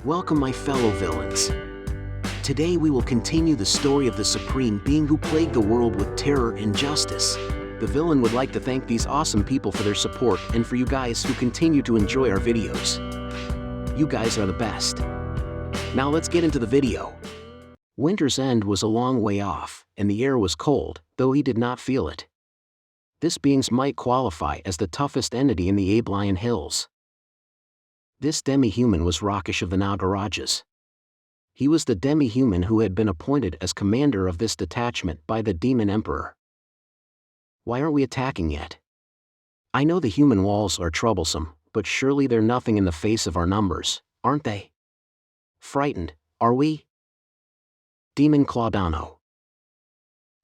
Welcome my fellow villains. Today we will continue the story of the supreme being who plagued the world with terror and justice. The villain would like to thank these awesome people for their support and for you guys who continue to enjoy our videos. You guys are the best. Now let's get into the video. Winter's end was a long way off, and the air was cold, though he did not feel it. This being might qualify as the toughest entity in the Abelian Hills. This demi-human was Rakesh of the Nagarajas. He was the demi-human who had been appointed as commander of this detachment by the Demon Emperor. Why aren't we attacking yet? I know the human walls are troublesome, but surely they're nothing in the face of our numbers, aren't they? Frightened, are we? Demon Claudano.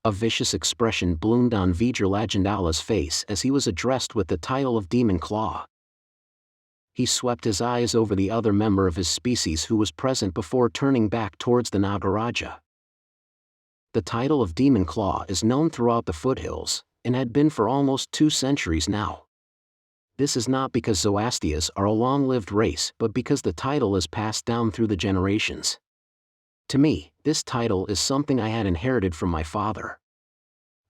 A vicious expression bloomed on Vijay Lajandala's face as he was addressed with the title of Demon Claw. He swept his eyes over the other member of his species who was present before turning back towards the Nagaraja. The title of Demon Claw is known throughout the foothills, and had been for almost 2 centuries now. This is not because Zoroastrians are a long-lived race but because the title is passed down through the generations. To me, this title is something I had inherited from my father.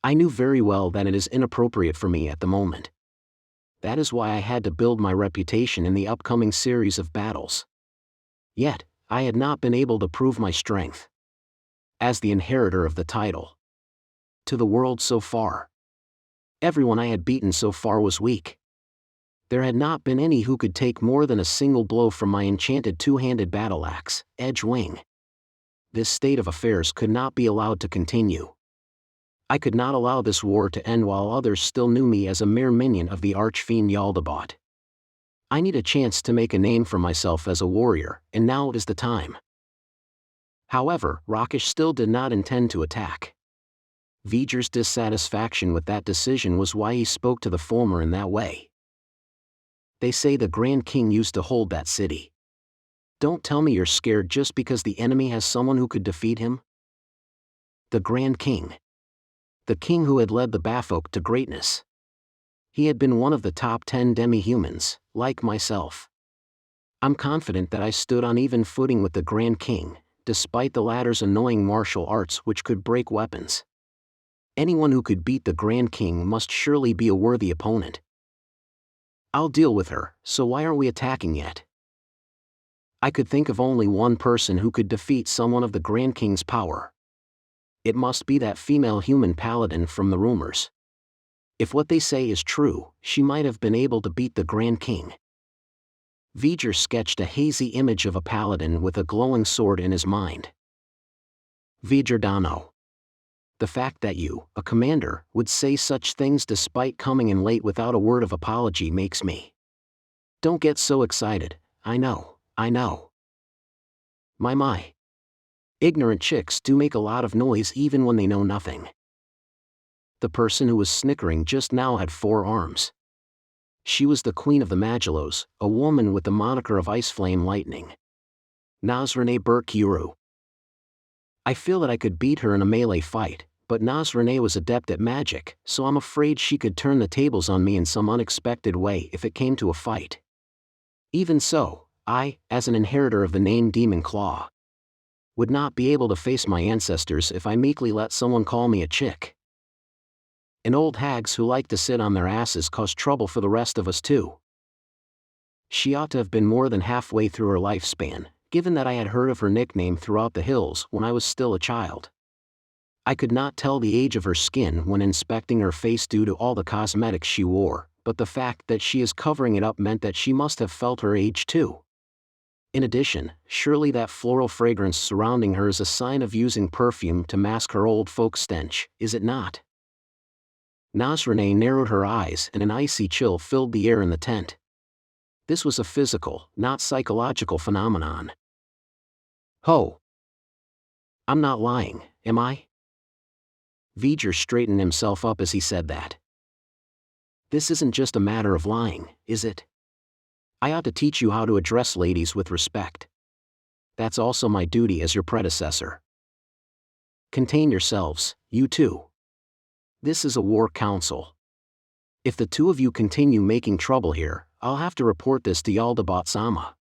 I knew very well that it is inappropriate for me at the moment. That is why I had to build my reputation in the upcoming series of battles. Yet, I had not been able to prove my strength as the inheritor of the title to the world so far. Everyone I had beaten so far was weak. There had not been any who could take more than a single blow from my enchanted 2-handed battle axe, Edge Wing. This state of affairs could not be allowed to continue. I could not allow this war to end while others still knew me as a mere minion of the archfiend Jaldabaoth. I need a chance to make a name for myself as a warrior, and now is the time. However, Rakesh still did not intend to attack. Vijay's dissatisfaction with that decision was why he spoke to the former in that way. They say the Grand King used to hold that city. Don't tell me you're scared just because the enemy has someone who could defeat him? The Grand King. The king who had led the Bafolk to greatness. He had been one of the top 10 demi-humans, like myself. I'm confident that I stood on even footing with the Grand King, despite the latter's annoying martial arts which could break weapons. Anyone who could beat the Grand King must surely be a worthy opponent. I'll deal with her, so why aren't we attacking yet? I could think of only one person who could defeat someone of the Grand King's power. It must be that female human Paladin from the rumors. If what they say is true, she might have been able to beat the Grand King. Vijay sketched a hazy image of a Paladin with a glowing sword in his mind. Vijardano. The fact that you, a commander, would say such things despite coming in late without a word of apology makes me. Don't get so excited, I know. My. Ignorant chicks do make a lot of noise even when they know nothing. The person who was snickering just now had 4 arms. She was the queen of the Magelos, a woman with the moniker of Ice Flame Lightning. Nazrene Burkuru. I feel that I could beat her in a melee fight, but Nazrene was adept at magic, so I'm afraid she could turn the tables on me in some unexpected way if it came to a fight. Even so, I, as an inheritor of the name Demon Claw, would not be able to face my ancestors if I meekly let someone call me a chick. And old hags who like to sit on their asses cause trouble for the rest of us too. She ought to have been more than halfway through her lifespan, given that I had heard of her nickname throughout the hills when I was still a child. I could not tell the age of her skin when inspecting her face due to all the cosmetics she wore, but the fact that she is covering it up meant that she must have felt her age too. In addition, surely that floral fragrance surrounding her is a sign of using perfume to mask her old folk stench, is it not? Nazrene narrowed her eyes and an icy chill filled the air in the tent. This was a physical, not psychological phenomenon. Ho! I'm not lying, am I? Vijay straightened himself up as he said that. This isn't just a matter of lying, is it? I ought to teach you how to address ladies with respect. That's also my duty as your predecessor. Contain yourselves, you two. This is a war council. If the 2 of you continue making trouble here, I'll have to report this to Jaldabaoth Sama.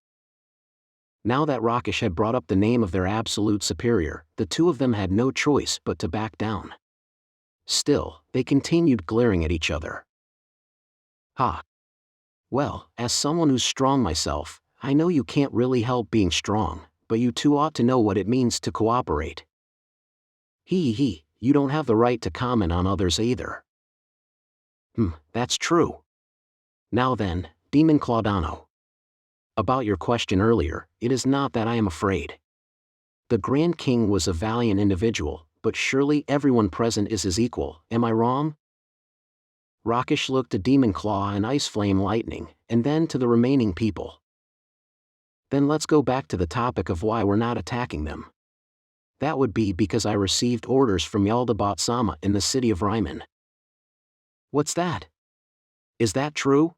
Now that Rakish had brought up the name of their absolute superior, the two of them had no choice but to back down. Still, they continued glaring at each other. Ha! Well, as someone who's strong myself, I know you can't really help being strong, but you two ought to know what it means to cooperate. You don't have the right to comment on others either. That's true. Now then, Demon Claudano. About your question earlier, it is not that I am afraid. The Grand King was a valiant individual, but surely everyone present is his equal, am I wrong? Rakish looked to Demon Claw and Ice Flame Lightning, and then to the remaining people. Then let's go back to the topic of why we're not attacking them. That would be because I received orders from Jaldabaoth-sama in the city of Ryman. What's that? Is that true?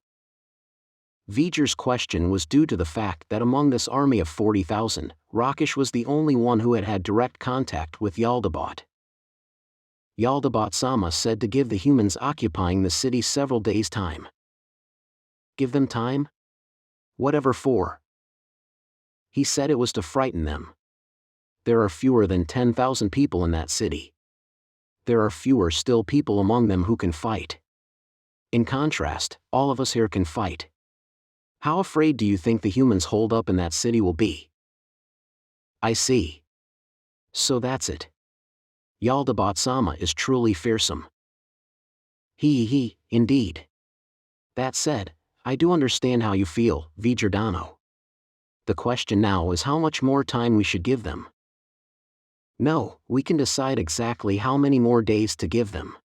V'ger's question was due to the fact that among this army of 40,000, Rakish was the only one who had had direct contact with Jaldabaoth. Jaldabaoth-sama said to give the humans occupying the city several days' time. Give them time? Whatever for? He said it was to frighten them. There are fewer than 10,000 people in that city. There are fewer still people among them who can fight. In contrast, all of us here can fight. How afraid do you think the humans holed up in that city will be? I see. So that's it. Jaldabaoth-sama is truly fearsome. Indeed. That said, I do understand how you feel, V'ger. The question now is how much more time we should give them. No, we can decide exactly how many more days to give them.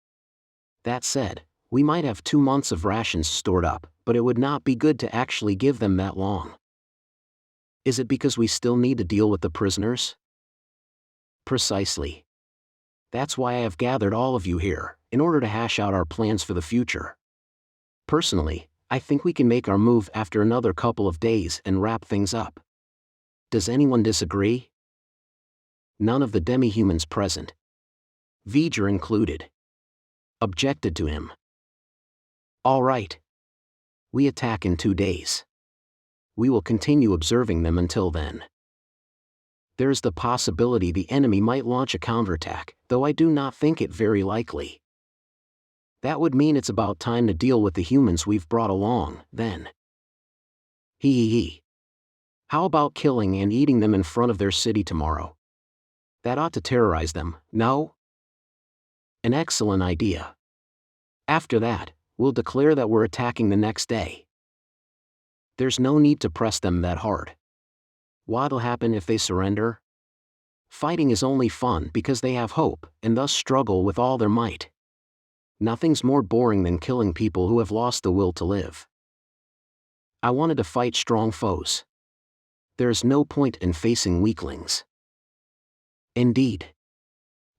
That said, we might have 2 months of rations stored up, but it would not be good to actually give them that long. Is it because we still need to deal with the prisoners? Precisely. That's why I have gathered all of you here, in order to hash out our plans for the future. Personally, I think we can make our move after another couple of days and wrap things up. Does anyone disagree? None of the demi-humans present, V'ger included, objected to him. All right. We attack in 2 days. We will continue observing them until then. There is the possibility the enemy might launch a counterattack, though I do not think it very likely. That would mean it's about time to deal with the humans we've brought along, then. How about killing and eating them in front of their city tomorrow? That ought to terrorize them, no? An excellent idea. After that, we'll declare that we're attacking the next day. There's no need to press them that hard. What'll happen if they surrender? Fighting is only fun because they have hope, and thus struggle with all their might. Nothing's more boring than killing people who have lost the will to live. I wanted to fight strong foes. There's no point in facing weaklings. Indeed.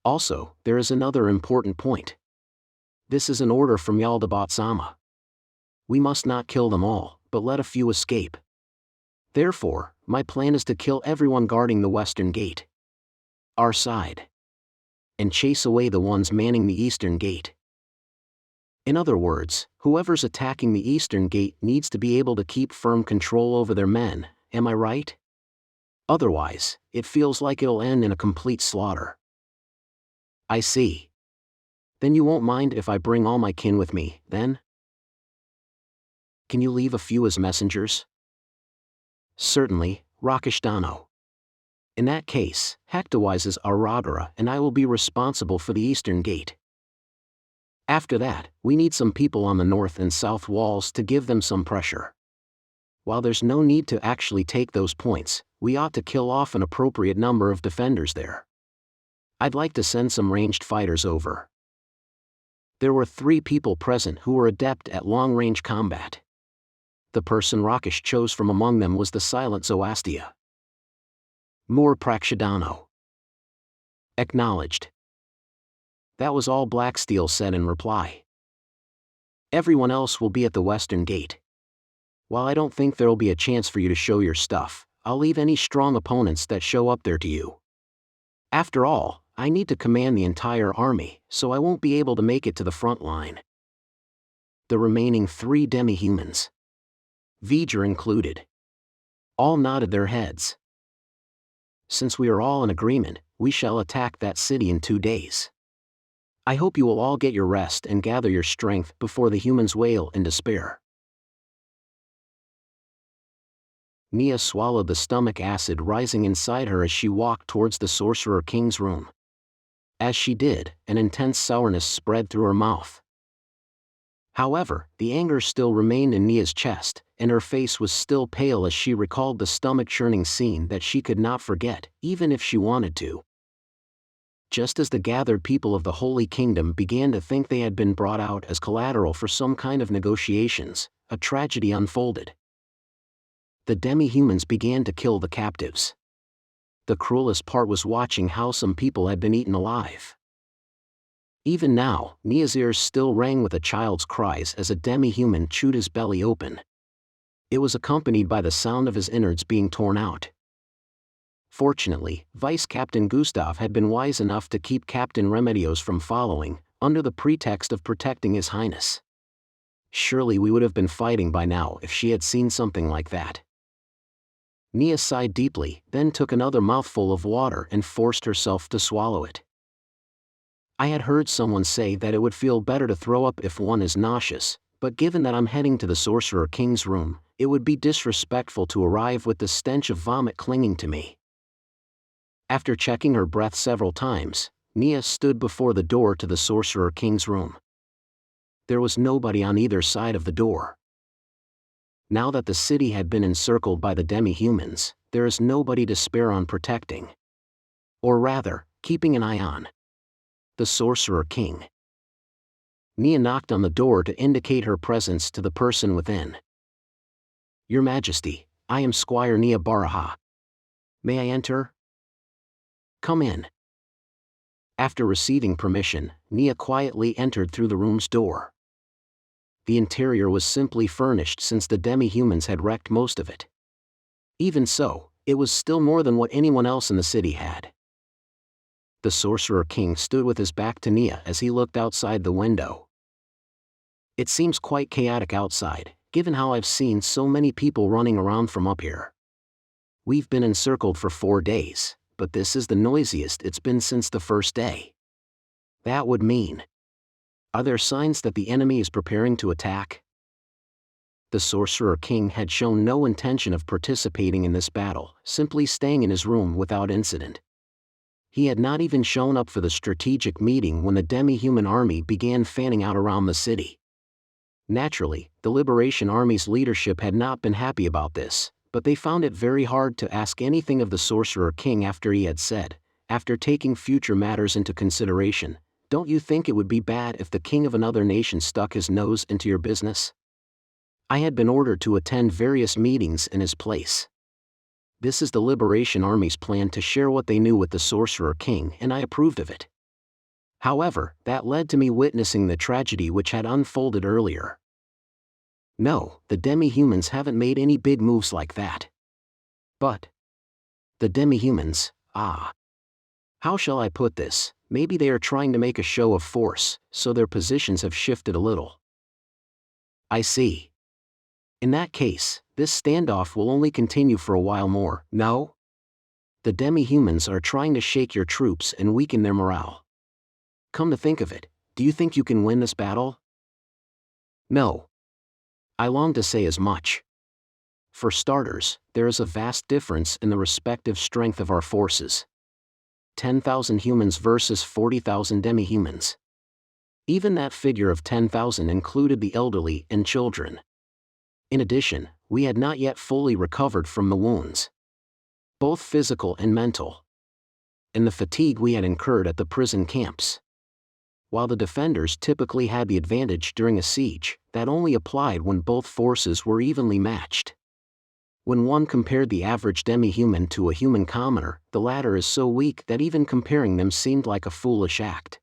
Also, there is another important point. This is an order from Jaldabaoth-sama. We must not kill them all, but let a few escape. Therefore, my plan is to kill everyone guarding the western gate. Our side. And chase away the ones manning the eastern gate. In other words, whoever's attacking the eastern gate needs to be able to keep firm control over their men, am I right? Otherwise, it feels like it'll end in a complete slaughter. I see. Then you won't mind if I bring all my kin with me, then? Can you leave a few as messengers? Certainly, Rakish. In that case, Hectawise's Aradara and I will be responsible for the eastern gate. After that, we need some people on the north and south walls to give them some pressure. While there's no need to actually take those points, we ought to kill off an appropriate number of defenders there. I'd like to send some ranged fighters over. There were 3 people present who were adept at long-range combat. The person Rakish chose from among them was the silent Zoastia. More Prakshadano. Acknowledged. That was all Blacksteel said in reply. Everyone else will be at the western gate. While I don't think there'll be a chance for you to show your stuff, I'll leave any strong opponents that show up there to you. After all, I need to command the entire army, so I won't be able to make it to the front line. The remaining 3 demi-humans, V'ger included, all nodded their heads. Since we are all in agreement, we shall attack that city in 2 days. I hope you will all get your rest and gather your strength before the humans wail in despair." Neia swallowed the stomach acid rising inside her as she walked towards the Sorcerer King's room. As she did, an intense sourness spread through her mouth. However, the anger still remained in Nia's chest, and her face was still pale as she recalled the stomach-churning scene that she could not forget, even if she wanted to. Just as the gathered people of the Holy Kingdom began to think they had been brought out as collateral for some kind of negotiations, a tragedy unfolded. The demi-humans began to kill the captives. The cruelest part was watching how some people had been eaten alive. Even now, Nia's ears still rang with a child's cries as a demi-human chewed his belly open. It was accompanied by the sound of his innards being torn out. Fortunately, Vice Captain Gustav had been wise enough to keep Captain Remedios from following, under the pretext of protecting His Highness. Surely we would have been fighting by now if she had seen something like that. Neia sighed deeply, then took another mouthful of water and forced herself to swallow it. I had heard someone say that it would feel better to throw up if one is nauseous, but given that I'm heading to the Sorcerer King's room, it would be disrespectful to arrive with the stench of vomit clinging to me. After checking her breath several times, Neia stood before the door to the Sorcerer King's room. There was nobody on either side of the door. Now that the city had been encircled by the demi-humans, there is nobody to spare on protecting. Or rather, keeping an eye on. The Sorcerer King. Neia knocked on the door to indicate her presence to the person within. "Your Majesty, I am Squire Neia Baraha. May I enter?" "Come in." After receiving permission, Neia quietly entered through the room's door. The interior was simply furnished since the demi-humans had wrecked most of it. Even so, it was still more than what anyone else in the city had. The Sorcerer King stood with his back to Neia as he looked outside the window. "It seems quite chaotic outside, given how I've seen so many people running around from up here. We've been encircled for 4 days, but this is the noisiest it's been since the first day. That would mean... Are there signs that the enemy is preparing to attack?" The Sorcerer King had shown no intention of participating in this battle, simply staying in his room without incident. He had not even shown up for the strategic meeting when the demi-human army began fanning out around the city. Naturally, the Liberation Army's leadership had not been happy about this, but they found it very hard to ask anything of the Sorcerer King after he had said, "After taking future matters into consideration, don't you think it would be bad if the king of another nation stuck his nose into your business?" I had been ordered to attend various meetings in his place. This is the Liberation Army's plan to share what they knew with the Sorcerer King, and I approved of it. However, that led to me witnessing the tragedy which had unfolded earlier. No, the demi-humans haven't made any big moves like that. But the demi-humans, how shall I put this? Maybe they are trying to make a show of force, so their positions have shifted a little. I see. In that case, this standoff will only continue for a while more, no? The demi-humans are trying to shake your troops and weaken their morale. Come to think of it, do you think you can win this battle? No. I long to say as much. For starters, there is a vast difference in the respective strength of our forces. 10,000 humans versus 40,000 demi-humans. Even that figure of 10,000 included the elderly and children. In addition, we had not yet fully recovered from the wounds, both physical and mental, and the fatigue we had incurred at the prison camps. While the defenders typically had the advantage during a siege, that only applied when both forces were evenly matched. When one compared the average demi-human to a human commoner, the latter is so weak that even comparing them seemed like a foolish act.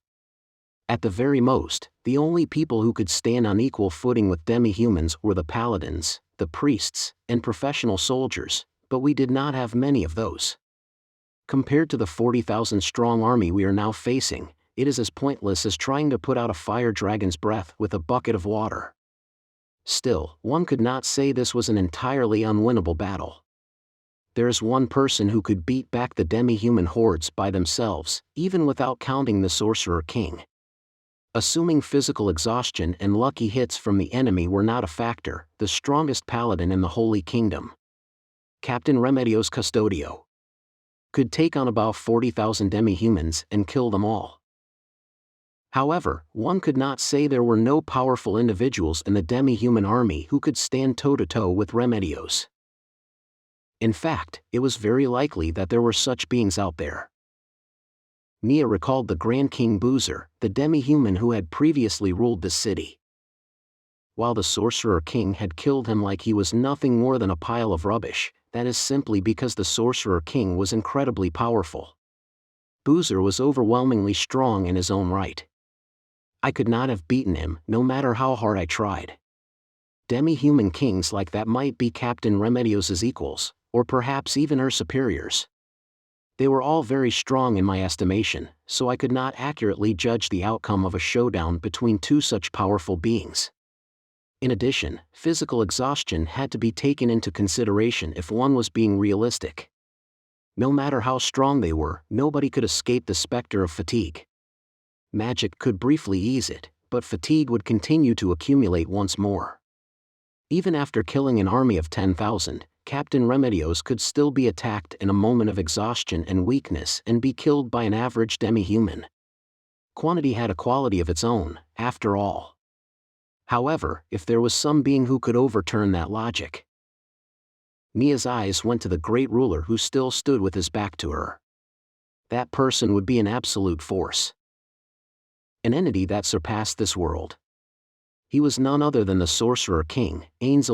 At the very most, the only people who could stand on equal footing with demi-humans were the paladins, the priests, and professional soldiers, but we did not have many of those. Compared to the 40,000-strong army we are now facing, it is as pointless as trying to put out a fire dragon's breath with a bucket of water. Still, one could not say this was an entirely unwinnable battle. There is one person who could beat back the demi-human hordes by themselves, even without counting the Sorcerer King. Assuming physical exhaustion and lucky hits from the enemy were not a factor, the strongest paladin in the Holy Kingdom, Captain Remedios Custodio, could take on about 40,000 demi-humans and kill them all. However, one could not say there were no powerful individuals in the demi-human army who could stand toe-to-toe with Remedios. In fact, it was very likely that there were such beings out there. Neia recalled the Grand King Boozer, the demi-human who had previously ruled the city. While the Sorcerer King had killed him like he was nothing more than a pile of rubbish, that is simply because the Sorcerer King was incredibly powerful. Boozer was overwhelmingly strong in his own right. I could not have beaten him, no matter how hard I tried. Demi-human kings like that might be Captain Remedios' equals, or perhaps even her superiors. They were all very strong in my estimation, so I could not accurately judge the outcome of a showdown between two such powerful beings. In addition, physical exhaustion had to be taken into consideration if one was being realistic. No matter how strong they were, nobody could escape the specter of fatigue. Magic could briefly ease it, but fatigue would continue to accumulate once more. Even after killing an army of 10,000, Captain Remedios could still be attacked in a moment of exhaustion and weakness and be killed by an average demi-human. Quantity had a quality of its own, after all. However, if there was some being who could overturn that logic. Neia's eyes went to the great ruler who still stood with his back to her. That person would be an absolute force. An entity that surpassed this world. He was none other than the Sorcerer King, Ainz.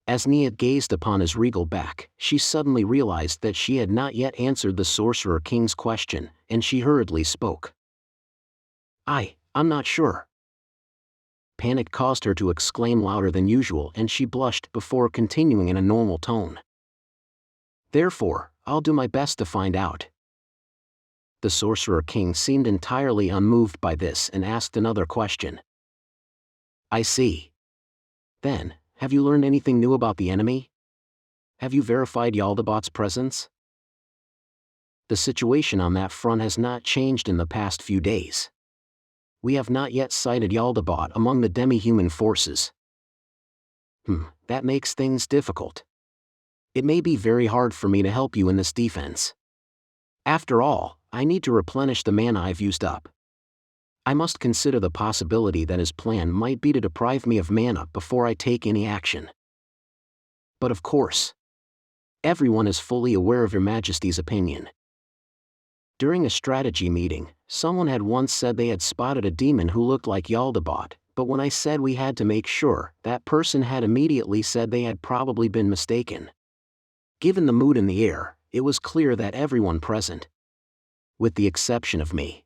As Neia gazed upon his regal back, she suddenly realized that she had not yet answered the Sorcerer King's question, and she hurriedly spoke. I'm not sure. Panic caused her to exclaim louder than usual, and she blushed before continuing in a normal tone. Therefore, I'll do my best to find out. The Sorcerer King seemed entirely unmoved by this and asked another question. I see. Then, have you learned anything new about the enemy? Have you verified Jaldabaoth's presence? The situation on that front has not changed in the past few days. We have not yet sighted Jaldabaoth among the demi-human forces. That makes things difficult. It may be very hard for me to help you in this defense. After all, I need to replenish the mana I've used up. I must consider the possibility that his plan might be to deprive me of mana before I take any action. But of course, everyone is fully aware of Your Majesty's opinion. During a strategy meeting, someone had once said they had spotted a demon who looked like Jaldabaoth, but when I said we had to make sure, that person had immediately said they had probably been mistaken. Given the mood in the air, it was clear that everyone present, with the exception of me,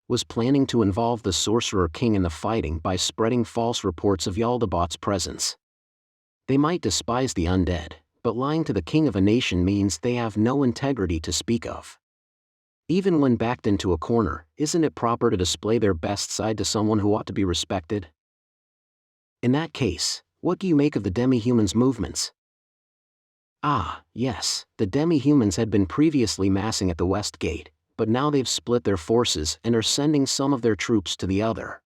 was planning to involve the Sorcerer King in the fighting by spreading false reports of Jaldabaoth's presence. They might despise the undead, but lying to the king of a nation means they have no integrity to speak of. Even when backed into a corner, isn't it proper to display their best side to someone who ought to be respected? In that case, what do you make of the demi-humans' movements? Yes, the demi-humans had been previously massing at the west gate, but now they've split their forces and are sending some of their troops to the other,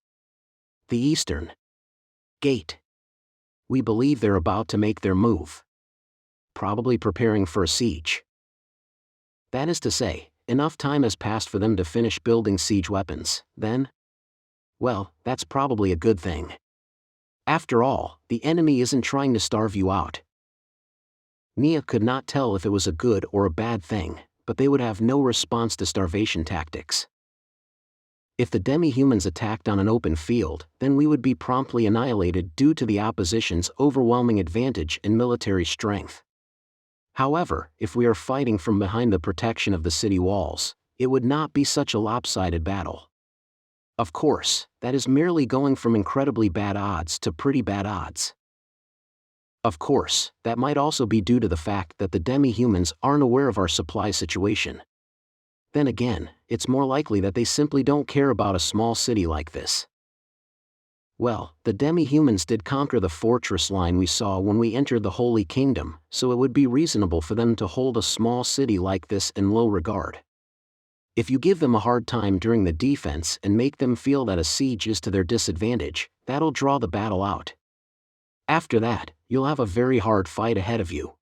the eastern gate. We believe they're about to make their move. Probably preparing for a siege. That is to say, enough time has passed for them to finish building siege weapons, then? Well, that's probably a good thing. After all, the enemy isn't trying to starve you out. Neia could not tell if it was a good or a bad thing, but they would have no response to starvation tactics. If the demi-humans attacked on an open field, then we would be promptly annihilated due to the opposition's overwhelming advantage in military strength. However, if we are fighting from behind the protection of the city walls, it would not be such a lopsided battle. Of course, that is merely going from incredibly bad odds to pretty bad odds. Of course, that might also be due to the fact that the demi-humans aren't aware of our supply situation. Then again, it's more likely that they simply don't care about a small city like this. Well, the demi-humans did conquer the fortress line we saw when we entered the Holy Kingdom, so it would be reasonable for them to hold a small city like this in low regard. If you give them a hard time during the defense and make them feel that a siege is to their disadvantage, that'll draw the battle out. After that, you'll have a very hard fight ahead of you.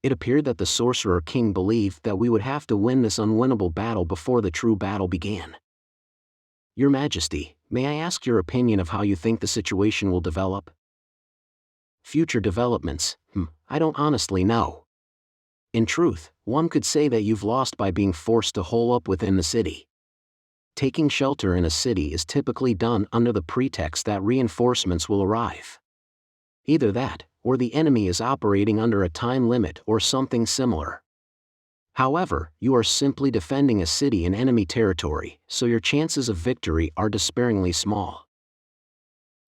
It appeared that the Sorcerer King believed that we would have to win this unwinnable battle before the true battle began. Your Majesty, may I ask your opinion of how you think the situation will develop? Future developments, I don't honestly know. In truth, one could say that you've lost by being forced to hole up within the city. Taking shelter in a city is typically done under the pretext that reinforcements will arrive. Either that, or the enemy is operating under a time limit or something similar. However, you are simply defending a city in enemy territory, so your chances of victory are despairingly small.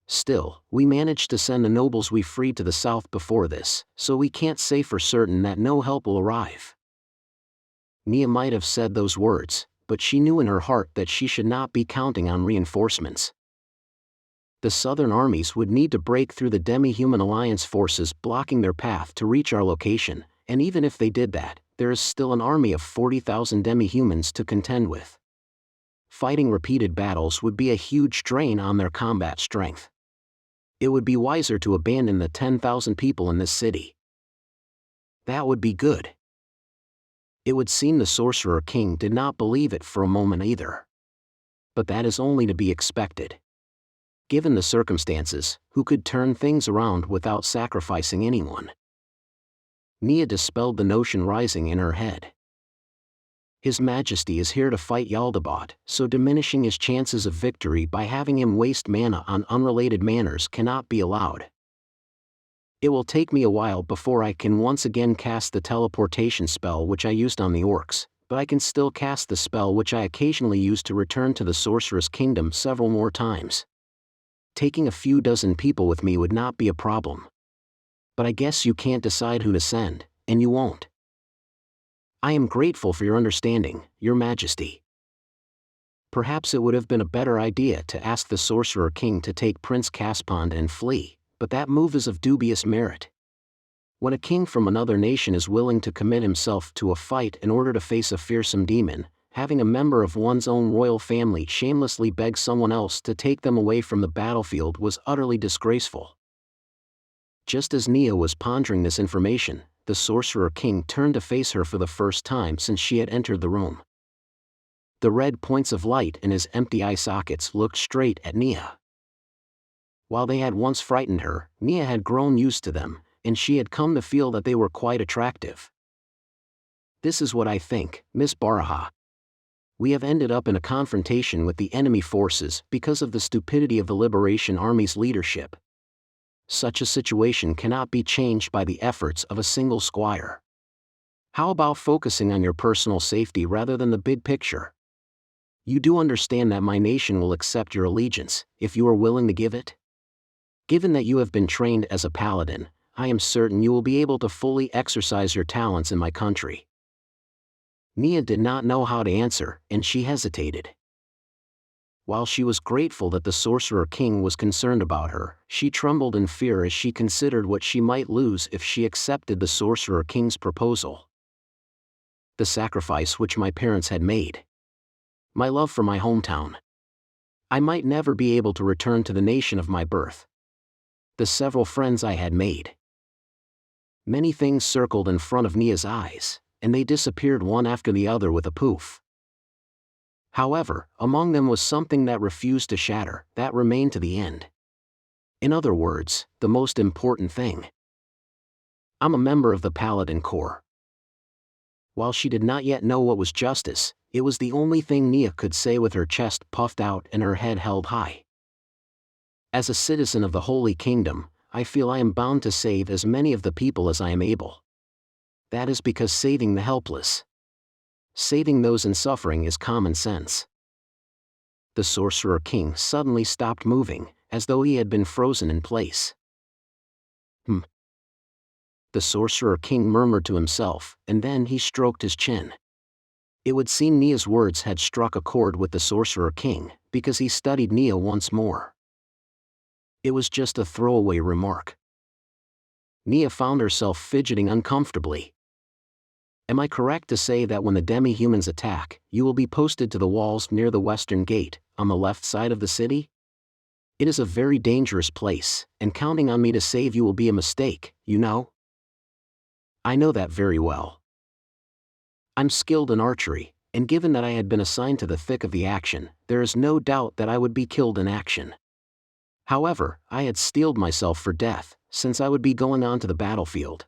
Still, we managed to send the nobles we freed to the south before this, so we can't say for certain that no help will arrive. Neia might have said those words, but she knew in her heart that she should not be counting on reinforcements. The southern armies would need to break through the demi-human alliance forces blocking their path to reach our location, and even if they did that, there is still an army of 40,000 demi-humans to contend with. Fighting repeated battles would be a huge drain on their combat strength. It would be wiser to abandon the 10,000 people in this city. That would be good. It would seem the Sorcerer King did not believe it for a moment either. But that is only to be expected. Given the circumstances, who could turn things around without sacrificing anyone? Neia dispelled the notion rising in her head. His Majesty is here to fight Jaldabaoth, so diminishing his chances of victory by having him waste mana on unrelated manners cannot be allowed. It will take me a while before I can once again cast the teleportation spell which I used on the orcs, but I can still cast the spell which I occasionally use to return to the Sorcerer's Kingdom several more times. Taking a few dozen people with me would not be a problem. But I guess you can't decide who to send, and you won't. I am grateful for your understanding, Your Majesty. Perhaps it would have been a better idea to ask the Sorcerer King to take Prince Caspond and flee, but that move is of dubious merit. When a king from another nation is willing to commit himself to a fight in order to face a fearsome demon, having a member of one's own royal family shamelessly beg someone else to take them away from the battlefield was utterly disgraceful. Just as Neia was pondering this information, the Sorcerer King turned to face her for the first time since she had entered the room. The red points of light in his empty eye sockets looked straight at Neia. While they had once frightened her, Neia had grown used to them, and she had come to feel that they were quite attractive. This is what I think, Miss Baraha. We have ended up in a confrontation with the enemy forces because of the stupidity of the Liberation Army's leadership. Such a situation cannot be changed by the efforts of a single squire. How about focusing on your personal safety rather than the big picture? You do understand that my nation will accept your allegiance, if you are willing to give it? Given that you have been trained as a paladin, I am certain you will be able to fully exercise your talents in my country. Neia did not know how to answer, and she hesitated. While she was grateful that the Sorcerer King was concerned about her, she trembled in fear as she considered what she might lose if she accepted the Sorcerer King's proposal. The sacrifice which my parents had made. My love for my hometown. I might never be able to return to the nation of my birth. The several friends I had made. Many things circled in front of Nia's eyes, and they disappeared one after the other with a poof. However, among them was something that refused to shatter, that remained to the end. In other words, the most important thing. I'm a member of the Paladin Corps. While she did not yet know what was justice, it was the only thing Neia could say with her chest puffed out and her head held high. As a citizen of the Holy Kingdom, I feel I am bound to save as many of the people as I am able. That is because saving the helpless. Saving those in suffering is common sense. The Sorcerer King suddenly stopped moving, as though he had been frozen in place. The Sorcerer King murmured to himself, and then he stroked his chin. It would seem Nia's words had struck a chord with the Sorcerer King, because he studied Neia once more. It was just a throwaway remark. Neia found herself fidgeting uncomfortably. Am I correct to say that when the demi-humans attack, you will be posted to the walls near the western gate, on the left side of the city? It is a very dangerous place, and counting on me to save you will be a mistake, you know? I know that very well. I'm skilled in archery, and given that I had been assigned to the thick of the action, there is no doubt that I would be killed in action. However, I had steeled myself for death, since I would be going on to the battlefield.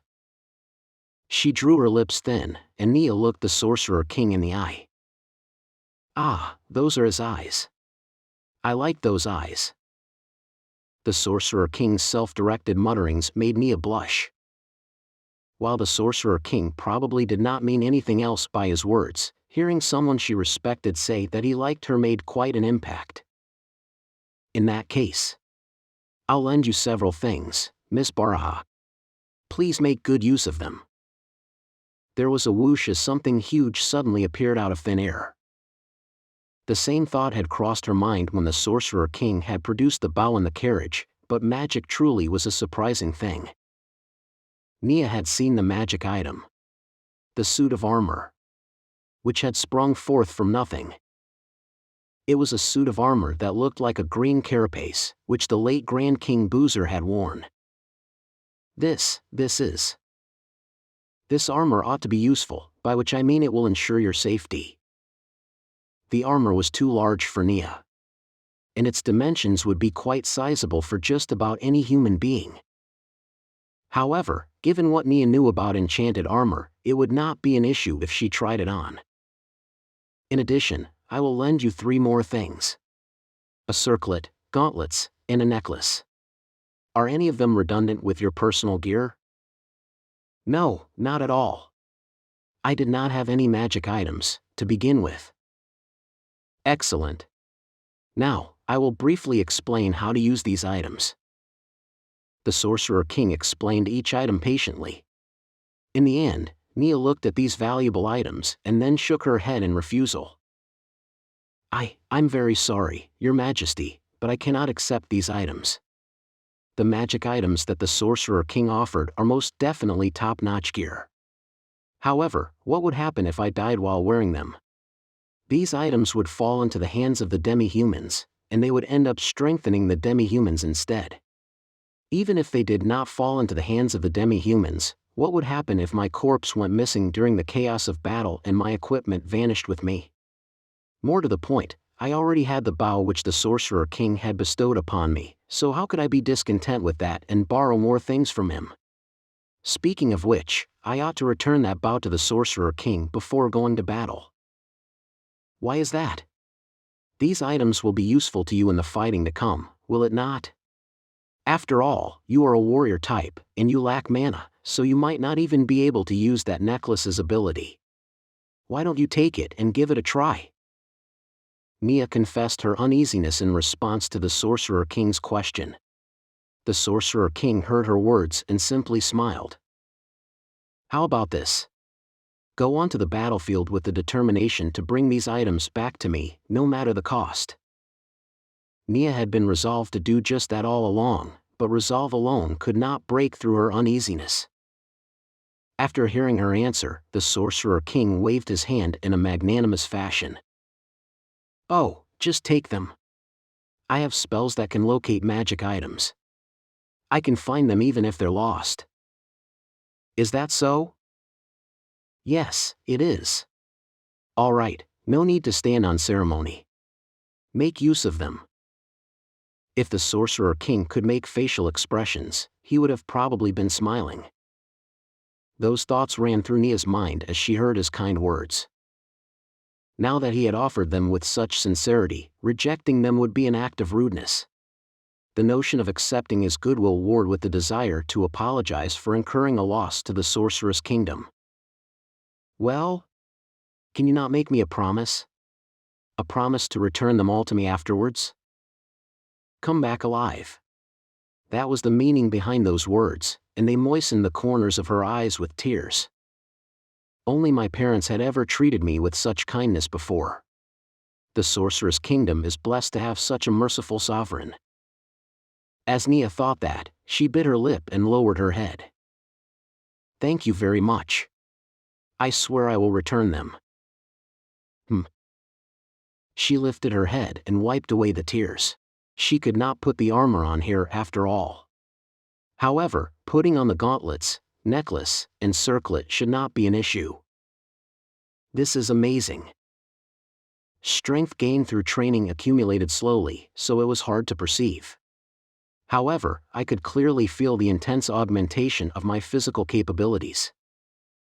She drew her lips thin, and Neia looked the Sorcerer King in the eye. Ah, those are his eyes. I like those eyes. The Sorcerer King's self-directed mutterings made Neia blush. While the Sorcerer King probably did not mean anything else by his words, hearing someone she respected say that he liked her made quite an impact. In that case, I'll lend you several things, Miss Baraha. Please make good use of them. There was a whoosh as something huge suddenly appeared out of thin air. The same thought had crossed her mind when the Sorcerer King had produced the bow in the carriage, but magic truly was a surprising thing. Neia had seen the magic item. The suit of armor, which had sprung forth from nothing. It was a suit of armor that looked like a green carapace, which the late Grand King Boozer had worn. This armor ought to be useful, by which I mean it will ensure your safety. The armor was too large for Neia, and its dimensions would be quite sizable for just about any human being. However, given what Neia knew about enchanted armor, it would not be an issue if she tried it on. In addition, I will lend you 3 more things. A circlet, gauntlets, and a necklace. Are any of them redundant with your personal gear? No, not at all. I did not have any magic items, to begin with. Excellent. Now, I will briefly explain how to use these items. The Sorcerer King explained each item patiently. In the end, Neia looked at these valuable items and then shook her head in refusal. I'm very sorry, Your Majesty, but I cannot accept these items. The magic items that the Sorcerer King offered are most definitely top-notch gear. However, what would happen if I died while wearing them? These items would fall into the hands of the demi-humans, and they would end up strengthening the demi-humans instead. Even if they did not fall into the hands of the demi-humans, what would happen if my corpse went missing during the chaos of battle and my equipment vanished with me? More to the point, I already had the bow which the Sorcerer King had bestowed upon me, so how could I be discontent with that and borrow more things from him? Speaking of which, I ought to return that bow to the Sorcerer King before going to battle. Why is that? These items will be useful to you in the fighting to come, will it not? After all, you are a warrior type, and you lack mana, so you might not even be able to use that necklace's ability. Why don't you take it and give it a try? Neia confessed her uneasiness in response to the Sorcerer King's question. The Sorcerer King heard her words and simply smiled. How about this? Go on to the battlefield with the determination to bring these items back to me, no matter the cost. Neia had been resolved to do just that all along, but resolve alone could not break through her uneasiness. After hearing her answer, the Sorcerer King waved his hand in a magnanimous fashion. Oh, just take them. I have spells that can locate magic items. I can find them even if they're lost. Is that so? Yes, it is. All right, no need to stand on ceremony. Make use of them. If the Sorcerer King could make facial expressions, he would have probably been smiling. Those thoughts ran through Neia's mind as she heard his kind words. Now that he had offered them with such sincerity, rejecting them would be an act of rudeness. The notion of accepting his goodwill warred with the desire to apologize for incurring a loss to the Sorcerer's Kingdom. Well? Can you not make me a promise? A promise to return them all to me afterwards? Come back alive. That was the meaning behind those words, and they moistened the corners of her eyes with tears. Only my parents had ever treated me with such kindness before. The Sorcerer's Kingdom is blessed to have such a merciful sovereign. As Neia thought that, she bit her lip and lowered her head. Thank you very much. I swear I will return them. She lifted her head and wiped away the tears. She could not put the armor on here after all. However, putting on the gauntlets, necklace, and circlet should not be an issue. This is amazing. Strength gained through training accumulated slowly, so it was hard to perceive. However, I could clearly feel the intense augmentation of my physical capabilities.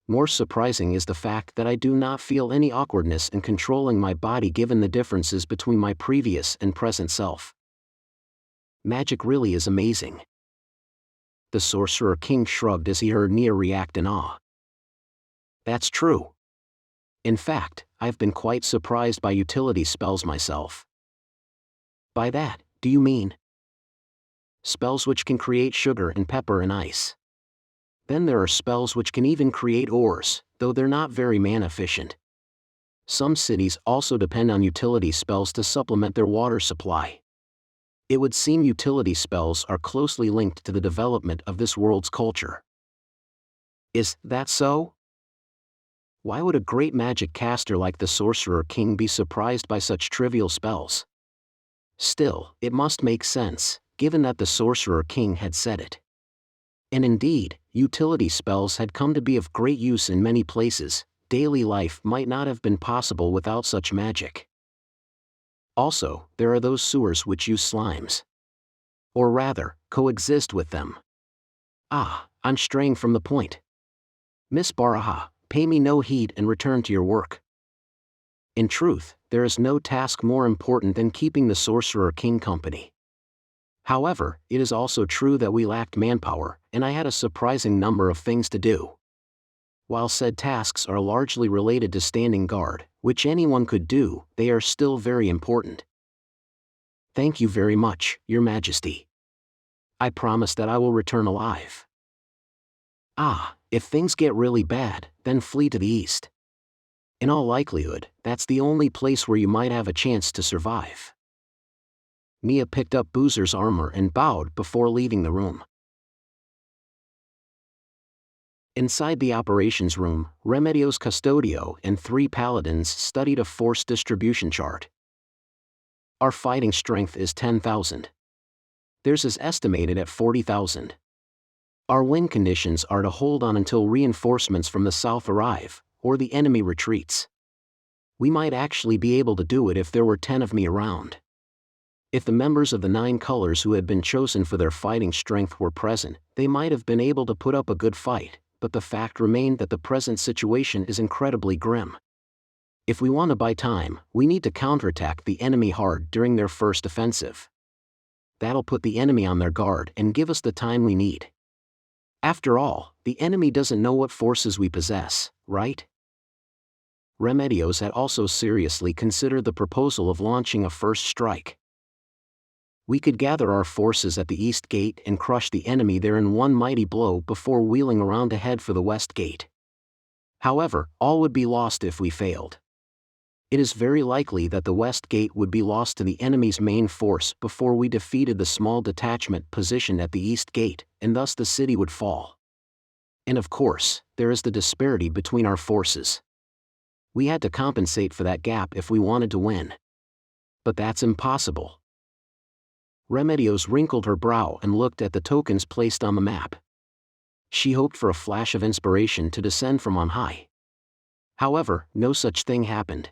More surprising is the fact that I do not feel any awkwardness in controlling my body given the differences between my previous and present self. Magic really is amazing. The Sorcerer King shrugged as he heard Neia react in awe. That's true. In fact, I've been quite surprised by utility spells myself. By that, do you mean spells which can create sugar and pepper and ice? Then there are spells which can even create ores, though they're not very mana efficient. Some cities also depend on utility spells to supplement their water supply. It would seem utility spells are closely linked to the development of this world's culture. Is that so? Why would a great magic caster like the Sorcerer King be surprised by such trivial spells? Still, it must make sense, given that the Sorcerer King had said it. And indeed, utility spells had come to be of great use in many places. Daily life might not have been possible without such magic. Also, there are those sewers which use slimes. Or rather, coexist with them. I'm straying from the point. Miss Baraha, pay me no heed and return to your work. In truth, there is no task more important than keeping the Sorcerer King company. However, it is also true that we lacked manpower, and I had a surprising number of things to do. While said tasks are largely related to standing guard, which anyone could do, they are still very important. Thank you very much, Your Majesty. I promise that I will return alive. If things get really bad, then flee to the east. In all likelihood, that's the only place where you might have a chance to survive. Neia picked up Boozer's armor and bowed before leaving the room. Inside the operations room, Remedios Custodio and 3 paladins studied a force distribution chart. Our fighting strength is 10,000. Theirs is estimated at 40,000. Our win conditions are to hold on until reinforcements from the south arrive, or the enemy retreats. We might actually be able to do it if there were 10 of me around. If the members of the 9 colors who had been chosen for their fighting strength were present, they might have been able to put up a good fight, but the fact remained that the present situation is incredibly grim. If we want to buy time, we need to counterattack the enemy hard during their first offensive. That'll put the enemy on their guard and give us the time we need. After all, the enemy doesn't know what forces we possess, right? Remedios had also seriously considered the proposal of launching a first strike. We could gather our forces at the east gate and crush the enemy there in one mighty blow before wheeling around to head for the west gate. However, all would be lost if we failed. It is very likely that the west gate would be lost to the enemy's main force before we defeated the small detachment positioned at the east gate, and thus the city would fall. And of course, there is the disparity between our forces. We had to compensate for that gap if we wanted to win. But that's impossible. Remedios wrinkled her brow and looked at the tokens placed on the map. She hoped for a flash of inspiration to descend from on high. However, no such thing happened.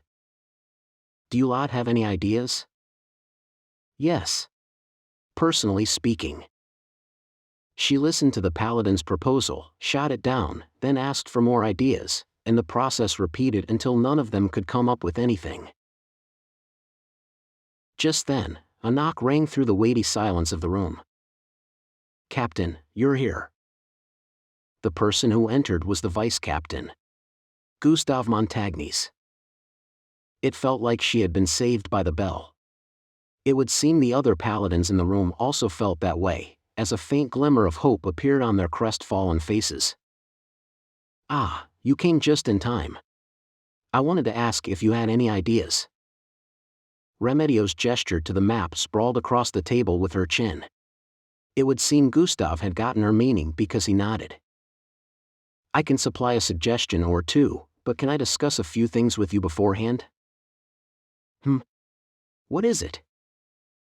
Do you lot have any ideas? Yes. Personally speaking. She listened to the paladin's proposal, shot it down, then asked for more ideas, and the process repeated until none of them could come up with anything. Just then, a knock rang through the weighty silence of the room. Captain, you're here. The person who entered was the vice-captain, Gustav Montagnes. It felt like she had been saved by the bell. It would seem the other paladins in the room also felt that way, as a faint glimmer of hope appeared on their crestfallen faces. You came just in time. I wanted to ask if you had any ideas. Remedios gestured to the map sprawled across the table with her chin. It would seem Gustav had gotten her meaning because he nodded. I can supply a suggestion or two, but can I discuss a few things with you beforehand? What is it?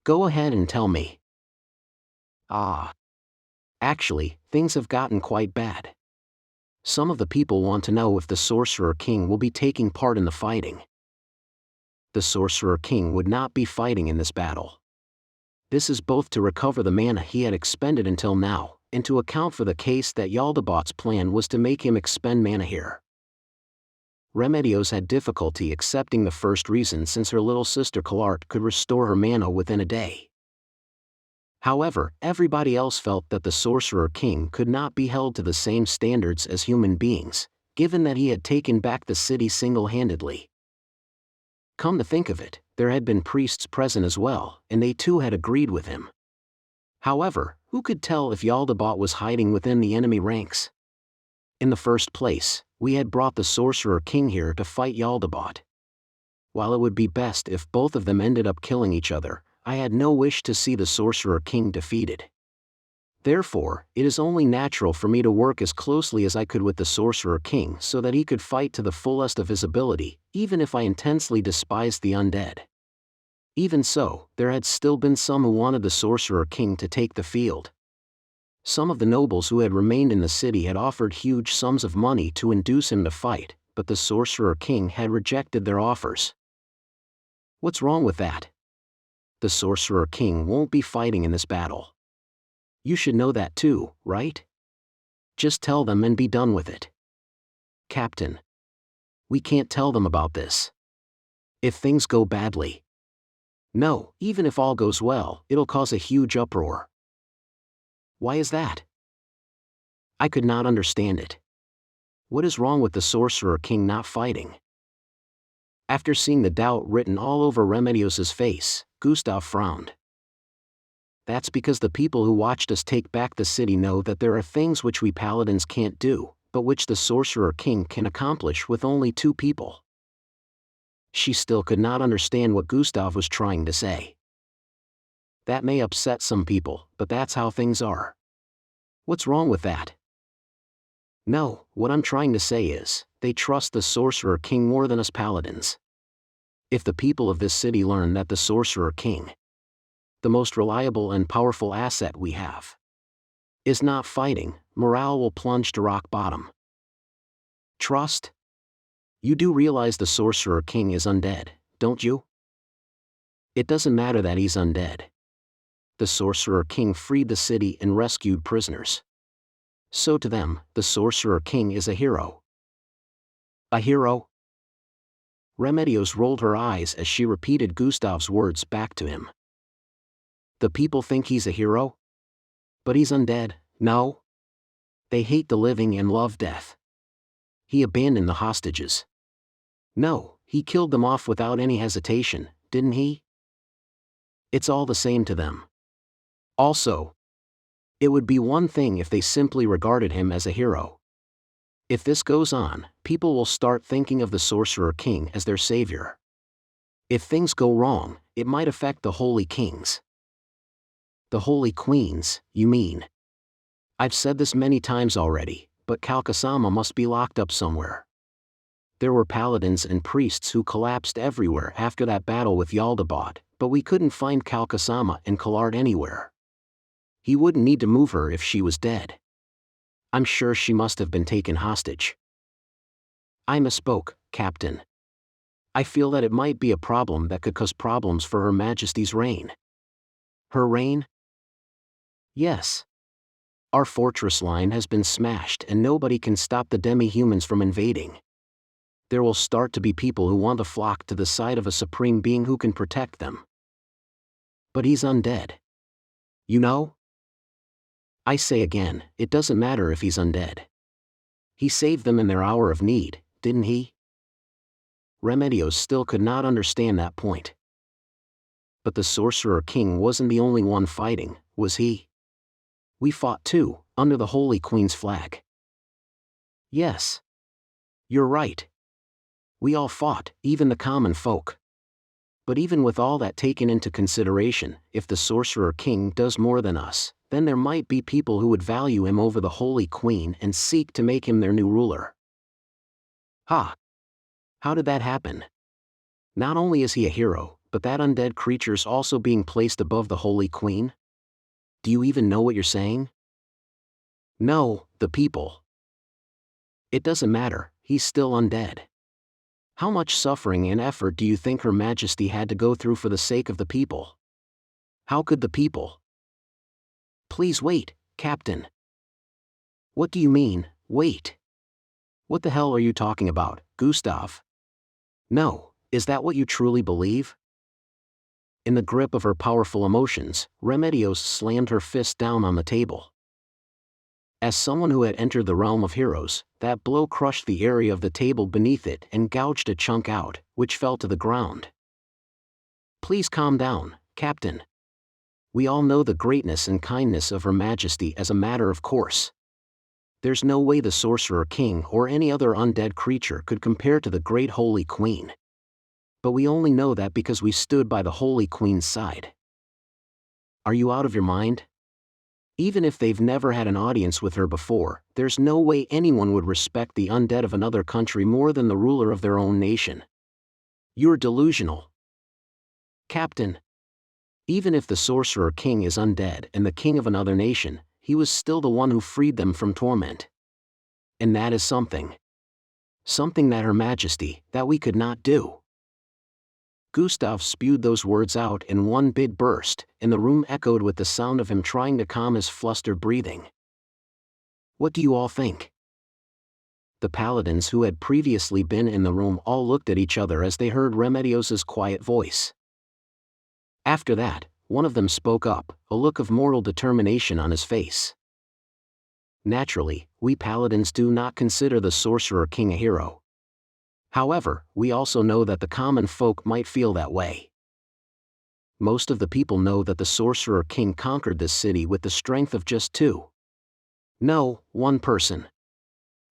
Go ahead and tell me. Actually, things have gotten quite bad. Some of the people want to know if the Sorcerer King will be taking part in the fighting. The Sorcerer King would not be fighting in this battle. This is both to recover the mana he had expended until now, and to account for the case that Jaldabaoth's plan was to make him expend mana here. Remedios had difficulty accepting the first reason since her little sister Kalart could restore her mana within a day. However, everybody else felt that the Sorcerer King could not be held to the same standards as human beings, given that he had taken back the city single-handedly. Come to think of it, there had been priests present as well, and they too had agreed with him. However, who could tell if Jaldabaoth was hiding within the enemy ranks? In the first place, we had brought the Sorcerer King here to fight Jaldabaoth. While it would be best if both of them ended up killing each other, I had no wish to see the Sorcerer King defeated. Therefore, it is only natural for me to work as closely as I could with the Sorcerer King so that he could fight to the fullest of his ability, even if I intensely despised the undead. Even so, there had still been some who wanted the Sorcerer King to take the field. Some of the nobles who had remained in the city had offered huge sums of money to induce him to fight, but the Sorcerer King had rejected their offers. What's wrong with that? The Sorcerer King won't be fighting in this battle. You should know that too, right? Just tell them and be done with it. Captain. We can't tell them about this. If things go badly. No, even if all goes well, it'll cause a huge uproar. Why is that? I could not understand it. What is wrong with the Sorcerer King not fighting? After seeing the doubt written all over Remedios' face, Gustav frowned. That's because the people who watched us take back the city know that there are things which we paladins can't do, but which the Sorcerer King can accomplish with only 2 people. She still could not understand what Gustav was trying to say. That may upset some people, but that's how things are. What's wrong with that? No, what I'm trying to say is, they trust the Sorcerer King more than us paladins. If the people of this city learn that the Sorcerer King, the most reliable and powerful asset we have, is not fighting, morale will plunge to rock bottom. Trust? You do realize the Sorcerer King is undead, don't you? It doesn't matter that he's undead. The Sorcerer King freed the city and rescued prisoners. So to them, the Sorcerer King is a hero. A hero? Remedios rolled her eyes as she repeated Gustav's words back to him. The people think he's a hero? But he's undead, no? They hate the living and love death. He abandoned the hostages. No, he killed them off without any hesitation, didn't he? It's all the same to them. Also, it would be one thing if they simply regarded him as a hero. If this goes on, people will start thinking of the Sorcerer King as their savior. If things go wrong, it might affect the Holy Kings. The Holy Queens, you mean? I've said this many times already, but Kalkasama must be locked up somewhere. There were paladins and priests who collapsed everywhere after that battle with Jaldabaoth, but we couldn't find Kalkasama and Kalart anywhere. He wouldn't need to move her if she was dead. I'm sure she must have been taken hostage. I misspoke, Captain. I feel that it might be a problem that could cause problems for Her Majesty's reign. Her reign? Yes. Our fortress line has been smashed and nobody can stop the demi-humans from invading. There will start to be people who want to flock to the side of a supreme being who can protect them. But he's undead. You know? I say again, it doesn't matter if he's undead. He saved them in their hour of need, didn't he? Remedios still could not understand that point. But the Sorcerer King wasn't the only one fighting, was he? We fought too, under the Holy Queen's flag. Yes. You're right. We all fought, even the common folk. But even with all that taken into consideration, if the Sorcerer King does more than us, then there might be people who would value him over the Holy Queen and seek to make him their new ruler. Ha! How did that happen? Not only is he a hero, but that undead creature's also being placed above the Holy Queen? Do you even know what you're saying? No, the people. It doesn't matter, he's still undead. How much suffering and effort do you think Her Majesty had to go through for the sake of the people? How could the people? Please wait, Captain. What do you mean, wait? What the hell are you talking about, Gustav? No, is that what you truly believe? In the grip of her powerful emotions, Remedios slammed her fist down on the table. As someone who had entered the realm of heroes, that blow crushed the area of the table beneath it and gouged a chunk out, which fell to the ground. Please calm down, Captain. We all know the greatness and kindness of Her Majesty as a matter of course. There's no way the Sorcerer King or any other undead creature could compare to the great Holy Queen. But we only know that because we stood by the Holy Queen's side. Are you out of your mind? Even if they've never had an audience with her before, there's no way anyone would respect the undead of another country more than the ruler of their own nation. You're delusional. Captain. Even if the Sorcerer King is undead and the king of another nation, he was still the one who freed them from torment. And that is something. Something that Her Majesty, that we could not do. Gustav spewed those words out in one big burst, and the room echoed with the sound of him trying to calm his flustered breathing. What do you all think? The paladins who had previously been in the room all looked at each other as they heard Remedios' quiet voice. After that, one of them spoke up, a look of mortal determination on his face. Naturally, we paladins do not consider the Sorcerer King a hero. However, we also know that the common folk might feel that way. Most of the people know that the Sorcerer King conquered this city with the strength of just one person.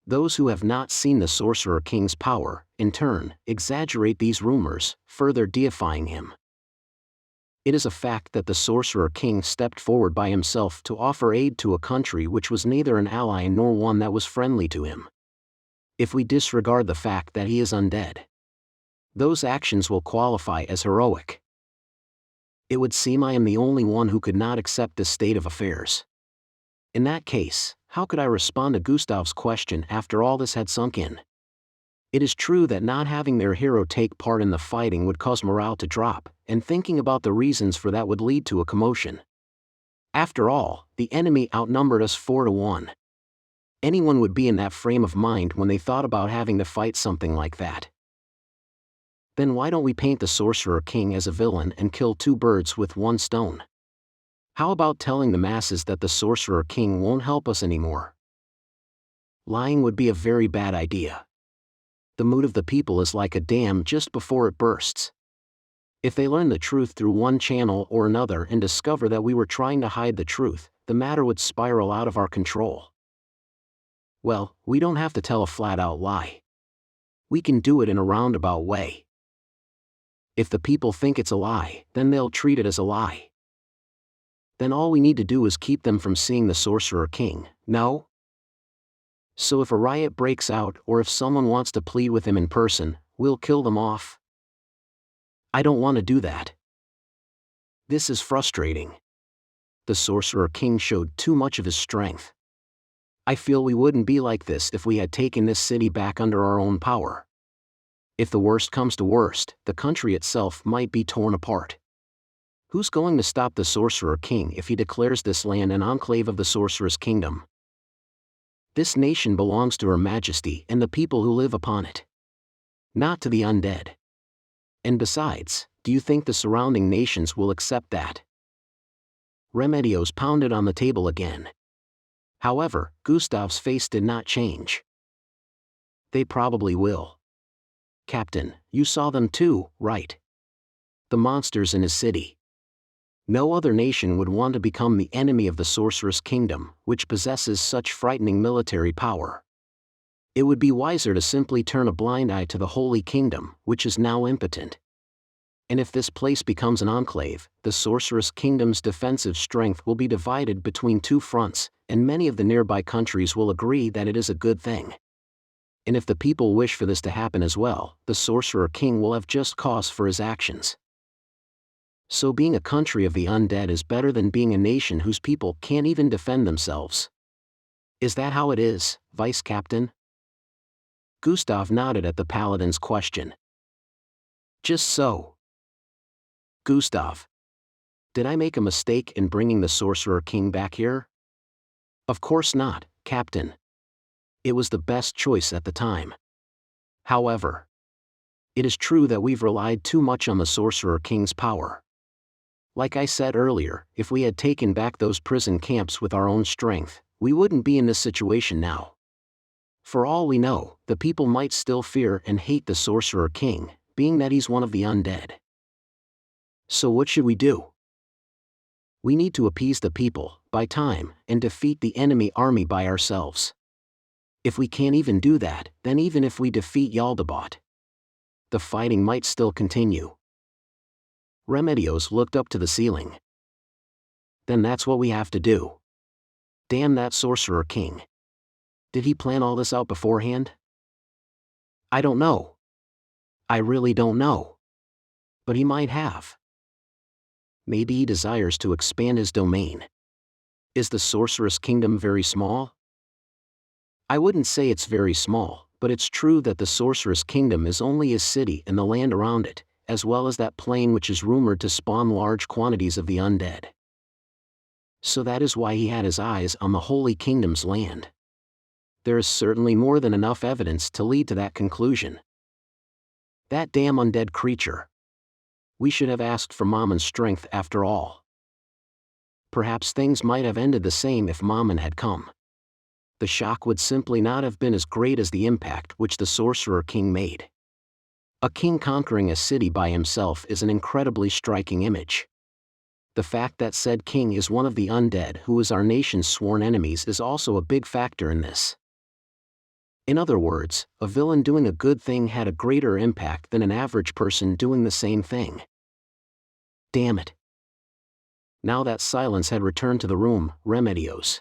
Those who have not seen the Sorcerer King's power, in turn, exaggerate these rumors, further deifying him. It is a fact that the Sorcerer King stepped forward by himself to offer aid to a country which was neither an ally nor one that was friendly to him. If we disregard the fact that he is undead, those actions will qualify as heroic. It would seem I am the only one who could not accept this state of affairs. In that case, how could I respond to Gustav's question after all this had sunk in? It is true that not having their hero take part in the fighting would cause morale to drop, and thinking about the reasons for that would lead to a commotion. After all, the enemy outnumbered us 4-1. Anyone would be in that frame of mind when they thought about having to fight something like that. Then why don't we paint the Sorcerer King as a villain and kill two birds with one stone? How about telling the masses that the Sorcerer King won't help us anymore? Lying would be a very bad idea. The mood of the people is like a dam just before it bursts. If they learn the truth through one channel or another and discover that we were trying to hide the truth, the matter would spiral out of our control. Well, we don't have to tell a flat-out lie. We can do it in a roundabout way. If the people think it's a lie, then they'll treat it as a lie. Then all we need to do is keep them from seeing the Sorcerer King, no? So if a riot breaks out or if someone wants to plead with him in person, we'll kill them off? I don't want to do that. This is frustrating. The Sorcerer King showed too much of his strength. I feel we wouldn't be like this if we had taken this city back under our own power. If the worst comes to worst, the country itself might be torn apart. Who's going to stop the Sorcerer King if he declares this land an enclave of the Sorcerer's Kingdom? This nation belongs to Her Majesty and the people who live upon it, not to the undead. And besides, do you think the surrounding nations will accept that? Remedios pounded on the table again. However, Gustav's face did not change. They probably will. Captain, you saw them too, right? The monsters in his city. No other nation would want to become the enemy of the Sorcerer's Kingdom, which possesses such frightening military power. It would be wiser to simply turn a blind eye to the Holy Kingdom, which is now impotent. And if this place becomes an enclave, the Sorceress Kingdom's defensive strength will be divided between two fronts, and many of the nearby countries will agree that it is a good thing. And if the people wish for this to happen as well, the Sorcerer King will have just cause for his actions. So being a country of the undead is better than being a nation whose people can't even defend themselves. Is that how it is, Vice Captain? Gustav nodded at the Paladin's question. Just so. Gustav. Did I make a mistake in bringing the Sorcerer King back here? Of course not, Captain. It was the best choice at the time. However, it is true that we've relied too much on the Sorcerer King's power. Like I said earlier, if we had taken back those prison camps with our own strength, we wouldn't be in this situation now. For all we know, the people might still fear and hate the Sorcerer King, being that he's one of the undead. So what should we do? We need to appease the people, buy time, and defeat the enemy army by ourselves. If we can't even do that, then even if we defeat Jaldabaoth, the fighting might still continue. Remedios looked up to the ceiling. Then that's what we have to do. Damn that Sorcerer King. Did he plan all this out beforehand? I don't know. I really don't know. But he might have. Maybe he desires to expand his domain. Is the Sorceress Kingdom very small? I wouldn't say it's very small, but it's true that the Sorceress Kingdom is only his city and the land around it, as well as that plain which is rumored to spawn large quantities of the undead. So that is why he had his eyes on the Holy Kingdom's land. There is certainly more than enough evidence to lead to that conclusion. That damn undead creature. We should have asked for Mamon's strength after all. Perhaps things might have ended the same if Mamon had come. The shock would simply not have been as great as the impact which the Sorcerer King made. A king conquering a city by himself is an incredibly striking image. The fact that said king is one of the undead who is our nation's sworn enemies is also a big factor in this. In other words, a villain doing a good thing had a greater impact than an average person doing the same thing. Damn it. Now that silence had returned to the room, Remedios,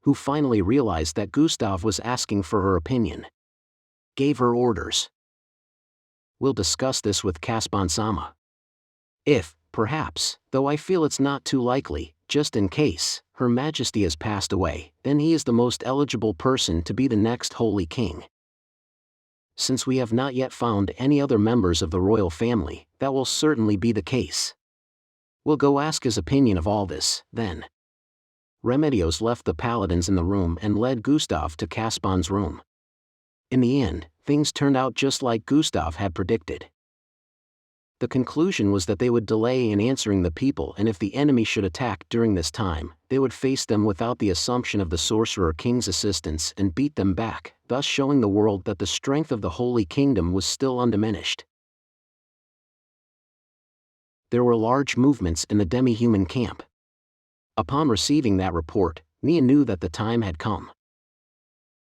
who finally realized that Gustav was asking for her opinion, gave her orders. We'll discuss this with Caspon-sama. If, perhaps, though I feel it's not too likely, just in case, Her Majesty has passed away, then he is the most eligible person to be the next Holy King. Since we have not yet found any other members of the royal family, that will certainly be the case. We'll go ask his opinion of all this, then. Remedios left the paladins in the room and led Gustav to Caspon's room. In the end, things turned out just like Gustav had predicted. The conclusion was that they would delay in answering the people, and if the enemy should attack during this time, they would face them without the assumption of the Sorcerer King's assistance and beat them back, thus showing the world that the strength of the Holy Kingdom was still undiminished. There were large movements in the Demi-human camp. Upon receiving that report, Neia knew that the time had come.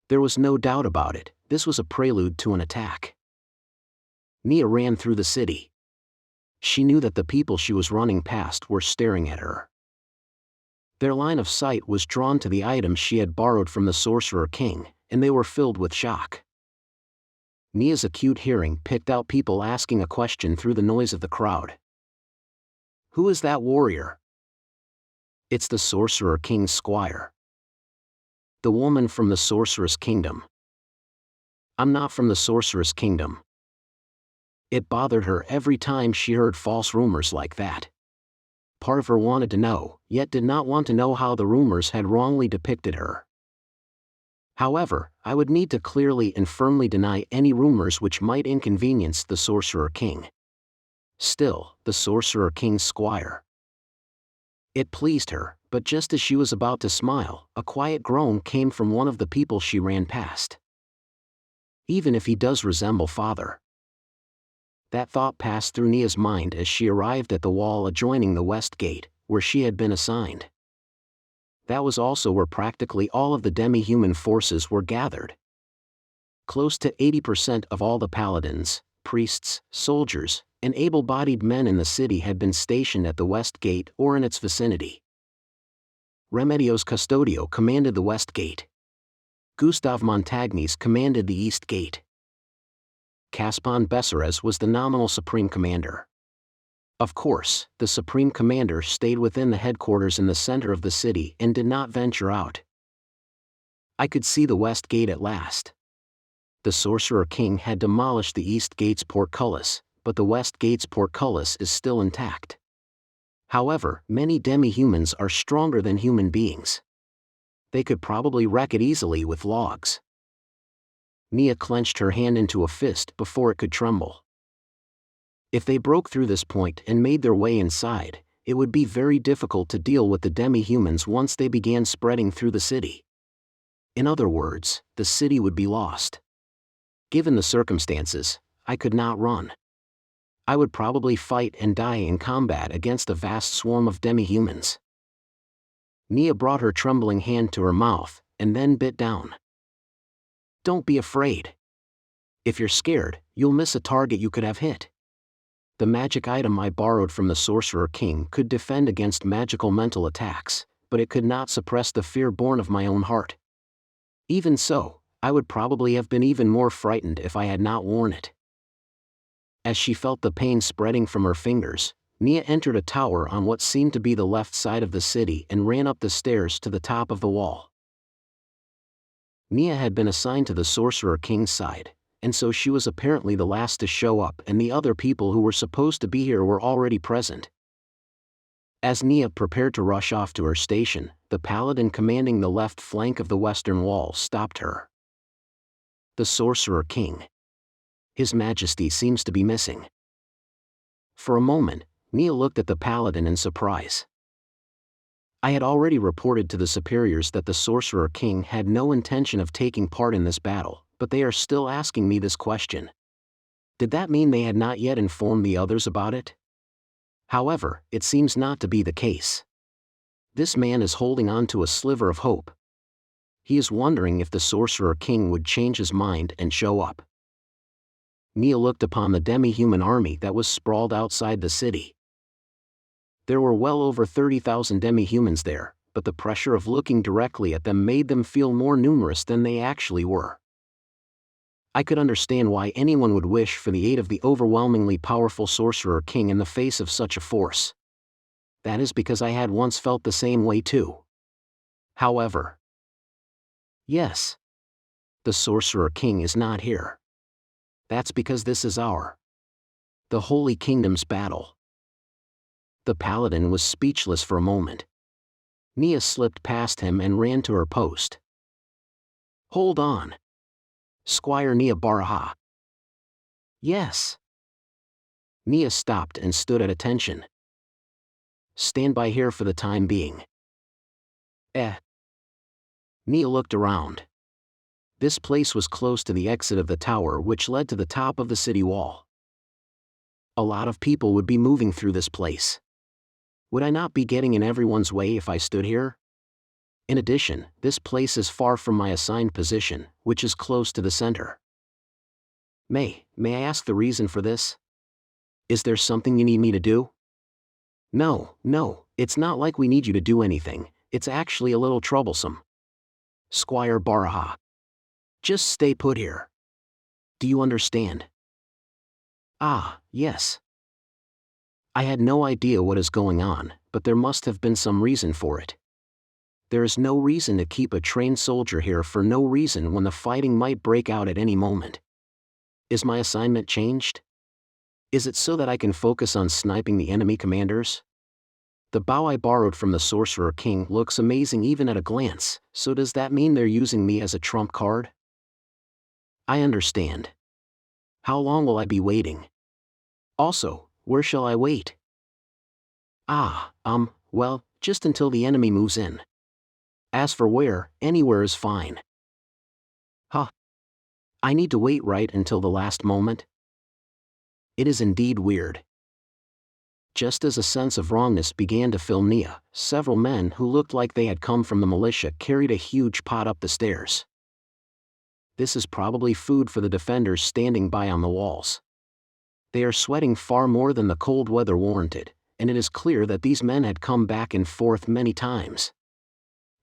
There was no doubt about it, this was a prelude to an attack. Neia ran through the city. She knew that the people she was running past were staring at her. Their line of sight was drawn to the items she had borrowed from the Sorcerer King, and they were filled with shock. Neia's acute hearing picked out people asking a question through the noise of the crowd. Who is that warrior? It's the Sorcerer King's squire. The woman from the Sorceress Kingdom. I'm not from the Sorceress Kingdom. It bothered her every time she heard false rumors like that. Part of her wanted to know, yet did not want to know how the rumors had wrongly depicted her. However, I would need to clearly and firmly deny any rumors which might inconvenience the Sorcerer King. Still, the Sorcerer King's squire. It pleased her, but just as she was about to smile, a quiet groan came from one of the people she ran past. Even if he does resemble father. That thought passed through Neia's mind as she arrived at the wall adjoining the west gate, where she had been assigned. That was also where practically all of the demi-human forces were gathered. Close to 80% of all the paladins, priests, soldiers, and able-bodied men in the city had been stationed at the West Gate or in its vicinity. Remedios Custodio commanded the West Gate. Gustav Montagnes commanded the East Gate. Caspon Bessares was the nominal Supreme Commander. Of course, the Supreme Commander stayed within the headquarters in the center of the city and did not venture out. I could see the West Gate at last. The Sorcerer King had demolished the East Gate's portcullis, but the West Gate's portcullis is still intact. However, many demi-humans are stronger than human beings. They could probably wreck it easily with logs. Neia clenched her hand into a fist before it could tremble. If they broke through this point and made their way inside, it would be very difficult to deal with the demi-humans once they began spreading through the city. In other words, the city would be lost. Given the circumstances, I could not run. I would probably fight and die in combat against a vast swarm of demi-humans. Neia brought her trembling hand to her mouth, and then bit down. Don't be afraid. If you're scared, you'll miss a target you could have hit. The magic item I borrowed from the Sorcerer King could defend against magical mental attacks, but it could not suppress the fear born of my own heart. Even so, I would probably have been even more frightened if I had not worn it. As she felt the pain spreading from her fingers, Neia entered a tower on what seemed to be the left side of the city and ran up the stairs to the top of the wall. Neia had been assigned to the Sorcerer King's side, and so she was apparently the last to show up, and the other people who were supposed to be here were already present. As Neia prepared to rush off to her station, the Paladin commanding the left flank of the western wall stopped her. The Sorcerer King. His Majesty seems to be missing. For a moment, Neia looked at the Paladin in surprise. I had already reported to the superiors that the Sorcerer King had no intention of taking part in this battle, but they are still asking me this question. Did that mean they had not yet informed the others about it? However, it seems not to be the case. This man is holding on to a sliver of hope. He is wondering if the Sorcerer King would change his mind and show up. Neia looked upon the demi-human army that was sprawled outside the city. There were well over 30,000 demi-humans there, but the pressure of looking directly at them made them feel more numerous than they actually were. I could understand why anyone would wish for the aid of the overwhelmingly powerful Sorcerer King in the face of such a force. That is because I had once felt the same way too. However, yes, the Sorcerer King is not here. That's because this is the Holy Kingdom's battle. The Paladin was speechless for a moment. Neia slipped past him and ran to her post. Hold on. Squire Neia Baraha. Yes. Neia stopped and stood at attention. Stand by here for the time being. Neia looked around. This place was close to the exit of the tower which led to the top of the city wall. A lot of people would be moving through this place. Would I not be getting in everyone's way if I stood here? In addition, this place is far from my assigned position, which is close to the center. May I ask the reason for this? Is there something you need me to do? No, it's not like we need you to do anything, it's actually a little troublesome. Squire Baraha. Just stay put here. Do you understand? Ah, yes. I had no idea what is going on, but there must have been some reason for it. There is no reason to keep a trained soldier here for no reason when the fighting might break out at any moment. Is my assignment changed? Is it so that I can focus on sniping the enemy commanders? The bow I borrowed from the Sorcerer King looks amazing even at a glance, so does that mean they're using me as a trump card? I understand. How long will I be waiting? Also, where shall I wait? Well, just until the enemy moves in. As for where, anywhere is fine. I need to wait right until the last moment? It is indeed weird. Just as a sense of wrongness began to fill Neia, several men who looked like they had come from the militia carried a huge pot up the stairs. This is probably food for the defenders standing by on the walls. They are sweating far more than the cold weather warranted, and it is clear that these men had come back and forth many times.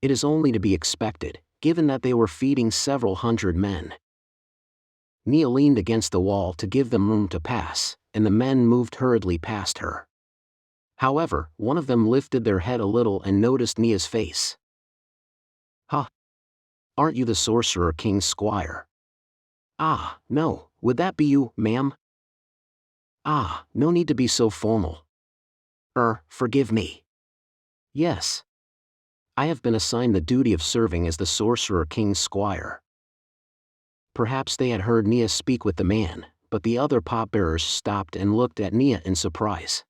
It is only to be expected, given that they were feeding several hundred men. Neia leaned against the wall to give them room to pass, and the men moved hurriedly past her. However, one of them lifted their head a little and noticed Nia's face. "Huh? Aren't you the Sorcerer King's squire?" "Ah, no, would that be you, ma'am?" "Ah, no need to be so formal." Forgive me." "Yes. I have been assigned the duty of serving as the Sorcerer King's squire." Perhaps they had heard Neia speak with the man, but the other pot-bearers stopped and looked at Neia in surprise.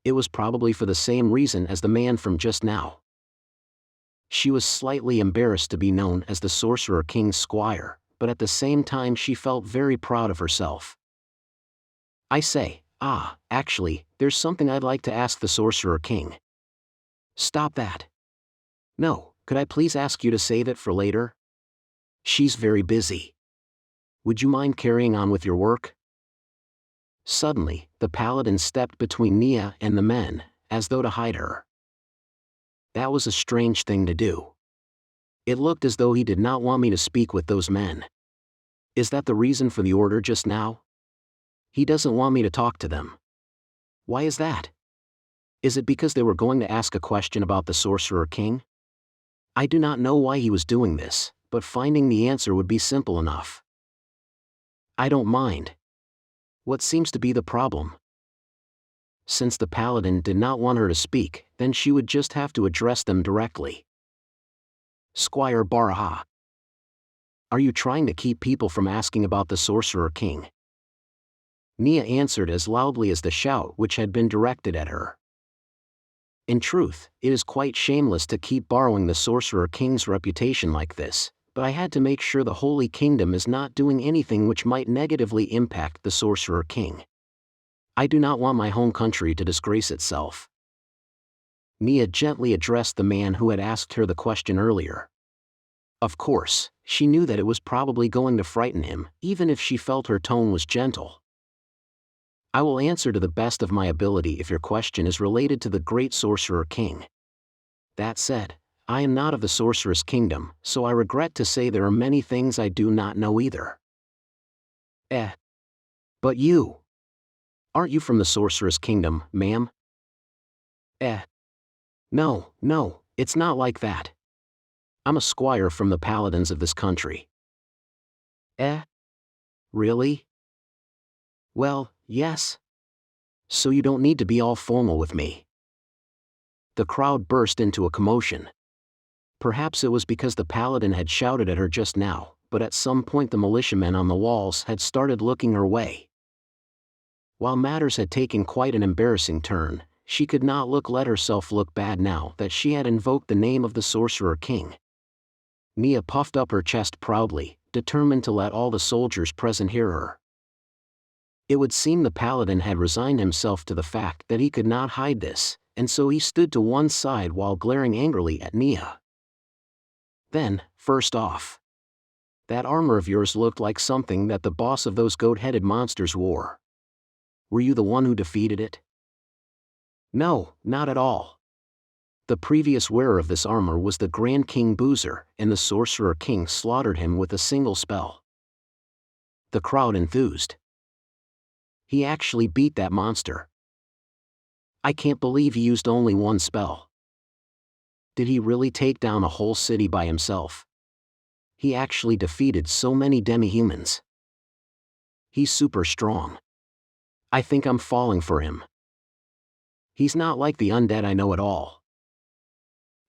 It was probably for the same reason as the man from just now. She was slightly embarrassed to be known as the Sorcerer King's squire, but at the same time she felt very proud of herself. "I say, actually, there's something I'd like to ask the Sorcerer King." "Stop that. No, could I please ask you to save it for later? She's very busy. Would you mind carrying on with your work?" Suddenly, the Paladin stepped between Neia and the men, as though to hide her. That was a strange thing to do. It looked as though he did not want me to speak with those men. Is that the reason for the order just now? He doesn't want me to talk to them. Why is that? Is it because they were going to ask a question about the Sorcerer King? I do not know why he was doing this, but finding the answer would be simple enough. I don't mind. What seems to be the problem? Since the Paladin did not want her to speak, then she would just have to address them directly. "Squire Baraha. Are you trying to keep people from asking about the Sorcerer King?" Neia answered as loudly as the shout which had been directed at her. In truth, it is quite shameless to keep borrowing the Sorcerer King's reputation like this, but I had to make sure the Holy Kingdom is not doing anything which might negatively impact the Sorcerer King. I do not want my home country to disgrace itself. Neia gently addressed the man who had asked her the question earlier. Of course, she knew that it was probably going to frighten him, even if she felt her tone was gentle. "I will answer to the best of my ability if your question is related to the great Sorcerer King. That said, I am not of the Sorcerer's Kingdom, so I regret to say there are many things I do not know either." But you. Aren't you from the Sorcerer's Kingdom, ma'am?" No, it's not like that. I'm a squire from the Paladins of this country." Really? Well, yes. So you don't need to be all formal with me. The crowd burst into a commotion. Perhaps it was because the Paladin had shouted at her just now, but at some point the militiamen on the walls had started looking her way. While matters had taken quite an embarrassing turn, she could not let herself look bad now that she had invoked the name of the Sorcerer King. Neia puffed up her chest proudly, determined to let all the soldiers present hear her. It would seem the Paladin had resigned himself to the fact that he could not hide this, and so he stood to one side while glaring angrily at Neia. Then, first off, that armor of yours looked like something that the boss of those goat-headed monsters wore. Were you the one who defeated it? No, not at all. The previous wearer of this armor was the Grand King Boozer, and the Sorcerer King slaughtered him with a single spell. The crowd enthused. He actually beat that monster. I can't believe he used only one spell. Did he really take down a whole city by himself? He actually defeated so many demi-humans. He's super strong. I think I'm falling for him. He's not like the undead I know at all.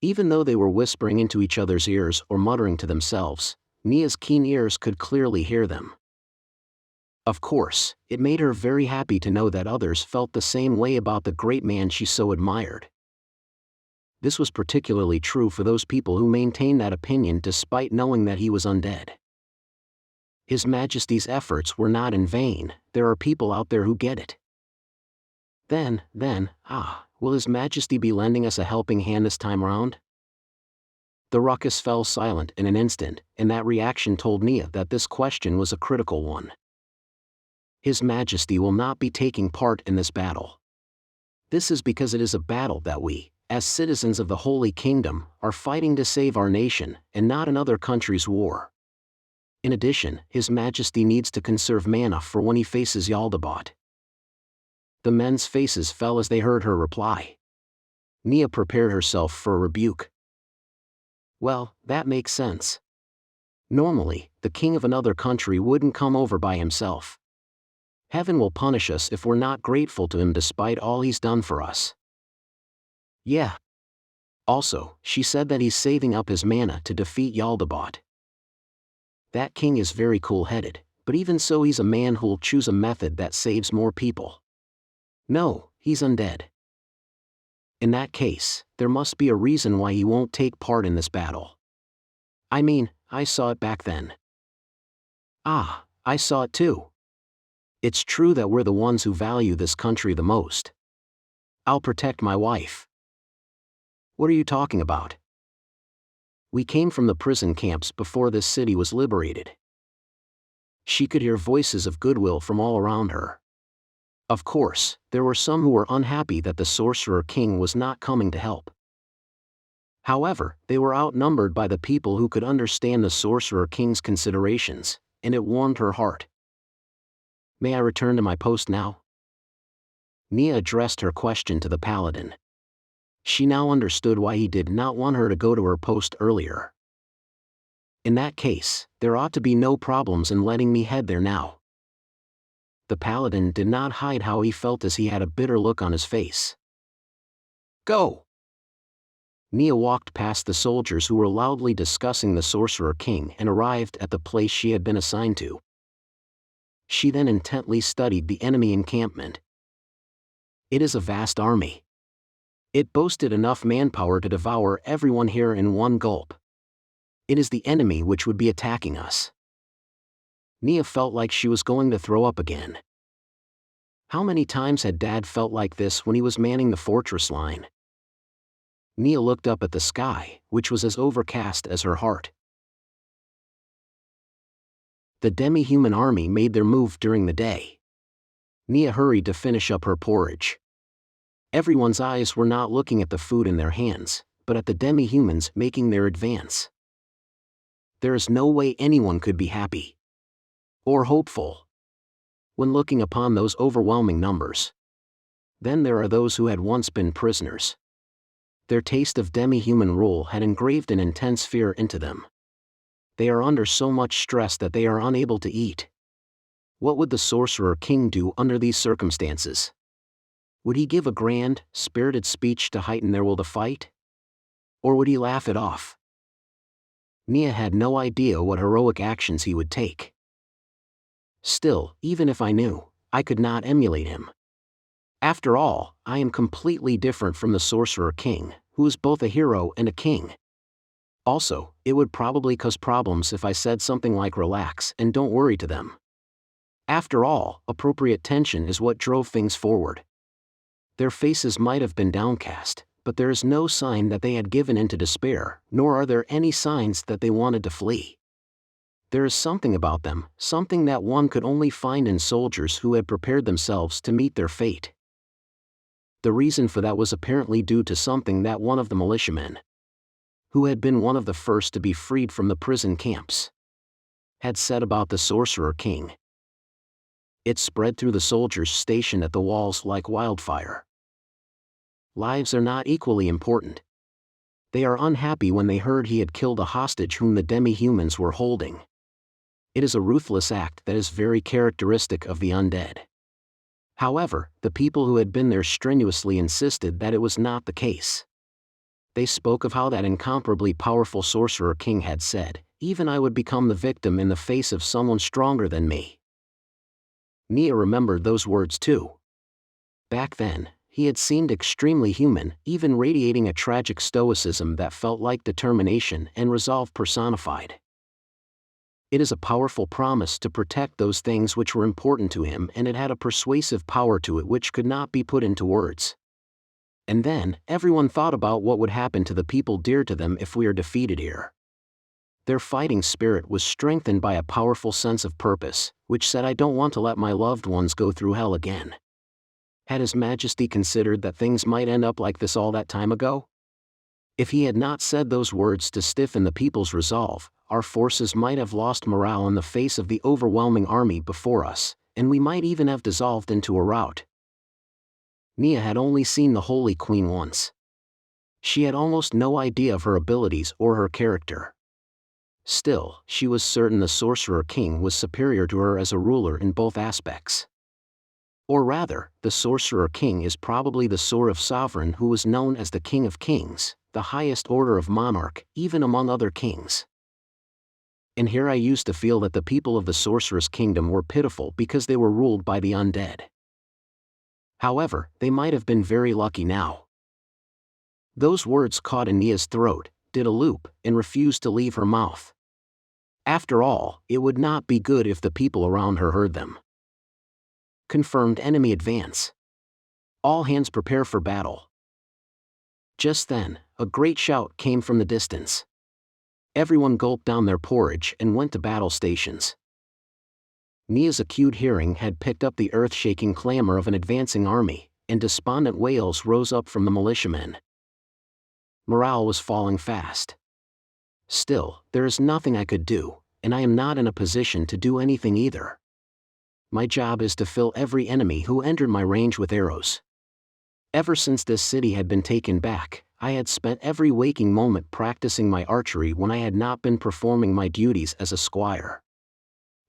Even though they were whispering into each other's ears or muttering to themselves, Nia's keen ears could clearly hear them. Of course, it made her very happy to know that others felt the same way about the great man she so admired. This was particularly true for those people who maintained that opinion despite knowing that he was undead. His Majesty's efforts were not in vain, there are people out there who get it. Then, will His Majesty be lending us a helping hand this time round? The ruckus fell silent in an instant, and that reaction told Neia that this question was a critical one. His Majesty will not be taking part in this battle. This is because it is a battle that we, as citizens of the Holy Kingdom, are fighting to save our nation, and not another country's war. In addition, His Majesty needs to conserve mana for when he faces Jaldabaoth. The men's faces fell as they heard her reply. Neia prepared herself for a rebuke. Well, that makes sense. Normally, the king of another country wouldn't come over by himself. Heaven will punish us if we're not grateful to him despite all he's done for us. Yeah. Also, she said that he's saving up his mana to defeat Jaldabaoth. That king is very cool-headed, but even so he's a man who'll choose a method that saves more people. No, he's undead. In that case, there must be a reason why he won't take part in this battle. I mean, I saw it back then. Ah, I saw it too. It's true that we're the ones who value this country the most. I'll protect my wife. What are you talking about? We came from the prison camps before this city was liberated. She could hear voices of goodwill from all around her. Of course, there were some who were unhappy that the Sorcerer King was not coming to help. However, they were outnumbered by the people who could understand the Sorcerer King's considerations, and it warmed her heart. May I return to my post now? Neia addressed her question to the Paladin. She now understood why he did not want her to go to her post earlier. In that case, there ought to be no problems in letting me head there now. The Paladin did not hide how he felt as he had a bitter look on his face. Go! Neia walked past the soldiers who were loudly discussing the Sorcerer King and arrived at the place she had been assigned to. She then intently studied the enemy encampment. It is a vast army. It boasted enough manpower to devour everyone here in one gulp. It is the enemy which would be attacking us. Neia felt like she was going to throw up again. How many times had Dad felt like this when he was manning the fortress line? Neia looked up at the sky, which was as overcast as her heart. The Demi-human army made their move during the day. Neia hurried to finish up her porridge. Everyone's eyes were not looking at the food in their hands, but at the demi-humans making their advance. There is no way anyone could be happy or hopeful when looking upon those overwhelming numbers. Then there are those who had once been prisoners. Their taste of demi-human rule had engraved an intense fear into them. They are under so much stress that they are unable to eat. What would the Sorcerer King do under these circumstances? Would he give a grand, spirited speech to heighten their will to fight? Or would he laugh it off? Neia had no idea what heroic actions he would take. Still, even if I knew, I could not emulate him. After all, I am completely different from the Sorcerer King, who is both a hero and a king. Also, it would probably cause problems if I said something like relax and don't worry to them. After all, appropriate tension is what drove things forward. Their faces might have been downcast, but there is no sign that they had given in to despair, nor are there any signs that they wanted to flee. There is something about them, something that one could only find in soldiers who had prepared themselves to meet their fate. The reason for that was apparently due to something that one of the militiamen, who had been one of the first to be freed from the prison camps, had said about the Sorcerer King. It spread through the soldiers stationed at the walls like wildfire. Lives are not equally important. They are unhappy when they heard he had killed a hostage whom the demi-humans were holding. It is a ruthless act that is very characteristic of the undead. However, the people who had been there strenuously insisted that it was not the case. They spoke of how that incomparably powerful Sorcerer King had said, "Even I would become the victim in the face of someone stronger than me." Neia remembered those words too. Back then, he had seemed extremely human, even radiating a tragic stoicism that felt like determination and resolve personified. It is a powerful promise to protect those things which were important to him, and it had a persuasive power to it which could not be put into words. And then, everyone thought about what would happen to the people dear to them if we are defeated here. Their fighting spirit was strengthened by a powerful sense of purpose, which said, I don't want to let my loved ones go through hell again. Had His Majesty considered that things might end up like this all that time ago? If he had not said those words to stiffen the people's resolve, our forces might have lost morale in the face of the overwhelming army before us, and we might even have dissolved into a rout. Neia had only seen the Holy Queen once. She had almost no idea of her abilities or her character. Still, she was certain the Sorcerer King was superior to her as a ruler in both aspects. Or rather, the Sorcerer King is probably the sort of sovereign who was known as the King of Kings, the highest order of monarch, even among other kings. And here I used to feel that the people of the Sorcerer's Kingdom were pitiful because they were ruled by the undead. However, they might have been very lucky now. Those words caught in Neia's throat, did a loop, and refused to leave her mouth. After all, it would not be good if the people around her heard them. Confirmed enemy advance. All hands prepare for battle. Just then, a great shout came from the distance. Everyone gulped down their porridge and went to battle stations. Neia's acute hearing had picked up the earth-shaking clamor of an advancing army, and despondent wails rose up from the militiamen. Morale was falling fast. Still, there is nothing I could do, and I am not in a position to do anything either. My job is to fill every enemy who entered my range with arrows. Ever since this city had been taken back, I had spent every waking moment practicing my archery when I had not been performing my duties as a squire.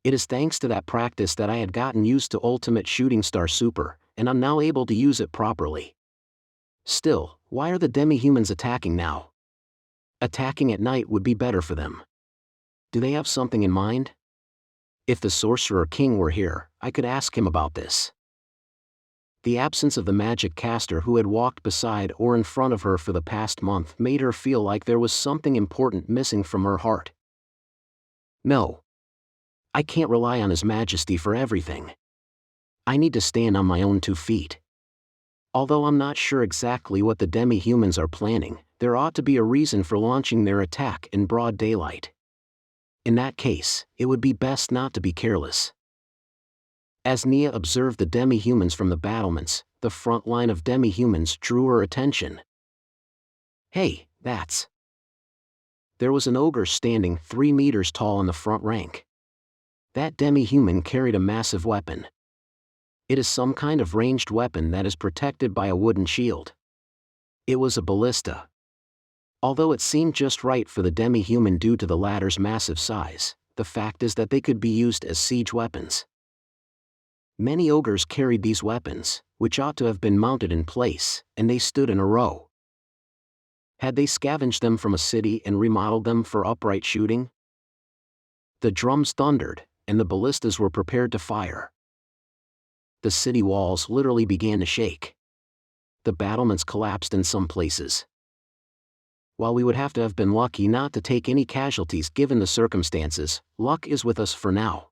It is thanks to that practice that I had gotten used to Ultimate Shooting Star Super, and I'm now able to use it properly. Still, why are the demi-humans attacking now? Attacking at night would be better for them. Do they have something in mind? If the Sorcerer King were here, I could ask him about this. The absence of the magic caster who had walked beside or in front of her for the past month made her feel like there was something important missing from her heart. No. I can't rely on His Majesty for everything. I need to stand on my own 2 feet. Although I'm not sure exactly what the demi-humans are planning, there ought to be a reason for launching their attack in broad daylight. In that case, it would be best not to be careless. As Neia observed the demi-humans from the battlements, the front line of demi-humans drew her attention. Hey, that's... There was an ogre standing 3 meters tall in the front rank. That demi-human carried a massive weapon. It is some kind of ranged weapon that is protected by a wooden shield. It was a ballista. Although it seemed just right for the demi-human due to the latter's massive size, the fact is that they could be used as siege weapons. Many ogres carried these weapons, which ought to have been mounted in place, and they stood in a row. Had they scavenged them from a city and remodeled them for upright shooting? The drums thundered, and the ballistas were prepared to fire. The city walls literally began to shake. The battlements collapsed in some places. While we would have to have been lucky not to take any casualties given the circumstances, luck is with us for now.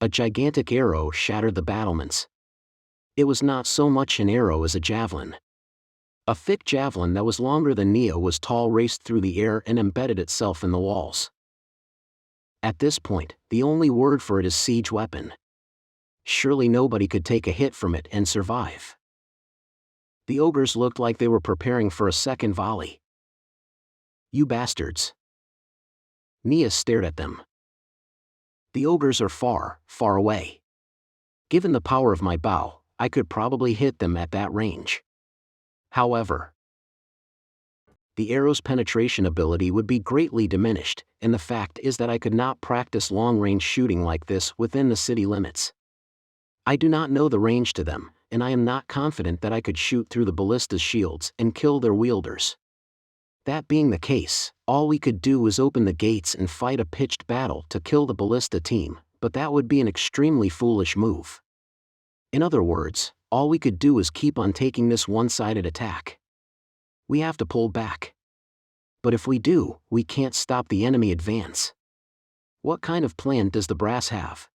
A gigantic arrow shattered the battlements. It was not so much an arrow as a javelin. A thick javelin that was longer than Neia was tall raced through the air and embedded itself in the walls. At this point, the only word for it is siege weapon. Surely nobody could take a hit from it and survive. The ogres looked like they were preparing for a second volley. You bastards. Neia stared at them. The ogres are far, far away. Given the power of my bow, I could probably hit them at that range. However, the arrow's penetration ability would be greatly diminished, and the fact is that I could not practice long-range shooting like this within the city limits. I do not know the range to them, and I am not confident that I could shoot through the ballista's shields and kill their wielders. That being the case, all we could do was open the gates and fight a pitched battle to kill the ballista team, but that would be an extremely foolish move. In other words, all we could do is keep on taking this one-sided attack. We have to pull back. But if we do, we can't stop the enemy advance. What kind of plan does the brass have?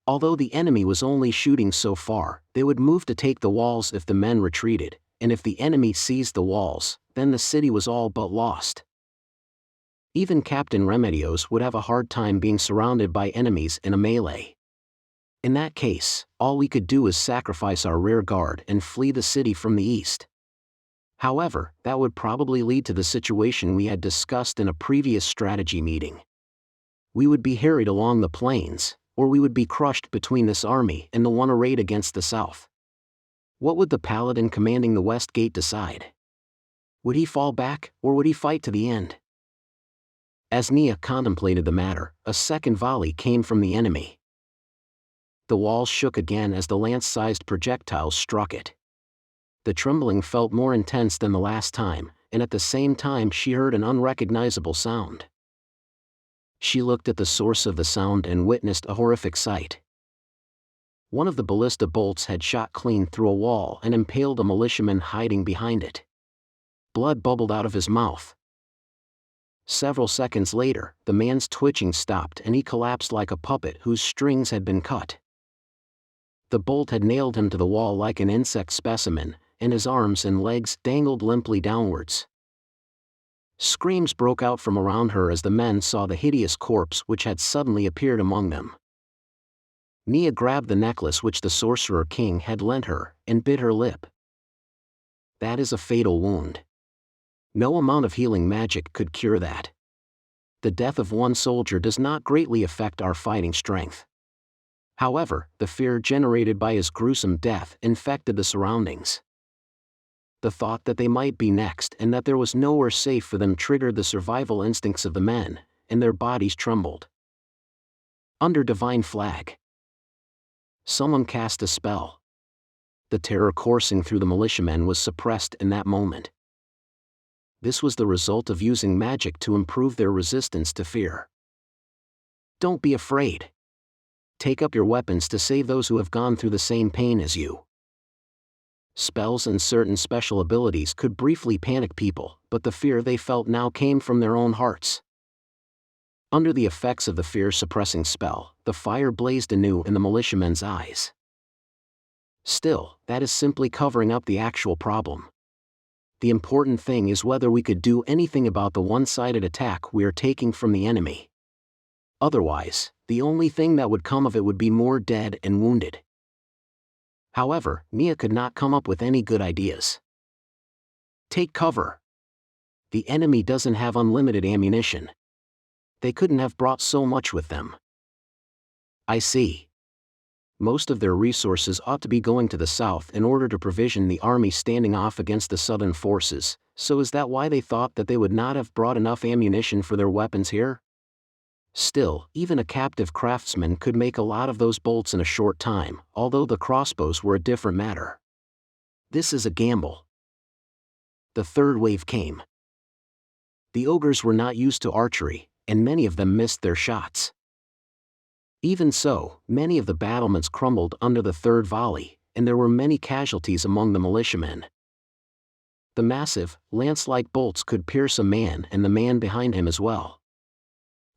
Although the enemy was only shooting so far, they would move to take the walls if the men retreated, and if the enemy seized the walls, then the city was all but lost. Even Captain Remedios would have a hard time being surrounded by enemies in a melee. In that case, all we could do is sacrifice our rear guard and flee the city from the east. However, that would probably lead to the situation we had discussed in a previous strategy meeting. We would be harried along the plains, or we would be crushed between this army and the one arrayed against the south. What would the Paladin commanding the West Gate decide? Would he fall back, or would he fight to the end? As Neia contemplated the matter, a second volley came from the enemy. The walls shook again as the lance-sized projectiles struck it. The trembling felt more intense than the last time, and at the same time she heard an unrecognizable sound. She looked at the source of the sound and witnessed a horrific sight. One of the ballista bolts had shot clean through a wall and impaled a militiaman hiding behind it. Blood bubbled out of his mouth. Several seconds later, the man's twitching stopped and he collapsed like a puppet whose strings had been cut. The bolt had nailed him to the wall like an insect specimen, and his arms and legs dangled limply downwards. Screams broke out from around her as the men saw the hideous corpse which had suddenly appeared among them. Neia grabbed the necklace which the Sorcerer King had lent her, and bit her lip. That is a fatal wound. No amount of healing magic could cure that. The death of one soldier does not greatly affect our fighting strength. However, the fear generated by his gruesome death infected the surroundings. The thought that they might be next and that there was nowhere safe for them triggered the survival instincts of the men, and their bodies trembled. Under divine flag. Someone cast a spell. The terror coursing through the militiamen was suppressed in that moment. This was the result of using magic to improve their resistance to fear. Don't be afraid. Take up your weapons to save those who have gone through the same pain as you. Spells and certain special abilities could briefly panic people, but the fear they felt now came from their own hearts. Under the effects of the fear-suppressing spell, the fire blazed anew in the militiamen's eyes. Still, that is simply covering up the actual problem. The important thing is whether we could do anything about the one-sided attack we are taking from the enemy. Otherwise, the only thing that would come of it would be more dead and wounded. However, Neia could not come up with any good ideas. Take cover. The enemy doesn't have unlimited ammunition. They couldn't have brought so much with them. I see. Most of their resources ought to be going to the south in order to provision the army standing off against the southern forces, so is that why they thought that they would not have brought enough ammunition for their weapons here? Still, even a captive craftsman could make a lot of those bolts in a short time, although the crossbows were a different matter. This is a gamble. The third wave came. The ogres were not used to archery, and many of them missed their shots. Even so, many of the battlements crumbled under the third volley, and there were many casualties among the militiamen. The massive, lance-like bolts could pierce a man and the man behind him as well.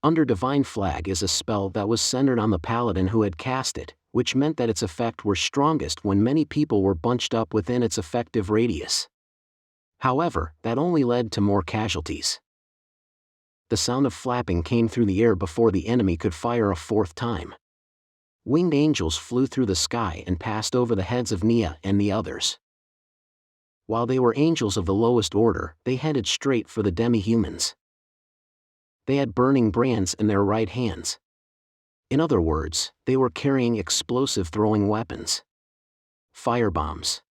Under Divine Flag is a spell that was centered on the paladin who had cast it, which meant that its effect were strongest when many people were bunched up within its effective radius. However, that only led to more casualties. The sound of flapping came through the air before the enemy could fire a fourth time. Winged angels flew through the sky and passed over the heads of Neia and the others. While they were angels of the lowest order, they headed straight for the demi-humans. They had burning brands in their right hands. In other words, they were carrying explosive throwing weapons. Firebombs.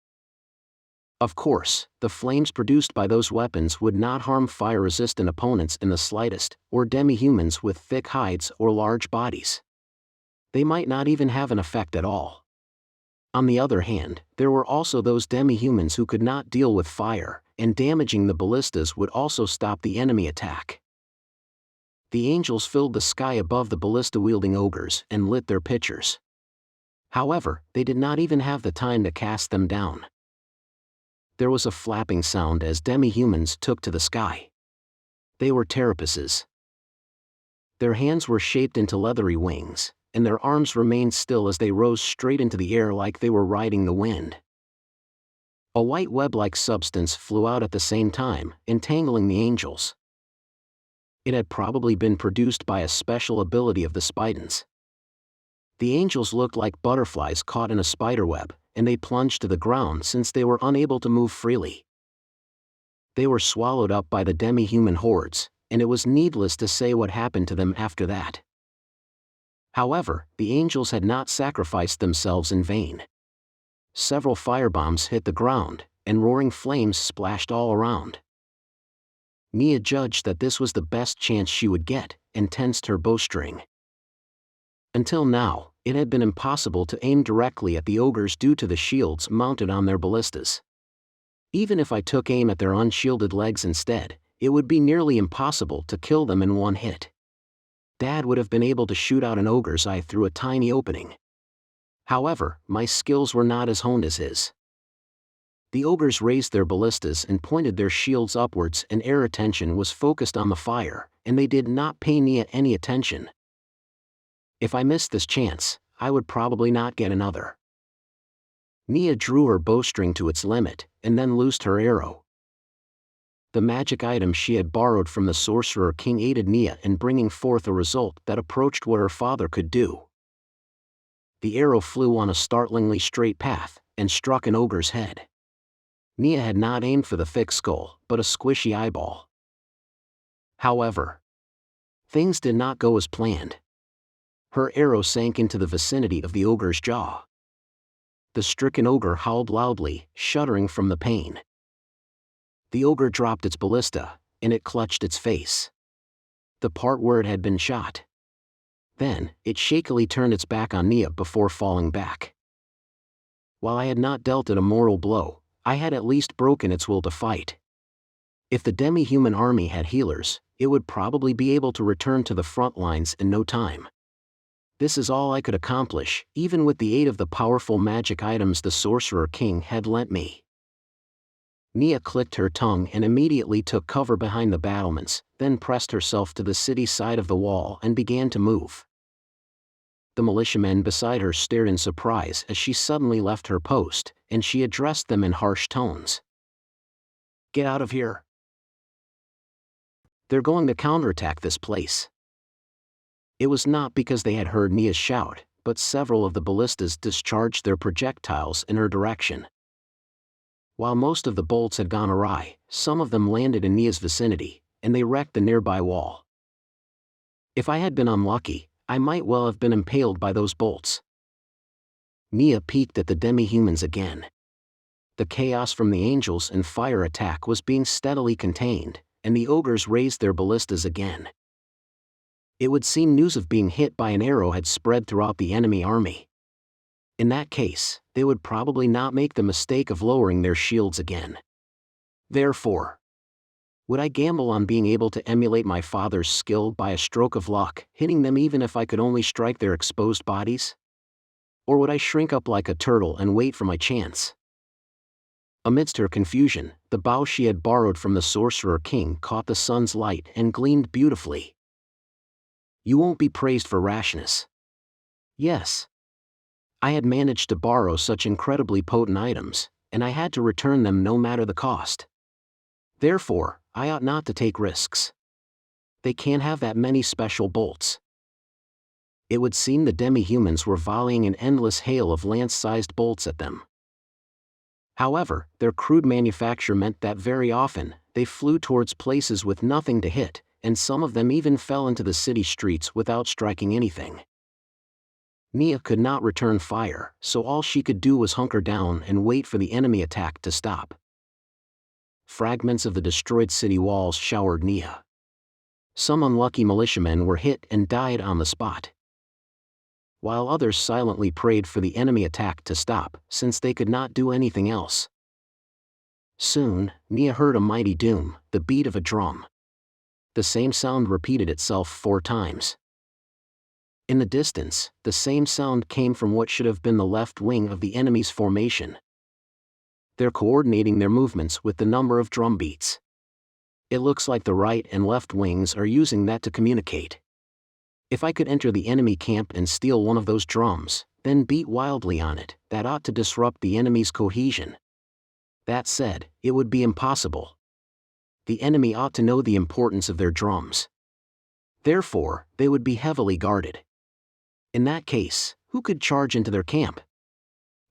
Of course, the flames produced by those weapons would not harm fire-resistant opponents in the slightest, or demi-humans with thick hides or large bodies. They might not even have an effect at all. On the other hand, there were also those demi-humans who could not deal with fire, and damaging the ballistas would also stop the enemy attack. The angels filled the sky above the ballista-wielding ogres and lit their pitchers. However, they did not even have the time to cast them down. There was a flapping sound as demi-humans took to the sky. They were carapaces. Their hands were shaped into leathery wings, and their arms remained still as they rose straight into the air like they were riding the wind. A white web-like substance flew out at the same time, entangling the angels. It had probably been produced by a special ability of the Spidens. The angels looked like butterflies caught in a spiderweb, and they plunged to the ground since they were unable to move freely. They were swallowed up by the demi-human hordes, and it was needless to say what happened to them after that. However, the angels had not sacrificed themselves in vain. Several firebombs hit the ground, and roaring flames splashed all around. Neia judged that this was the best chance she would get, and tensed her bowstring. Until now, it had been impossible to aim directly at the ogres due to the shields mounted on their ballistas. Even if I took aim at their unshielded legs instead, it would be nearly impossible to kill them in one hit. Dad would have been able to shoot out an ogre's eye through a tiny opening. However, my skills were not as honed as his. The ogres raised their ballistas and pointed their shields upwards, and their attention was focused on the fire, and they did not pay Neia any attention. If I missed this chance, I would probably not get another. Neia drew her bowstring to its limit, and then loosed her arrow. The magic item she had borrowed from the Sorcerer King aided Neia in bringing forth a result that approached what her father could do. The arrow flew on a startlingly straight path, and struck an ogre's head. Neia had not aimed for the thick skull, but a squishy eyeball. However, things did not go as planned. Her arrow sank into the vicinity of the ogre's jaw. The stricken ogre howled loudly, shuddering from the pain. The ogre dropped its ballista, and it clutched its face. The part where it had been shot. Then, it shakily turned its back on Neia before falling back. While I had not dealt it a mortal blow, I had at least broken its will to fight. If the demi-human army had healers, it would probably be able to return to the front lines in no time. This is all I could accomplish, even with the aid of the powerful magic items the Sorcerer King had lent me. Neia clicked her tongue and immediately took cover behind the battlements, then pressed herself to the city side of the wall and began to move. The militiamen beside her stared in surprise as she suddenly left her post, and she addressed them in harsh tones. "Get out of here. They're going to counterattack this place." It was not because they had heard Neia's shout, but several of the ballistas discharged their projectiles in her direction. While most of the bolts had gone awry, some of them landed in Neia's vicinity, and they wrecked the nearby wall. If I had been unlucky, I might well have been impaled by those bolts. Neia peeked at the demi-humans again. The chaos from the angels and fire attack was being steadily contained, and the ogres raised their ballistas again. It would seem news of being hit by an arrow had spread throughout the enemy army. In that case, they would probably not make the mistake of lowering their shields again. Therefore, would I gamble on being able to emulate my father's skill by a stroke of luck, hitting them even if I could only strike their exposed bodies? Or would I shrink up like a turtle and wait for my chance? Amidst her confusion, the bow she had borrowed from the Sorcerer King caught the sun's light and gleamed beautifully. You won't be praised for rashness. Yes. I had managed to borrow such incredibly potent items, and I had to return them no matter the cost. Therefore, I ought not to take risks. They can't have that many special bolts. It would seem the demi-humans were volleying an endless hail of lance-sized bolts at them. However, their crude manufacture meant that very often, they flew towards places with nothing to hit, and some of them even fell into the city streets without striking anything. Neia could not return fire, so all she could do was hunker down and wait for the enemy attack to stop. Fragments of the destroyed city walls showered Neia. Some unlucky militiamen were hit and died on the spot, while others silently prayed for the enemy attack to stop, since they could not do anything else. Soon, Neia heard a mighty doom, the beat of a drum. The same sound repeated itself 4 times. In the distance, the same sound came from what should have been the left wing of the enemy's formation. They're coordinating their movements with the number of drum beats. It looks like the right and left wings are using that to communicate. If I could enter the enemy camp and steal one of those drums, then beat wildly on it, that ought to disrupt the enemy's cohesion. That said, it would be impossible. The enemy ought to know the importance of their drums. Therefore, they would be heavily guarded. In that case, who could charge into their camp?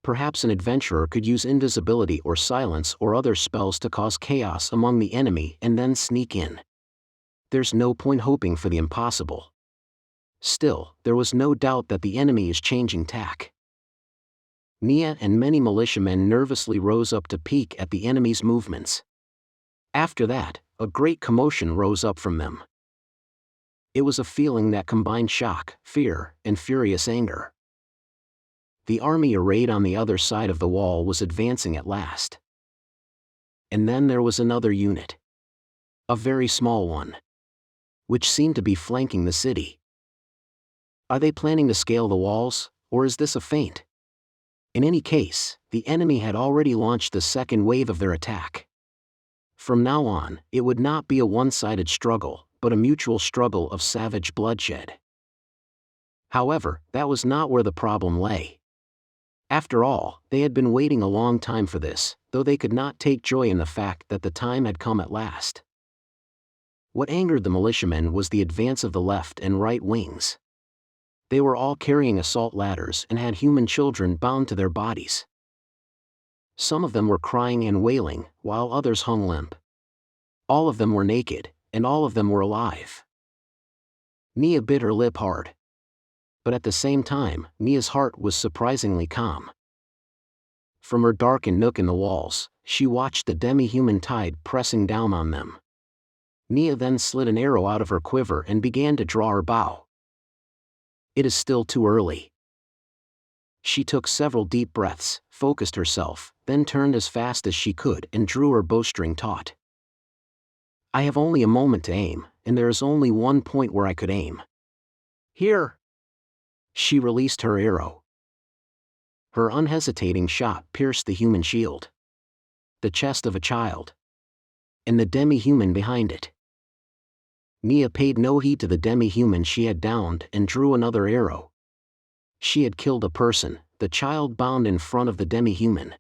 Perhaps an adventurer could use invisibility or silence or other spells to cause chaos among the enemy and then sneak in. There's no point hoping for the impossible. Still, there was no doubt that the enemy is changing tack. Neia and many militiamen nervously rose up to peek at the enemy's movements. After that, a great commotion rose up from them. It was a feeling that combined shock, fear, and furious anger. The army arrayed on the other side of the wall was advancing at last. And then there was another unit. A very small one. Which seemed to be flanking the city. Are they planning to scale the walls, or is this a feint? In any case, the enemy had already launched the second wave of their attack. From now on, it would not be a one-sided struggle, but a mutual struggle of savage bloodshed. However, that was not where the problem lay. After all, they had been waiting a long time for this, though they could not take joy in the fact that the time had come at last. What angered the militiamen was the advance of the left and right wings. They were all carrying assault ladders and had human children bound to their bodies. Some of them were crying and wailing, while others hung limp. All of them were naked, and all of them were alive. Neia bit her lip hard. But at the same time, Neia's heart was surprisingly calm. From her darkened nook in the walls, she watched the demi-human tide pressing down on them. Neia then slid an arrow out of her quiver and began to draw her bow. It is still too early. She took several deep breaths, focused herself, then turned as fast as she could and drew her bowstring taut. I have only a moment to aim, and there is only one point where I could aim. Here! She released her arrow. Her unhesitating shot pierced the human shield, the chest of a child, and the demi-human behind it. Neia paid no heed to the demi-human she had downed and drew another arrow. She had killed a person, the child bound in front of the demi-human.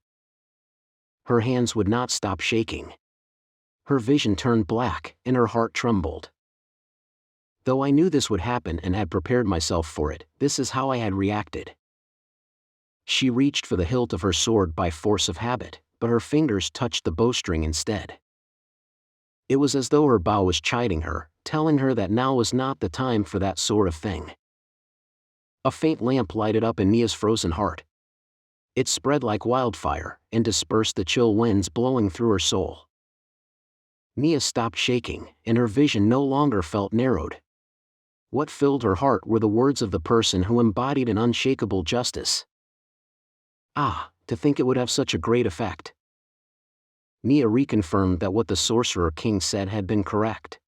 Her hands would not stop shaking. Her vision turned black, and her heart trembled. Though I knew this would happen and had prepared myself for it, this is how I had reacted. She reached for the hilt of her sword by force of habit, but her fingers touched the bowstring instead. It was as though her bow was chiding her, telling her that now was not the time for that sort of thing. A faint lamp lighted up in Neia's frozen heart. It spread like wildfire, and dispersed the chill winds blowing through her soul. Neia stopped shaking, and her vision no longer felt narrowed. What filled her heart were the words of the person who embodied an unshakable justice. Ah, to think it would have such a great effect. Neia reconfirmed that what the Sorcerer King said had been correct.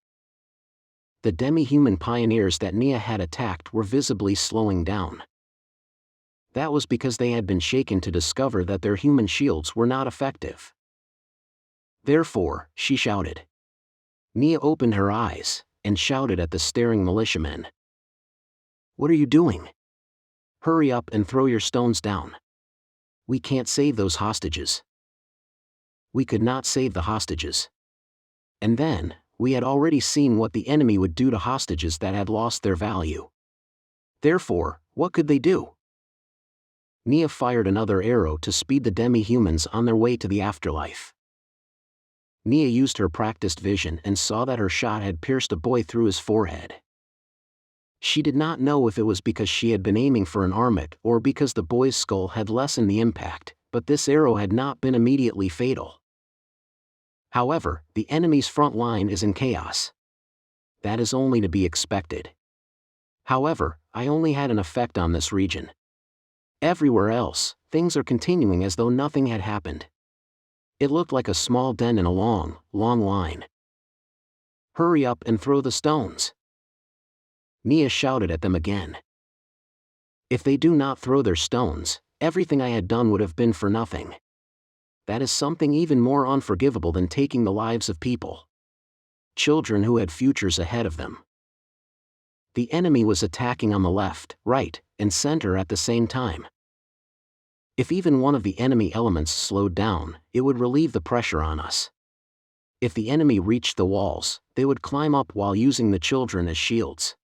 The demi-human pioneers that Neia had attacked were visibly slowing down. That was because they had been shaken to discover that their human shields were not effective. Therefore, she shouted. Neia opened her eyes, and shouted at the staring militiamen. What are you doing? Hurry up and throw your stones down. We can't save those hostages. We could not save the hostages. And then, we had already seen what the enemy would do to hostages that had lost their value. Therefore, what could they do? Neia fired another arrow to speed the demi-humans on their way to the afterlife. Neia used her practiced vision and saw that her shot had pierced a boy through his forehead. She did not know if it was because she had been aiming for an armlet or because the boy's skull had lessened the impact, but this arrow had not been immediately fatal. However, the enemy's front line is in chaos. That is only to be expected. However, I only had an effect on this region. Everywhere else, things are continuing as though nothing had happened. It looked like a small den in a long, long line. Hurry up and throw the stones. Neia shouted at them again. If they do not throw their stones, everything I had done would have been for nothing. That is something even more unforgivable than taking the lives of people. Children who had futures ahead of them. The enemy was attacking on the left, right, and center at the same time. If even one of the enemy elements slowed down, it would relieve the pressure on us. If the enemy reached the walls, they would climb up while using the children as shields.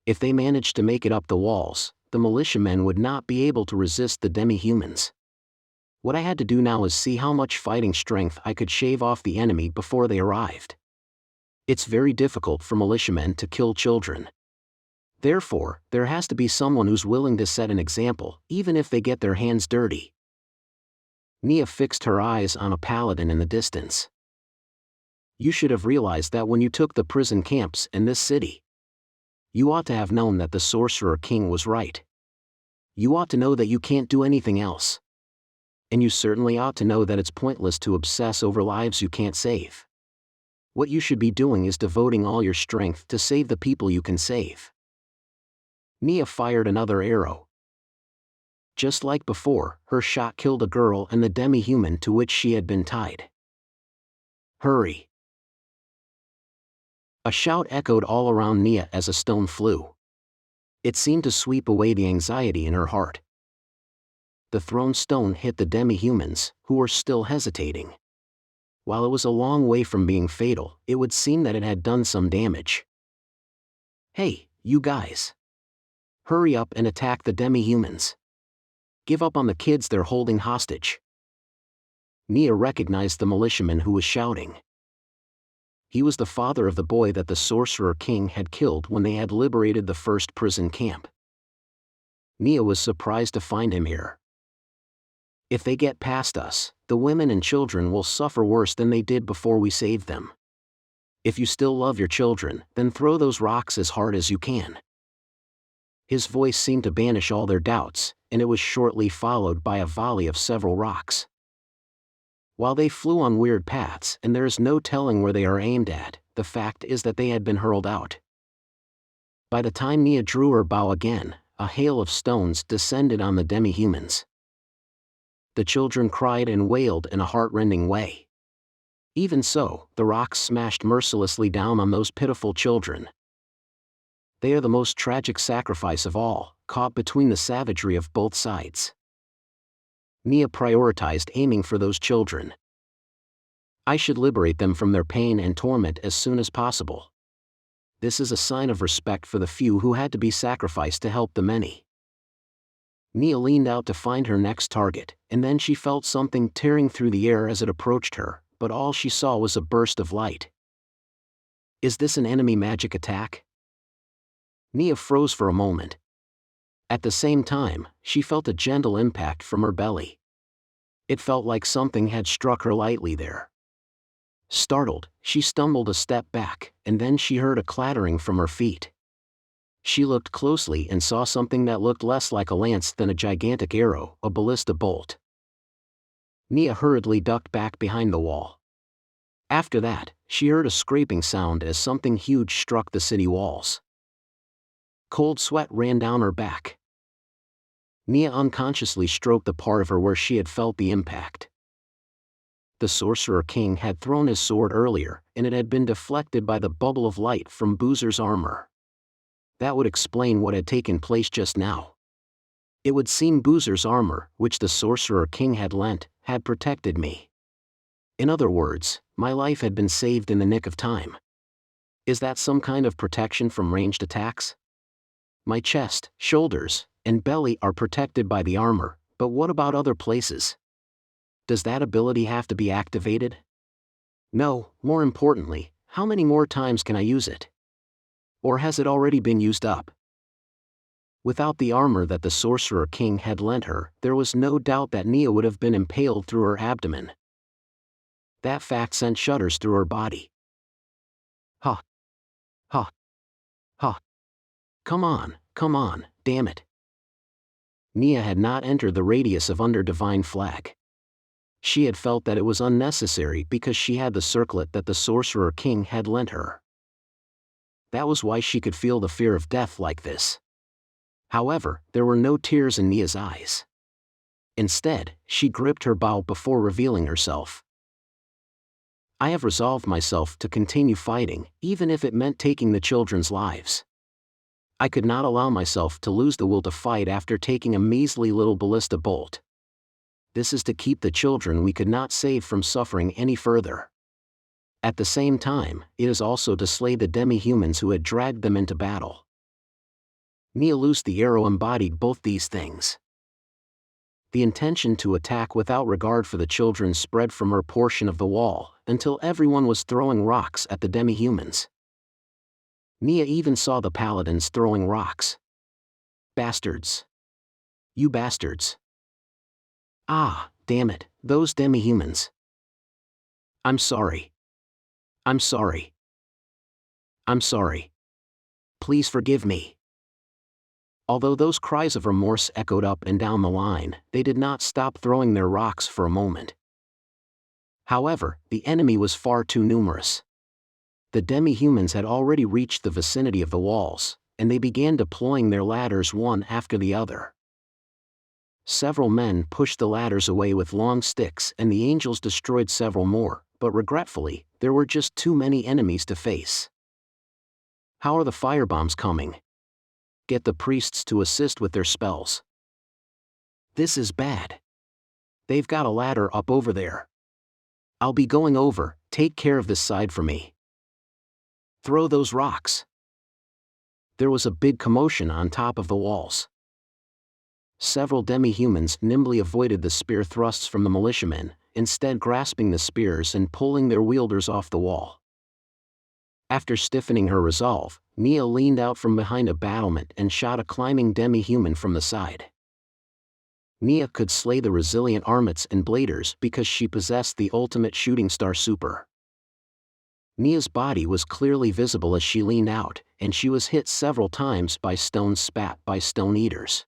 If they managed to make it up the walls, the militiamen would not be able to resist the demi-humans. What I had to do now is see how much fighting strength I could shave off the enemy before they arrived. It's very difficult for militiamen to kill children. Therefore, there has to be someone who's willing to set an example, even if they get their hands dirty. Neia fixed her eyes on a paladin in the distance. You should have realized that when you took the prison camps in this city. You ought to have known that the Sorcerer King was right. You ought to know that you can't do anything else. And you certainly ought to know that it's pointless to obsess over lives you can't save. What you should be doing is devoting all your strength to save the people you can save. Neia fired another arrow. Just like before, her shot killed a girl and the demi-human to which she had been tied. Hurry! A shout echoed all around Neia as a stone flew. It seemed to sweep away the anxiety in her heart. The thrown stone hit the demi-humans, who were still hesitating. While it was a long way from being fatal, it would seem that it had done some damage. Hey, you guys! Hurry up and attack the demi-humans. Give up on the kids they're holding hostage. Neia recognized the militiaman who was shouting. He was the father of the boy that the Sorcerer King had killed when they had liberated the first prison camp. Neia was surprised to find him here. If they get past us, the women and children will suffer worse than they did before we saved them. If you still love your children, then throw those rocks as hard as you can. His voice seemed to banish all their doubts, and it was shortly followed by a volley of several rocks. While they flew on weird paths and there is no telling where they are aimed at, the fact is that they had been hurled out. By the time Neia drew her bow again, a hail of stones descended on the demi-humans. The children cried and wailed in a heart-rending way. Even so, the rocks smashed mercilessly down on those pitiful children. They are the most tragic sacrifice of all, caught between the savagery of both sides. Neia prioritized aiming for those children. I should liberate them from their pain and torment as soon as possible. This is a sign of respect for the few who had to be sacrificed to help the many. Neia leaned out to find her next target, and then she felt something tearing through the air as it approached her, but all she saw was a burst of light. Is this an enemy magic attack? Neia froze for a moment. At the same time, she felt a gentle impact from her belly. It felt like something had struck her lightly there. Startled, she stumbled a step back, and then she heard a clattering from her feet. She looked closely and saw something that looked less like a lance than a gigantic arrow, a ballista bolt. Neia hurriedly ducked back behind the wall. After that, she heard a scraping sound as something huge struck the city walls. Cold sweat ran down her back. Neia unconsciously stroked the part of her where she had felt the impact. The Sorcerer King had thrown his sword earlier, and it had been deflected by the bubble of light from Boozer's armor. That would explain what had taken place just now. It would seem Boozer's armor, which the Sorcerer King had lent, had protected me. In other words, my life had been saved in the nick of time. Is that some kind of protection from ranged attacks? My chest, shoulders, and belly are protected by the armor, but what about other places? Does that ability have to be activated? No, more importantly, how many more times can I use it? Or has it already been used up? Without the armor that the Sorcerer King had lent her, there was no doubt that Neia would have been impaled through her abdomen. That fact sent shudders through her body. Ha! Ha! Ha! Come on, damn it. Neia had not entered the radius of under divine flag. She had felt that it was unnecessary because she had the circlet that the Sorcerer King had lent her. That was why she could feel the fear of death like this. However, there were no tears in Nia's eyes. Instead, she gripped her bow before revealing herself. I have resolved myself to continue fighting, even if it meant taking the children's lives. I could not allow myself to lose the will to fight after taking a measly little ballista bolt. This is to keep the children we could not save from suffering any further. At the same time, it is also to slay the demi-humans who had dragged them into battle. Neia loosed the arrow embodied both these things. The intention to attack without regard for the children spread from her portion of the wall, until everyone was throwing rocks at the demi-humans. Neia even saw the paladins throwing rocks. Bastards. You bastards. Ah, damn it, those demi-humans. I'm sorry. I'm sorry. I'm sorry. Please forgive me. Although those cries of remorse echoed up and down the line, they did not stop throwing their rocks for a moment. However, the enemy was far too numerous. The demi-humans had already reached the vicinity of the walls, and they began deploying their ladders one after the other. Several men pushed the ladders away with long sticks and the angels destroyed several more, but regretfully, there were just too many enemies to face. How are the firebombs coming? Get the priests to assist with their spells. This is bad. They've got a ladder up over there. I'll be going over, take care of this side for me. Throw those rocks. There was a big commotion on top of the walls. Several demi-humans nimbly avoided the spear thrusts from the militiamen, instead grasping the spears and pulling their wielders off the wall. After stiffening her resolve, Neia leaned out from behind a battlement and shot a climbing demi-human from the side. Neia could slay the resilient armets and bladers because she possessed the ultimate shooting star super. Nia's body was clearly visible as she leaned out, and she was hit several times by stones spat by stone eaters.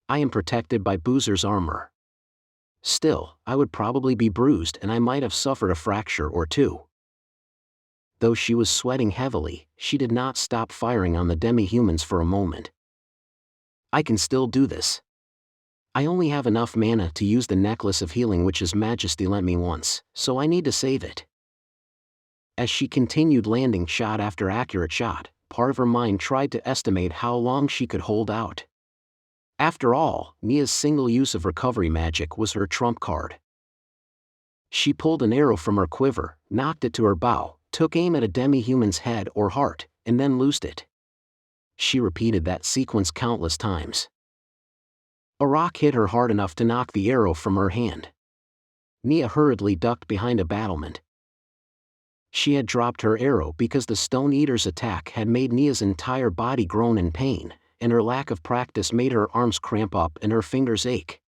I am protected by Boozer's armor. Still, I would probably be bruised and I might have suffered a fracture or two. Though she was sweating heavily, she did not stop firing on the demi-humans for a moment. I can still do this. I only have enough mana to use the necklace of healing which His Majesty lent me once, so I need to save it. As she continued landing shot after accurate shot, part of her mind tried to estimate how long she could hold out. After all, Nia's single use of recovery magic was her trump card. She pulled an arrow from her quiver, knocked it to her bow, took aim at a demi-human's head or heart, and then loosed it. She repeated that sequence countless times. A rock hit her hard enough to knock the arrow from her hand. Neia hurriedly ducked behind a battlement. She had dropped her arrow because the Stone Eater's attack had made Nia's entire body groan in pain, and her lack of practice made her arms cramp up and her fingers ache.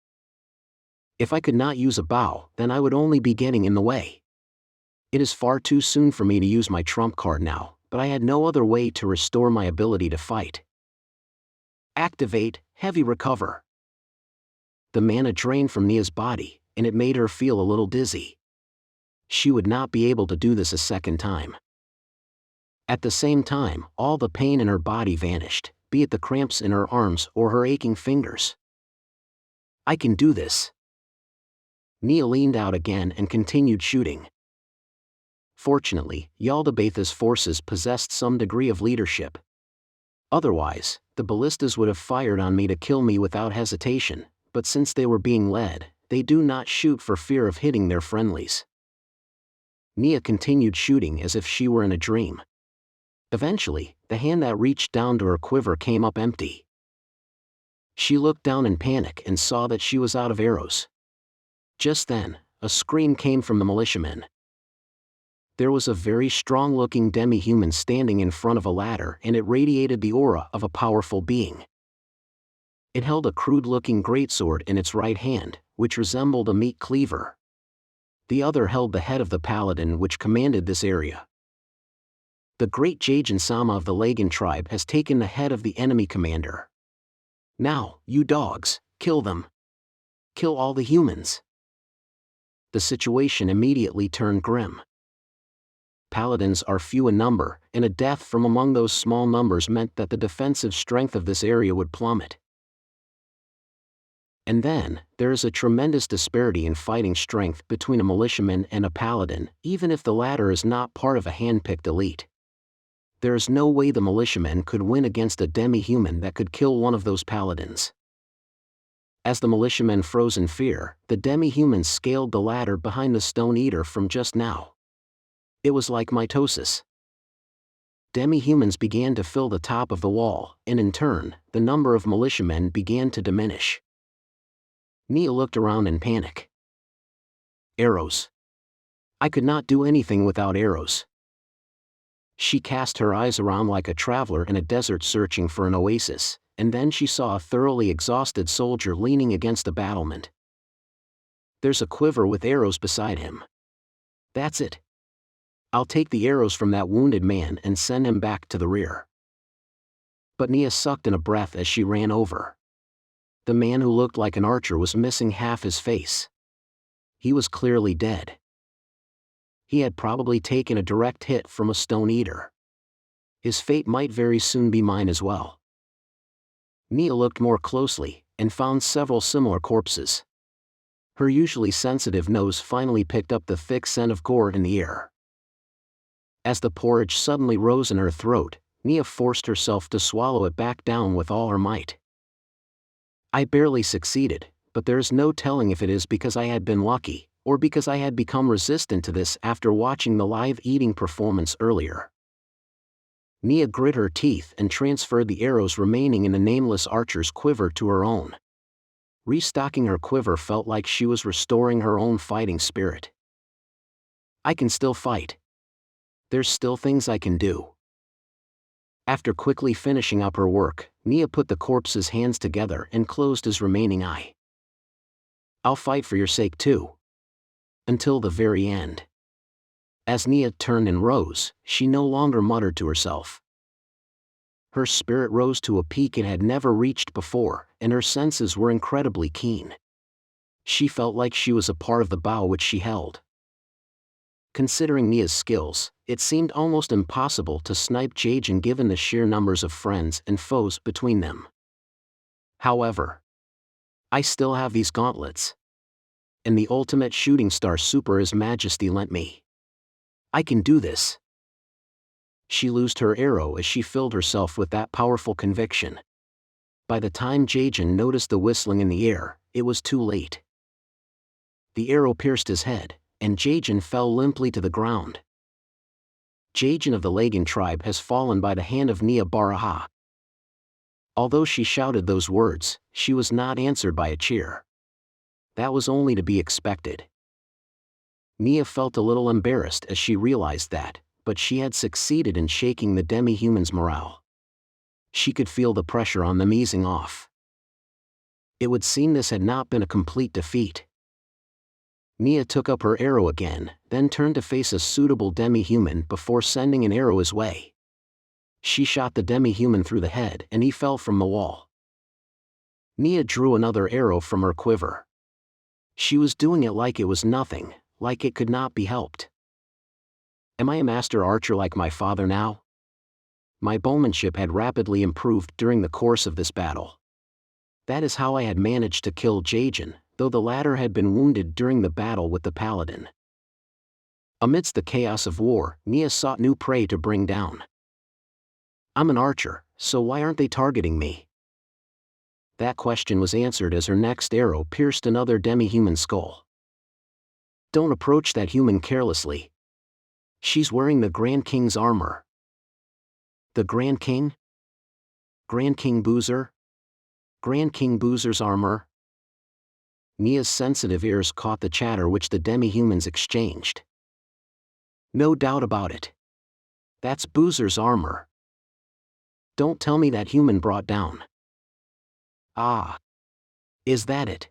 If I could not use a bow, then I would only be getting in the way. It is far too soon for me to use my trump card now, but I had no other way to restore my ability to fight. Activate, Heavy Recover. The mana drained from Nia's body, and it made her feel a little dizzy. She would not be able to do this a second time. At the same time, all the pain in her body vanished, be it the cramps in her arms or her aching fingers. I can do this. Neia leaned out again and continued shooting. Fortunately, Jaldabaoth's forces possessed some degree of leadership. Otherwise, the ballistas would have fired on me to kill me without hesitation, but since they were being led, they do not shoot for fear of hitting their friendlies. Neia continued shooting as if she were in a dream. Eventually, the hand that reached down to her quiver came up empty. She looked down in panic and saw that she was out of arrows. Just then, a scream came from the militiamen. There was a very strong-looking demi-human standing in front of a ladder, and it radiated the aura of a powerful being. It held a crude-looking greatsword in its right hand, which resembled a meat cleaver. The other held the head of the paladin which commanded this area. The great Jajan Sama of the Lagan tribe has taken the head of the enemy commander. Now, you dogs, kill them. Kill all the humans. The situation immediately turned grim. Paladins are few in number, and a death from among those small numbers meant that the defensive strength of this area would plummet. And then, there is a tremendous disparity in fighting strength between a militiaman and a paladin, even if the latter is not part of a hand-picked elite. There is no way the militiamen could win against a demi-human that could kill one of those paladins. As the militiamen froze in fear, the demi-humans scaled the ladder behind the Stone Eater from just now. It was like mitosis. Demi-humans began to fill the top of the wall, and in turn, the number of militiamen began to diminish. Neia looked around in panic. Arrows. I could not do anything without arrows. She cast her eyes around like a traveler in a desert searching for an oasis, and then she saw a thoroughly exhausted soldier leaning against a battlement. There's a quiver with arrows beside him. That's it. I'll take the arrows from that wounded man and send him back to the rear. But Neia sucked in a breath as she ran over. The man who looked like an archer was missing half his face. He was clearly dead. He had probably taken a direct hit from a stone eater. His fate might very soon be mine as well. Neia looked more closely, and found several similar corpses. Her usually sensitive nose finally picked up the thick scent of gore in the air. As the porridge suddenly rose in her throat, Neia forced herself to swallow it back down with all her might. I barely succeeded, but there is no telling if it is because I had been lucky, or because I had become resistant to this after watching the live eating performance earlier. Neia grit her teeth and transferred the arrows remaining in the nameless archer's quiver to her own. Restocking her quiver felt like she was restoring her own fighting spirit. I can still fight. There's still things I can do. After quickly finishing up her work, Neia put the corpse's hands together and closed his remaining eye. I'll fight for your sake too. Until the very end. As Neia turned and rose, she no longer muttered to herself. Her spirit rose to a peak it had never reached before, and her senses were incredibly keen. She felt like she was a part of the bow which she held. Considering Nia's skills, it seemed almost impossible to snipe Jajan given the sheer numbers of friends and foes between them. However, I still have these gauntlets. And the ultimate shooting star super His Majesty lent me. I can do this. She loosed her arrow as she filled herself with that powerful conviction. By the time Jajan noticed the whistling in the air, it was too late. The arrow pierced his head, and Jajan fell limply to the ground. Jajan of the Lagan tribe has fallen by the hand of Neia Baraha. Although she shouted those words, she was not answered by a cheer. That was only to be expected. Neia felt a little embarrassed as she realized that, but she had succeeded in shaking the demi-human's morale. She could feel the pressure on them easing off. It would seem this had not been a complete defeat. Neia took up her arrow again, then turned to face a suitable demi-human before sending an arrow his way. She shot the demi-human through the head and he fell from the wall. Neia drew another arrow from her quiver. She was doing it like it was nothing, like it could not be helped. Am I a master archer like my father now? My bowmanship had rapidly improved during the course of this battle. That is how I had managed to kill Jajan, though the latter had been wounded during the battle with the Paladin. Amidst the chaos of war, Neia sought new prey to bring down. I'm an archer, so why aren't they targeting me? That question was answered as her next arrow pierced another demi-human skull. Don't approach that human carelessly. She's wearing the Grand King's armor. The Grand King? Grand King Boozer? Grand King Boozer's armor? Nia's sensitive ears caught the chatter which the demi-humans exchanged. No doubt about it. That's Boozer's armor. Don't tell me that human brought down. Ah. Is that it?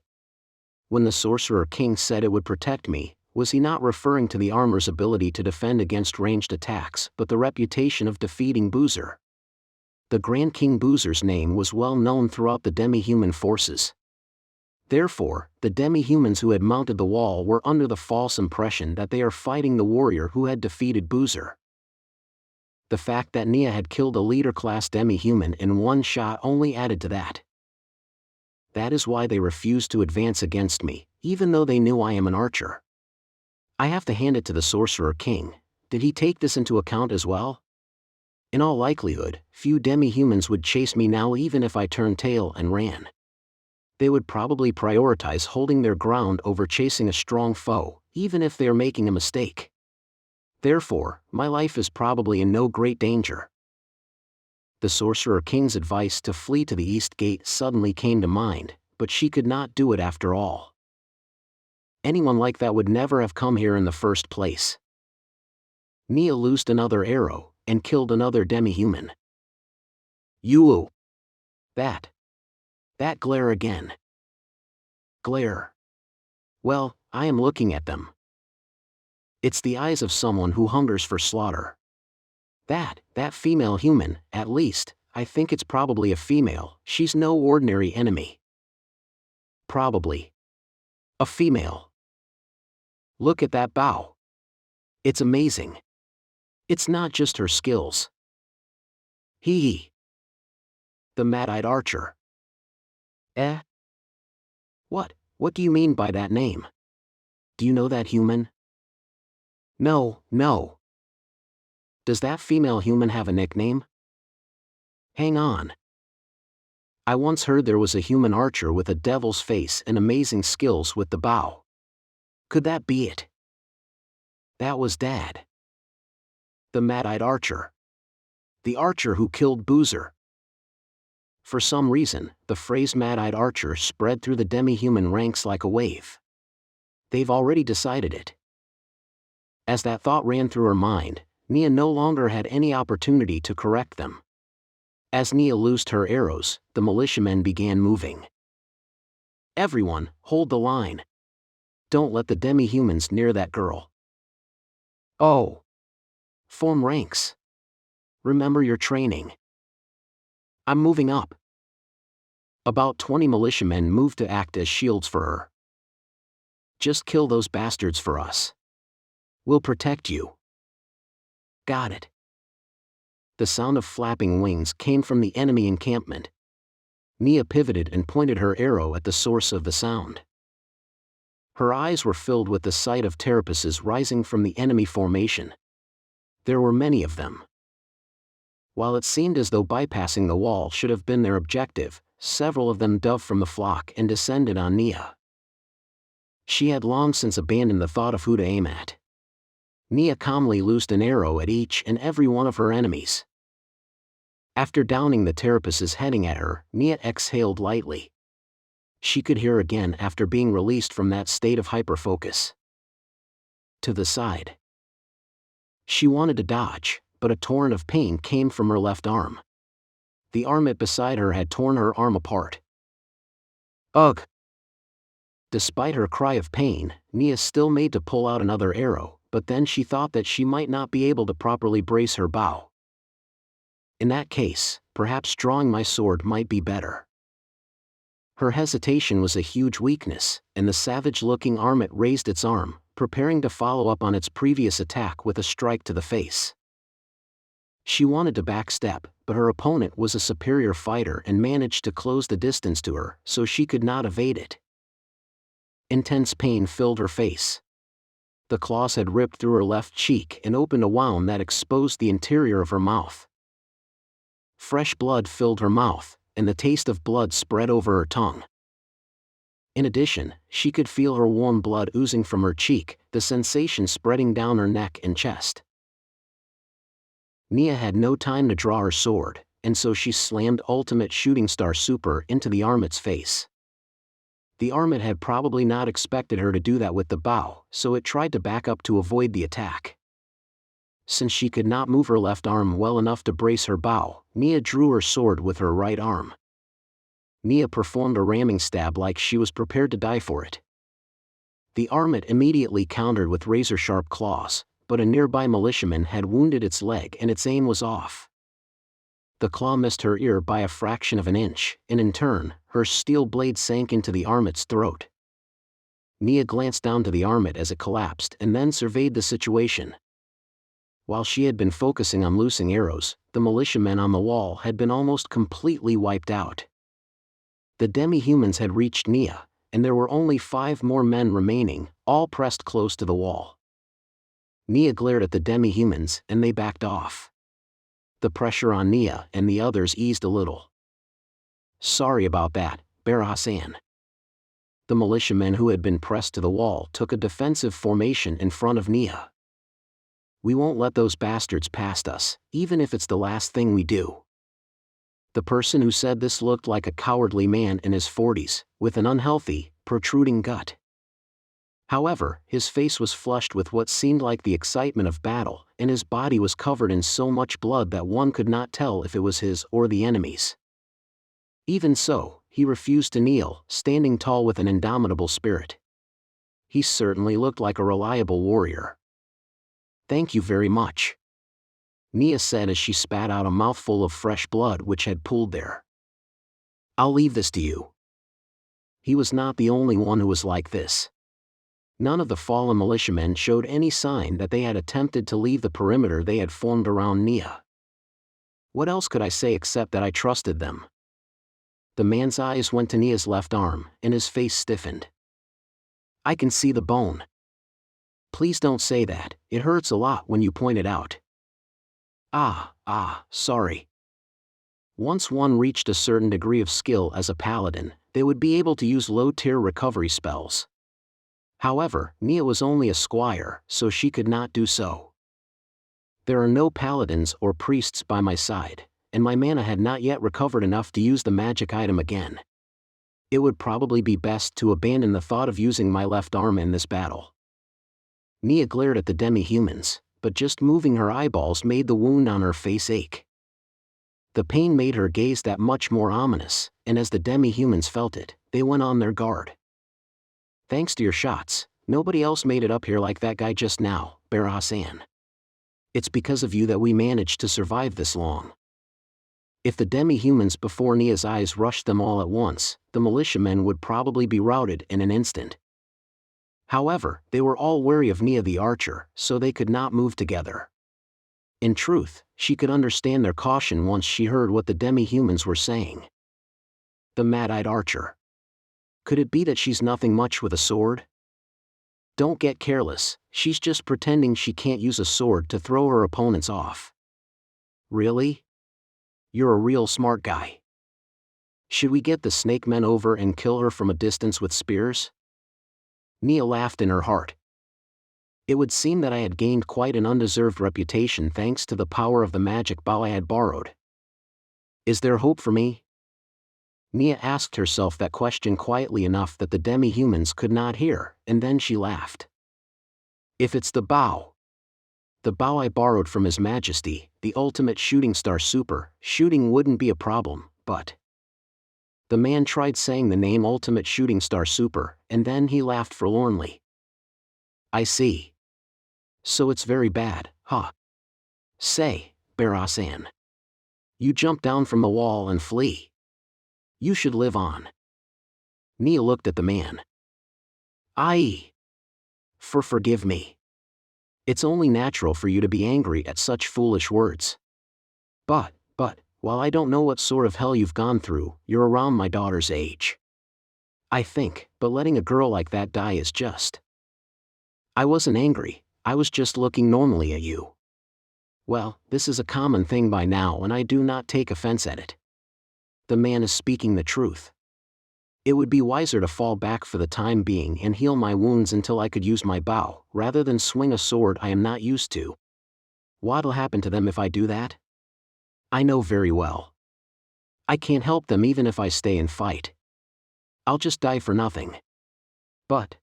When the Sorcerer King said it would protect me, was he not referring to the armor's ability to defend against ranged attacks but the reputation of defeating Boozer? The Grand King Boozer's name was well known throughout the demi-human forces. Therefore, the demi-humans who had mounted the wall were under the false impression that they are fighting the warrior who had defeated Boozer. The fact that Neia had killed a leader-class demi-human in one shot only added to that. That is why they refused to advance against me, even though they knew I am an archer. I have to hand it to the Sorcerer King. Did he take this into account as well? In all likelihood, few demi-humans would chase me now even if I turned tail and ran. They would probably prioritize holding their ground over chasing a strong foe, even if they are making a mistake. Therefore, my life is probably in no great danger. The Sorcerer King's advice to flee to the East Gate suddenly came to mind, but she could not do it after all. Anyone like that would never have come here in the first place. Neia loosed another arrow, and killed another demi-human. Ooal! That glare again. Glare. Well, I am looking at them. It's the eyes of someone who hungers for slaughter. That female human, at least, I think it's probably a female, she's no ordinary enemy. Probably. A female. Look at that bow. It's amazing. It's not just her skills. The mad-eyed archer. What do you mean by that name? Do you know that human? No. Does that female human have a nickname? Hang on. I once heard there was a human archer with a devil's face and amazing skills with the bow. Could that be it? That was Dad. The mad-eyed archer. The archer who killed Boozer. For some reason, the phrase mad-eyed archer spread through the demi-human ranks like a wave. They've already decided it. As that thought ran through her mind, Neia no longer had any opportunity to correct them. As Neia loosed her arrows, the militiamen began moving. Everyone, hold the line. Don't let the demi-humans near that girl. Oh. Form ranks. Remember your training. I'm moving up. About 20 militiamen moved to act as shields for her. Just kill those bastards for us. We'll protect you. Got it. The sound of flapping wings came from the enemy encampment. Neia pivoted and pointed her arrow at the source of the sound. Her eyes were filled with the sight of carapaces rising from the enemy formation. There were many of them. While it seemed as though bypassing the wall should have been their objective, several of them dove from the flock and descended on Neia. She had long since abandoned the thought of who to aim at. Neia calmly loosed an arrow at each and every one of her enemies. After downing the carapaces heading at her, Neia exhaled lightly. She could hear again after being released from that state of hyperfocus. To the side. She wanted to dodge, but a torrent of pain came from her left arm. The armlet beside her had torn her arm apart. Ugh! Despite her cry of pain, Neia still made to pull out another arrow, but then she thought that she might not be able to properly brace her bow. In that case, perhaps drawing my sword might be better. Her hesitation was a huge weakness, and the savage-looking armlet raised its arm, preparing to follow up on its previous attack with a strike to the face. She wanted to backstep, but her opponent was a superior fighter and managed to close the distance to her, so she could not evade it. Intense pain filled her face. The claws had ripped through her left cheek and opened a wound that exposed the interior of her mouth. Fresh blood filled her mouth, and the taste of blood spread over her tongue. In addition, she could feel her warm blood oozing from her cheek, the sensation spreading down her neck and chest. Neia had no time to draw her sword, and so she slammed Ultimate Shooting Star Super into the armlet's face. The armlet had probably not expected her to do that with the bow, so it tried to back up to avoid the attack. Since she could not move her left arm well enough to brace her bow, Neia drew her sword with her right arm. Neia performed a ramming stab like she was prepared to die for it. The armlet immediately countered with razor-sharp claws, but a nearby militiaman had wounded its leg and its aim was off. The claw missed her ear by a fraction of an inch, and in turn, her steel blade sank into the armlet's throat. Neia glanced down to the armlet as it collapsed and then surveyed the situation. While she had been focusing on loosing arrows, the militiamen on the wall had been almost completely wiped out. The demi-humans had reached Neia, and there were only 5 more men remaining, all pressed close to the wall. Neia glared at the demi-humans, and they backed off. The pressure on Neia and the others eased a little. Sorry about that, Hassan. The militiamen who had been pressed to the wall took a defensive formation in front of Neia. We won't let those bastards past us, even if it's the last thing we do. The person who said this looked like a cowardly man in his 40s, with an unhealthy, protruding gut. However, his face was flushed with what seemed like the excitement of battle, and his body was covered in so much blood that one could not tell if it was his or the enemy's. Even so, he refused to kneel, standing tall with an indomitable spirit. He certainly looked like a reliable warrior. "Thank you very much," Neia said as she spat out a mouthful of fresh blood which had pooled there. "I'll leave this to you." He was not the only one who was like this. None of the fallen militiamen showed any sign that they had attempted to leave the perimeter they had formed around Neia. What else could I say except that I trusted them? The man's eyes went to Neia's left arm, and his face stiffened. "I can see the bone." "Please don't say that, it hurts a lot when you point it out." Sorry." Once one reached a certain degree of skill as a paladin, they would be able to use low-tier recovery spells. However, Neia was only a squire, so she could not do so. There are no paladins or priests by my side, and my mana had not yet recovered enough to use the magic item again. It would probably be best to abandon the thought of using my left arm in this battle. Neia glared at the demi-humans, but just moving her eyeballs made the wound on her face ache. The pain made her gaze that much more ominous, and as the demi-humans felt it, they went on their guard. "Thanks to your shots, nobody else made it up here like that guy just now, Barahasan. It's because of you that we managed to survive this long." If the demi-humans before Neia's eyes rushed them all at once, the militiamen would probably be routed in an instant. However, they were all wary of Neia the archer, so they could not move together. In truth, she could understand their caution once she heard what the demi-humans were saying. The mad-eyed archer. Could it be that she's nothing much with a sword? Don't get careless, she's just pretending she can't use a sword to throw her opponents off. Really? You're a real smart guy. Should we get the snake men over and kill her from a distance with spears? Neia laughed in her heart. It would seem that I had gained quite an undeserved reputation thanks to the power of the magic bow I had borrowed. Is there hope for me? Neia asked herself that question quietly enough that the demi-humans could not hear, and then she laughed. If it's the bow I borrowed from His Majesty, the ultimate shooting star super, shooting wouldn't be a problem, but... The man tried saying the name Ultimate Shooting Star Super, and then he laughed forlornly. I see. So it's very bad, huh? Say, Barahasan. You jump down from the wall and flee. You should live on. Neia looked at the man. Forgive me. It's only natural for you to be angry at such foolish words. But, while I don't know what sort of hell you've gone through, you're around my daughter's age. I think, but letting a girl like that die is just... I wasn't angry, I was just looking normally at you. Well, this is a common thing by now and I do not take offense at it. The man is speaking the truth. It would be wiser to fall back for the time being and heal my wounds until I could use my bow, rather than swing a sword I am not used to. What'll happen to them if I do that? I know very well. I can't help them even if I stay and fight. I'll just die for nothing. But...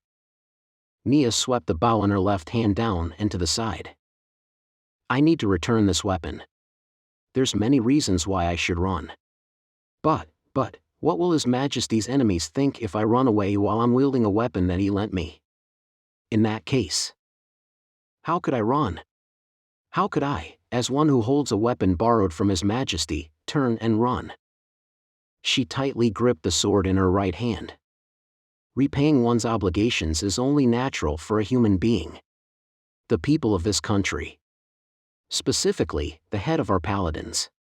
Neia swept the bow in her left hand down and to the side. I need to return this weapon. There's many reasons why I should run. But, what will His Majesty's enemies think if I run away while I'm wielding a weapon that he lent me? In that case, how could I run? How could I, as one who holds a weapon borrowed from His Majesty, turn and run? She tightly gripped the sword in her right hand. Repaying one's obligations is only natural for a human being. The people of this country, specifically, the head of our paladins,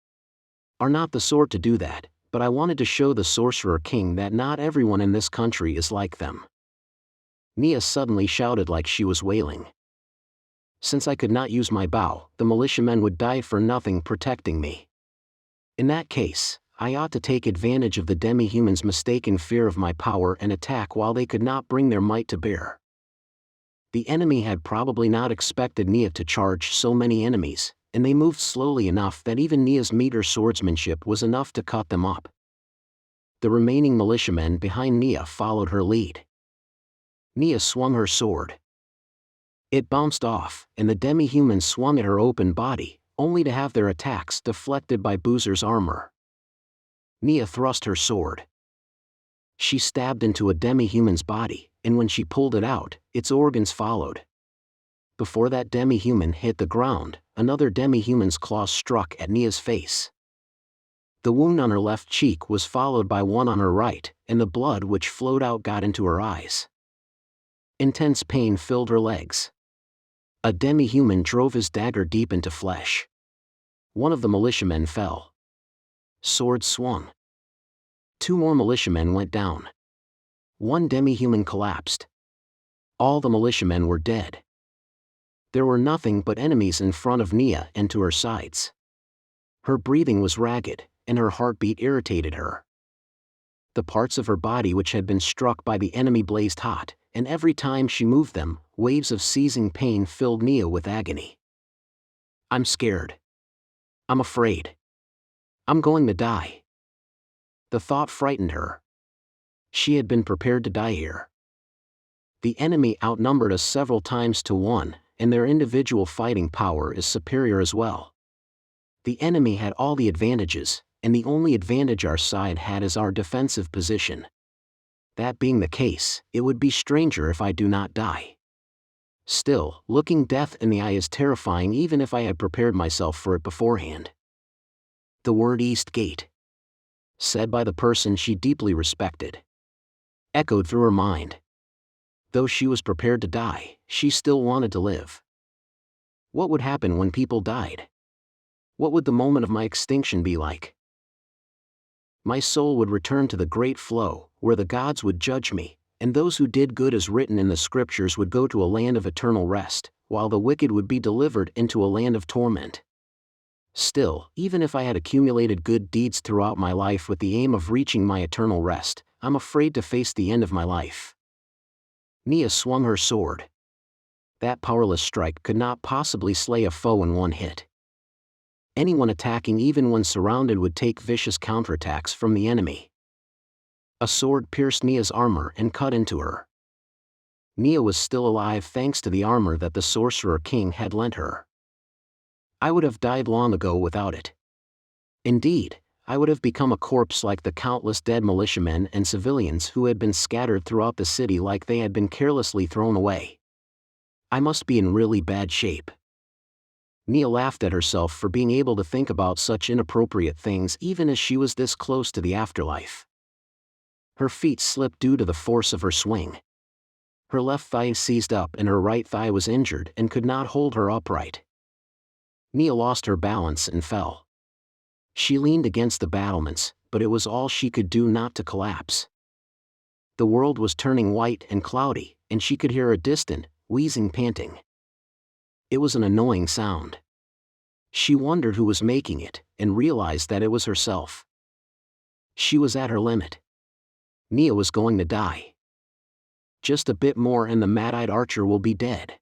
are not the sort to do that, but I wanted to show the Sorcerer King that not everyone in this country is like them. Neia suddenly shouted like she was wailing. Since I could not use my bow, the militiamen would die for nothing protecting me. In that case, I ought to take advantage of the demi-humans' mistaken fear of my power and attack while they could not bring their might to bear. The enemy had probably not expected Neia to charge so many enemies, and they moved slowly enough that even Neia's meager swordsmanship was enough to cut them up. The remaining militiamen behind Neia followed her lead. Neia swung her sword. It bounced off, and the demi-humans swung at her open body, only to have their attacks deflected by Boozer's armor. Neia thrust her sword. She stabbed into a demi-human's body, and when she pulled it out, its organs followed. Before that demi-human hit the ground, another demi-human's claw struck at Neia's face. The wound on her left cheek was followed by one on her right, and the blood which flowed out got into her eyes. Intense pain filled her legs. A demi-human drove his dagger deep into flesh. One of the militiamen fell. Sword swung. 2 more militiamen went down. 1 demi-human collapsed. All the militiamen were dead. There were nothing but enemies in front of Neia and to her sides. Her breathing was ragged, and her heartbeat irritated her. The parts of her body which had been struck by the enemy blazed hot, and every time she moved them, waves of seizing pain filled Neia with agony. I'm scared. I'm afraid. I'm going to die. The thought frightened her. She had been prepared to die here. The enemy outnumbered us several times to 1, and their individual fighting power is superior as well. The enemy had all the advantages, and the only advantage our side had is our defensive position. That being the case, it would be stranger if I do not die. Still, looking death in the eye is terrifying even if I had prepared myself for it beforehand. The word East Gate, said by the person she deeply respected, echoed through her mind. Though she was prepared to die, she still wanted to live. What would happen when people died? What would the moment of my extinction be like? My soul would return to the great flow, where the gods would judge me, and those who did good as written in the scriptures would go to a land of eternal rest, while the wicked would be delivered into a land of torment. Still, even if I had accumulated good deeds throughout my life with the aim of reaching my eternal rest, I'm afraid to face the end of my life. Neia swung her sword. That powerless strike could not possibly slay a foe in one hit. Anyone attacking even when surrounded would take vicious counterattacks from the enemy. A sword pierced Neia's armor and cut into her. Neia was still alive thanks to the armor that the Sorcerer King had lent her. I would have died long ago without it. Indeed, I would have become a corpse like the countless dead militiamen and civilians who had been scattered throughout the city like they had been carelessly thrown away. I must be in really bad shape. Neia laughed at herself for being able to think about such inappropriate things even as she was this close to the afterlife. Her feet slipped due to the force of her swing. Her left thigh seized up and her right thigh was injured and could not hold her upright. Neia lost her balance and fell. She leaned against the battlements, but it was all she could do not to collapse. The world was turning white and cloudy, and she could hear a distant, wheezing panting. It was an annoying sound. She wondered who was making it, and realized that it was herself. She was at her limit. Neia was going to die. Just a bit more and the mad-eyed archer will be dead.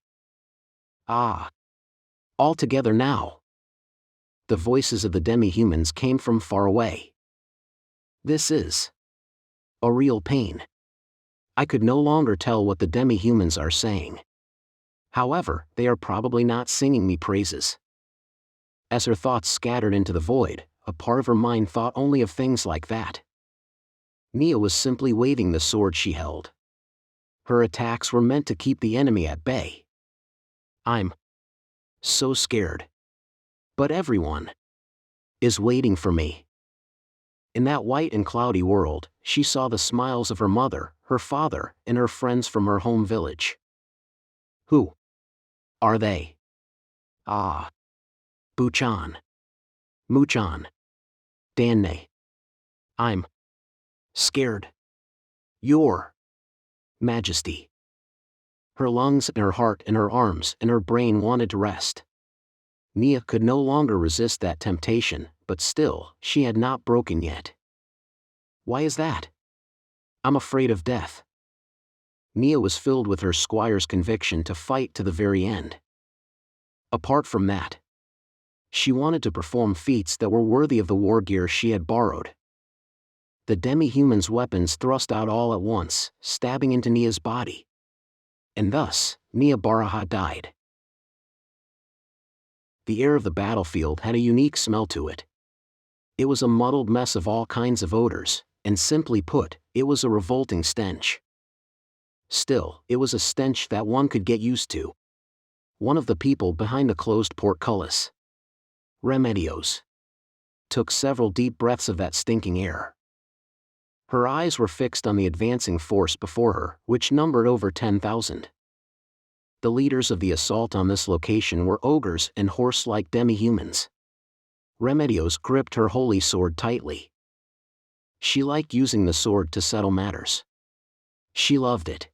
Ah! All together now. The voices of the demi-humans came from far away. This is a real pain. I could no longer tell what the demi-humans are saying. However, they are probably not singing me praises. As her thoughts scattered into the void, a part of her mind thought only of things like that. Neia was simply waving the sword she held. Her attacks were meant to keep the enemy at bay. I'm so scared. But everyone is waiting for me. In that white and cloudy world, she saw the smiles of her mother, her father, and her friends from her home village. Who are they? Ah. Buchan. Muchan. Danne. I'm scared. Your Majesty. Her lungs and her heart and her arms and her brain wanted to rest. Neia could no longer resist that temptation, but still, she had not broken yet. Why is that? I'm afraid of death. Neia was filled with her squire's conviction to fight to the very end. Apart from that, she wanted to perform feats that were worthy of the war gear she had borrowed. The demi-human's weapons thrust out all at once, stabbing into Neia's body. And thus, Neia Baraha died. The air of the battlefield had a unique smell to it. It was a muddled mess of all kinds of odors, and simply put, it was a revolting stench. Still, it was a stench that one could get used to. One of the people behind the closed portcullis, Remedios, took several deep breaths of that stinking air. Her eyes were fixed on the advancing force before her, which numbered over 10,000. The leaders of the assault on this location were ogres and horse-like demi-humans. Remedios gripped her holy sword tightly. She liked using the sword to settle matters. She loved it.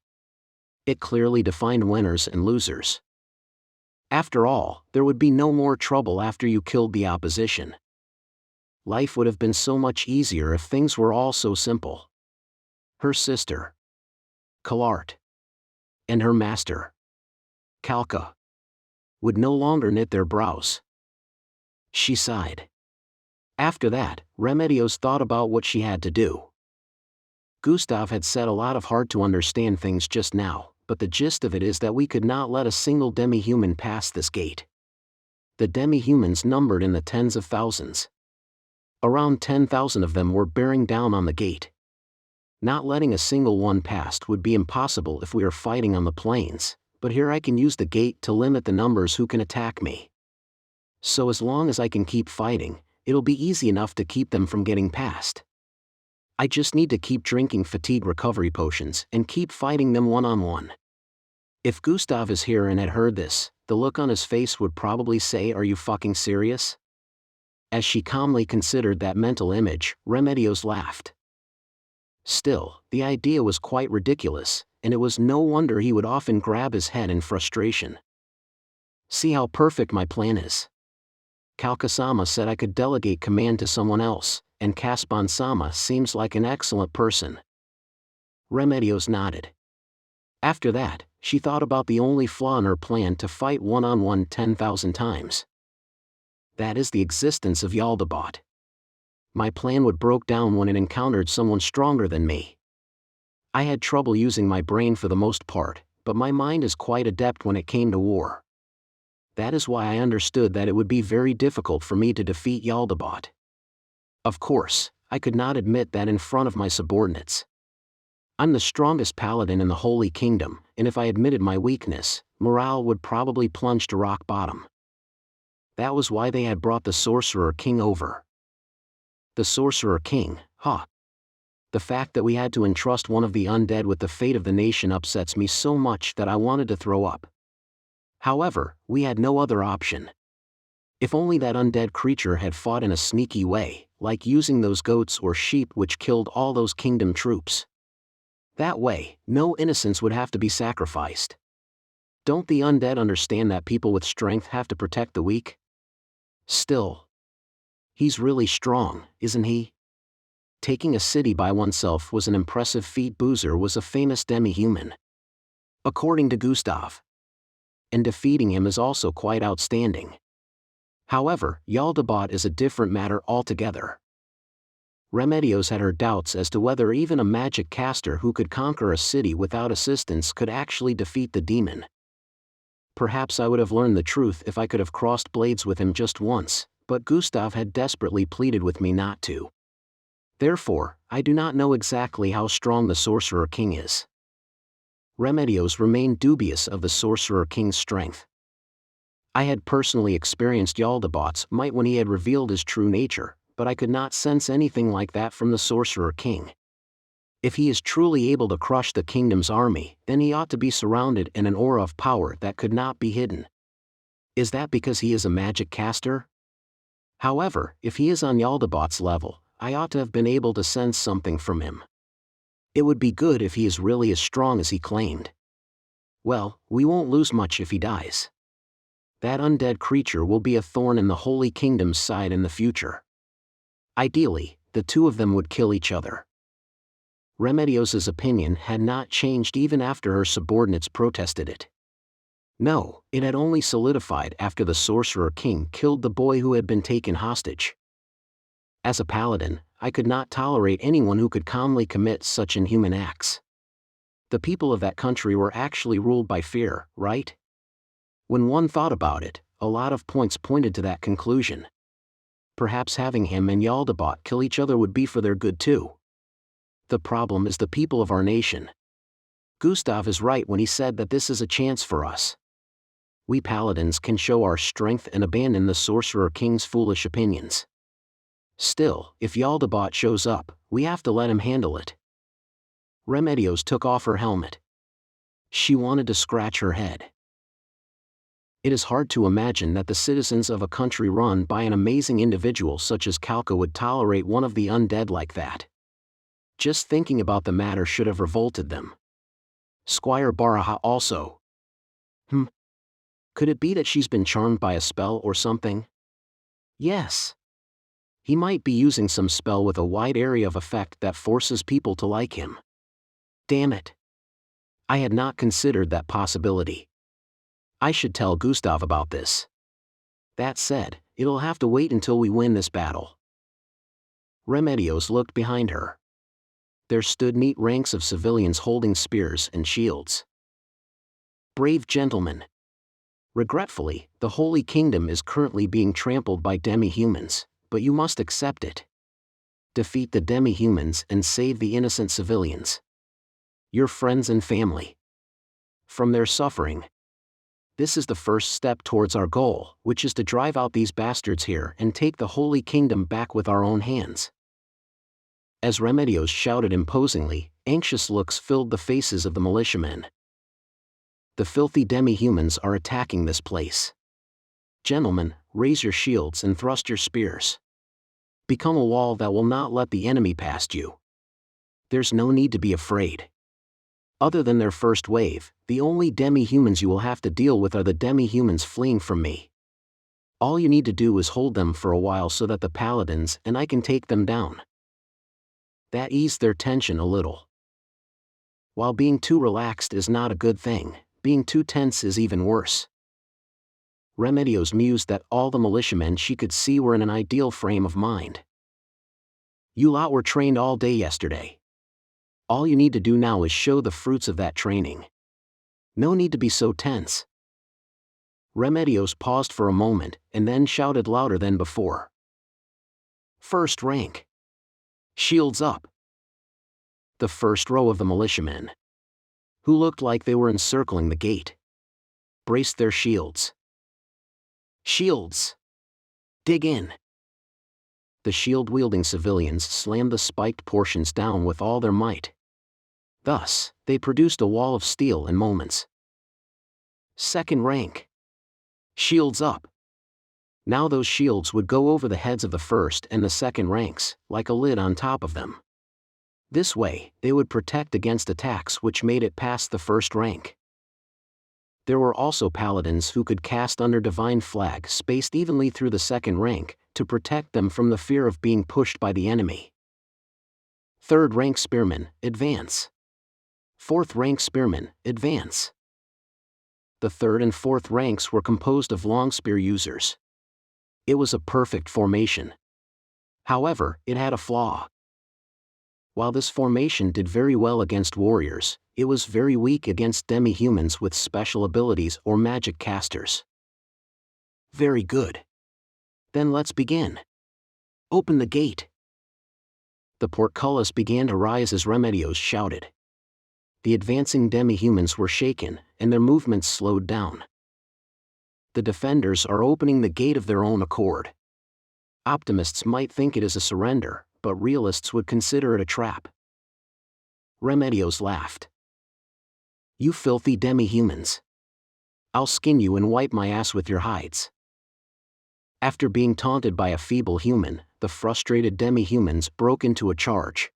It clearly defined winners and losers. After all, there would be no more trouble after you killed the opposition. Life would have been so much easier if things were all so simple. Her sister, Kalart, and her master, Kalka, would no longer knit their brows. She sighed. After that, Remedios thought about what she had to do. Gustav had said a lot of hard-to-understand things just now, but the gist of it is that we could not let a single demi-human pass this gate. The demi-humans numbered in the tens of thousands. Around 10,000 of them were bearing down on the gate. Not letting a single one past would be impossible if we are fighting on the plains, but here I can use the gate to limit the numbers who can attack me. So as long as I can keep fighting, it'll be easy enough to keep them from getting past. I just need to keep drinking fatigue recovery potions and keep fighting them one-on-one. If Gustav is here and had heard this, the look on his face would probably say, "Are you fucking serious?" As she calmly considered that mental image, Remedios laughed. Still, the idea was quite ridiculous, and it was no wonder he would often grab his head in frustration. See how perfect my plan is. Kalka-sama said I could delegate command to someone else, and Caspon-sama seems like an excellent person. Remedios nodded. After that, she thought about the only flaw in her plan to fight one-on-one 10,000 times. That is the existence of Jaldabaoth. My plan would broke down when it encountered someone stronger than me. I had trouble using my brain for the most part, but my mind is quite adept when it came to war. That is why I understood that it would be very difficult for me to defeat Jaldabaoth. Of course, I could not admit that in front of my subordinates. I'm the strongest paladin in the Holy Kingdom, and if I admitted my weakness, morale would probably plunge to rock bottom. That was why they had brought the Sorcerer King over. The Sorcerer King, huh? The fact that we had to entrust one of the undead with the fate of the nation upsets me so much that I wanted to throw up. However, we had no other option. If only that undead creature had fought in a sneaky way, like using those goats or sheep which killed all those kingdom troops. That way, no innocents would have to be sacrificed. Don't the undead understand that people with strength have to protect the weak? Still, he's really strong, isn't he? Taking a city by oneself was an impressive feat. Boozer was a famous demi-human, according to Gustav. And defeating him is also quite outstanding. However, Jaldabaoth is a different matter altogether. Remedios had her doubts as to whether even a magic caster who could conquer a city without assistance could actually defeat the demon. Perhaps I would have learned the truth if I could have crossed blades with him just once, but Gustav had desperately pleaded with me not to. Therefore, I do not know exactly how strong the Sorcerer King is. Remedios remained dubious of the Sorcerer King's strength. I had personally experienced Jaldabaoth's might when he had revealed his true nature, but I could not sense anything like that from the Sorcerer King. If he is truly able to crush the kingdom's army, then he ought to be surrounded in an aura of power that could not be hidden. Is that because he is a magic caster? However, if he is on Jaldabaoth's level, I ought to have been able to sense something from him. It would be good if he is really as strong as he claimed. Well, we won't lose much if he dies. That undead creature will be a thorn in the Holy Kingdom's side in the future. Ideally, the two of them would kill each other. Remedios' opinion had not changed even after her subordinates protested it. No, it had only solidified after the Sorcerer King killed the boy who had been taken hostage. As a paladin, I could not tolerate anyone who could calmly commit such inhuman acts. The people of that country were actually ruled by fear, right? When one thought about it, a lot of points pointed to that conclusion. Perhaps having him and Jaldabaoth kill each other would be for their good too. The problem is the people of our nation. Gustav is right when he said that this is a chance for us. We paladins can show our strength and abandon the Sorcerer King's foolish opinions. Still, if Jaldabaoth shows up, we have to let him handle it. Remedios took off her helmet. She wanted to scratch her head. It is hard to imagine that the citizens of a country run by an amazing individual such as Kalka would tolerate one of the undead like that. Just thinking about the matter should have revolted them. Squire Baraha also. Could it be that she's been charmed by a spell or something? Yes. He might be using some spell with a wide area of effect that forces people to like him. Damn it. I had not considered that possibility. I should tell Gustav about this. That said, it'll have to wait until we win this battle. Remedios looked behind her. There stood neat ranks of civilians holding spears and shields. Brave gentlemen. Regretfully, the Holy Kingdom is currently being trampled by demi-humans, but you must accept it. Defeat the demi-humans and save the innocent civilians. Your friends and family. From their suffering. This is the first step towards our goal, which is to drive out these bastards here and take the Holy Kingdom back with our own hands. As Remedios shouted imposingly, anxious looks filled the faces of the militiamen. The filthy demi-humans are attacking this place. Gentlemen, raise your shields and thrust your spears. Become a wall that will not let the enemy past you. There's no need to be afraid. Other than their first wave, the only demi-humans you will have to deal with are the demi-humans fleeing from me. All you need to do is hold them for a while so that the paladins and I can take them down. That eased their tension a little. While being too relaxed is not a good thing, being too tense is even worse. Remedios mused that all the militiamen she could see were in an ideal frame of mind. You lot were trained all day yesterday. All you need to do now is show the fruits of that training. No need to be so tense. Remedios paused for a moment and then shouted louder than before. First rank. Shields up. The first row of the militiamen, who looked like they were encircling the gate, braced their shields. Shields! Dig in! The shield-wielding civilians slammed the spiked portions down with all their might. Thus, they produced a wall of steel in moments. Second rank. Shields up. Now those shields would go over the heads of the first and the second ranks, like a lid on top of them. This way, they would protect against attacks which made it past the first rank. There were also paladins who could cast under divine flag spaced evenly through the second rank, to protect them from the fear of being pushed by the enemy. Third rank spearmen, advance. Fourth rank spearmen, advance. The third and fourth ranks were composed of long spear users. It was a perfect formation. However, it had a flaw. While this formation did very well against warriors, it was very weak against demi-humans with special abilities or magic casters. Very good. Then let's begin. Open the gate. The portcullis began to rise as Remedios shouted. The advancing demi-humans were shaken, and their movements slowed down. The defenders are opening the gate of their own accord. Optimists might think it is a surrender, but realists would consider it a trap. Remedios laughed. You filthy demi-humans. I'll skin you and wipe my ass with your hides. After being taunted by a feeble human, the frustrated demi-humans broke into a charge.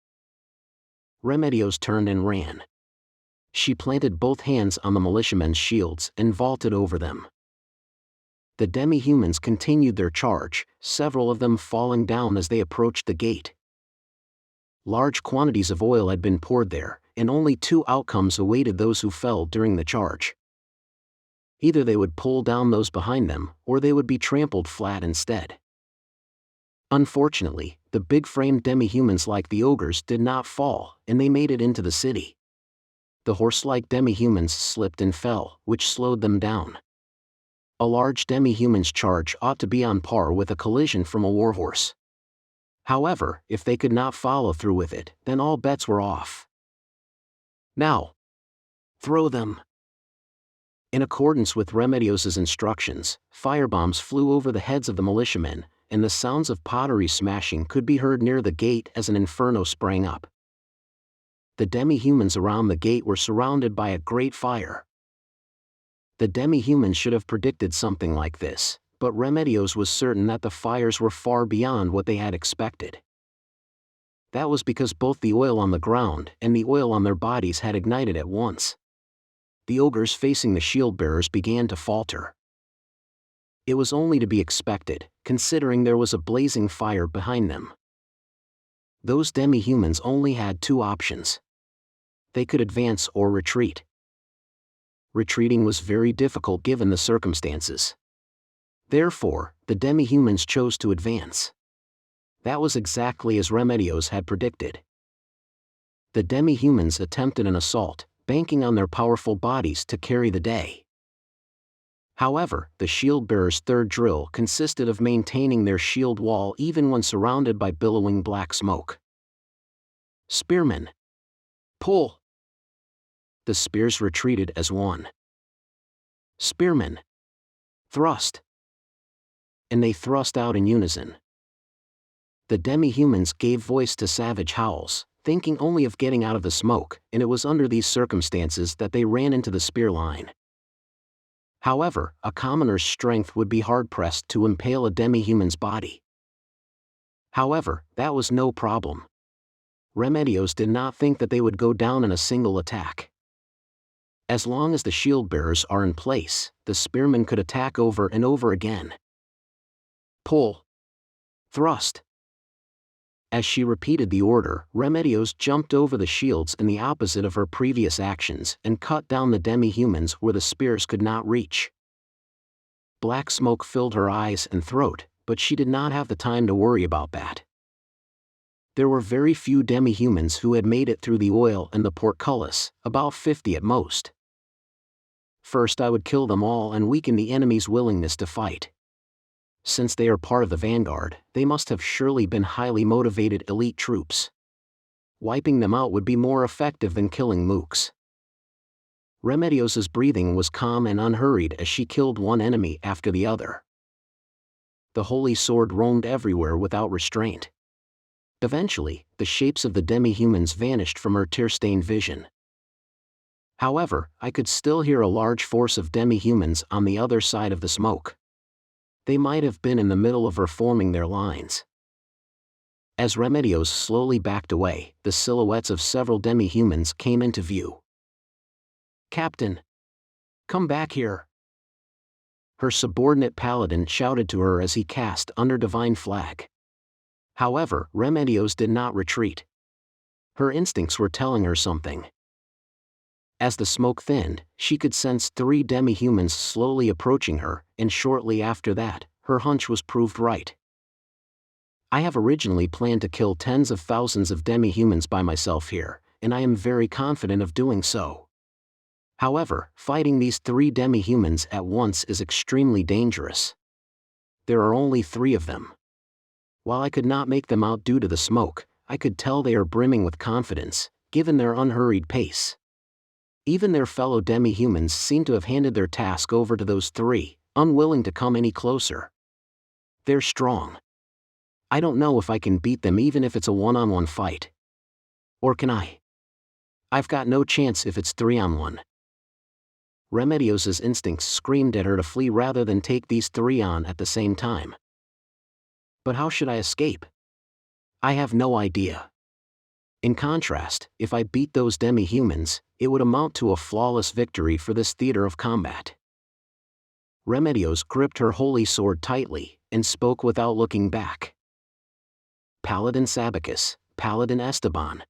Remedios turned and ran. She planted both hands on the militiamen's shields and vaulted over them. The demi-humans continued their charge, several of them falling down as they approached the gate. Large quantities of oil had been poured there, and only two outcomes awaited those who fell during the charge. Either they would pull down those behind them, or they would be trampled flat instead. Unfortunately, the big-framed demi-humans like the ogres did not fall, and they made it into the city. The horse-like demi-humans slipped and fell, which slowed them down. A large demi-human's charge ought to be on par with a collision from a warhorse. However, if they could not follow through with it, then all bets were off. Now, throw them. In accordance with Remedios' instructions, firebombs flew over the heads of the militiamen, and the sounds of pottery smashing could be heard near the gate as an inferno sprang up. The demi-humans around the gate were surrounded by a great fire. The demi-humans should have predicted something like this, but Remedios was certain that the fires were far beyond what they had expected. That was because both the oil on the ground and the oil on their bodies had ignited at once. The ogres facing the shield-bearers began to falter. It was only to be expected, considering there was a blazing fire behind them. Those demi-humans only had two options. They could advance or retreat. Retreating was very difficult given the circumstances. Therefore, the demi-humans chose to advance. That was exactly as Remedios had predicted. The demi-humans attempted an assault, banking on their powerful bodies to carry the day. However, the shield-bearers' third drill consisted of maintaining their shield wall even when surrounded by billowing black smoke. Spearmen. Pull! The spears retreated as one. Spearmen. Thrust! And they thrust out in unison. The demi-humans gave voice to savage howls, thinking only of getting out of the smoke, and it was under these circumstances that they ran into the spear line. However, a commoner's strength would be hard-pressed to impale a demi-human's body. However, that was no problem. Remedios did not think that they would go down in a single attack. As long as the shield-bearers are in place, the spearmen could attack over and over again. Pull! Thrust! As she repeated the order, Remedios jumped over the shields in the opposite of her previous actions and cut down the demi-humans where the spears could not reach. Black smoke filled her eyes and throat, but she did not have the time to worry about that. There were very few demi-humans who had made it through the oil and the portcullis, about 50 at most. First I would kill them all and weaken the enemy's willingness to fight. Since they are part of the vanguard, they must have surely been highly motivated elite troops. Wiping them out would be more effective than killing mooks. Remedios' breathing was calm and unhurried as she killed one enemy after the other. The holy sword roamed everywhere without restraint. Eventually, the shapes of the demi-humans vanished from her tear-stained vision. However, I could still hear a large force of demi-humans on the other side of the smoke. They might have been in the middle of reforming their lines. As Remedios slowly backed away, the silhouettes of several demi-humans came into view. "Captain! Come back here!" Her subordinate Paladin shouted to her as he cast under divine flag. However, Remedios did not retreat. Her instincts were telling her something. As the smoke thinned, she could sense 3 demi-humans slowly approaching her, and shortly after that, her hunch was proved right. I have originally planned to kill tens of thousands of demi-humans by myself here, and I am very confident of doing so. However, fighting these 3 demi-humans at once is extremely dangerous. There are only 3 of them. While I could not make them out due to the smoke, I could tell they are brimming with confidence, given their unhurried pace. Even their fellow demi-humans seem to have handed their task over to those 3, unwilling to come any closer. They're strong. I don't know if I can beat them even if it's a one-on-one fight. Or can I? I've got no chance if it's 3-on-1. Remedios' instincts screamed at her to flee rather than take these 3 on at the same time. But how should I escape? I have no idea. In contrast, if I beat those demi-humans, it would amount to a flawless victory for this theater of combat. Remedios gripped her holy sword tightly, and spoke without looking back. "Paladin Sabicus, Paladin Esteban.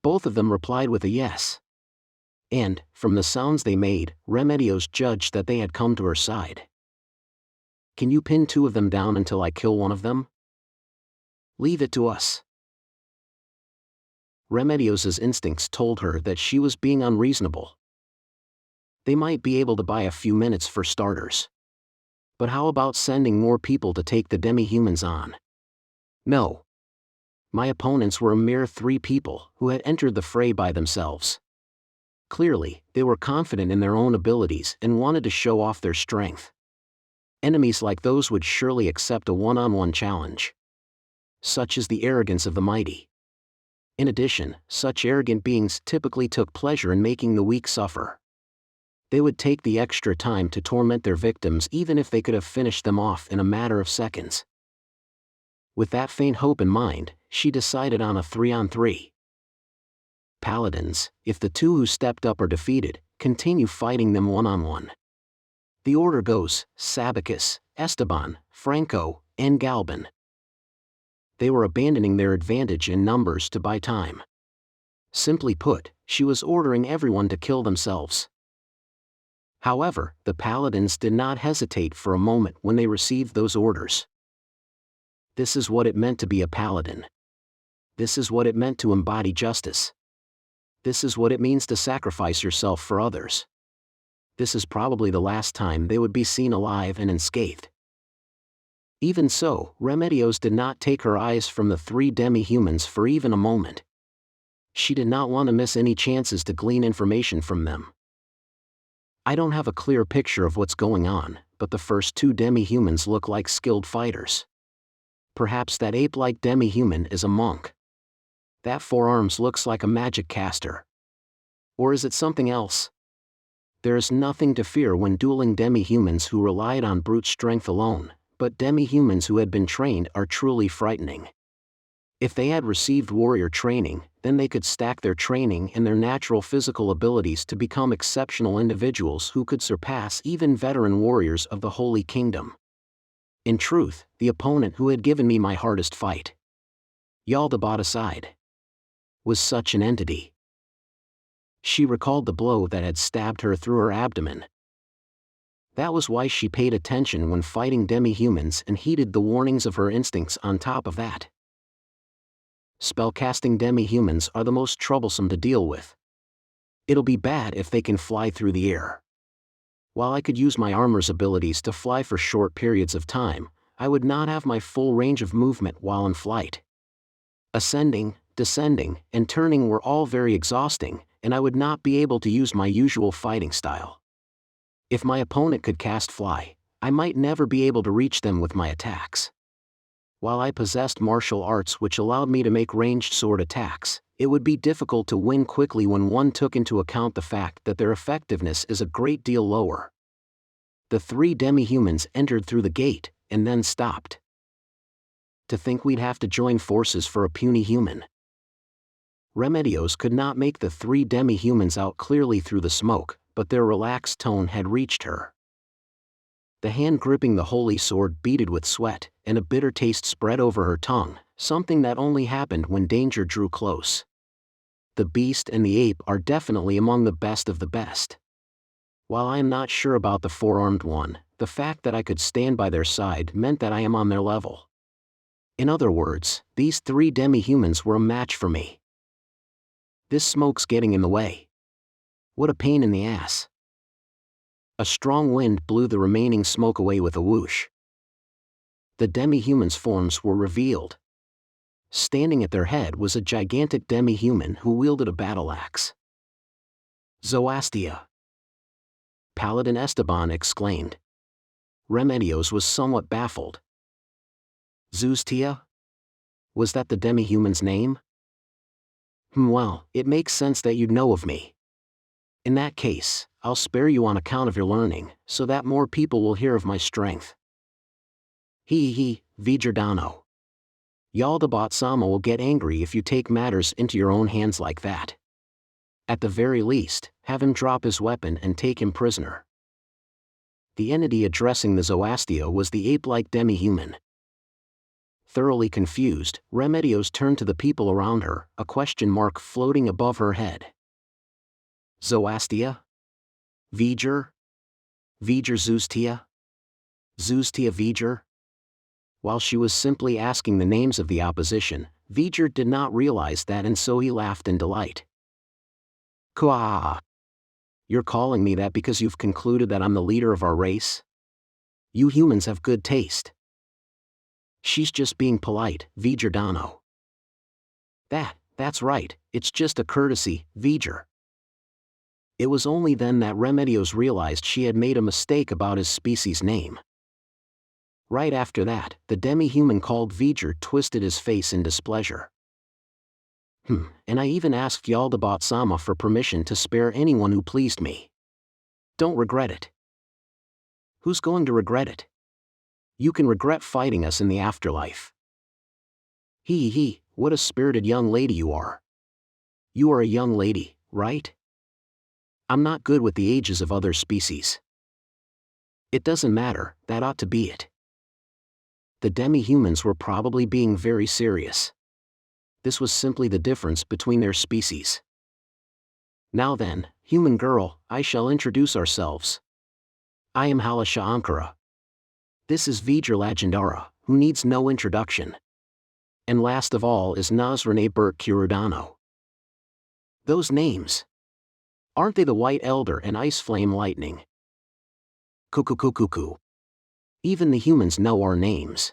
Both of them replied with a yes. And, from the sounds they made, Remedios judged that they had come to her side. Can you pin 2 of them down until I kill one of them? Leave it to us. Remedios' instincts told her that she was being unreasonable. They might be able to buy a few minutes for starters. But how about sending more people to take the demi-humans on? No. My opponents were a mere 3 people who had entered the fray by themselves. Clearly, they were confident in their own abilities and wanted to show off their strength. Enemies like those would surely accept a one-on-one challenge. Such is the arrogance of the mighty. In addition, such arrogant beings typically took pleasure in making the weak suffer. They would take the extra time to torment their victims even if they could have finished them off in a matter of seconds. With that faint hope in mind, she decided on a 3-on-3. Paladins, if the 2 who stepped up are defeated, continue fighting them one-on-one. The order goes: Sabicus, Esteban, Franco, and Galban. They were abandoning their advantage in numbers to buy time. Simply put, she was ordering everyone to kill themselves. However, the Paladins did not hesitate for a moment when they received those orders. This is what it meant to be a Paladin. This is what it meant to embody justice. This is what it means to sacrifice yourself for others. This is probably the last time they would be seen alive and unscathed. Even so, Remedios did not take her eyes from the 3 demi-humans for even a moment. She did not want to miss any chances to glean information from them. I don't have a clear picture of what's going on, but the first 2 demi-humans look like skilled fighters. Perhaps that ape-like demi-human is a monk. That 4 arms looks like a magic caster. Or is it something else? There is nothing to fear when dueling demi-humans who relied on brute strength alone, but demi-humans who had been trained are truly frightening. If they had received warrior training, then they could stack their training and their natural physical abilities to become exceptional individuals who could surpass even veteran warriors of the Holy Kingdom. In truth, the opponent who had given me my hardest fight, Jaldabaoth aside, was such an entity. She recalled the blow that had stabbed her through her abdomen. That was why she paid attention when fighting demi-humans and heeded the warnings of her instincts on top of that. Spellcasting demi-humans are the most troublesome to deal with. It'll be bad if they can fly through the air. While I could use my armor's abilities to fly for short periods of time, I would not have my full range of movement while in flight. Ascending, descending, and turning were all very exhausting, and I would not be able to use my usual fighting style. If my opponent could cast fly, I might never be able to reach them with my attacks. While I possessed martial arts which allowed me to make ranged sword attacks, it would be difficult to win quickly when one took into account the fact that their effectiveness is a great deal lower. The 3 demi-humans entered through the gate, and then stopped. To think we'd have to join forces for a puny human. Remedios could not make the 3 demi-humans out clearly through the smoke, but their relaxed tone had reached her. The hand gripping the holy sword beaded with sweat, and a bitter taste spread over her tongue, something that only happened when danger drew close. The beast and the ape are definitely among the best of the best. While I am not sure about the 4-armed one, the fact that I could stand by their side meant that I am on their level. In other words, these 3 demi-humans were a match for me. This smoke's getting in the way. What a pain in the ass. A strong wind blew the remaining smoke away with a whoosh. The demi-humans' forms were revealed. Standing at their head was a gigantic demi-human who wielded a battle axe. Zoastia! Paladin Esteban exclaimed. Remedios was somewhat baffled. Zoastia? Was that the demi-human's name? Well, it makes sense that you'd know of me. In that case, I'll spare you on account of your learning, so that more people will hear of my strength. Vijardano. Jaldabaoth Sama will get angry if you take matters into your own hands like that. At the very least, have him drop his weapon and take him prisoner. The entity addressing the Zoastia was the ape-like demi-human. Thoroughly confused, Remedios turned to the people around her, a question mark floating above her head. Zoastia? V'ger? V'ger Zuztia? Zuztia V'ger? While she was simply asking the names of the opposition, V'ger did not realize that, and so he laughed in delight. Kuaa! You're calling me that because you've concluded that I'm the leader of our race? You humans have good taste. She's just being polite, V'ger Dano. That's right, it's just a courtesy, V'ger. It was only then that Remedios realized she had made a mistake about his species name. Right after that, the demi-human called V'ger twisted his face in displeasure. And I even asked Jaldabaoth-sama for permission to spare anyone who pleased me. Don't regret it. Who's going to regret it? You can regret fighting us in the afterlife. What a spirited young lady you are. You are a young lady, right? I'm not good with the ages of other species. It doesn't matter, that ought to be it. The demi-humans were probably being very serious. This was simply the difference between their species. Now then, human girl, I shall introduce ourselves. I am Halasha Ankara. This is V'ger Legendara, who needs no introduction. And last of all is Nazrene Burt Kurudano. Those names. Aren't they the White Elder and Ice Flame Lightning? Cuckoo. Even the humans know our names.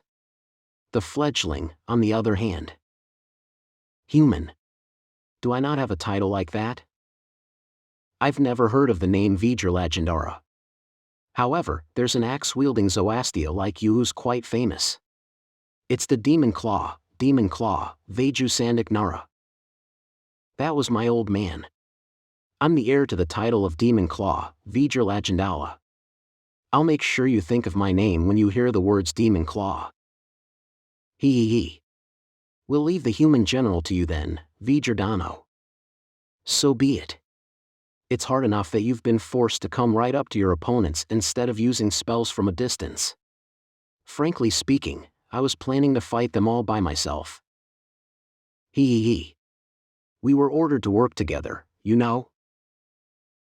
The fledgling, on the other hand. Human. Do I not have a title like that? I've never heard of the name V'ger Legendara. However, there's an axe-wielding Zoastia like you who's quite famous. It's the Demon Claw, Veju Sandik Nara. That was my old man. I'm the heir to the title of Demon Claw, V'ger Legendala. I'll make sure you think of my name when you hear the words Demon Claw. We'll leave the human general to you then, V'ger Dano. So be it. It's hard enough that you've been forced to come right up to your opponents instead of using spells from a distance. Frankly speaking, I was planning to fight them all by myself. We were ordered to work together, you know?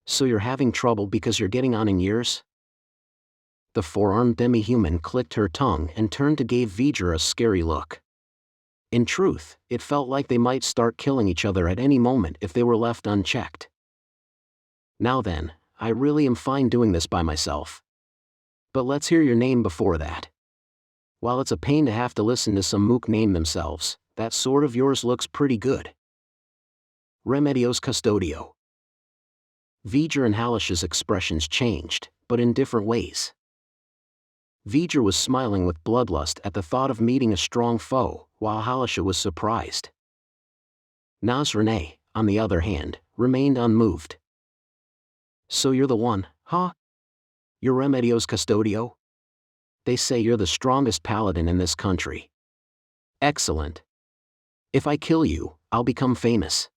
So you're having trouble because you're getting on in years? The four-armed demi-human clicked her tongue and turned to give V'ger a scary look. In truth, it felt like they might start killing each other at any moment if they were left unchecked. Now then, I really am fine doing this by myself. But let's hear your name before that. While it's a pain to have to listen to some mook name themselves, that sword of yours looks pretty good. Remedios Custodio. V'ger and Halasha's expressions changed, but in different ways. V'ger was smiling with bloodlust at the thought of meeting a strong foe, while Halasha was surprised. Nazrene, on the other hand, remained unmoved. So you're the one, huh? You're Remedios Custodio? They say you're the strongest paladin in this country. Excellent. If I kill you, I'll become famous.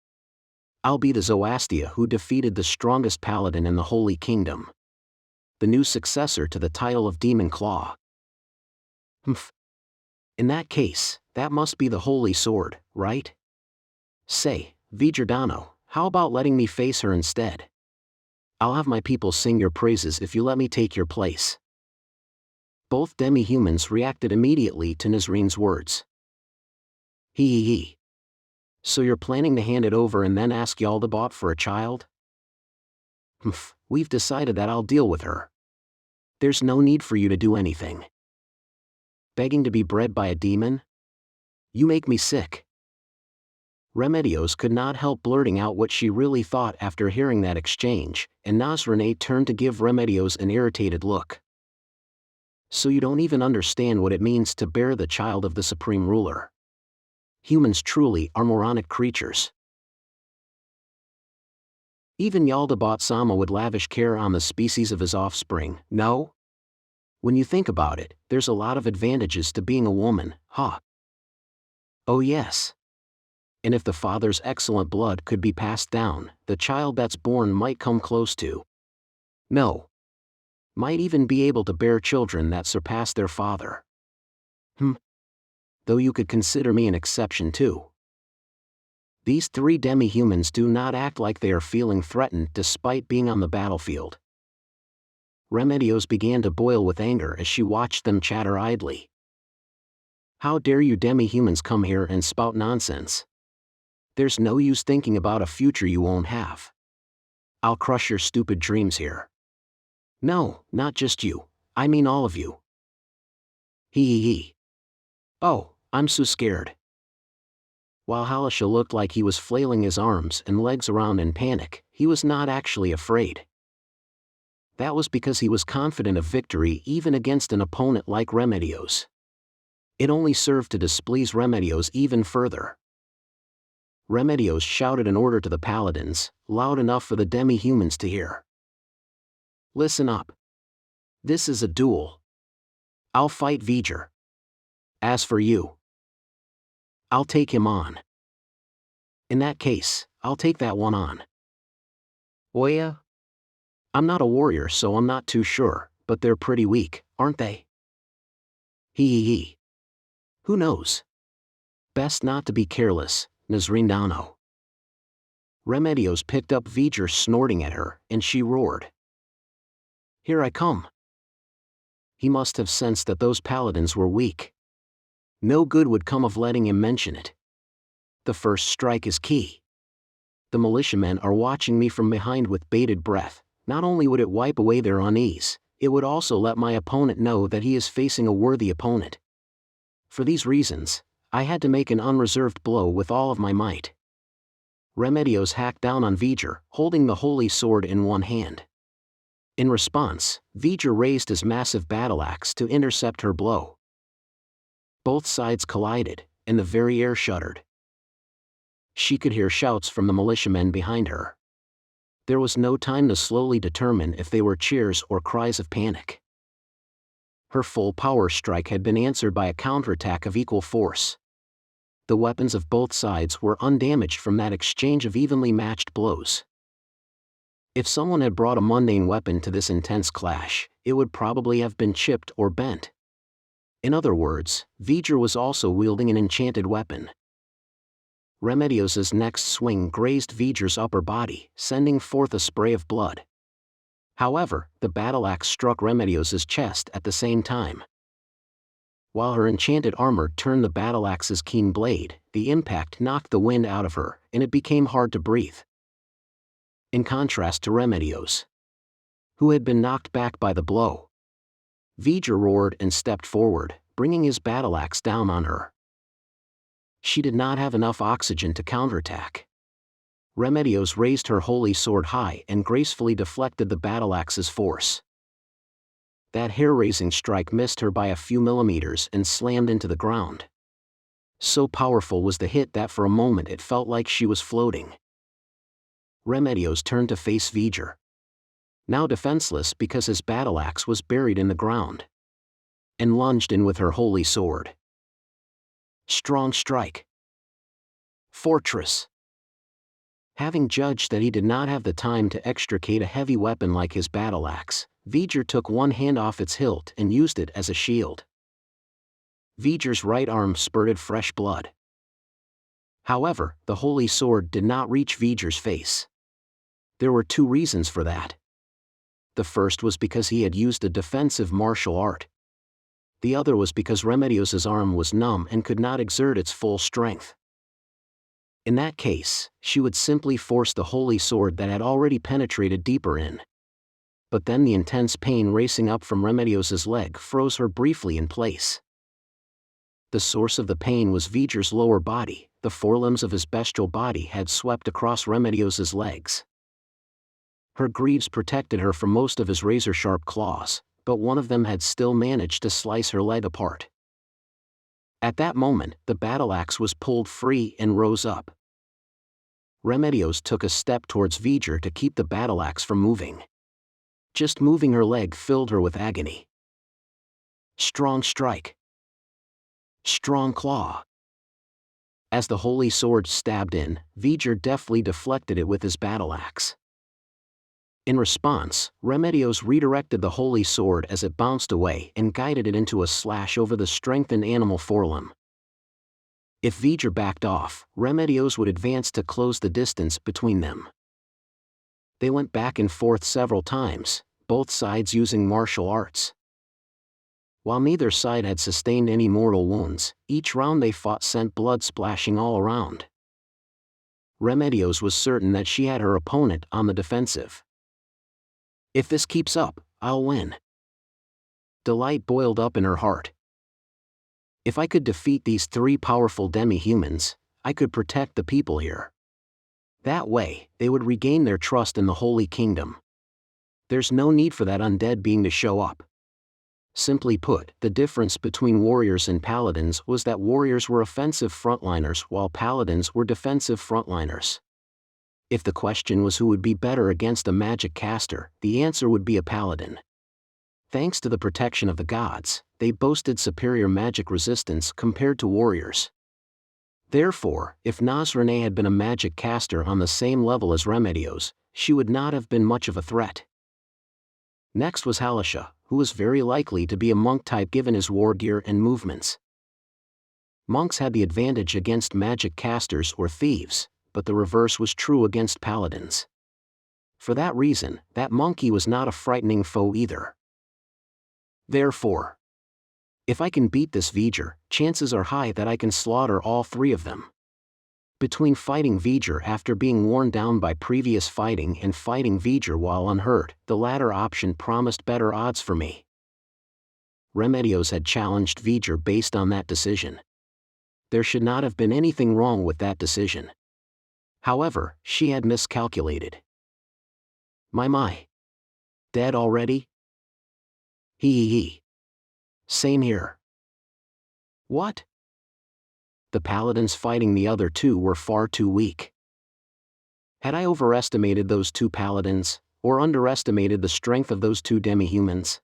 I'll be the Zoastia who defeated the strongest paladin in the Holy Kingdom. The new successor to the title of Demon Claw. In that case, that must be the Holy Sword, right? Say, V'ger Dano, how about letting me face her instead? I'll have my people sing your praises if you let me take your place. Both demi-humans reacted immediately to Nazrene's words. So you're planning to hand it over and then ask Jaldabaoth for a child? We've decided that I'll deal with her. There's no need for you to do anything. Begging to be bred by a demon? You make me sick. Remedios could not help blurting out what she really thought after hearing that exchange, and Nazrene turned to give Remedios an irritated look. So you don't even understand what it means to bear the child of the Supreme Ruler. Humans truly are moronic creatures. Even Jaldabaoth-sama would lavish care on the species of his offspring, no? When you think about it, there's a lot of advantages to being a woman, huh? Oh yes. And if the father's excellent blood could be passed down, the child that's born might come close to. No. Might even be able to bear children that surpass their father. though you could consider me an exception too. These 3 demi-humans do not act like they are feeling threatened despite being on the battlefield. Remedios began to boil with anger as she watched them chatter idly. How dare you demi-humans come here and spout nonsense? There's no use thinking about a future you won't have. I'll crush your stupid dreams here. No, not just you, I mean all of you. Hee. Oh, I'm so scared. While Halisha looked like he was flailing his arms and legs around in panic, he was not actually afraid. That was because he was confident of victory even against an opponent like Remedios. It only served to displease Remedios even further. Remedios shouted an order to the Paladins, loud enough for the demi-humans to hear. Listen up. This is a duel. I'll fight V'ger. As for you, I'll take him on. In that case, I'll take that one on. Oh yeah? I'm not a warrior so I'm not too sure, but they're pretty weak, aren't they? Hee. Who knows? Best not to be careless, Nazrindano. Remedios picked up V'ger snorting at her, and she roared. Here I come. He must have sensed that those paladins were weak. No good would come of letting him mention it. The first strike is key. The militiamen are watching me from behind with bated breath. Not only would it wipe away their unease, it would also let my opponent know that he is facing a worthy opponent. For these reasons, I had to make an unreserved blow with all of my might. Remedios hacked down on V'ger, holding the holy sword in one hand. In response, V'ger raised his massive battle axe to intercept her blow. Both sides collided, and the very air shuddered. She could hear shouts from the militiamen behind her. There was no time to slowly determine if they were cheers or cries of panic. Her full power strike had been answered by a counterattack of equal force. The weapons of both sides were undamaged from that exchange of evenly matched blows. If someone had brought a mundane weapon to this intense clash, it would probably have been chipped or bent. In other words, V'ger was also wielding an enchanted weapon. Remedios' next swing grazed V'ger's upper body, sending forth a spray of blood. However, the battle axe struck Remedios' chest at the same time. While her enchanted armor turned the battle axe's keen blade, the impact knocked the wind out of her, and it became hard to breathe. In contrast to Remedios, who had been knocked back by the blow, V'ger roared and stepped forward, bringing his battle axe down on her. She did not have enough oxygen to counterattack. Remedios raised her holy sword high and gracefully deflected the battle axe's force. That hair-raising strike missed her by a few millimeters and slammed into the ground. So powerful was the hit that for a moment it felt like she was floating. Remedios turned to face V'ger, now defenseless because his battle axe was buried in the ground, and lunged in with her holy sword. Strong strike. Fortress. Having judged that he did not have the time to extricate a heavy weapon like his battle axe, V'ger took one hand off its hilt and used it as a shield. V'ger's right arm spurted fresh blood. However, the holy sword did not reach V'ger's face. There were 2 reasons for that. The first was because he had used a defensive martial art. The other was because Remedios' arm was numb and could not exert its full strength. In that case, she would simply force the holy sword that had already penetrated deeper in. But then the intense pain racing up from Remedios' leg froze her briefly in place. The source of the pain was V'ger's lower body. The forelimbs of his bestial body had swept across Remedios' legs. Her greaves protected her from most of his razor-sharp claws, but one of them had still managed to slice her leg apart. At that moment, the battle axe was pulled free and rose up. Remedios took a step towards V'ger to keep the battle axe from moving. Just moving her leg filled her with agony. Strong strike. Strong claw. As the holy sword stabbed in, V'ger deftly deflected it with his battle axe. In response, Remedios redirected the holy sword as it bounced away and guided it into a slash over the strengthened animal forelimb. If V'ger backed off, Remedios would advance to close the distance between them. They went back and forth several times, both sides using martial arts. While neither side had sustained any mortal wounds, each round they fought sent blood splashing all around. Remedios was certain that she had her opponent on the defensive. If this keeps up, I'll win. Delight boiled up in her heart. If I could defeat these 3 powerful demi-humans, I could protect the people here. That way, they would regain their trust in the Holy Kingdom. There's no need for that undead being to show up. Simply put, the difference between warriors and paladins was that warriors were offensive frontliners while paladins were defensive frontliners. If the question was who would be better against a magic caster, the answer would be a paladin. Thanks to the protection of the gods, they boasted superior magic resistance compared to warriors. Therefore, if Nazrene had been a magic caster on the same level as Remedios, she would not have been much of a threat. Next was Halisha, who was very likely to be a monk type given his war gear and movements. Monks had the advantage against magic casters or thieves, but the reverse was true against paladins. For that reason, that monkey was not a frightening foe either. Therefore, if I can beat this V'ger, chances are high that I can slaughter all 3 of them. Between fighting V'ger after being worn down by previous fighting and fighting V'ger while unhurt, the latter option promised better odds for me. Remedios had challenged V'ger based on that decision. There should not have been anything wrong with that decision. However, she had miscalculated. My. Dead already? He. Same here. What? The paladins fighting the other 2 were far too weak. Had I overestimated those 2 paladins, or underestimated the strength of those 2 demi-humans?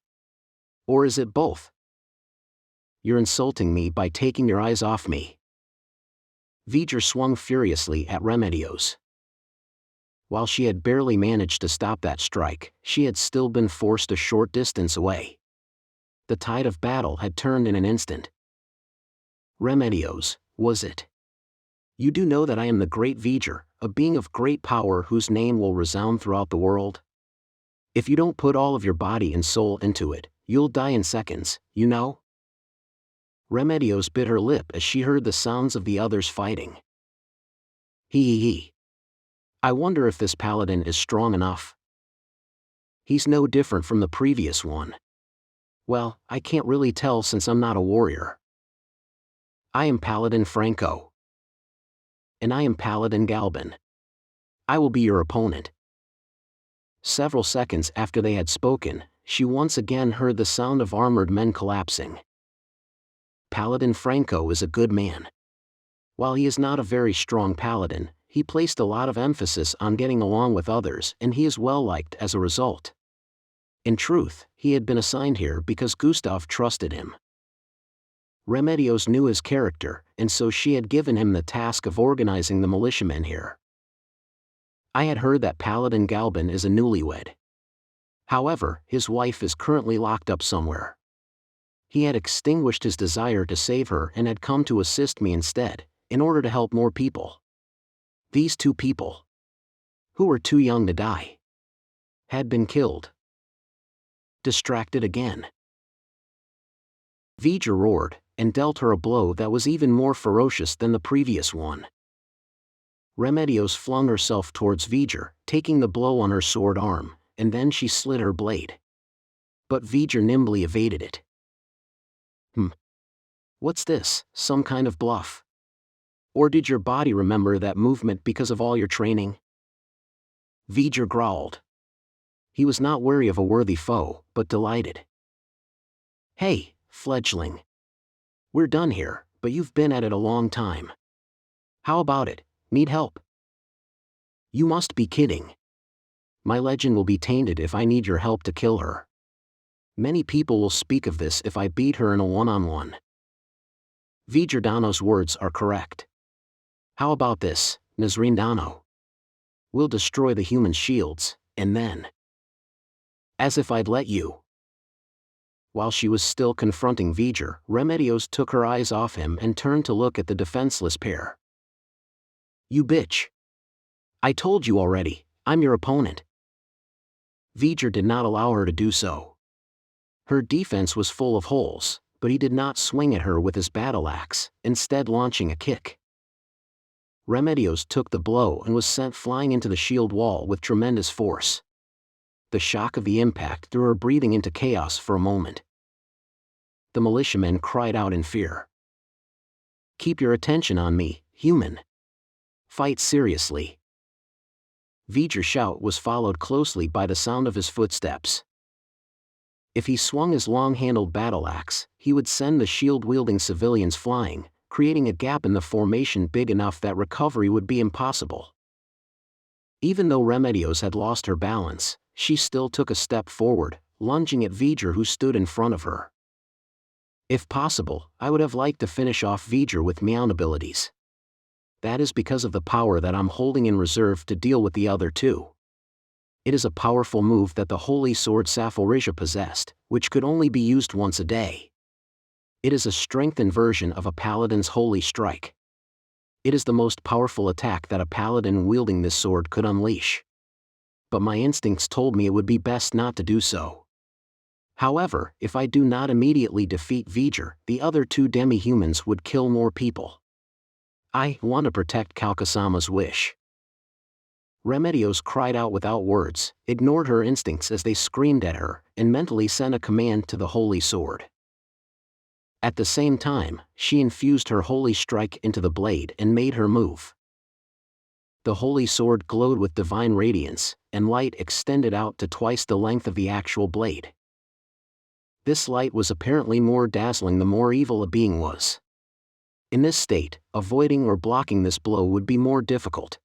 Or is it both? You're insulting me by taking your eyes off me. V'ger swung furiously at Remedios. While she had barely managed to stop that strike, she had still been forced a short distance away. The tide of battle had turned in an instant. Remedios, was it? You do know that I am the great V'ger, a being of great power whose name will resound throughout the world? If you don't put all of your body and soul into it, you'll die in seconds, you know? Remedios bit her lip as she heard the sounds of the others fighting. He. I wonder if this paladin is strong enough. He's no different from the previous one. Well, I can't really tell since I'm not a warrior. I am Paladin Franco. And I am Paladin Galban. I will be your opponent. Several seconds after they had spoken, she once again heard the sound of armored men collapsing. Paladin Franco is a good man. While he is not a very strong paladin, he placed a lot of emphasis on getting along with others and he is well liked as a result. In truth, he had been assigned here because Gustav trusted him. Remedios knew his character, and so she had given him the task of organizing the militiamen here. I had heard that Paladin Galban is a newlywed. However, his wife is currently locked up somewhere. He had extinguished his desire to save her and had come to assist me instead, in order to help more people. These 2 people, who were too young to die, had been killed. Distracted again. V'ger roared, and dealt her a blow that was even more ferocious than the previous one. Remedios flung herself towards V'ger, taking the blow on her sword arm, and then she slid her blade. But V'ger nimbly evaded it. What's this, some kind of bluff? Or did your body remember that movement because of all your training? V'ger growled. He was not wary of a worthy foe, but delighted. Hey, fledgling. We're done here, but you've been at it a long time. How about it, need help? You must be kidding. My legend will be tainted if I need your help to kill her. Many people will speak of this if I beat her in a one-on-one. V'ger words are correct. How about this, Nazrene Dano? We'll destroy the human shields, and then... As if I'd let you. While she was still confronting V'ger, Remedios took her eyes off him and turned to look at the defenseless pair. "You bitch. I told you already, I'm your opponent." V'ger did not allow her to do so. Her defense was full of holes, but he did not swing at her with his battle axe, instead launching a kick. Remedios took the blow and was sent flying into the shield wall with tremendous force. The shock of the impact threw her breathing into chaos for a moment. The militiamen cried out in fear. "Keep your attention on me, human. Fight seriously." V'ger's shout was followed closely by the sound of his footsteps. If he swung his long-handled battle axe, he would send the shield-wielding civilians flying, creating a gap in the formation big enough that recovery would be impossible. Even though Remedios had lost her balance, she still took a step forward, lunging at V'ger who stood in front of her. If possible, I would have liked to finish off V'ger with Meow abilities. That is because of the power that I'm holding in reserve to deal with the other two. It is a powerful move that the Holy Sword Sorcerer possessed, which could only be used once a day. It is a strengthened version of a Paladin's Holy Strike. It is the most powerful attack that a Paladin wielding this sword could unleash. But my instincts told me it would be best not to do so. However, if I do not immediately defeat V'ger, the other two demi-humans would kill more people. I want to protect Kalkasama's wish. Remedios cried out without words, ignored her instincts as they screamed at her, and mentally sent a command to the Holy Sword. At the same time, she infused her Holy Strike into the blade and made her move. The Holy Sword glowed with divine radiance, and light extended out to twice the length of the actual blade. This light was apparently more dazzling the more evil a being was. In this state, avoiding or blocking this blow would be more difficult.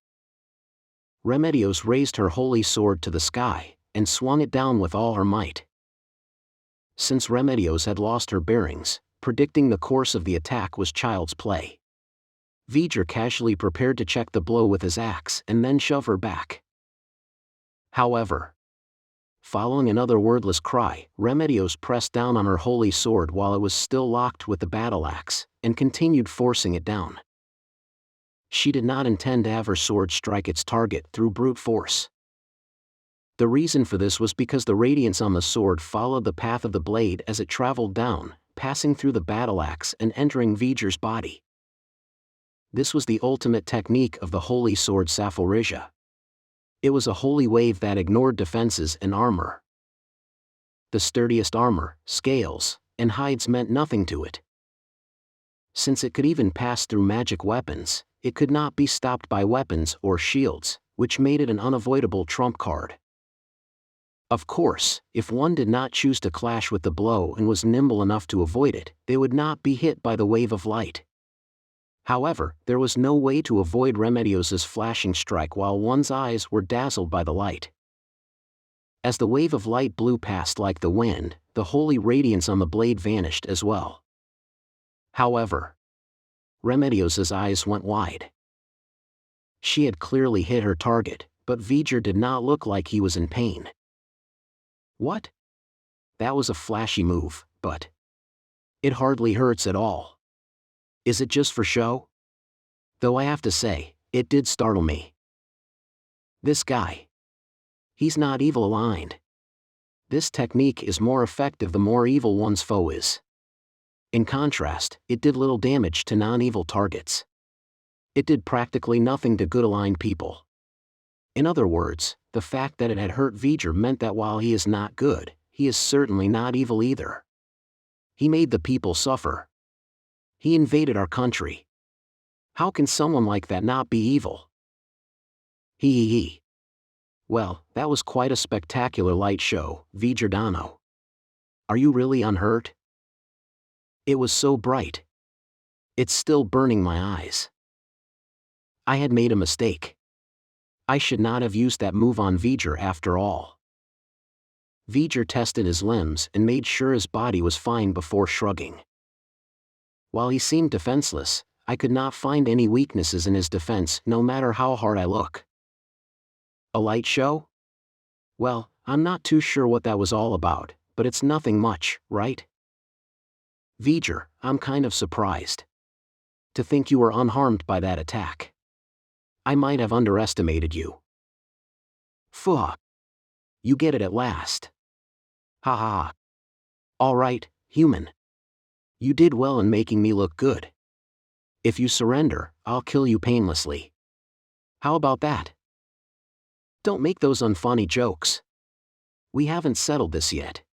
Remedios raised her holy sword to the sky, and swung it down with all her might. Since Remedios had lost her bearings, predicting the course of the attack was child's play. V'ger casually prepared to check the blow with his axe and then shove her back. However, following another wordless cry, Remedios pressed down on her holy sword while it was still locked with the battle axe, and continued forcing it down. She did not intend to have her sword strike its target through brute force. The reason for this was because the radiance on the sword followed the path of the blade as it traveled down, passing through the battle axe and entering V'ger's body. This was the ultimate technique of the Holy Sword Sorcerer. It was a holy wave that ignored defenses and armor. The sturdiest armor, scales, and hides meant nothing to it. Since it could even pass through magic weapons, it could not be stopped by weapons or shields, which made it an unavoidable trump card. Of course, if one did not choose to clash with the blow and was nimble enough to avoid it, they would not be hit by the wave of light. However, there was no way to avoid Remedios' flashing strike while one's eyes were dazzled by the light. As the wave of light blew past like the wind, the holy radiance on the blade vanished as well. However, Remedios' eyes went wide. She had clearly hit her target, but V'ger did not look like he was in pain. What? That was a flashy move, but it hardly hurts at all. Is it just for show? Though I have to say, it did startle me. This guy. He's not evil aligned. This technique is more effective the more evil one's foe is. In contrast, it did little damage to non-evil targets. It did practically nothing to good aligned people. In other words, the fact that it had hurt V'ger meant that while he is not good, he is certainly not evil either. He made the people suffer. He invaded our country. How can someone like that not be evil? He. Well, that was quite a spectacular light show, V'ger Dano. Are you really unhurt? It was so bright. It's still burning my eyes. I had made a mistake. I should not have used that move on V'ger after all. V'ger tested his limbs and made sure his body was fine before shrugging. While he seemed defenseless, I could not find any weaknesses in his defense no matter how hard I look. A light show? Well, I'm not too sure what that was all about, but it's nothing much, right? V'ger, I'm kind of surprised. To think you were unharmed by that attack. I might have underestimated you. Phew. You get it at last. Ha ha ha. Alright, human. You did well in making me look good. If you surrender, I'll kill you painlessly. How about that? Don't make those unfunny jokes. We haven't settled this yet.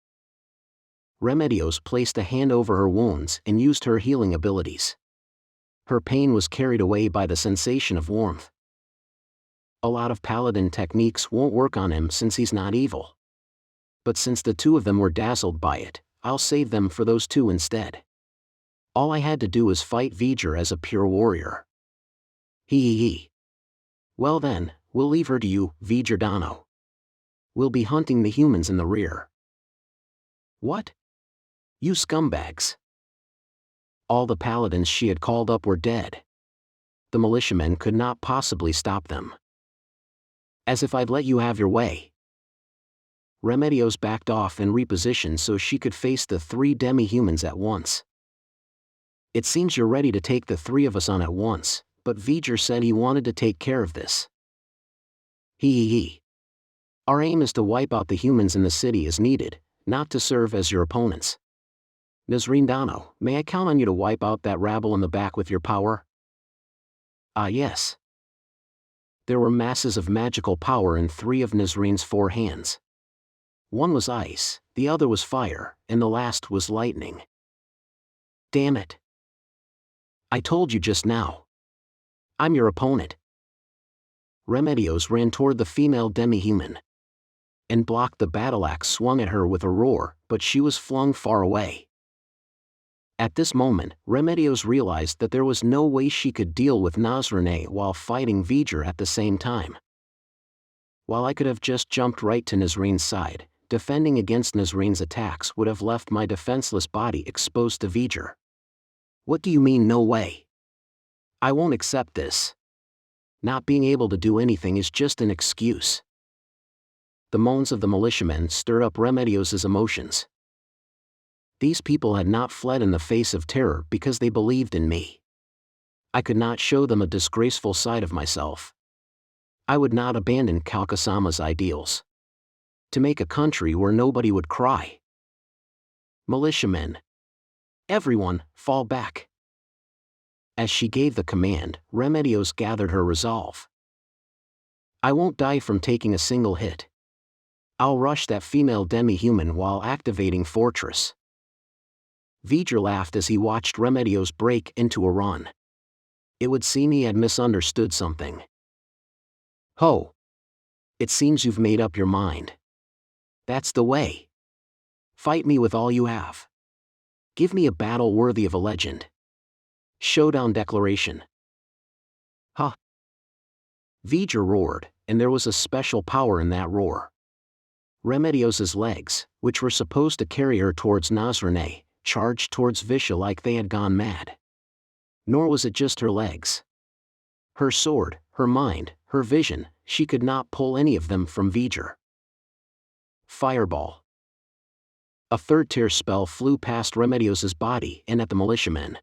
Remedios placed a hand over her wounds and used her healing abilities. Her pain was carried away by the sensation of warmth. A lot of Paladin techniques won't work on him since he's not evil. But since the two of them were dazzled by it, I'll save them for those two instead. All I had to do was fight V'ger as a pure warrior. Hee. Well then, we'll leave her to you, V'ger. We'll be hunting the humans in the rear. What? You scumbags. All the paladins she had called up were dead. The militiamen could not possibly stop them. As if I'd let you have your way. Remedios backed off and repositioned so she could face the 3 demi-humans at once. It seems you're ready to take the 3 of us on at once, but V'ger said he wanted to take care of this. Hee. Our aim is to wipe out the humans in the city as needed, not to serve as your opponents. Nazrindano, may I count on you to wipe out that rabble in the back with your power? Ah yes. There were masses of magical power in 3 of Nazrin's 4 hands. One was ice, the other was fire, and the last was lightning. Damn it. I told you just now. I'm your opponent. Remedios ran toward the female demi-human and blocked the battle axe swung at her with a roar, but she was flung far away. At this moment, Remedios realized that there was no way she could deal with Nazrine while fighting V'ger at the same time. While I could have just jumped right to Nazrine's side, defending against Nazrine's attacks would have left my defenseless body exposed to V'ger. What do you mean no way? I won't accept this. Not being able to do anything is just an excuse. The moans of the militiamen stirred up Remedios' emotions. These people had not fled in the face of terror because they believed in me. I could not show them a disgraceful side of myself. I would not abandon Kalkasama's ideals. To make a country where nobody would cry. Militiamen. Everyone, fall back. As she gave the command, Remedios gathered her resolve. I won't die from taking a single hit. I'll rush that female demi-human while activating Fortress. V'ger laughed as he watched Remedios break into a run. It would seem he had misunderstood something. Ho! It seems you've made up your mind. That's the way. Fight me with all you have. Give me a battle worthy of a legend. Showdown declaration. Huh! V'ger roared, and there was a special power in that roar. Remedios' legs, which were supposed to carry her towards Nazrine, charged towards Visha like they had gone mad. Nor was it just her legs. Her sword, her mind, her vision, she could not pull any of them from V'ger. Fireball. A 3rd-tier spell flew past Remedios' body and at the militiamen.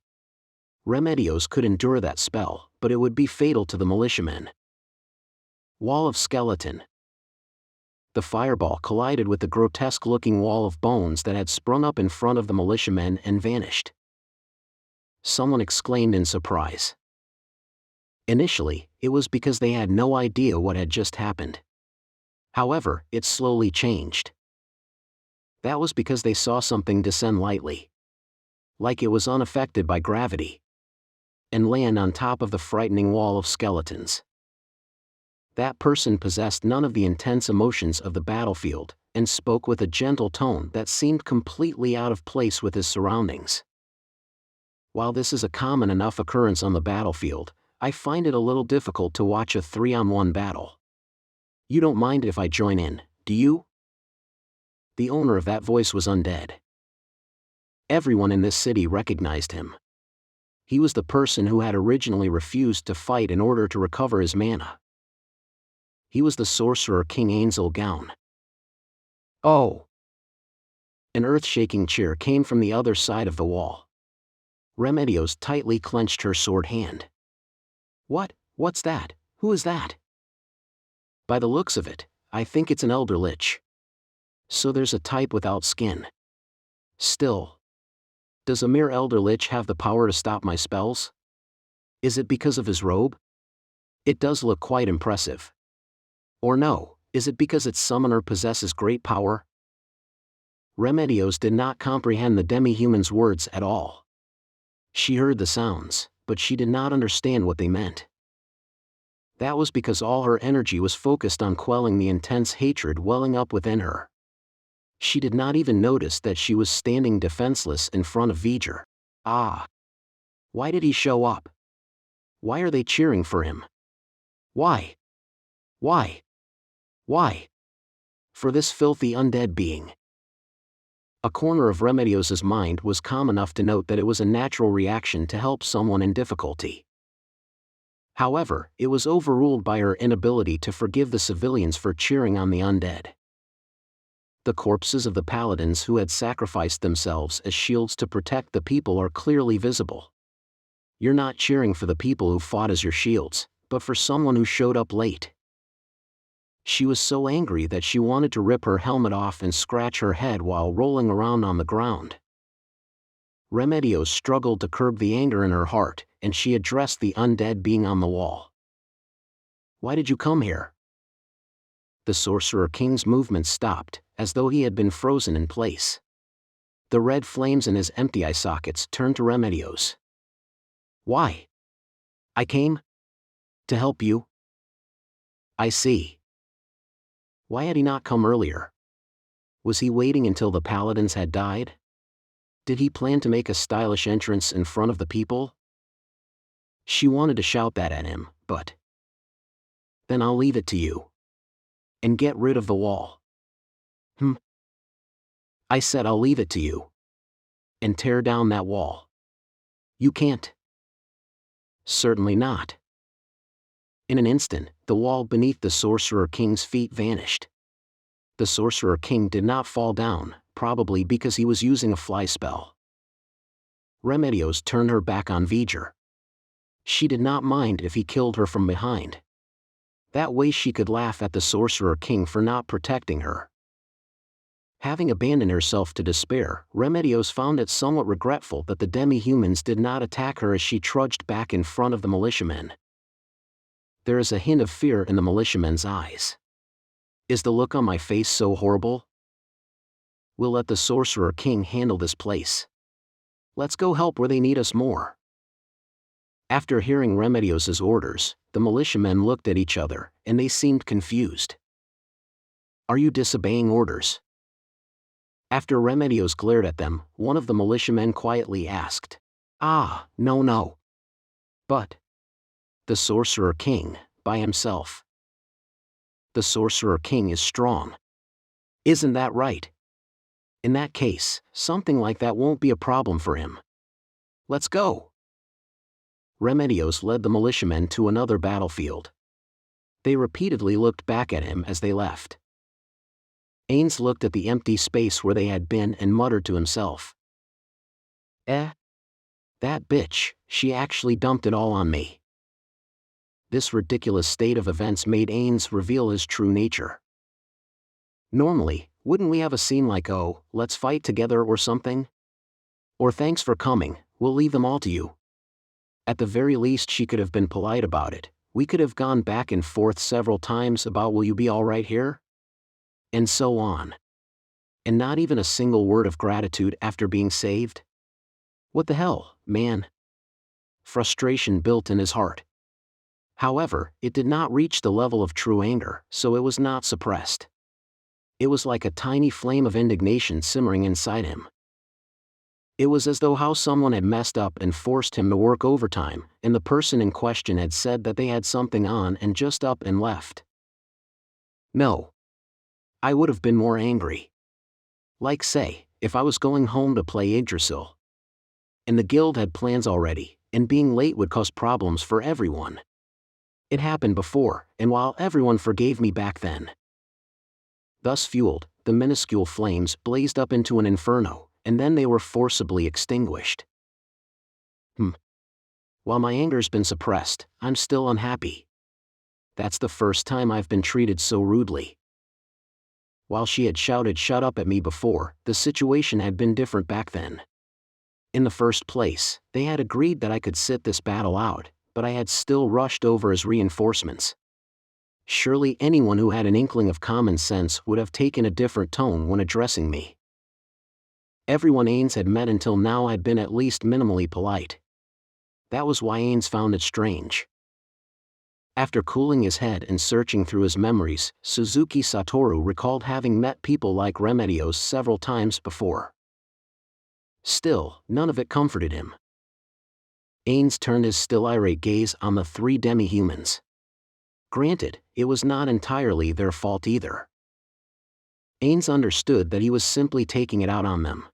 Remedios could endure that spell, but it would be fatal to the militiamen. Wall of skeleton. The fireball collided with the grotesque-looking wall of bones that had sprung up in front of the militiamen and vanished. Someone exclaimed in surprise. Initially, it was because they had no idea what had just happened. However, it slowly changed. That was because they saw something descend lightly. Like it was unaffected by gravity. And land on top of the frightening wall of skeletons. That person possessed none of the intense emotions of the battlefield, and spoke with a gentle tone that seemed completely out of place with his surroundings. While this is a common enough occurrence on the battlefield, I find it a little difficult to watch a 3-on-1 battle. You don't mind if I join in, do you? The owner of that voice was Undead. Everyone in this city recognized him. He was the person who had originally refused to fight in order to recover his mana. He was the Sorcerer King Ainz. Oh! An earth-shaking cheer came from the other side of the wall. Remedios tightly clenched her sword hand. What's that? Who is that? By the looks of it, I think it's an elder lich. So there's a type without skin. Still, does a mere elder lich have the power to stop my spells? Is it because of his robe? It does look quite impressive. Or no, is it because its summoner possesses great power? Remedios did not comprehend the demi-human's words at all. She heard the sounds, but she did not understand what they meant. That was because all her energy was focused on quelling the intense hatred welling up within her. She did not even notice that she was standing defenseless in front of V'ger. Ah! Why did he show up? Why are they cheering for him? Why? Why? Why? For this filthy undead being. A corner of Remedios' mind was calm enough to note that it was a natural reaction to help someone in difficulty. However, it was overruled by her inability to forgive the civilians for cheering on the undead. The corpses of the paladins who had sacrificed themselves as shields to protect the people are clearly visible. You're not cheering for the people who fought as your shields, but for someone who showed up late. She was so angry that she wanted to rip her helmet off and scratch her head while rolling around on the ground. Remedios struggled to curb the anger in her heart, and she addressed the undead being on the wall. Why did you come here? The Sorcerer King's movement stopped, as though he had been frozen in place. The red flames in his empty eye sockets turned to Remedios. Why? I came to help you. I see. Why had he not come earlier? Was he waiting until the paladins had died? Did he plan to make a stylish entrance in front of the people? She wanted to shout that at him, but... Then I'll leave it to you. And get rid of the wall. I said I'll leave it to you. And tear down that wall. You can't. Certainly not. In an instant, the wall beneath the Sorcerer King's feet vanished. The Sorcerer King did not fall down, probably because he was using a fly spell. Remedios turned her back on V'ger. She did not mind if he killed her from behind. That way she could laugh at the Sorcerer King for not protecting her. Having abandoned herself to despair, Remedios found it somewhat regretful that the demi-humans did not attack her as she trudged back in front of the militiamen. There is a hint of fear in the militiamen's eyes. Is the look on my face so horrible? We'll let the Sorcerer King handle this place. Let's go help where they need us more. After hearing Remedios' orders, the militiamen looked at each other, and they seemed confused. Are you disobeying orders? After Remedios glared at them, one of the militiamen quietly asked, no. But the Sorcerer King, by himself. The Sorcerer King is strong. Isn't that right? In that case, something like that won't be a problem for him. Let's go. Remedios led the militiamen to another battlefield. They repeatedly looked back at him as they left. Ainz looked at the empty space where they had been and muttered to himself. That bitch, she actually dumped it all on me. This ridiculous state of events made Ainz reveal his true nature. Normally, wouldn't we have a scene like, oh, let's fight together or something? Or thanks for coming, we'll leave them all to you. At the very least she could have been polite about it. We could have gone back and forth several times about will you be alright here? And so on. And not even a single word of gratitude after being saved? What the hell, man? Frustration built in his heart. However, it did not reach the level of true anger, so it was not suppressed. It was like a tiny flame of indignation simmering inside him. It was as though how someone had messed up and forced him to work overtime, and the person in question had said that they had something on and just up and left. No. I would have been more angry. Like say, if I was going home to play Yggdrasil. And the guild had plans already, and being late would cause problems for everyone. It happened before, and while everyone forgave me back then. Thus fueled, the minuscule flames blazed up into an inferno, and then they were forcibly extinguished. While my anger's been suppressed, I'm still unhappy. That's the first time I've been treated so rudely. While she had shouted "shut up" at me before, the situation had been different back then. In the first place, they had agreed that I could sit this battle out, but I had still rushed over as reinforcements. Surely anyone who had an inkling of common sense would have taken a different tone when addressing me. Everyone Ainz had met until now had been at least minimally polite. That was why Ainz found it strange. After cooling his head and searching through his memories, Suzuki Satoru recalled having met people like Remedios several times before. Still, none of it comforted him. Ainz turned his still irate gaze on the 3 demi-humans. Granted, it was not entirely their fault either. Ainz understood that he was simply taking it out on them.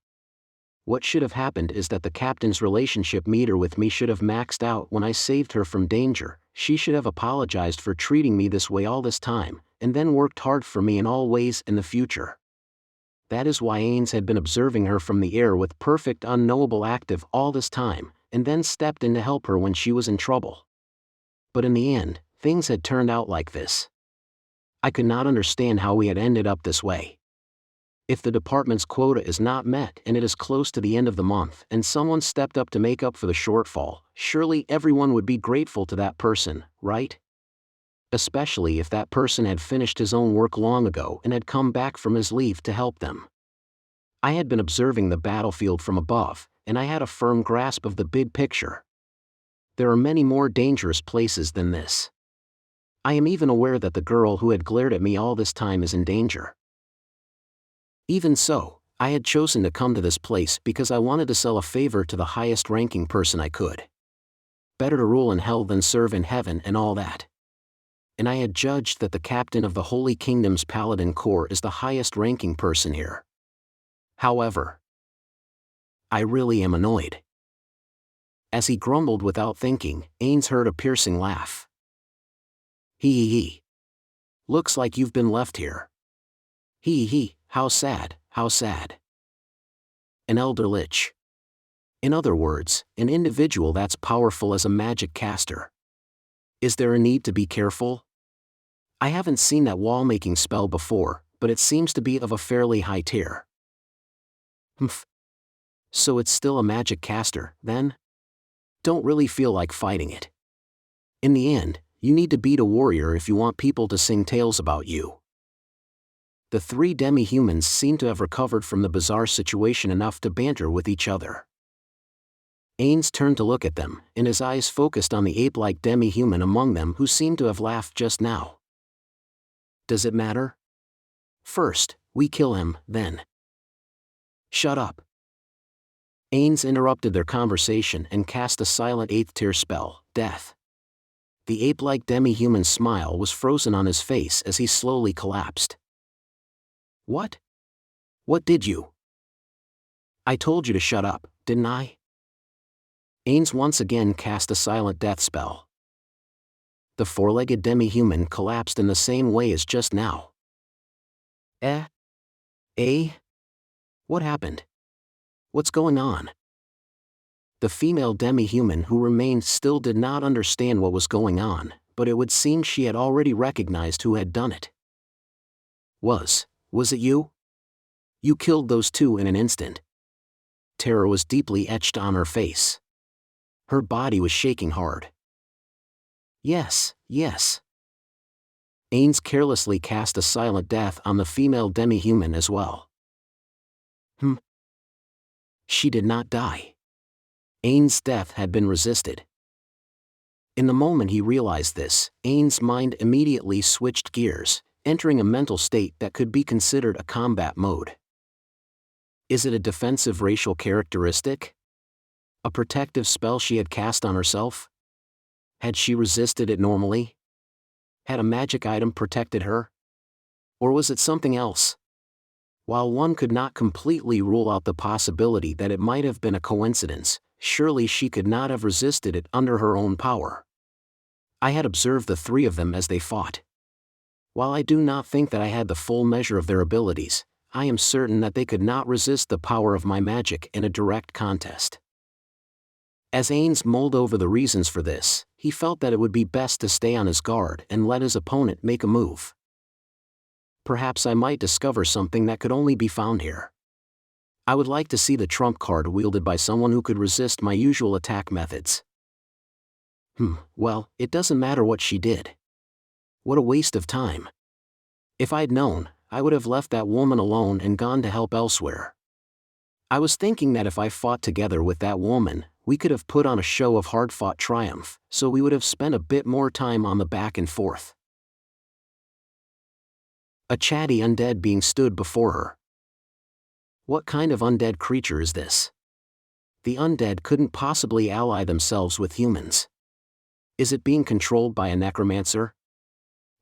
What should have happened is that the captain's relationship meter with me should have maxed out when I saved her from danger. She should have apologized for treating me this way all this time, and then worked hard for me in all ways in the future. That is why Ainz had been observing her from the air with perfect unknowable active all this time, and then stepped in to help her when she was in trouble. But in the end, things had turned out like this. I could not understand how we had ended up this way. If the department's quota is not met and it is close to the end of the month and someone stepped up to make up for the shortfall, surely everyone would be grateful to that person, right? Especially if that person had finished his own work long ago and had come back from his leave to help them. I had been observing the battlefield from above, and I had a firm grasp of the big picture. There are many more dangerous places than this. I am even aware that the girl who had glared at me all this time is in danger. Even so, I had chosen to come to this place because I wanted to sell a favor to the highest-ranking person I could. Better to rule in hell than serve in heaven and all that. And I had judged that the captain of the Holy Kingdom's Paladin Corps is the highest-ranking person here. However, I really am annoyed. As he grumbled without thinking, Ainz heard a piercing laugh. Hee. Looks like you've been left here. Hee, how sad, how sad. An elder lich. In other words, an individual that's powerful as a magic caster. Is there a need to be careful? I haven't seen that wall-making spell before, but it seems to be of a fairly high tier. So it's still a magic caster, then? Don't really feel like fighting it. In the end, you need to beat a warrior if you want people to sing tales about you. The 3 demi-humans seemed to have recovered from the bizarre situation enough to banter with each other. Ainz turned to look at them, and his eyes focused on the ape-like demi-human among them who seemed to have laughed just now. Does it matter? First, we kill him, then. Shut up. Ainz interrupted their conversation and cast a silent 8th-tier spell, Death. The ape-like demi-human smile was frozen on his face as he slowly collapsed. What? What did you? I told you to shut up, didn't I? Ainz once again cast a silent death spell. The 4-legged demi-human collapsed in the same way as just now. What happened? What's going on? The female demi-human who remained still did not understand what was going on, but it would seem she had already recognized who had done it. Was it you? You killed those 2 in an instant. Terror was deeply etched on her face. Her body was shaking hard. Yes. Ainz carelessly cast a silent death on the female demi-human as well. She did not die. Ainz's death had been resisted. In the moment he realized this, Ainz's mind immediately switched gears, entering a mental state that could be considered a combat mode. Is it a defensive racial characteristic? A protective spell she had cast on herself? Had she resisted it normally? Had a magic item protected her? Or was it something else? While one could not completely rule out the possibility that it might have been a coincidence, surely she could not have resisted it under her own power. I had observed the 3 of them as they fought. While I do not think that I had the full measure of their abilities, I am certain that they could not resist the power of my magic in a direct contest. As Ainz mulled over the reasons for this, he felt that it would be best to stay on his guard and let his opponent make a move. Perhaps I might discover something that could only be found here. I would like to see the trump card wielded by someone who could resist my usual attack methods. Well, it doesn't matter what she did. What a waste of time. If I'd known, I would have left that woman alone and gone to help elsewhere. I was thinking that if I fought together with that woman, we could have put on a show of hard-fought triumph, so we would have spent a bit more time on the back and forth. A chatty undead being stood before her. What kind of undead creature is this? The undead couldn't possibly ally themselves with humans. Is it being controlled by a necromancer?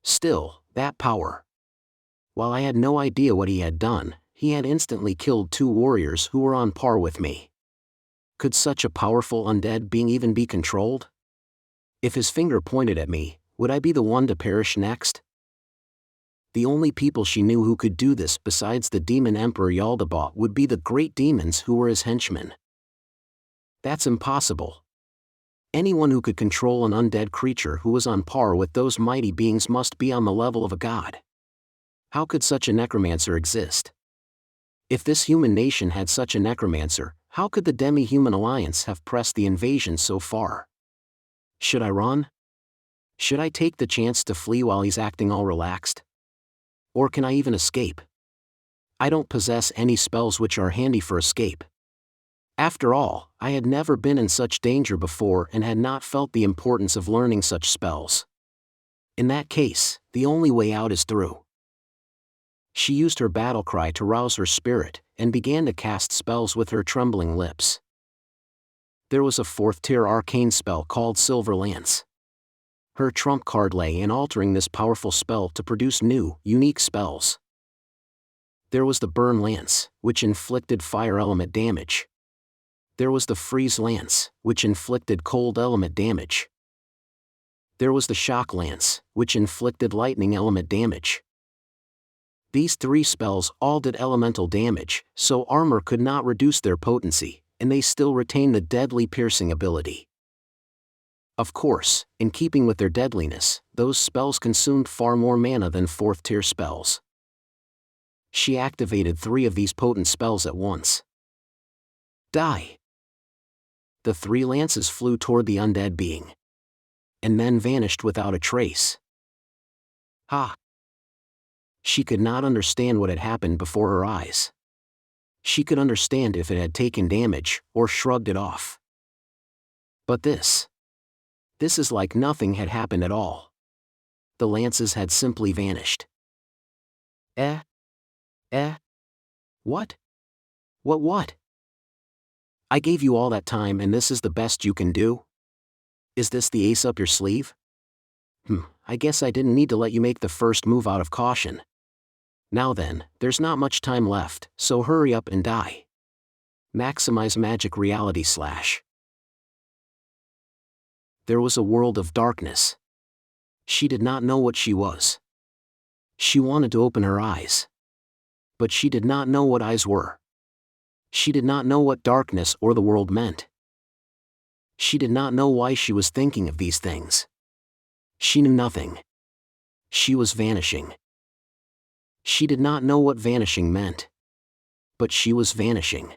Still, that power. While I had no idea what he had done, he had instantly killed 2 warriors who were on par with me. Could such a powerful undead being even be controlled? If his finger pointed at me, would I be the one to perish next? The only people she knew who could do this besides the Demon Emperor Jaldabaoth would be the great demons who were his henchmen. That's impossible. Anyone who could control an undead creature who was on par with those mighty beings must be on the level of a god. How could such a necromancer exist? If this human nation had such a necromancer, how could the Demi-human alliance have pressed the invasion so far? Should I run? Should I take the chance to flee while he's acting all relaxed? Or can I even escape? I don't possess any spells which are handy for escape. After all, I had never been in such danger before and had not felt the importance of learning such spells. In that case, the only way out is through. She used her battle cry to rouse her spirit, and began to cast spells with her trembling lips. There was a 4th-tier arcane spell called Silver Lance. Her trump card lay in altering this powerful spell to produce new, unique spells. There was the Burn Lance, which inflicted fire element damage. There was the Freeze Lance, which inflicted cold element damage. There was the Shock Lance, which inflicted lightning element damage. These 3 spells all did elemental damage, so armor could not reduce their potency, and they still retained the deadly piercing ability. Of course, in keeping with their deadliness, those spells consumed far more mana than 4th-tier spells. She activated 3 of these potent spells at once. Die! The 3 lances flew toward the undead being. And then vanished without a trace. Ha! She could not understand what had happened before her eyes. She could understand if it had taken damage, or shrugged it off. But this is like nothing had happened at all. The lances had simply vanished. What? What? I gave you all that time and this is the best you can do? Is this the ace up your sleeve? I guess I didn't need to let you make the first move out of caution. Now then, there's not much time left, so hurry up and die. Maximize magic reality / There was a world of darkness. She did not know what she was. She wanted to open her eyes. But she did not know what eyes were. She did not know what darkness or the world meant. She did not know why she was thinking of these things. She knew nothing. She was vanishing. She did not know what vanishing meant. But she was vanishing.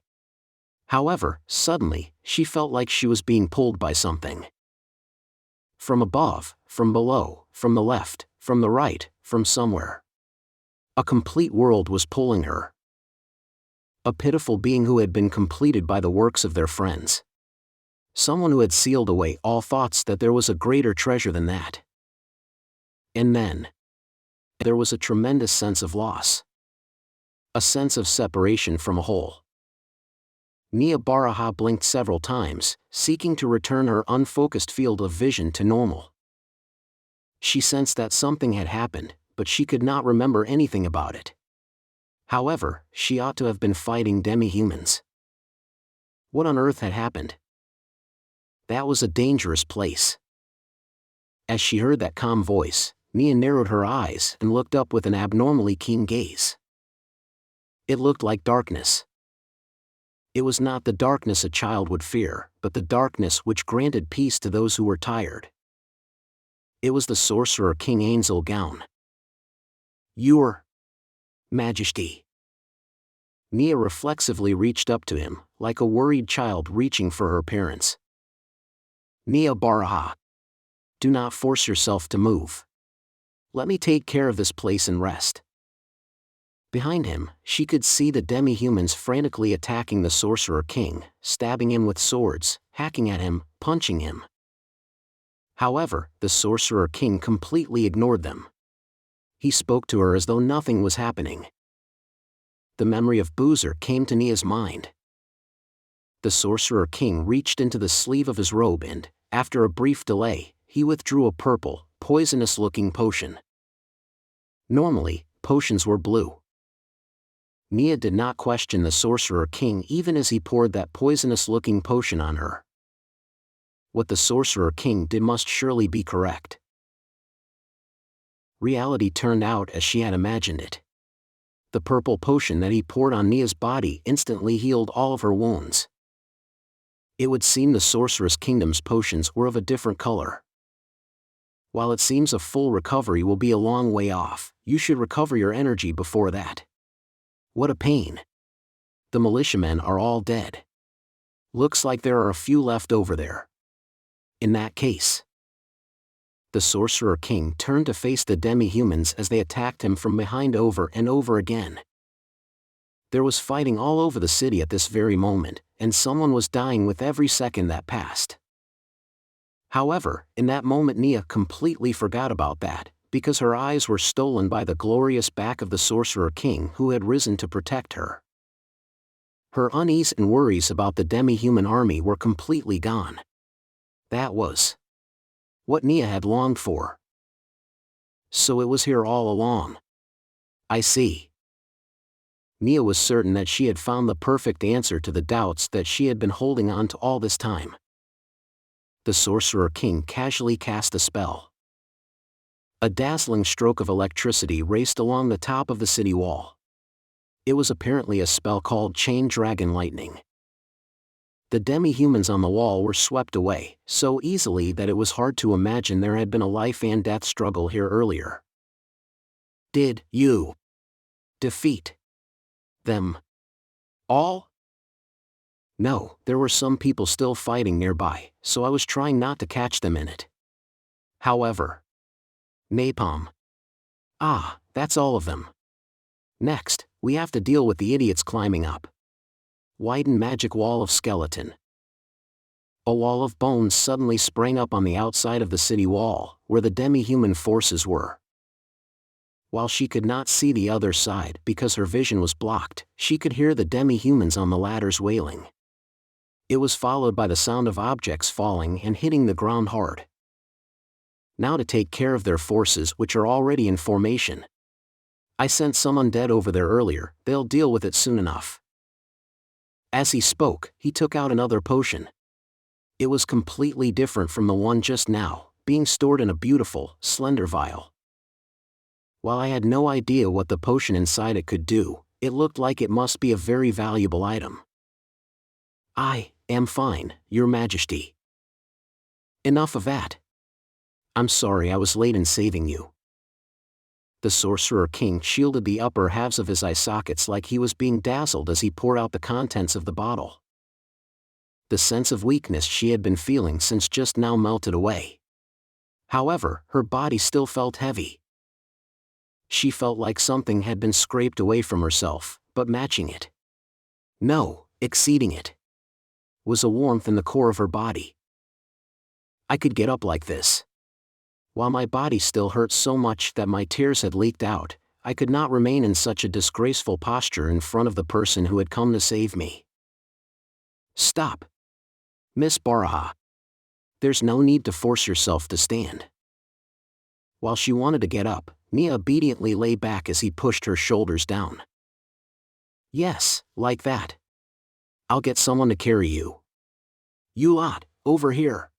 However, suddenly, she felt like she was being pulled by something. From above, from below, from the left, from the right, from somewhere. A complete world was pulling her. A pitiful being who had been completed by the works of their friends. Someone who had sealed away all thoughts that there was a greater treasure than that. And then, there was a tremendous sense of loss. A sense of separation from a whole. Neia Baraha blinked several times, seeking to return her unfocused field of vision to normal. She sensed that something had happened, but she could not remember anything about it. However, she ought to have been fighting demi-humans. What on earth had happened? That was a dangerous place. As she heard that calm voice, Neia narrowed her eyes and looked up with an abnormally keen gaze. It looked like darkness. It was not the darkness a child would fear, but the darkness which granted peace to those who were tired. It was the Sorcerer King Ainz. Your Majesty. Neia reflexively reached up to him, like a worried child reaching for her parents. Neia Baraha. Do not force yourself to move. Let me take care of this place and rest. Behind him, she could see the demi-humans frantically attacking the Sorcerer King, stabbing him with swords, hacking at him, punching him. However, the Sorcerer King completely ignored them. He spoke to her as though nothing was happening. The memory of Boozer came to Neia's mind. The Sorcerer King reached into the sleeve of his robe and, after a brief delay, he withdrew a purple, poisonous-looking potion. Normally, potions were blue. Neia did not question the Sorcerer King even as he poured that poisonous-looking potion on her. What the Sorcerer King did must surely be correct. Reality turned out as she had imagined it. The purple potion that he poured on Neia's body instantly healed all of her wounds. It would seem the Sorceress Kingdom's potions were of a different color. While it seems a full recovery will be a long way off, you should recover your energy before that. What a pain. The militiamen are all dead. Looks like there are a few left over there. In that case. The Sorcerer King turned to face the demi-humans as they attacked him from behind over and over again. There was fighting all over the city at this very moment, and someone was dying with every second that passed. However, in that moment Neia completely forgot about that, because her eyes were stolen by the glorious back of the Sorcerer King who had risen to protect her. Her unease and worries about the demi-human army were completely gone. That was what Neia had longed for. So it was here all along. I see. Neia was certain that she had found the perfect answer to the doubts that she had been holding on to all this time. The Sorcerer King casually cast a spell. A dazzling stroke of electricity raced along the top of the city wall. It was apparently a spell called Chain Dragon Lightning. The demi-humans on the wall were swept away, so easily that it was hard to imagine there had been a life and death struggle here earlier. Did you defeat them all? No, there were some people still fighting nearby, so I was trying not to catch them in it. However, napalm. Ah, that's all of them. Next, we have to deal with the idiots climbing up. Widen magic wall of skeleton. A wall of bones suddenly sprang up on the outside of the city wall, where the demi-human forces were. While she could not see the other side because her vision was blocked, she could hear the demi-humans on the ladders wailing. It was followed by the sound of objects falling and hitting the ground hard. Now to take care of their forces which are already in formation. I sent some undead over there earlier, they'll deal with it soon enough. As he spoke, he took out another potion. It was completely different from the one just now, being stored in a beautiful, slender vial. While I had no idea what the potion inside it could do, it looked like it must be a very valuable item. I am fine, Your Majesty. Enough of that. I'm sorry I was late in saving you. The Sorcerer King shielded the upper halves of his eye sockets like he was being dazzled as he poured out the contents of the bottle. The sense of weakness she had been feeling since just now melted away. However, her body still felt heavy. She felt like something had been scraped away from herself, but matching it. No, exceeding it. Was a warmth in the core of her body. I could get up like this. While my body still hurt so much that my tears had leaked out, I could not remain in such a disgraceful posture in front of the person who had come to save me. Stop. Miss Baraha. There's no need to force yourself to stand. While she wanted to get up, Neia obediently lay back as he pushed her shoulders down. Yes, like that. I'll get someone to carry you. You lot, over here.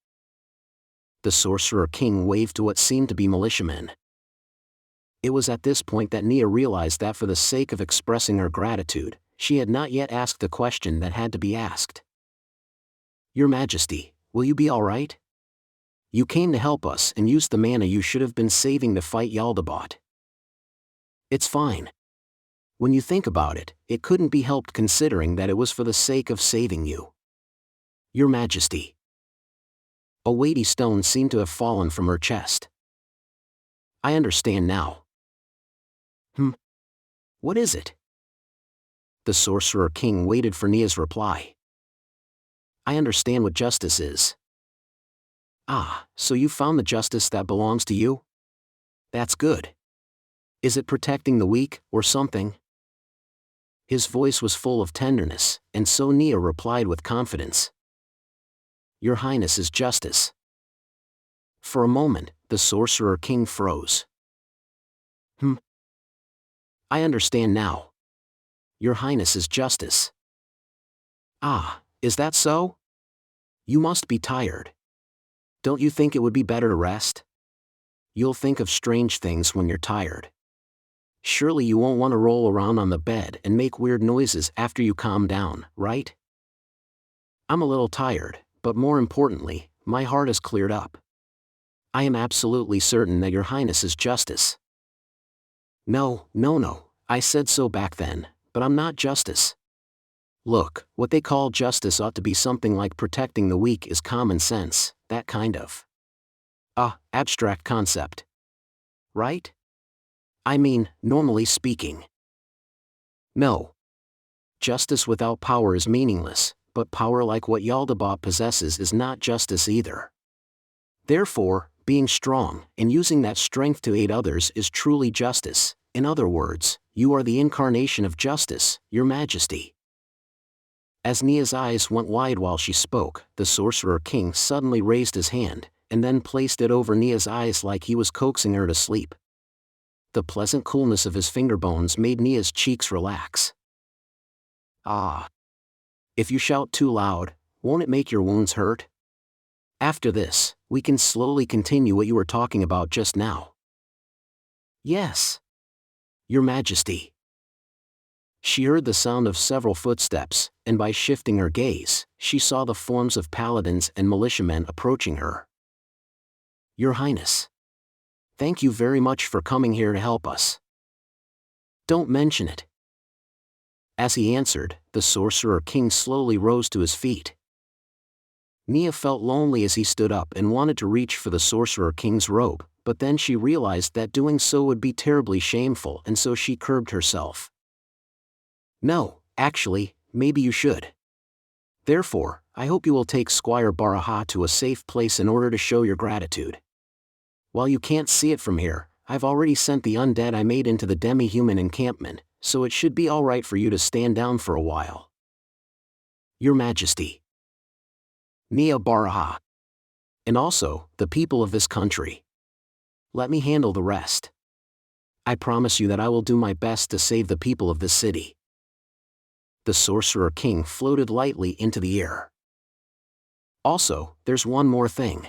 The Sorcerer King waved to what seemed to be militiamen. It was at this point that Neia realized that for the sake of expressing her gratitude, she had not yet asked the question that had to be asked. Your Majesty, will you be alright? You came to help us and used the mana you should have been saving to fight Jaldabaoth. It's fine. When you think about it, it couldn't be helped considering that it was for the sake of saving you. Your Majesty. A weighty stone seemed to have fallen from her chest. I understand now. What is it? The Sorcerer King waited for Neia's reply. I understand what justice is. Ah, so you found the justice that belongs to you? That's good. Is it protecting the weak, or something? His voice was full of tenderness, and so Neia replied with confidence. Your Highness is justice. For a moment, the Sorcerer King froze. I understand now. Your Highness is justice. Ah, is that so? You must be tired. Don't you think it would be better to rest? You'll think of strange things when you're tired. Surely you won't want to roll around on the bed and make weird noises after you calm down, right? I'm a little tired, but more importantly, my heart is cleared up. I am absolutely certain that your Highness is justice. No, I said so back then, but I'm not justice. Look, what they call justice ought to be something like protecting the weak is common sense, that kind of abstract concept. Right? I mean, normally speaking. No. Justice without power is meaningless, but power like what Jaldabaoth possesses is not justice either. Therefore, being strong and using that strength to aid others is truly justice. In other words, you are the incarnation of justice, Your Majesty. As Neia's eyes went wide while she spoke, the Sorcerer King suddenly raised his hand, and then placed it over Neia's eyes like he was coaxing her to sleep. The pleasant coolness of his finger bones made Neia's cheeks relax. Ah. If you shout too loud, won't it make your wounds hurt? After this, we can slowly continue what you were talking about just now. Yes. Your Majesty. She heard the sound of several footsteps, and by shifting her gaze, she saw the forms of paladins and militiamen approaching her. Your Highness. Thank you very much for coming here to help us. Don't mention it. As he answered, the Sorcerer King slowly rose to his feet. Neia felt lonely as he stood up and wanted to reach for the Sorcerer King's robe, but then she realized that doing so would be terribly shameful and so she curbed herself. No, actually, maybe you should. Therefore, I hope you will take Squire Baraha to a safe place in order to show your gratitude. While you can't see it from here, I've already sent the undead I made into the Demi-human encampment, so it should be alright for you to stand down for a while. Your Majesty. Neia Baraha. And also, the people of this country. Let me handle the rest. I promise you that I will do my best to save the people of this city. The Sorcerer King floated lightly into the air. Also, there's one more thing.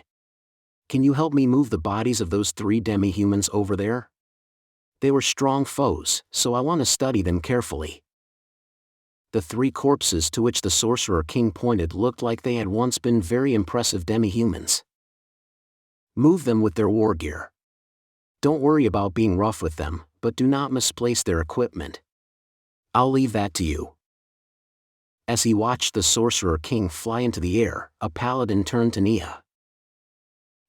Can you help me move the bodies of those 3 demi-humans over there? They were strong foes, so I want to study them carefully. The 3 corpses to which the Sorcerer King pointed looked like they had once been very impressive demi-humans. Move them with their war gear. Don't worry about being rough with them, but do not misplace their equipment. I'll leave that to you. As he watched the Sorcerer King fly into the air, a paladin turned to Neia.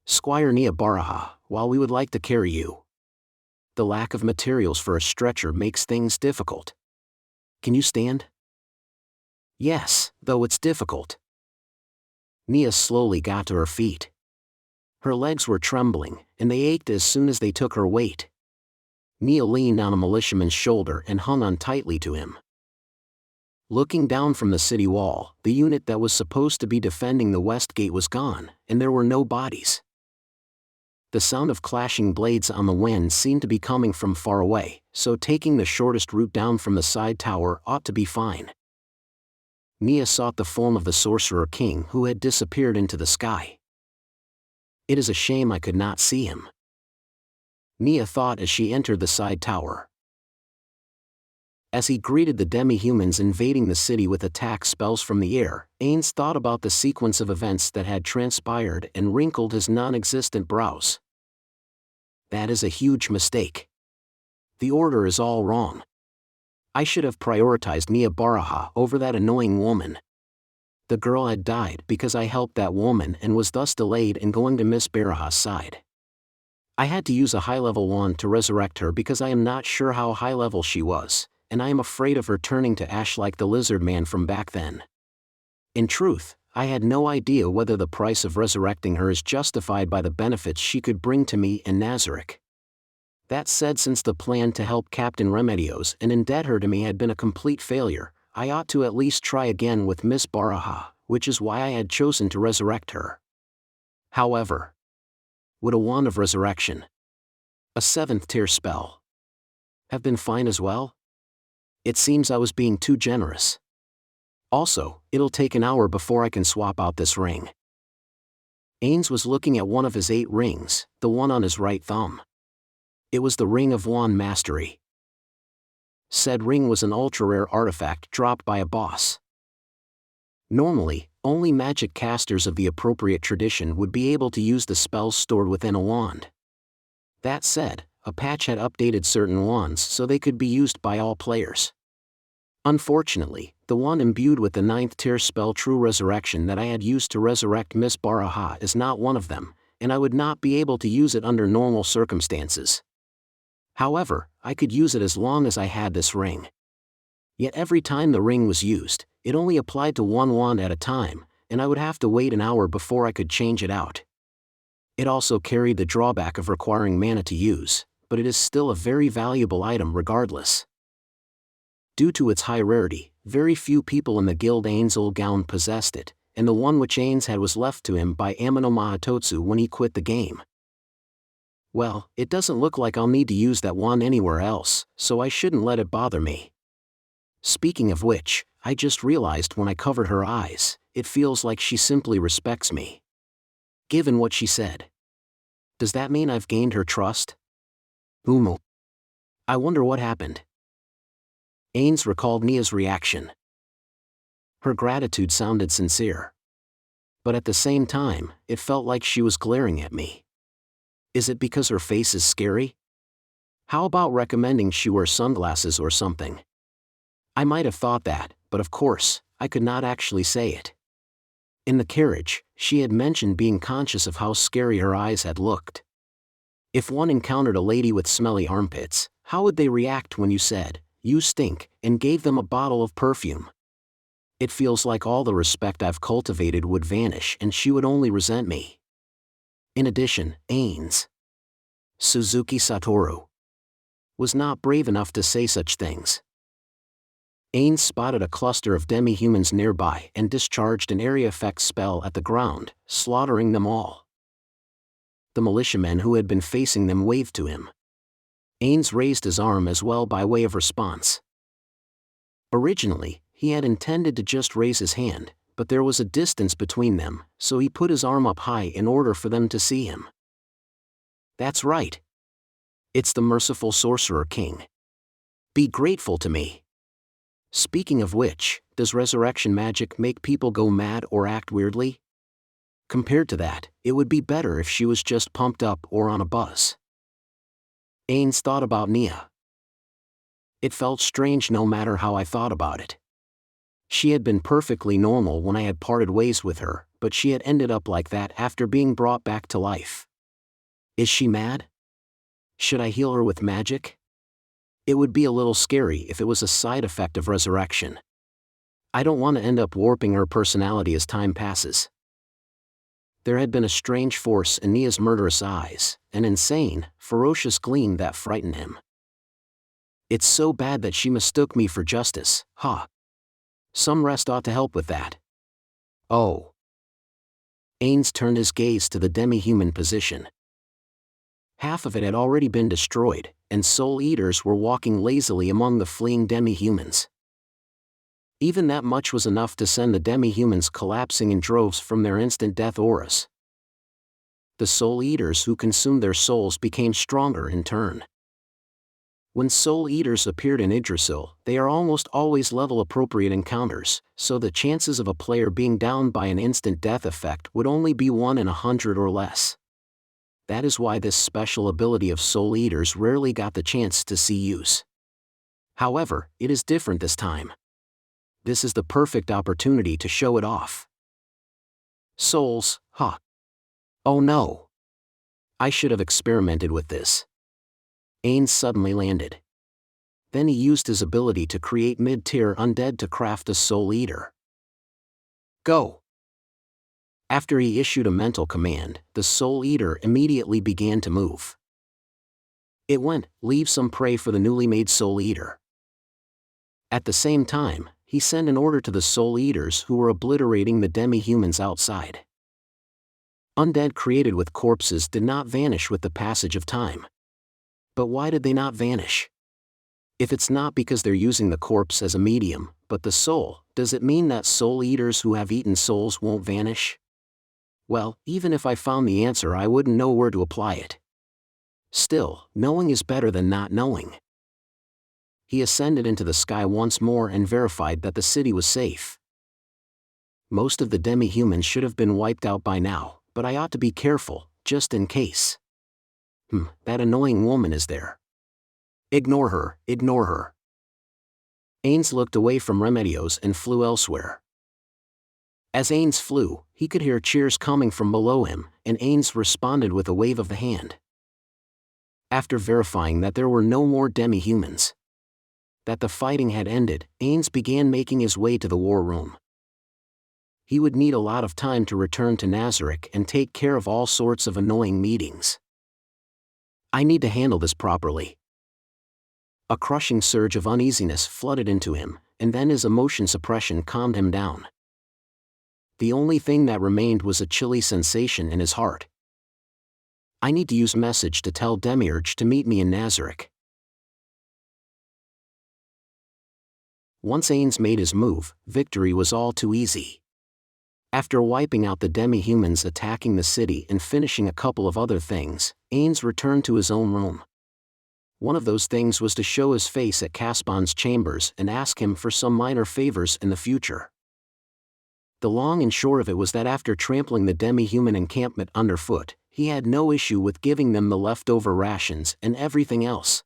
Squire Neia Baraha, while we would like to carry you, the lack of materials for a stretcher makes things difficult. Can you stand? Yes, though it's difficult. Neia slowly got to her feet. Her legs were trembling, and they ached as soon as they took her weight. Neia leaned on a militiaman's shoulder and hung on tightly to him. Looking down from the city wall, the unit that was supposed to be defending the west gate was gone, and there were no bodies. The sound of clashing blades on the wind seemed to be coming from far away, so taking the shortest route down from the side tower ought to be fine. Neia sought the form of the Sorcerer King who had disappeared into the sky. It is a shame I could not see him. Neia thought as she entered the side tower. As he greeted the demi-humans invading the city with attack spells from the air, Ainz thought about the sequence of events that had transpired and wrinkled his non-existent brows. That is a huge mistake. The order is all wrong. I should have prioritized Neia Baraha over that annoying woman. The girl had died because I helped that woman and was thus delayed in going to Miss Baraha's side. I had to use a high-level wand to resurrect her because I am not sure how high-level she was, and I am afraid of her turning to ash like the lizard man from back then. In truth, I had no idea whether the price of resurrecting her is justified by the benefits she could bring to me and Nazarick. That said, since the plan to help Captain Remedios and indebted her to me had been a complete failure, I ought to at least try again with Miss Baraha, which is why I had chosen to resurrect her. However, would a Wand of Resurrection, a 7th tier spell, have been fine as well? It seems I was being too generous. Also, it'll take an hour before I can swap out this ring. Ainz was looking at one of his 8 rings, the one on his right thumb. It was the Ring of Wand Mastery. Said ring was an ultra-rare artifact dropped by a boss. Normally, only magic casters of the appropriate tradition would be able to use the spells stored within a wand. That said, a patch had updated certain wands so they could be used by all players. Unfortunately, the wand imbued with the 9th tier spell True Resurrection that I had used to resurrect Miss Baraha is not one of them, and I would not be able to use it under normal circumstances. However, I could use it as long as I had this ring. Yet every time the ring was used, it only applied to one wand at a time, and I would have to wait an hour before I could change it out. It also carried the drawback of requiring mana to use, but it is still a very valuable item regardless. Due to its high rarity, very few people in the guild Ainz Gown possessed it, and the one which Ainz had was left to him by Amino Mahatotsu when he quit the game. Well, it doesn't look like I'll need to use that wand anywhere else, so I shouldn't let it bother me. Speaking of which, I just realized when I covered her eyes, it feels like she simply respects me. Given what she said. Does that mean I've gained her trust? I wonder what happened. Ainz recalled Neia's reaction. Her gratitude sounded sincere. But at the same time, it felt like she was glaring at me. Is it because her face is scary? How about recommending she wear sunglasses or something? I might have thought that, but of course, I could not actually say it. In the carriage, she had mentioned being conscious of how scary her eyes had looked. If one encountered a lady with smelly armpits, how would they react when you said, "You stink," and gave them a bottle of perfume? It feels like all the respect I've cultivated would vanish and she would only resent me. In addition, Ainz Suzuki Satoru was not brave enough to say such things. Ainz spotted a cluster of demi-humans nearby and discharged an area effect spell at the ground, slaughtering them all. The militiamen who had been facing them waved to him. Ainz raised his arm as well by way of response. Originally, he had intended to just raise his hand, but there was a distance between them, so he put his arm up high in order for them to see him. That's right. It's the merciful Sorcerer King. Be grateful to me. Speaking of which, does resurrection magic make people go mad or act weirdly? Compared to that, it would be better if she was just pumped up or on a buzz. Ainz thought about Neia. It felt strange no matter how I thought about it. She had been perfectly normal when I had parted ways with her, but she had ended up like that after being brought back to life. Is she mad? Should I heal her with magic? It would be a little scary if it was a side effect of resurrection. I don't want to end up warping her personality as time passes. There had been a strange force in Neia's murderous eyes, an insane, ferocious gleam that frightened him. It's so bad that she mistook me for justice, huh? Some rest ought to help with that. Oh. Ainz turned his gaze to the demi-human position. Half of it had already been destroyed, and soul eaters were walking lazily among the fleeing demi-humans. Even that much was enough to send the demi-humans collapsing in droves from their instant death auras. The Soul Eaters who consumed their souls became stronger in turn. When Soul Eaters appeared in Yggdrasil, they are almost always level-appropriate encounters, so the chances of a player being downed by an instant death effect would only be 1 in 100 or less. That is why this special ability of Soul Eaters rarely got the chance to see use. However, it is different this time. This is the perfect opportunity to show it off. Souls, huh? Oh no! I should have experimented with this. Ainz suddenly landed. Then he used his ability to create mid-tier undead to craft a Soul Eater. Go! After he issued a mental command, the Soul Eater immediately began to move. It went, leave some prey for the newly made Soul Eater. At the same time, he sent an order to the Soul Eaters who were obliterating the demi-humans outside. Undead created with corpses did not vanish with the passage of time. But why did they not vanish? If it's not because they're using the corpse as a medium, but the soul, does it mean that Soul Eaters who have eaten souls won't vanish? Well, even if I found the answer, I wouldn't know where to apply it. Still, knowing is better than not knowing. He ascended into the sky once more and verified that the city was safe. Most of the demi-humans should have been wiped out by now, but I ought to be careful, just in case. That annoying woman is there. Ignore her, ignore her. Ainz looked away from Remedios and flew elsewhere. As Ainz flew, he could hear cheers coming from below him, and Ainz responded with a wave of the hand. After verifying that there were no more demi-humans, that the fighting had ended, Ainz began making his way to the war room. He would need a lot of time to return to Nazarick and take care of all sorts of annoying meetings. I need to handle this properly. A crushing surge of uneasiness flooded into him, and then his emotion suppression calmed him down. The only thing that remained was a chilly sensation in his heart. I need to use message to tell Demiurge to meet me in Nazarick. Once Ainz made his move, victory was all too easy. After wiping out the demi-humans attacking the city and finishing a couple of other things, Ainz returned to his own room. One of those things was to show his face at Caspon's chambers and ask him for some minor favors in the future. The long and short of it was that after trampling the demi-human encampment underfoot, he had no issue with giving them the leftover rations and everything else.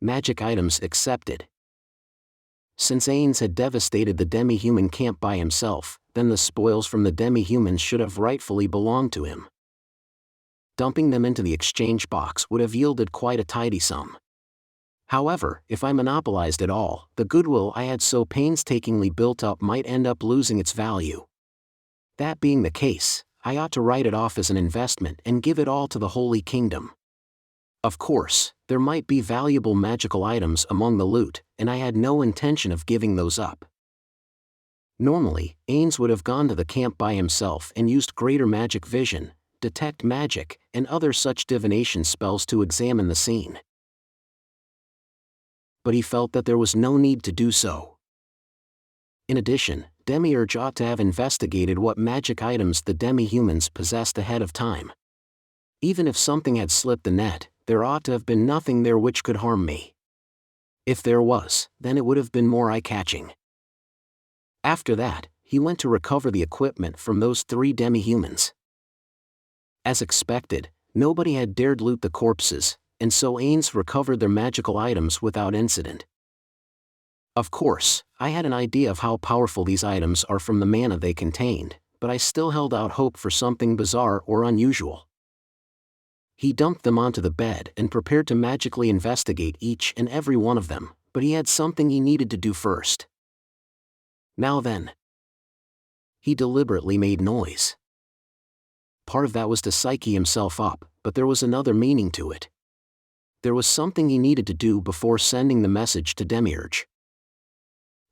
Magic items accepted. Since Ainz had devastated the demi-human camp by himself, then the spoils from the demi-humans should have rightfully belonged to him. Dumping them into the exchange box would have yielded quite a tidy sum. However, if I monopolized it all, the goodwill I had so painstakingly built up might end up losing its value. That being the case, I ought to write it off as an investment and give it all to the Holy Kingdom. Of course, there might be valuable magical items among the loot, and I had no intention of giving those up. Normally, Ainz would have gone to the camp by himself and used greater magic vision, detect magic, and other such divination spells to examine the scene. But he felt that there was no need to do so. In addition, Demiurge ought to have investigated what magic items the demi-humans possessed ahead of time. Even if something had slipped the net, there ought to have been nothing there which could harm me. If there was, then it would have been more eye-catching. After that, he went to recover the equipment from those 3 demi-humans. As expected, nobody had dared loot the corpses, and so Ainz recovered their magical items without incident. Of course, I had an idea of how powerful these items are from the mana they contained, but I still held out hope for something bizarre or unusual. He dumped them onto the bed and prepared to magically investigate each and every one of them, but he had something he needed to do first. Now then. He deliberately made noise. Part of that was to psyche himself up, but there was another meaning to it. There was something he needed to do before sending the message to Demiurge.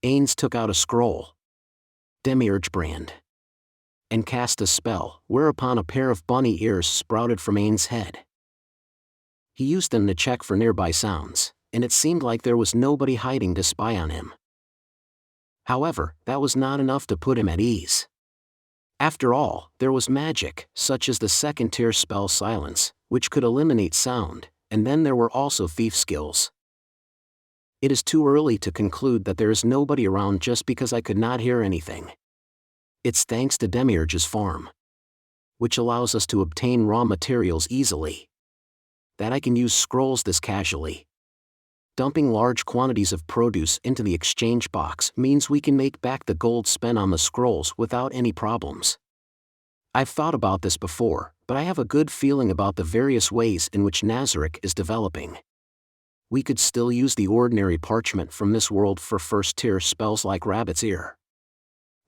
Ainz took out a scroll. Demiurge brand. And cast a spell, whereupon a pair of bunny ears sprouted from Ainz's head. He used them to check for nearby sounds, and it seemed like there was nobody hiding to spy on him. However, that was not enough to put him at ease. After all, there was magic, such as the second-tier spell Silence, which could eliminate sound, and then there were also thief skills. It is too early to conclude that there is nobody around just because I could not hear anything. It's thanks to Demiurge's farm, which allows us to obtain raw materials easily, that I can use scrolls this casually. Dumping large quantities of produce into the exchange box means we can make back the gold spent on the scrolls without any problems. I've thought about this before, but I have a good feeling about the various ways in which Nazarick is developing. We could still use the ordinary parchment from this world for first-tier spells like Rabbit's Ear.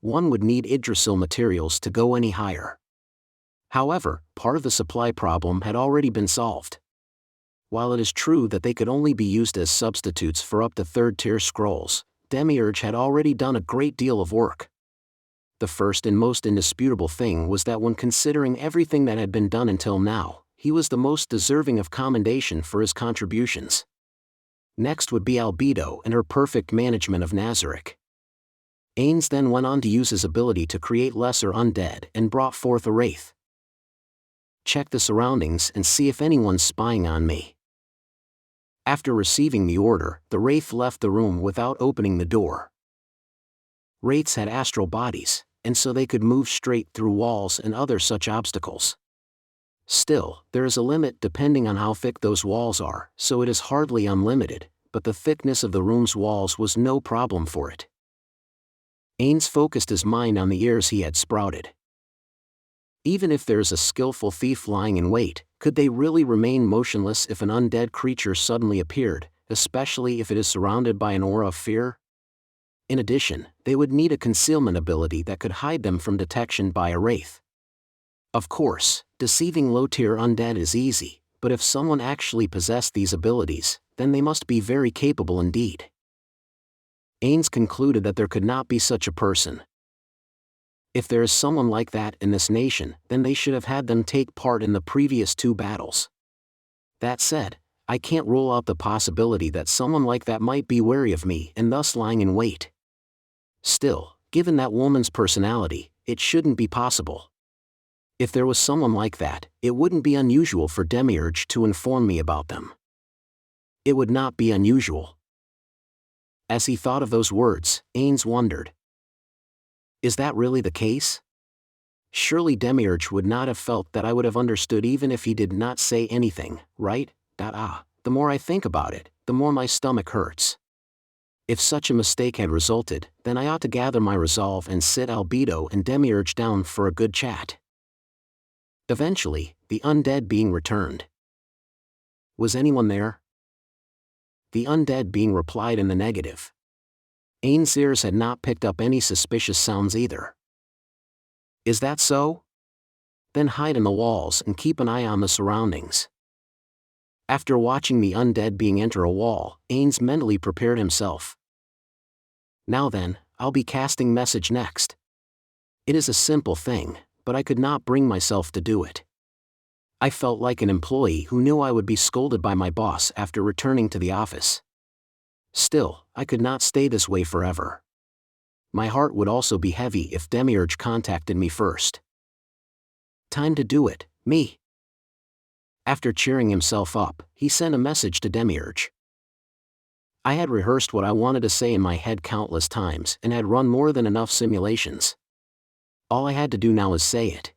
One would need Yggdrasil materials to go any higher. However, part of the supply problem had already been solved. While it is true that they could only be used as substitutes for up to third-tier scrolls, Demiurge had already done a great deal of work. The first and most indisputable thing was that when considering everything that had been done until now, he was the most deserving of commendation for his contributions. Next would be Albedo and her perfect management of Nazarick. Ainz then went on to use his ability to create lesser undead and brought forth a wraith. Check the surroundings and see if anyone's spying on me. After receiving the order, the wraith left the room without opening the door. Wraiths had astral bodies, and so they could move straight through walls and other such obstacles. Still, there is a limit depending on how thick those walls are, so it is hardly unlimited, but the thickness of the room's walls was no problem for it. Ainz focused his mind on the ears he had sprouted. Even if there is a skillful thief lying in wait, could they really remain motionless if an undead creature suddenly appeared, especially if it is surrounded by an aura of fear? In addition, they would need a concealment ability that could hide them from detection by a wraith. Of course, deceiving low-tier undead is easy, but if someone actually possessed these abilities, then they must be very capable indeed. Ainz concluded that there could not be such a person. If there is someone like that in this nation, then they should have had them take part in the previous 2 battles. That said, I can't rule out the possibility that someone like that might be wary of me and thus lying in wait. Still, given that woman's personality, it shouldn't be possible. If there was someone like that, it wouldn't be unusual for Demiurge to inform me about them. It would not be unusual. As he thought of those words, Ainz wondered. Is that really the case? Surely Demiurge would not have felt that I would have understood even if he did not say anything, right? The more I think about it, the more my stomach hurts. If such a mistake had resulted, then I ought to gather my resolve and sit Albedo and Demiurge down for a good chat. Eventually, the undead being returned. Was anyone there? The undead being replied in the negative. Ainz's ears had not picked up any suspicious sounds either. Is that so? Then hide in the walls and keep an eye on the surroundings. After watching the undead being enter a wall, Ainz mentally prepared himself. Now then, I'll be casting message next. It is a simple thing, but I could not bring myself to do it. I felt like an employee who knew I would be scolded by my boss after returning to the office. Still, I could not stay this way forever. My heart would also be heavy if Demiurge contacted me first. Time to do it, me. After cheering himself up, he sent a message to Demiurge. I had rehearsed what I wanted to say in my head countless times and had run more than enough simulations. All I had to do now is say it.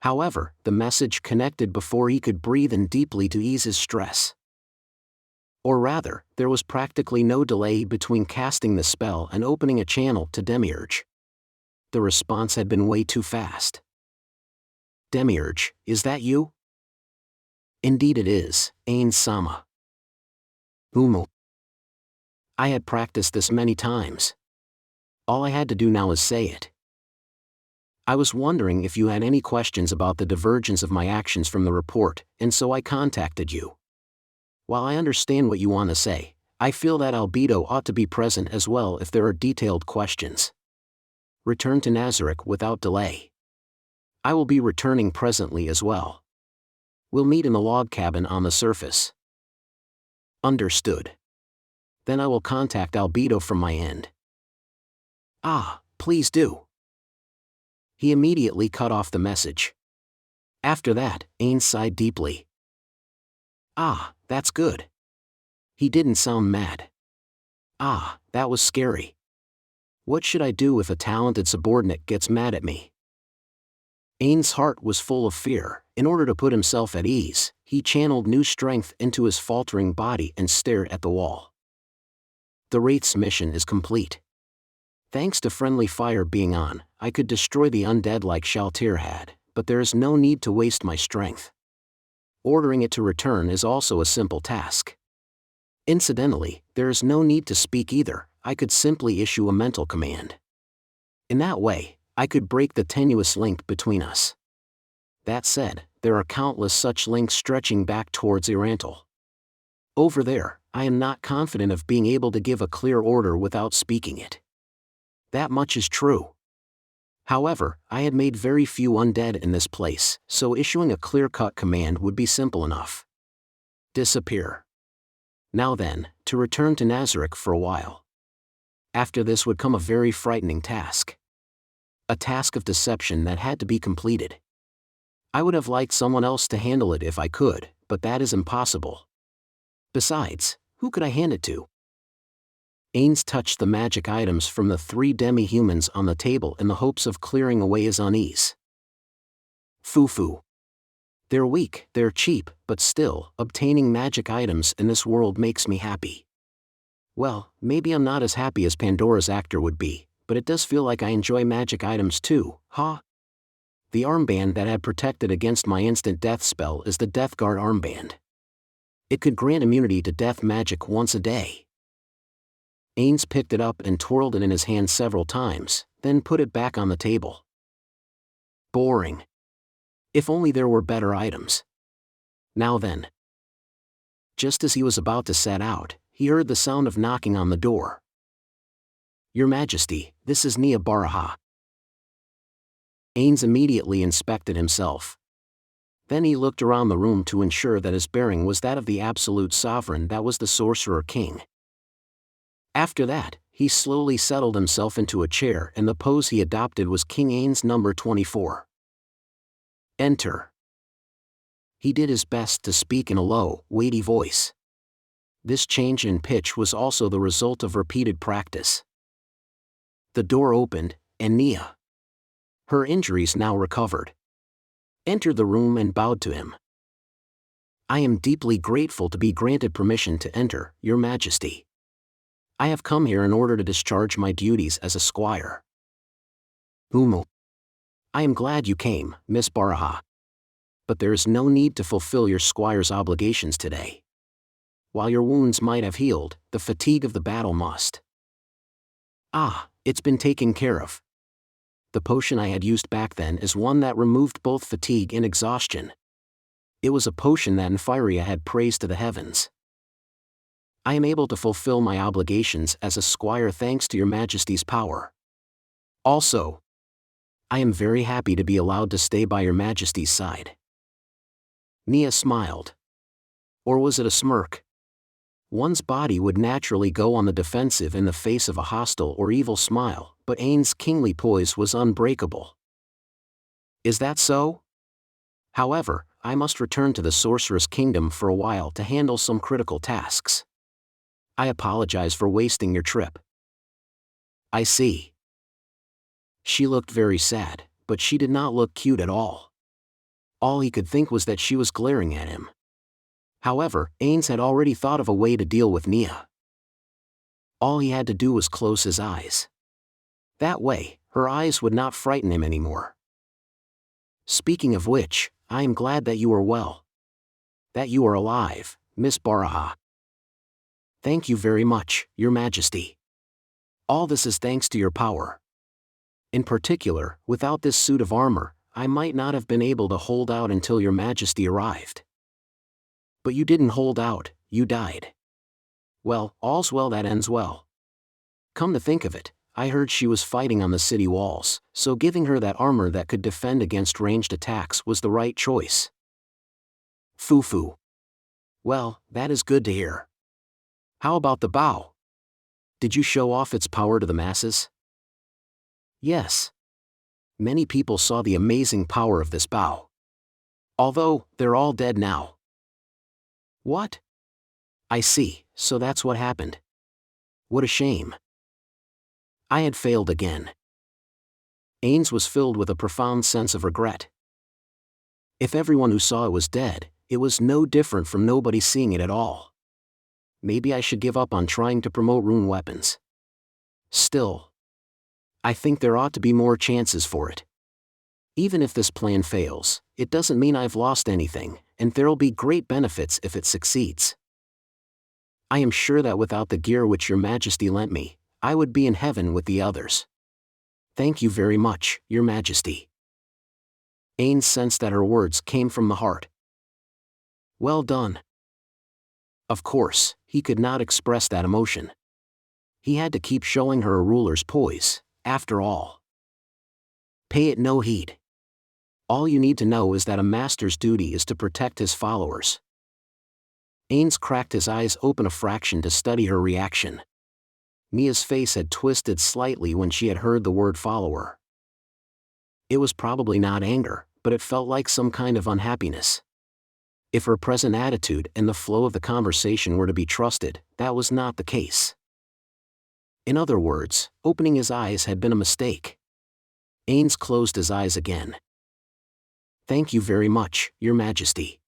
However, the message connected before he could breathe in deeply to ease his stress. Or rather, there was practically no delay between casting the spell and opening a channel to Demiurge. The response had been way too fast. Demiurge, is that you? Indeed it is, Ainz-sama. Ooal. I had practiced this many times. All I had to do now is say it. I was wondering if you had any questions about the divergence of my actions from the report, and so I contacted you. While I understand what you want to say, I feel that Albedo ought to be present as well if there are detailed questions. Return to Nazarick without delay. I will be returning presently as well. We'll meet in the log cabin on the surface. Understood. Then I will contact Albedo from my end. Ah, please do. He immediately cut off the message. After that, Ainz sighed deeply. Ah, that's good. He didn't sound mad. Ah, that was scary. What should I do if a talented subordinate gets mad at me? Ainz's heart was full of fear. In order to put himself at ease, he channeled new strength into his faltering body and stared at the wall. The Wraith's mission is complete. Thanks to friendly fire being on, I could destroy the undead like Shaltir had, but there is no need to waste my strength. Ordering it to return is also a simple task. Incidentally, there is no need to speak either. I could simply issue a mental command. In that way, I could break the tenuous link between us. That said, there are countless such links stretching back towards Irantal. Over there, I am not confident of being able to give a clear order without speaking it. That much is true. However, I had made very few undead in this place, so issuing a clear-cut command would be simple enough. Disappear. Now then, to return to Nazarick for a while. After this would come a very frightening task. A task of deception that had to be completed. I would have liked someone else to handle it if I could, but that is impossible. Besides, who could I hand it to? Ainz touched the magic items from the 3 demi-humans on the table in the hopes of clearing away his unease. Foo-foo. They're weak, they're cheap, but still, obtaining magic items in this world makes me happy. Well, maybe I'm not as happy as Pandora's actor would be, but it does feel like I enjoy magic items too, huh? The armband that had protected against my instant death spell is the Death Guard armband. It could grant immunity to death magic once a day. Ainz picked it up and twirled it in his hand several times, then put it back on the table. Boring. If only there were better items. Now then. Just as he was about to set out, he heard the sound of knocking on the door. Your Majesty, this is Neia Baraha. Ainz immediately inspected himself. Then he looked around the room to ensure that his bearing was that of the absolute sovereign that was the Sorcerer King. After that, he slowly settled himself into a chair and the pose he adopted was King Ainz number 24. Enter. He did his best to speak in a low, weighty voice. This change in pitch was also the result of repeated practice. The door opened, and Neia, her injuries now recovered, entered the room and bowed to him. I am deeply grateful to be granted permission to enter, Your Majesty. I have come here in order to discharge my duties as a squire. Ooal. I am glad you came, Miss Baraha. But there is no need to fulfill your squire's obligations today. While your wounds might have healed, the fatigue of the battle must. Ah, it's been taken care of. The potion I had used back then is one that removed both fatigue and exhaustion. It was a potion that Infiria had praised to the heavens. I am able to fulfill my obligations as a squire thanks to your Majesty's power. Also, I am very happy to be allowed to stay by your Majesty's side. Neia smiled. Or was it a smirk? One's body would naturally go on the defensive in the face of a hostile or evil smile, but Ainz's kingly poise was unbreakable. Is that so? However, I must return to the Sorcerer's Kingdom for a while to handle some critical tasks. I apologize for wasting your trip. I see. She looked very sad, but she did not look cute at all. All he could think was that she was glaring at him. However, Ainz had already thought of a way to deal with Neia. All he had to do was close his eyes. That way, her eyes would not frighten him anymore. Speaking of which, I am glad that you are well. That you are alive, Miss Baraha. Thank you very much, Your Majesty. All this is thanks to your power. In particular, without this suit of armor, I might not have been able to hold out until Your Majesty arrived. But you didn't hold out, you died. Well, all's well that ends well. Come to think of it, I heard she was fighting on the city walls, so giving her that armor that could defend against ranged attacks was the right choice. Foo-foo. Well, that is good to hear. How about the bow? Did you show off its power to the masses? Yes. Many people saw the amazing power of this bow. Although, they're all dead now. What? I see, so that's what happened. What a shame. I had failed again. Ainz was filled with a profound sense of regret. If everyone who saw it was dead, it was no different from nobody seeing it at all. Maybe I should give up on trying to promote rune weapons. Still, I think there ought to be more chances for it. Even if this plan fails, it doesn't mean I've lost anything, and there'll be great benefits if it succeeds. I am sure that without the gear which your Majesty lent me, I would be in heaven with the others. Thank you very much, your Majesty. Ainz sensed that her words came from the heart. Well done. Of course, he could not express that emotion. He had to keep showing her a ruler's poise, after all. Pay it no heed. All you need to know is that a master's duty is to protect his followers. Ainz cracked his eyes open a fraction to study her reaction. Neia's face had twisted slightly when she had heard the word follower. It was probably not anger, but it felt like some kind of unhappiness. If her present attitude and the flow of the conversation were to be trusted, that was not the case. In other words, opening his eyes had been a mistake. Ainz closed his eyes again. Thank you very much, your Majesty.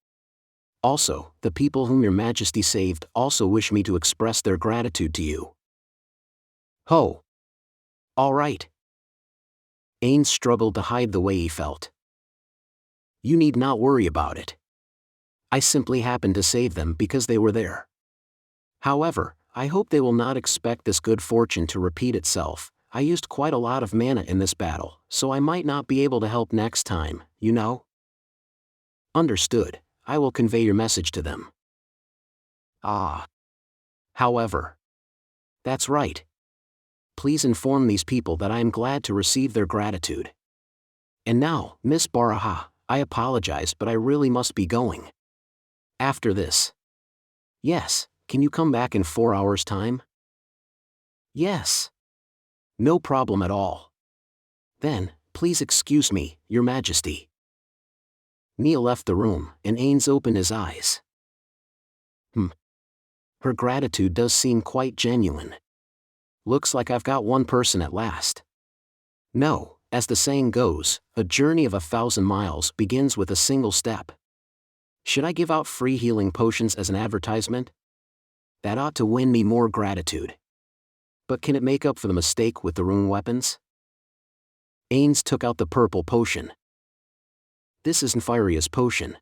Also, the people whom your Majesty saved also wish me to express their gratitude to you. Ho! All right. Ainz struggled to hide the way he felt. You need not worry about it. I simply happened to save them because they were there. However, I hope they will not expect this good fortune to repeat itself. I used quite a lot of mana in this battle, so I might not be able to help next time, you know? Understood, I will convey your message to them. Ah. However. That's right. Please inform these people that I am glad to receive their gratitude. And now, Miss Baraha, I apologize but I really must be going. After this. Yes, can you come back in 4 hours' time? Yes. No problem at all. Then, please excuse me, your Majesty. Neia left the room, and Ainz opened his eyes. Her gratitude does seem quite genuine. Looks like I've got one person at last. No, as the saying goes, a journey of 1,000 miles begins with a single step. Should I give out free healing potions as an advertisement? That ought to win me more gratitude. But can it make up for the mistake with the rune weapons? Ainz took out the purple potion. This is Nefaria's potion.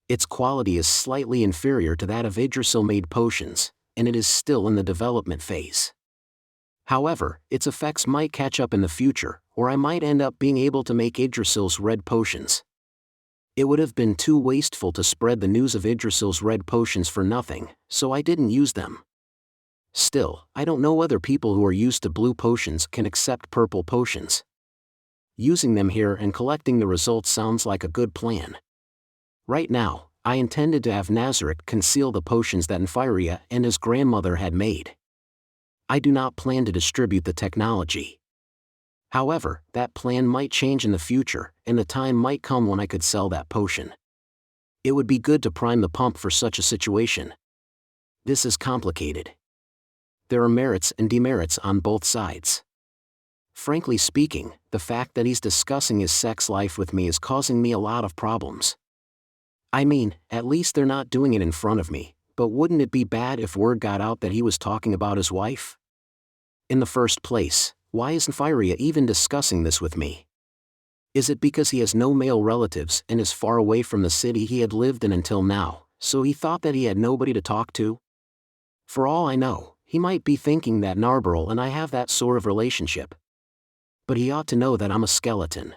Its quality is slightly inferior to that of Yggdrasil-made potions, and it is still in the development phase. However, its effects might catch up in the future, or I might end up being able to make Yggdrasil's red potions. It would have been too wasteful to spread the news of Yggdrasil's red potions for nothing, so I didn't use them. Still, I don't know whether people who are used to blue potions can accept purple potions. Using them here and collecting the results sounds like a good plan. Right now, I intended to have Nazarick conceal the potions that Nefaria and his grandmother had made. I do not plan to distribute the technology. However, that plan might change in the future, and the time might come when I could sell that potion. It would be good to prime the pump for such a situation. This is complicated. There are merits and demerits on both sides. Frankly speaking, the fact that he's discussing his sex life with me is causing me a lot of problems. I mean, at least they're not doing it in front of me, but wouldn't it be bad if word got out that he was talking about his wife? In the first place, why is Nefaria even discussing this with me? Is it because he has no male relatives and is far away from the city he had lived in until now, so he thought that he had nobody to talk to? For all I know, he might be thinking that Narberl and I have that sort of relationship. But he ought to know that I'm a skeleton.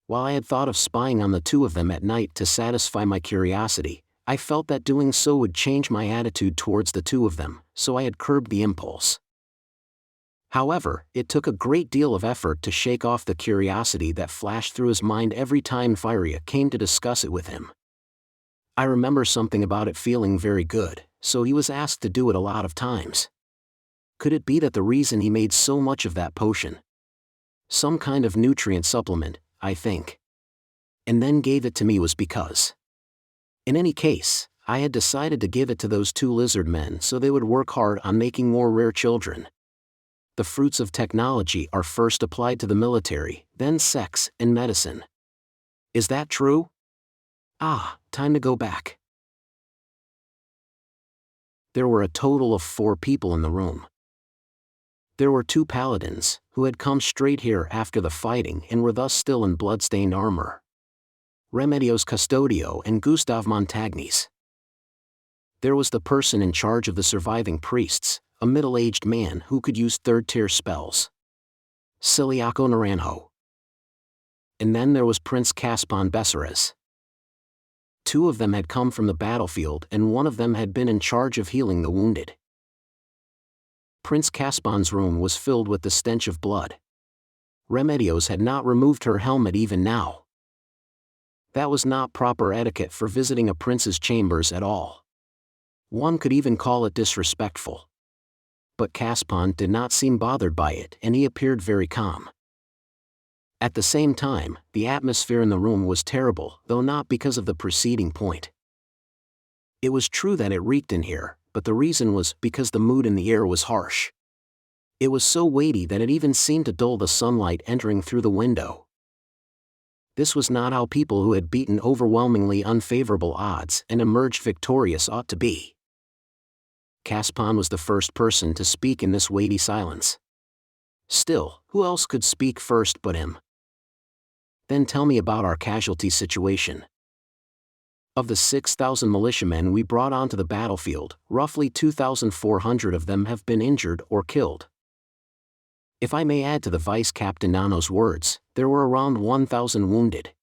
While I had thought of spying on the two of them at night to satisfy my curiosity, I felt that doing so would change my attitude towards the two of them, so I had curbed the impulse. However, it took a great deal of effort to shake off the curiosity that flashed through his mind every time Nefaria came to discuss it with him. I remember something about it feeling very good, so he was asked to do it a lot of times. Could it be that the reason he made so much of that potion? Some kind of nutrient supplement, I think. And then gave it to me was because. In any case, I had decided to give it to those two lizard men so they would work hard on making more rare children. The fruits of technology are first applied to the military, then sex and medicine. Is that true? Ah, time to go back. There were a total of 4 people in the room. There were 2 paladins, who had come straight here after the fighting and were thus still in blood-stained armor. Remedios Custodio and Gustav Montagnes. There was the person in charge of the surviving priests, a middle-aged man who could use 3rd-tier spells. Ciliaco Naranjo. And then there was Prince Caspon Bessares. 2 of them had come from the battlefield and one of them had been in charge of healing the wounded. Prince Caspon's room was filled with the stench of blood. Remedios had not removed her helmet even now. That was not proper etiquette for visiting a prince's chambers at all. One could even call it disrespectful. But Caspon did not seem bothered by it and he appeared very calm. At the same time, the atmosphere in the room was terrible, though not because of the preceding point. It was true that it reeked in here, but the reason was because the mood in the air was harsh. It was so weighty that it even seemed to dull the sunlight entering through the window. This was not how people who had beaten overwhelmingly unfavorable odds and emerged victorious ought to be. Caspon was the first person to speak in this weighty silence. Still, who else could speak first but him? Then tell me about our casualty situation. Of the 6,000 militiamen we brought onto the battlefield, roughly 2,400 of them have been injured or killed. If I may add to the Vice Captain Nano's words, there were around 1,000 wounded.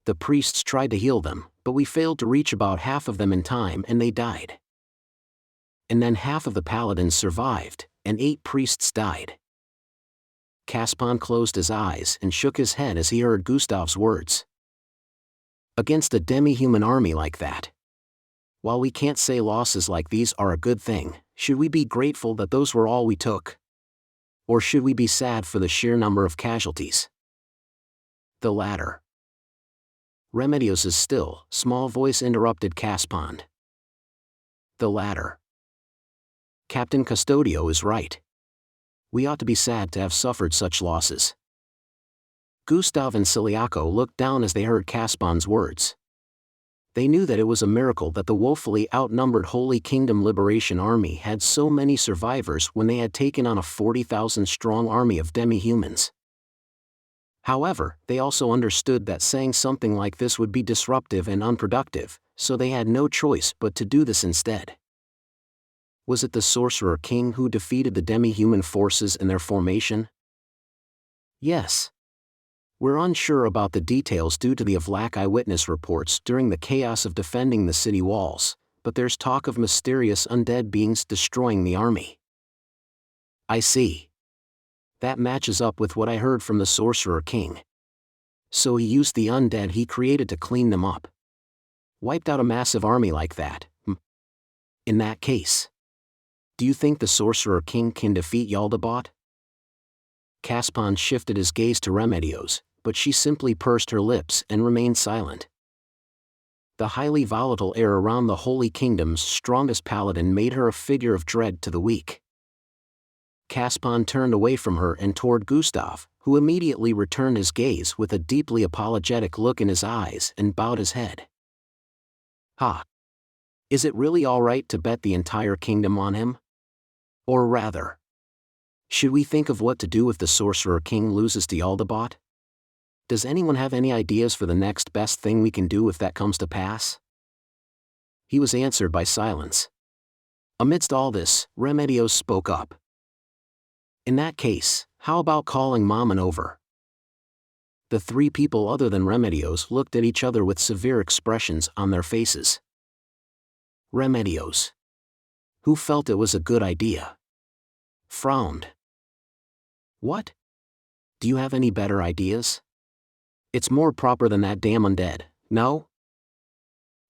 The priests tried to heal them, but we failed to reach about half of them in time and they died. And then half of the paladins survived, and 8 priests died. Caspon closed his eyes and shook his head as he heard Gustav's words. Against a demi-human army like that. While we can't say losses like these are a good thing, should we be grateful that those were all we took? Or should we be sad for the sheer number of casualties? The latter. Remedios' still, small voice interrupted Caspon. The latter. Captain Custodio is right. We ought to be sad to have suffered such losses. Gustav and Ciliaco looked down as they heard Caspon's words. They knew that it was a miracle that the woefully outnumbered Holy Kingdom Liberation Army had so many survivors when they had taken on a 40,000-strong army of demi-humans. However, they also understood that saying something like this would be disruptive and unproductive, so they had no choice but to do this instead. Was it the Sorcerer King who defeated the demi-human forces in their formation? Yes. We're unsure about the details due to the Avlak eyewitness reports during the chaos of defending the city walls, but there's talk of mysterious undead beings destroying the army. I see. That matches up with what I heard from the Sorcerer King. So he used the undead he created to clean them up. Wiped out a massive army like that. In that case, do you think the Sorcerer King can defeat Jaldabaoth? Caspon shifted his gaze to Remedios, but she simply pursed her lips and remained silent. The highly volatile air around the Holy Kingdom's strongest paladin made her a figure of dread to the weak. Caspon turned away from her and toward Gustav, who immediately returned his gaze with a deeply apologetic look in his eyes and bowed his head. Ha! Is it really all right to bet the entire kingdom on him? Or rather, should we think of what to do if the Sorcerer King loses to Jaldabaoth? Does anyone have any ideas for the next best thing we can do if that comes to pass? He was answered by silence. Amidst all this, Remedios spoke up. In that case, how about calling Mammon over? The 3 people other than Remedios looked at each other with severe expressions on their faces. Remedios, who felt it was a good idea, frowned. What? Do you have any better ideas? It's more proper than that damn undead, no?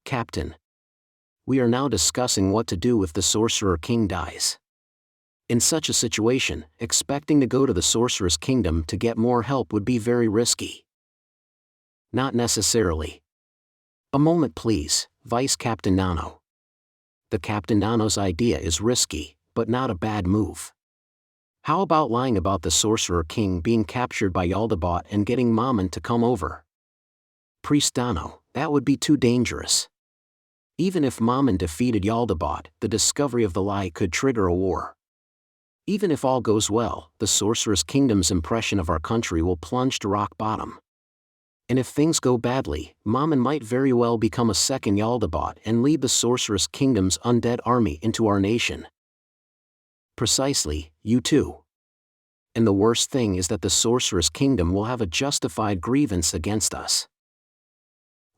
Captain. We are now discussing what to do if the Sorcerer King dies. In such a situation, expecting to go to the Sorcerer's Kingdom to get more help would be very risky. Not necessarily. A moment please, Vice Captain Nano. The Captain Nano's idea is risky, but not a bad move. How about lying about the Sorcerer King being captured by Jaldabaoth and getting Mammon to come over? Priest Dano, that would be too dangerous. Even if Mammon defeated Jaldabaoth, the discovery of the lie could trigger a war. Even if all goes well, the Sorcerer's Kingdom's impression of our country will plunge to rock bottom. And if things go badly, Mammon might very well become a second Jaldabaoth and lead the Sorcerer's Kingdom's undead army into our nation. Precisely, you too. And the worst thing is that the Sorcerer's Kingdom will have a justified grievance against us.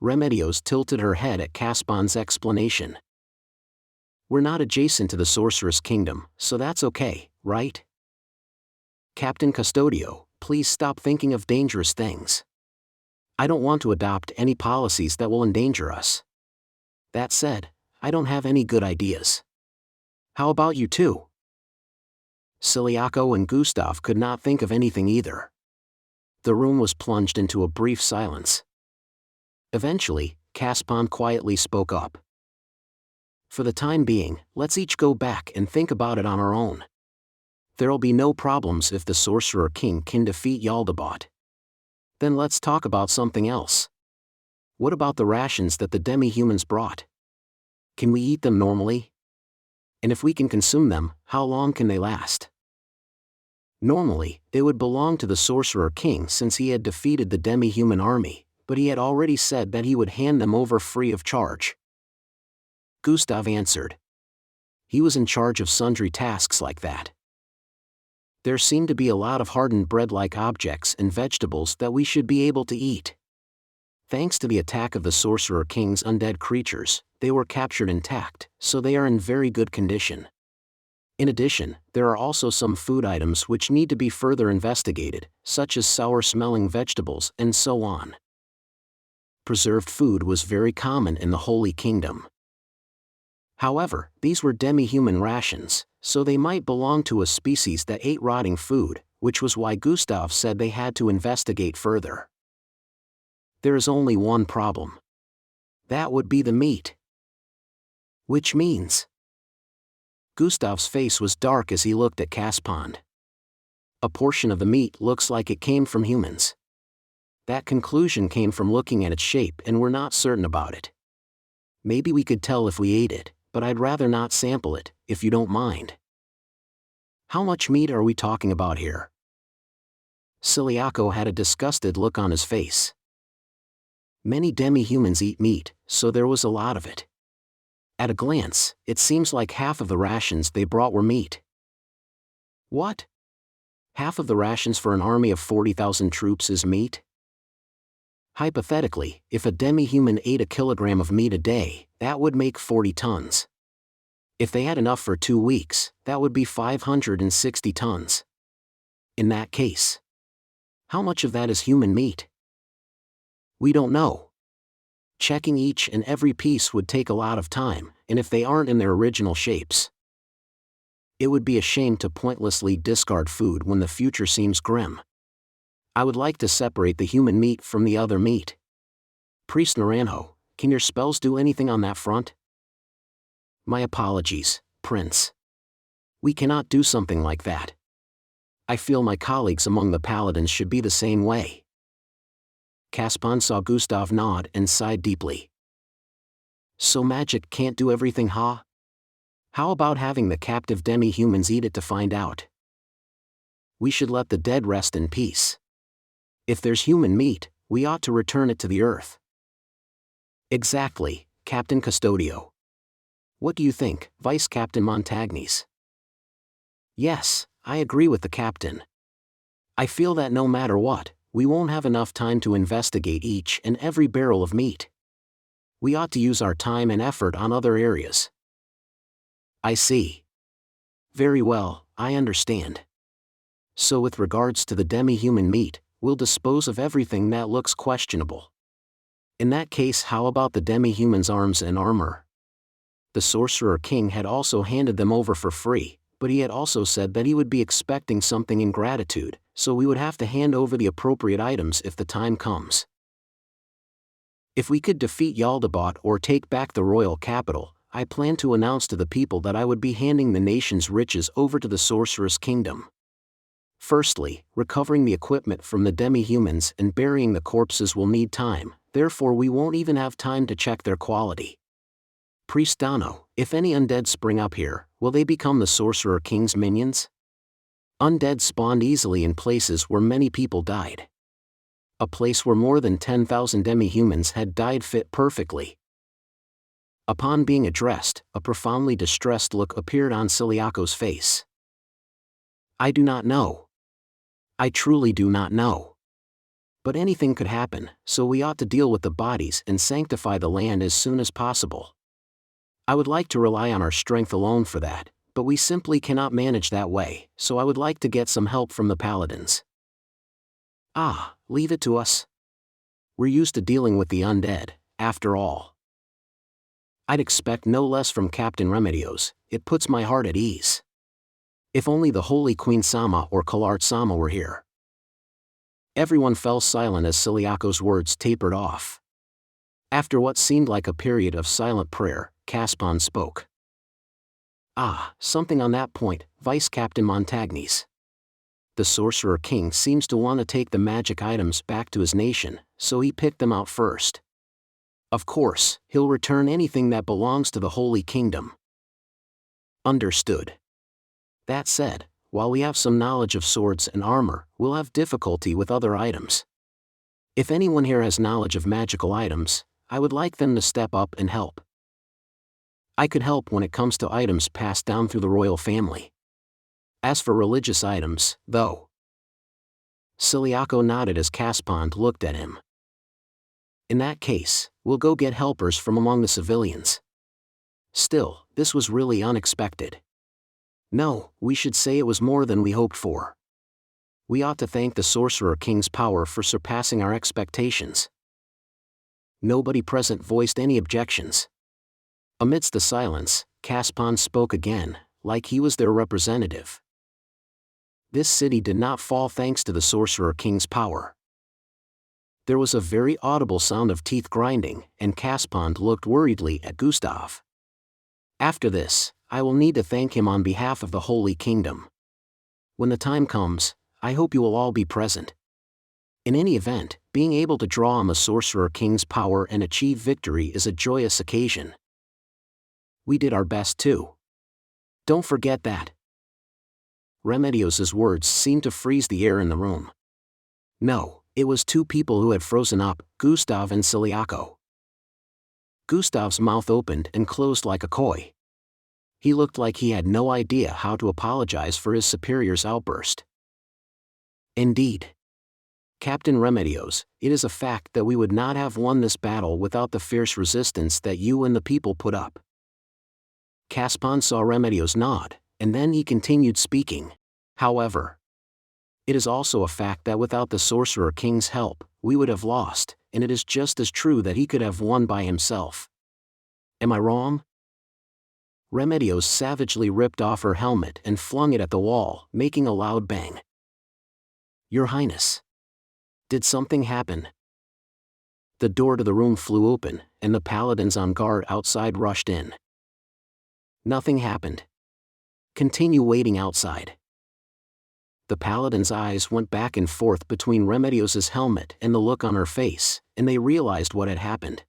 Remedios tilted her head at Caspon's explanation. We're not adjacent to the Sorcerer's Kingdom, so that's okay, right? Captain Custodio, please stop thinking of dangerous things. I don't want to adopt any policies that will endanger us. That said, I don't have any good ideas. How about you two? Ciliaco and Gustav could not think of anything either. The room was plunged into a brief silence. Eventually, Caspon quietly spoke up. For the time being, let's each go back and think about it on our own. There'll be no problems if the Sorcerer King can defeat Jaldabaoth. Then let's talk about something else. What about the rations that the demi-humans brought? Can we eat them normally? And if we can consume them, how long can they last? Normally, they would belong to the Sorcerer King since he had defeated the demi-human army, but he had already said that he would hand them over free of charge. Gustav answered. He was in charge of sundry tasks like that. There seemed to be a lot of hardened bread-like objects and vegetables that we should be able to eat. Thanks to the attack of the Sorcerer King's undead creatures, they were captured intact, so they are in very good condition. In addition, there are also some food items which need to be further investigated, such as sour-smelling vegetables and so on. Preserved food was very common in the Holy Kingdom. However, these were demi-human rations, so they might belong to a species that ate rotting food, which was why Gustav said they had to investigate further. There is only one problem. That would be the meat. Which means? Gustav's face was dark as he looked at Caspond. A portion of the meat looks like it came from humans. That conclusion came from looking at its shape and we're not certain about it. Maybe we could tell if we ate it, but I'd rather not sample it, if you don't mind. How much meat are we talking about here? Ciliaco had a disgusted look on his face. Many demi-humans eat meat, so there was a lot of it. At a glance, it seems like half of the rations they brought were meat. What? Half of the rations for an army of 40,000 troops is meat? Hypothetically, if a demi-human ate a kilogram of meat a day, that would make 40 tons. If they had enough for 2 weeks, that would be 560 tons. In that case, how much of that is human meat? We don't know. Checking each and every piece would take a lot of time, and if they aren't in their original shapes, it would be a shame to pointlessly discard food when the future seems grim. I would like to separate the human meat from the other meat. Priest Naranjo, can your spells do anything on that front? My apologies, Prince. We cannot do something like that. I feel my colleagues among the Paladins should be the same way. Caspon saw Gustav nod and sighed deeply. So magic can't do everything, huh? How about having the captive demi-humans eat it to find out? We should let the dead rest in peace. If there's human meat, we ought to return it to the earth. Exactly, Captain Custodio. What do you think, Vice Captain Montagnes? Yes, I agree with the captain. I feel that no matter what, we won't have enough time to investigate each and every barrel of meat. We ought to use our time and effort on other areas. I see. Very well, I understand. So with regards to the demi-human meat, we'll dispose of everything that looks questionable. In that case, how about the demi-human's arms and armor? The Sorcerer King had also handed them over for free, but but he had also said that he would be expecting something in gratitude, so we would have to hand over the appropriate items if the time comes. If we could defeat Jaldabaoth or take back the royal capital, I plan to announce to the people that I would be handing the nation's riches over to the Sorcerer's Kingdom. Firstly, recovering the equipment from the demi-humans and burying the corpses will need time, therefore we won't even have time to check their quality. Priest Dano, if any undead spring up here, will they become the Sorcerer King's minions? Undead spawned easily in places where many people died. A place where more than 10,000 demi-humans had died fit perfectly. Upon being addressed, a profoundly distressed look appeared on Ciliaco's face. I do not know. I truly do not know. But anything could happen, so we ought to deal with the bodies and sanctify the land as soon as possible. I would like to rely on our strength alone for that, but we simply cannot manage that way, so I would like to get some help from the Paladins. Ah, leave it to us. We're used to dealing with the undead, after all. I'd expect no less from Captain Remedios, it puts my heart at ease. If only the Holy Queen Sama or Kalart Sama were here. Everyone fell silent as Ciliaco's words tapered off. After what seemed like a period of silent prayer, Caspon spoke. Ah, something on that point, Vice Captain Montagnes. The Sorcerer King seems to want to take the magic items back to his nation, so he picked them out first. Of course, he'll return anything that belongs to the Holy Kingdom. Understood. That said, while we have some knowledge of swords and armor, we'll have difficulty with other items. If anyone here has knowledge of magical items, I would like them to step up and help. I could help when it comes to items passed down through the royal family. As for religious items, though. Ciliaco nodded as Caspond looked at him. In that case, we'll go get helpers from among the civilians. Still, this was really unexpected. No, we should say it was more than we hoped for. We ought to thank the Sorcerer King's power for surpassing our expectations. Nobody present voiced any objections. Amidst the silence, Caspon spoke again, like he was their representative. This city did not fall thanks to the Sorcerer King's power. There was a very audible sound of teeth grinding, and Caspond looked worriedly at Gustav. After this, I will need to thank him on behalf of the Holy Kingdom. When the time comes, I hope you will all be present. In any event, being able to draw on the Sorcerer King's power and achieve victory is a joyous occasion. We did our best too. Don't forget that. Remedios' words seemed to freeze the air in the room. No, it was two people who had frozen up, Gustav and Ciliaco. Gustav's mouth opened and closed like a koi. He looked like he had no idea how to apologize for his superior's outburst. Indeed. Captain Remedios, it is a fact that we would not have won this battle without the fierce resistance that you and the people put up. Caspon saw Remedios nod, and then he continued speaking. However, it is also a fact that without the Sorcerer King's help, we would have lost, and it is just as true that he could have won by himself. Am I wrong? Remedios savagely ripped off her helmet and flung it at the wall, making a loud bang. Your Highness. Did something happen? The door to the room flew open, and the paladins on guard outside rushed in. Nothing happened. Continue waiting outside. The paladin's eyes went back and forth between Remedios' helmet and the look on her face, and they realized what had happened.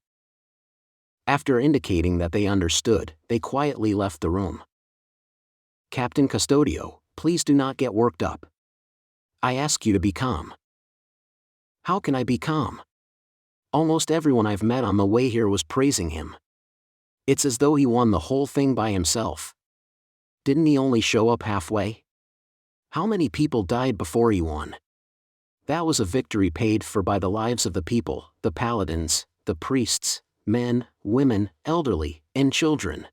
After indicating that they understood, they quietly left the room. Captain Custodio, please do not get worked up. I ask you to be calm. How can I be calm? Almost everyone I've met on the way here was praising him. It's as though he won the whole thing by himself. Didn't he only show up halfway? How many people died before he won? That was a victory paid for by the lives of the people, the paladins, the priests, men, women, elderly, and children.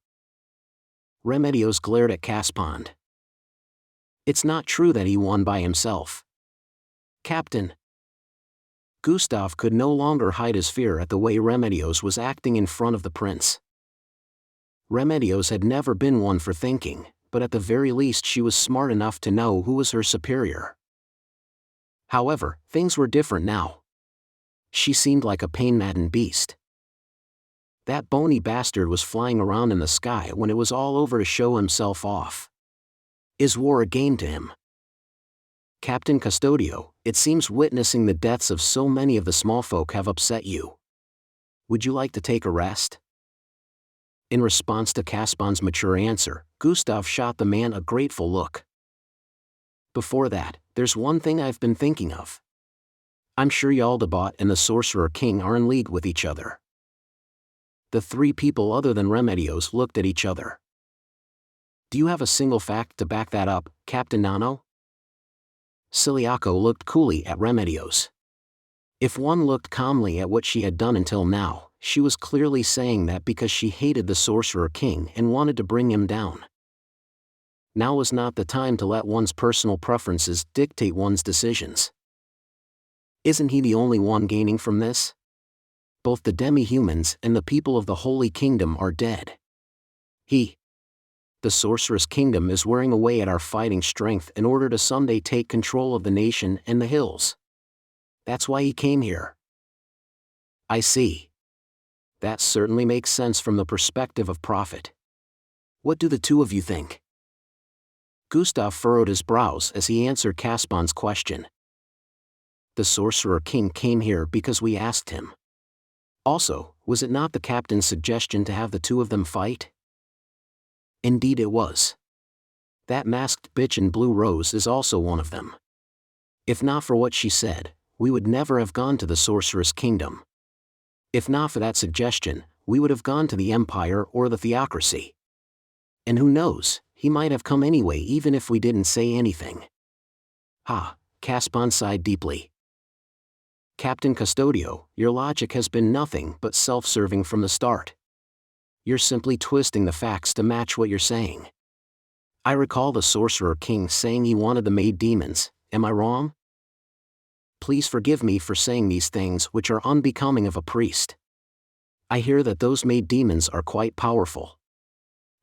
Remedios glared at Caspond. It's not true that he won by himself. Captain. Gustav could no longer hide his fear at the way Remedios was acting in front of the prince. Remedios had never been one for thinking, but at the very least she was smart enough to know who was her superior. However, things were different now. She seemed like a pain-maddened beast. That bony bastard was flying around in the sky when it was all over to show himself off. Is war a game to him? Captain Custodio, it seems witnessing the deaths of so many of the small folk have upset you. Would you like to take a rest? In response to Caspon's mature answer, Gustav shot the man a grateful look. Before that, there's one thing I've been thinking of. I'm sure Jaldabaoth and the Sorcerer King are in league with each other. The three people other than Remedios looked at each other. Do you have a single fact to back that up, Captain Nano? Siliaco looked coolly at Remedios. If one looked calmly at what she had done until now, she was clearly saying that because she hated the Sorcerer King and wanted to bring him down. Now was not the time to let one's personal preferences dictate one's decisions. Isn't he the only one gaining from this? Both the demi-humans and the people of the Holy Kingdom are dead. The Sorcerer's Kingdom is wearing away at our fighting strength in order to someday take control of the nation and the hills. That's why he came here. I see. That certainly makes sense from the perspective of profit. What do the two of you think? Gustav furrowed his brows as he answered Caspon's question. The Sorcerer King came here because we asked him. Also, was it not the captain's suggestion to have the two of them fight? Indeed it was. That masked bitch in blue rose is also one of them. If not for what she said, we would never have gone to the Sorcerer's Kingdom. If not for that suggestion, we would have gone to the Empire or the Theocracy. And who knows, he might have come anyway even if we didn't say anything. Caspon sighed deeply. Captain Custodio, your logic has been nothing but self-serving from the start. You're simply twisting the facts to match what you're saying. I recall the Sorcerer King saying he wanted the maid demons, am I wrong? Please forgive me for saying these things which are unbecoming of a priest. I hear that those maid demons are quite powerful.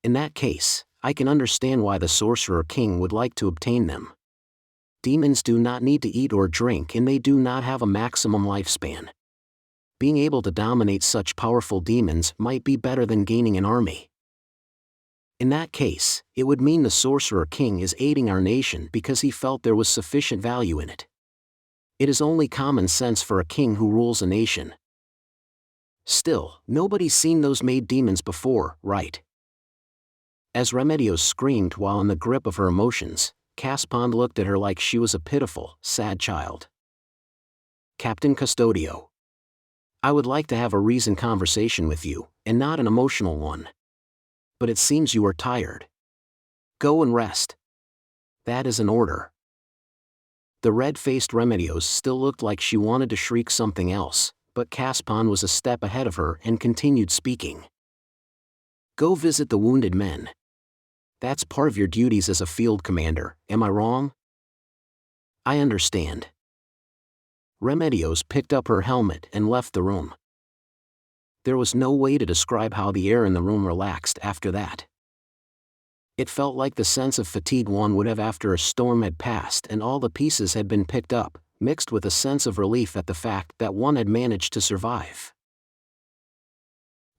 In that case, I can understand why the Sorcerer King would like to obtain them. Demons do not need to eat or drink and they do not have a maximum lifespan. Being able to dominate such powerful demons might be better than gaining an army. In that case, it would mean the Sorcerer King is aiding our nation because he felt there was sufficient value in it. It is only common sense for a king who rules a nation. Still, nobody's seen those maid demons before, right? As Remedios screamed while in the grip of her emotions, Caspon looked at her like she was a pitiful, sad child. Captain Custodio. I would like to have a reasoned conversation with you, and not an emotional one. But it seems you are tired. Go and rest. That is an order. The red-faced Remedios still looked like she wanted to shriek something else, but Caspon was a step ahead of her and continued speaking. Go visit the wounded men. That's part of your duties as a field commander, am I wrong? I understand. Remedios picked up her helmet and left the room. There was no way to describe how the air in the room relaxed after that. It felt like the sense of fatigue one would have after a storm had passed and all the pieces had been picked up, mixed with a sense of relief at the fact that one had managed to survive.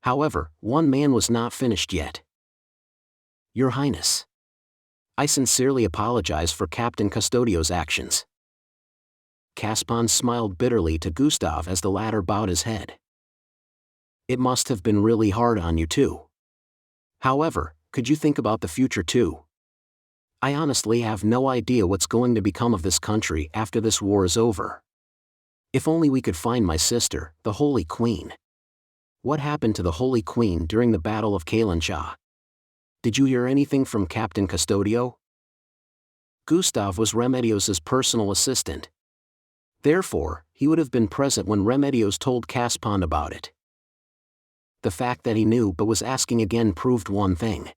However, one man was not finished yet. Your Highness. I sincerely apologize for Captain Custodio's actions. Caspon smiled bitterly to Gustav as the latter bowed his head. It must have been really hard on you too. However, could you think about the future too? I honestly have no idea what's going to become of this country after this war is over. If only we could find my sister, the Holy Queen. What happened to the Holy Queen during the Battle of Kalancha? Did you hear anything from Captain Custodio? Gustav was Remedios' personal assistant. Therefore, he would have been present when Remedios told Caspon about it. The fact that he knew but was asking again proved one thing.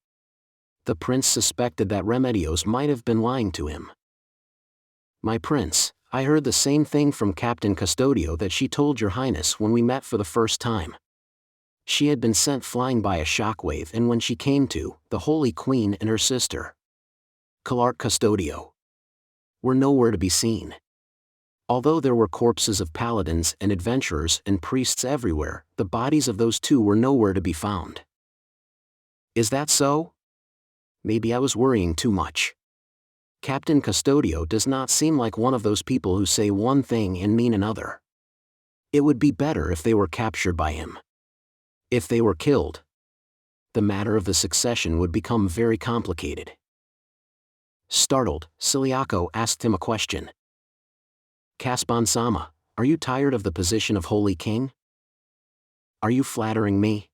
The prince suspected that Remedios might have been lying to him. My prince, I heard the same thing from Captain Custodio that she told your Highness when we met for the first time. She had been sent flying by a shockwave and when she came to, the Holy Queen and her sister. Calart Custodio, were nowhere to be seen. Although there were corpses of paladins and adventurers and priests everywhere, the bodies of those two were nowhere to be found. Is that so? Maybe I was worrying too much. Captain Custodio does not seem like one of those people who say one thing and mean another. It would be better if they were captured by him. If they were killed, the matter of the succession would become very complicated. Startled, Ciliaco asked him a question. Caspon-sama, are you tired of the position of Holy King? Are you flattering me?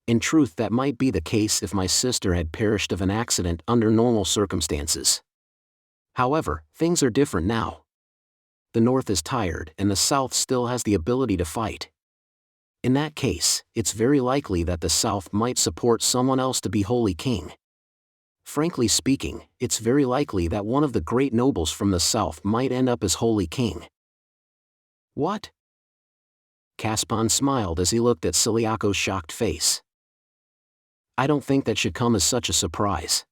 In truth, that might be the case if my sister had perished of an accident under normal circumstances. However, things are different now. The North is tired and the South still has the ability to fight. In that case, it's very likely that the South might support someone else to be Holy King. Frankly speaking, it's very likely that one of the great nobles from the South might end up as Holy King. What? Caspon smiled as he looked at Ciliaco's shocked face. I don't think that should come as such a surprise.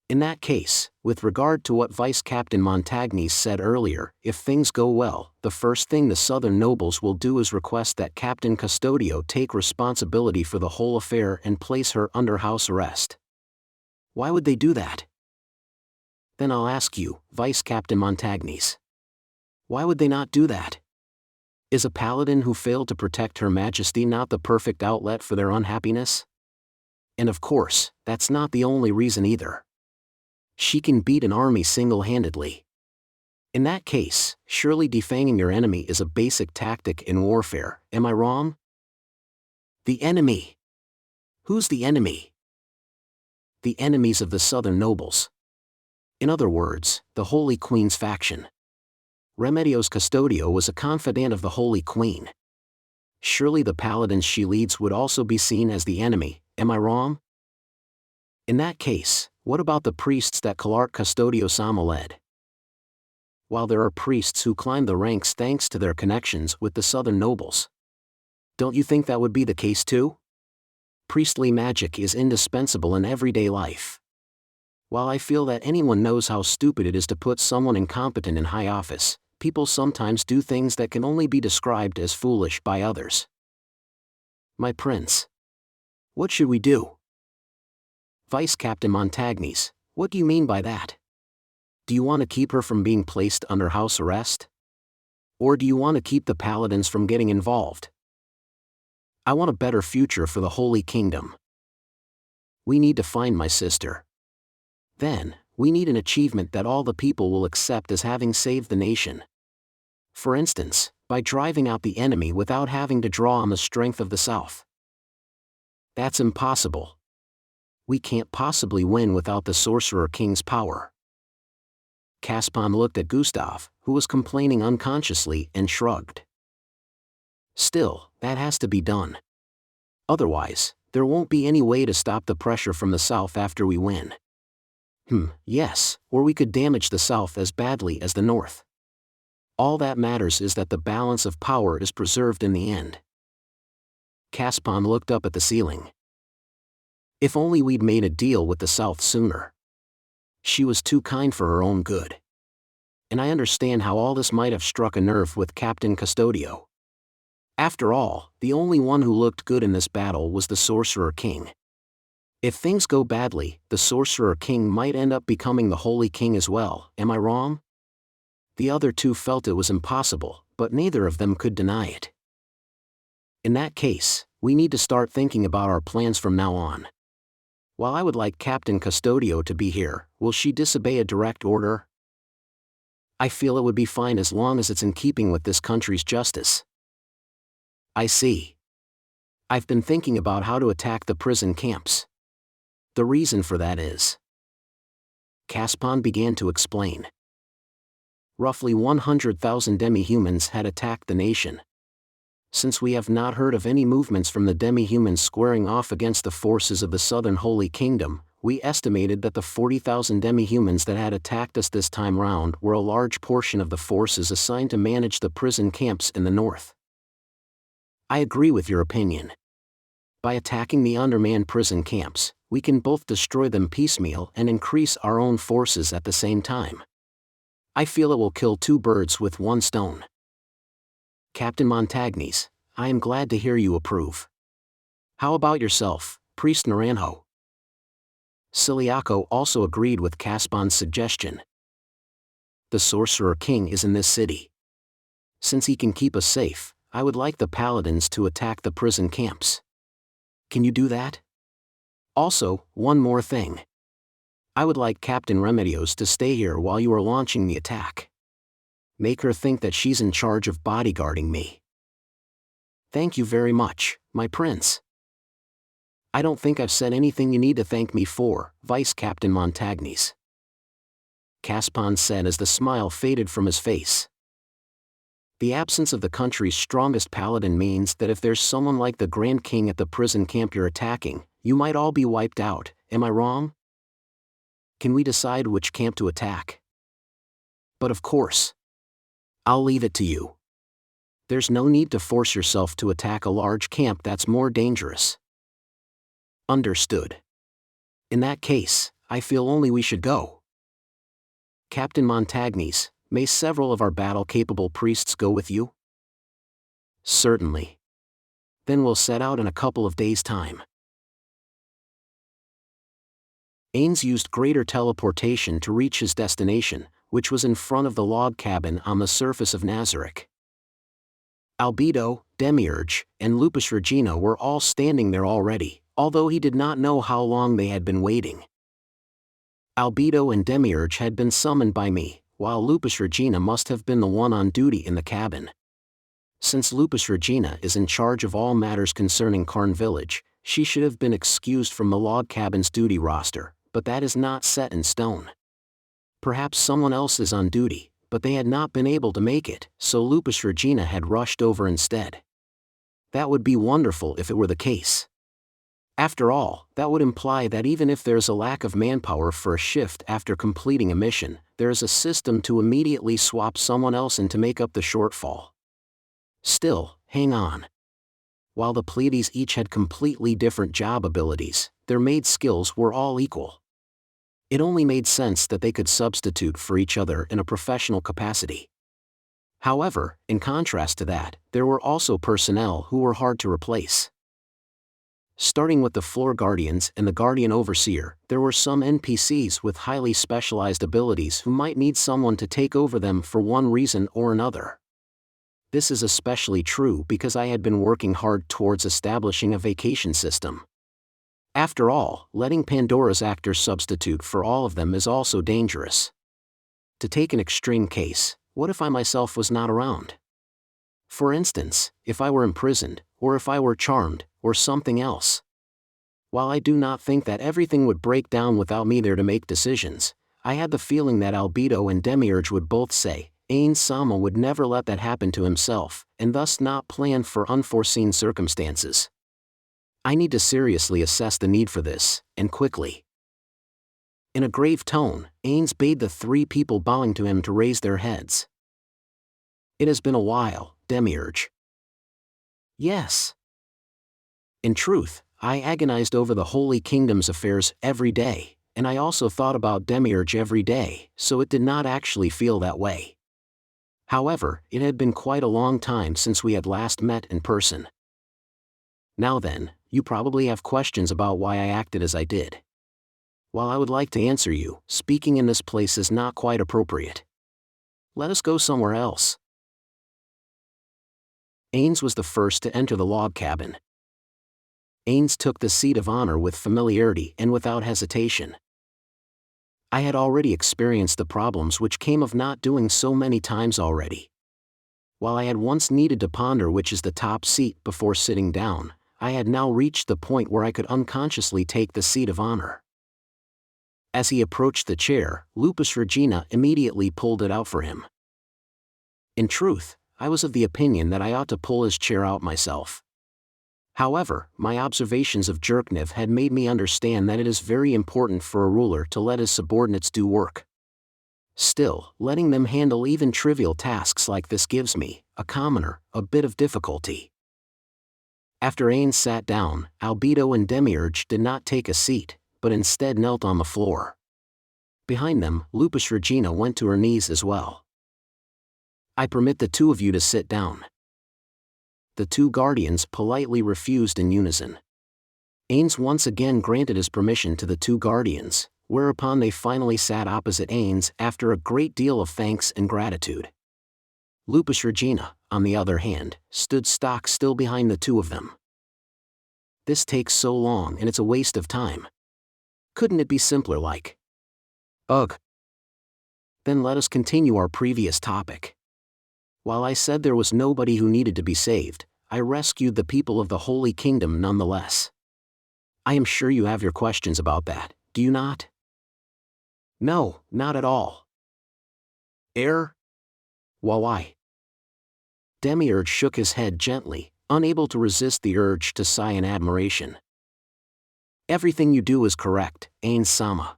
In that case, with regard to what Vice Captain Montagny said earlier, if things go well, the first thing the southern nobles will do is request that Captain Custodio take responsibility for the whole affair and place her under house arrest. Why would they do that? Then I'll ask you, Vice Captain Montagnes. Why would they not do that? Is a paladin who failed to protect Her Majesty not the perfect outlet for their unhappiness? And of course, that's not the only reason either. She can beat an army single-handedly. In that case, surely defanging your enemy is a basic tactic in warfare, am I wrong? The enemy. Who's the enemy? The enemies of the southern nobles. In other words, the Holy Queen's faction. Remedios Custodio was a confidant of the Holy Queen. Surely the paladins she leads would also be seen as the enemy, am I wrong? In that case, what about the priests that Calart Custodio-sama led? While there are priests who climb the ranks thanks to their connections with the southern nobles, don't you think that would be the case too? Priestly magic is indispensable in everyday life. While I feel that anyone knows how stupid it is to put someone incompetent in high office, people sometimes do things that can only be described as foolish by others. My prince. What should we do? Vice Captain Montagnes, what do you mean by that? Do you want to keep her from being placed under house arrest? Or do you want to keep the paladins from getting involved? I want a better future for the Holy Kingdom. We need to find my sister. Then, we need an achievement that all the people will accept as having saved the nation. For instance, by driving out the enemy without having to draw on the strength of the South. That's impossible. We can't possibly win without the Sorcerer King's power. Caspon looked at Gustav, who was complaining unconsciously, and shrugged. Still, that has to be done. Otherwise, there won't be any way to stop the pressure from the South after we win. Yes, or we could damage the South as badly as the North. All that matters is that the balance of power is preserved in the end. Caspon looked up at the ceiling. If only we'd made a deal with the South sooner. She was too kind for her own good. And I understand how all this might have struck a nerve with Captain Custodio. After all, the only one who looked good in this battle was the Sorcerer King. If things go badly, the Sorcerer King might end up becoming the Holy King as well, am I wrong? The other two felt it was impossible, but neither of them could deny it. In that case, we need to start thinking about our plans from now on. While I would like Captain Custodio to be here, will she disobey a direct order? I feel it would be fine as long as it's in keeping with this country's justice. I see. I've been thinking about how to attack the prison camps. The reason for that is... Caspon began to explain. Roughly 100,000 demi-humans had attacked the nation. Since we have not heard of any movements from the demi-humans squaring off against the forces of the Southern Holy Kingdom, we estimated that the 40,000 demi-humans that had attacked us this time round were a large portion of the forces assigned to manage the prison camps in the north. I agree with your opinion. By attacking the undermanned prison camps, we can both destroy them piecemeal and increase our own forces at the same time. I feel it will kill two birds with one stone. Captain Montagnes, I am glad to hear you approve. How about yourself, Priest Naranjo? Ciliaco also agreed with Caspon's suggestion. The Sorcerer King is in this city. Since he can keep us safe, I would like the Paladins to attack the prison camps. Can you do that? Also, one more thing. I would like Captain Remedios to stay here while you are launching the attack. Make her think that she's in charge of bodyguarding me. Thank you very much, my prince. I don't think I've said anything you need to thank me for, Vice Captain Montagnes. Caspon said as the smile faded from his face. The absence of the country's strongest paladin means that if there's someone like the Grand King at the prison camp you're attacking, you might all be wiped out, am I wrong? Can we decide which camp to attack? But of course. I'll leave it to you. There's no need to force yourself to attack a large camp that's more dangerous. Understood. In that case, I feel only we should go. Captain Montagnes, may several of our battle-capable priests go with you? Certainly. Then we'll set out in a couple of days' time. Ainz used greater teleportation to reach his destination, which was in front of the log cabin on the surface of Nazarick. Albedo, Demiurge, and Lupus Regina were all standing there already, although he did not know how long they had been waiting. Albedo and Demiurge had been summoned by me, while Lupus Regina must have been the one on duty in the cabin. Since Lupus Regina is in charge of all matters concerning Karn Village, she should have been excused from the log cabin's duty roster, but that is not set in stone. Perhaps someone else is on duty, but they had not been able to make it, so Lupus Regina had rushed over instead. That would be wonderful if it were the case. After all, that would imply that even if there's a lack of manpower for a shift after completing a mission, there is a system to immediately swap someone else in to make up the shortfall. Still, hang on. While the Pleiades each had completely different job abilities, their maid skills were all equal. It only made sense that they could substitute for each other in a professional capacity. However, in contrast to that, there were also personnel who were hard to replace. Starting with the Floor Guardians and the Guardian Overseer, there were some NPCs with highly specialized abilities who might need someone to take over them for one reason or another. This is especially true because I had been working hard towards establishing a vacation system. After all, letting Pandora's actors substitute for all of them is also dangerous. To take an extreme case, what if I myself was not around? For instance, if I were imprisoned, or if I were charmed, or something else. While I do not think that everything would break down without me there to make decisions, I had the feeling that Albedo and Demiurge would both say, Ainz Sama would never let that happen to himself, and thus not plan for unforeseen circumstances. I need to seriously assess the need for this, and quickly. In a grave tone, Ainz bade the three people bowing to him to raise their heads. It has been a while, Demiurge. Yes. In truth, I agonized over the Holy Kingdom's affairs every day, and I also thought about Demiurge every day, so it did not actually feel that way. However, it had been quite a long time since we had last met in person. Now then, you probably have questions about why I acted as I did. While I would like to answer you, speaking in this place is not quite appropriate. Let us go somewhere else. Ainz was the first to enter the log cabin. Ainz took the seat of honor with familiarity and without hesitation. I had already experienced the problems which came of not doing so many times already. While I had once needed to ponder which is the top seat before sitting down, I had now reached the point where I could unconsciously take the seat of honor. As he approached the chair, Lupus Regina immediately pulled it out for him. In truth, I was of the opinion that I ought to pull his chair out myself. However, my observations of Jerkniv had made me understand that it is very important for a ruler to let his subordinates do work. Still, letting them handle even trivial tasks like this gives me, a commoner, a bit of difficulty. After Ainz sat down, Albedo and Demiurge did not take a seat, but instead knelt on the floor. Behind them, Lupus Regina went to her knees as well. I permit the two of you to sit down. The two guardians politely refused in unison. Ainz once again granted his permission to the two guardians, whereupon they finally sat opposite Ainz after a great deal of thanks and gratitude. Lupus Regina, on the other hand, stood stock still behind the two of them. This takes so long and it's a waste of time. Couldn't it be simpler like? Ugh. Then let us continue our previous topic. While I said there was nobody who needed to be saved, I rescued the people of the Holy Kingdom nonetheless. I am sure you have your questions about that, do you not? No, not at all. Why? Demiurge shook his head gently, unable to resist the urge to sigh in admiration. Everything you do is correct, Ainz-sama.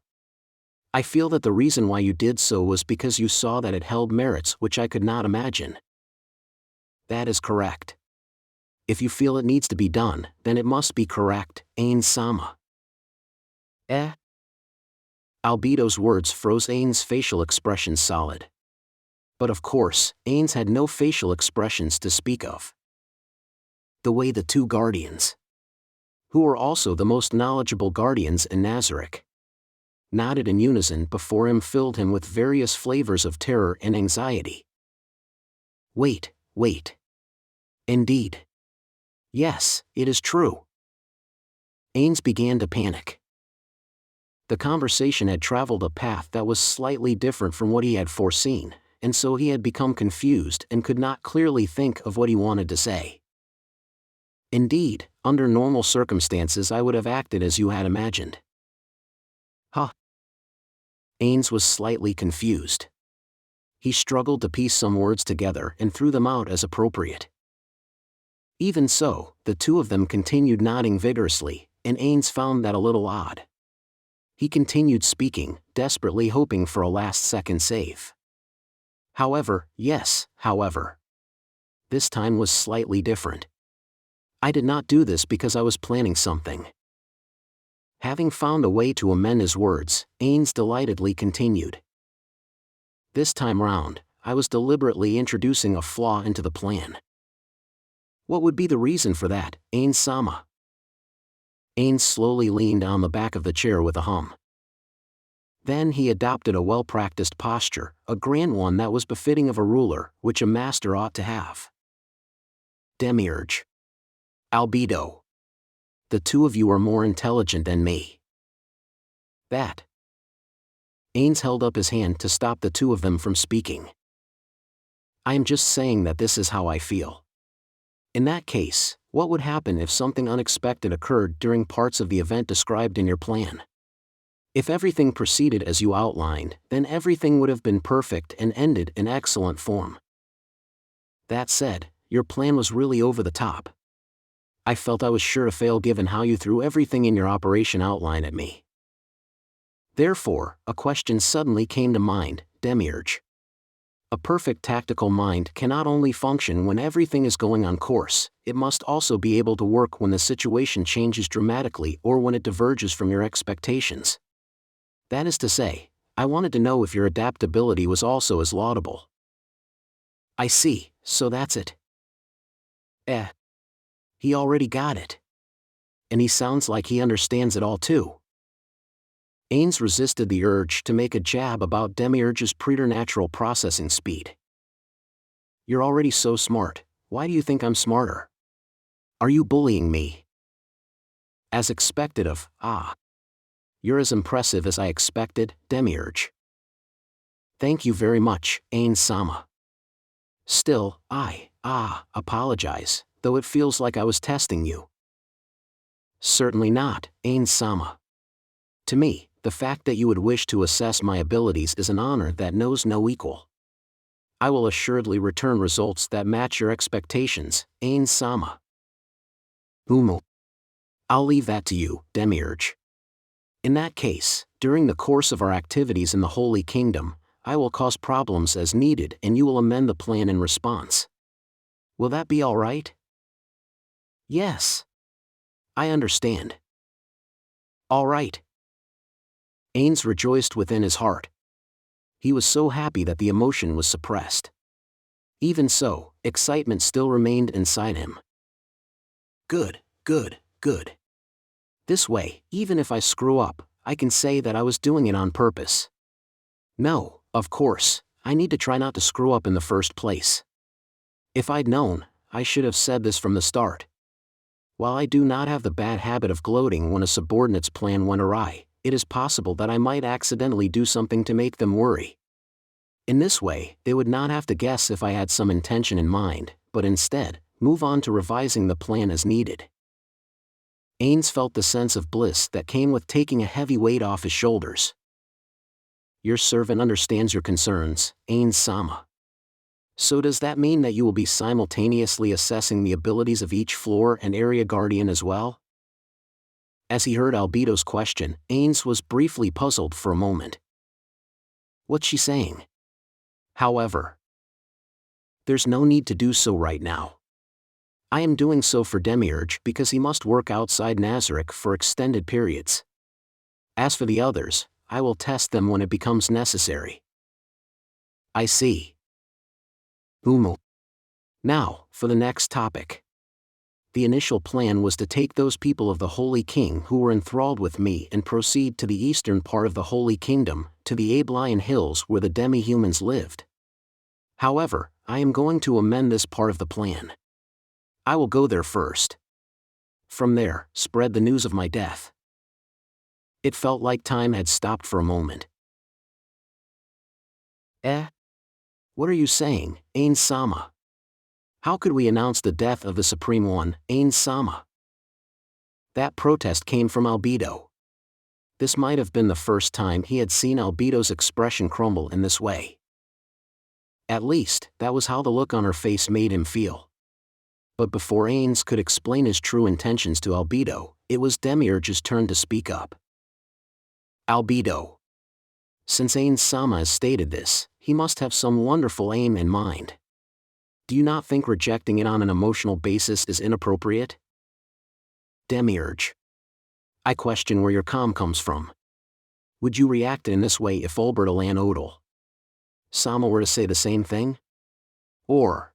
I feel that the reason why you did so was because you saw that it held merits which I could not imagine. That is correct. If you feel it needs to be done, then it must be correct, Ainz-sama. Albedo's words froze Ainz's facial expression solid. But of course, Ainz had no facial expressions to speak of. The way the two guardians, who were also the most knowledgeable guardians in Nazarick, nodded in unison before him filled him with various flavors of terror and anxiety. Wait. Indeed. Yes, it is true. Ainz began to panic. The conversation had traveled a path that was slightly different from what he had foreseen, and so he had become confused and could not clearly think of what he wanted to say. Indeed, under normal circumstances I would have acted as you had imagined. Ainz was slightly confused. He struggled to piece some words together and threw them out as appropriate. Even so, the two of them continued nodding vigorously, and Ainz found that a little odd. He continued speaking, desperately hoping for a last-second save. However. This time was slightly different. I did not do this because I was planning something. Having found a way to amend his words, Ainz delightedly continued. This time round, I was deliberately introducing a flaw into the plan. What would be the reason for that, Ainz-sama? Ainz slowly leaned on the back of the chair with a hum. Then he adopted a well-practiced posture, a grand one that was befitting of a ruler, which a master ought to have. Demiurge. Albedo. The two of you are more intelligent than me. That. Ainz held up his hand to stop the two of them from speaking. I am just saying that this is how I feel. In that case, what would happen if something unexpected occurred during parts of the event described in your plan? If everything proceeded as you outlined, then everything would have been perfect and ended in excellent form. That said, your plan was really over the top. I felt I was sure to fail given how you threw everything in your operation outline at me. Therefore, a question suddenly came to mind, Demiurge. A perfect tactical mind cannot only function when everything is going on course, it must also be able to work when the situation changes dramatically or when it diverges from your expectations. That is to say, I wanted to know if your adaptability was also as laudable. I see, so that's it. He already got it. And he sounds like he understands it all too. Ainz resisted the urge to make a jab about Demiurge's preternatural processing speed. You're already so smart, why do you think I'm smarter? Are you bullying me? As expected of, You're as impressive as I expected, Demiurge. Thank you very much, Ainz-sama. Still, I apologize, though it feels like I was testing you. Certainly not, Ainz-sama. To me, the fact that you would wish to assess my abilities is an honor that knows no equal. I will assuredly return results that match your expectations, Ainz-sama. I'll leave that to you, Demiurge. In that case, during the course of our activities in the Holy Kingdom, I will cause problems as needed and you will amend the plan in response. Will that be all right? Yes. I understand. All right. Ainz rejoiced within his heart. He was so happy that the emotion was suppressed. Even so, excitement still remained inside him. Good, good, good. This way, even if I screw up, I can say that I was doing it on purpose. No, of course, I need to try not to screw up in the first place. If I'd known, I should have said this from the start. While I do not have the bad habit of gloating when a subordinate's plan went awry, it is possible that I might accidentally do something to make them worry. In this way, they would not have to guess if I had some intention in mind, but instead, move on to revising the plan as needed. Ainz felt the sense of bliss that came with taking a heavy weight off his shoulders. Your servant understands your concerns, Ainz-sama. So does that mean that you will be simultaneously assessing the abilities of each floor and area guardian as well? As he heard Albedo's question, Ainz was briefly puzzled for a moment. What's she saying? However, there's no need to do so right now. I am doing so for Demiurge because he must work outside Nazarick for extended periods. As for the others, I will test them when it becomes necessary. I see. Now, for the next topic. The initial plan was to take those people of the Holy King who were enthralled with me and proceed to the eastern part of the Holy Kingdom, to the Abelian Hills where the demi-humans lived. However, I am going to amend this part of the plan. I will go there first. From there, spread the news of my death. It felt like time had stopped for a moment. What are you saying, Ainz-sama? How could we announce the death of the Supreme One, Ainz-sama? That protest came from Albedo. This might have been the first time he had seen Albedo's expression crumble in this way. At least, that was how the look on her face made him feel. But before Ainz could explain his true intentions to Albedo, it was Demiurge's turn to speak up. Albedo. Since Ainz-sama has stated this, he must have some wonderful aim in mind. Do you not think rejecting it on an emotional basis is inappropriate? Demiurge. I question where your calm comes from. Would you react in this way if Ulbert Alan Odal Sama were to say the same thing? Or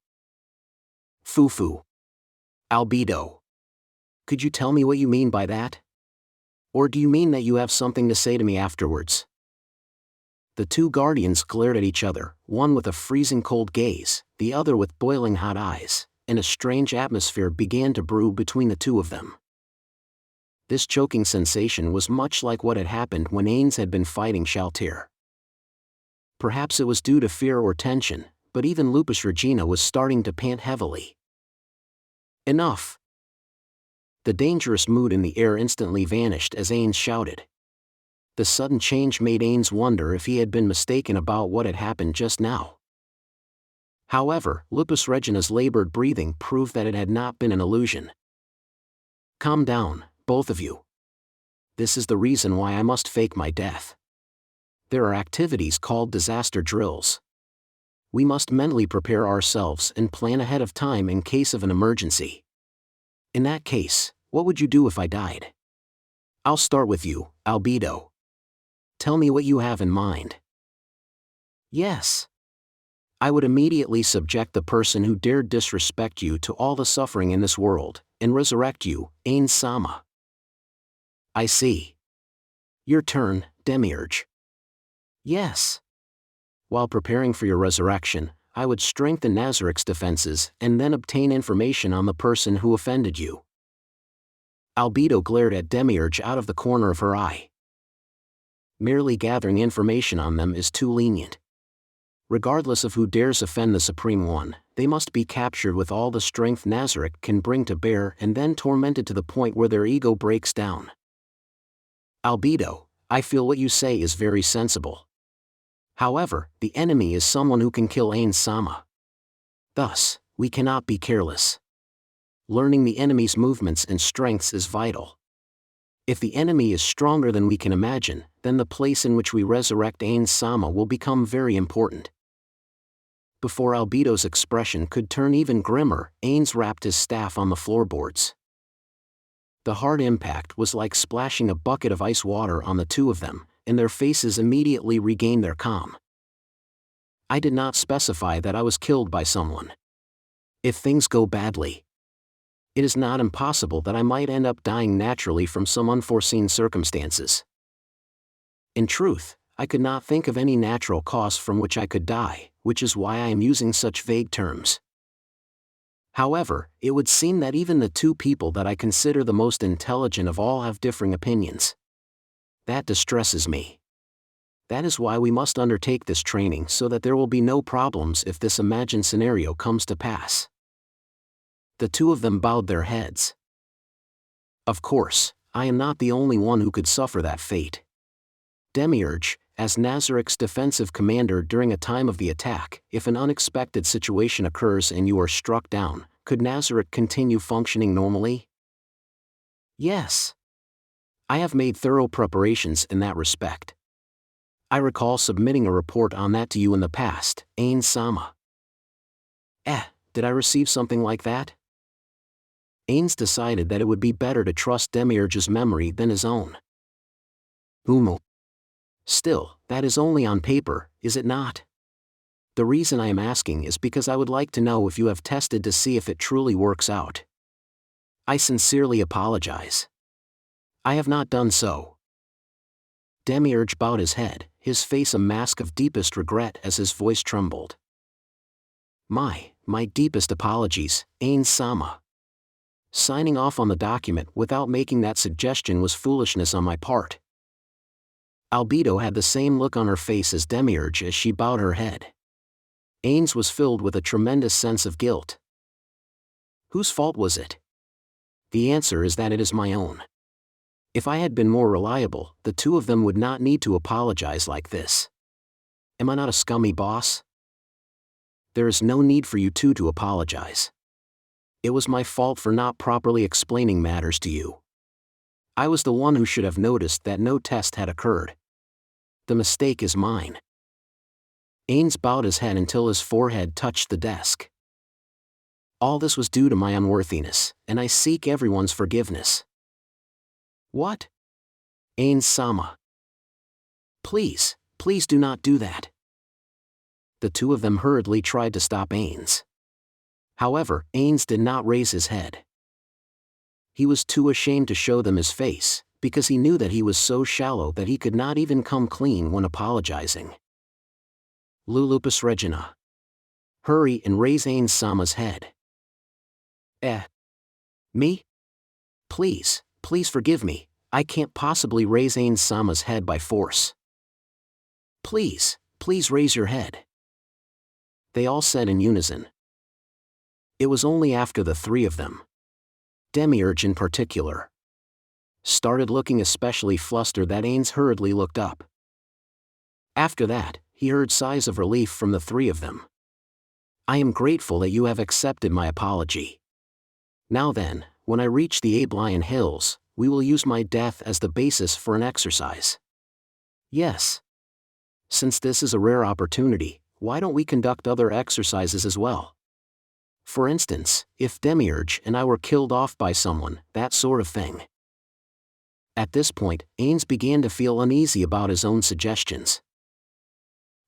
Fufu. Albedo. Could you tell me what you mean by that? Or do you mean that you have something to say to me afterwards? The two guardians glared at each other, one with a freezing cold gaze, the other with boiling hot eyes, and a strange atmosphere began to brew between the two of them. This choking sensation was much like what had happened when Ainz had been fighting Shaltir. Perhaps it was due to fear or tension, but even Lupus Regina was starting to pant heavily. Enough! The dangerous mood in the air instantly vanished as Ainz shouted. The sudden change made Ainz wonder if he had been mistaken about what had happened just now. However, Lupus Regina's labored breathing proved that it had not been an illusion. Calm down, both of you. This is the reason why I must fake my death. There are activities called disaster drills. We must mentally prepare ourselves and plan ahead of time in case of an emergency. In that case, what would you do if I died? I'll start with you, Albedo. Tell me what you have in mind. Yes. I would immediately subject the person who dared disrespect you to all the suffering in this world, and resurrect you, Ainz-sama. I see. Your turn, Demiurge. Yes. While preparing for your resurrection, I would strengthen Nazarick's defenses and then obtain information on the person who offended you. Albedo glared at Demiurge out of the corner of her eye. Merely gathering information on them is too lenient. Regardless of who dares offend the Supreme One, they must be captured with all the strength Nazarick can bring to bear and then tormented to the point where their ego breaks down. Albedo, I feel what you say is very sensible. However, the enemy is someone who can kill Ainz-sama. Thus, we cannot be careless. Learning the enemy's movements and strengths is vital. If the enemy is stronger than we can imagine, then the place in which we resurrect Ainz-sama will become very important. Before Albedo's expression could turn even grimmer, Ainz rapped his staff on the floorboards. The hard impact was like splashing a bucket of ice water on the two of them, and their faces immediately regained their calm. I did not specify that I was killed by someone. If things go badly, it is not impossible that I might end up dying naturally from some unforeseen circumstances. In truth, I could not think of any natural cause from which I could die, which is why I am using such vague terms. However, it would seem that even the two people that I consider the most intelligent of all have differing opinions. That distresses me. That is why we must undertake this training so that there will be no problems if this imagined scenario comes to pass. The two of them bowed their heads. Of course, I am not the only one who could suffer that fate. Demiurge, as Nazarik's defensive commander during a time of the attack, if an unexpected situation occurs and you are struck down, could Nazarik continue functioning normally? Yes. I have made thorough preparations in that respect. I recall submitting a report on that to you in the past, Ainz-sama. Did I receive something like that? Ainz decided that it would be better to trust Demiurge's memory than his own. Still, that is only on paper, is it not? The reason I am asking is because I would like to know if you have tested to see if it truly works out. I sincerely apologize. I have not done so. Demiurge bowed his head, his face a mask of deepest regret as his voice trembled. My deepest apologies, Ainz-sama. Signing off on the document without making that suggestion was foolishness on my part. Albedo had the same look on her face as Demiurge as she bowed her head. Ainz was filled with a tremendous sense of guilt. Whose fault was it? The answer is that it is my own. If I had been more reliable, the two of them would not need to apologize like this. Am I not a scummy boss? There is no need for you two to apologize. It was my fault for not properly explaining matters to you. I was the one who should have noticed that no test had occurred. The mistake is mine. Ainz bowed his head until his forehead touched the desk. All this was due to my unworthiness, and I seek everyone's forgiveness. What? Ainz-sama. Please do not do that. The two of them hurriedly tried to stop Ainz. However, Ainz did not raise his head. He was too ashamed to show them his face, because he knew that he was so shallow that he could not even come clean when apologizing. Lupus Regina. Hurry and raise Ainz-sama's head. Me? Please forgive me, I can't possibly raise Ainz-sama's head by force. Please raise your head. They all said in unison. It was only after the three of them, Demiurge in particular, started looking especially flustered that Ainz hurriedly looked up. After that, he heard sighs of relief from the three of them. I am grateful that you have accepted my apology. Now then, when I reach the Abelian Hills, we will use my death as the basis for an exercise. Yes. Since this is a rare opportunity, why don't we conduct other exercises as well? For instance, if Demiurge and I were killed off by someone, that sort of thing. At this point, Ainz began to feel uneasy about his own suggestions.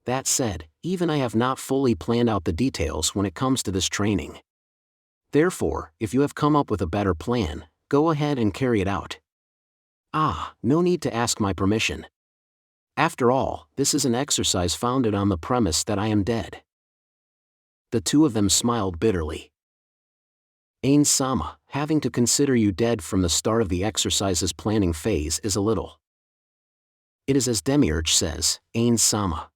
That said, even I have not fully planned out the details when it comes to this training. Therefore, if you have come up with a better plan, go ahead and carry it out. No need to ask my permission. After all, this is an exercise founded on the premise that I am dead. The two of them smiled bitterly. Ainz-sama, having to consider you dead from the start of the exercise's planning phase is a little. It is as Demiurge says, Ainz-sama.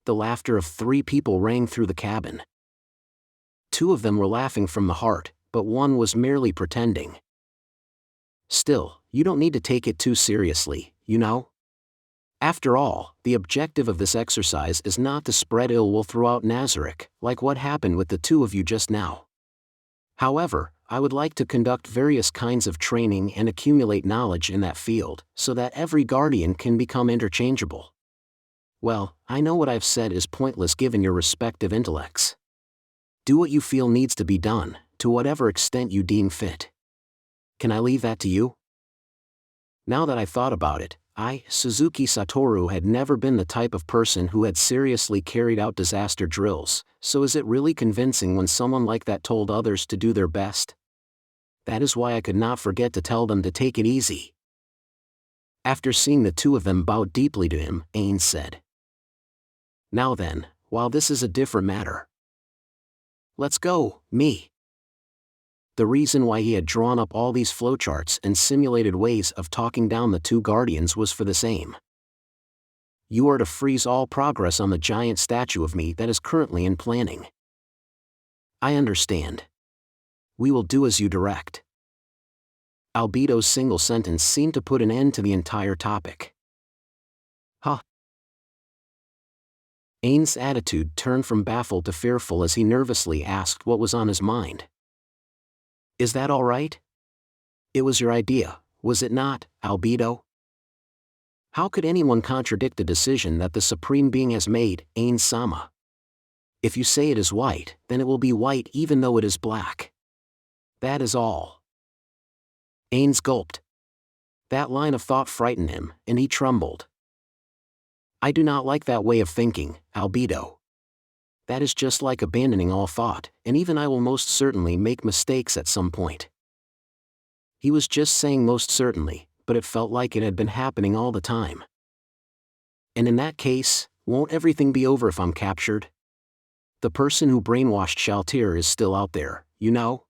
The laughter of three people rang through the cabin. Two of them were laughing from the heart, but one was merely pretending. Still, you don't need to take it too seriously, you know? After all, the objective of this exercise is not to spread ill will throughout Nazarik, like what happened with the two of you just now. However, I would like to conduct various kinds of training and accumulate knowledge in that field, so that every guardian can become interchangeable. Well, I know what I've said is pointless given your respective intellects. Do what you feel needs to be done, to whatever extent you deem fit. Can I leave that to you? Now that I've thought about it, Suzuki Satoru had never been the type of person who had seriously carried out disaster drills, so is it really convincing when someone like that told others to do their best? That is why I could not forget to tell them to take it easy. After seeing the two of them bow deeply to him, Ainz said, "Now then, while this is a different matter. Let's go, me." The reason why he had drawn up all these flowcharts and simulated ways of talking down the two guardians was for the same. You are to freeze all progress on the giant statue of me that is currently in planning. I understand. We will do as you direct. Albedo's single sentence seemed to put an end to the entire topic. Huh. Ainz's attitude turned from baffled to fearful as he nervously asked what was on his mind. Is that all right? It was your idea, was it not, Albedo? How could anyone contradict the decision that the Supreme Being has made, Ainz-sama? If you say it is white, then it will be white even though it is black. That is all. Ainz gulped. That line of thought frightened him, and he trembled. I do not like that way of thinking, Albedo. That is just like abandoning all thought, and even I will most certainly make mistakes at some point. He was just saying most certainly, but it felt like it had been happening all the time. And in that case, won't everything be over if I'm captured? The person who brainwashed Shaltir is still out there, you know?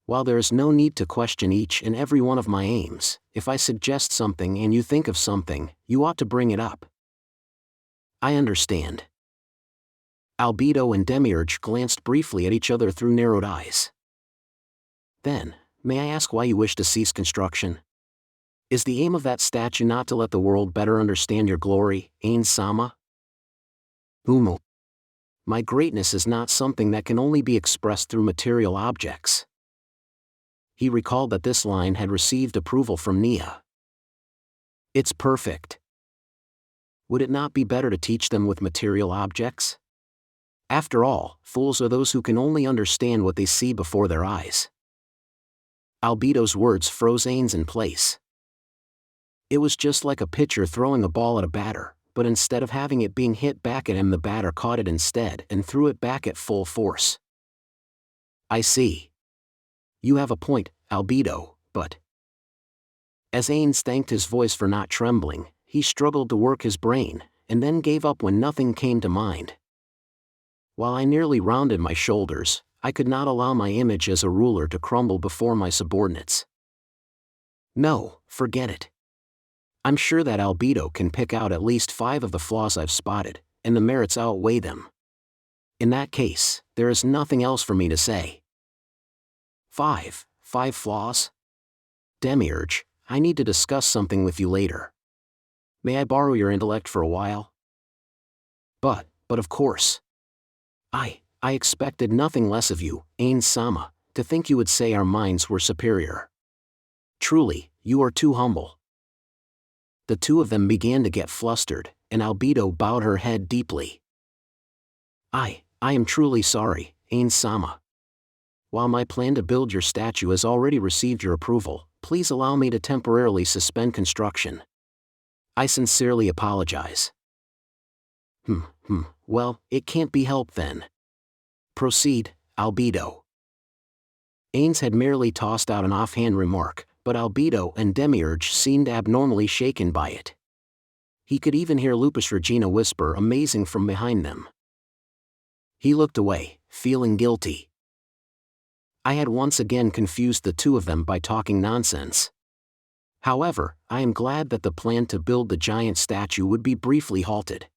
While there is no need to question each and every one of my aims, if I suggest something and you think of something, you ought to bring it up. I understand. Albedo and Demiurge glanced briefly at each other through narrowed eyes. Then, may I ask why you wish to cease construction? Is the aim of that statue not to let the world better understand your glory, Ainz-sama? Ooal. My greatness is not something that can only be expressed through material objects. He recalled that this line had received approval from Neia. It's perfect. Would it not be better to teach them with material objects? After all, fools are those who can only understand what they see before their eyes. Albedo's words froze Ainz in place. It was just like a pitcher throwing a ball at a batter, but instead of having it being hit back at him, the batter caught it instead and threw it back at full force. I see. You have a point, Albedo, but... As Ainz thanked his voice for not trembling, he struggled to work his brain, and then gave up when nothing came to mind. While I nearly rounded my shoulders, I could not allow my image as a ruler to crumble before my subordinates. No, forget it. I'm sure that Albedo can pick out at least 5 of the flaws I've spotted, and the merits outweigh them. In that case, there is nothing else for me to say. 5 flaws? Demiurge, I need to discuss something with you later. May I borrow your intellect for a while? But of course. I expected nothing less of you, Ainz-sama, to think you would say our minds were superior. Truly, you are too humble. The two of them began to get flustered, and Albedo bowed her head deeply. I am truly sorry, Ainz-sama. While my plan to build your statue has already received your approval, please allow me to temporarily suspend construction. I sincerely apologize. Well, it can't be helped then. Proceed, Albedo. Ainz had merely tossed out an offhand remark, but Albedo and Demiurge seemed abnormally shaken by it. He could even hear Lupus Regina whisper amazing from behind them. He looked away, feeling guilty. I had once again confused the two of them by talking nonsense. However, I am glad that the plan to build the giant statue would be briefly halted.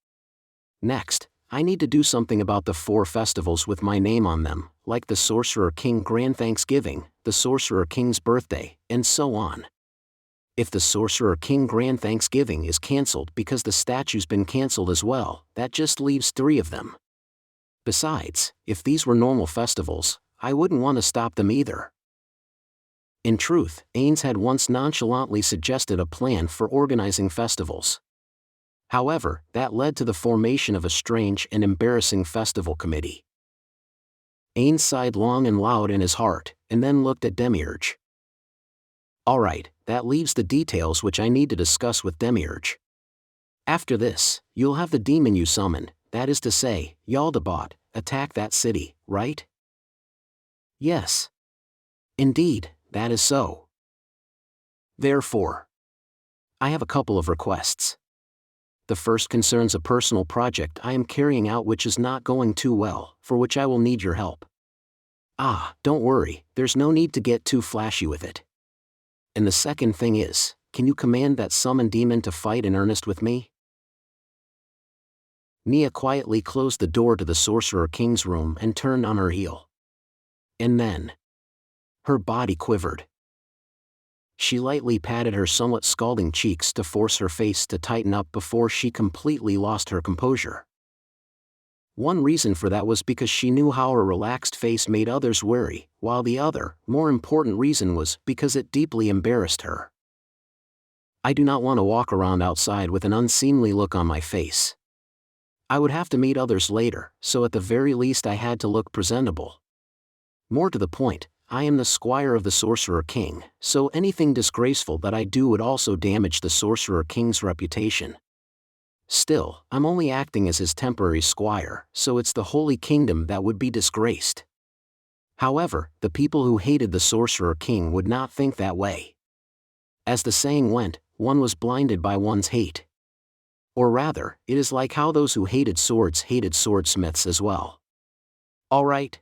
Next, I need to do something about the 4 festivals with my name on them, like the Sorcerer King Grand Thanksgiving, the Sorcerer King's birthday, and so on. If the Sorcerer King Grand Thanksgiving is cancelled because the statue's been cancelled as well, that just leaves 3 of them. Besides, if these were normal festivals, I wouldn't want to stop them either. In truth, Ainz had once nonchalantly suggested a plan for organizing festivals. However, that led to the formation of a strange and embarrassing festival committee. Ainz sighed long and loud in his heart, and then looked at Demiurge. Alright, that leaves the details which I need to discuss with Demiurge. After this, you'll have the demon you summoned, that is to say, Jaldabaoth, attack that city, right? Yes. Indeed, that is so. Therefore, I have a couple of requests. The first concerns a personal project I am carrying out which is not going too well, for which I will need your help. Ah, don't worry, there's no need to get too flashy with it. And the second thing is, can you command that summoned demon to fight in earnest with me? Neia quietly closed the door to the Sorcerer King's room and turned on her heel. And then, her body quivered. She lightly patted her somewhat scalding cheeks to force her face to tighten up before she completely lost her composure. One reason for that was because she knew how her relaxed face made others wary, while the other, more important reason was because it deeply embarrassed her. I do not want to walk around outside with an unseemly look on my face. I would have to meet others later, so at the very least I had to look presentable. More to the point, I am the squire of the Sorcerer King, so anything disgraceful that I do would also damage the Sorcerer King's reputation. Still, I'm only acting as his temporary squire, so it's the Holy Kingdom that would be disgraced. However, the people who hated the Sorcerer King would not think that way. As the saying went, one was blinded by one's hate. Or rather, it is like how those who hated swordsmiths as well. Alright.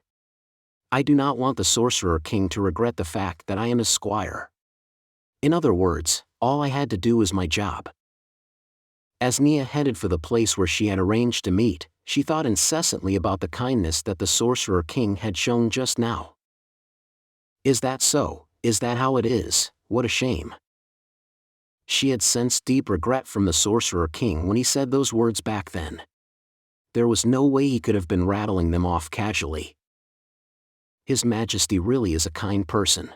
I do not want the Sorcerer King to regret the fact that I am his squire. In other words, all I had to do was my job. As Neia headed for the place where she had arranged to meet, she thought incessantly about the kindness that the Sorcerer King had shown just now. Is that so? Is that how it is? What a shame. She had sensed deep regret from the Sorcerer King when he said those words back then. There was no way he could have been rattling them off casually. His Majesty really is a kind person.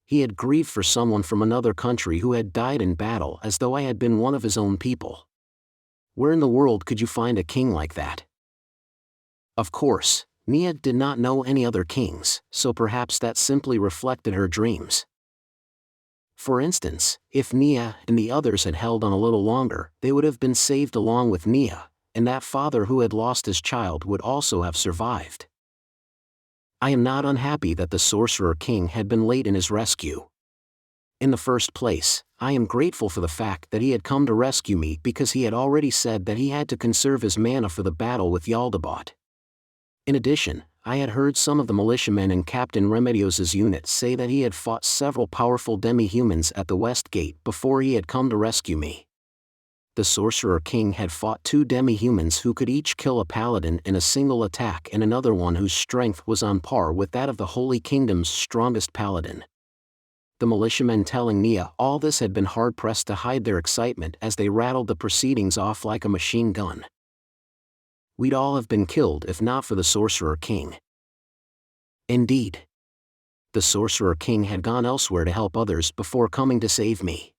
He had grieved for someone from another country who had died in battle as though I had been one of his own people. Where in the world could you find a king like that? Of course, Neia did not know any other kings, so perhaps that simply reflected her dreams. For instance, if Neia and the others had held on a little longer, they would have been saved along with Neia, and that father who had lost his child would also have survived. I am not unhappy that the Sorcerer King had been late in his rescue. In the first place, I am grateful for the fact that he had come to rescue me because he had already said that he had to conserve his mana for the battle with Jaldabaoth. In addition, I had heard some of the militiamen in Captain Remedios' unit say that he had fought several powerful demi-humans at the West Gate before he had come to rescue me. The Sorcerer King had fought 2 demi-humans who could each kill a paladin in a single attack and another one whose strength was on par with that of the Holy Kingdom's strongest paladin. The militiamen telling Neia all this had been hard-pressed to hide their excitement as they rattled the proceedings off like a machine gun. We'd all have been killed if not for the Sorcerer King. Indeed. The Sorcerer King had gone elsewhere to help others before coming to save me.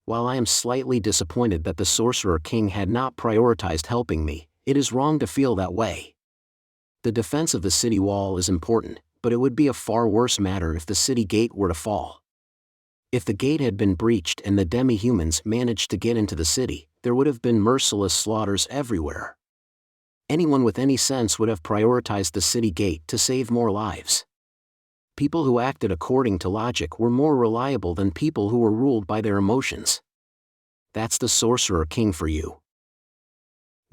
While I am slightly disappointed that the Sorcerer King had not prioritized helping me, it is wrong to feel that way. The defense of the city wall is important, but it would be a far worse matter if the city gate were to fall. If the gate had been breached and the demi-humans managed to get into the city, there would have been merciless slaughters everywhere. Anyone with any sense would have prioritized the city gate to save more lives. People who acted according to logic were more reliable than people who were ruled by their emotions. That's the Sorcerer King for you.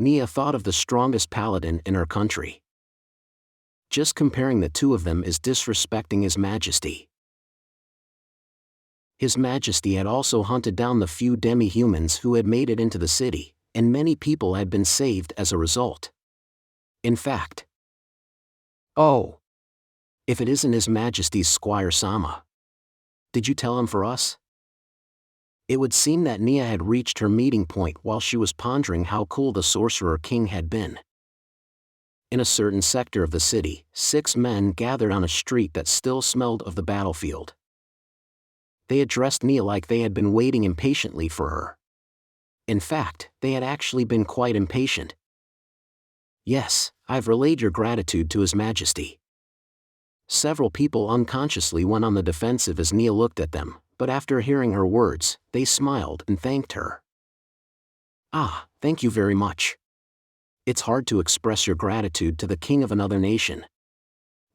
Neia thought of the strongest paladin in her country. Just comparing the two of them is disrespecting His Majesty. His Majesty had also hunted down the few demi-humans who had made it into the city, and many people had been saved as a result. In fact, oh, if it isn't His Majesty's Squire Sama. Did you tell him for us? It would seem that Neia had reached her meeting point while she was pondering how cool the Sorcerer King had been. In a certain sector of the city, 6 men gathered on a street that still smelled of the battlefield. They addressed Neia like they had been waiting impatiently for her. In fact, they had actually been quite impatient. Yes, I've relayed your gratitude to His Majesty. Several people unconsciously went on the defensive as Neia looked at them, but after hearing her words, they smiled and thanked her. Ah, thank you very much. It's hard to express your gratitude to the king of another nation.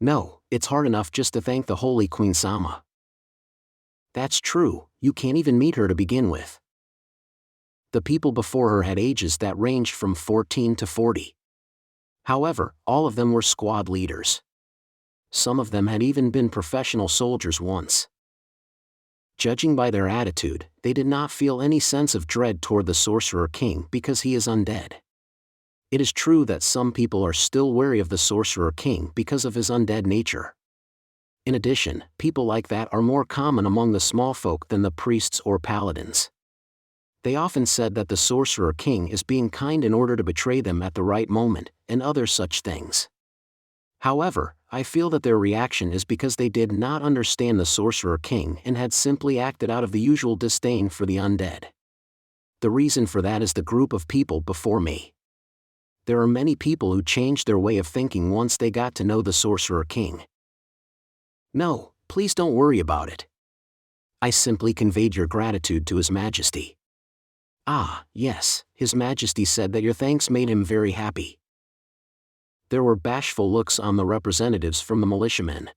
No, it's hard enough just to thank the Holy Queen Sama. That's true, you can't even meet her to begin with. The people before her had ages that ranged from 14 to 40. However, all of them were squad leaders. Some of them had even been professional soldiers once. Judging by their attitude, they did not feel any sense of dread toward the Sorcerer King because he is undead. It is true that some people are still wary of the Sorcerer King because of his undead nature. In addition, people like that are more common among the small folk than the priests or paladins. They often said that the Sorcerer King is being kind in order to betray them at the right moment, and other such things. However, I feel that their reaction is because they did not understand the Sorcerer King and had simply acted out of the usual disdain for the undead. The reason for that is the group of people before me. There are many people who changed their way of thinking once they got to know the Sorcerer King. No, please don't worry about it. I simply conveyed your gratitude to His Majesty. Ah, yes, His Majesty said that your thanks made him very happy. There were bashful looks on the representatives from the militiamen.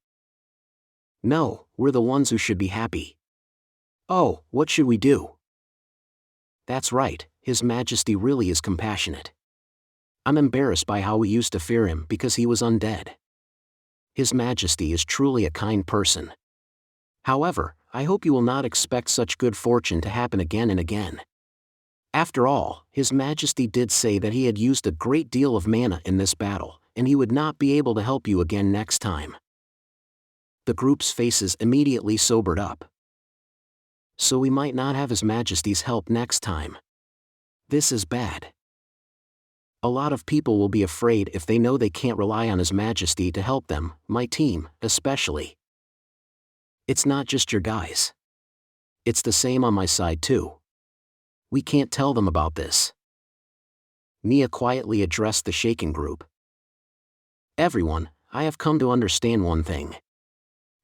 No, we're the ones who should be happy. Oh, what should we do? That's right, His Majesty really is compassionate. I'm embarrassed by how we used to fear him because he was undead. His Majesty is truly a kind person. However, I hope you will not expect such good fortune to happen again and again. After all, His Majesty did say that he had used a great deal of mana in this battle, and he would not be able to help you again next time. The group's faces immediately sobered up. So we might not have His Majesty's help next time. This is bad. A lot of people will be afraid if they know they can't rely on His Majesty to help them, my team, especially. It's not just your guys. It's the same on my side too. We can't tell them about this. Neia quietly addressed the shaken group. Everyone, I have come to understand one thing.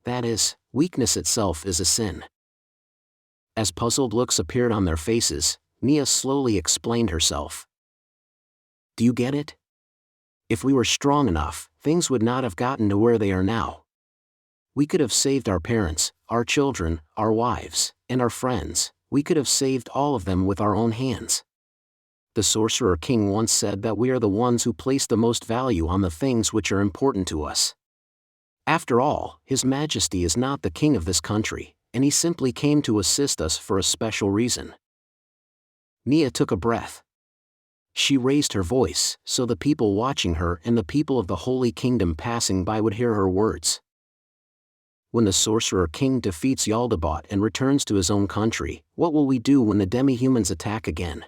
That is, weakness itself is a sin. As puzzled looks appeared on their faces, Neia slowly explained herself. Do you get it? If we were strong enough, things would not have gotten to where they are now. We could have saved our parents, our children, our wives, and our friends. We could have saved all of them with our own hands. The Sorcerer King once said that we are the ones who place the most value on the things which are important to us. After all, His Majesty is not the king of this country, and he simply came to assist us for a special reason. Neia took a breath. She raised her voice, so the people watching her and the people of the Holy Kingdom passing by would hear her words. When the Sorcerer King defeats Jaldabaoth and returns to his own country, what will we do when the demi-humans attack again?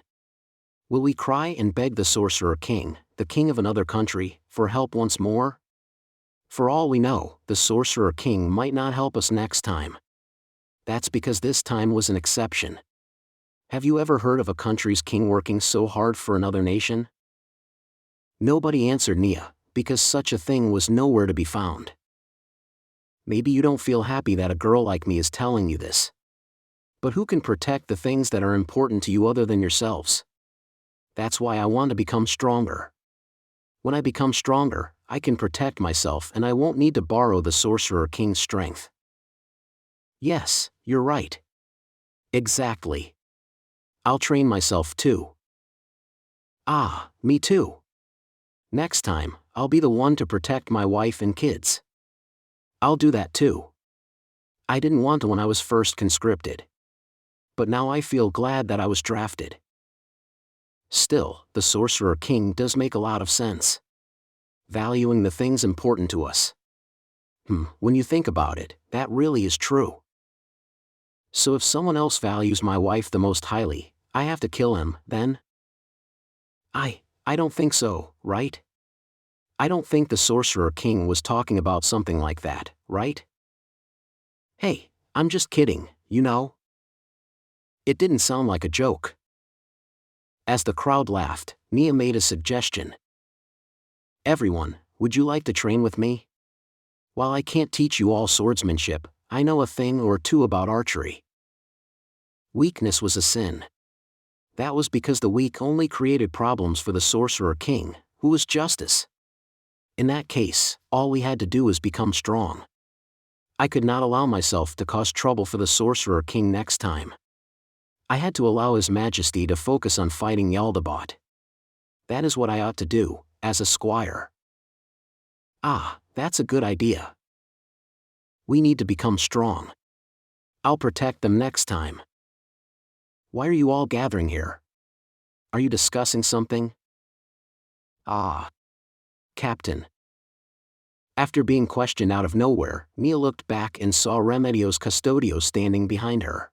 Will we cry and beg the Sorcerer King, the king of another country, for help once more? For all we know, the Sorcerer King might not help us next time. That's because this time was an exception. Have you ever heard of a country's king working so hard for another nation? Nobody answered Neia, because such a thing was nowhere to be found. Maybe you don't feel happy that a girl like me is telling you this. But who can protect the things that are important to you other than yourselves? That's why I want to become stronger. When I become stronger, I can protect myself and I won't need to borrow the Sorcerer King's strength. Yes, you're right. Exactly. I'll train myself too. Ah, me too. Next time, I'll be the one to protect my wife and kids. I'll do that too. I didn't want to when I was first conscripted. But now I feel glad that I was drafted. Still, the Sorcerer King does make a lot of sense. Valuing the things important to us. When you think about it, that really is true. So if someone else values my wife the most highly, I have to kill him, then? I don't think so, right? I don't think the Sorcerer King was talking about something like that, right? Hey, I'm just kidding, you know? It didn't sound like a joke. As the crowd laughed, Neia made a suggestion. Everyone, would you like to train with me? While I can't teach you all swordsmanship, I know a thing or two about archery. Weakness was a sin. That was because the weak only created problems for the Sorcerer King, who was justice. In that case, all we had to do was become strong. I could not allow myself to cause trouble for the Sorcerer King next time. I had to allow His Majesty to focus on fighting Jaldabaoth. That is what I ought to do, as a squire. Ah, that's a good idea. We need to become strong. I'll protect them next time. Why are you all gathering here? Are you discussing something? Ah. Captain. After being questioned out of nowhere, Neia looked back and saw Remedios Custodios standing behind her.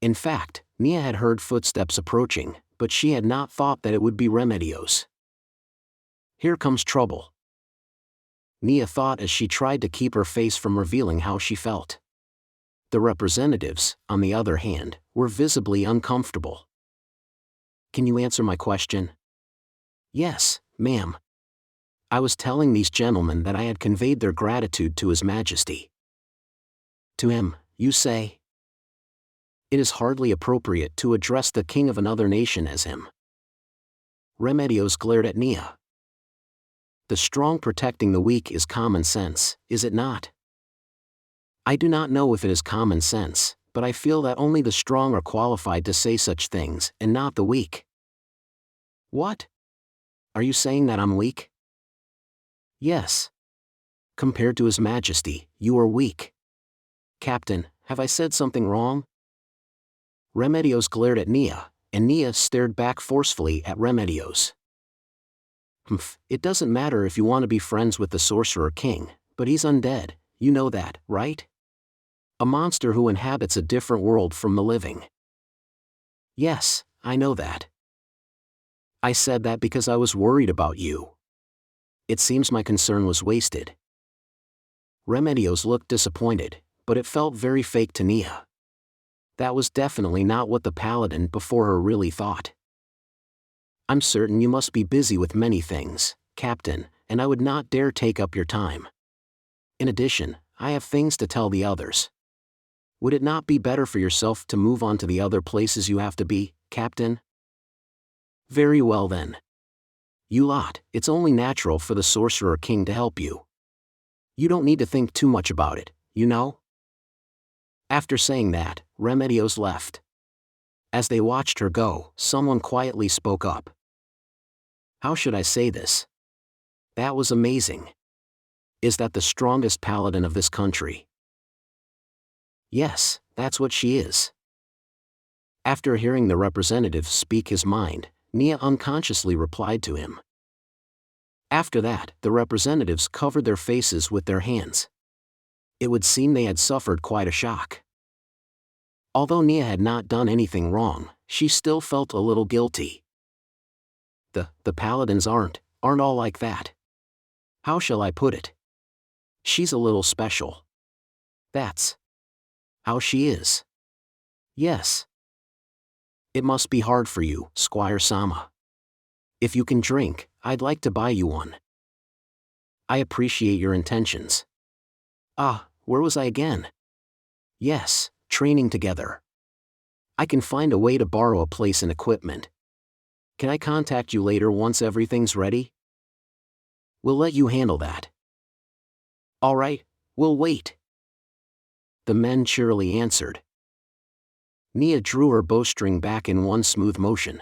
In fact, Neia had heard footsteps approaching, but she had not thought that it would be Remedios. Here comes trouble. Neia thought as she tried to keep her face from revealing how she felt. The representatives, on the other hand, were visibly uncomfortable. Can you answer my question? Yes, ma'am. I was telling these gentlemen that I had conveyed their gratitude to His Majesty. To him, you say? It is hardly appropriate to address the king of another nation as him. Remedios glared at Neia. The strong protecting the weak is common sense, is it not? I do not know if it is common sense, but I feel that only the strong are qualified to say such things, and not the weak. What? Are you saying that I'm weak? Yes. Compared to His Majesty, you are weak. Captain, have I said something wrong? Remedios glared at Neia, and Neia stared back forcefully at Remedios. It doesn't matter if you want to be friends with the Sorcerer King, but he's undead, you know that, right? A monster who inhabits a different world from the living. Yes, I know that. I said that because I was worried about you. It seems my concern was wasted. Remedios looked disappointed, but it felt very fake to Neia. That was definitely not what the Paladin before her really thought. I'm certain you must be busy with many things, Captain, and I would not dare take up your time. In addition, I have things to tell the others. Would it not be better for yourself to move on to the other places you have to be, Captain? Very well then. You lot, it's only natural for the Sorcerer King to help you. You don't need to think too much about it, you know? After saying that, Remedios left. As they watched her go, someone quietly spoke up. How should I say this? That was amazing. Is that the strongest paladin of this country? Yes, that's what she is. After hearing the representative speak his mind, Neia unconsciously replied to him. After that, the representatives covered their faces with their hands. It would seem they had suffered quite a shock. Although Neia had not done anything wrong, she still felt a little guilty. The paladins aren't all like that. How shall I put it? She's a little special. That's how she is. Yes. It must be hard for you, Squire Sama. If you can drink, I'd like to buy you one. I appreciate your intentions. Ah, where was I again? Yes, training together. I can find a way to borrow a place and equipment. Can I contact you later once everything's ready? We'll let you handle that. All right, we'll wait. The men cheerily answered. Neia drew her bowstring back in one smooth motion.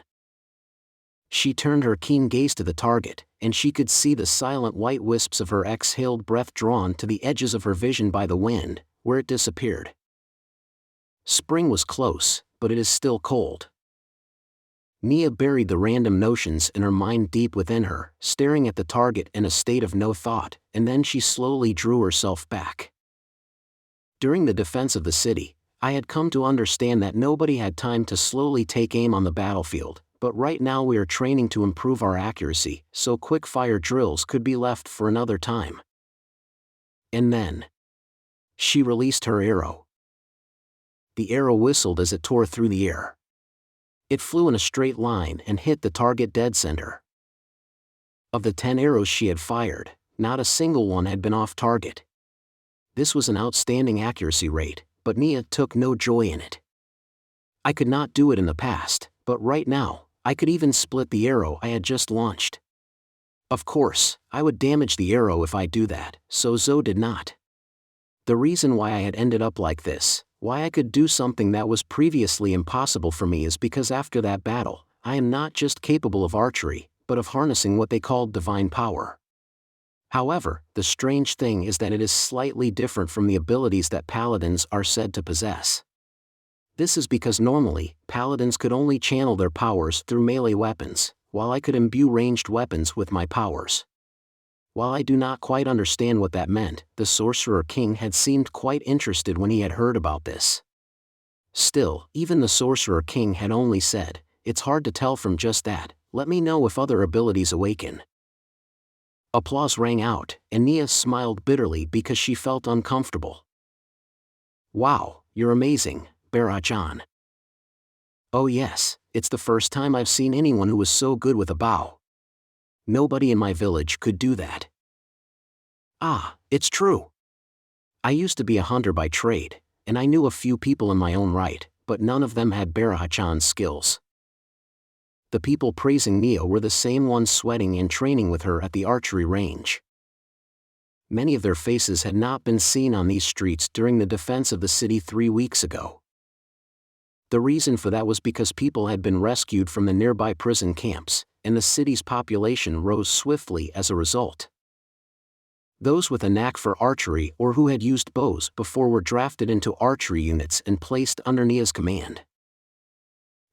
She turned her keen gaze to the target, and she could see the silent white wisps of her exhaled breath drawn to the edges of her vision by the wind, where it disappeared. Spring was close, but it is still cold. Neia buried the random notions in her mind deep within her, staring at the target in a state of no thought, and then she slowly drew herself back. During the defense of the city, I had come to understand that nobody had time to slowly take aim on the battlefield, but right now we are training to improve our accuracy, so quick-fire drills could be left for another time. And then, she released her arrow. The arrow whistled as it tore through the air. It flew in a straight line and hit the target dead center. Of the 10 arrows she had fired, not a single one had been off target. This was an outstanding accuracy rate, but Neia took no joy in it. I could not do it in the past, but right now, I could even split the arrow I had just launched. Of course, I would damage the arrow if I do that, so Zoe did not. The reason why I had ended up like this, why I could do something that was previously impossible for me, is because after that battle, I am not just capable of archery, but of harnessing what they called divine power. However, the strange thing is that it is slightly different from the abilities that paladins are said to possess. This is because normally, paladins could only channel their powers through melee weapons, while I could imbue ranged weapons with my powers. While I do not quite understand what that meant, the Sorcerer King had seemed quite interested when he had heard about this. Still, even the Sorcerer King had only said, "It's hard to tell from just that, let me know if other abilities awaken." Applause rang out, and Neia smiled bitterly because she felt uncomfortable. "Wow, you're amazing, Barajan." "Oh yes, it's the first time I've seen anyone who was so good with a bow. Nobody in my village could do that." "Ah, it's true. I used to be a hunter by trade, and I knew a few people in my own right, but none of them had Barajan's skills." The people praising Neia were the same ones sweating and training with her at the archery range. Many of their faces had not been seen on these streets during the defense of the city 3 weeks ago. The reason for that was because people had been rescued from the nearby prison camps, and the city's population rose swiftly as a result. Those with a knack for archery or who had used bows before were drafted into archery units and placed under Neia's command.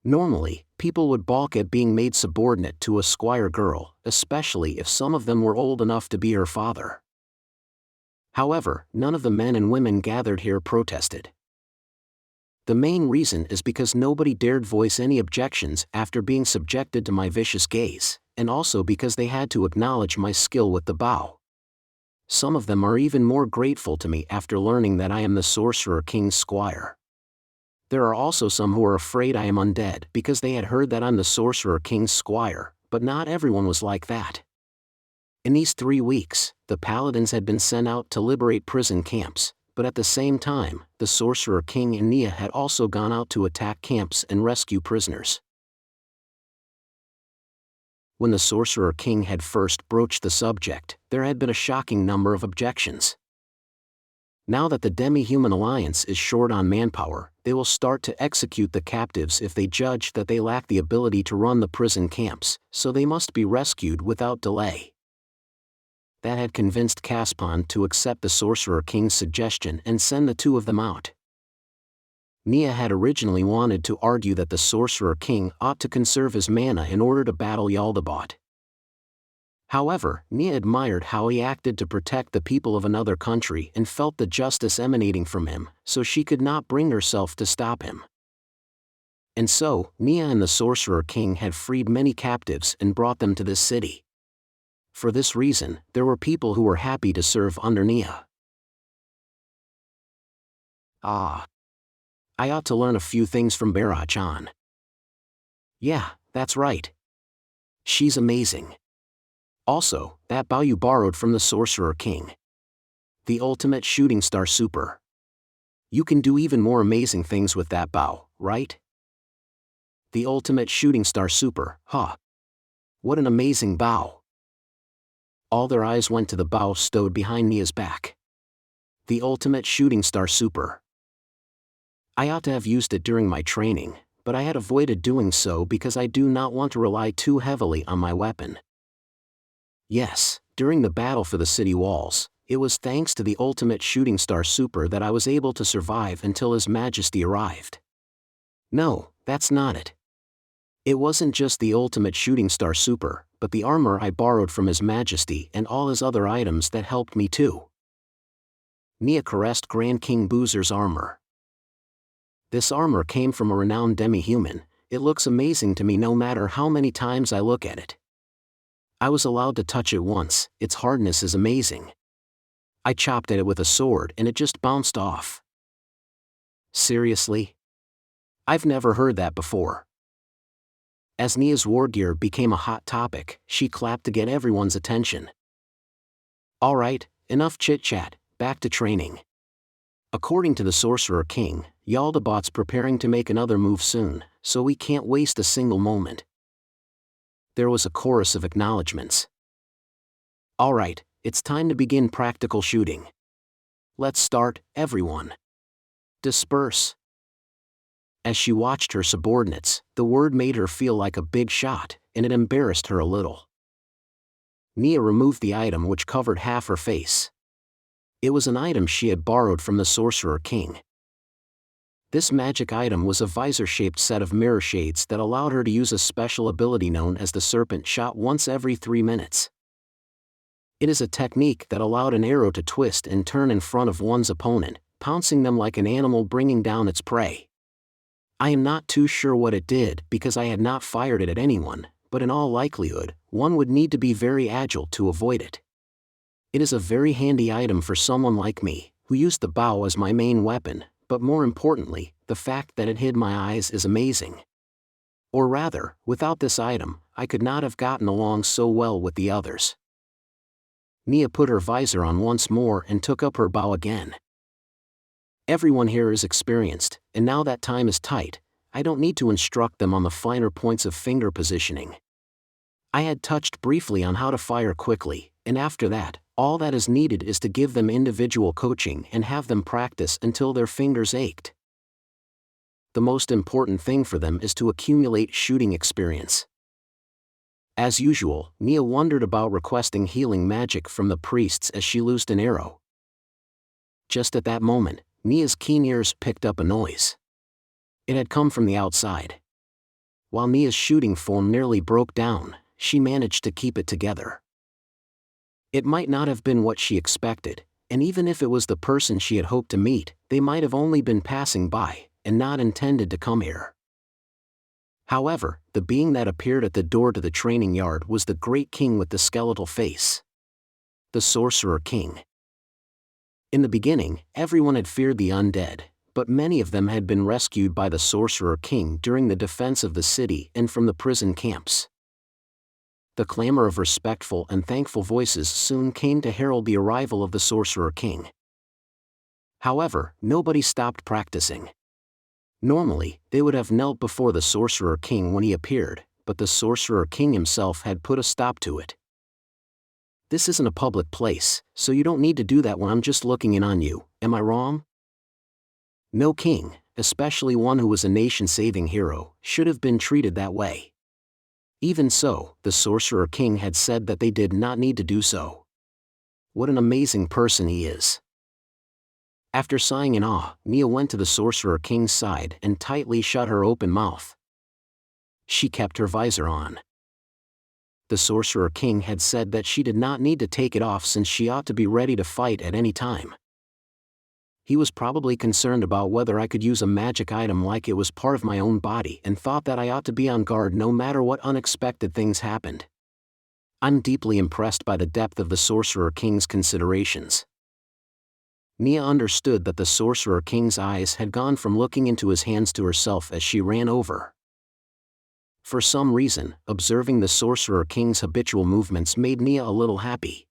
Normally, people would balk at being made subordinate to a squire girl, especially if some of them were old enough to be her father. However, none of the men and women gathered here protested. The main reason is because nobody dared voice any objections after being subjected to my vicious gaze, and also because they had to acknowledge my skill with the bow. Some of them are even more grateful to me after learning that I am the Sorcerer King's squire. There are also some who are afraid I am undead because they had heard that I'm the Sorcerer King's squire, but not everyone was like that. In these 3 weeks, the paladins had been sent out to liberate prison camps, but at the same time, the Sorcerer King and Neia had also gone out to attack camps and rescue prisoners. When the Sorcerer King had first broached the subject, there had been a shocking number of objections. Now that the Demi-human alliance is short on manpower, they will start to execute the captives if they judge that they lack the ability to run the prison camps, so they must be rescued without delay. That had convinced Caspon to accept the Sorcerer King's suggestion and send the 2 of them out. Neia had originally wanted to argue that the Sorcerer King ought to conserve his mana in order to battle Jaldabaoth. However, Neia admired how he acted to protect the people of another country and felt the justice emanating from him, so she could not bring herself to stop him. And so, Neia and the Sorcerer King had freed many captives and brought them to this city. For this reason, there were people who were happy to serve under Neia. "Ah. I ought to learn a few things from Barajan." "Yeah, that's right. She's amazing. Also, that bow you borrowed from the Sorcerer King. The ultimate shooting star super. You can do even more amazing things with that bow, right?" "The ultimate shooting star super, huh? What an amazing bow." All their eyes went to the bow stowed behind Neia's back. "The ultimate shooting star super. I ought to have used it during my training, but I had avoided doing so because I do not want to rely too heavily on my weapon. Yes, during the battle for the city walls, it was thanks to the ultimate shooting star super that I was able to survive until His Majesty arrived. No, that's not it. It wasn't just the ultimate shooting star super, but the armor I borrowed from His Majesty and all his other items that helped me too." Neia caressed Grand King Boozer's armor. "This armor came from a renowned demi-human. It looks amazing to me no matter how many times I look at it. I was allowed to touch it once, its hardness is amazing. I chopped at it with a sword and it just bounced off." "Seriously? I've never heard that before." As Neia's war gear became a hot topic, she clapped to get everyone's attention. Alright, enough chit-chat, back to training. According to the Sorcerer King, Jaldabaoth's preparing to make another move soon, so we can't waste a single moment. There was a chorus of acknowledgements. Alright, it's time to begin practical shooting. Let's start, everyone. Disperse. As she watched her subordinates, the word made her feel like a big shot, and it embarrassed her a little. Neia removed the item which covered half her face. It was an item she had borrowed from the Sorcerer King. This magic item was a visor-shaped set of mirror shades that allowed her to use a special ability known as the Serpent Shot once every 3 minutes. It is a technique that allowed an arrow to twist and turn in front of one's opponent, pouncing them like an animal bringing down its prey. I am not too sure what it did because I had not fired it at anyone, but in all likelihood, one would need to be very agile to avoid it. It is a very handy item for someone like me, who used the bow as my main weapon, but more importantly, the fact that it hid my eyes is amazing. Or rather, without this item, I could not have gotten along so well with the others. Neia put her visor on once more and took up her bow again. Everyone here is experienced, and now that time is tight, I don't need to instruct them on the finer points of finger positioning. I had touched briefly on how to fire quickly, and after that, all that is needed is to give them individual coaching and have them practice until their fingers ached. The most important thing for them is to accumulate shooting experience. As usual, Neia wondered about requesting healing magic from the priests as she loosed an arrow. Just at that moment, Neia's keen ears picked up a noise. It had come from the outside. While Neia's shooting form nearly broke down, she managed to keep it together. It might not have been what she expected, and even if it was the person she had hoped to meet, they might have only been passing by, and not intended to come here. However, the being that appeared at the door to the training yard was the great king with the skeletal face. The Sorcerer King. In the beginning, everyone had feared the undead, but many of them had been rescued by the Sorcerer King during the defense of the city and from the prison camps. The clamor of respectful and thankful voices soon came to herald the arrival of the Sorcerer King. However, nobody stopped practicing. Normally, they would have knelt before the Sorcerer King when he appeared, but the Sorcerer King himself had put a stop to it. This isn't a public place, so you don't need to do that when I'm just looking in on you, am I wrong? No king, especially one who was a nation-saving hero, should have been treated that way. Even so, the Sorcerer King had said that they did not need to do so. What an amazing person he is. After sighing in awe, Neia went to the Sorcerer King's side and tightly shut her open mouth. She kept her visor on. The Sorcerer King had said that she did not need to take it off since she ought to be ready to fight at any time. He was probably concerned about whether I could use a magic item like it was part of my own body and thought that I ought to be on guard no matter what unexpected things happened. I'm deeply impressed by the depth of the Sorcerer King's considerations. Neia understood that the Sorcerer King's eyes had gone from looking into his hands to herself as she ran over. For some reason, observing the Sorcerer King's habitual movements made Neia a little happy.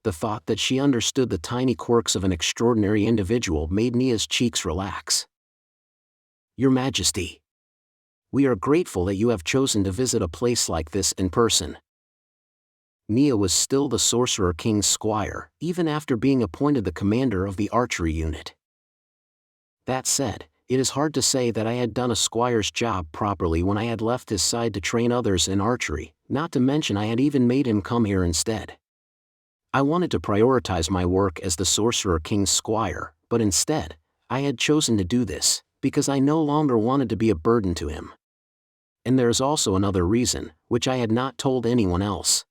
The thought that she understood the tiny quirks of an extraordinary individual made Neia's cheeks relax. Your Majesty, we are grateful that you have chosen to visit a place like this in person. Neia was still the Sorcerer King's squire, even after being appointed the commander of the archery unit. That said, it is hard to say that I had done a squire's job properly when I had left his side to train others in archery, not to mention I had even made him come here instead. I wanted to prioritize my work as the Sorcerer King's squire, but instead, I had chosen to do this, because I no longer wanted to be a burden to him. And there is also another reason, which I had not told anyone else.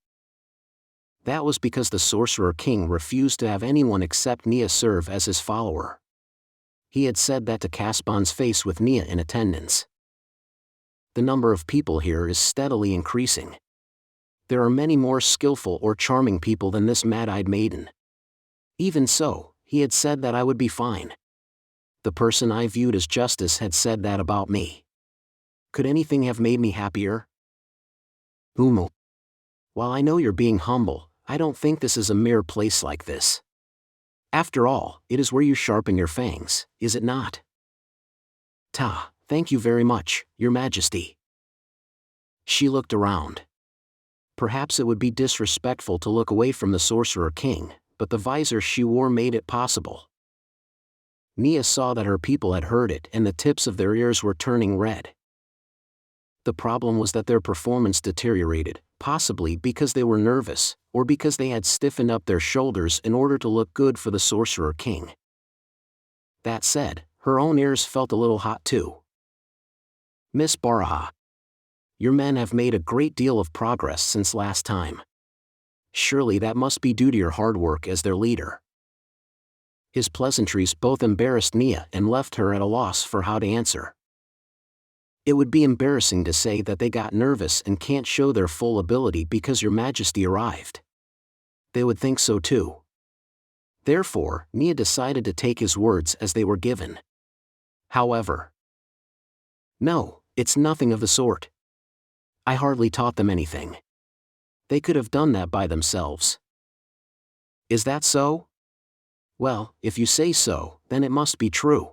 That was because the Sorcerer King refused to have anyone except Neia serve as his follower. He had said that to Caspion's face with Neia in attendance. The number of people here is steadily increasing. There are many more skillful or charming people than this mad-eyed maiden. Even so, he had said that I would be fine. The person I viewed as justice had said that about me. Could anything have made me happier? Ooal. While I know you're being humble, I don't think this is a mere place like this. After all, it is where you sharpen your fangs, is it not? Thank you very much, Your Majesty. She looked around. Perhaps it would be disrespectful to look away from the Sorcerer King, but the visor she wore made it possible. Neia saw that her people had heard it and the tips of their ears were turning red. The problem was that their performance deteriorated, possibly because they were nervous, or because they had stiffened up their shoulders in order to look good for the Sorcerer King. That said, her own ears felt a little hot too. Miss Baraha. Your men have made a great deal of progress since last time. Surely that must be due to your hard work as their leader. His pleasantries both embarrassed Neia and left her at a loss for how to answer. It would be embarrassing to say that they got nervous and can't show their full ability because Your Majesty arrived. They would think so too. Therefore, Neia decided to take his words as they were given. However, no, it's nothing of the sort. I hardly taught them anything. They could have done that by themselves. Is that so? Well, if you say so, then it must be true.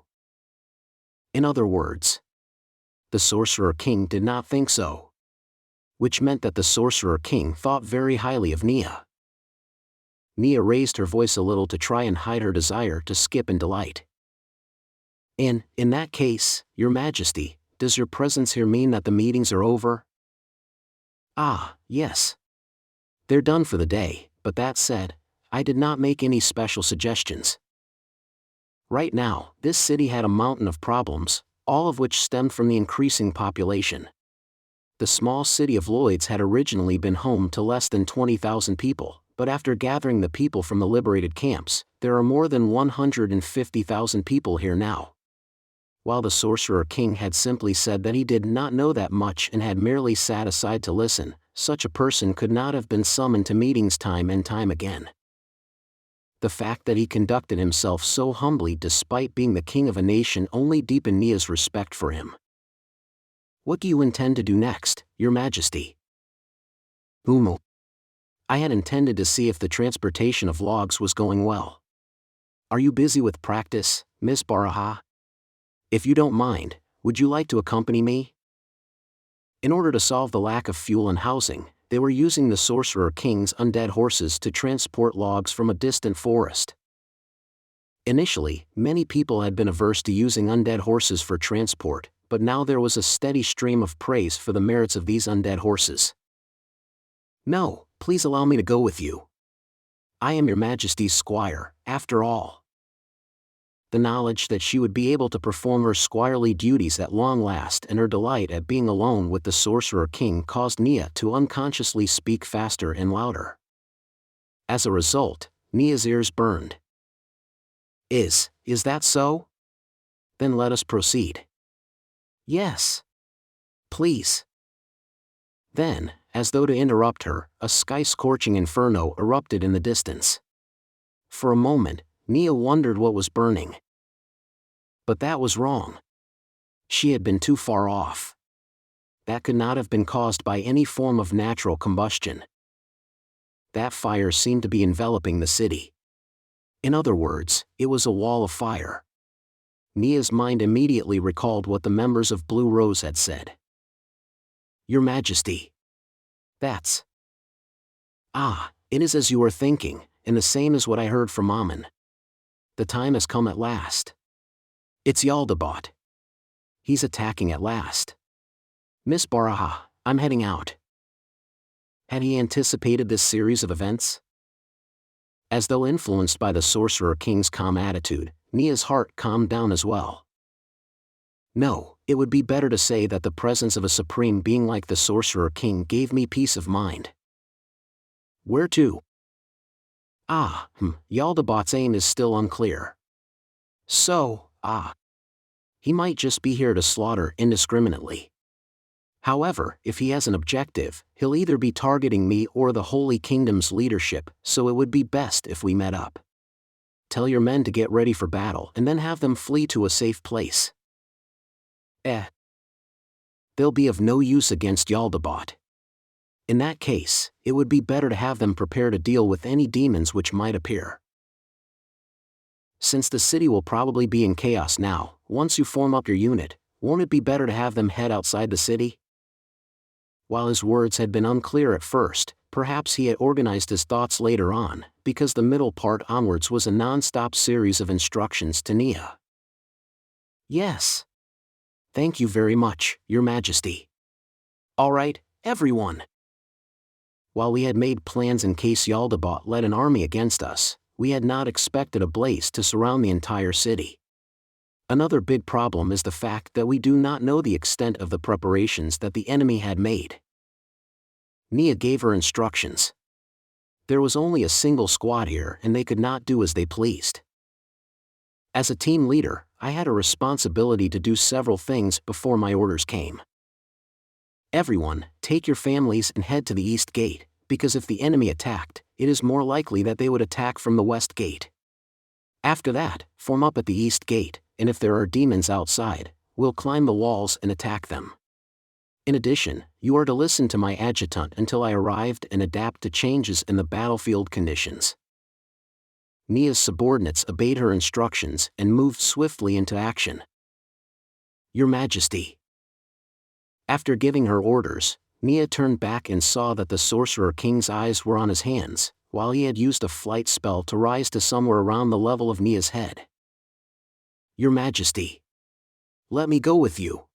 In other words, the Sorcerer King did not think so. Which meant that the Sorcerer King thought very highly of Neia. Neia raised her voice a little to try and hide her desire to skip in delight. In that case, Your Majesty, does your presence here mean that the meetings are over? Yes. They're done for the day, but that said, I did not make any special suggestions. Right now, this city had a mountain of problems, all of which stemmed from the increasing population. The small city of Lloyds had originally been home to less than 20,000 people, but after gathering the people from the liberated camps, there are more than 150,000 people here now. While the Sorcerer King had simply said that he did not know that much and had merely sat aside to listen, such a person could not have been summoned to meetings time and time again. The fact that he conducted himself so humbly despite being the king of a nation only deepened Neia's respect for him. What do you intend to do next, Your Majesty? Ooal. I had intended to see if the transportation of logs was going well. Are you busy with practice, Miss Baraha? If you don't mind, would you like to accompany me? In order to solve the lack of fuel and housing, they were using the Sorcerer King's undead horses to transport logs from a distant forest. Initially, many people had been averse to using undead horses for transport, but now there was a steady stream of praise for the merits of these undead horses. No, please allow me to go with you. I am Your Majesty's squire, after all. The knowledge that she would be able to perform her squirely duties at long last and her delight at being alone with the Sorcerer King caused Neia to unconsciously speak faster and louder. As a result, Neia's ears burned. Is that so? Then let us proceed. Yes. Please. Then, as though to interrupt her, a sky-scorching inferno erupted in the distance. For a moment, Neia wondered what was burning. But that was wrong. She had been too far off. That could not have been caused by any form of natural combustion. That fire seemed to be enveloping the city. In other words, it was a wall of fire. Neia's mind immediately recalled what the members of Blue Rose had said. Your Majesty. That's. It is as you are thinking, and the same as what I heard from Amun. The time has come at last. It's Jaldabaoth. He's attacking at last. Miss Baraha, I'm heading out. Had he anticipated this series of events? As though influenced by the Sorcerer King's calm attitude, Neia's heart calmed down as well. No, it would be better to say that the presence of a supreme being like the Sorcerer King gave me peace of mind. Where to? Jaldabaoth's aim is still unclear. So, he might just be here to slaughter indiscriminately. However, if he has an objective, he'll either be targeting me or the Holy Kingdom's leadership, so it would be best if we met up. Tell your men to get ready for battle and then have them flee to a safe place. They'll be of no use against Jaldabaoth. In that case, it would be better to have them prepare to deal with any demons which might appear. Since the city will probably be in chaos now, once you form up your unit, won't it be better to have them head outside the city? While his words had been unclear at first, perhaps he had organized his thoughts later on, because the middle part onwards was a non-stop series of instructions to Neia. Yes. Thank you very much, Your Majesty. All right, everyone. While we had made plans in case Jaldabaoth led an army against us, we had not expected a blaze to surround the entire city. Another big problem is the fact that we do not know the extent of the preparations that the enemy had made. Neia gave her instructions. There was only a single squad here and they could not do as they pleased. As a team leader, I had a responsibility to do several things before my orders came. Everyone, take your families and head to the east gate, because if the enemy attacked, it is more likely that they would attack from the west gate. After that, form up at the east gate, and if there are demons outside, we'll climb the walls and attack them. In addition, you are to listen to my adjutant until I arrived and adapt to changes in the battlefield conditions. Neia's subordinates obeyed her instructions and moved swiftly into action. Your Majesty. After giving her orders, Neia turned back and saw that the Sorcerer King's eyes were on his hands, while he had used a flight spell to rise to somewhere around the level of Neia's head. Your Majesty. Let me go with you.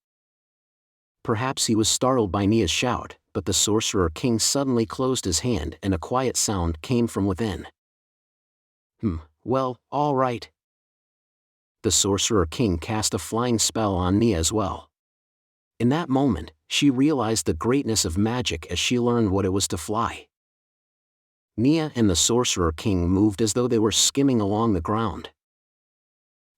Perhaps he was startled by Neia's shout, but the Sorcerer King suddenly closed his hand and a quiet sound came from within. Well, all right. The Sorcerer King cast a flying spell on Neia as well. In that moment, she realized the greatness of magic as she learned what it was to fly. Neia and the Sorcerer King moved as though they were skimming along the ground.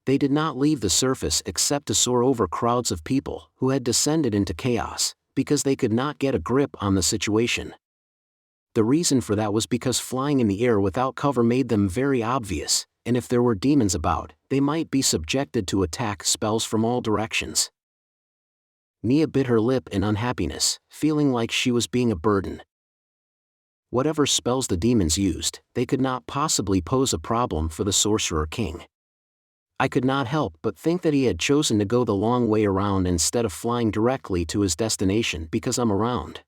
They did not leave the surface except to soar over crowds of people who had descended into chaos, because they could not get a grip on the situation. The reason for that was because flying in the air without cover made them very obvious, and if there were demons about, they might be subjected to attack spells from all directions. Neia bit her lip in unhappiness, feeling like she was being a burden. Whatever spells the demons used, they could not possibly pose a problem for the Sorcerer King. I could not help but think that he had chosen to go the long way around instead of flying directly to his destination because I'm around.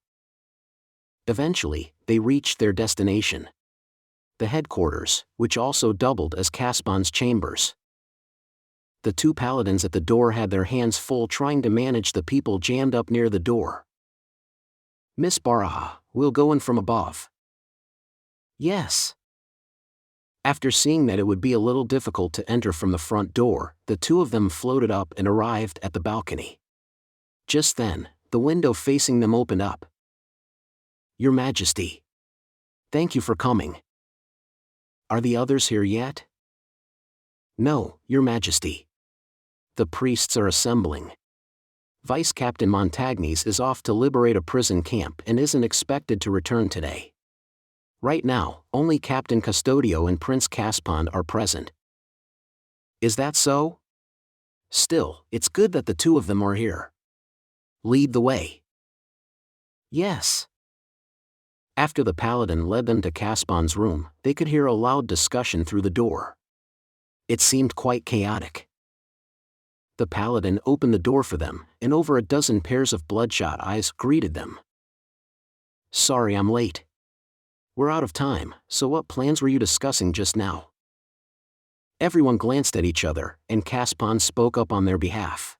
Eventually, they reached their destination. The headquarters, which also doubled as Caspon's chambers. The two paladins at the door had their hands full trying to manage the people jammed up near the door. Miss Baraha, we'll go in from above. Yes. After seeing that it would be a little difficult to enter from the front door, the two of them floated up and arrived at the balcony. Just then, the window facing them opened up. Your Majesty. Thank you for coming. Are the others here yet? No, Your Majesty. The priests are assembling. Vice Captain Montagnes is off to liberate a prison camp and isn't expected to return today. Right now, only Captain Custodio and Prince Caspon are present. Is that so? Still, it's good that the two of them are here. Lead the way. Yes. After the Paladin led them to Caspon's room, they could hear a loud discussion through the door. It seemed quite chaotic. The Paladin opened the door for them, and over a dozen pairs of bloodshot eyes greeted them. Sorry I'm late. We're out of time, so what plans were you discussing just now? Everyone glanced at each other, and Caspon spoke up on their behalf.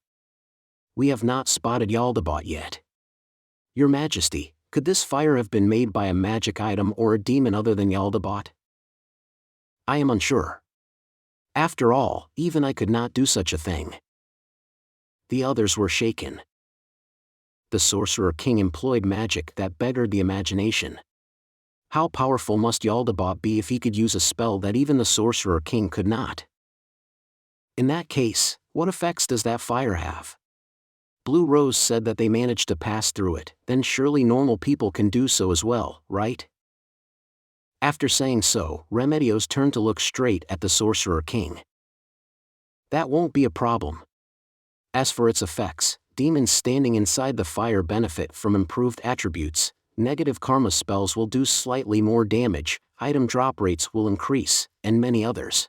We have not spotted Jaldabaoth yet. Your Majesty, could this fire have been made by a magic item or a demon other than Jaldabaoth? I am unsure. After all, even I could not do such a thing. The others were shaken. The Sorcerer King employed magic that beggared the imagination. How powerful must Jaldabaoth be if he could use a spell that even the Sorcerer King could not? In that case, what effects does that fire have? Blue Rose said that they managed to pass through it, then surely normal people can do so as well, right? After saying so, Remedios turned to look straight at the Sorcerer King. That won't be a problem. As for its effects, demons standing inside the fire benefit from improved attributes, negative karma spells will do slightly more damage, item drop rates will increase, and many others.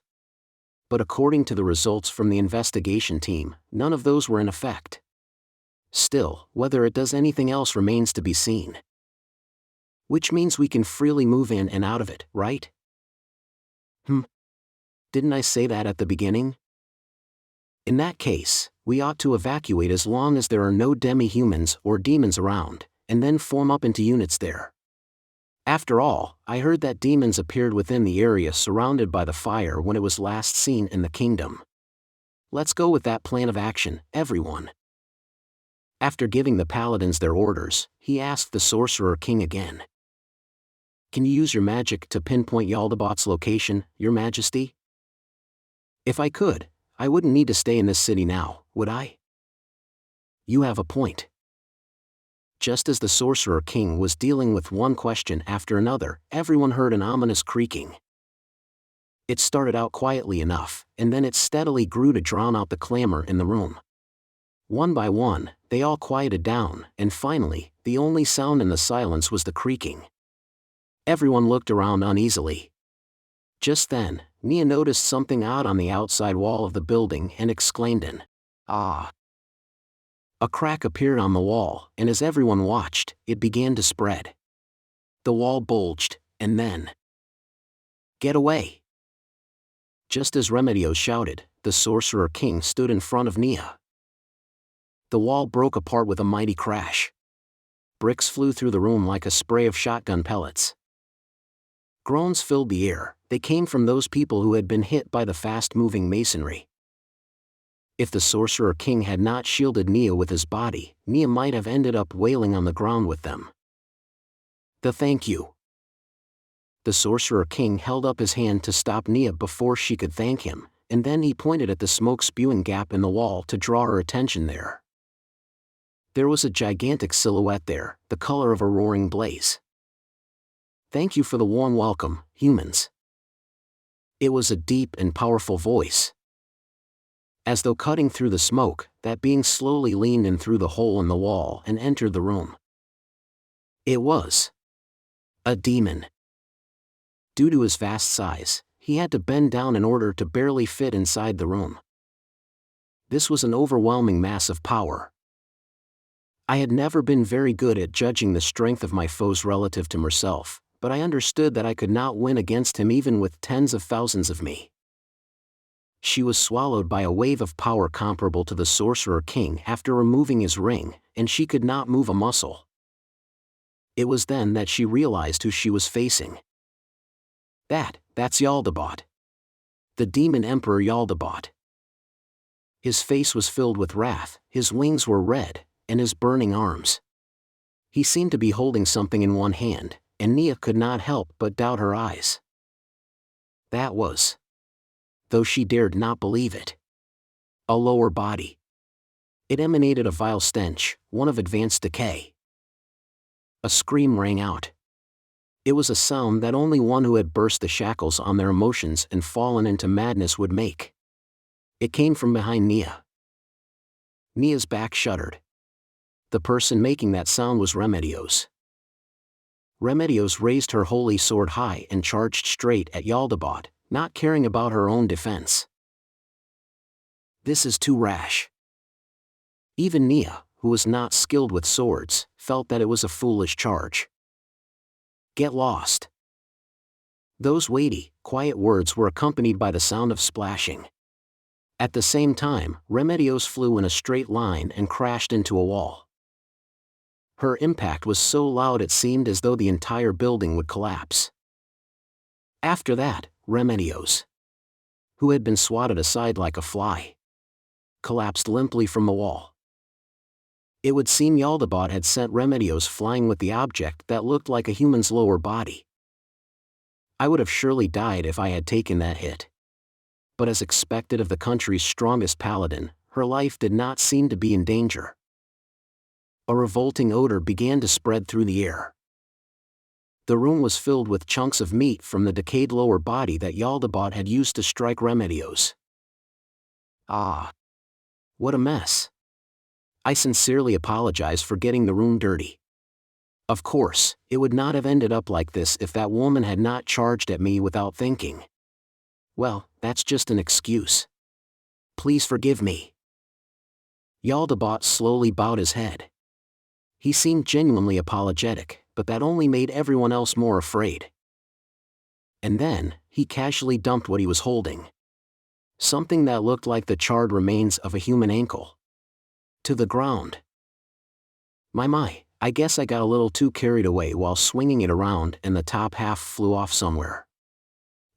But according to the results from the investigation team, none of those were in effect. Still, whether it does anything else remains to be seen. Which means we can freely move in and out of it, right? Didn't I say that at the beginning? In that case, we ought to evacuate as long as there are no demi-humans or demons around, and then form up into units there. After all, I heard that demons appeared within the area surrounded by the fire when it was last seen in the kingdom. Let's go with that plan of action, everyone. After giving the paladins their orders, he asked the Sorcerer King again. Can you use your magic to pinpoint Jaldabaoth's location, Your Majesty? If I could, I wouldn't need to stay in this city now, would I? You have a point. Just as the Sorcerer King was dealing with one question after another, everyone heard an ominous creaking. It started out quietly enough, and then it steadily grew to drown out the clamor in the room. One by one, they all quieted down, and finally, the only sound in the silence was the creaking. Everyone looked around uneasily. Just then, Neia noticed something odd on the outside wall of the building and exclaimed in, "Ah!" A crack appeared on the wall, and as everyone watched, it began to spread. The wall bulged, and then... "Get away!" Just as Remedios shouted, the Sorcerer King stood in front of Neia. The wall broke apart with a mighty crash. Bricks flew through the room like a spray of shotgun pellets. Groans filled the air. They came from those people who had been hit by the fast-moving masonry. If the Sorcerer King had not shielded Neia with his body, Neia might have ended up wailing on the ground with them. Thank you. The Sorcerer King held up his hand to stop Neia before she could thank him, and then he pointed at the smoke-spewing gap in the wall to draw her attention there. There was a gigantic silhouette there, the color of a roaring blaze. Thank you for the warm welcome, humans. It was a deep and powerful voice. As though cutting through the smoke, that being slowly leaned in through the hole in the wall and entered the room. It was a demon. Due to his vast size, he had to bend down in order to barely fit inside the room. This was an overwhelming mass of power. I had never been very good at judging the strength of my foes relative to myself, but I understood that I could not win against him even with tens of thousands of me. She was swallowed by a wave of power comparable to the Sorcerer King after removing his ring, and she could not move a muscle. It was then that she realized who she was facing. That's Jaldabaoth. The Demon Emperor Jaldabaoth. His face was filled with wrath, his wings were red, and his burning arms. He seemed to be holding something in one hand, and Neia could not help but doubt her eyes. That was, though she dared not believe it, a lower body. It emanated a vile stench, one of advanced decay. A scream rang out. It was a sound that only one who had burst the shackles on their emotions and fallen into madness would make. It came from behind Neia. Nia's back shuddered. The person making that sound was Remedios. Remedios raised her holy sword high and charged straight at Jaldabaoth, not caring about her own defense. This is too rash. Even Neia, who was not skilled with swords, felt that it was a foolish charge. Get lost. Those weighty, quiet words were accompanied by the sound of splashing. At the same time, Remedios flew in a straight line and crashed into a wall. Her impact was so loud it seemed as though the entire building would collapse. After that, Remedios, who had been swatted aside like a fly, collapsed limply from the wall. It would seem Jaldabaoth had sent Remedios flying with the object that looked like a human's lower body. I would have surely died if I had taken that hit. But as expected of the country's strongest paladin, her life did not seem to be in danger. A revolting odor began to spread through the air. The room was filled with chunks of meat from the decayed lower body that Jaldabaoth had used to strike Remedios. Ah! What a mess. I sincerely apologize for getting the room dirty. Of course, it would not have ended up like this if that woman had not charged at me without thinking. Well, that's just an excuse. Please forgive me. Jaldabaoth slowly bowed his head. He seemed genuinely apologetic, but that only made everyone else more afraid. And then, he casually dumped what he was holding. Something that looked like the charred remains of a human ankle. To the ground. My, I guess I got a little too carried away while swinging it around and the top half flew off somewhere.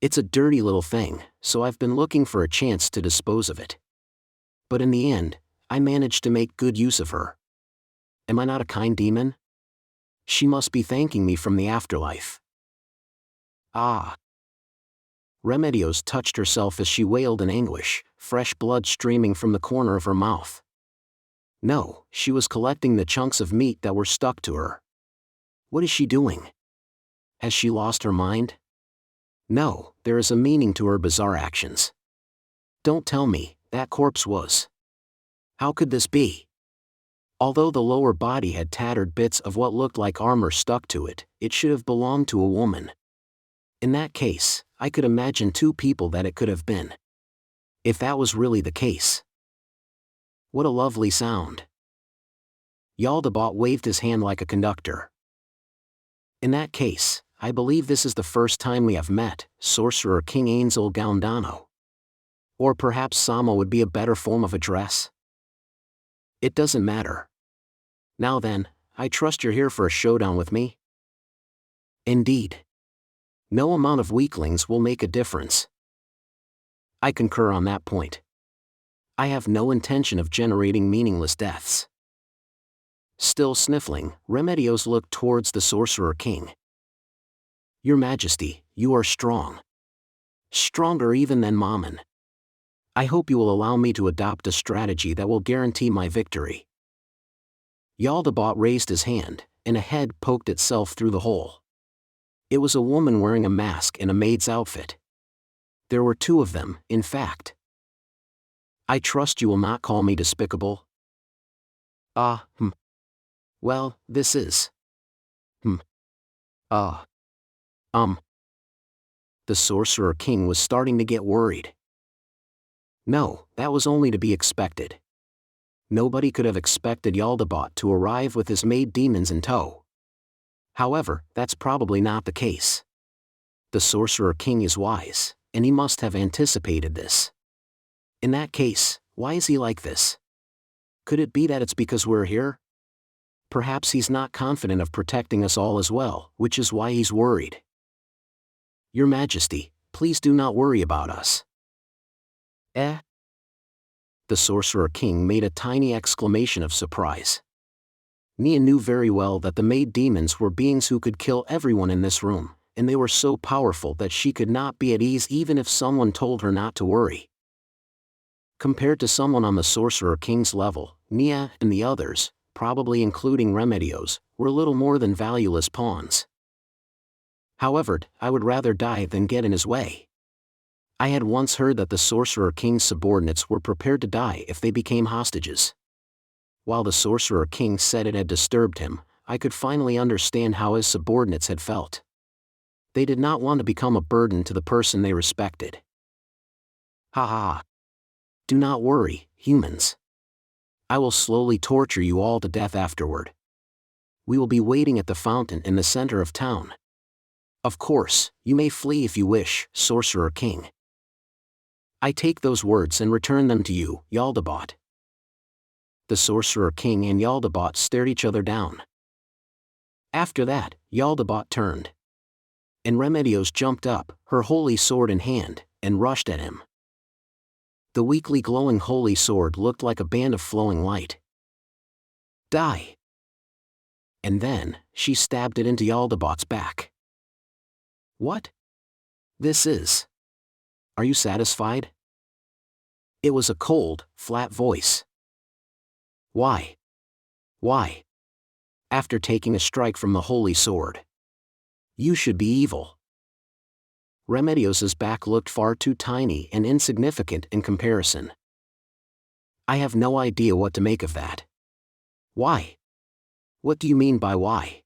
It's a dirty little thing, so I've been looking for a chance to dispose of it. But in the end, I managed to make good use of her. Am I not a kind demon? She must be thanking me from the afterlife. Ah. Remedios touched herself as she wailed in anguish, fresh blood streaming from the corner of her mouth. No, she was collecting the chunks of meat that were stuck to her. What is she doing? Has she lost her mind? No, there is a meaning to her bizarre actions. Don't tell me, that corpse was. How could this be? Although the lower body had tattered bits of what looked like armor stuck to it, it should have belonged to a woman. In that case, I could imagine two people that it could have been. If that was really the case. What a lovely sound. Jaldabaoth waved his hand like a conductor. In that case, I believe this is the first time we have met, Sorcerer King Ainz. Or perhaps Samo would be a better form of address. It doesn't matter. Now then, I trust you're here for a showdown with me? Indeed. No amount of weaklings will make a difference. I concur on that point. I have no intention of generating meaningless deaths. Still sniffling, Remedios looked towards the Sorcerer King. Your Majesty, you are strong. Stronger even than Mammon. I hope you will allow me to adopt a strategy that will guarantee my victory. Jaldabaoth raised his hand, and a head poked itself through the hole. It was a woman wearing a mask and a maid's outfit. There were two of them, in fact. I trust you will not call me despicable. Well, this is. The Sorcerer King was starting to get worried. No, that was only to be expected. Nobody could have expected Jaldabaoth to arrive with his maid demons in tow. However, that's probably not the case. The Sorcerer King is wise, and he must have anticipated this. In that case, why is he like this? Could it be that it's because we're here? Perhaps he's not confident of protecting us all as well, which is why he's worried. Your Majesty, please do not worry about us. The Sorcerer King made a tiny exclamation of surprise. Neia knew very well that the maid demons were beings who could kill everyone in this room, and they were so powerful that she could not be at ease even if someone told her not to worry. Compared to someone on the Sorcerer King's level, Neia and the others, probably including Remedios, were little more than valueless pawns. However, I would rather die than get in his way. I had once heard that the Sorcerer King's subordinates were prepared to die if they became hostages. While the Sorcerer King said it had disturbed him, I could finally understand how his subordinates had felt. They did not want to become a burden to the person they respected. Ha. Do not worry, humans. I will slowly torture you all to death afterward. We will be waiting at the fountain in the center of town. Of course, you may flee if you wish, Sorcerer King. I take those words and return them to you, Jaldabaoth. The Sorcerer King and Jaldabaoth stared each other down. After that, Jaldabaoth turned. And Remedios jumped up, her holy sword in hand, and rushed at him. The weakly glowing holy sword looked like a band of flowing light. Die! And then, she stabbed it into Jaldabaoth's back. What? This is. Are you satisfied? It was a cold, flat voice. Why? After taking a strike from the holy sword. You should be evil. Remedios' back looked far too tiny and insignificant in comparison. I have no idea what to make of that. Why? What do you mean by why?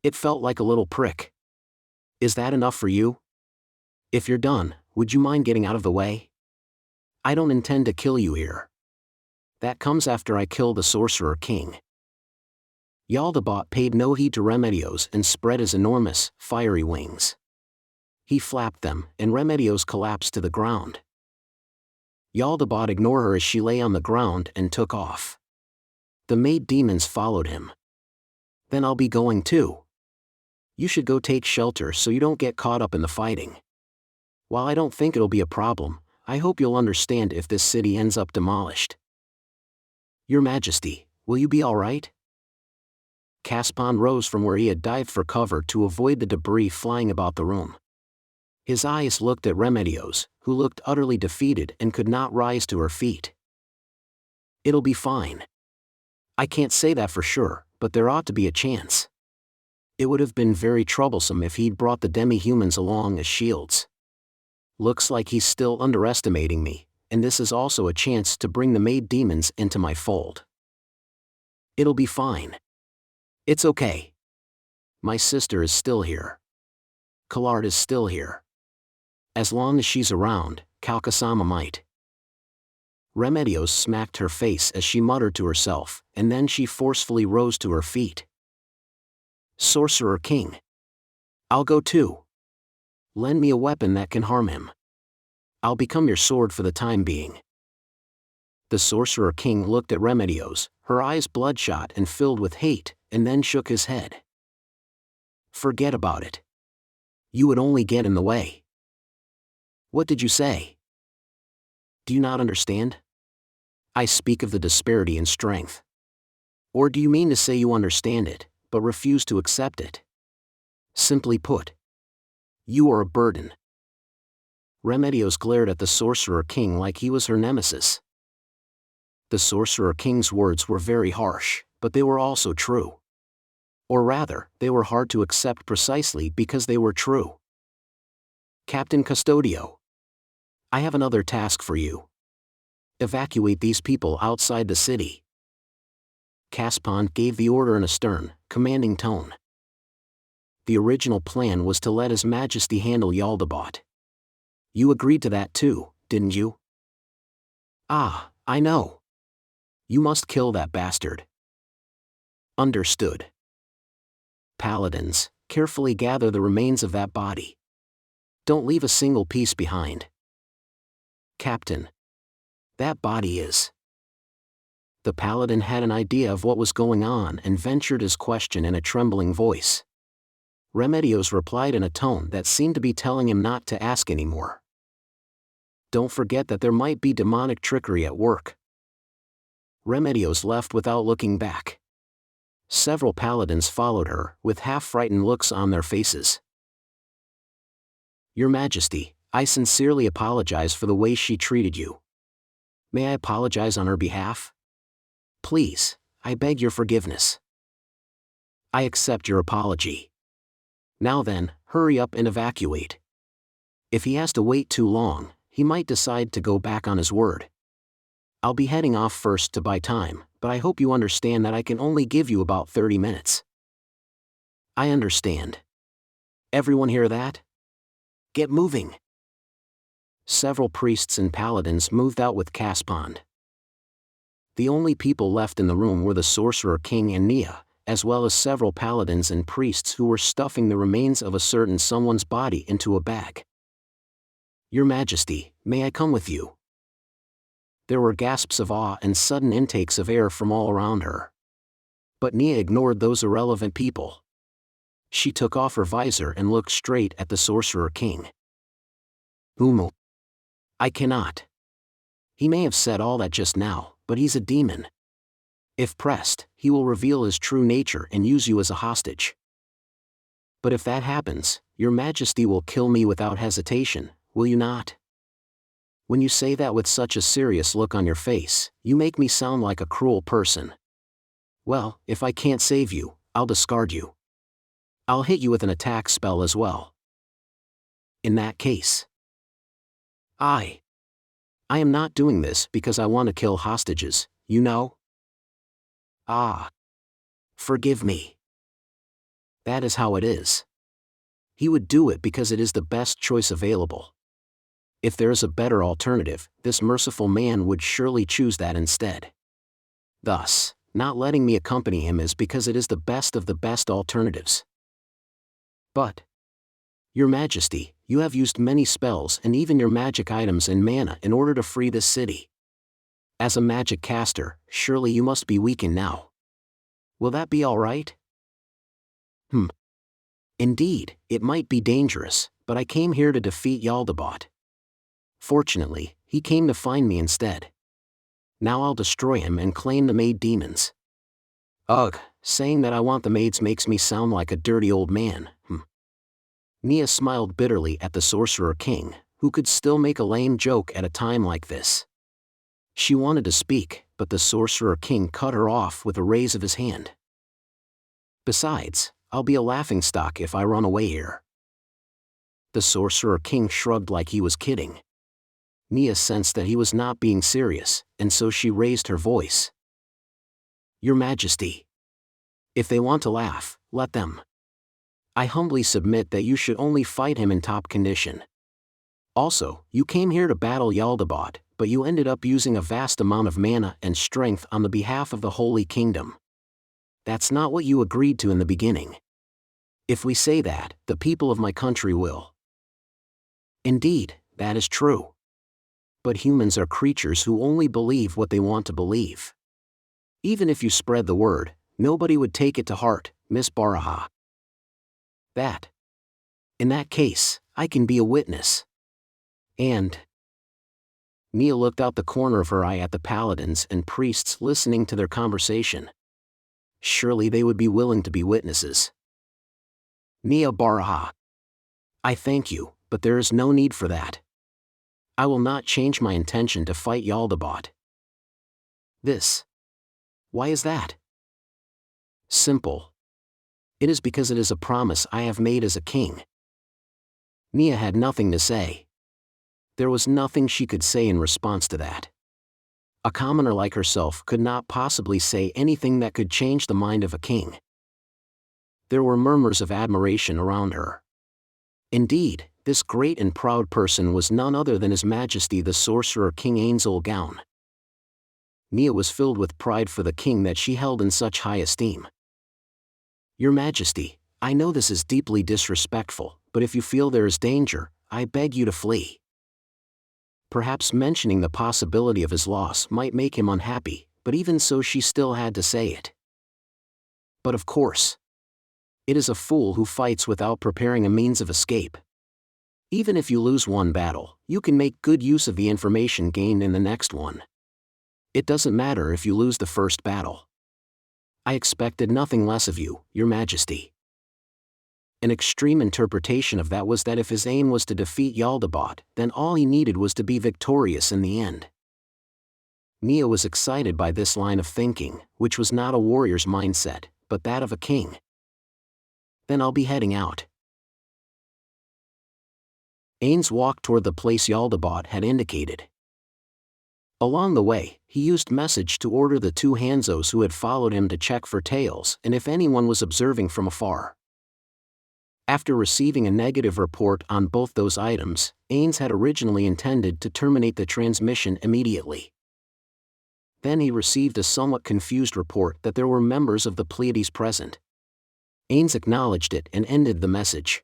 It felt like a little prick. Is that enough for you? If you're done, would you mind getting out of the way? I don't intend to kill you here. That comes after I kill the Sorcerer King. Jaldabaoth paid no heed to Remedios and spread his enormous, fiery wings. He flapped them, and Remedios collapsed to the ground. Jaldabaoth ignored her as she lay on the ground and took off. The maid demons followed him. Then I'll be going too. You should go take shelter so you don't get caught up in the fighting. While I don't think it'll be a problem, I hope you'll understand if this city ends up demolished. Your Majesty, will you be all right? Caspon rose from where he had dived for cover to avoid the debris flying about the room. His eyes looked at Remedios, who looked utterly defeated and could not rise to her feet. It'll be fine. I can't say that for sure, but there ought to be a chance. It would have been very troublesome if he'd brought the demi-humans along as shields. Looks like he's still underestimating me, and this is also a chance to bring the maid demons into my fold. It'll be fine. It's okay. My sister is still here. Collard is still here. As long as she's around, Kalkasama might. Remedios smacked her face as she muttered to herself, and then she forcefully rose to her feet. Sorcerer King. I'll go too. Lend me a weapon that can harm him. I'll become your sword for the time being. The Sorcerer King looked at Remedios, her eyes bloodshot and filled with hate, and then shook his head. Forget about it. You would only get in the way. What did you say? Do you not understand? I speak of the disparity in strength. Or do you mean to say you understand it, but refuse to accept it? Simply put, you are a burden. Remedios glared at the Sorcerer King like he was her nemesis. The Sorcerer King's words were very harsh, but they were also true. Or rather, they were hard to accept precisely because they were true. Captain Custodio. I have another task for you. Evacuate these people outside the city. Caspon gave the order in a stern, commanding tone. The original plan was to let His Majesty handle Jaldabaoth. You agreed to that too, didn't you? Ah, I know. You must kill that bastard. Understood. Paladins, carefully gather the remains of that body. Don't leave a single piece behind. Captain. That body is. The Paladin had an idea of what was going on and ventured his question in a trembling voice. Remedios replied in a tone that seemed to be telling him not to ask anymore. Don't forget that there might be demonic trickery at work. Remedios left without looking back. Several paladins followed her, with half-frightened looks on their faces. Your Majesty, I sincerely apologize for the way she treated you. May I apologize on her behalf? Please, I beg your forgiveness. I accept your apology. Now then, hurry up and evacuate. If he has to wait too long, he might decide to go back on his word. I'll be heading off first to buy time, but I hope you understand that I can only give you about 30 minutes. I understand. Everyone hear that? Get moving. Several priests and paladins moved out with Caspon. The only people left in the room were the Sorcerer King and Neia, as well as several paladins and priests who were stuffing the remains of a certain someone's body into a bag. Your Majesty, may I come with you? There were gasps of awe and sudden intakes of air from all around her. But Neia ignored those irrelevant people. She took off her visor and looked straight at the Sorcerer King. Ooal. I cannot. He may have said all that just now, but he's a demon. If pressed, he will reveal his true nature and use you as a hostage. But if that happens, your Majesty will kill me without hesitation, will you not? When you say that with such a serious look on your face, you make me sound like a cruel person. Well, if I can't save you, I'll discard you. I'll hit you with an attack spell as well. In that case, I am not doing this because I want to kill hostages, you know? Ah. Forgive me. That is how it is. He would do it because it is the best choice available. If there is a better alternative, this merciful man would surely choose that instead. Thus, not letting me accompany him is because it is the best of the best alternatives. But, Your Majesty, you have used many spells and even your magic items and mana in order to free this city. As a magic caster, surely you must be weakened now. Will that be all right? Indeed, it might be dangerous, but I came here to defeat Jaldabaoth. Fortunately, he came to find me instead. Now I'll destroy him and claim the maid demons. Ugh, saying that I want the maids makes me sound like a dirty old man. Neia smiled bitterly at the Sorcerer King, who could still make a lame joke at a time like this. She wanted to speak, but the Sorcerer King cut her off with a raise of his hand. Besides, I'll be a laughingstock if I run away here. The Sorcerer King shrugged like he was kidding. Neia sensed that he was not being serious, and so she raised her voice. Your Majesty. If they want to laugh, let them. I humbly submit that you should only fight him in top condition. Also, you came here to battle Jaldabaoth, but you ended up using a vast amount of mana and strength on the behalf of the Holy Kingdom. That's not what you agreed to in the beginning. If we say that, the people of my country will. Indeed, that is true. But humans are creatures who only believe what they want to believe. Even if you spread the word, nobody would take it to heart, Miss Baraha. In that case, I can be a witness. And Neia looked out the corner of her eye at the paladins and priests listening to their conversation. Surely they would be willing to be witnesses. Neia Baraha. I thank you, but there is no need for that. I will not change my intention to fight Jaldabaoth. Why is that? Simple. It is because it is a promise I have made as a king. Neia had nothing to say. There was nothing she could say in response to that. A commoner like herself could not possibly say anything that could change the mind of a king. There were murmurs of admiration around her. Indeed, this great and proud person was none other than His Majesty the Sorcerer King Ainz. Neia was filled with pride for the king that she held in such high esteem. Your Majesty, I know this is deeply disrespectful, but if you feel there is danger, I beg you to flee. Perhaps mentioning the possibility of his loss might make him unhappy, but even so she still had to say it. But of course. It is a fool who fights without preparing a means of escape. Even if you lose one battle, you can make good use of the information gained in the next one. It doesn't matter if you lose the first battle. I expected nothing less of you, Your Majesty. An extreme interpretation of that was that if his aim was to defeat Jaldabaoth, then all he needed was to be victorious in the end. Neia was excited by this line of thinking, which was not a warrior's mindset, but that of a king. Then I'll be heading out. Ainz walked toward the place Jaldabaoth had indicated. Along the way, he used message to order the two Hanzos who had followed him to check for tails and if anyone was observing from afar. After receiving a negative report on both those items, Ainz had originally intended to terminate the transmission immediately. Then he received a somewhat confused report that there were members of the Pleiades present. Ainz acknowledged it and ended the message.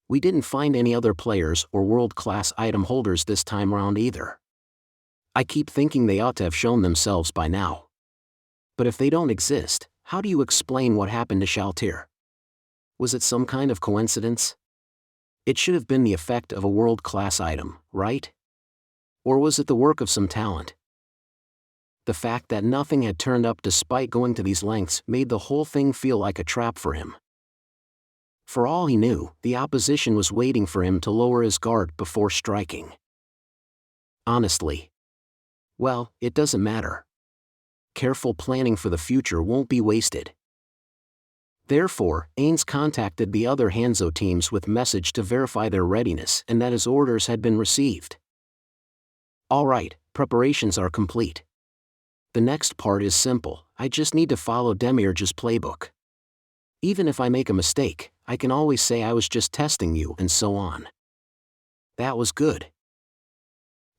We didn't find any other players or world-class item holders this time around either. I keep thinking they ought to have shown themselves by now. But if they don't exist, how do you explain what happened to Shaltir? Was it some kind of coincidence? It should have been the effect of a world-class item, right? Or was it the work of some talent? The fact that nothing had turned up despite going to these lengths made the whole thing feel like a trap for him. For all he knew, the opposition was waiting for him to lower his guard before striking. Honestly. Well, it doesn't matter. Careful planning for the future won't be wasted. Therefore, Ainz contacted the other Hanzo teams with message to verify their readiness and that his orders had been received. All right, preparations are complete. The next part is simple, I just need to follow Demiurge's playbook. Even if I make a mistake, I can always say I was just testing you and so on. That was good.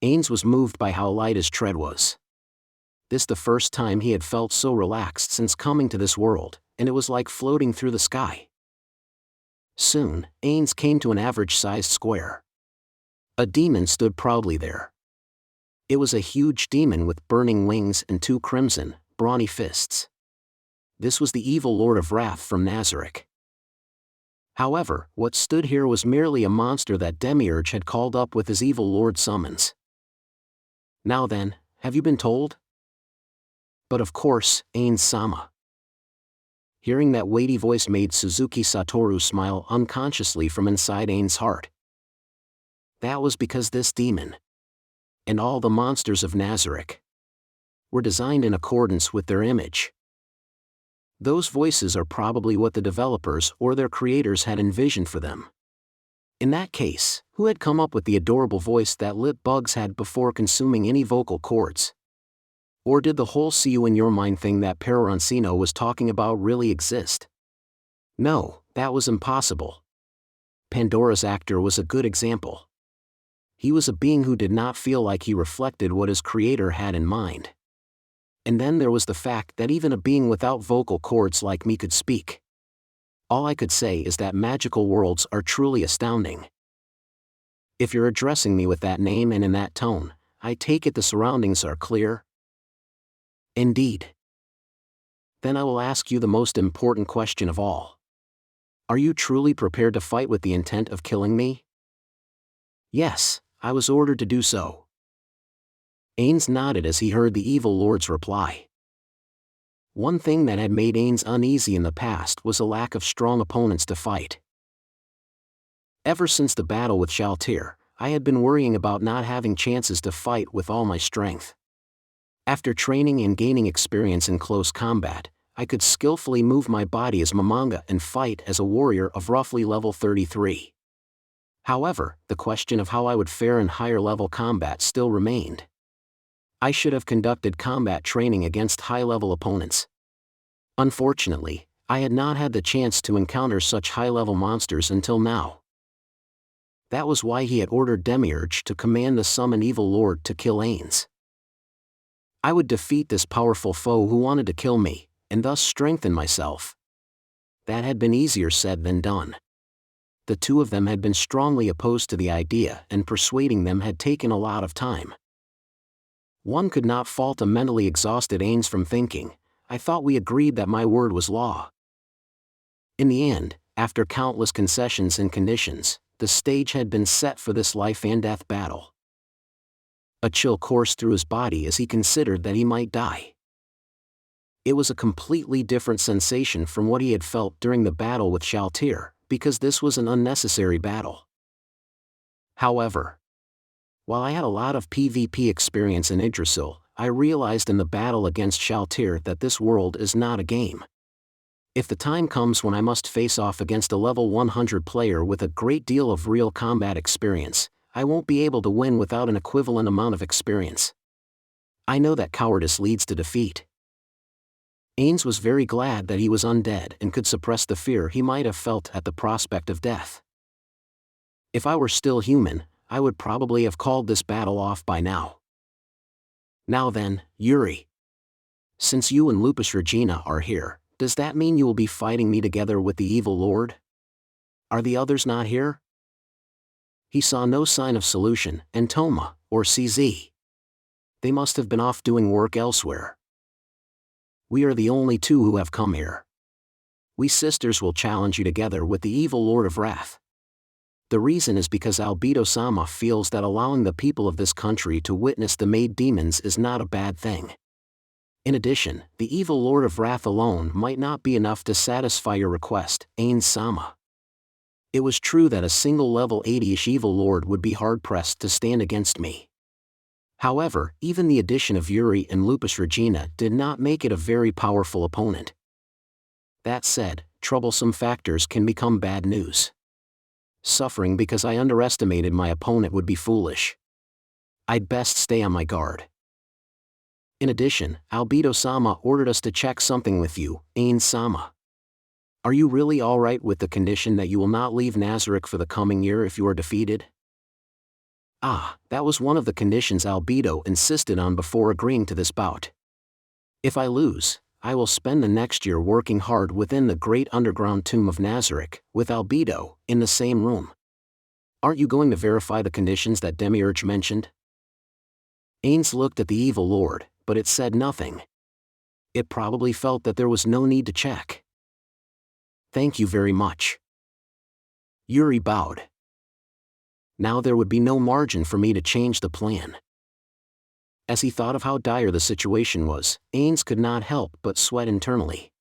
Ainz was moved by how light his tread was. This the first time he had felt so relaxed since coming to this world, and it was like floating through the sky. Soon, Ainz came to an average-sized square. A demon stood proudly there. It was a huge demon with burning wings and 2 crimson, brawny fists. This was the evil Lord of Wrath from Nazareth. However, what stood here was merely a monster that Demiurge had called up with his evil lord summons. Now then, have you been told? But of course, Ainz-sama. Hearing that weighty voice made Suzuki Satoru smile unconsciously from inside Ainz's heart. That was because this demon, and all the monsters of Nazareth, were designed in accordance with their image. Those voices are probably what the developers or their creators had envisioned for them. In that case, who had come up with the adorable voice that lit bugs had before consuming any vocal cords? Or did the whole "see you in your mind" thing that Peroncino was talking about really exist? No, that was impossible. Pandora's actor was a good example. He was a being who did not feel like he reflected what his creator had in mind. And then there was the fact that even a being without vocal cords like me could speak. All I could say is that magical worlds are truly astounding. If you're addressing me with that name and in that tone, I take it the surroundings are clear? Indeed. Then I will ask you the most important question of all. Are you truly prepared to fight with the intent of killing me? Yes, I was ordered to do so. Ainz nodded as he heard the evil lord's reply. One thing that had made Ainz uneasy in the past was a lack of strong opponents to fight. Ever since the battle with Shaltir, I had been worrying about not having chances to fight with all my strength. After training and gaining experience in close combat, I could skillfully move my body as Momonga and fight as a warrior of roughly level 33. However, the question of how I would fare in higher level combat still remained. I should have conducted combat training against high-level opponents. Unfortunately, I had not had the chance to encounter such high-level monsters until now. That was why he had ordered Demiurge to command the summoned evil lord to kill Ainz. I would defeat this powerful foe who wanted to kill me, and thus strengthen myself. That had been easier said than done. The two of them had been strongly opposed to the idea, and persuading them had taken a lot of time. One could not fault a mentally exhausted Ainz from thinking, I thought we agreed that my word was law. In the end, after countless concessions and conditions, the stage had been set for this life and death battle. A chill coursed through his body as he considered that he might die. It was a completely different sensation from what he had felt during the battle with Shaltir, because this was an unnecessary battle. However, while I had a lot of PvP experience in Yggdrasil, I realized in the battle against Shaltir that this world is not a game. If the time comes when I must face off against a level 100 player with a great deal of real combat experience, I won't be able to win without an equivalent amount of experience. I know that cowardice leads to defeat. Ainz was very glad that he was undead and could suppress the fear he might have felt at the prospect of death. If I were still human, I would probably have called this battle off by now. Now then, Yuri. Since you and Lupus Regina are here, does that mean you will be fighting me together with the evil lord? Are the others not here? He saw no sign of Solution, and Toma, or CZ. They must have been off doing work elsewhere. We are the only two who have come here. We sisters will challenge you together with the evil Lord of Wrath. The reason is because Albedo-sama feels that allowing the people of this country to witness the maid demons is not a bad thing. In addition, the evil Lord of Wrath alone might not be enough to satisfy your request, Ainz-sama. It was true that a single level 80-ish evil lord would be hard-pressed to stand against me. However, even the addition of Yuri and Lupus Regina did not make it a very powerful opponent. That said, troublesome factors can become bad news. Suffering because I underestimated my opponent would be foolish. I'd best stay on my guard. In addition, Albedo-sama ordered us to check something with you, Ainz-sama. Are you really alright with the condition that you will not leave Nazarick for the coming year if you are defeated? Ah, that was one of the conditions Albedo insisted on before agreeing to this bout. If I lose, I will spend the next year working hard within the great underground tomb of Nazarick, with Albedo, in the same room. Aren't you going to verify the conditions that Demiurge mentioned? Ainz looked at the evil lord, but it said nothing. It probably felt that there was no need to check. Thank you very much. Yuri bowed. Now there would be no margin for me to change the plan. As he thought of how dire the situation was, Ainz could not help but sweat internally.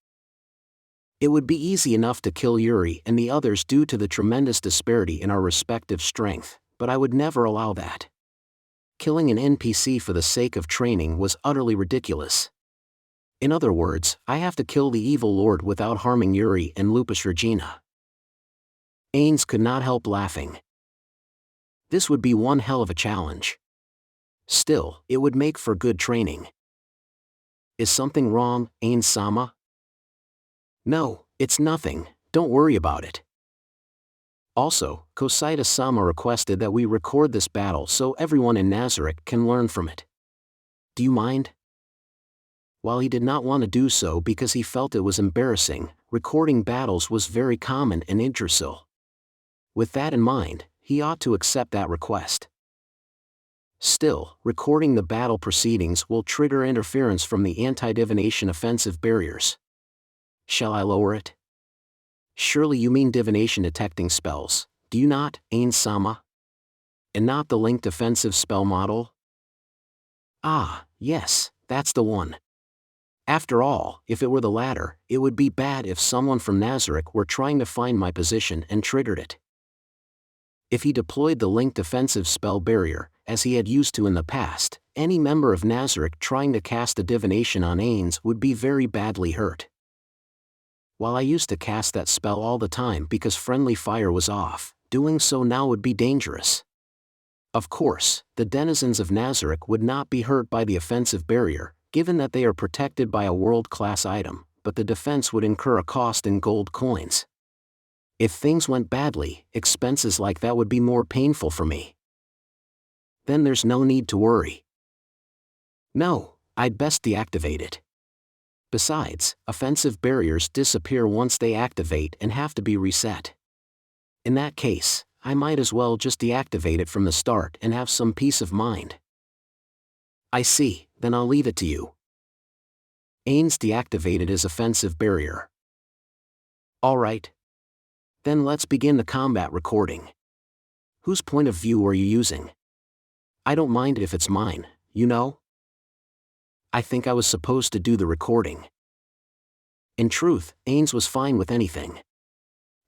It would be easy enough to kill Yuri and the others due to the tremendous disparity in our respective strength, but I would never allow that. Killing an NPC for the sake of training was utterly ridiculous. In other words, I have to kill the evil lord without harming Yuri and Lupus Regina. Ainz could not help laughing. This would be one hell of a challenge. Still, it would make for good training. Is something wrong, Ainz-sama? No, it's nothing, don't worry about it. Also, Kosaida-sama requested that we record this battle so everyone in Nazarick can learn from it. Do you mind? While he did not want to do so because he felt it was embarrassing, recording battles was very common in Yggdrasil. With that in mind, he ought to accept that request. Still, recording the battle proceedings will trigger interference from the anti-divination offensive barriers. Shall I lower it? Surely you mean divination detecting spells, do you not, Ainz-sama? And not the linked offensive spell model? Ah, yes, that's the one. After all, if it were the latter, it would be bad if someone from Nazarick were trying to find my position and triggered it. If he deployed the linked offensive spell barrier, as he had used to in the past, any member of Nazarick trying to cast a divination on Ainz would be very badly hurt. While I used to cast that spell all the time because friendly fire was off, doing so now would be dangerous. Of course, the denizens of Nazarick would not be hurt by the offensive barrier, given that they are protected by a world-class item, but the defense would incur a cost in gold coins. If things went badly, expenses like that would be more painful for me. Then there's no need to worry. No, I'd best deactivate it. Besides, offensive barriers disappear once they activate and have to be reset. In that case, I might as well just deactivate it from the start and have some peace of mind. I see, then I'll leave it to you. Ainz deactivated his offensive barrier. Alright. Then let's begin the combat recording. Whose point of view are you using? I don't mind if it's mine, you know? I think I was supposed to do the recording. In truth, Ainz was fine with anything.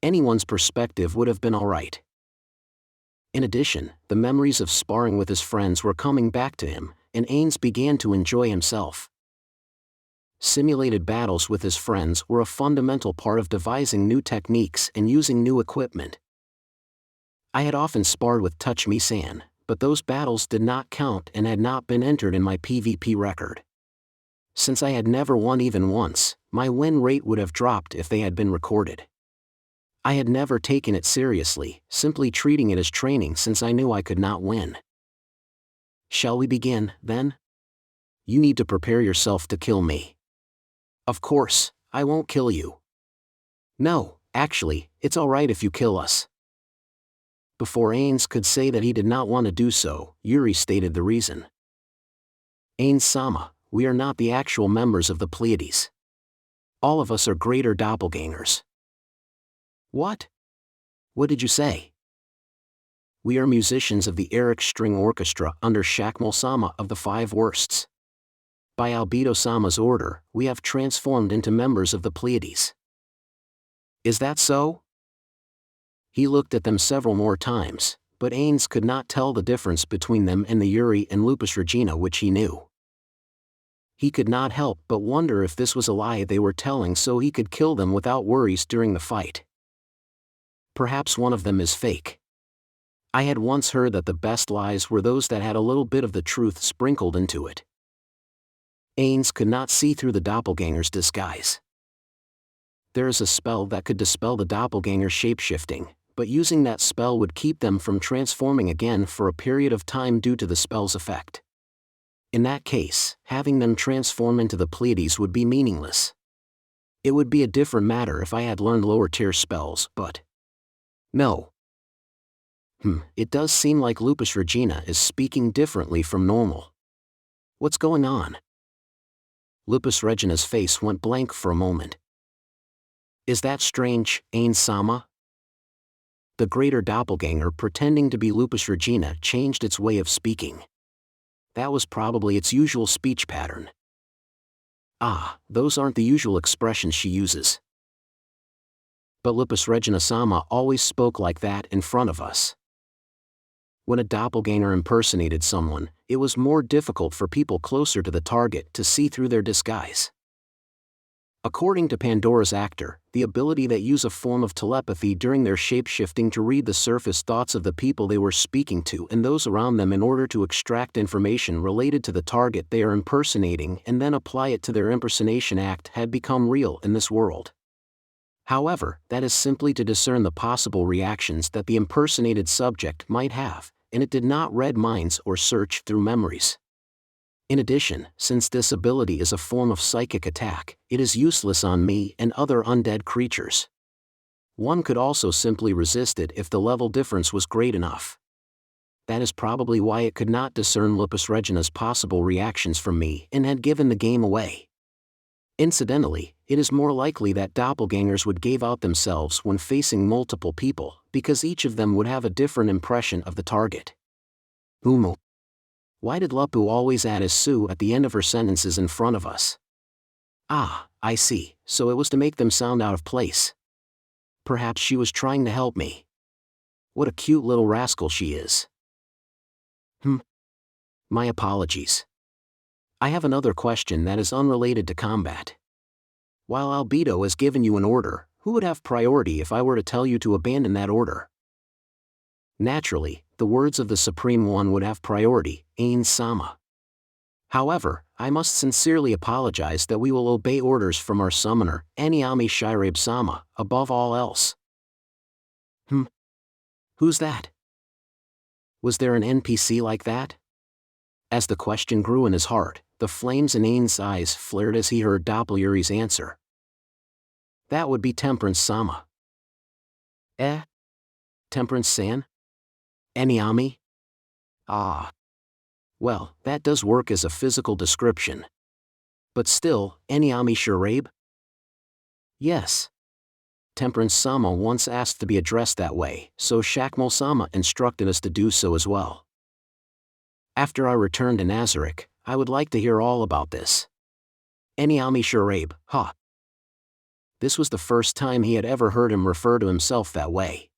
Anyone's perspective would have been alright. In addition, the memories of sparring with his friends were coming back to him, and Ainz began to enjoy himself. Simulated battles with his friends were a fundamental part of devising new techniques and using new equipment. I had often sparred with Touch-Me-San, but those battles did not count and had not been entered in my PvP record. Since I had never won even once, my win rate would have dropped if they had been recorded. I had never taken it seriously, simply treating it as training since I knew I could not win. Shall we begin, then? You need to prepare yourself to kill me. Of course, I won't kill you. No, actually, it's alright if you kill us. Before Ainz could say that he did not want to do so, Yuri stated the reason. Ainz-sama, we are not the actual members of the Pleiades. All of us are greater doppelgangers. What? What did you say? We are musicians of the Eric String Orchestra under Shakmal-sama of the Five Worsts. By Albedo-sama's order, we have transformed into members of the Pleiades. Is that so? He looked at them several more times, but Ainz could not tell the difference between them and the Yuri and Lupus Regina which he knew. He could not help but wonder if this was a lie they were telling so he could kill them without worries during the fight. Perhaps one of them is fake. I had once heard that the best lies were those that had a little bit of the truth sprinkled into it. Ainz could not see through the doppelganger's disguise. there is a spell that could dispel the doppelganger shapeshifting, but using that spell would keep them from transforming again for a period of time due to the spell's effect. In that case, having them transform into the Pleiades would be meaningless. It would be a different matter if I had learned lower tier spells, but... no. It does seem like Lupus Regina is speaking differently from normal. What's going on? Lupus Regina's face went blank for a moment. Is that strange, Ainz-sama? The greater doppelganger pretending to be Lupus Regina changed its way of speaking. That was probably its usual speech pattern. Ah, those aren't the usual expressions she uses. But Lupus Regina-sama always spoke like that in front of us. When a doppelganger impersonated someone, it was more difficult for people closer to the target to see through their disguise. According to Pandora's actor, the ability that use a form of telepathy during their shape-shifting to read the surface thoughts of the people they were speaking to and those around them in order to extract information related to the target they are impersonating and then apply it to their impersonation act had become real in this world. However, that is simply to discern the possible reactions that the impersonated subject might have, and it did not read minds or search through memories. In addition, since this ability is a form of psychic attack, it is useless on me and other undead creatures. One could also simply resist it if the level difference was great enough. That is probably why it could not discern Lupus Regina's possible reactions from me and had given the game away. Incidentally, it is more likely that doppelgangers would give out themselves when facing multiple people, because each of them would have a different impression of the target. Why did Lupu always add his su at the end of her sentences in front of us? Ah, I see, so it was to make them sound out of place. Perhaps she was trying to help me. What a cute little rascal she is. My apologies. I have another question that is unrelated to combat. While Albedo has given you an order, who would have priority if I were to tell you to abandon that order? Naturally, the words of the Supreme One would have priority, Ainz-sama. However, I must sincerely apologize that we will obey orders from our summoner, Eniami Shirabe-sama, above all else. Who's that? Was there an NPC like that? As the question grew in his heart, the flames in Ainz's eyes flared as he heard Doppeluri's answer. That would be Temperance-sama. Temperance-san? Eniami? Ah. Well, that does work as a physical description. But still, Eniami Shirabe? Yes. Temperance-sama once asked to be addressed that way, so Shakmul-sama instructed us to do so as well. After I return to Nazarick, I would like to hear all about this. Eniami Shirabe, This was the first time he had ever heard him refer to himself that way.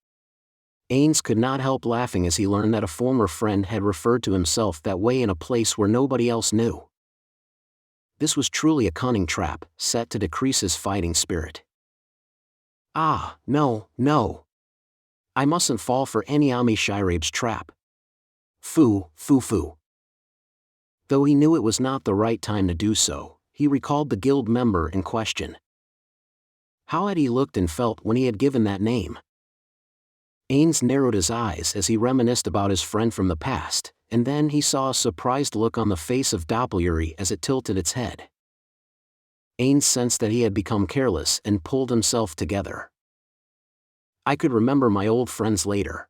Ainz could not help laughing as he learned that a former friend had referred to himself that way in a place where nobody else knew. This was truly a cunning trap, set to decrease his fighting spirit. No. I mustn't fall for Eniami Shirabe's trap. Foo. Though he knew it was not the right time to do so, he recalled the guild member in question. How had he looked and felt when he had given that name? Ainz narrowed his eyes as he reminisced about his friend from the past, and then he saw a surprised look on the face of Doppeluri as it tilted its head. Ainz sensed that he had become careless and pulled himself together. I could remember my old friends later.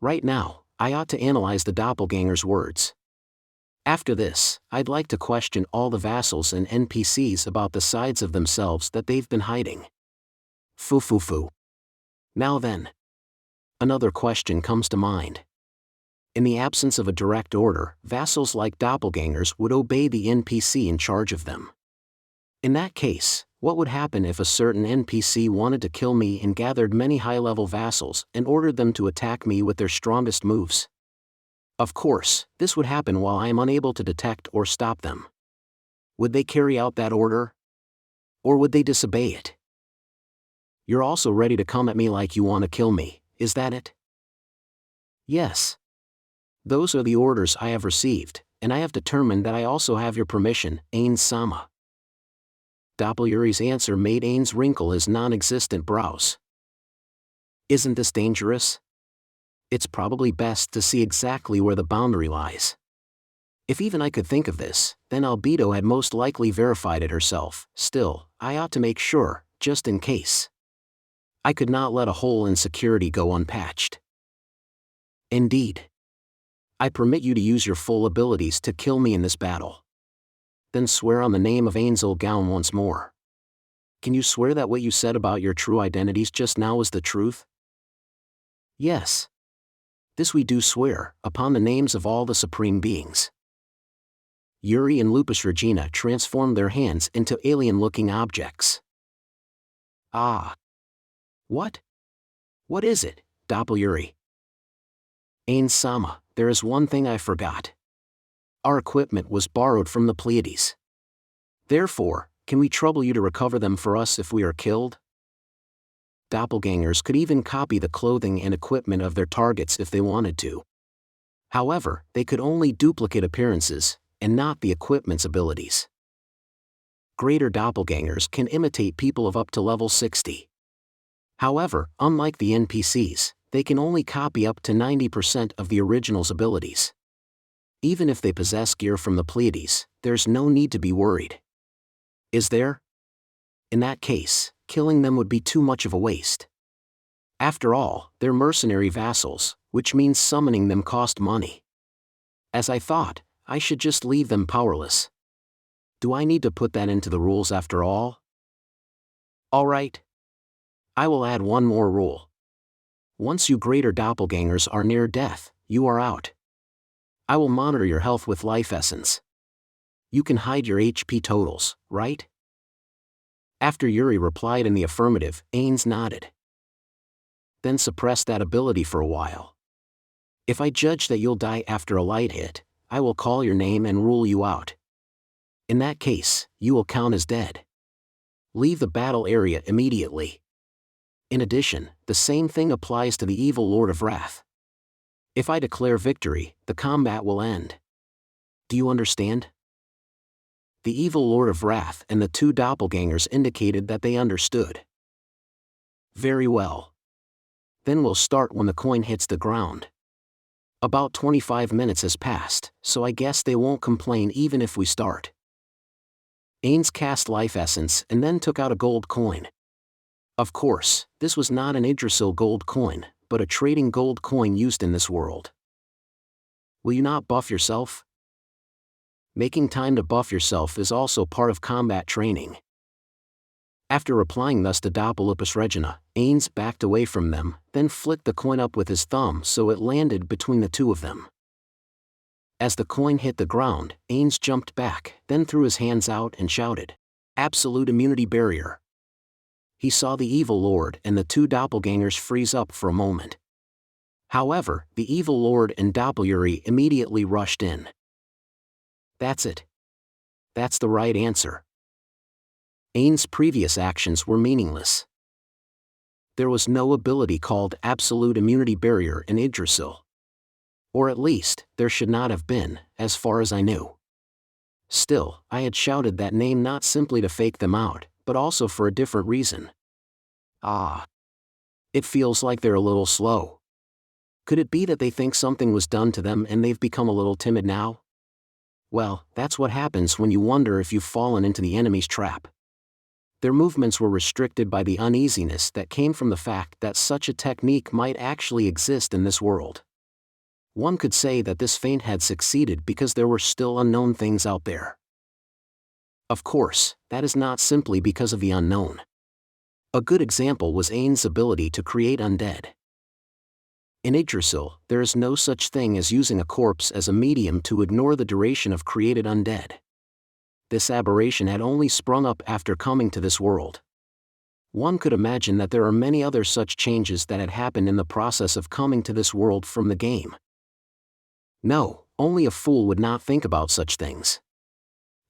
Right now, I ought to analyze the doppelganger's words. After this, I'd like to question all the vassals and NPCs about the sides of themselves that they've been hiding. Foo. Now then. Another question comes to mind. In the absence of a direct order, vassals like doppelgangers would obey the NPC in charge of them. In that case, what would happen if a certain NPC wanted to kill me and gathered many high-level vassals and ordered them to attack me with their strongest moves? Of course, this would happen while I am unable to detect or stop them. Would they carry out that order? Or would they disobey it? You're also ready to come at me like you want to kill me, is that it? Yes. Those are the orders I have received, and I have determined that I also have your permission, Ainz-sama. Doppeluri's answer made Ainz wrinkle his non-existent brows. Isn't this dangerous? It's probably best to see exactly where the boundary lies. If even I could think of this, then Albedo had most likely verified it herself. Still, I ought to make sure, just in case. I could not let a hole in security go unpatched. Indeed. I permit you to use your full abilities to kill me in this battle. Then swear on the name of Ainz Gaun once more. Can you swear that what you said about your true identities just now is the truth? Yes. This we do swear, upon the names of all the supreme beings. Yuri and Lupus Regina transformed their hands into alien-looking objects. Ah. What? What is it, Doppel-Yuri? Ainz-sama, there is one thing I forgot. Our equipment was borrowed from the Pleiades. Therefore, can we trouble you to recover them for us if we are killed? Doppelgangers could even copy the clothing and equipment of their targets if they wanted to. However, they could only duplicate appearances, and not the equipment's abilities. Greater doppelgangers can imitate people of up to level 60. However, unlike the NPCs, they can only copy up to 90% of the original's abilities. Even if they possess gear from the Pleiades, there's no need to be worried. Is there? In that case, killing them would be too much of a waste. After all, they're mercenary vassals, which means summoning them cost money. As I thought, I should just leave them powerless. Do I need to put that into the rules after all? Alright. I will add one more rule. Once you greater doppelgangers are near death, you are out. I will monitor your health with life essence. You can hide your HP totals, right? After Yuri replied in the affirmative, Ainz nodded. Then suppress that ability for a while. If I judge that you'll die after a light hit, I will call your name and rule you out. In that case, you will count as dead. Leave the battle area immediately. In addition, the same thing applies to the evil Lord of Wrath. If I declare victory, the combat will end. Do you understand? The evil Lord of Wrath and the two doppelgangers indicated that they understood. Very well. Then we'll start when the coin hits the ground. About 25 minutes has passed, so I guess they won't complain even if we start. Ainz cast life essence and then took out a gold coin. Of course, this was not an Yggdrasil gold coin, but a trading gold coin used in this world. Will you not buff yourself? Making time to buff yourself is also part of combat training. After replying thus to Doppelupus Regina, Ainz backed away from them, then flicked the coin up with his thumb so it landed between the two of them. As the coin hit the ground, Ainz jumped back, then threw his hands out and shouted, "Absolute immunity barrier." He saw the evil lord and the two doppelgangers freeze up for a moment. However, the evil lord and Doppel-Yuri immediately rushed in. That's it. That's the right answer. Ainz's previous actions were meaningless. There was no ability called Absolute Immunity Barrier in Yggdrasil. Or at least, there should not have been, as far as I knew. Still, I had shouted that name not simply to fake them out, but also for a different reason. Ah. It feels like they're a little slow. Could it be that they think something was done to them and they've become a little timid now? Well, that's what happens when you wonder if you've fallen into the enemy's trap. Their movements were restricted by the uneasiness that came from the fact that such a technique might actually exist in this world. One could say that this feint had succeeded because there were still unknown things out there. Of course, that is not simply because of the unknown. A good example was Ainz's ability to create undead. In Yggdrasil, there is no such thing as using a corpse as a medium to ignore the duration of created undead. This aberration had only sprung up after coming to this world. One could imagine that there are many other such changes that had happened in the process of coming to this world from the game. No, only a fool would not think about such things.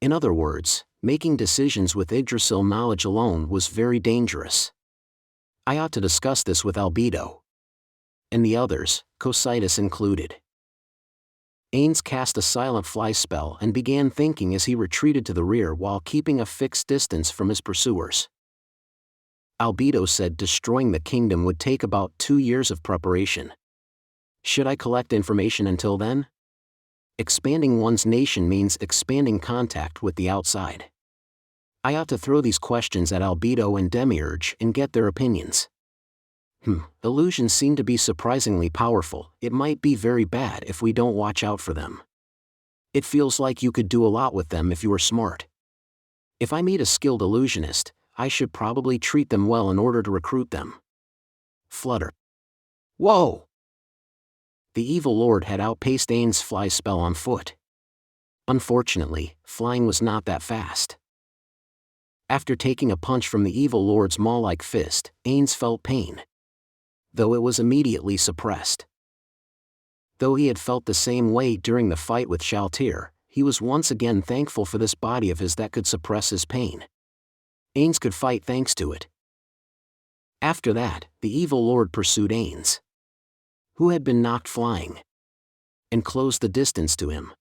In other words, making decisions with Yggdrasil knowledge alone was very dangerous. I ought to discuss this with Albedo. And the others, Cositus included. Ainz cast a silent fly spell and began thinking as he retreated to the rear while keeping a fixed distance from his pursuers. Albedo said destroying the kingdom would take about 2 years of preparation. Should I collect information until then? Expanding one's nation means expanding contact with the outside. I ought to throw these questions at Albedo and Demiurge and get their opinions. Illusions seem to be surprisingly powerful. It might be very bad if we don't watch out for them. It feels like you could do a lot with them if you were smart. If I meet a skilled illusionist, I should probably treat them well in order to recruit them. Flutter. Whoa! The evil lord had outpaced Ainz's fly spell on foot. Unfortunately, flying was not that fast. After taking a punch from the evil lord's maw-like fist, Ainz felt pain, though it was immediately suppressed. Though he had felt the same way during the fight with Shaltir, he was once again thankful for this body of his that could suppress his pain. Ainz could fight thanks to it. After that, the evil lord pursued Ainz, who had been knocked flying, and closed the distance to him.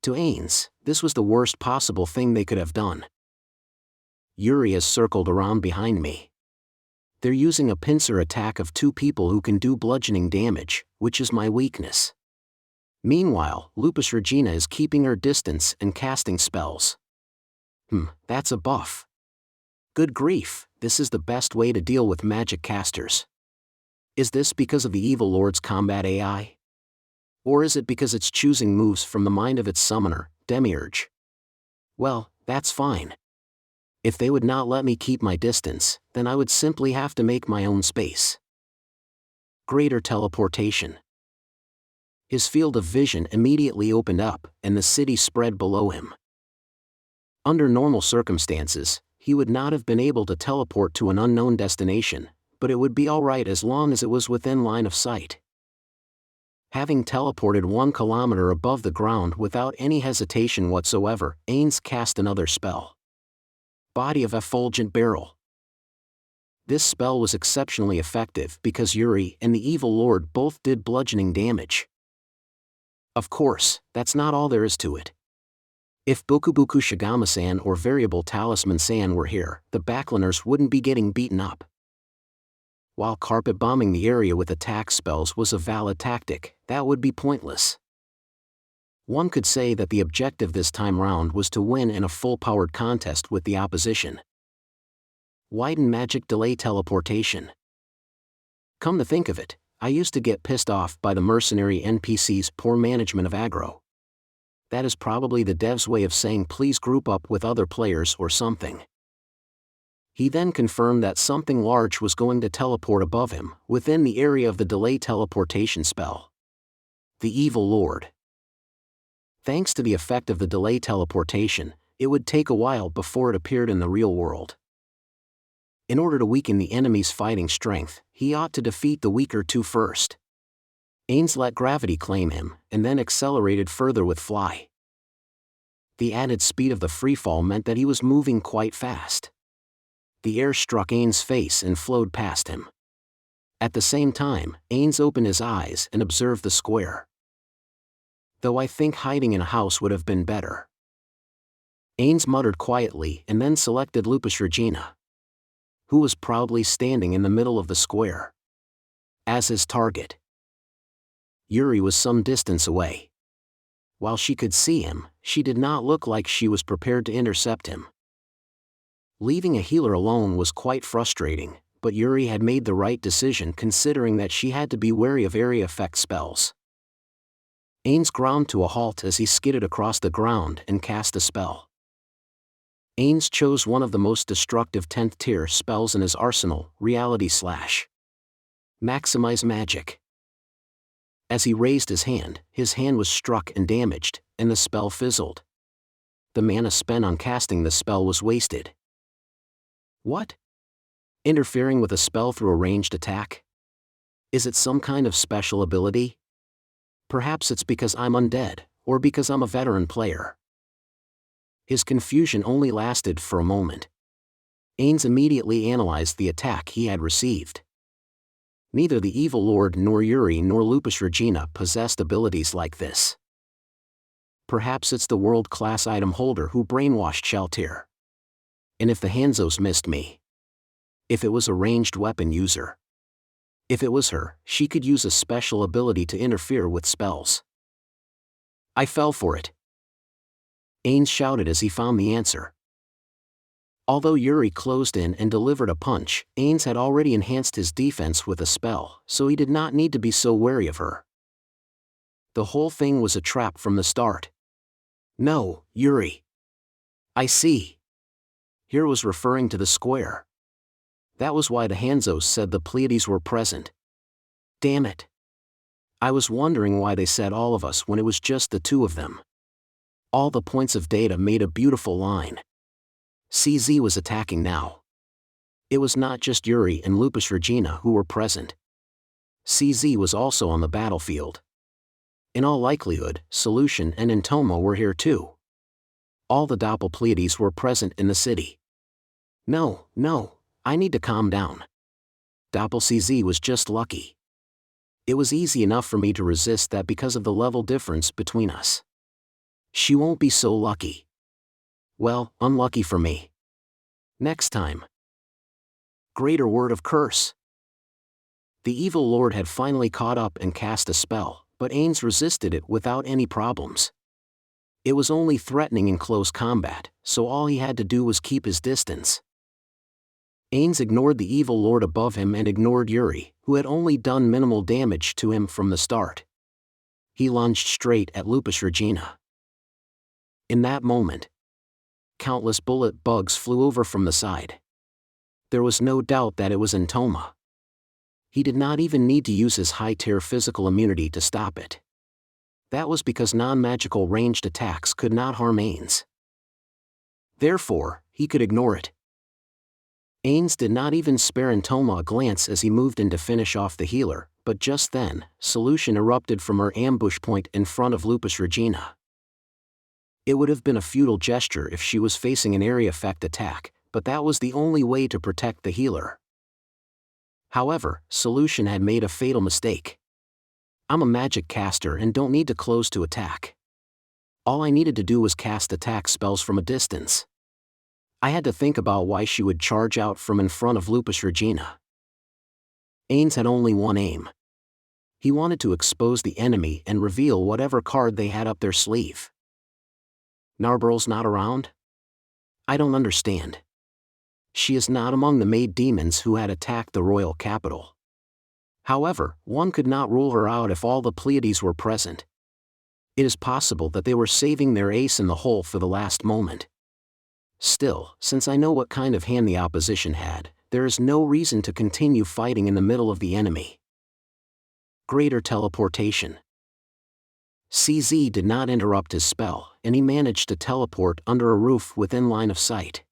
To Ainz, this was the worst possible thing they could have done. Yuri has circled around behind me. They're using a pincer attack of 2 people who can do bludgeoning damage, which is my weakness. Meanwhile, Lupus Regina is keeping her distance and casting spells. That's a buff. Good grief, this is the best way to deal with magic casters. Is this because of the evil lord's combat AI? Or is it because it's choosing moves from the mind of its summoner, Demiurge? Well, that's fine. If they would not let me keep my distance, then I would simply have to make my own space. Greater teleportation. His field of vision immediately opened up, and the city spread below him. Under normal circumstances, he would not have been able to teleport to an unknown destination, but it would be alright as long as it was within line of sight. Having teleported 1 kilometer above the ground without any hesitation whatsoever, Ainz cast another spell. Body of Effulgent Barrel. This spell was exceptionally effective because Yuri and the evil lord both did bludgeoning damage. Of course, that's not all there is to it. If Bokubuku Shigama-san or Variable Talisman-san were here, the backliners wouldn't be getting beaten up. While carpet bombing the area with attack spells was a valid tactic, that would be pointless. One could say that the objective this time round was to win in a full-powered contest with the opposition. Widen magic delay teleportation. Come to think of it, I used to get pissed off by the mercenary NPC's poor management of aggro. That is probably the dev's way of saying please group up with other players or something. He then confirmed that something large was going to teleport above him, within the area of the delay teleportation spell. The evil lord. Thanks to the effect of the delay teleportation, it would take a while before it appeared in the real world. In order to weaken the enemy's fighting strength, he ought to defeat the weaker 2 first. Ainz let gravity claim him, and then accelerated further with fly. The added speed of the freefall meant that he was moving quite fast. The air struck Ainz's face and flowed past him. At the same time, Ainz opened his eyes and observed the square. Though I think hiding in a house would have been better. Ainz muttered quietly and then selected Lupus Regina, who was proudly standing in the middle of the square, as his target. Yuri was some distance away. While she could see him, she did not look like she was prepared to intercept him. Leaving a healer alone was quite frustrating, but Yuri had made the right decision considering that she had to be wary of area effect spells. Ainz ground to a halt as he skidded across the ground and cast a spell. Ainz chose one of the most destructive 10th tier spells in his arsenal, Reality Slash. Maximize Magic. As he raised his hand was struck and damaged, and the spell fizzled. The mana spent on casting the spell was wasted. What? Interfering with a spell through a ranged attack? Is it some kind of special ability? Perhaps it's because I'm undead, or because I'm a veteran player. His confusion only lasted for a moment. Ainz immediately analyzed the attack he had received. Neither the Evil Lord nor Yuri nor Lupus Regina possessed abilities like this. Perhaps it's the world-class item holder who brainwashed Shaltir. And if the Hanzos missed me? If it was a ranged weapon user? If it was her, she could use a special ability to interfere with spells. I fell for it. Ainz shouted as he found the answer. Although Yuri closed in and delivered a punch, Ainz had already enhanced his defense with a spell, so he did not need to be so wary of her. The whole thing was a trap from the start. No, Yuri. I see. Here was referring to the square. That was why the Hanzos said the Pleiades were present. Damn it. I was wondering why they said all of us when it was just the two of them. All the points of data made a beautiful line. CZ was attacking now. It was not just Yuri and Lupus Regina who were present. CZ was also on the battlefield. In all likelihood, Solution and Intoma were here too. All the Doppelpleiades were present in the city. No, I need to calm down. Doppel CZ was just lucky. It was easy enough for me to resist that because of the level difference between us. She won't be so lucky. Well, unlucky for me. Next time. Greater Word of Curse. The Evil Lord had finally caught up and cast a spell, but Ainz resisted it without any problems. It was only threatening in close combat, so all he had to do was keep his distance. Ainz ignored the Evil Lord above him and ignored Yuri, who had only done minimal damage to him from the start. He lunged straight at Lupus Regina. In that moment, countless bullet bugs flew over from the side. There was no doubt that it was Intoma. He did not even need to use his high-tier physical immunity to stop it. That was because non-magical ranged attacks could not harm Ainz. Therefore, he could ignore it. Ainz did not even spare Intoma a glance as he moved in to finish off the healer, but just then, Solution erupted from her ambush point in front of Lupus Regina. It would have been a futile gesture if she was facing an area effect attack, but that was the only way to protect the healer. However, Solution had made a fatal mistake. I'm a magic caster and don't need to close to attack. All I needed to do was cast attack spells from a distance. I had to think about why she would charge out from in front of Lupus Regina. Ainz had only one aim. He wanted to expose the enemy and reveal whatever card they had up their sleeve. Narberl's not around? I don't understand. She is not among the maid demons who had attacked the royal capital. However, one could not rule her out if all the Pleiades were present. It is possible that they were saving their ace in the hole for the last moment. Still, since I know what kind of hand the opposition had, there is no reason to continue fighting in the middle of the enemy. Greater teleportation. CZ did not interrupt his spell, and he managed to teleport under a roof within line of sight.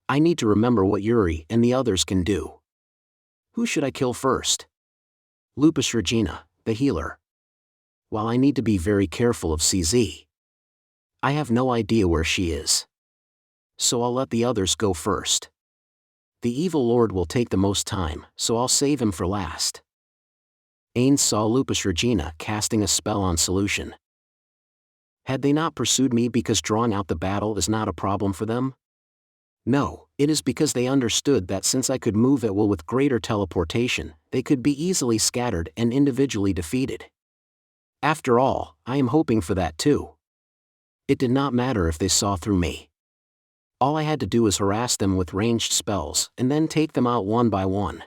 I need to remember what Yuri and the others can do. Who should I kill first? Lupus Regina, the healer. While I need to be very careful of CZ. I have no idea where she is. So I'll let the others go first. The Evil Lord will take the most time, so I'll save him for last. Ainz saw Lupus Regina casting a spell on Solution. Had they not pursued me because drawing out the battle is not a problem for them? No, it is because they understood that since I could move at will with greater teleportation, they could be easily scattered and individually defeated. After all, I am hoping for that too. It did not matter if they saw through me. All I had to do was harass them with ranged spells and then take them out one by one.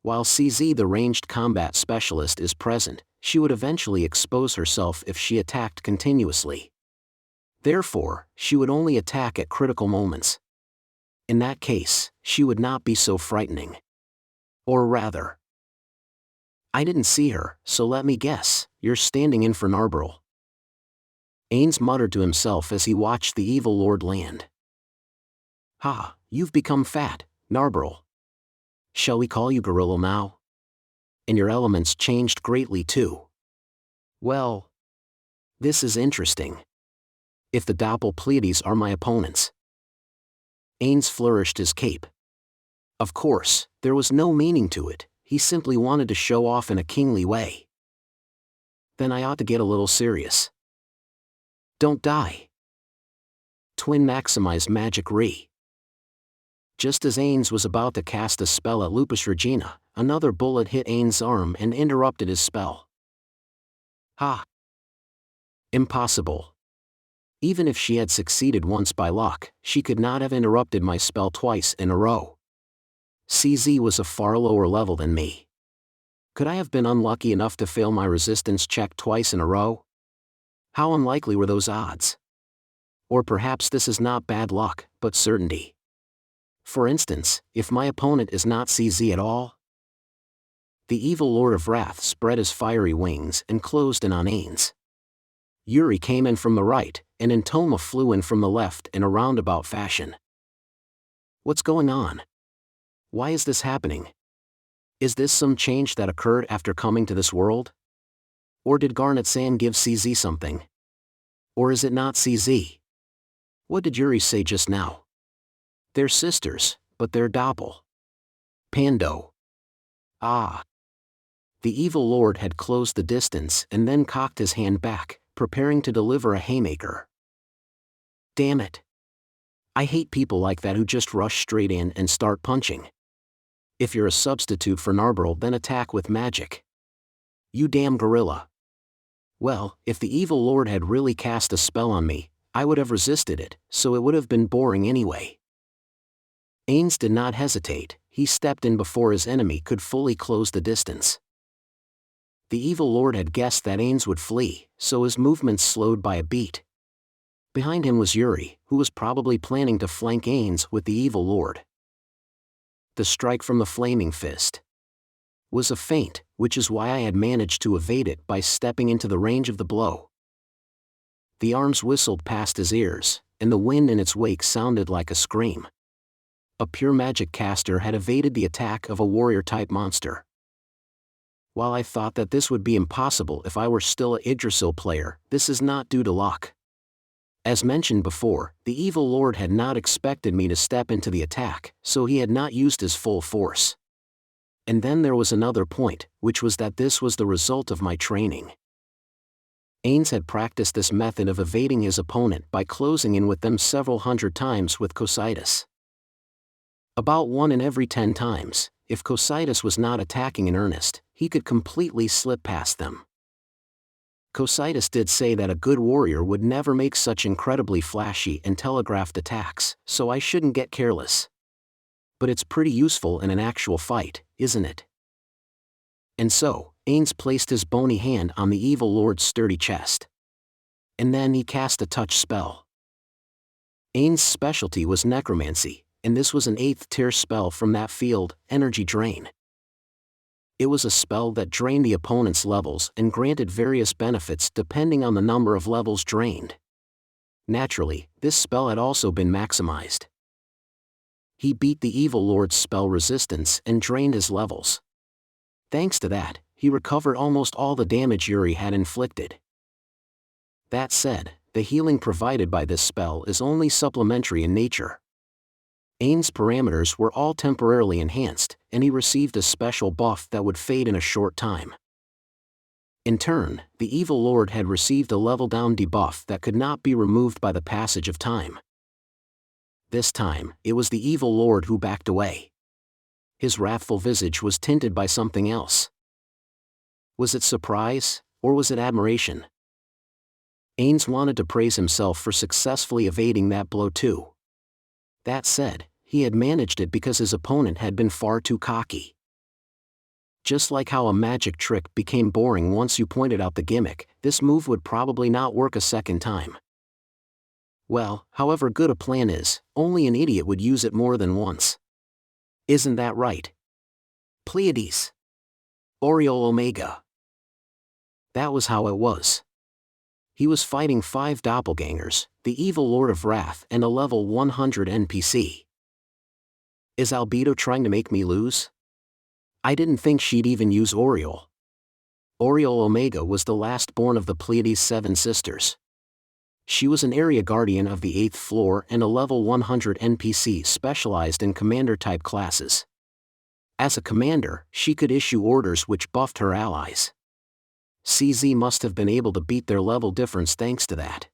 While CZ the ranged combat specialist is present, she would eventually expose herself if she attacked continuously. Therefore, she would only attack at critical moments. In that case, she would not be so frightening. Or rather, I didn't see her, so let me guess, you're standing in for Narberl. Ainz muttered to himself as he watched the Evil Lord land. Ha, you've become fat, Narberl. Shall we call you Gorilla now? And your elements changed greatly too. Well, this is interesting. If the Doppelpleiades are my opponents. Ainz flourished his cape. Of course, there was no meaning to it, he simply wanted to show off in a kingly way. Then I ought to get a little serious. Don't die. Twin maximize magic re. Just as Ainz was about to cast a spell at Lupus Regina, another bullet hit Ainz's arm and interrupted his spell. Ha! Impossible. Even if she had succeeded once by luck, she could not have interrupted my spell twice in a row. CZ was a far lower level than me. Could I have been unlucky enough to fail my resistance check twice in a row? How unlikely were those odds? Or perhaps this is not bad luck, but certainty. For instance, if my opponent is not CZ at all? The evil Lord of Wrath spread his fiery wings and closed in on Ainz. Yuri came in from the right, and Intoma flew in from the left in a roundabout fashion. What's going on? Why is this happening? Is this some change that occurred after coming to this world? Or did Garnet-san give CZ something? Or is it not CZ? What did Yuri say just now? They're sisters, but they're doppel. Pando. Ah. The evil lord had closed the distance and then cocked his hand back, preparing to deliver a haymaker. Damn it. I hate people like that who just rush straight in and start punching. If you're a substitute for Narberl, then attack with magic. You damn gorilla. Well, if the evil lord had really cast a spell on me, I would have resisted it, so it would have been boring anyway. Ainz did not hesitate, he stepped in before his enemy could fully close the distance. The evil lord had guessed that Ainz would flee, so his movements slowed by a beat. Behind him was Yuri, who was probably planning to flank Ainz with the evil lord. The strike from the flaming fist was a feint, which is why I had managed to evade it by stepping into the range of the blow. The arms whistled past his ears, and the wind in its wake sounded like a scream. A pure magic caster had evaded the attack of a warrior-type monster. While I thought that this would be impossible if I were still a Yggdrasil player, this is not due to luck. As mentioned before, the evil lord had not expected me to step into the attack, so he had not used his full force. And then there was another point, which was that this was the result of my training. Ainz had practiced this method of evading his opponent by closing in with them several hundred times with Cocytus. About 1 in every 10 times, if Cocytus was not attacking in earnest, he could completely slip past them. Cocytus did say that a good warrior would never make such incredibly flashy and telegraphed attacks, so I shouldn't get careless. But it's pretty useful in an actual fight, isn't it? And so, Ainz placed his bony hand on the evil lord's sturdy chest. And then he cast a touch spell. Ainz's specialty was necromancy, and this was an 8th tier spell from that field, Energy Drain. It was a spell that drained the opponent's levels and granted various benefits depending on the number of levels drained. Naturally, this spell had also been maximized. He beat the evil lord's spell resistance and drained his levels. Thanks to that, he recovered almost all the damage Yuri had inflicted. That said, the healing provided by this spell is only supplementary in nature. Ainz's parameters were all temporarily enhanced, and he received a special buff that would fade in a short time. In turn, the evil lord had received a level-down debuff that could not be removed by the passage of time. This time, it was the evil lord who backed away. His wrathful visage was tinted by something else. Was it surprise, or was it admiration? Ainz wanted to praise himself for successfully evading that blow too. That said, he had managed it because his opponent had been far too cocky. Just like how a magic trick became boring once you pointed out the gimmick, this move would probably not work a second time. Well, however good a plan is, only an idiot would use it more than once. Isn't that right? Pleiades. Ooal Omega. That was how it was. He was fighting 5 doppelgangers, the evil Lord of Wrath and a level 100 NPC. Is Albedo trying to make me lose? I didn't think she'd even use Ooal. Ooal Omega was the last born of the Pleiades' 7 sisters. She was an area guardian of the 8th floor and a level 100 NPC specialized in commander-type classes. As a commander, she could issue orders which buffed her allies. CZ must have been able to beat their level difference thanks to that.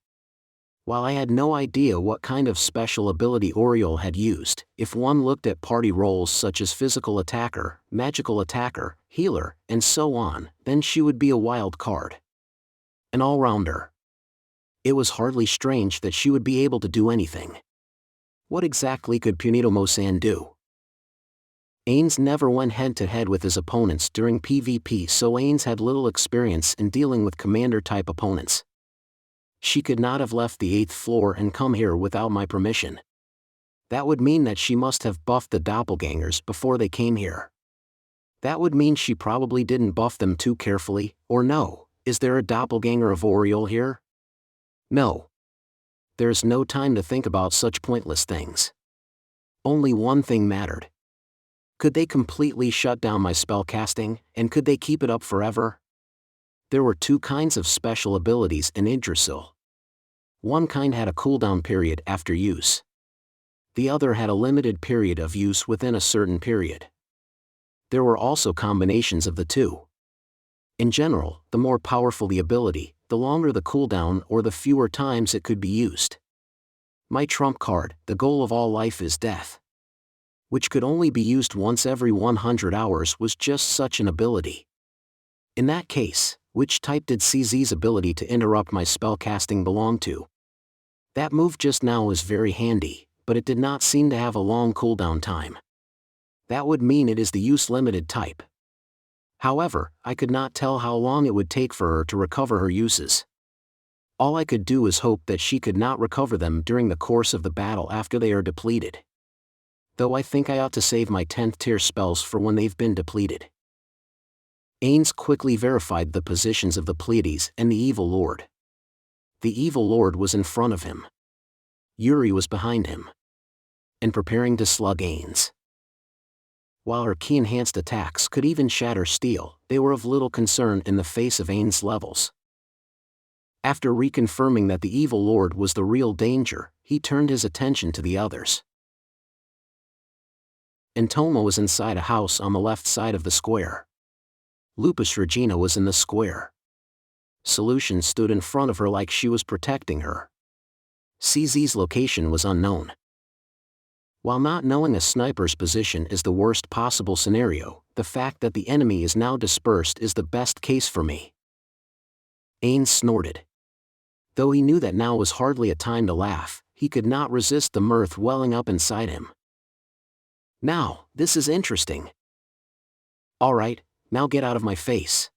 While I had no idea what kind of special ability Ooal had used, if one looked at party roles such as physical attacker, magical attacker, healer, and so on, then she would be a wild card. An all-rounder. It was hardly strange that she would be able to do anything. What exactly could Punito do? Ainz never went head-to-head with his opponents during PvP, so Ainz had little experience in dealing with commander-type opponents. She could not have left the 8th floor and come here without my permission. That would mean that she must have buffed the doppelgangers before they came here. That would mean she probably didn't buff them too carefully, or no, is there a doppelganger of Ooal here? No. There's no time to think about such pointless things. Only one thing mattered. Could they completely shut down my spellcasting, and could they keep it up forever? There were two kinds of special abilities in Yggdrasil. One kind had a cooldown period after use. The other had a limited period of use within a certain period. There were also combinations of the two. In general, the more powerful the ability, the longer the cooldown or the fewer times it could be used. My trump card, the goal of all life is death, which could only be used once every 100 hours, was just such an ability. In that case, which type did CZ's ability to interrupt my spellcasting belong to? That move just now was very handy, but it did not seem to have a long cooldown time. That would mean it is the use-limited type. However, I could not tell how long it would take for her to recover her uses. All I could do is hope that she could not recover them during the course of the battle after they are depleted. Though I think I ought to save my 10th tier spells for when they've been depleted. Ainz quickly verified the positions of the Pleiades and the Evil Lord. The Evil Lord was in front of him. Yuri was behind him, and preparing to slug Ainz. While her key-enhanced attacks could even shatter steel, they were of little concern in the face of Ainz's levels. After reconfirming that the Evil Lord was the real danger, he turned his attention to the others. Antoma was inside a house on the left side of the square. Lupus Regina was in the square. Solution stood in front of her like she was protecting her. CZ's location was unknown. While not knowing a sniper's position is the worst possible scenario, the fact that the enemy is now dispersed is the best case for me. Ainz snorted. Though he knew that now was hardly a time to laugh, he could not resist the mirth welling up inside him. Now, this is interesting. Alright, now get out of my face.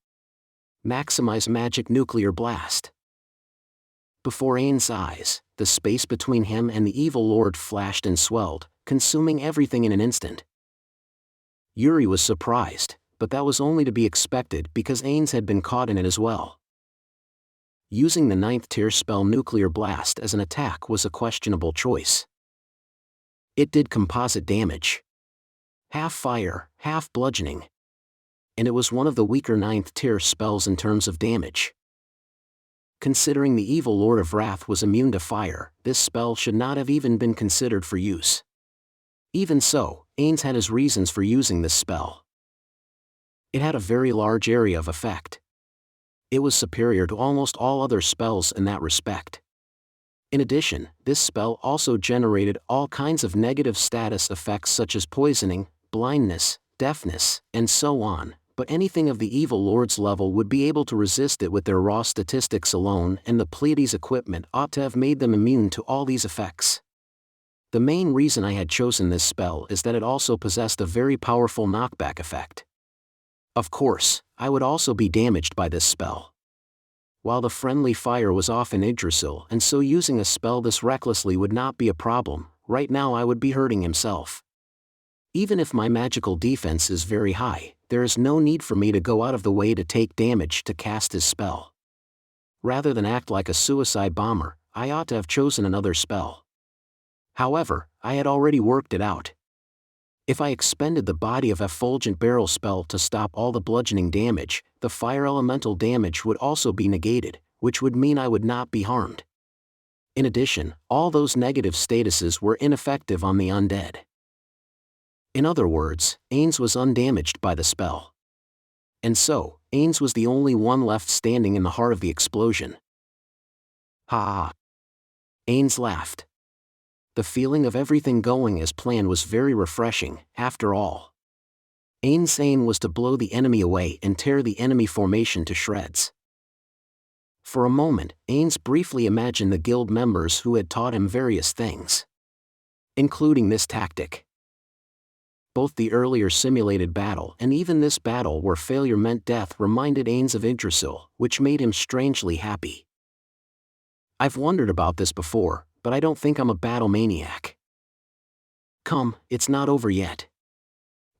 Maximize magic nuclear blast. Before Ainz's eyes, the space between him and the Evil Lord flashed and swelled, consuming everything in an instant. Yuri was surprised, but that was only to be expected because Ainz had been caught in it as well. Using the 9th tier spell Nuclear Blast as an attack was a questionable choice. It did composite damage. Half fire, half bludgeoning. And it was one of the weaker 9th tier spells in terms of damage. Considering the Evil Lord of Wrath was immune to fire, this spell should not have even been considered for use. Even so, Ainz had his reasons for using this spell. It had a very large area of effect. It was superior to almost all other spells in that respect. In addition, this spell also generated all kinds of negative status effects such as poisoning, blindness, deafness, and so on, but anything of the Evil Lord's level would be able to resist it with their raw statistics alone, and the Pleiades equipment ought to have made them immune to all these effects. The main reason I had chosen this spell is that it also possessed a very powerful knockback effect. Of course, I would also be damaged by this spell. While the friendly fire was off in Yggdrasil and so using a spell this recklessly would not be a problem, right now I would be hurting himself. Even if my magical defense is very high, there is no need for me to go out of the way to take damage to cast his spell. Rather than act like a suicide bomber, I ought to have chosen another spell. However, I had already worked it out. If I expended the Body of Effulgent Barrel spell to stop all the bludgeoning damage, the fire elemental damage would also be negated, which would mean I would not be harmed. In addition, all those negative statuses were ineffective on the undead. In other words, Ainz was undamaged by the spell. And so, Ainz was the only one left standing in the heart of the explosion. Ha ha! Ainz laughed. The feeling of everything going as planned was very refreshing, after all. Ainz's aim was to blow the enemy away and tear the enemy formation to shreds. For a moment, Ainz briefly imagined the guild members who had taught him various things, including this tactic. Both the earlier simulated battle and even this battle where failure meant death reminded Ainz of Yggdrasil, which made him strangely happy. I've wondered about this before, but I don't think I'm a battle maniac. Come, it's not over yet.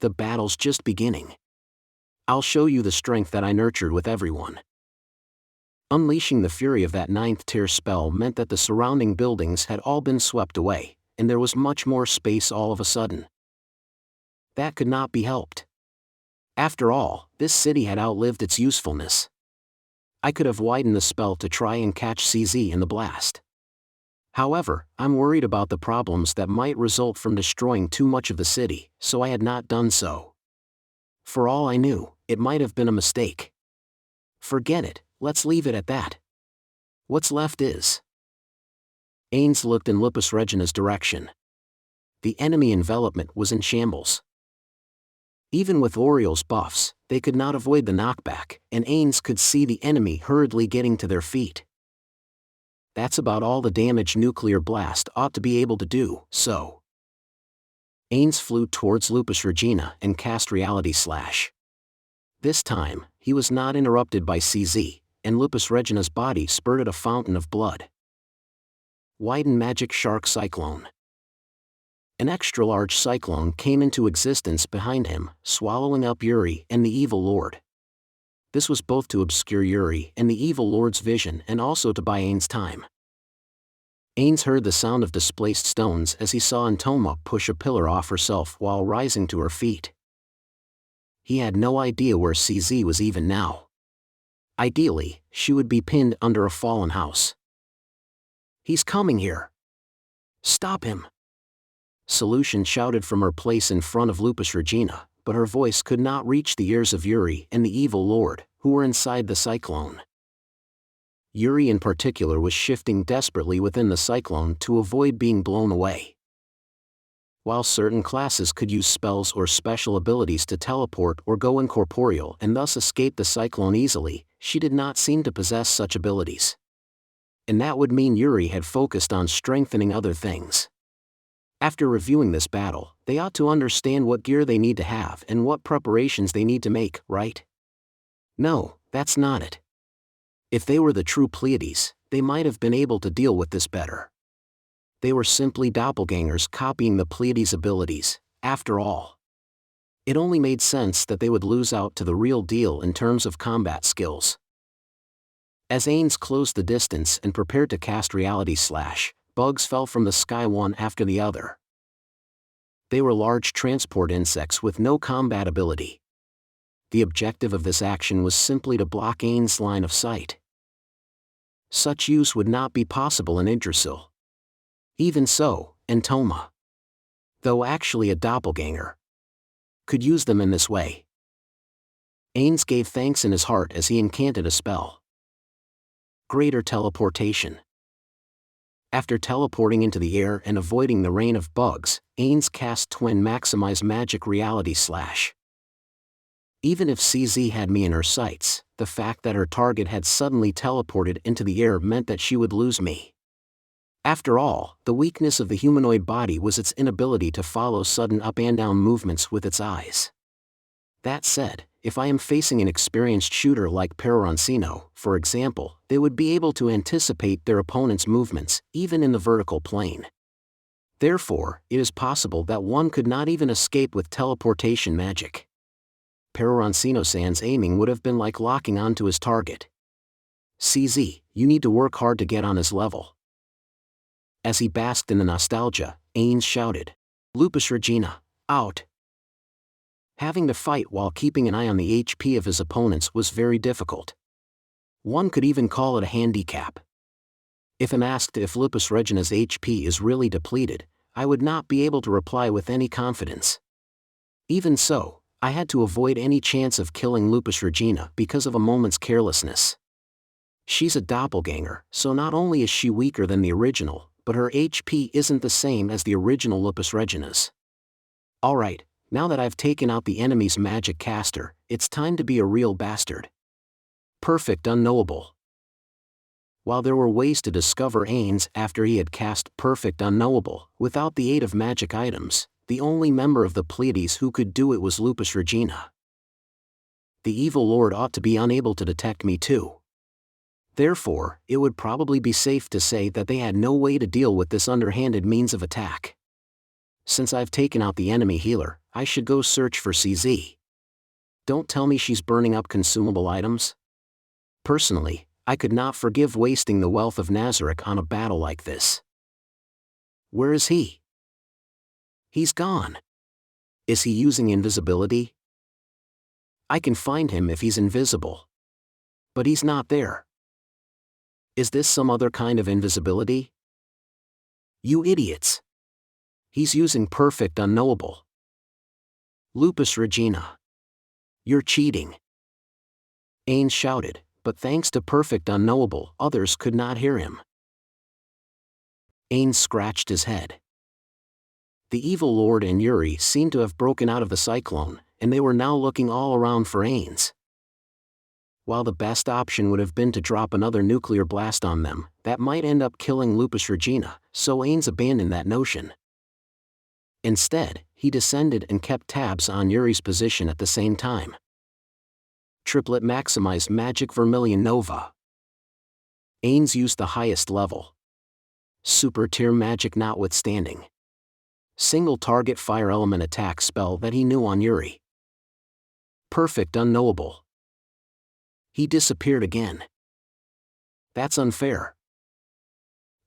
The battle's just beginning. I'll show you the strength that I nurtured with everyone. Unleashing the fury of that 9th tier spell meant that the surrounding buildings had all been swept away, and there was much more space all of a sudden. That could not be helped. After all, this city had outlived its usefulness. I could have widened the spell to try and catch CZ in the blast. However, I'm worried about the problems that might result from destroying too much of the city, so I had not done so. For all I knew, it might have been a mistake. Forget it, let's leave it at that. What's left is... Ainz looked in Lupus Regina's direction. The enemy envelopment was in shambles. Even with Oriel's buffs, they could not avoid the knockback, and Ainz could see the enemy hurriedly getting to their feet. That's about all the damage Nuclear Blast ought to be able to do, so... Ainz flew towards Lupus Regina and cast Reality Slash. This time, he was not interrupted by CZ, and Lupus Regina's body spurted a fountain of blood. Widen Magic Shark Cyclone. An extra-large cyclone came into existence behind him, swallowing up Yuri and the Evil Lord. This was both to obscure Yuri and the Evil Lord's vision and also to buy Ainz time. Ainz heard the sound of displaced stones as he saw Antoma push a pillar off herself while rising to her feet. He had no idea where CZ was even now. Ideally, she would be pinned under a fallen house. He's coming here. Stop him. Solution shouted from her place in front of Lupus Regina, but her voice could not reach the ears of Yuri and the Evil Lord, who were inside the cyclone. Yuri in particular was shifting desperately within the cyclone to avoid being blown away. While certain classes could use spells or special abilities to teleport or go incorporeal and thus escape the cyclone easily, she did not seem to possess such abilities. And that would mean Yuri had focused on strengthening other things. After reviewing this battle, they ought to understand what gear they need to have and what preparations they need to make, right? No, that's not it. If they were the true Pleiades, they might have been able to deal with this better. They were simply doppelgangers copying the Pleiades' abilities, after all. It only made sense that they would lose out to the real deal in terms of combat skills. As Ainz closed the distance and prepared to cast Reality Slash, bugs fell from the sky one after the other. They were large transport insects with no combat ability. The objective of this action was simply to block Ainz's line of sight. Such use would not be possible in Yggdrasil. Even so, Antoma, though actually a doppelganger, could use them in this way. Ainz gave thanks in his heart as he incanted a spell. Greater Teleportation. After teleporting into the air and avoiding the rain of bugs, Ainz cast Twin Maximize Magic Reality Slash. Even if CZ had me in her sights, the fact that her target had suddenly teleported into the air meant that she would lose me. After all, the weakness of the humanoid body was its inability to follow sudden up and down movements with its eyes. That said, if I am facing an experienced shooter like Perorancino, for example, they would be able to anticipate their opponent's movements, even in the vertical plane. Therefore, it is possible that one could not even escape with teleportation magic. Perorancino-san's aiming would have been like locking onto his target. CZ, you need to work hard to get on his level. As he basked in the nostalgia, Ainz shouted, Lupus Regina, out! Having to fight while keeping an eye on the HP of his opponents was very difficult. One could even call it a handicap. If I'm asked if Lupus Regina's HP is really depleted, I would not be able to reply with any confidence. Even so, I had to avoid any chance of killing Lupus Regina because of a moment's carelessness. She's a doppelganger, so not only is she weaker than the original, but her HP isn't the same as the original Lupus Regina's. Alright, now that I've taken out the enemy's magic caster, it's time to be a real bastard. Perfect Unknowable. While there were ways to discover Ainz after he had cast Perfect Unknowable, without the aid of magic items, the only member of the Pleiades who could do it was Lupus Regina. The evil lord ought to be unable to detect me too. Therefore, it would probably be safe to say that they had no way to deal with this underhanded means of attack. Since I've taken out the enemy healer, I should go search for CZ. Don't tell me she's burning up consumable items? Personally, I could not forgive wasting the wealth of Nazarick on a battle like this. Where is he? He's gone. Is he using invisibility? I can find him if he's invisible. But he's not there. Is this some other kind of invisibility? You idiots! He's using Perfect Unknowable. Lupus Regina. You're cheating. Ainz shouted, but thanks to Perfect Unknowable, others could not hear him. Ainz scratched his head. The evil lord and Yuri seemed to have broken out of the cyclone, and they were now looking all around for Ainz. While the best option would have been to drop another nuclear blast on them, that might end up killing Lupus Regina, so Ainz abandoned that notion. Instead, he descended and kept tabs on Yuri's position at the same time. Triplet maximized Magic Vermilion Nova. Ainz used the highest level. Super tier magic notwithstanding. Single target fire element attack spell that he knew on Yuri. Perfect Unknowable. He disappeared again. That's unfair.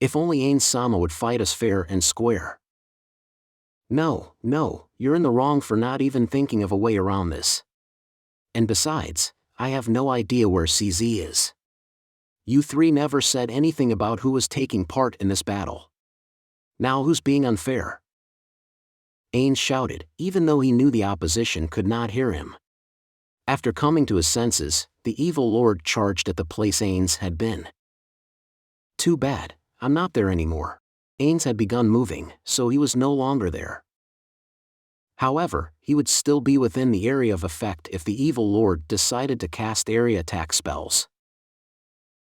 If only Ainz-sama would fight us fair and square. No, you're in the wrong for not even thinking of a way around this. And besides, I have no idea where CZ is. You three never said anything about who was taking part in this battle. Now who's being unfair? Ainz shouted, even though he knew the opposition could not hear him. After coming to his senses, the evil lord charged at the place Ainz had been. Too bad, I'm not there anymore. Ainz had begun moving, so he was no longer there. However, he would still be within the area of effect if the evil lord decided to cast area attack spells.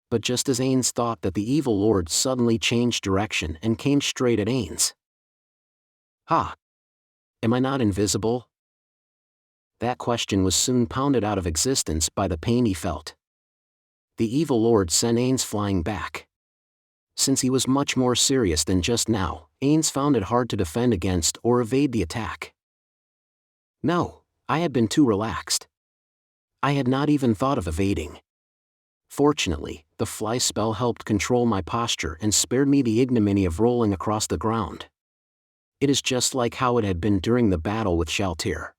But just as Ainz thought that the evil lord suddenly changed direction and came straight at Ainz. Ha! Am I not invisible? That question was soon pounded out of existence by the pain he felt. The evil lord sent Ainz flying back. Since he was much more serious than just now, Ainz found it hard to defend against or evade the attack. No, I had been too relaxed. I had not even thought of evading. Fortunately, the fly spell helped control my posture and spared me the ignominy of rolling across the ground. It is just like how it had been during the battle with Shaltir.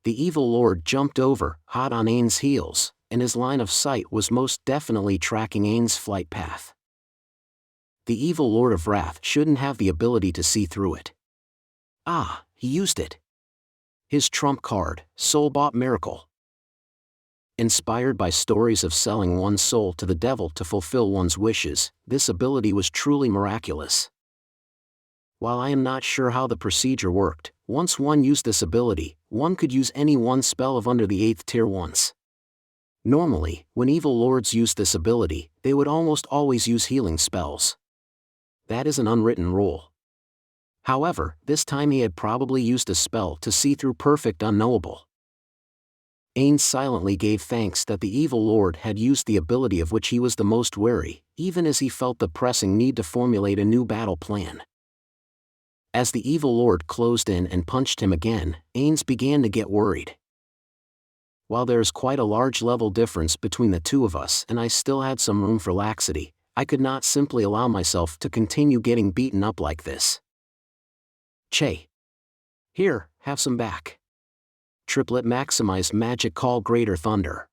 The evil lord jumped over, hot on Ainz's heels, and his line of sight was most definitely tracking Ainz's flight path. The evil lord of wrath shouldn't have the ability to see through it. Ah, he used it. His trump card, Soul-Bought Miracle. Inspired by stories of selling one's soul to the devil to fulfill one's wishes, this ability was truly miraculous. While I am not sure how the procedure worked, once one used this ability, one could use any one spell of under the 8th tier once. Normally, when evil lords used this ability, they would almost always use healing spells. That is an unwritten rule. However, this time he had probably used a spell to see through Perfect Unknowable. Ainz silently gave thanks that the evil lord had used the ability of which he was the most wary, even as he felt the pressing need to formulate a new battle plan. As the evil lord closed in and punched him again, Ainz began to get worried. While there is quite a large level difference between the two of us and I still had some room for laxity, I could not simply allow myself to continue getting beaten up like this. Che. Here, have some back. Triplet maximized magic call Greater Thunder.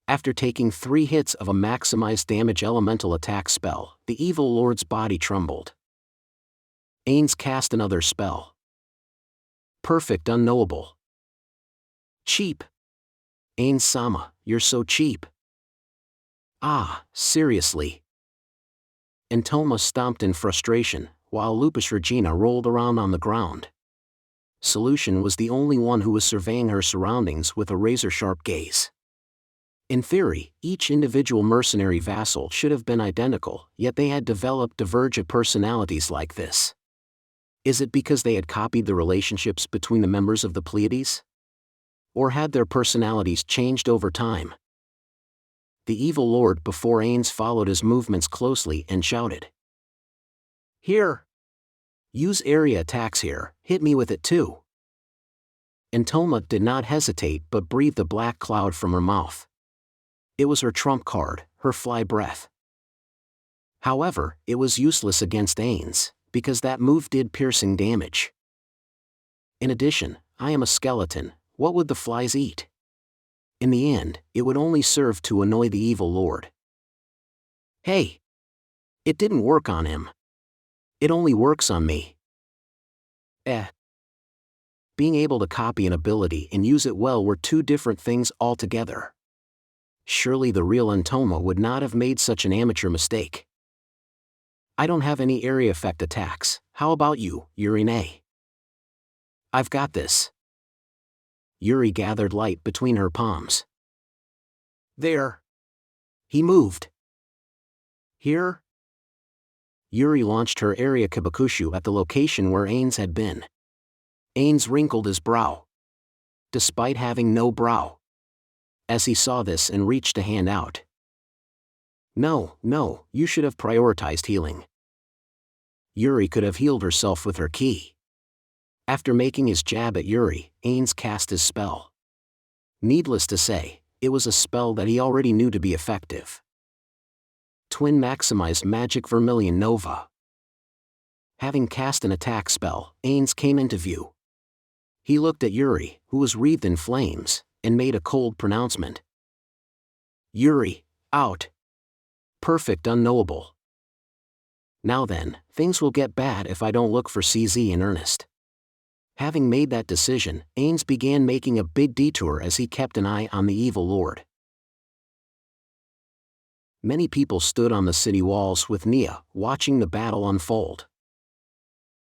After taking 3 hits of a maximized damage elemental attack spell, the evil lord's body trembled. Ainz cast another spell. Perfect unknowable. Cheap. Ainz-sama, you're so cheap. Ah, seriously. Entoma stomped in frustration, while Lupus Regina rolled around on the ground. Solution was the only one who was surveying her surroundings with a razor-sharp gaze. In theory, each individual mercenary vassal should have been identical, yet they had developed divergent personalities like this. Is it because they had copied the relationships between the members of the Pleiades? Or had their personalities changed over time? The evil lord before Ainz followed his movements closely and shouted. Here! Use area attacks here, hit me with it too. Entoma did not hesitate but breathed a black cloud from her mouth. It was her trump card, her fly breath. However, it was useless against Ainz, because that move did piercing damage. In addition, I am a skeleton, what would the flies eat? In the end, it would only serve to annoy the evil lord. Hey! It didn't work on him. It only works on me. Being able to copy an ability and use it well were two different things altogether. Surely the real Entoma would not have made such an amateur mistake. I don't have any area effect attacks, how about you, Yuri? I've got this. Yuri gathered light between her palms. There. He moved. Here? Yuri launched her area Kibakushu at the location where Ainz had been. Ainz wrinkled his brow. Despite having no brow. As he saw this and reached a hand out. No, you should have prioritized healing. Yuri could have healed herself with her ki. After making his jab at Yuri, Ainz cast his spell. Needless to say, it was a spell that he already knew to be effective. Twin maximized magic Vermilion Nova. Having cast an attack spell, Ainz came into view. He looked at Yuri, who was wreathed in flames, and made a cold pronouncement. Yuri, out. Perfect unknowable. Now then, things will get bad if I don't look for CZ in earnest. Having made that decision, Ainz began making a big detour as he kept an eye on the evil lord. Many people stood on the city walls with Neia, watching the battle unfold.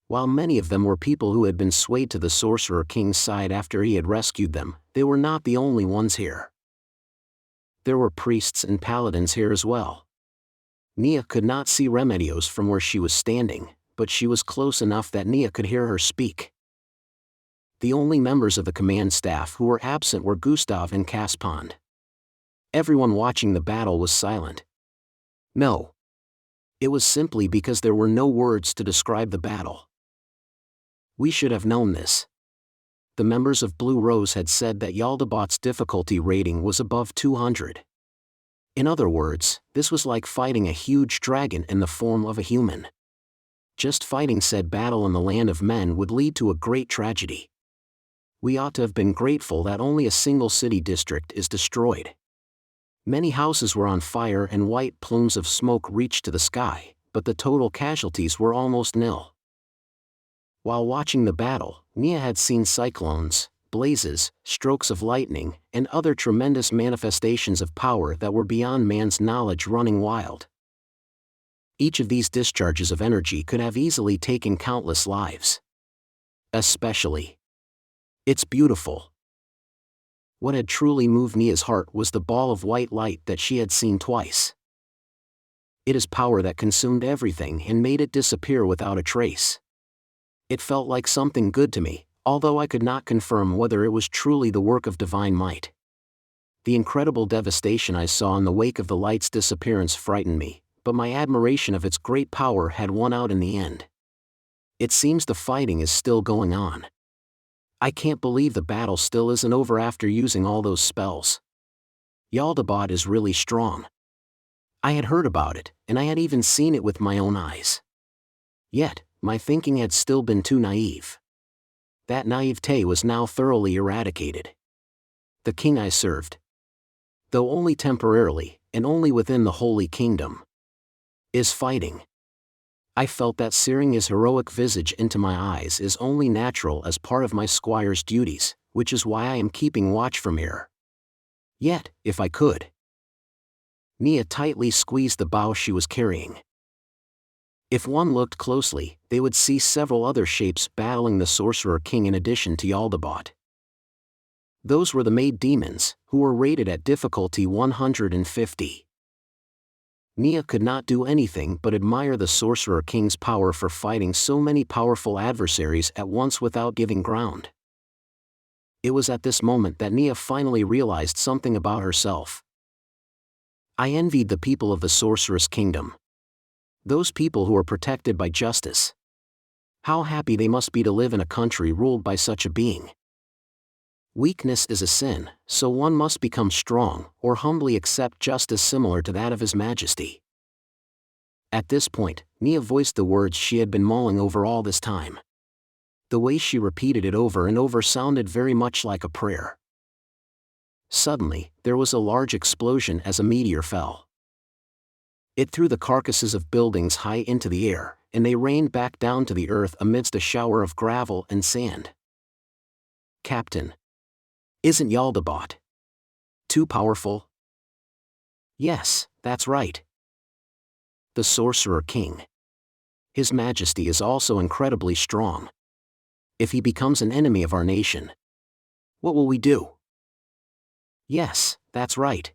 While many of them were people who had been swayed to the Sorcerer King's side after he had rescued them, they were not the only ones here. There were priests and paladins here as well. Neia could not see Remedios from where she was standing, but she was close enough that Neia could hear her speak. The only members of the command staff who were absent were Gustav and Caspond. Everyone watching the battle was silent. No. It was simply because there were no words to describe the battle. We should have known this. The members of Blue Rose had said that Jaldabaoth's difficulty rating was above 200. In other words, this was like fighting a huge dragon in the form of a human. Just fighting said battle in the land of men would lead to a great tragedy. We ought to have been grateful that only a single city district is destroyed. Many houses were on fire and white plumes of smoke reached to the sky, but the total casualties were almost nil. While watching the battle, Neia had seen cyclones, blazes, strokes of lightning, and other tremendous manifestations of power that were beyond man's knowledge running wild. Each of these discharges of energy could have easily taken countless lives. Especially. It's beautiful. What had truly moved Neia's heart was the ball of white light that she had seen twice. It is power that consumed everything and made it disappear without a trace. It felt like something good to me, although I could not confirm whether it was truly the work of divine might. The incredible devastation I saw in the wake of the light's disappearance frightened me, but my admiration of its great power had won out in the end. It seems the fighting is still going on. I can't believe the battle still isn't over after using all those spells. Jaldabaoth is really strong. I had heard about it, and I had even seen it with my own eyes. Yet, my thinking had still been too naive. That naivete was now thoroughly eradicated. The king I served, though only temporarily, and only within the Holy Kingdom, is fighting. I felt that searing his heroic visage into my eyes is only natural as part of my squire's duties, which is why I am keeping watch from here. Yet, if I could. Neia tightly squeezed the bow she was carrying. If one looked closely, they would see several other shapes battling the Sorcerer King in addition to Jaldabaoth. Those were the Maid Demons, who were rated at difficulty 150. Neia could not do anything but admire the Sorcerer King's power for fighting so many powerful adversaries at once without giving ground. It was at this moment that Neia finally realized something about herself. I envied the people of the Sorceress Kingdom. Those people who are protected by justice. How happy they must be to live in a country ruled by such a being. Weakness is a sin, so one must become strong or humbly accept justice similar to that of His Majesty. At this point, Neia voiced the words she had been mulling over all this time. The way she repeated it over and over sounded very much like a prayer. Suddenly, there was a large explosion as a meteor fell. It threw the carcasses of buildings high into the air, and they rained back down to the earth amidst a shower of gravel and sand. Captain. Isn't Jaldabaoth too powerful? Yes, that's right. The Sorcerer King. His Majesty is also incredibly strong. If he becomes an enemy of our nation, what will we do? Yes, that's right.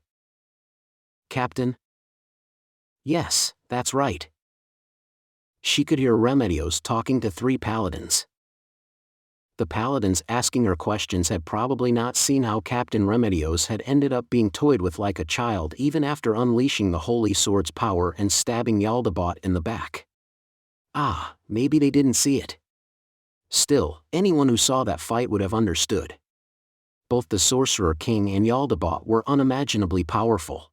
Captain? Yes, that's right. She could hear Remedios talking to 3 paladins. The paladins asking her questions had probably not seen how Captain Remedios had ended up being toyed with like a child even after unleashing the Holy Sword's power and stabbing Jaldabaoth in the back. Ah, maybe they didn't see it. Still, anyone who saw that fight would have understood. Both the Sorcerer King and Jaldabaoth were unimaginably powerful.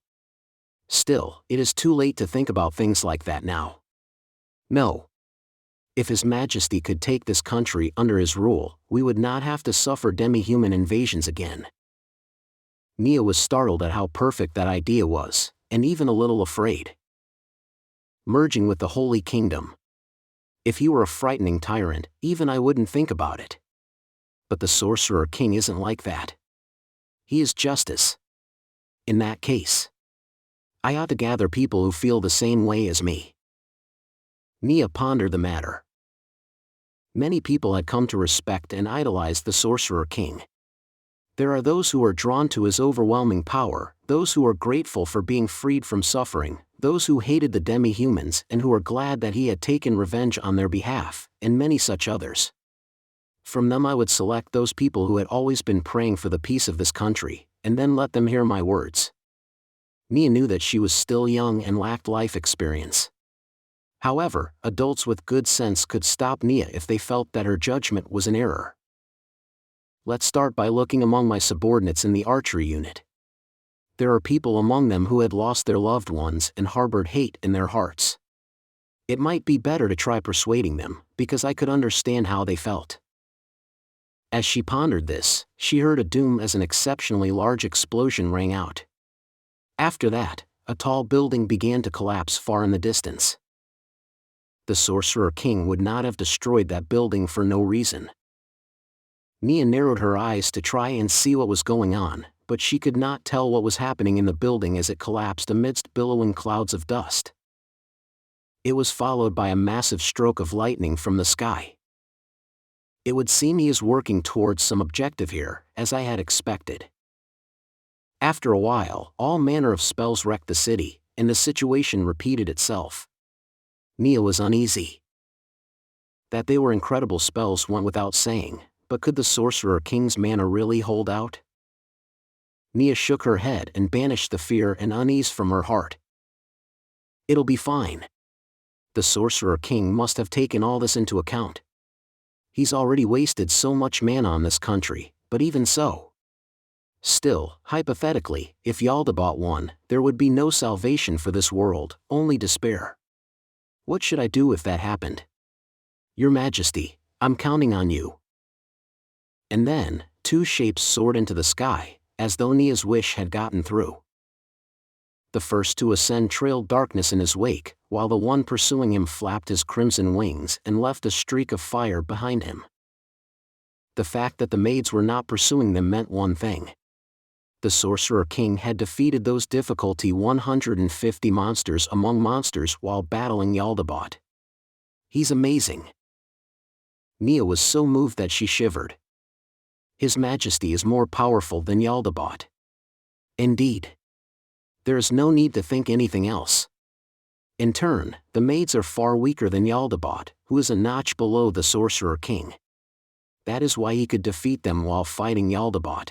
Still, it is too late to think about things like that now. No. If His Majesty could take this country under his rule, we would not have to suffer demi-human invasions again. Neia was startled at how perfect that idea was, and even a little afraid. Merging with the Holy Kingdom. If he were a frightening tyrant, even I wouldn't think about it. But the Sorcerer King isn't like that. He is justice. In that case, I ought to gather people who feel the same way as me. Neia pondered the matter. Many people had come to respect and idolize the Sorcerer King. There are those who are drawn to his overwhelming power, those who are grateful for being freed from suffering, those who hated the demi-humans and who are glad that he had taken revenge on their behalf, and many such others. From them I would select those people who had always been praying for the peace of this country, and then let them hear my words. Neia knew that she was still young and lacked life experience. However, adults with good sense could stop Neia if they felt that her judgment was in error. Let's start by looking among my subordinates in the archery unit. There are people among them who had lost their loved ones and harbored hate in their hearts. It might be better to try persuading them, because I could understand how they felt. As she pondered this, she heard a doom as an exceptionally large explosion rang out. After that, a tall building began to collapse far in the distance. The Sorcerer King would not have destroyed that building for no reason. Neia narrowed her eyes to try and see what was going on, but she could not tell what was happening in the building as it collapsed amidst billowing clouds of dust. It was followed by a massive stroke of lightning from the sky. It would seem he is working towards some objective here, as I had expected. After a while, all manner of spells wrecked the city, and the situation repeated itself. Neia was uneasy. That they were incredible spells went without saying, but could the Sorcerer King's mana really hold out? Neia shook her head and banished the fear and unease from her heart. It'll be fine. The Sorcerer King must have taken all this into account. He's already wasted so much mana on this country, but even so. Still, hypothetically, if Jaldabaoth won, there would be no salvation for this world, only despair. What should I do if that happened? Your Majesty, I'm counting on you. And then, 2 shapes soared into the sky, as though Neia's wish had gotten through. The first to ascend trailed darkness in his wake, while the one pursuing him flapped his crimson wings and left a streak of fire behind him. The fact that the maids were not pursuing them meant one thing. The Sorcerer King had defeated those difficulty 150 monsters among monsters while battling Jaldabaoth. He's amazing. Neia was so moved that she shivered. His Majesty is more powerful than Jaldabaoth. Indeed. There is no need to think anything else. In turn, the maids are far weaker than Jaldabaoth, who is a notch below the Sorcerer King. That is why he could defeat them while fighting Jaldabaoth.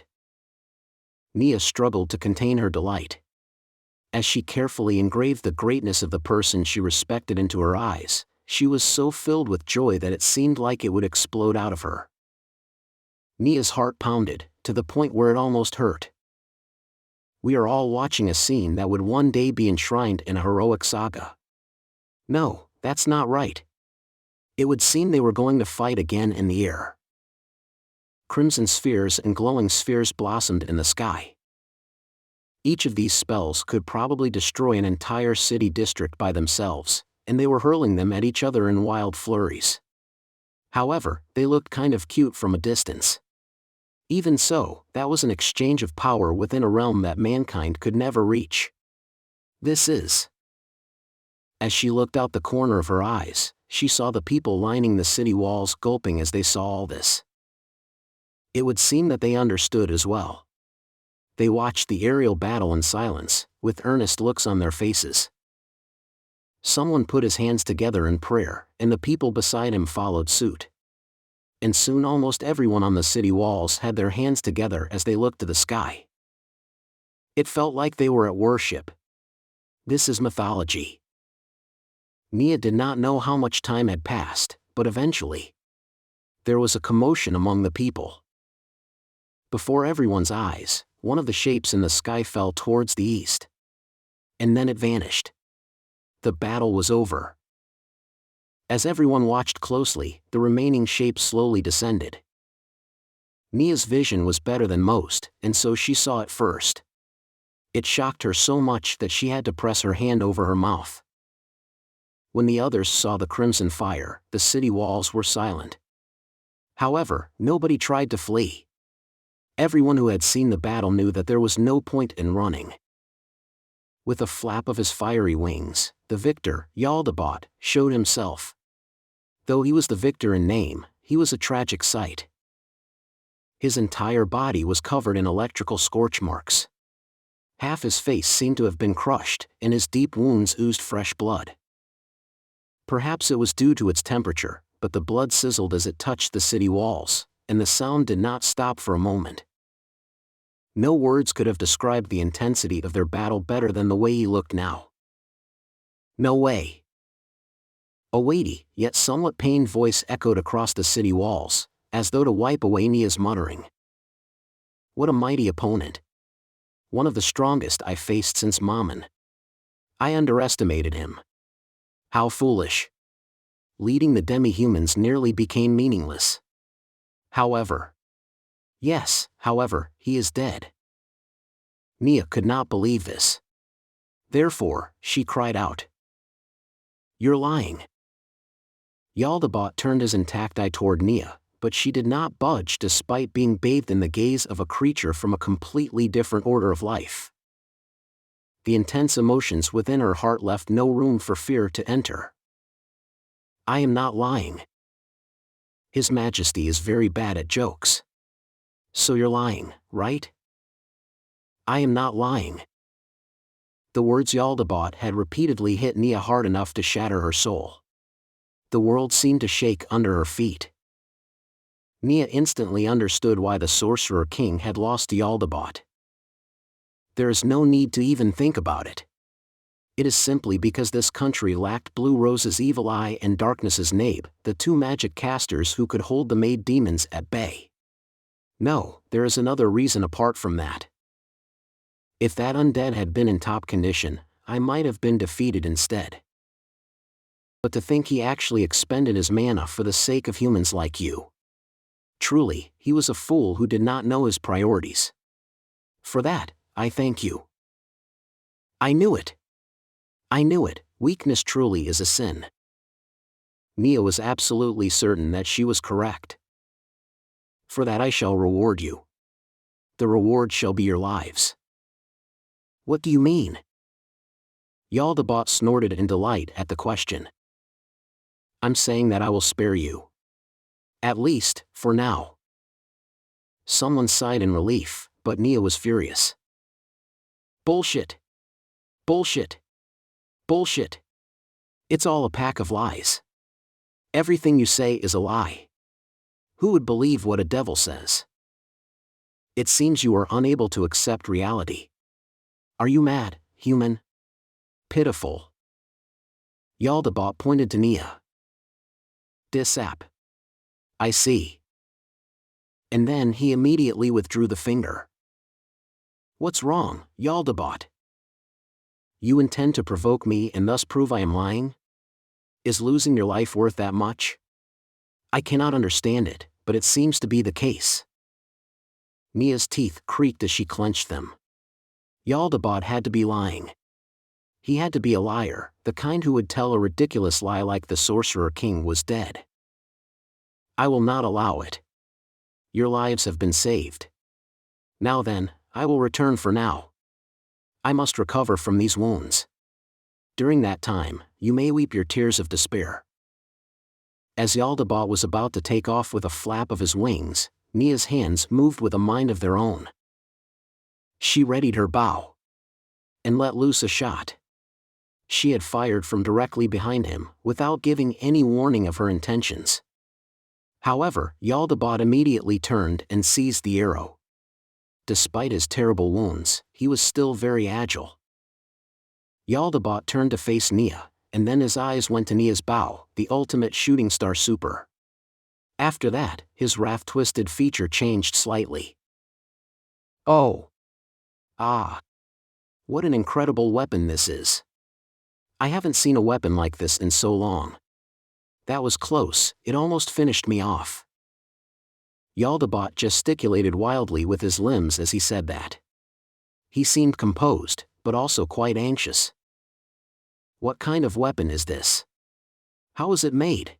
Neia struggled to contain her delight. As she carefully engraved the greatness of the person she respected into her eyes, she was so filled with joy that it seemed like it would explode out of her. Nia's heart pounded, to the point where it almost hurt. We are all watching a scene that would one day be enshrined in a heroic saga. No, that's not right. It would seem they were going to fight again in the air. Crimson spheres and glowing spheres blossomed in the sky. Each of these spells could probably destroy an entire city district by themselves, and they were hurling them at each other in wild flurries. However, they looked kind of cute from a distance. Even so, that was an exchange of power within a realm that mankind could never reach. This is. As she looked out the corner of her eyes, she saw the people lining the city walls gulping as they saw all this. It would seem that they understood as well. They watched the aerial battle in silence, with earnest looks on their faces. Someone put his hands together in prayer, and the people beside him followed suit. And soon almost everyone on the city walls had their hands together as they looked to the sky. It felt like they were at worship. This is mythology. Neia did not know how much time had passed, but eventually, there was a commotion among the people. Before everyone's eyes, one of the shapes in the sky fell towards the east. And then it vanished. The battle was over. As everyone watched closely, the remaining shape slowly descended. Nia's vision was better than most, and so she saw it first. It shocked her so much that she had to press her hand over her mouth. When the others saw the crimson fire, the city walls were silent. However, nobody tried to flee. Everyone who had seen the battle knew that there was no point in running. With a flap of his fiery wings, the victor, Jaldabaoth, showed himself. Though he was the victor in name, he was a tragic sight. His entire body was covered in electrical scorch marks. Half his face seemed to have been crushed, and his deep wounds oozed fresh blood. Perhaps it was due to its temperature, but the blood sizzled as it touched the city walls, and the sound did not stop for a moment. No words could have described the intensity of their battle better than the way he looked now. No way. A weighty, yet somewhat pained voice echoed across the city walls, as though to wipe away Nia's muttering. What a mighty opponent. One of the strongest I faced since Mammon. I underestimated him. How foolish. Leading the demi-humans nearly became meaningless. However, he is dead. Neia could not believe this. Therefore, she cried out. You're lying. Jaldabaoth turned his intact eye toward Neia, but she did not budge despite being bathed in the gaze of a creature from a completely different order of life. The intense emotions within her heart left no room for fear to enter. I am not lying. His Majesty is very bad at jokes. So you're lying, right? I am not lying. The words Jaldabaoth had repeatedly hit Neia hard enough to shatter her soul. The world seemed to shake under her feet. Neia instantly understood why the Sorcerer King had lost to Jaldabaoth. There is no need to even think about it. It is simply because this country lacked Blue Rose's evil eye and Darkness's nabe, the two magic casters who could hold the maid demons at bay. No, there is another reason apart from that. If that undead had been in top condition, I might have been defeated instead. But to think he actually expended his mana for the sake of humans like you. Truly, he was a fool who did not know his priorities. For that, I thank you. I knew it. I knew it, weakness truly is a sin. Neia was absolutely certain that she was correct. For that I shall reward you. The reward shall be your lives. What do you mean? Jaldabaoth snorted in delight at the question. I'm saying that I will spare you. At least, for now. Someone sighed in relief, but Neia was furious. Bullshit. Bullshit. Bullshit. It's all a pack of lies. Everything you say is a lie. Who would believe what a devil says? It seems you are unable to accept reality. Are you mad, human? Pitiful. Jaldabaoth pointed to Neia. Dissap. I see. And then he immediately withdrew the finger. What's wrong, Jaldabaoth? You intend to provoke me and thus prove I am lying? Is losing your life worth that much? I cannot understand it, but it seems to be the case. Neia's teeth creaked as she clenched them. Jaldabaoth had to be lying. He had to be a liar, the kind who would tell a ridiculous lie like the Sorcerer King was dead. I will not allow it. Your lives have been saved. Now then, I will return for now. I must recover from these wounds. During that time, you may weep your tears of despair. As Jaldabaoth was about to take off with a flap of his wings, Neia's hands moved with a mind of their own. She readied her bow and let loose a shot. She had fired from directly behind him, without giving any warning of her intentions. However, Jaldabaoth immediately turned and seized the arrow. Despite his terrible wounds, he was still very agile. Jaldabaoth turned to face Neia, and then his eyes went to Neia's bow, the ultimate shooting star super. After that, his wrath-twisted feature changed slightly. Oh! Ah! What an incredible weapon this is! I haven't seen a weapon like this in so long. That was close, it almost finished me off. Jaldabaoth gesticulated wildly with his limbs as he said that. He seemed composed, but also quite anxious. What kind of weapon is this? How is it made?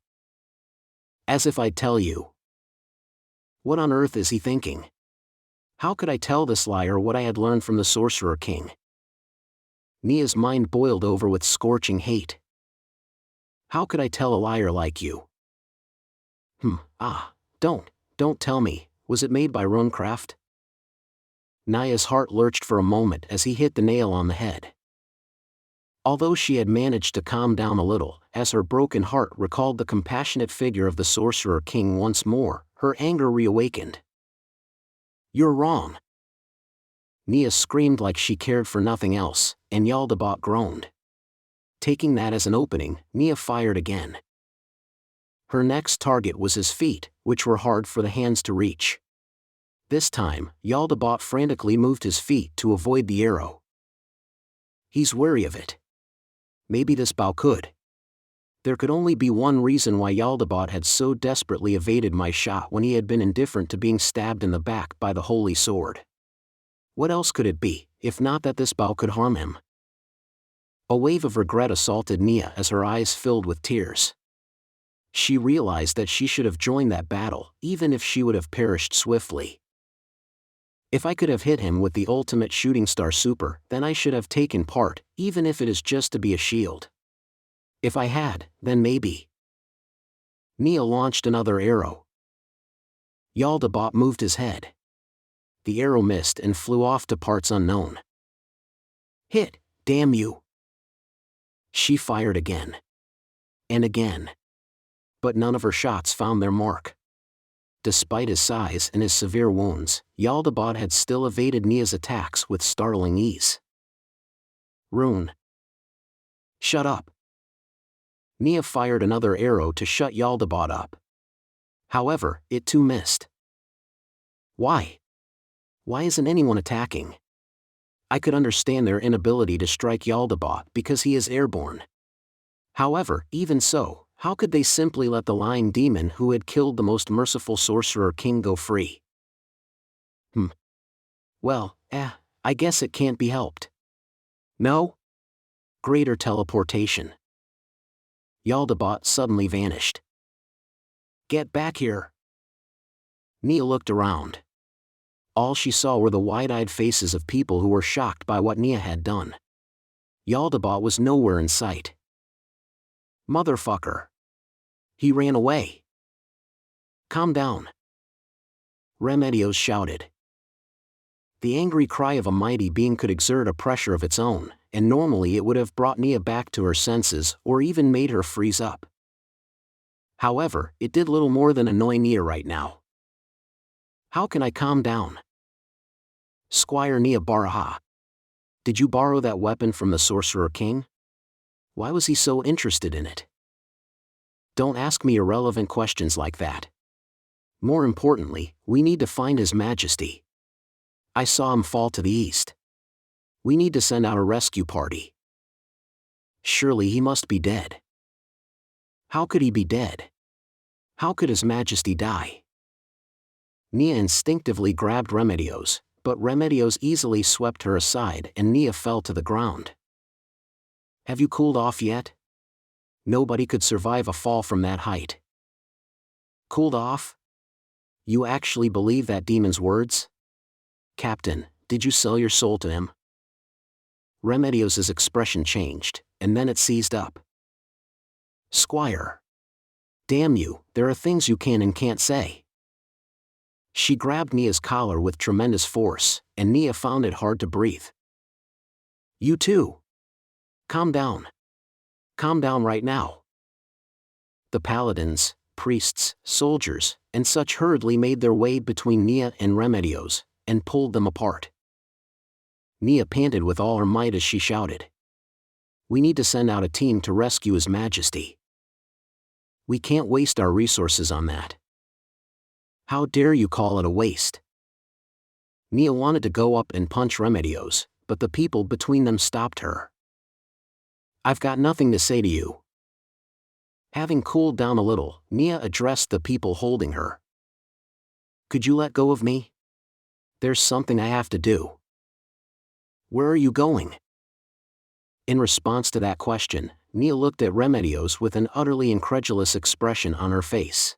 As if I'd tell you. What on earth is he thinking? How could I tell this liar what I had learned from the Sorcerer King? Neia's mind boiled over with scorching hate. How could I tell a liar like you? Don't tell me, was it made by runecraft? Neia's heart lurched for a moment as he hit the nail on the head. Although she had managed to calm down a little, as her broken heart recalled the compassionate figure of the Sorcerer King once more, her anger reawakened. You're wrong. Neia screamed like she cared for nothing else, and Jaldabaoth groaned. Taking that as an opening, Neia fired again. Her next target was his feet, which were hard for the hands to reach. This time, Jaldabaoth frantically moved his feet to avoid the arrow. He's wary of it. Maybe this bow could. There could only be one reason why Jaldabaoth had so desperately evaded my shot when he had been indifferent to being stabbed in the back by the holy sword. What else could it be, if not that this bow could harm him? A wave of regret assaulted Neia as her eyes filled with tears. She realized that she should have joined that battle, even if she would have perished swiftly. If I could have hit him with the ultimate shooting star super, then I should have taken part, even if it is just to be a shield. If I had, then maybe. Neia launched another arrow. Jaldabaoth moved his head. The arrow missed and flew off to parts unknown. Hit, damn you! She fired again. And again. But none of her shots found their mark. Despite his size and his severe wounds, Jaldabaoth had still evaded Neia's attacks with startling ease. Rune. Shut up. Neia fired another arrow to shut Jaldabaoth up. However, it too missed. Why? Why isn't anyone attacking? I could understand their inability to strike Jaldabaoth because he is airborne. However, even so, how could they simply let the lying demon who had killed the most merciful Sorcerer King go free? Well, I guess it can't be helped. No? Greater teleportation. Jaldabaoth suddenly vanished. Get back here! Neia looked around. All she saw were the wide-eyed faces of people who were shocked by what Neia had done. Jaldabaoth was nowhere in sight. Motherfucker! He ran away. Calm down. Remedios shouted. The angry cry of a mighty being could exert a pressure of its own, and normally it would have brought Neia back to her senses or even made her freeze up. However, it did little more than annoy Neia right now. How can I calm down? Squire Neia Baraha. Did you borrow that weapon from the Sorcerer King? Why was he so interested in it? Don't ask me irrelevant questions like that. More importantly, we need to find His Majesty. I saw him fall to the east. We need to send out a rescue party. Surely he must be dead. How could he be dead? How could His Majesty die? Neia instinctively grabbed Remedios, but Remedios easily swept her aside and Neia fell to the ground. Have you cooled off yet? Nobody could survive a fall from that height. Cooled off? You actually believe that demon's words? Captain, did you sell your soul to him? Remedios' expression changed, and then it seized up. Squire. Damn you, there are things you can and can't say. She grabbed Neia's collar with tremendous force, and Neia found it hard to breathe. You too. Calm down. Calm down right now. The paladins, priests, soldiers, and such hurriedly made their way between Neia and Remedios, and pulled them apart. Neia panted with all her might as she shouted. We need to send out a team to rescue His Majesty. We can't waste our resources on that. How dare you call it a waste? Neia wanted to go up and punch Remedios, but the people between them stopped her. I've got nothing to say to you. Having cooled down a little, Neia addressed the people holding her. Could you let go of me? There's something I have to do. Where are you going? In response to that question, Neia looked at Remedios with an utterly incredulous expression on her face.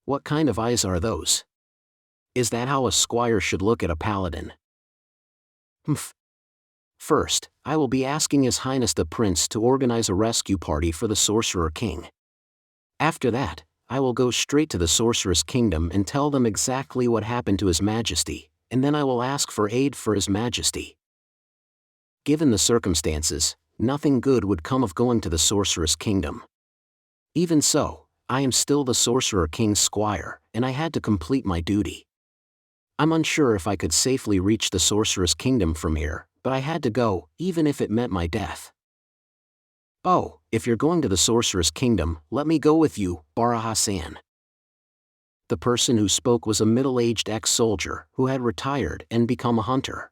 What kind of eyes are those? Is that how a squire should look at a paladin? Humph. First, I will be asking His Highness the Prince to organize a rescue party for the Sorcerer King. After that, I will go straight to the Sorcerer's Kingdom and tell them exactly what happened to His Majesty, and then I will ask for aid for His Majesty. Given the circumstances, nothing good would come of going to the Sorcerer's Kingdom. Even so, I am still the Sorcerer King's squire, and I had to complete my duty. I'm unsure if I could safely reach the Sorcerer's Kingdom from here, but I had to go, even if it meant my death. Oh, if you're going to the Sorcerer's Kingdom, let me go with you, Baraha-san. The person who spoke was a middle-aged ex-soldier who had retired and become a hunter.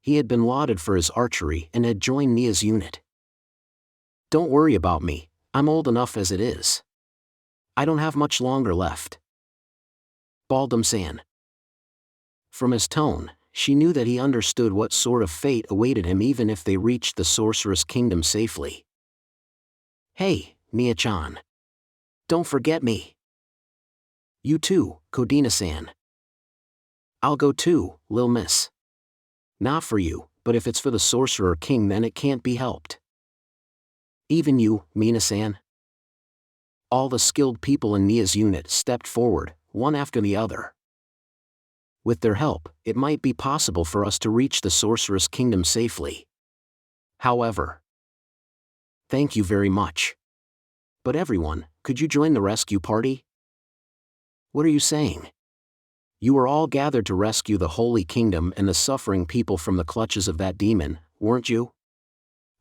He had been lauded for his archery and had joined Neia's unit. Don't worry about me, I'm old enough as it is. I don't have much longer left. Baldum-san. From his tone, she knew that he understood what sort of fate awaited him even if they reached the Sorcerer's Kingdom safely. Hey, Neia-chan. Don't forget me. You too, Kodina-san. I'll go too, lil miss. Not for you, but if it's for the Sorcerer King then it can't be helped. Even you, Mina-san. All the skilled people in Neia's unit stepped forward, one after the other. With their help, it might be possible for us to reach the Sorcerer's Kingdom safely. However, thank you very much. But everyone, could you join the rescue party? What are you saying? You were all gathered to rescue the Holy Kingdom and the suffering people from the clutches of that demon, weren't you?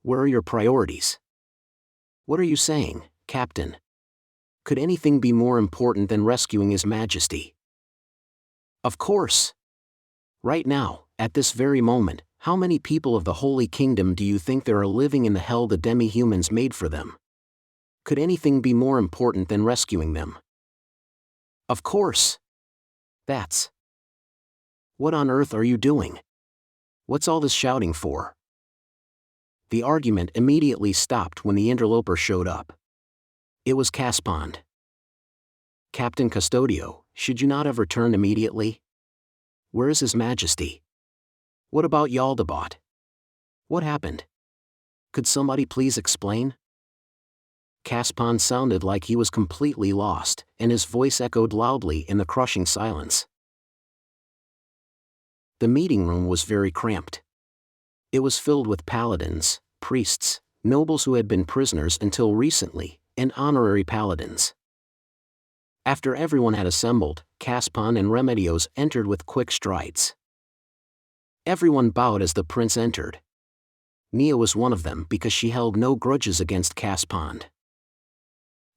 Where are your priorities? What are you saying, Captain? Could anything be more important than rescuing His Majesty? Of course. Right now, at this very moment, how many people of the Holy Kingdom do you think there are living in the hell the demi-humans made for them? Could anything be more important than rescuing them? Of course. That's... What on earth are you doing? What's all this shouting for? The argument immediately stopped when the interloper showed up. It was Caspond. "Captain Custodio, should you not have returned immediately? Where is His Majesty? What about Jaldabaoth? What happened? Could somebody please explain?" Caspond sounded like he was completely lost, and his voice echoed loudly in the crushing silence. The meeting room was very cramped. It was filled with paladins, priests, nobles who had been prisoners until recently, and honorary paladins. After everyone had assembled, Caspond and Remedios entered with quick strides. Everyone bowed as the prince entered. Neia was one of them because she held no grudges against Caspond.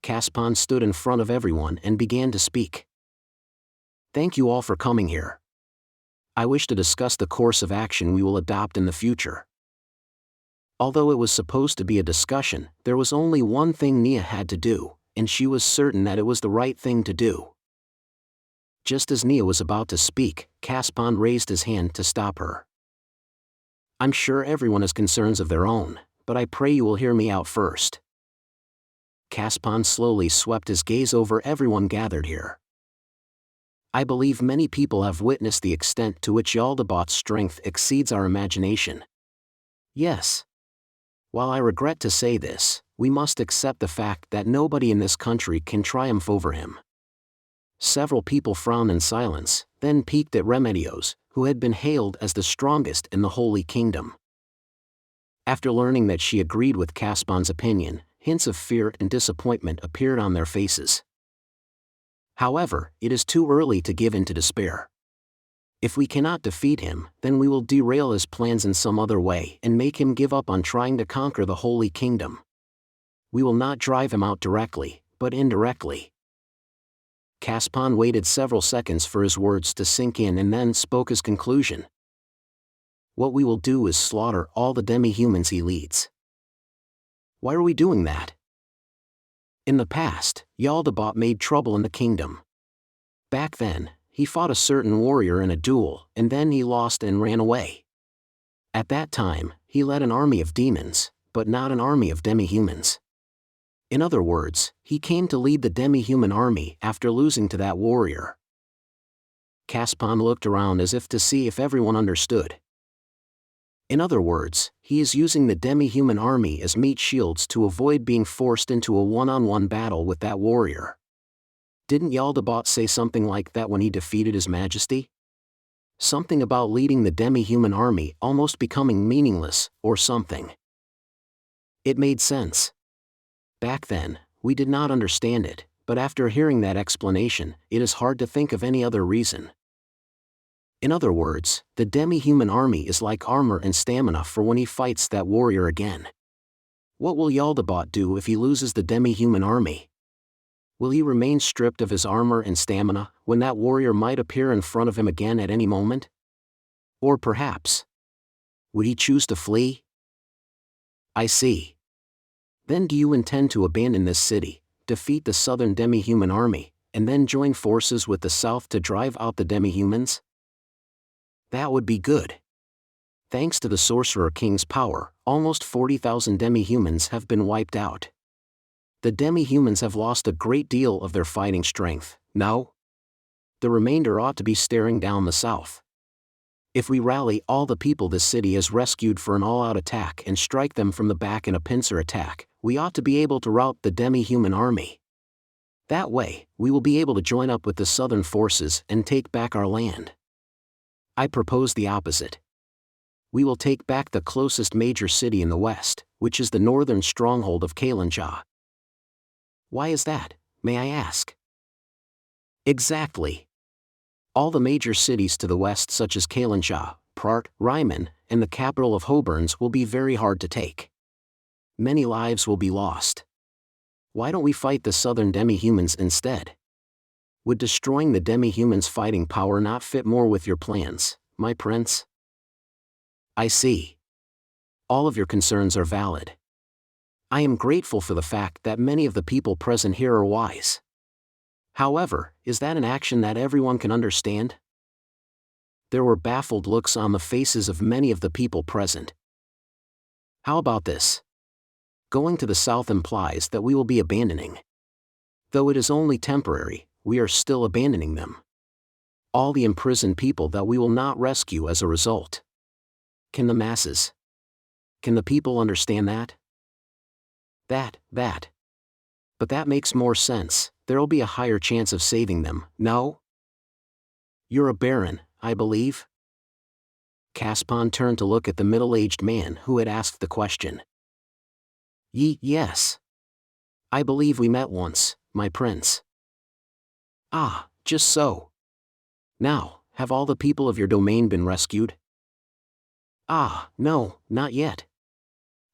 Caspond stood in front of everyone and began to speak. "Thank you all for coming here. I wish to discuss the course of action we will adopt in the future." Although it was supposed to be a discussion, there was only one thing Neia had to do, and she was certain that it was the right thing to do. Just as Neia was about to speak, Caspond raised his hand to stop her. "I'm sure everyone has concerns of their own, but I pray you will hear me out first." Caspond slowly swept his gaze over everyone gathered here. "I believe many people have witnessed the extent to which Jaldabaoth's strength exceeds our imagination. Yes. While I regret to say this, we must accept the fact that nobody in this country can triumph over him." Several people frowned in silence, then peeked at Remedios, who had been hailed as the strongest in the Holy Kingdom. After learning that she agreed with Caspond's opinion, hints of fear and disappointment appeared on their faces. However, it is too early to give in to despair. If we cannot defeat him, then we will derail his plans in some other way and make him give up on trying to conquer the Holy Kingdom. We will not drive him out directly, but indirectly. Caspond waited several seconds for his words to sink in and then spoke his conclusion. "What we will do is slaughter all the demi-humans he leads." "Why are we doing that?" "In the past, Jaldabaoth made trouble in the kingdom. Back then, he fought a certain warrior in a duel, and then he lost and ran away. At that time, he led an army of demons, but not an army of demi-humans. In other words, he came to lead the demi-human army after losing to that warrior." Caspond looked around as if to see if everyone understood. "In other words, he is using the demi-human army as meat shields to avoid being forced into a one-on-one battle with that warrior. Didn't Jaldabaoth say something like that when he defeated His Majesty? Something about leading the demi-human army almost becoming meaningless, or something." It made sense. Back then, we did not understand it, but after hearing that explanation, it is hard to think of any other reason. In other words, the demi-human army is like armor and stamina for when he fights that warrior again. What will Jaldabaoth do if he loses the demi-human army? Will he remain stripped of his armor and stamina, when that warrior might appear in front of him again at any moment? Or perhaps, would he choose to flee? I see. Then do you intend to abandon this city, defeat the southern demi-human army, and then join forces with the south to drive out the demi-humans? That would be good. Thanks to the Sorcerer King's power, almost 40,000 demi-humans have been wiped out. The demi-humans have lost a great deal of their fighting strength, no? The remainder ought to be staring down the south. If we rally all the people this city has rescued for an all-out attack and strike them from the back in a pincer attack, we ought to be able to rout the demi-human army. That way, we will be able to join up with the southern forces and take back our land. I propose the opposite. We will take back the closest major city in the west, which is the northern stronghold of Kalinja. Why is that, may I ask? Exactly. All the major cities to the west such as Kalinja, Prart, Ryman, and the capital of Hoburns will be very hard to take. Many lives will be lost. Why don't we fight the southern demi-humans instead? Would destroying the demi-humans' fighting power not fit more with your plans, my prince? I see. All of your concerns are valid. I am grateful for the fact that many of the people present here are wise. However, is that an action that everyone can understand? There were baffled looks on the faces of many of the people present. How about this? Going to the south implies that we will be abandoning. Though it is only temporary, we are still abandoning them. All the imprisoned people that we will not rescue as a result. Can the masses? Can the people understand that? That. But that makes more sense, there'll be a higher chance of saving them, no? You're a baron, I believe? Caspon turned to look at the middle-aged man who had asked the question. Yes. I believe we met once, my prince. Ah, just so. Now, have all the people of your domain been rescued? Ah, no, not yet.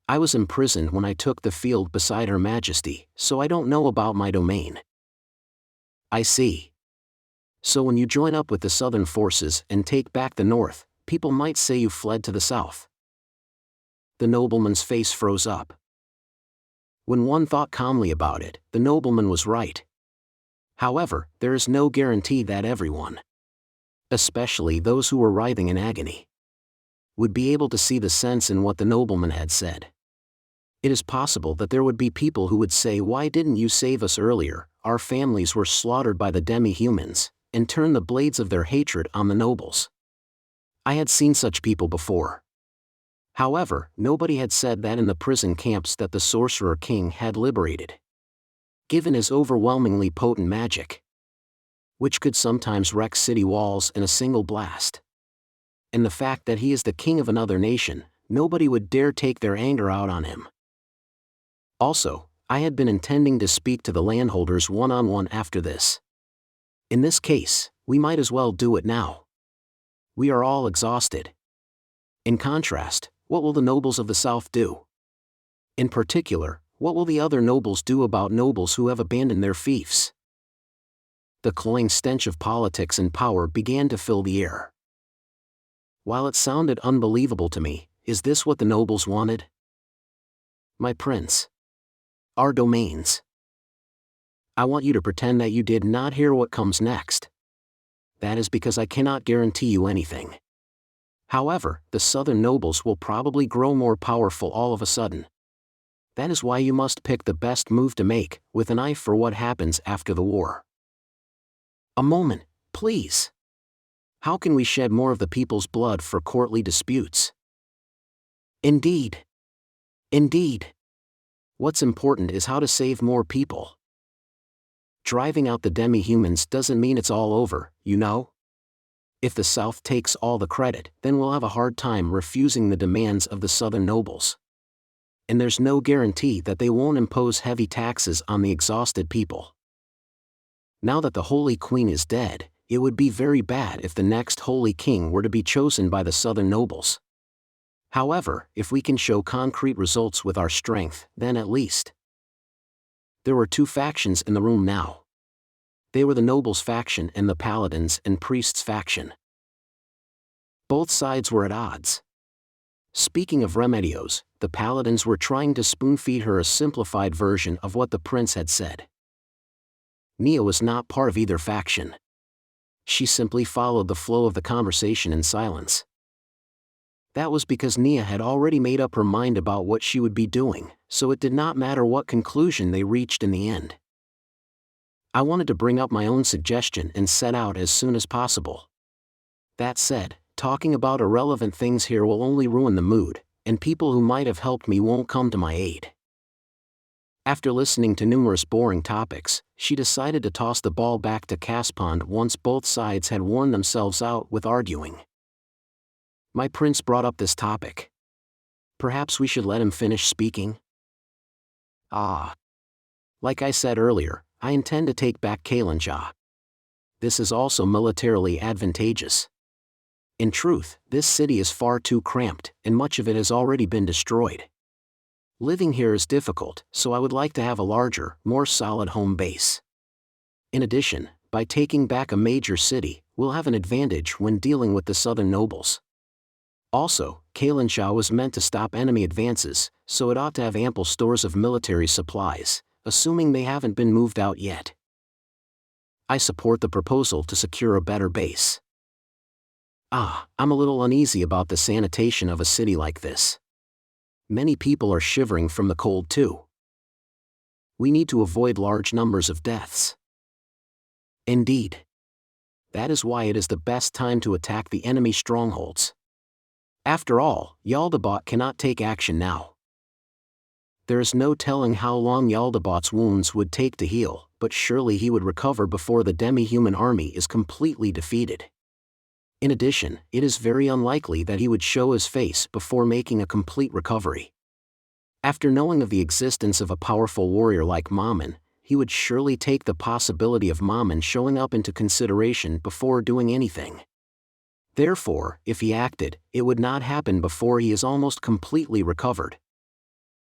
I was imprisoned when I took the field beside Her Majesty, so I don't know about my domain. I see. So when you join up with the southern forces and take back the north, people might say you fled to the south. The nobleman's face froze up. When one thought calmly about it, the nobleman was right. However, there is no guarantee that everyone, especially those who were writhing in agony, would be able to see the sense in what the nobleman had said. It is possible that there would be people who would say, "Why didn't you save us earlier? Our families were slaughtered by the demi-humans," and turn the blades of their hatred on the nobles. I had seen such people before. However, nobody had said that in the prison camps that the Sorcerer King had liberated. Given his overwhelmingly potent magic, which could sometimes wreck city walls in a single blast, and the fact that he is the king of another nation, nobody would dare take their anger out on him. Also, I had been intending to speak to the landholders one-on-one after this. In this case, we might as well do it now. We are all exhausted. In contrast, what will the nobles of the south do? In particular, what will the other nobles do about nobles who have abandoned their fiefs? The cloying stench of politics and power began to fill the air. While it sounded unbelievable to me, is this what the nobles wanted? My prince. Our domains. I want you to pretend that you did not hear what comes next. That is because I cannot guarantee you anything. However, the southern nobles will probably grow more powerful all of a sudden. That is why you must pick the best move to make, with an eye for what happens after the war. A moment, please. How can we shed more of the people's blood for courtly disputes? Indeed. What's important is how to save more people. Driving out the demi-humans doesn't mean it's all over, you know? If the South takes all the credit, then we'll have a hard time refusing the demands of the southern nobles. And there's no guarantee that they won't impose heavy taxes on the exhausted people. Now that the Holy Queen is dead, it would be very bad if the next Holy King were to be chosen by the southern nobles. However, if we can show concrete results with our strength, then at least. There were two factions in the room now. They were the nobles' faction and the paladins and priests' faction. Both sides were at odds. Speaking of Remedios, the paladins were trying to spoon-feed her a simplified version of what the prince had said. Neia was not part of either faction. She simply followed the flow of the conversation in silence. That was because Neia had already made up her mind about what she would be doing, so it did not matter what conclusion they reached in the end. I wanted to bring up my own suggestion and set out as soon as possible. That said, talking about irrelevant things here will only ruin the mood, and people who might have helped me won't come to my aid. After listening to numerous boring topics, she decided to toss the ball back to Caspon once both sides had worn themselves out with arguing. My prince brought up this topic. Perhaps we should let him finish speaking? Like I said earlier, I intend to take back Kalinja. This is also militarily advantageous. In truth, this city is far too cramped, and much of it has already been destroyed. Living here is difficult, so I would like to have a larger, more solid home base. In addition, by taking back a major city, we'll have an advantage when dealing with the southern nobles. Also, Kalinja was meant to stop enemy advances, so it ought to have ample stores of military supplies, assuming they haven't been moved out yet. I support the proposal to secure a better base. I'm a little uneasy about the sanitation of a city like this. Many people are shivering from the cold too. We need to avoid large numbers of deaths. Indeed. That is why it is the best time to attack the enemy strongholds. After all, Jaldabaoth cannot take action now. There is no telling how long Jaldabaoth's wounds would take to heal, but surely he would recover before the demi-human army is completely defeated. In addition, it is very unlikely that he would show his face before making a complete recovery. After knowing of the existence of a powerful warrior like Mammon, he would surely take the possibility of Mammon showing up into consideration before doing anything. Therefore, if he acted, it would not happen before he is almost completely recovered.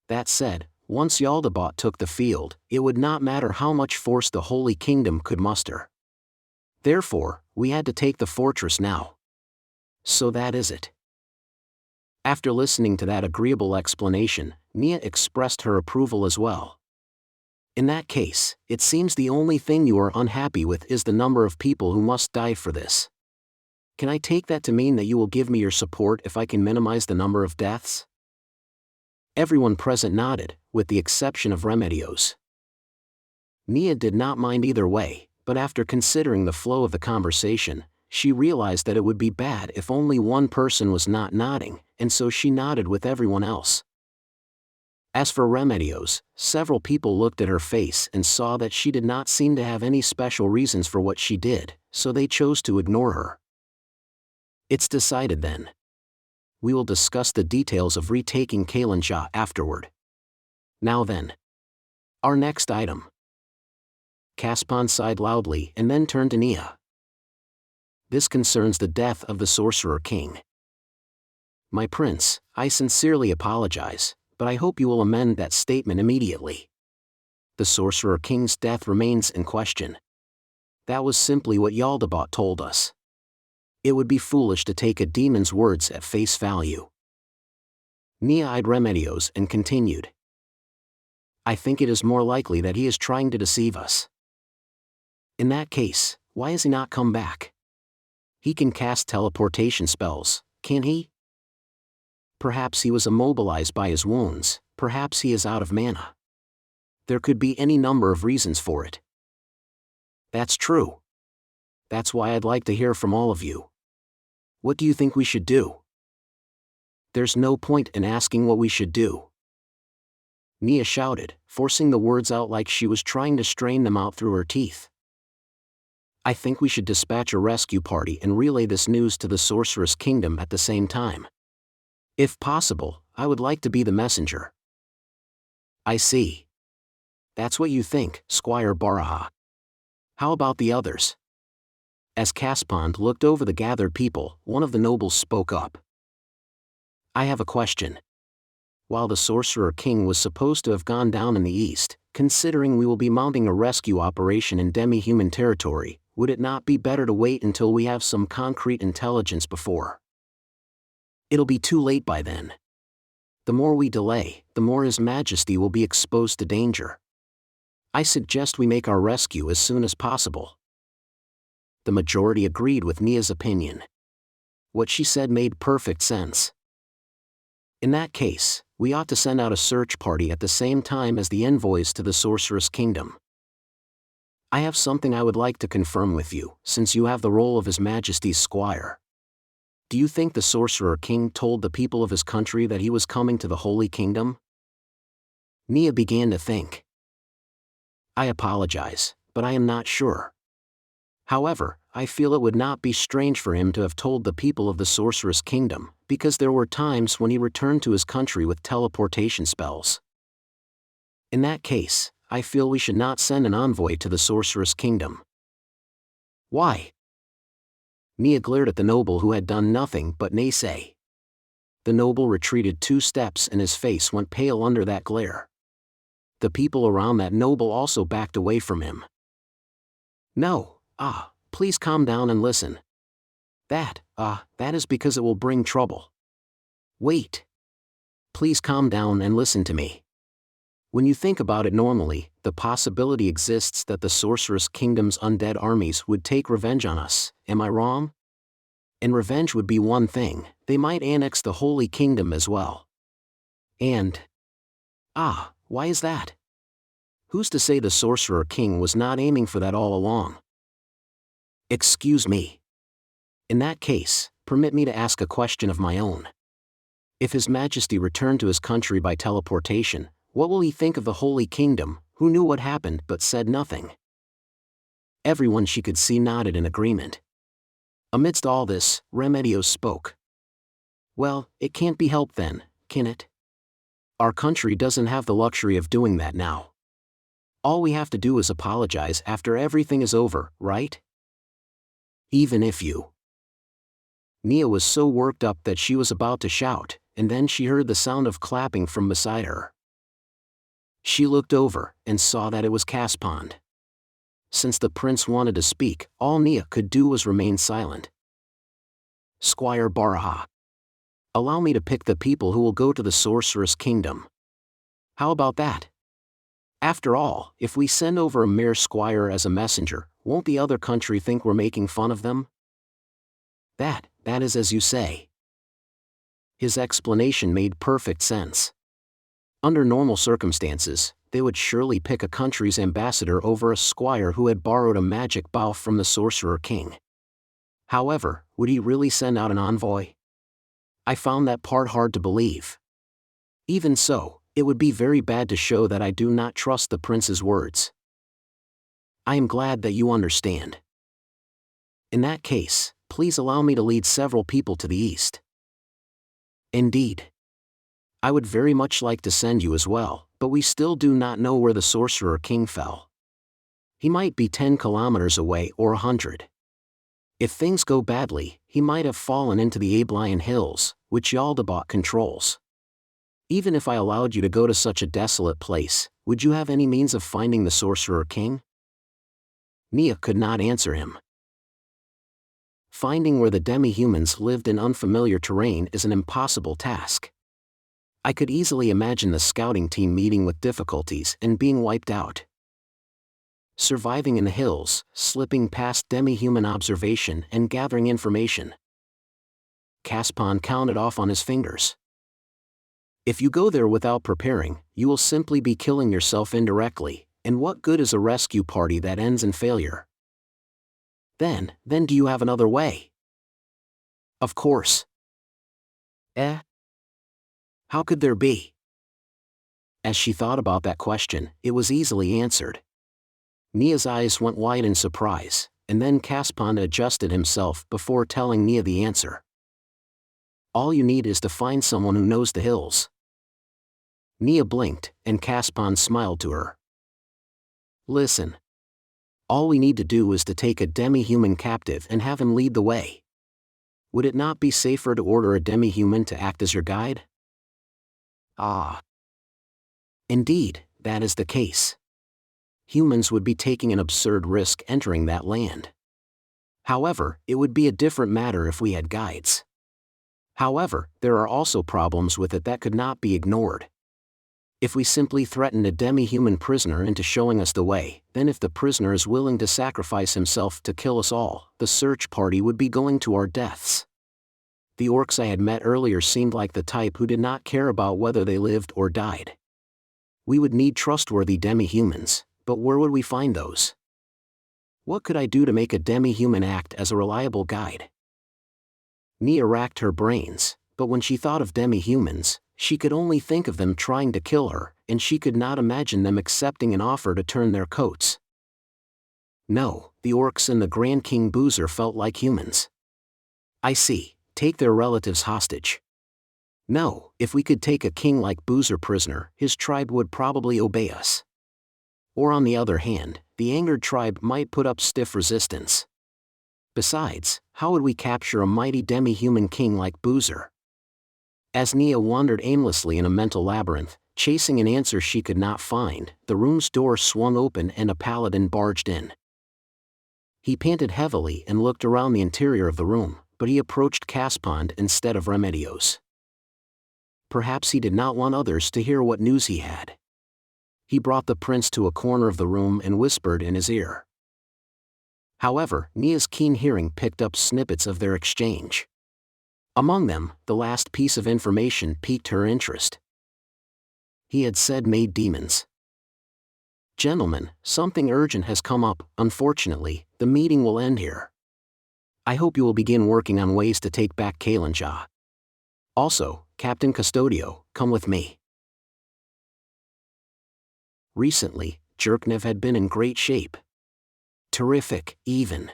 That said, once Jaldabaoth took the field, it would not matter how much force the Holy Kingdom could muster. Therefore, we had to take the fortress now. So that is it. After listening to that agreeable explanation, Neia expressed her approval as well. In that case, it seems the only thing you are unhappy with is the number of people who must die for this. Can I take that to mean that you will give me your support if I can minimize the number of deaths? Everyone present nodded, with the exception of Remedios. Neia did not mind either way, but after considering the flow of the conversation, she realized that it would be bad if only one person was not nodding, and so she nodded with everyone else. As for Remedios, several people looked at her face and saw that she did not seem to have any special reasons for what she did, so they chose to ignore her. It's decided then. We will discuss the details of retaking Kalinja afterward. Now then. Our next item. Caspon sighed loudly and then turned to Neia. This concerns the death of the Sorcerer King. My prince, I sincerely apologize, but I hope you will amend that statement immediately. The Sorcerer King's death remains in question. That was simply what Jaldabaoth told us. It would be foolish to take a demon's words at face value. Neia eyed Remedios and continued. I think it is more likely that he is trying to deceive us. In that case, why has he not come back? He can cast teleportation spells, can't he? Perhaps he was immobilized by his wounds, perhaps he is out of mana. There could be any number of reasons for it. That's true. That's why I'd like to hear from all of you. What do you think we should do? There's no point in asking what we should do. Neia shouted, forcing the words out like she was trying to strain them out through her teeth. I think we should dispatch a rescue party and relay this news to the Sorcerer's Kingdom at the same time. If possible, I would like to be the messenger. I see. That's what you think, Squire Baraha. How about the others? As Caspond looked over the gathered people, one of the nobles spoke up. I have a question. While the Sorcerer King was supposed to have gone down in the east, considering we will be mounting a rescue operation in demi-human territory, would it not be better to wait until we have some concrete intelligence before? It'll be too late by then. The more we delay, the more His Majesty will be exposed to danger. I suggest we make our rescue as soon as possible. The majority agreed with Neia's opinion. What she said made perfect sense. In that case, we ought to send out a search party at the same time as the envoys to the Sorcerer's Kingdom. I have something I would like to confirm with you, since you have the role of His Majesty's squire. Do you think the Sorcerer King told the people of his country that he was coming to the Holy Kingdom? Neia began to think. I apologize, but I am not sure. However, I feel it would not be strange for him to have told the people of the Sorcerer's Kingdom, because there were times when he returned to his country with teleportation spells. In that case, I feel we should not send an envoy to the Sorcerer's Kingdom. Why? Neia glared at the noble who had done nothing but naysay. The noble retreated 2 steps and his face went pale under that glare. The people around that noble also backed away from him. No, please calm down and listen. That is because it will bring trouble. Wait. Please calm down and listen to me. When you think about it normally, the possibility exists that the Sorcerer's Kingdom's undead armies would take revenge on us, am I wrong? And revenge would be one thing, they might annex the Holy Kingdom as well. And... why is that? Who's to say the Sorcerer King was not aiming for that all along? Excuse me. In that case, permit me to ask a question of my own. If His Majesty returned to his country by teleportation, what will he think of the Holy Kingdom, who knew what happened but said nothing? Everyone she could see nodded in agreement. Amidst all this, Remedios spoke. Well, it can't be helped then, can it? Our country doesn't have the luxury of doing that now. All we have to do is apologize after everything is over, right? Even if you... Neia was so worked up that she was about to shout, and then she heard the sound of clapping from beside her. She looked over, and saw that it was Caspond. Since the prince wanted to speak, all Neia could do was remain silent. Squire Baraha. Allow me to pick the people who will go to the Sorcerer's Kingdom. How about that? After all, if we send over a mere squire as a messenger, won't the other country think we're making fun of them? That is as you say. His explanation made perfect sense. Under normal circumstances, they would surely pick a country's ambassador over a squire who had borrowed a magic bow from the Sorcerer King. However, would he really send out an envoy? I found that part hard to believe. Even so, it would be very bad to show that I do not trust the prince's words. I am glad that you understand. In that case, please allow me to lead several people to the east. Indeed. I would very much like to send you as well, but we still do not know where the Sorcerer King fell. He might be 10 kilometers away or 100. If things go badly, he might have fallen into the Ablian Hills, which Jaldabaoth controls. Even if I allowed you to go to such a desolate place, would you have any means of finding the Sorcerer King? Neia could not answer him. Finding where the demi-humans lived in unfamiliar terrain is an impossible task. I could easily imagine the scouting team meeting with difficulties and being wiped out. Surviving in the hills, slipping past demi-human observation and gathering information. Caspond counted off on his fingers. If you go there without preparing, you will simply be killing yourself indirectly, and what good is a rescue party that ends in failure? Then do you have another way? Of course. How could there be? As she thought about that question, it was easily answered. Nia's eyes went wide in surprise, and then Caspond adjusted himself before telling Neia the answer. All you need is to find someone who knows the hills. Neia blinked, and Caspond smiled to her. Listen. All we need to do is to take a demi-human captive and have him lead the way. Would it not be safer to order a demi-human to act as your guide? Indeed, that is the case. Humans would be taking an absurd risk entering that land. However, it would be a different matter if we had guides. However, there are also problems with it that could not be ignored. If we simply threaten a demi-human prisoner into showing us the way, then if the prisoner is willing to sacrifice himself to kill us all, the search party would be going to our deaths. The orcs I had met earlier seemed like the type who did not care about whether they lived or died. We would need trustworthy demi-humans, but where would we find those? What could I do to make a demi-human act as a reliable guide? Neia racked her brains, but when she thought of demi-humans, she could only think of them trying to kill her, and she could not imagine them accepting an offer to turn their coats. No, the orcs and the Grand King Boozer felt like humans. I see, take their relatives hostage. No, if we could take a king like Boozer prisoner, his tribe would probably obey us. Or on the other hand, the angered tribe might put up stiff resistance. Besides, how would we capture a mighty demi-human king like Boozer? As Neia wandered aimlessly in a mental labyrinth, chasing an answer she could not find, the room's door swung open and a paladin barged in. He panted heavily and looked around the interior of the room, but he approached Caspond instead of Remedios. Perhaps he did not want others to hear what news he had. He brought the prince to a corner of the room and whispered in his ear. However, Nia's keen hearing picked up snippets of their exchange. Among them, the last piece of information piqued her interest. he had said made demons. Gentlemen, something urgent has come up. Unfortunately, the meeting will end here. I hope you will begin working on ways to take back Kalinja. Also, Captain Custodio, come with me. Recently, Jerknev had been in great shape. Terrific, even.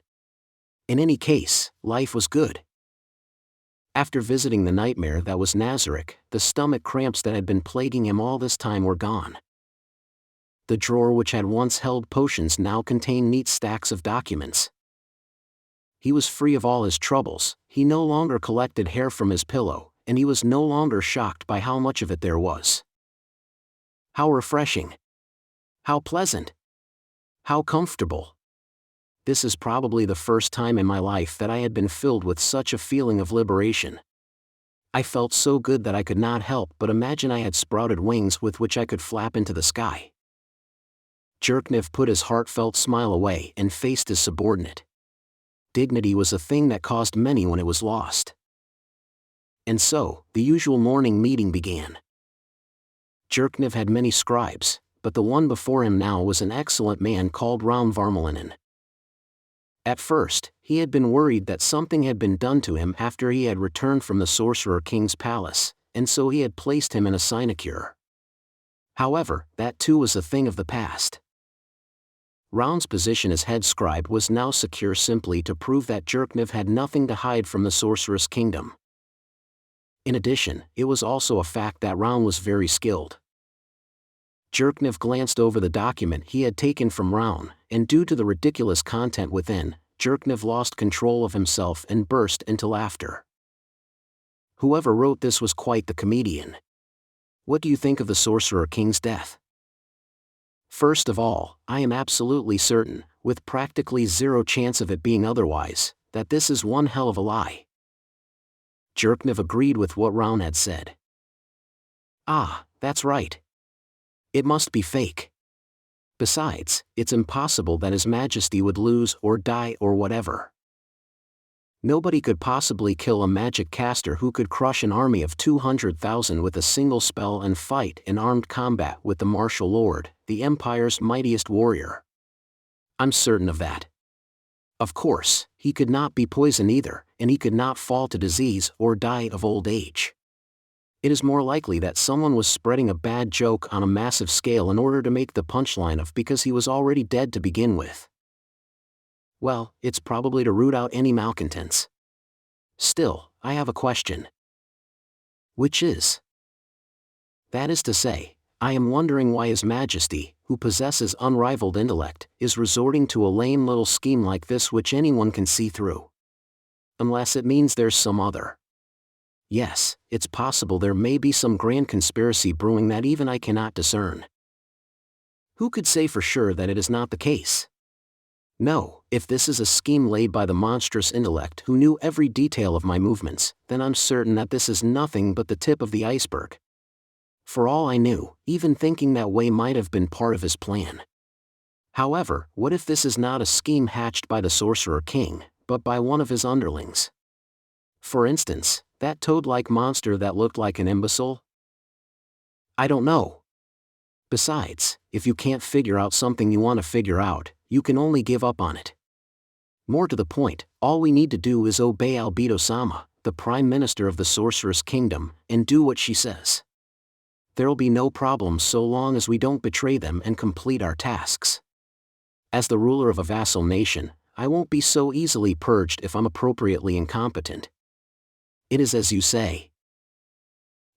In any case, life was good. After visiting the nightmare that was Nazarick, the stomach cramps that had been plaguing him all this time were gone. The drawer which had once held potions now contained neat stacks of documents. He was free of all his troubles, he no longer collected hair from his pillow, and he was no longer shocked by how much of it there was. How refreshing! How pleasant! How comfortable! This is probably the first time in my life that I had been filled with such a feeling of liberation. I felt so good that I could not help but imagine I had sprouted wings with which I could flap into the sky. Jerknev put his heartfelt smile away and faced his subordinate. Dignity was a thing that caused many when it was lost. And so, the usual morning meeting began. Jerknev had many scribes, but the one before him now was an excellent man called Raun Varmalinen. At first, he had been worried that something had been done to him after he had returned from the Sorcerer King's palace, and so he had placed him in a sinecure. However, that too was a thing of the past. Raun's position as head scribe was now secure simply to prove that Jerknev had nothing to hide from the Sorcerer's Kingdom. In addition, it was also a fact that Raun was very skilled. Jerknev glanced over the document he had taken from Raun, and due to the ridiculous content within, Jerknev lost control of himself and burst into laughter. Whoever wrote this was quite the comedian. What do you think of the Sorcerer King's death? First of all, I am absolutely certain, with practically zero chance of it being otherwise, that this is one hell of a lie. Jerknev agreed with what Raun had said. Ah, that's right. It must be fake. Besides, it's impossible that His Majesty would lose or die or whatever. Nobody could possibly kill a magic caster who could crush an army of 200,000 with a single spell and fight in armed combat with the martial lord, the Empire's mightiest warrior. I'm certain of that. Of course, he could not be poisoned either, and he could not fall to disease or die of old age. It is more likely that someone was spreading a bad joke on a massive scale in order to make the punchline of because he was already dead to begin with. Well, it's probably to root out any malcontents. Still, I have a question. Which is? That is to say, I am wondering why His Majesty, who possesses unrivaled intellect, is resorting to a lame little scheme like this which anyone can see through. Unless it means there's some other. Yes, it's possible there may be some grand conspiracy brewing that even I cannot discern. Who could say for sure that it is not the case? No, if this is a scheme laid by the monstrous intellect who knew every detail of my movements, then I'm certain that this is nothing but the tip of the iceberg. For all I knew, even thinking that way might have been part of his plan. However, what if this is not a scheme hatched by the Sorcerer King, but by one of his underlings? For instance, that toad-like monster that looked like an imbecile? I don't know. Besides, if you can't figure out something you want to figure out, you can only give up on it. More to the point, all we need to do is obey Albedo-sama, the Prime Minister of the Sorcerer's Kingdom, and do what she says. There'll be no problems so long as we don't betray them and complete our tasks. As the ruler of a vassal nation, I won't be so easily purged if I'm appropriately incompetent. It is as you say.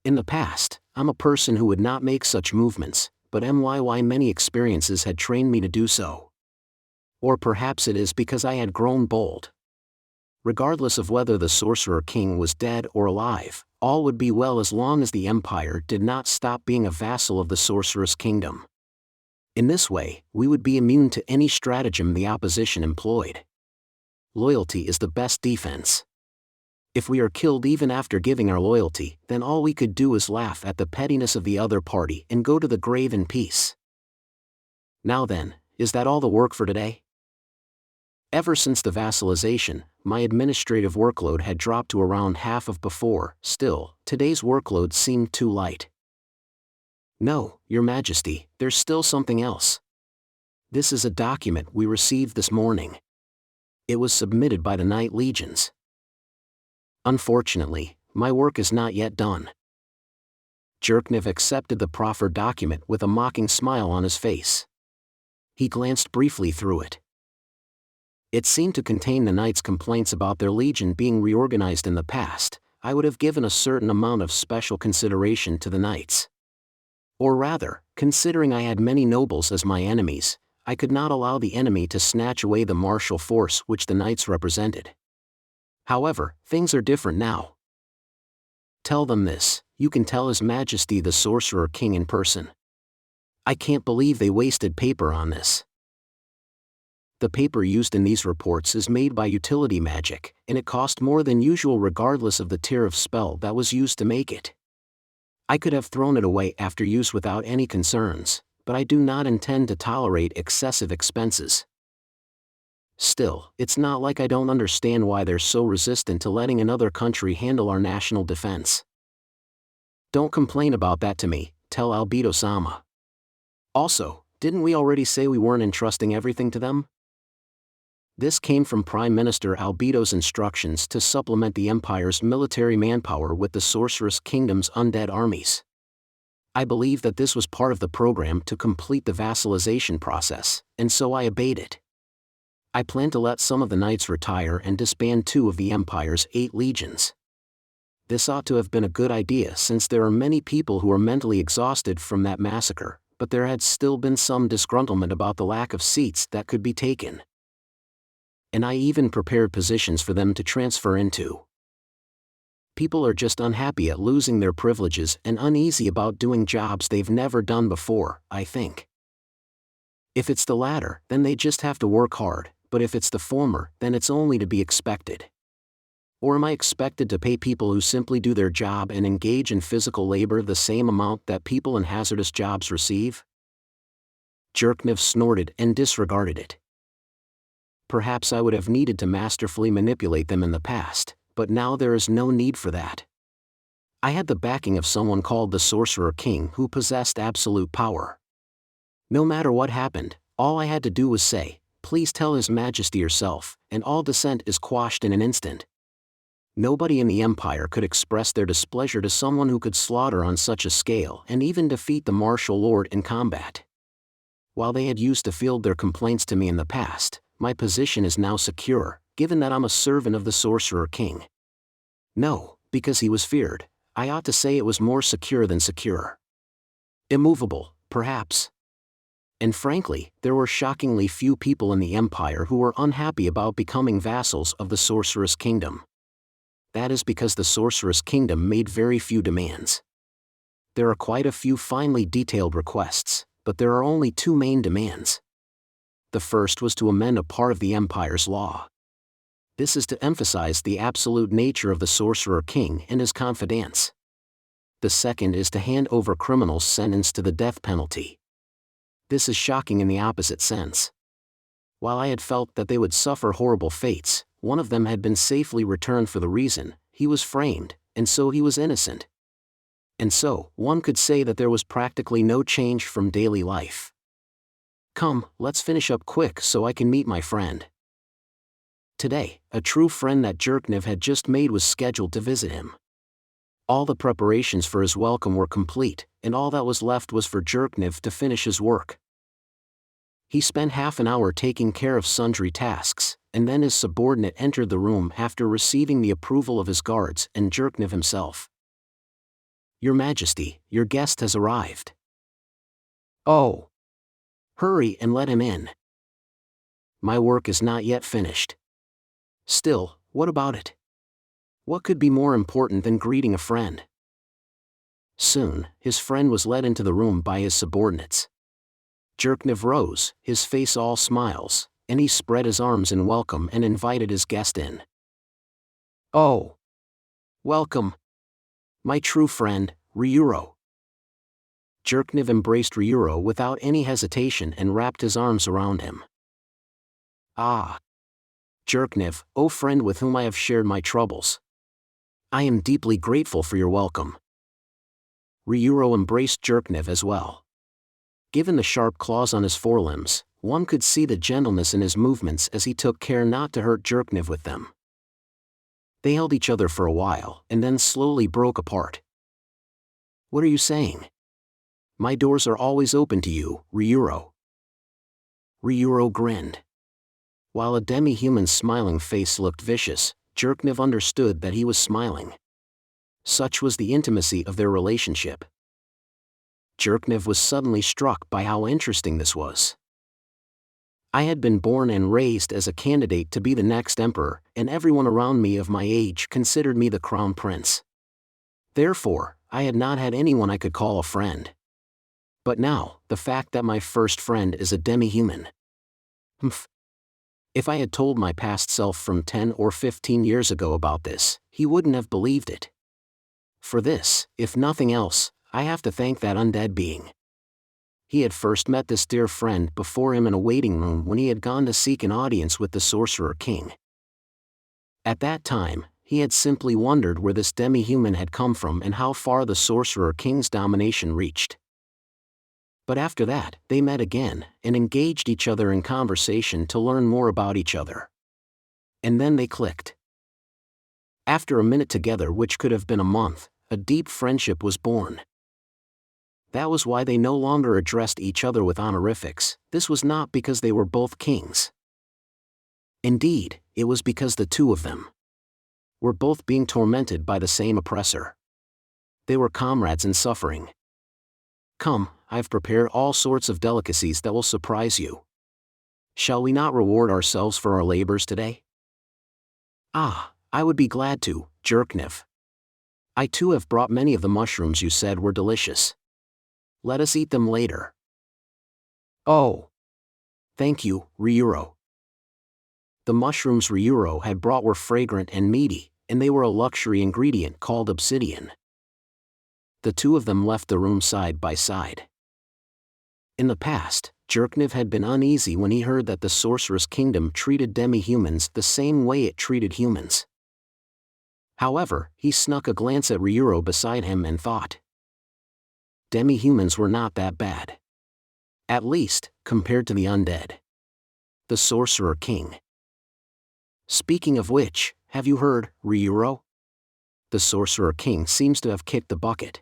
In the past, I'm a person who would not make such movements, but many experiences had trained me to do so. Or perhaps it is because I had grown bold. Regardless of whether the Sorcerer King was dead or alive, all would be well as long as the Empire did not stop being a vassal of the Sorcerer's Kingdom. In this way, we would be immune to any stratagem the opposition employed. Loyalty is the best defense. If we are killed even after giving our loyalty, then all we could do is laugh at the pettiness of the other party and go to the grave in peace. Now then, is that all the work for today? Ever since the vassalization, my administrative workload had dropped to around half of before. Still, today's workload seemed too light. No, Your Majesty, there's still something else. This is a document we received this morning. It was submitted by the Knight Legions. Unfortunately, my work is not yet done. Jerkniv accepted the proffered document with a mocking smile on his face. He glanced briefly through it. It seemed to contain the Knights' complaints about their legion being reorganized in the past. I would have given a certain amount of special consideration to the Knights. Or rather, considering I had many nobles as my enemies, I could not allow the enemy to snatch away the martial force which the Knights represented. However, things are different now. Tell them this, you can tell His Majesty the Sorcerer King in person. I can't believe they wasted paper on this. The paper used in these reports is made by utility magic, and it cost more than usual regardless of the tier of spell that was used to make it. I could have thrown it away after use without any concerns, but I do not intend to tolerate excessive expenses. Still, it's not like I don't understand why they're so resistant to letting another country handle our national defense. Don't complain about that to me, tell Albedo-sama. Also, didn't we already say we weren't entrusting everything to them? This came from Prime Minister Albedo's instructions to supplement the Empire's military manpower with the Sorcerer Kingdom's undead armies. I believe that this was part of the program to complete the vassalization process, and so I obeyed it. I plan to let some of the knights retire and disband 2 of the Empire's 8 legions. This ought to have been a good idea since there are many people who are mentally exhausted from that massacre, but there had still been some disgruntlement about the lack of seats that could be taken. And I even prepared positions for them to transfer into. People are just unhappy at losing their privileges and uneasy about doing jobs they've never done before, I think. If it's the latter, then they just have to work hard, but if it's the former, then it's only to be expected. Or am I expected to pay people who simply do their job and engage in physical labor the same amount that people in hazardous jobs receive? Jerkniv snorted and disregarded it. Perhaps I would have needed to masterfully manipulate them in the past, but now there is no need for that. I had the backing of someone called the Sorcerer King who possessed absolute power. No matter what happened, all I had to do was say, "Please tell His Majesty yourself," and all dissent is quashed in an instant. Nobody in the Empire could express their displeasure to someone who could slaughter on such a scale and even defeat the martial lord in combat. While they had used to field their complaints to me in the past, my position is now secure, given that I'm a servant of the Sorcerer King. No, because he was feared, I ought to say it was more secure than secure. Immovable, perhaps. And frankly, there were shockingly few people in the Empire who were unhappy about becoming vassals of the Sorcerer's Kingdom. That is because the Sorcerer's Kingdom made very few demands. There are quite a few finely detailed requests, but there are only 2 main demands. The first was to amend a part of the Empire's law. This is to emphasize the absolute nature of the Sorcerer King and his confidants. The second is to hand over criminals sentenced to the death penalty. This is shocking in the opposite sense. While I had felt that they would suffer horrible fates, one of them had been safely returned for the reason, he was framed, and so he was innocent. And so, one could say that there was practically no change from daily life. Come, let's finish up quick so I can meet my friend. Today, a true friend that Jerkniv had just made was scheduled to visit him. All the preparations for his welcome were complete, and all that was left was for Jerkniv to finish his work. He spent half an hour taking care of sundry tasks, and then his subordinate entered the room after receiving the approval of his guards and Jerkniv himself. "Your Majesty, your guest has arrived." "Oh. Hurry and let him in." "My work is not yet finished." "Still, what about it? What could be more important than greeting a friend?" Soon, his friend was led into the room by his subordinates. Jerkniv rose, his face all smiles, and he spread his arms in welcome and invited his guest in. "Oh. Welcome. My true friend, Ryuro." Jerkniv embraced Ryuro without any hesitation and wrapped his arms around him. "Ah. Jerkniv, O friend with whom I have shared my troubles. I am deeply grateful for your welcome." Ryuro embraced Jerknev as well. Given the sharp claws on his forelimbs, one could see the gentleness in his movements as he took care not to hurt Jerknev with them. They held each other for a while and then slowly broke apart. "What are you saying?" "My doors are always open to you, Ryuro." Ryuro grinned. While a demi-human's smiling face looked vicious, Jerknev understood that he was smiling. Such was the intimacy of their relationship. Jerknev was suddenly struck by how interesting this was. I had been born and raised as a candidate to be the next emperor, and everyone around me of my age considered me the crown prince. Therefore, I had not had anyone I could call a friend. But now, the fact that my first friend is a demi-human. If I had told my past self from 10 or 15 years ago about this, he wouldn't have believed it. For this, if nothing else, I have to thank that undead being. He had first met this dear friend before him in a waiting room when he had gone to seek an audience with the Sorcerer King. At that time, he had simply wondered where this demi-human had come from and how far the Sorcerer King's domination reached. But after that, they met again, and engaged each other in conversation to learn more about each other. And then they clicked. After a minute together, which could have been a month, a deep friendship was born. That was why they no longer addressed each other with honorifics. This was not because they were both kings. Indeed, it was because the two of them were both being tormented by the same oppressor. They were comrades in suffering. "Come, I've prepared all sorts of delicacies that will surprise you. Shall we not reward ourselves for our labors today?" "Ah, I would be glad to, Jerknev. I too have brought many of the mushrooms you said were delicious. Let us eat them later." "Oh, thank you, Ryuro." The mushrooms Ryuro had brought were fragrant and meaty, and they were a luxury ingredient called obsidian. The two of them left the room side by side. In the past, Jerknev had been uneasy when he heard that the Sorcerer's Kingdom treated demi-humans the same way it treated humans. However, he snuck a glance at Ryuro beside him and thought, demi-humans were not that bad. At least, compared to the undead. The Sorcerer King. Speaking of which, have you heard, Ryuro? The Sorcerer King seems to have kicked the bucket.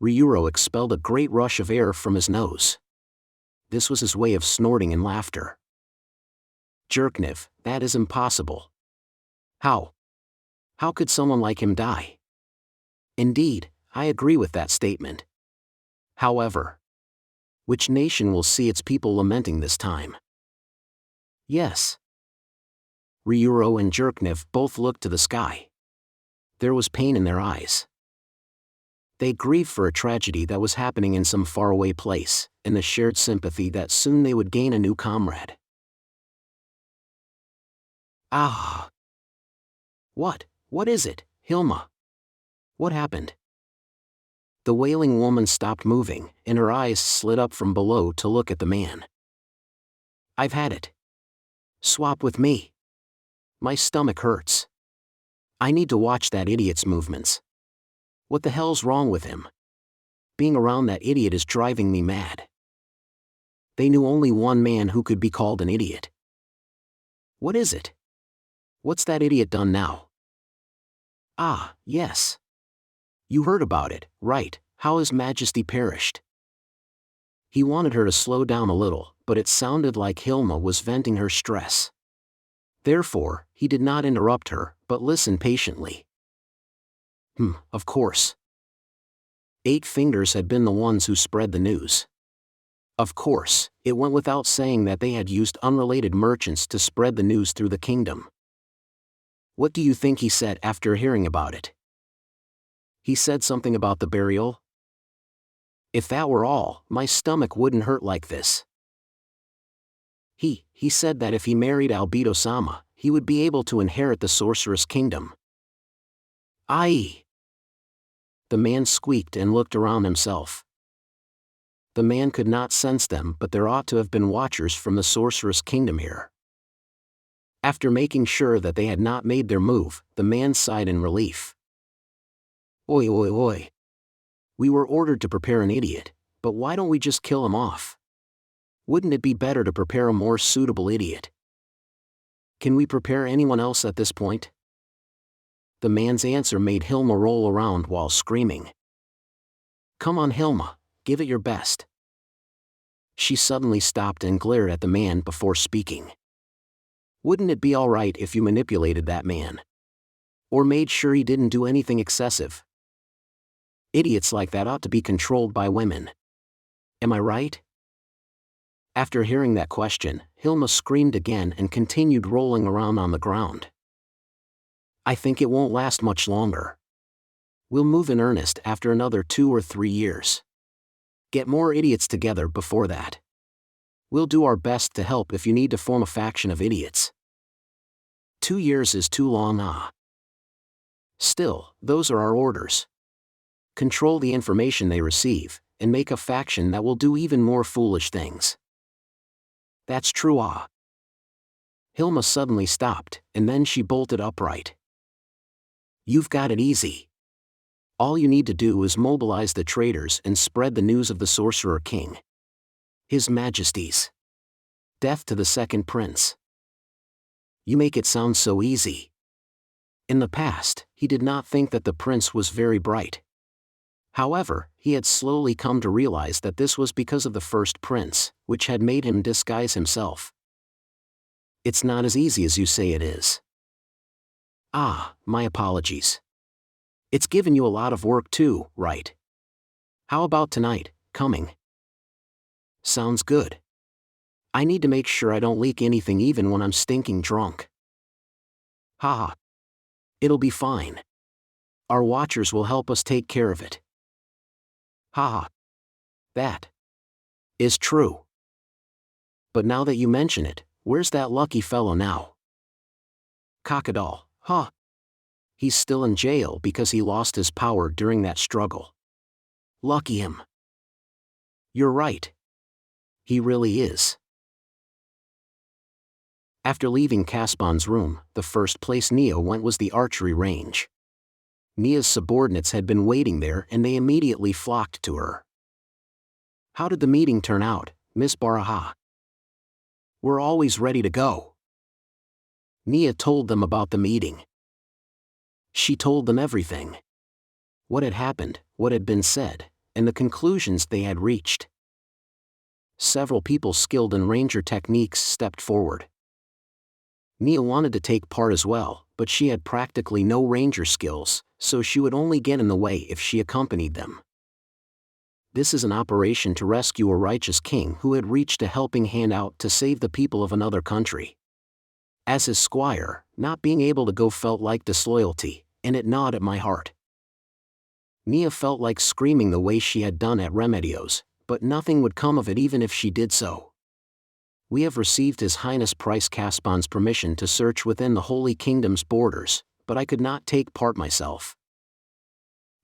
Ryuro expelled a great rush of air from his nose. This was his way of snorting in laughter. Jerknev, that is impossible. How? How could someone like him die? Indeed, I agree with that statement. However, which nation will see its people lamenting this time? Yes. Ryuro and Jerknev both looked to the sky. There was pain in their eyes. They grieved for a tragedy that was happening in some faraway place, and the shared sympathy that soon they would gain a new comrade. Ah! What is it, Hilma? What happened? The wailing woman stopped moving, and her eyes slid up from below to look at the man. I've had it. Swap with me. My stomach hurts. I need to watch that idiot's movements. What the hell's wrong with him? Being around that idiot is driving me mad. They knew only one man who could be called an idiot. What is it? What's that idiot done now? Ah, yes. You heard about it, right? How His Majesty perished. He wanted her to slow down a little, but it sounded like Hilma was venting her stress. Therefore, he did not interrupt her, but listened patiently. Of course. 8 Fingers had been the ones who spread the news. Of course, it went without saying that they had used unrelated merchants to spread the news through the kingdom. What do you think he said after hearing about it? He said something about the burial? If that were all, my stomach wouldn't hurt like this. He said that if he married Albedo-sama, he would be able to inherit the Sorcerer's Kingdom. Aye. The man squeaked and looked around himself. The man could not sense them, but there ought to have been watchers from the Sorcerer's Kingdom here. After making sure that they had not made their move, the man sighed in relief. Oi oi oi. We were ordered to prepare an idiot, but why don't we just kill him off? Wouldn't it be better to prepare a more suitable idiot? Can we prepare anyone else at this point? The man's answer made Hilma roll around while screaming. Come on, Hilma, give it your best. She suddenly stopped and glared at the man before speaking. Wouldn't it be alright if you manipulated that man? Or made sure he didn't do anything excessive? Idiots like that ought to be controlled by women. Am I right? After hearing that question, Hilma screamed again and continued rolling around on the ground. I think it won't last much longer. We'll move in earnest after another 2 or 3 years. Get more idiots together before that. We'll do our best to help if you need to form a faction of idiots. 2 years is too long, Still, those are our orders. Control the information they receive, and make a faction that will do even more foolish things. That's true, Hilma suddenly stopped, and then she bolted upright. You've got it easy. All you need to do is mobilize the traitors and spread the news of the Sorcerer King. His Majesty's death to the second prince. You make it sound so easy. In the past, he did not think that the prince was very bright. However, he had slowly come to realize that this was because of the first prince, which had made him disguise himself. It's not as easy as you say it is. My apologies. It's given you a lot of work too, right? How about tonight, coming? Sounds good. I need to make sure I don't leak anything even when I'm stinking drunk. Haha. It'll be fine. Our watchers will help us take care of it. Haha. That is true. But now that you mention it, where's that lucky fellow now? Cockadall, He's still in jail because he lost his power during that struggle. Lucky him. You're right. He really is. After leaving Caspion's room, the first place Neia went was the archery range. Neia's subordinates had been waiting there and they immediately flocked to her. How did the meeting turn out, Miss Baraha? We're always ready to go. Neia told them about the meeting. She told them everything. What had happened, what had been said, and the conclusions they had reached. Several people skilled in ranger techniques stepped forward. Neia wanted to take part as well, but she had practically no ranger skills, so she would only get in the way if she accompanied them. This is an operation to rescue a righteous king who had reached a helping hand out to save the people of another country. As his squire, not being able to go felt like disloyalty, and it gnawed at my heart. Neia felt like screaming the way she had done at Remedios, but nothing would come of it even if she did so. We have received His Highness Prince Caspion's permission to search within the Holy Kingdom's borders, but I could not take part myself.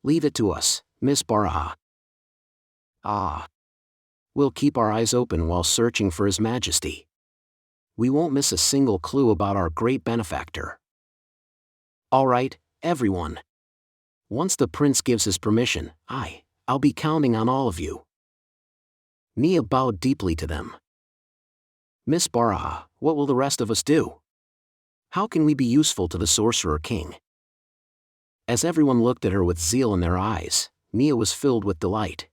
Leave it to us, Miss Baraha. We'll keep our eyes open while searching for His Majesty. We won't miss a single clue about our great benefactor. All right, everyone. Once the prince gives his permission, I'll be counting on all of you. Neia bowed deeply to them. Miss Baraha, what will the rest of us do? How can we be useful to the Sorcerer King? As everyone looked at her with zeal in their eyes, Neia was filled with delight.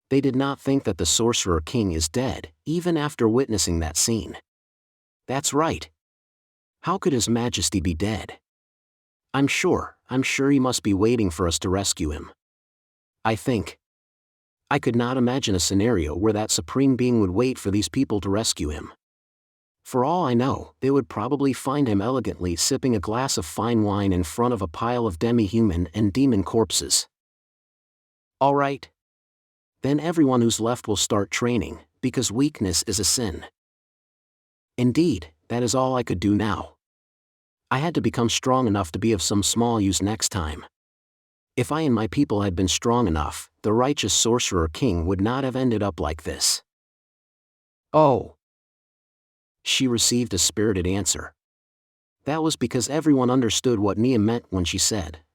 They did not think that the Sorcerer King is dead, even after witnessing that scene. That's right. How could His Majesty be dead? I'm sure he must be waiting for us to rescue him. I could not imagine a scenario where that supreme being would wait for these people to rescue him. For all I know, they would probably find him elegantly sipping a glass of fine wine in front of a pile of demi-human and demon corpses. All right. Then everyone who's left will start training, because weakness is a sin. Indeed, that is all I could do now. I had to become strong enough to be of some small use next time. If I and my people had been strong enough, the righteous Sorcerer King would not have ended up like this. Oh. She received a spirited answer. That was because everyone understood what Neia meant when she said,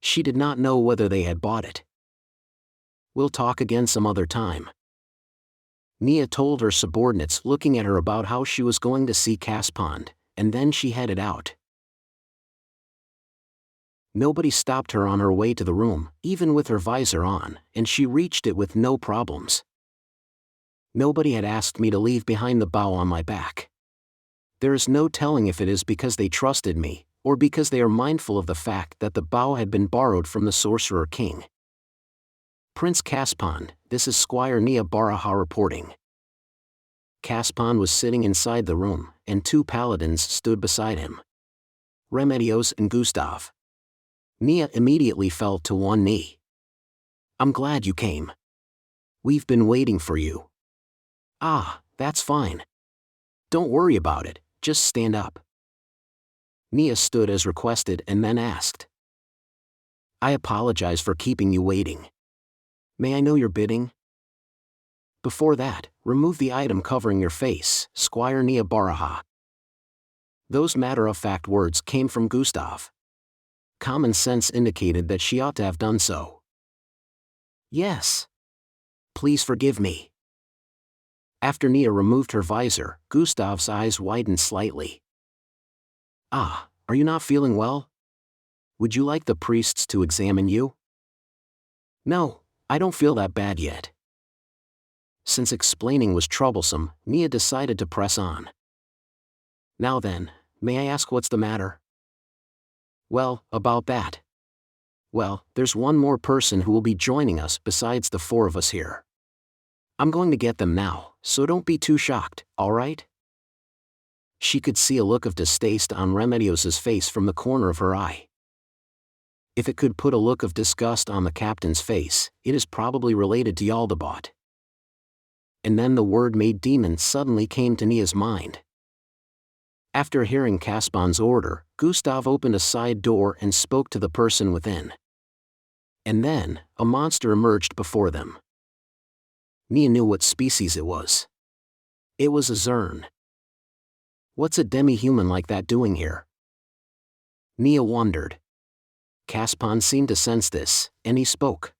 She did not know whether they had bought it. We'll talk again some other time. Neia told her subordinates, looking at her about how she was going to see Caspond, and then she headed out. Nobody stopped her on her way to the room, even with her visor on, and she reached it with no problems. Nobody had asked me to leave behind the bow on my back. There is no telling if it is because they trusted me, or because they are mindful of the fact that the bow had been borrowed from the Sorcerer King. Prince Caspond, this is Squire Neia Baraha reporting. Caspond was sitting inside the room, and two paladins stood beside him. Remedios and Gustav. Neia immediately fell to one knee. I'm glad you came. We've been waiting for you. Ah, that's fine. Don't worry about it, just stand up. Neia stood as requested and then asked. I apologize for keeping you waiting. May I know your bidding? Before that, remove the item covering your face, Squire Neia Baraha. Those matter-of-fact words came from Gustav. Common sense indicated that she ought to have done so. Yes. Please forgive me. After Neia removed her visor, Gustav's eyes widened slightly. Ah, are you not feeling well? Would you like the priests to examine you? No, I don't feel that bad yet. Since explaining was troublesome, Neia decided to press on. Now then, may I ask what's the matter? Well, about that. Well, there's one more person who will be joining us besides the four of us here. I'm going to get them now, so don't be too shocked, all right? She could see a look of distaste on Remedios' face from the corner of her eye. If it could put a look of disgust on the captain's face, it is probably related to Jaldabaoth. And then the word made demon suddenly came to Neia's mind. After hearing Caspond's order, Gustav opened a side door and spoke to the person within. And then, a monster emerged before them. Neia knew what species it was. It was a Zern. What's a demi-human like that doing here? Neia wondered. Caspond seemed to sense this, and he spoke.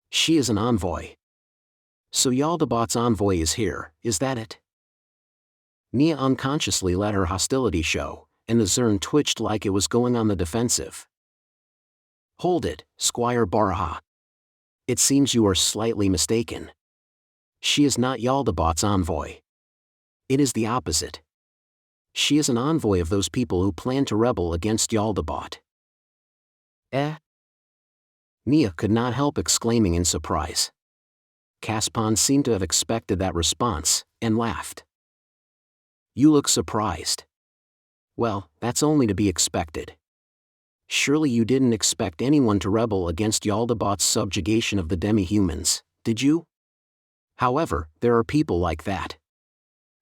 She is an envoy. So Jaldabaoth's envoy is here, is that it? Neia unconsciously let her hostility show, and the Zern twitched like it was going on the defensive. Hold it, Squire Baraha. It seems you are slightly mistaken. She is not Jaldabaoth's envoy. It is the opposite. She is an envoy of those people who plan to rebel against Jaldabaoth. Eh? Neia could not help exclaiming in surprise. Caspond seemed to have expected that response, and laughed. You look surprised. Well, that's only to be expected. Surely you didn't expect anyone to rebel against Jaldabaoth's subjugation of the demi-humans, did you? However, there are people like that.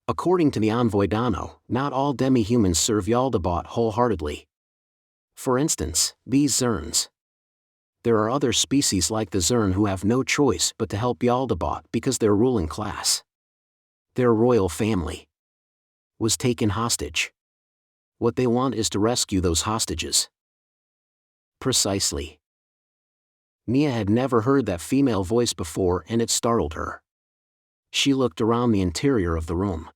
According to the envoy Dano, not all demi-humans serve Jaldabaoth wholeheartedly. For instance, these Zerns. There are other species like the Zern who have no choice but to help Jaldabaoth because their ruling class, their royal family, was taken hostage. What they want is to rescue those hostages. Precisely. Neia had never heard that female voice before and it startled her. She looked around the interior of the room.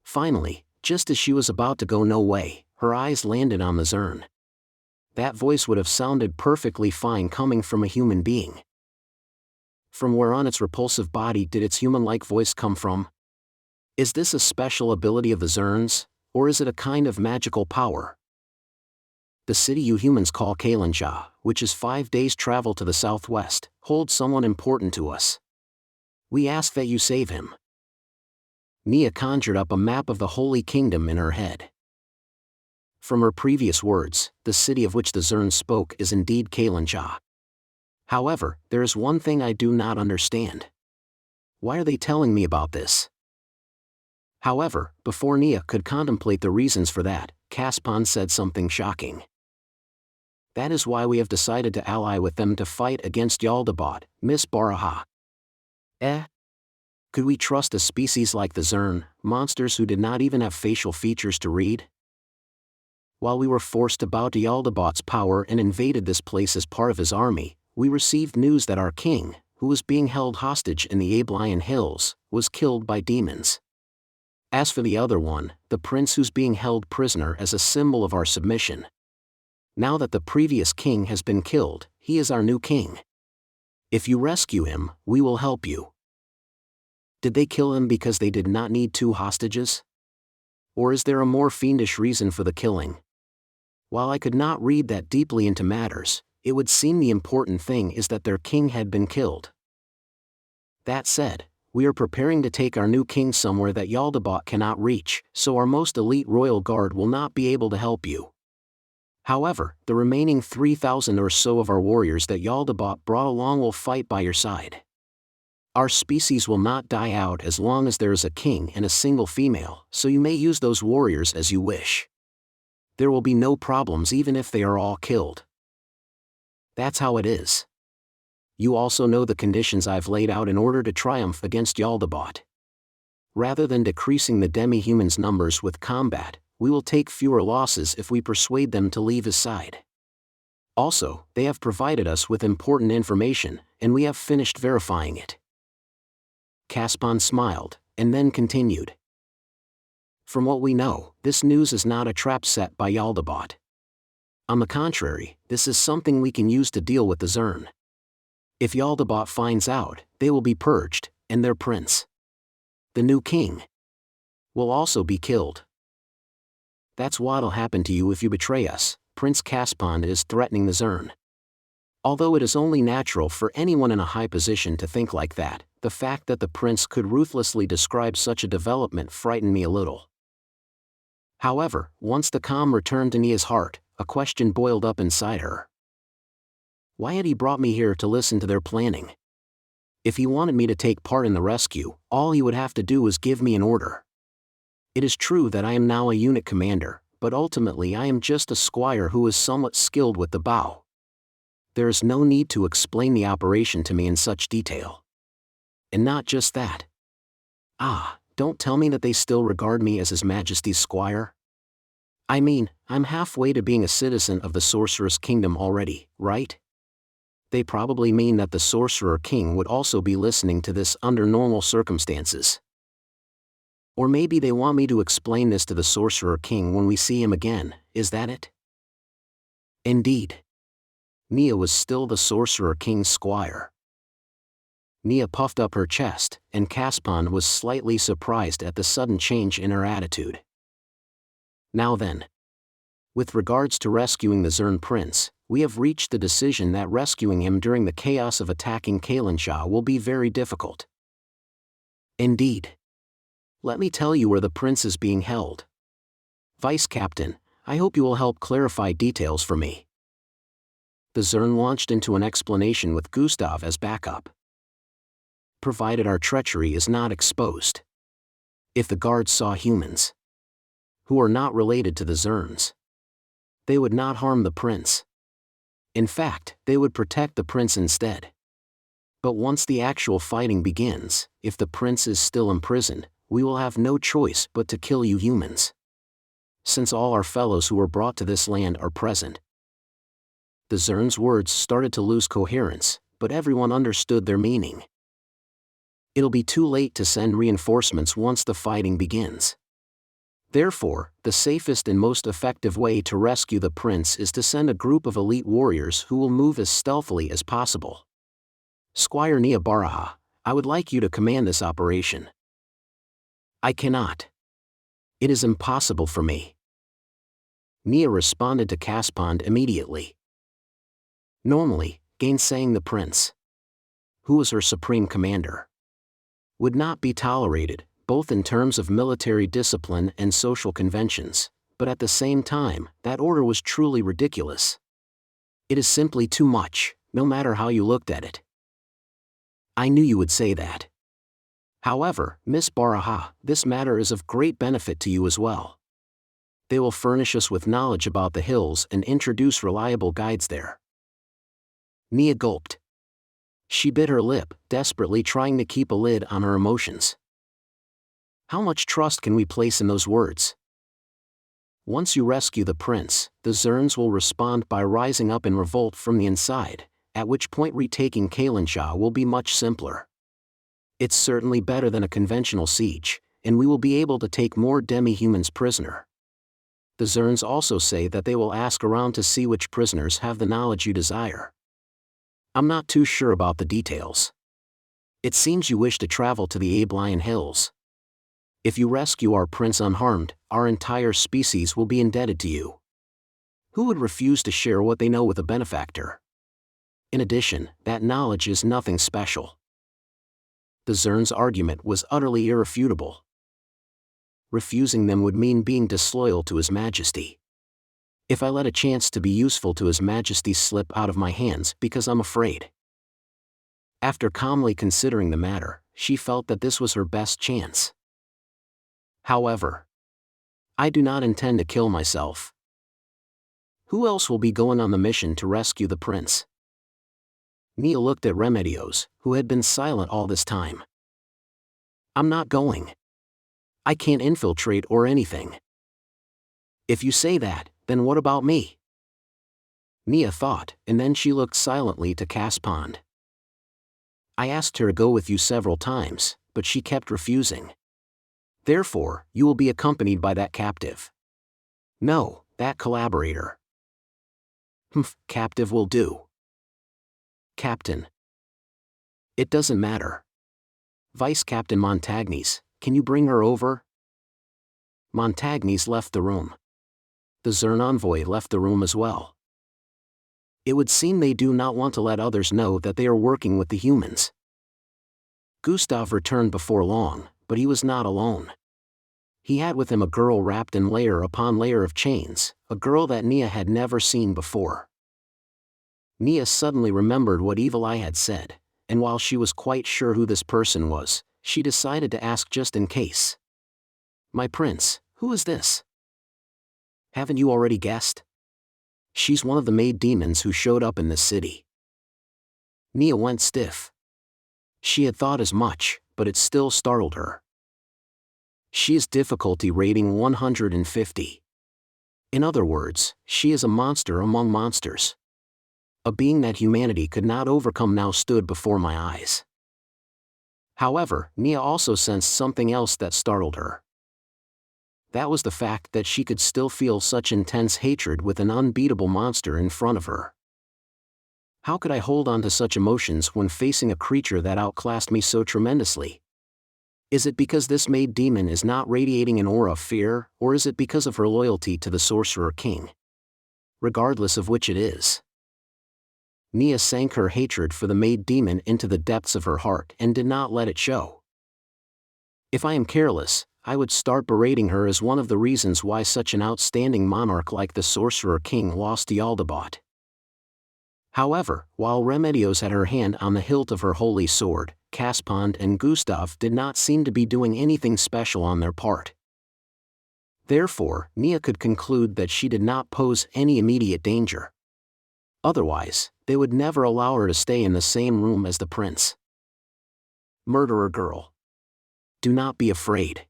Finally, just as she was about to go no way, her eyes landed on the Zern. That voice would have sounded perfectly fine coming from a human being. From where on its repulsive body did its human-like voice come from? Is this a special ability of the Zerns, or is it a kind of magical power? The city you humans call Kalanja, which is 5 days' travel to the southwest, holds someone important to us. We ask that you save him. Neia conjured up a map of the Holy Kingdom in her head. From her previous words, the city of which the Zerns spoke is indeed Kalanja. However, there is one thing I do not understand. Why are they telling me about this? However, before Neia could contemplate the reasons for that, Caspond said something shocking. That is why we have decided to ally with them to fight against Jaldabaoth, Miss Baraha. Eh? Could we trust a species like the Zern, monsters who did not even have facial features to read? While we were forced to bow to Jaldabaoth's power and invaded this place as part of his army, we received news that our king, who was being held hostage in the Ablian Hills, was killed by demons. As for the other one, the prince who's being held prisoner as a symbol of our submission. Now that the previous king has been killed, he is our new king. If you rescue him, we will help you. Did they kill him because they did not need 2 hostages? Or is there a more fiendish reason for the killing? While I could not read that deeply into matters, it would seem the important thing is that their king had been killed. That said, we are preparing to take our new king somewhere that Jaldabaoth cannot reach, so our most elite royal guard will not be able to help you. However, the remaining 3,000 or so of our warriors that Jaldabaoth brought along will fight by your side. Our species will not die out as long as there is a king and a single female, so you may use those warriors as you wish. There will be no problems even if they are all killed. That's how it is. You also know the conditions I've laid out in order to triumph against Jaldabaoth. Rather than decreasing the demi-humans' numbers with combat, we will take fewer losses if we persuade them to leave his side. Also, they have provided us with important information, and we have finished verifying it. Caspon smiled, and then continued. From what we know, this news is not a trap set by Jaldabaoth. On the contrary, this is something we can use to deal with the Zern. If Jaldabaoth finds out, they will be purged, and their prince, the new king, will also be killed. That's what'll happen to you if you betray us, Prince Caspon is threatening the Zern. Although it is only natural for anyone in a high position to think like that, the fact that the prince could ruthlessly describe such a development frightened me a little. However, once the calm returned to Neia's heart, a question boiled up inside her. Why had he brought me here to listen to their planning? If he wanted me to take part in the rescue, all he would have to do was give me an order. It is true that I am now a unit commander, but ultimately I am just a squire who is somewhat skilled with the bow. There is no need to explain the operation to me in such detail. And not just that. Don't tell me that they still regard me as His Majesty's squire. I mean, I'm halfway to being a citizen of the Sorcerer's Kingdom already, right? They probably mean that the Sorcerer King would also be listening to this under normal circumstances. Or maybe they want me to explain this to the Sorcerer King when we see him again, is that it? Indeed. Neia was still the Sorcerer King's squire. Neia puffed up her chest, and Caspon was slightly surprised at the sudden change in her attitude. Now then. With regards to rescuing the Zern Prince, we have reached the decision that rescuing him during the chaos of attacking Kalinshah will be very difficult. Indeed. Let me tell you where the prince is being held. Vice Captain, I hope you will help clarify details for me. The Zern launched into an explanation with Gustav as backup. Provided our treachery is not exposed. If the guards saw humans who are not related to the Zerns, they would not harm the prince. In fact, they would protect the prince instead. But once the actual fighting begins, if the prince is still imprisoned, we will have no choice but to kill you humans. Since all our fellows who were brought to this land are present. The Zern's words started to lose coherence, but everyone understood their meaning. It'll be too late to send reinforcements once the fighting begins. Therefore, the safest and most effective way to rescue the prince is to send a group of elite warriors who will move as stealthily as possible. Squire Neia Baraha, I would like you to command this operation. I cannot. It is impossible for me. Neia responded to Caspon immediately. Normally, gainsaying the prince, who was her supreme commander, would not be tolerated, both in terms of military discipline and social conventions, but at the same time, that order was truly ridiculous. It is simply too much, no matter how you looked at it. I knew you would say that. However, Miss Baraha, this matter is of great benefit to you as well. They will furnish us with knowledge about the hills and introduce reliable guides there. Neia gulped. She bit her lip, desperately trying to keep a lid on her emotions. How much trust can we place in those words? Once you rescue the prince, the Zerns will respond by rising up in revolt from the inside, at which point retaking Kailansha will be much simpler. It's certainly better than a conventional siege, and we will be able to take more demi-humans prisoner. The Zerns also say that they will ask around to see which prisoners have the knowledge you desire. I'm not too sure about the details. It seems you wish to travel to the Ablian Hills. If you rescue our prince unharmed, our entire species will be indebted to you. Who would refuse to share what they know with a benefactor? In addition, that knowledge is nothing special. The Zern's argument was utterly irrefutable. Refusing them would mean being disloyal to His Majesty. If I let a chance to be useful to His Majesty slip out of my hands because I'm afraid. After calmly considering the matter, she felt that this was her best chance. However, I do not intend to kill myself. Who else will be going on the mission to rescue the prince? Neia looked at Remedios, who had been silent all this time. I'm not going. I can't infiltrate or anything. If you say that, then what about me? Neia thought, and then she looked silently to Caspond. I asked her to go with you several times, but she kept refusing. Therefore, you will be accompanied by that captive. No, that collaborator. Captive will do. Captain. It doesn't matter. Vice Captain Montagnes, can you bring her over? Montagnes left the room. The Zern envoy left the room as well. It would seem they do not want to let others know that they are working with the humans. Gustav returned before long, but he was not alone. He had with him a girl wrapped in layer upon layer of chains, a girl that Neia had never seen before. Neia suddenly remembered what Evil Eye had said, and while she was quite sure who this person was, she decided to ask just in case. My prince, who is this? Haven't you already guessed? She's one of the maid demons who showed up in this city. Neia went stiff. She had thought as much, but it still startled her. She is difficulty rating 150. In other words, she is a monster among monsters. A being that humanity could not overcome now stood before my eyes. However, Neia also sensed something else that startled her. That was the fact that she could still feel such intense hatred with an unbeatable monster in front of her. How could I hold on to such emotions when facing a creature that outclassed me so tremendously? Is it because this maid demon is not radiating an aura of fear, or is it because of her loyalty to the Sorcerer King? Regardless of which it is. Neia sank her hatred for the maid demon into the depths of her heart and did not let it show. If I am careless, I would start berating her as one of the reasons why such an outstanding monarch like the Sorcerer King lost to Jaldabaoth. However, while Remedios had her hand on the hilt of her holy sword, Caspond and Gustav did not seem to be doing anything special on their part. Therefore, Neia could conclude that she did not pose any immediate danger. Otherwise, they would never allow her to stay in the same room as the prince. Murderer girl. Do not be afraid.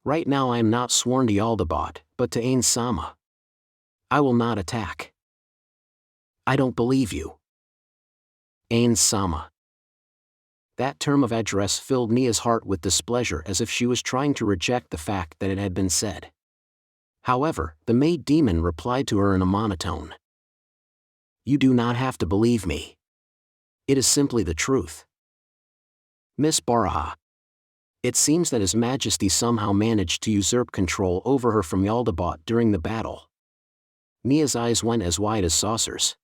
Right now I am not sworn to Jaldabaoth, but to Ainz Sama. I will not attack. I don't believe you. Ainz Sama. That term of address filled Nia's heart with displeasure as if she was trying to reject the fact that it had been said. However, the maid demon replied to her in a monotone. You do not have to believe me. It is simply the truth. Miss Baraha. It seems that His Majesty somehow managed to usurp control over her from Jaldabaoth during the battle. Nia's eyes went as wide as saucers.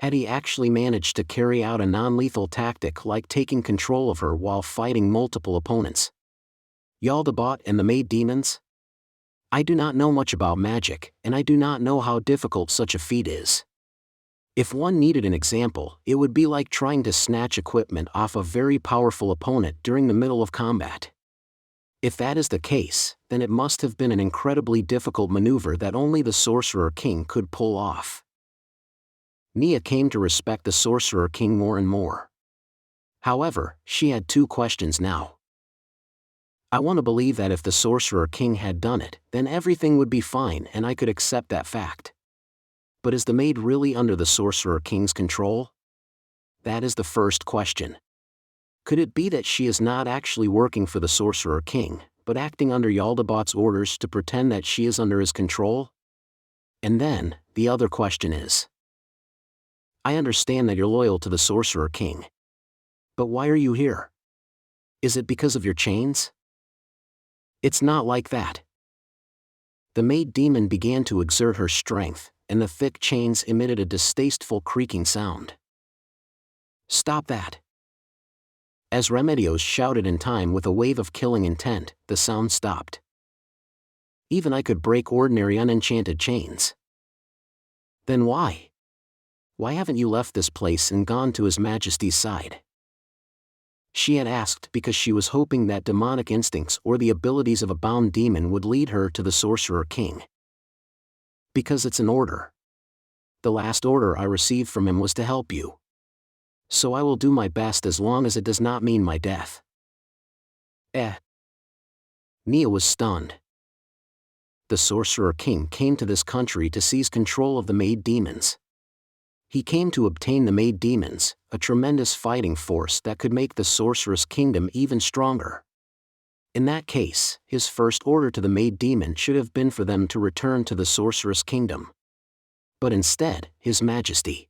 Had he actually managed to carry out a non-lethal tactic like taking control of her while fighting multiple opponents? Jaldabaoth and the maid demons? I do not know much about magic, and I do not know how difficult such a feat is. If one needed an example, it would be like trying to snatch equipment off a very powerful opponent during the middle of combat. If that is the case, then it must have been an incredibly difficult maneuver that only the Sorcerer King could pull off. Neia came to respect the Sorcerer King more and more. However, she had two questions now. I want to believe that if the Sorcerer King had done it, then everything would be fine and I could accept that fact. But is the maid really under the Sorcerer King's control? That is the first question. Could it be that she is not actually working for the Sorcerer King, but acting under Jaldabaoth's orders to pretend that she is under his control? And then, the other question is, I understand that you're loyal to the Sorcerer King. But why are you here? Is it because of your chains? It's not like that. The maid demon began to exert her strength, and the thick chains emitted a distasteful creaking sound. Stop that! As Remedios shouted in time with a wave of killing intent, the sound stopped. Even I could break ordinary unenchanted chains. Then why? Why haven't you left this place and gone to His Majesty's side? She had asked because she was hoping that demonic instincts or the abilities of a bound demon would lead her to the Sorcerer King. Because it's an order. The last order I received from him was to help you. So I will do my best as long as it does not mean my death. Neia was stunned. The Sorcerer King came to this country to seize control of the maid demons. He came to obtain the maid demons, a tremendous fighting force that could make the Sorcerer's Kingdom even stronger. In that case, his first order to the maid demon should have been for them to return to the Sorcerer's Kingdom. But instead, His Majesty.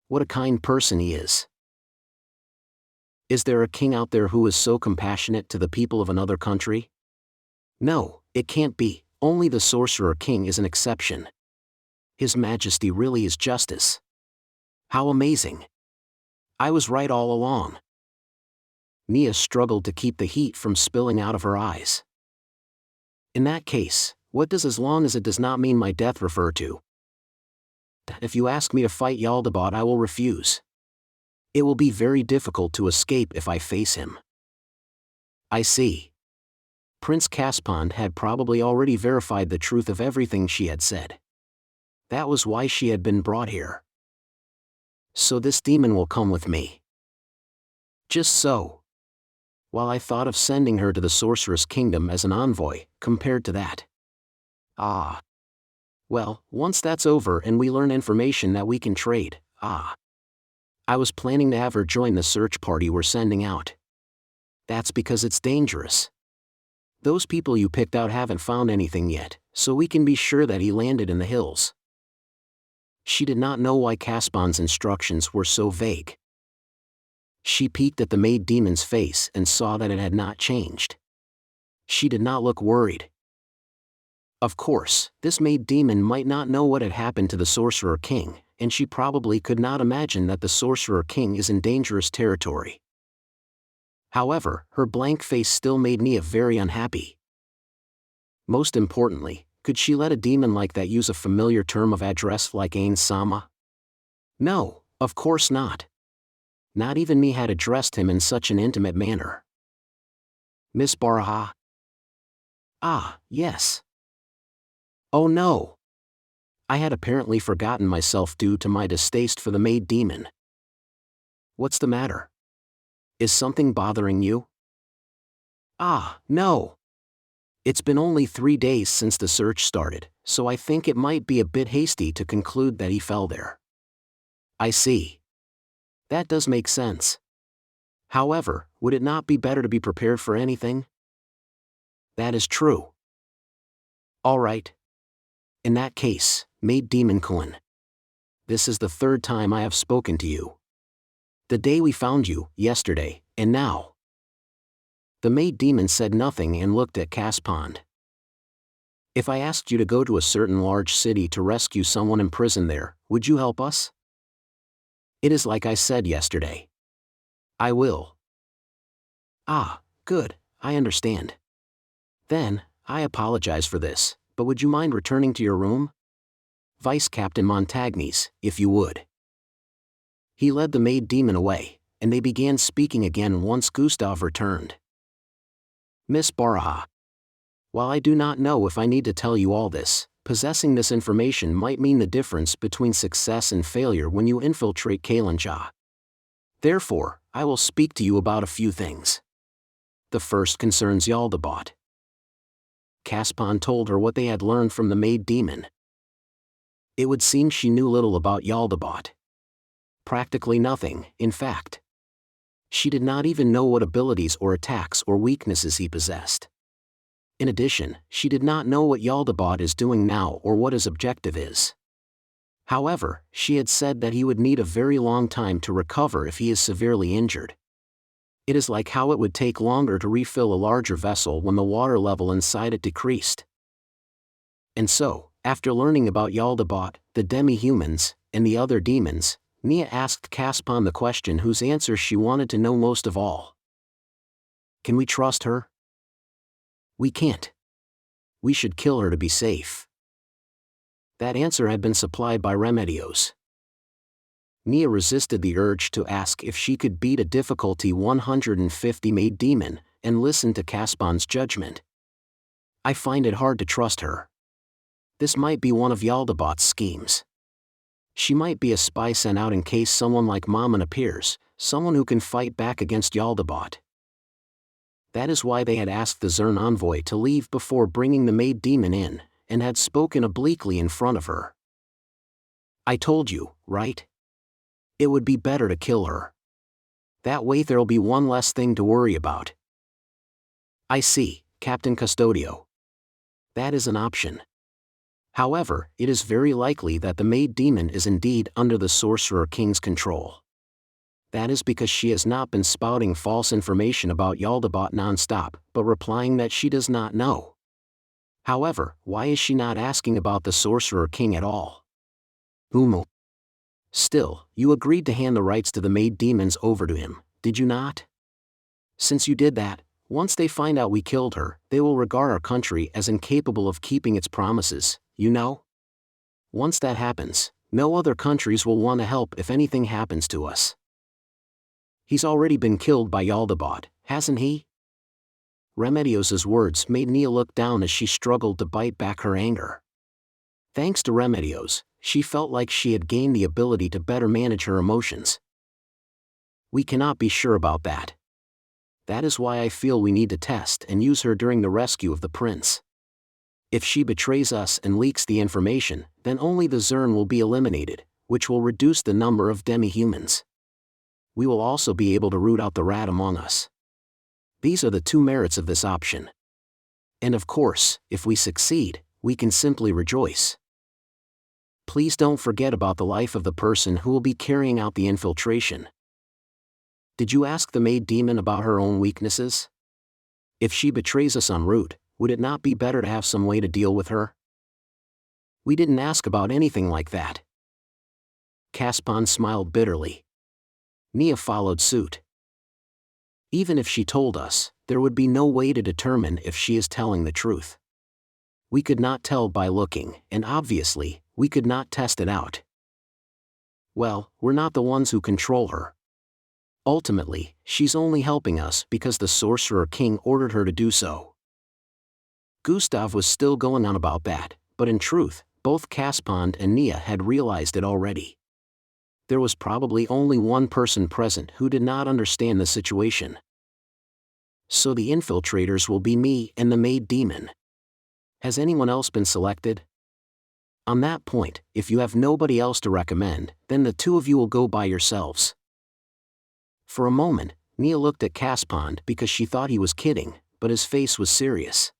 What a kind person he is. Is there a king out there who is so compassionate to the people of another country? No, it can't be. Only the Sorcerer King is an exception. His Majesty really is justice. How amazing. I was right all along. Neia struggled to keep the heat from spilling out of her eyes. In that case, what does "as long as it does not mean my death" refer to? If you ask me to fight Jaldabaoth, I will refuse. It will be very difficult to escape if I face him. I see. Prince Caspond had probably already verified the truth of everything she had said. That was why she had been brought here. So this demon will come with me. Just so. While I thought of sending her to the Sorcerer's Kingdom as an envoy, compared to that. Well, once that's over and we learn information that we can trade, I was planning to have her join the search party we're sending out. That's because it's dangerous. Those people you picked out haven't found anything yet, so we can be sure that he landed in the hills. She did not know why Caspond's instructions were so vague. She peeked at the maid demon's face and saw that it had not changed. She did not look worried. Of course, this maid demon might not know what had happened to the Sorcerer King, and she probably could not imagine that the Sorcerer King is in dangerous territory. However, her blank face still made Neia very unhappy. Most importantly, could she let a demon like that use a familiar term of address like Ainz Sama? No, of course not. Not even me had addressed him in such an intimate manner. Miss Baraha? Yes. Oh no. I had apparently forgotten myself due to my distaste for the maid demon. What's the matter? Is something bothering you? No. It's been only 3 days since the search started, so I think it might be a bit hasty to conclude that he fell there. I see. That does make sense. However, would it not be better to be prepared for anything? That is true. All right. In that case, Maid Demon Kun. This is the 3rd time I have spoken to you. The day we found you, yesterday, and now. The maid demon said nothing and looked at Caspond. If I asked you to go to a certain large city to rescue someone imprisoned there, would you help us? It is like I said yesterday. I will. Good, I understand. Then, I apologize for this, but would you mind returning to your room? Vice Captain Montagnes, if you would. He led the maid demon away, and they began speaking again once Gustav returned. Miss Baraha. While I do not know if I need to tell you all this, possessing this information might mean the difference between success and failure when you infiltrate Kalinja. Therefore, I will speak to you about a few things. The first concerns Jaldabaoth. Caspon told her what they had learned from the maid demon. It would seem she knew little about Jaldabaoth. Practically nothing, in fact. She did not even know what abilities or attacks or weaknesses he possessed. In addition, she did not know what Jaldabaoth is doing now or what his objective is. However, she had said that he would need a very long time to recover if he is severely injured. It is like how it would take longer to refill a larger vessel when the water level inside it decreased. And so, after learning about Jaldabaoth, the demi-humans, and the other demons, Neia asked Caspon the question whose answer she wanted to know most of all. Can we trust her? We can't. We should kill her to be safe. That answer had been supplied by Remedios. Neia resisted the urge to ask if she could beat a difficulty 150 maid demon, and listen to Caspon's judgment. I find it hard to trust her. This might be one of Jaldabaoth's schemes. She might be a spy sent out in case someone like Mammon appears, someone who can fight back against Jaldabaoth. That is why they had asked the Zern envoy to leave before bringing the maid demon in, and had spoken obliquely in front of her. I told you, right? It would be better to kill her. That way there'll be one less thing to worry about. I see, Captain Custodio. That is an option. However, it is very likely that the maid demon is indeed under the Sorcerer King's control. That is because she has not been spouting false information about Jaldabaoth non-stop, but replying that she does not know. However, why is she not asking about the Sorcerer King at all? Ooal. Still, you agreed to hand the rights to the maid demons over to him, did you not? Since you did that, once they find out we killed her, they will regard our country as incapable of keeping its promises, you know? Once that happens, no other countries will want to help if anything happens to us. He's already been killed by Jaldabaoth, hasn't he? Remedios' words made Neia look down as she struggled to bite back her anger. Thanks to Remedios, she felt like she had gained the ability to better manage her emotions. We cannot be sure about that. That is why I feel we need to test and use her during the rescue of the prince. If she betrays us and leaks the information, then only the Zern will be eliminated, which will reduce the number of demi-humans. We will also be able to root out the rat among us. These are the two merits of this option. And of course, if we succeed, we can simply rejoice. Please don't forget about the life of the person who will be carrying out the infiltration. Did you ask the maid demon about her own weaknesses? If she betrays us en route, would it not be better to have some way to deal with her? We didn't ask about anything like that. Caspon smiled bitterly. Neia followed suit. Even if she told us, there would be no way to determine if she is telling the truth. We could not tell by looking, and obviously, we could not test it out. Well, we're not the ones who control her. Ultimately, she's only helping us because the Sorcerer King ordered her to do so. Gustav was still going on about that, but in truth, both Caspon and Neia had realized it already. There was probably only one person present who did not understand the situation. So the infiltrators will be me and the maid demon. Has anyone else been selected? On that point, if you have nobody else to recommend, then the two of you will go by yourselves. For a moment, Neia looked at Caspon because she thought he was kidding, but his face was serious.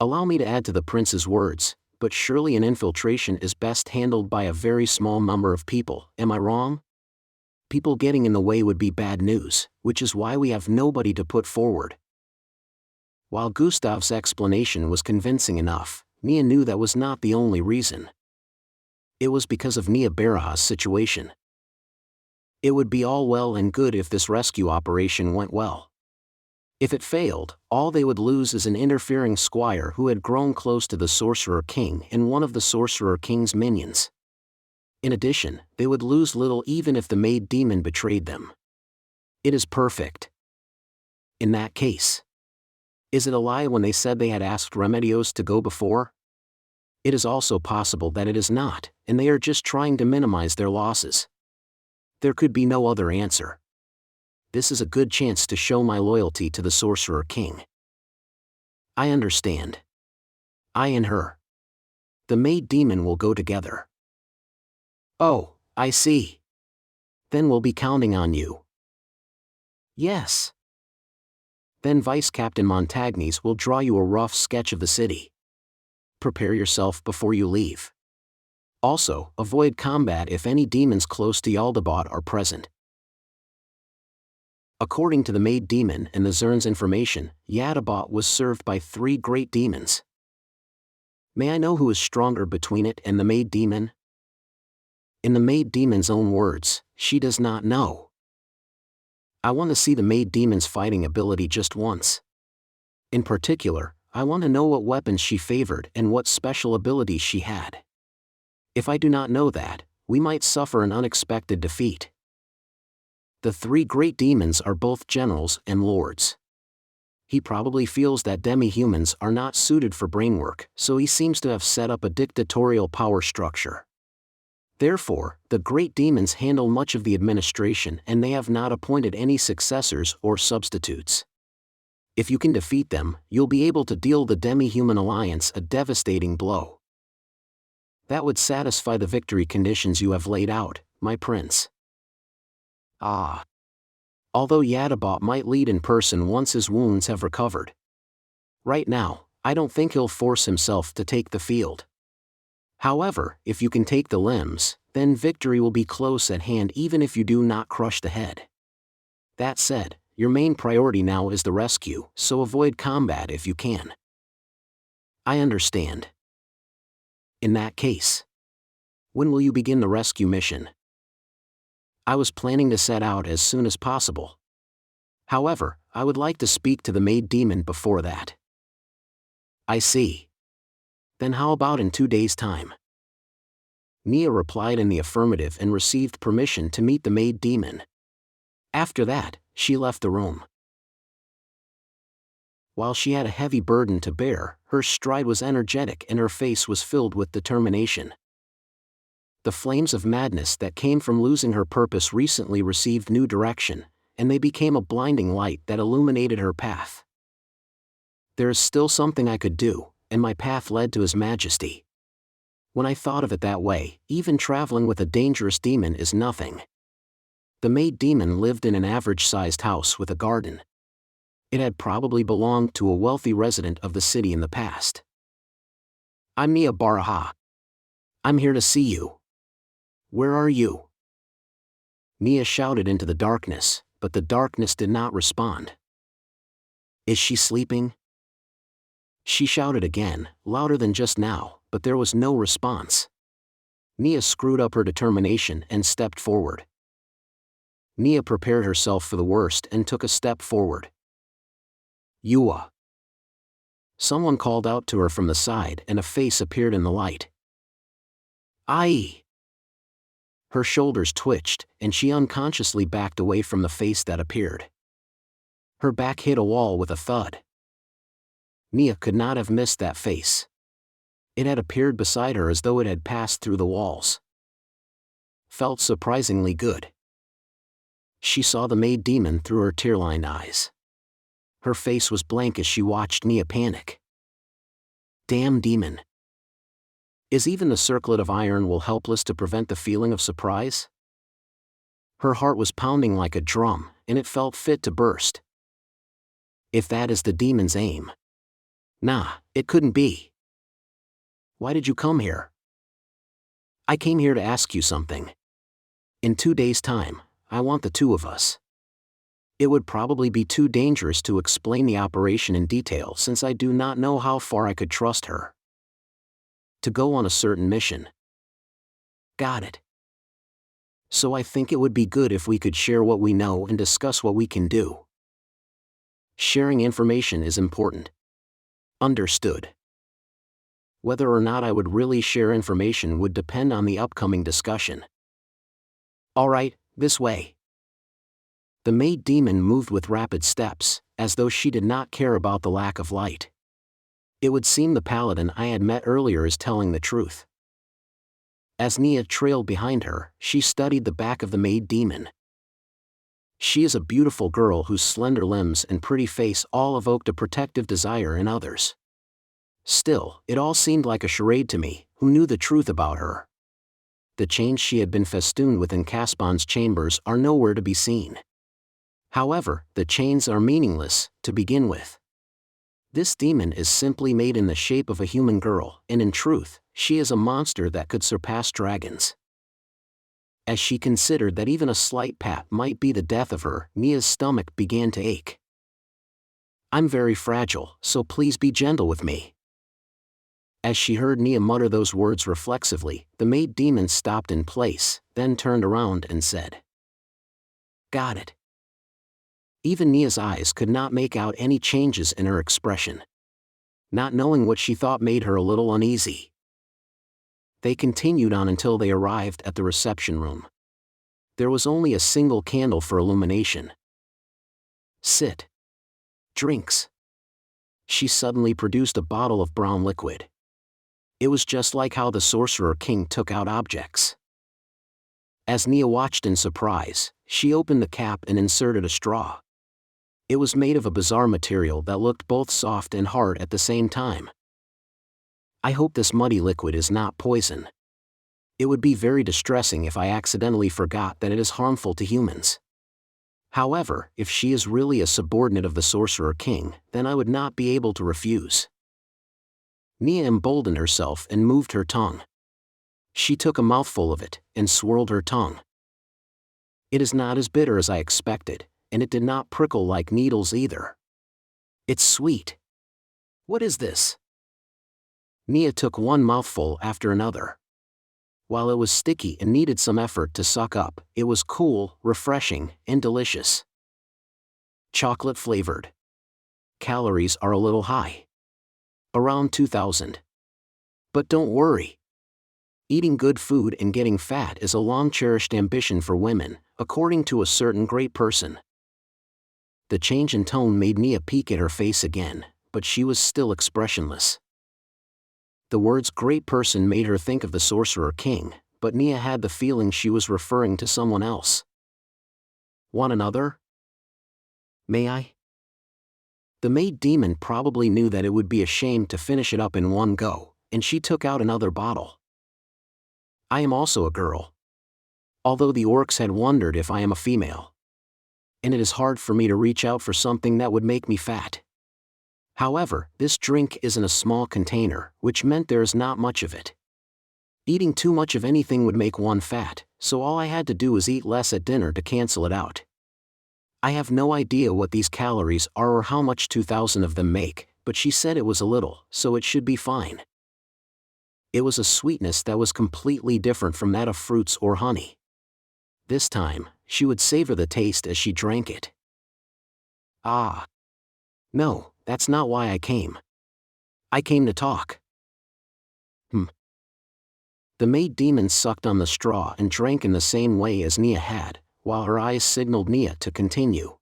Allow me to add to the prince's words, but surely an infiltration is best handled by a very small number of people, am I wrong? People getting in the way would be bad news, which is why we have nobody to put forward. While Gustav's explanation was convincing enough, Neia knew that was not the only reason. It was because of Neia Baraha's situation. It would be all well and good if this rescue operation went well. If it failed, all they would lose is an interfering squire who had grown close to the Sorcerer King and one of the Sorcerer King's minions. In addition, they would lose little even if the maid demon betrayed them. It is perfect. In that case, is it a lie when they said they had asked Remedios to go before? It is also possible that it is not, and they are just trying to minimize their losses. There could be no other answer. This is a good chance to show my loyalty to the Sorcerer King. I understand. I and her. The maid demon will go together. Oh, I see. Then we'll be counting on you. Yes. Then Vice Captain Montagnes will draw you a rough sketch of the city. Prepare yourself before you leave. Also, avoid combat if any demons close to Jaldabaoth are present. According to the maid demon and the Zern's information, Jaldabaoth was served by 3 great demons. May I know who is stronger between it and the maid demon? In the maid demon's own words, she does not know. I want to see the maid demon's fighting ability just once. In particular, I want to know what weapons she favored and what special abilities she had. If I do not know that, we might suffer an unexpected defeat. The 3 great demons are both generals and lords. He probably feels that demi-humans are not suited for brainwork, so he seems to have set up a dictatorial power structure. Therefore, the great demons handle much of the administration and they have not appointed any successors or substitutes. If you can defeat them, you'll be able to deal the demi-human alliance a devastating blow. That would satisfy the victory conditions you have laid out, my prince. Ah. Although Jaldabaoth might lead in person once his wounds have recovered. Right now, I don't think he'll force himself to take the field. However, if you can take the limbs, then victory will be close at hand even if you do not crush the head. That said, your main priority now is the rescue, so avoid combat if you can. I understand. In that case, when will you begin the rescue mission? I was planning to set out as soon as possible. However, I would like to speak to the maid demon before that. I see. Then how about in 2 days' time? Neia replied in the affirmative and received permission to meet the maid demon. After that, she left the room. While she had a heavy burden to bear, her stride was energetic and her face was filled with determination. The flames of madness that came from losing her purpose recently received new direction, and they became a blinding light that illuminated her path. There is still something I could do, and my path led to His Majesty. When I thought of it that way, even traveling with a dangerous demon is nothing. The maid demon lived in an average-sized house with a garden. It had probably belonged to a wealthy resident of the city in the past. I'm Neia Baraha. I'm here to see you. Where are you? Neia shouted into the darkness, but the darkness did not respond. Is she sleeping? She shouted again, louder than just now, but there was no response. Neia screwed up her determination and stepped forward. Neia prepared herself for the worst and took a step forward. Ooal. Someone called out to her from the side and a face appeared in the light. Ainz. Her shoulders twitched, and she unconsciously backed away from the face that appeared. Her back hit a wall with a thud. Neia could not have missed that face. It had appeared beside her as though it had passed through the walls. Felt surprisingly good. She saw the maid demon through her tear-lined eyes. Her face was blank as she watched Neia panic. Damn demon. Is even the circlet of iron will helpless to prevent the feeling of surprise? Her heart was pounding like a drum, and it felt fit to burst. If that is the demon's aim. Nah, it couldn't be. Why did you come here? I came here to ask you something. In 2 days' time, I want the 2 of us. It would probably be too dangerous to explain the operation in detail since I do not know how far I could trust her. To go on a certain mission. Got it. So I think it would be good if we could share what we know and discuss what we can do. Sharing information is important. Understood. Whether or not I would really share information would depend on the upcoming discussion. Alright, this way. The maid demon moved with rapid steps, as though she did not care about the lack of light. It would seem the paladin I had met earlier is telling the truth. As Neia trailed behind her, she studied the back of the maid demon. She is a beautiful girl whose slender limbs and pretty face all evoked a protective desire in others. Still, it all seemed like a charade to me, who knew the truth about her. The chains she had been festooned with in Caspion's chambers are nowhere to be seen. However, the chains are meaningless, to begin with. This demon is simply made in the shape of a human girl, and in truth, she is a monster that could surpass dragons. As she considered that even a slight pat might be the death of her, Neia's stomach began to ache. "I'm very fragile, so please be gentle with me." As she heard Neia mutter those words reflexively, the maid demon stopped in place, then turned around and said, "Got it." Even Neia's eyes could not make out any changes in her expression. Not knowing what she thought made her a little uneasy. They continued on until they arrived at the reception room. There was only a single candle for illumination. "Sit. Drinks." She suddenly produced a bottle of brown liquid. It was just like how the Sorcerer King took out objects. As Neia watched in surprise, she opened the cap and inserted a straw. It was made of a bizarre material that looked both soft and hard at the same time. "I hope this muddy liquid is not poison. It would be very distressing if I accidentally forgot that it is harmful to humans. However, if she is really a subordinate of the Sorcerer King, then I would not be able to refuse." Neia emboldened herself and moved her tongue. She took a mouthful of it, and swirled her tongue. It is not as bitter as I expected, and it did not prickle like needles either. It's sweet. What is this? Neia took one mouthful after another. While it was sticky and needed some effort to suck up, it was cool, refreshing, and delicious. Chocolate flavored. Calories are a little high. Around 2,000. But don't worry. Eating good food and getting fat is a long-cherished ambition for women, according to a certain great person. The change in tone made Neia peek at her face again, but she was still expressionless. The words "great person" made her think of the Sorcerer King, but Neia had the feeling she was referring to someone else. "Want another? May I?" The maid demon probably knew that it would be a shame to finish it up in one go, and she took out another bottle. "I am also a girl. Although the orcs had wondered if I am a female. And it is hard for me to reach out for something that would make me fat. However, this drink is in a small container, which meant there is not much of it. Eating too much of anything would make one fat, so all I had to do was eat less at dinner to cancel it out. I have no idea what these calories are or how much 2,000 of them make, but she said it was a little, so it should be fine." It was a sweetness that was completely different from that of fruits or honey. This time, she would savor the taste as she drank it. "Ah. No, that's not why I came. I came to talk." The maid demon sucked on the straw and drank in the same way as Neia had, while her eyes signaled Neia to continue.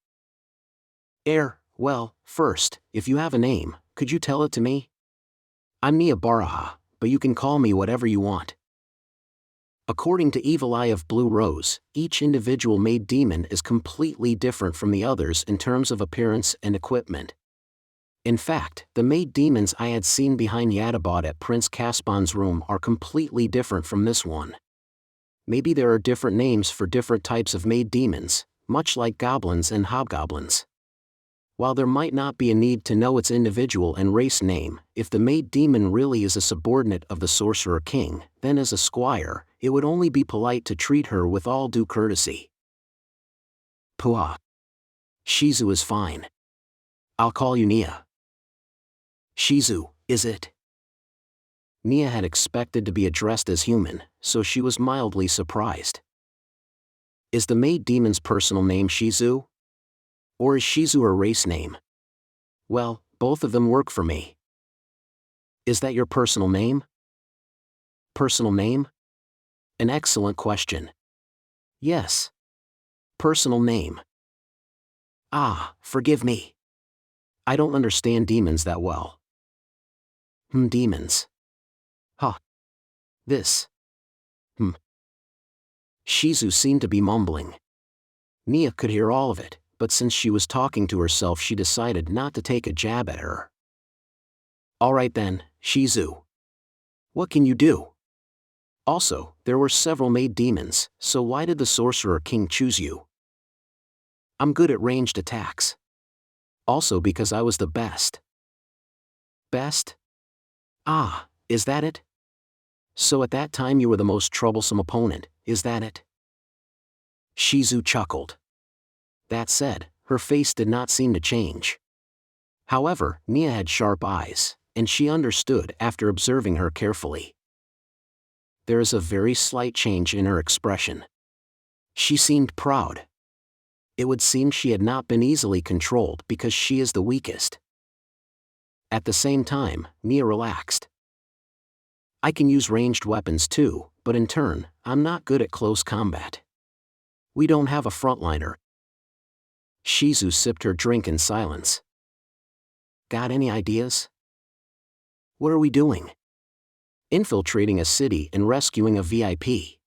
Well, first, if you have a name, could you tell it to me? I'm Neia Baraha, but you can call me whatever you want." According to Evil Eye of Blue Rose, each individual maid demon is completely different from the others in terms of appearance and equipment. In fact, the maid demons I had seen behind Jaldabaoth at Prince Caspion's room are completely different from this one. Maybe there are different names for different types of maid demons, much like goblins and hobgoblins. While there might not be a need to know its individual and race name, if the maid demon really is a subordinate of the Sorcerer King, then as a squire, it would only be polite to treat her with all due courtesy. "Puah. Shizu is fine. I'll call you Neia." "Shizu, is it?" Neia had expected to be addressed as human, so she was mildly surprised. "Is the maid demon's personal name Shizu? Or is Shizu her race name?" "Well, both of them work for me." "Is that your personal name?" "Personal name? An excellent question." "Yes. Personal name." "Ah, forgive me. I don't understand demons that well." Demons. Huh. This. Shizu seemed to be mumbling. Neia could hear all of it, but since she was talking to herself she decided not to take a jab at her. Alright then, Shizu. What can you do? Also, there were several made demons, so why did the Sorcerer King choose you? I'm good at ranged attacks. Also because I was the best. Best? Ah, is that it? So at that time you were the most troublesome opponent, is that it? Shizu chuckled. That said, her face did not seem to change. However, Neia had sharp eyes, and she understood after observing her carefully. There is a very slight change in her expression. She seemed proud. It would seem she had not been easily controlled because she is the weakest. At the same time, Neia relaxed. I can use ranged weapons too, but in turn, I'm not good at close combat. We don't have a frontliner. Shizu sipped her drink in silence. Got any ideas? What are we doing? Infiltrating a city and rescuing a VIP.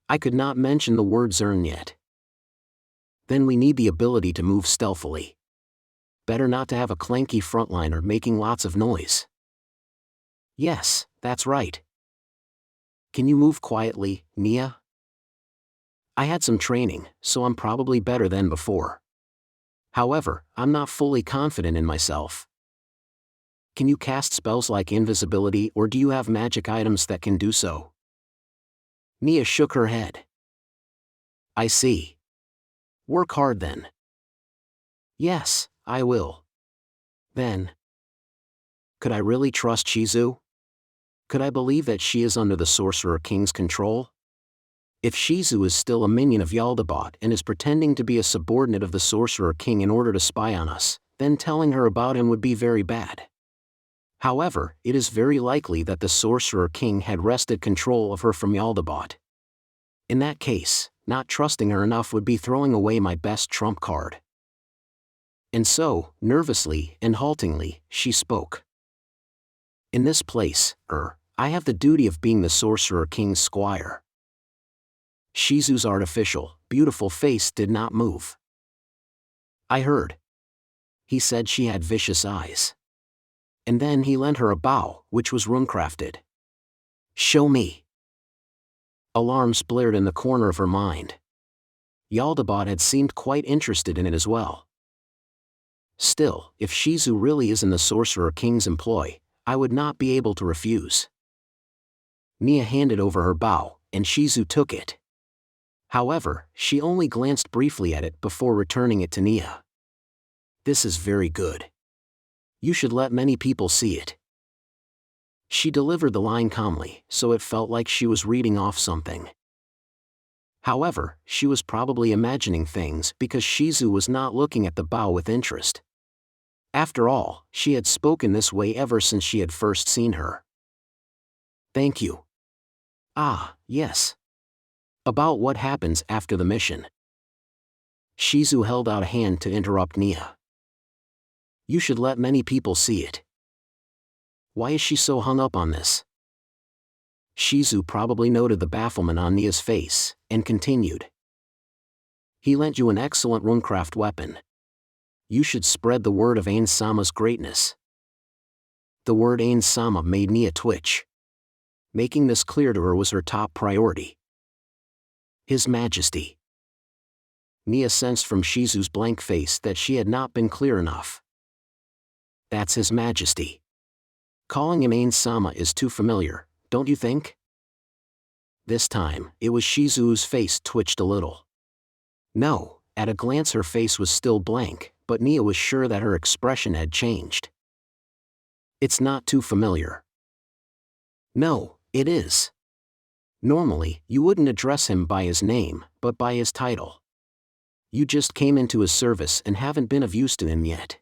I could not mention the word Zern yet. Then we need the ability to move stealthily. Better not to have a clanky frontliner making lots of noise. Yes, that's right. Can you move quietly, Neia? I had some training, so I'm probably better than before. However, I'm not fully confident in myself. Can you cast spells like invisibility or do you have magic items that can do so? Neia shook her head. I see. Work hard then. Yes, I will. Then. Could I really trust Shizu? Could I believe that she is under the Sorcerer King's control? If Shizu is still a minion of Jaldabaoth and is pretending to be a subordinate of the Sorcerer King in order to spy on us, then telling her about him would be very bad. However, it is very likely that the Sorcerer King had wrested control of her from Jaldabaoth. In that case, not trusting her enough would be throwing away my best trump card. And so, nervously and haltingly, she spoke. In this place, I have the duty of being the Sorcerer King's squire. Shizu's artificial, beautiful face did not move. I heard. He said she had vicious eyes. And then he lent her a bow, which was runecrafted. Show me. Alarms blared in the corner of her mind. Jaldabaoth had seemed quite interested in it as well. Still, if Shizu really is in the Sorcerer King's employ, I would not be able to refuse. Neia handed over her bow, and Shizu took it. However, she only glanced briefly at it before returning it to Neia. This is very good. You should let many people see it. She delivered the line calmly, so it felt like she was reading off something. However, she was probably imagining things because Shizu was not looking at the bow with interest. After all, she had spoken this way ever since she had first seen her. Thank you. Ah, yes. About what happens after the mission. Shizu held out a hand to interrupt Neia. You should let many people see it. Why is she so hung up on this? Shizu probably noted the bafflement on Neia's face, and continued. He lent you an excellent runecraft weapon. You should spread the word of Ainz-sama's greatness. The word Ainz-sama made Neia twitch. Making this clear to her was her top priority. His Majesty. Neia sensed from Shizu's blank face that she had not been clear enough. That's His Majesty. Calling him Ainz-sama is too familiar, don't you think? This time, it was Shizu's face twitched a little. No, at a glance her face was still blank, but Neia was sure that her expression had changed. It's not too familiar. No, it is. Normally, you wouldn't address him by his name, but by his title. You just came into his service and haven't been of use to him yet.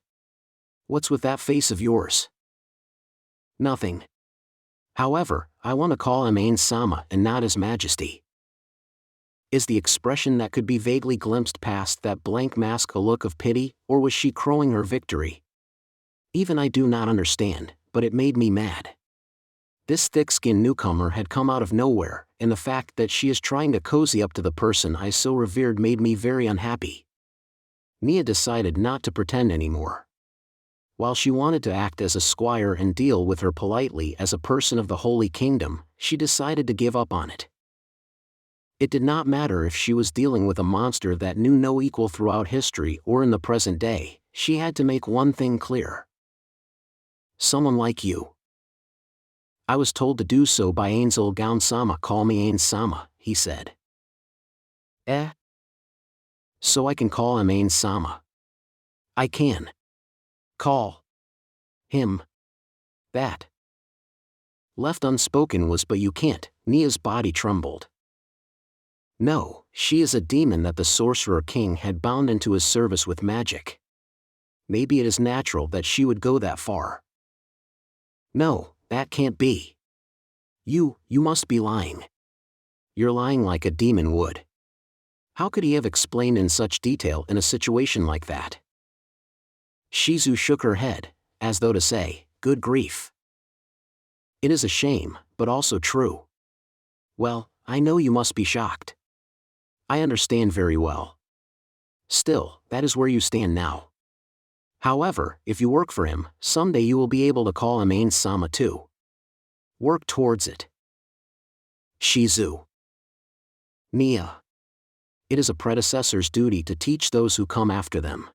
What's with that face of yours? Nothing. However, I want to call him Ainz-sama and not His Majesty. Is the expression that could be vaguely glimpsed past that blank mask a look of pity, or was she crowing her victory? Even I do not understand, but it made me mad. This thick-skinned newcomer had come out of nowhere, and the fact that she is trying to cozy up to the person I so revered made me very unhappy. Neia decided not to pretend anymore. While she wanted to act as a squire and deal with her politely as a person of the Holy Kingdom, she decided to give up on it. It did not matter if she was dealing with a monster that knew no equal throughout history or in the present day, she had to make one thing clear. Someone like you. I was told to do so by Ainz Sama. Call me Ainz Sama, he said. So I can call him Ainz Sama. I can. Call him that. Left unspoken was but you can't. Nia's body trembled. No, she is a demon that the Sorcerer King had bound into his service with magic. Maybe it is natural that she would go that far. No, that can't be. You must be lying. You're lying like a demon would. How could he have explained in such detail in a situation like that? Shizu shook her head, as though to say, good grief. It is a shame, but also true. Well, I know you must be shocked. I understand very well. Still, that is where you stand now. However, if you work for him, someday you will be able to call him Ainz Sama too. Work towards it. Shizu. Neia. It is a predecessor's duty to teach those who come after them.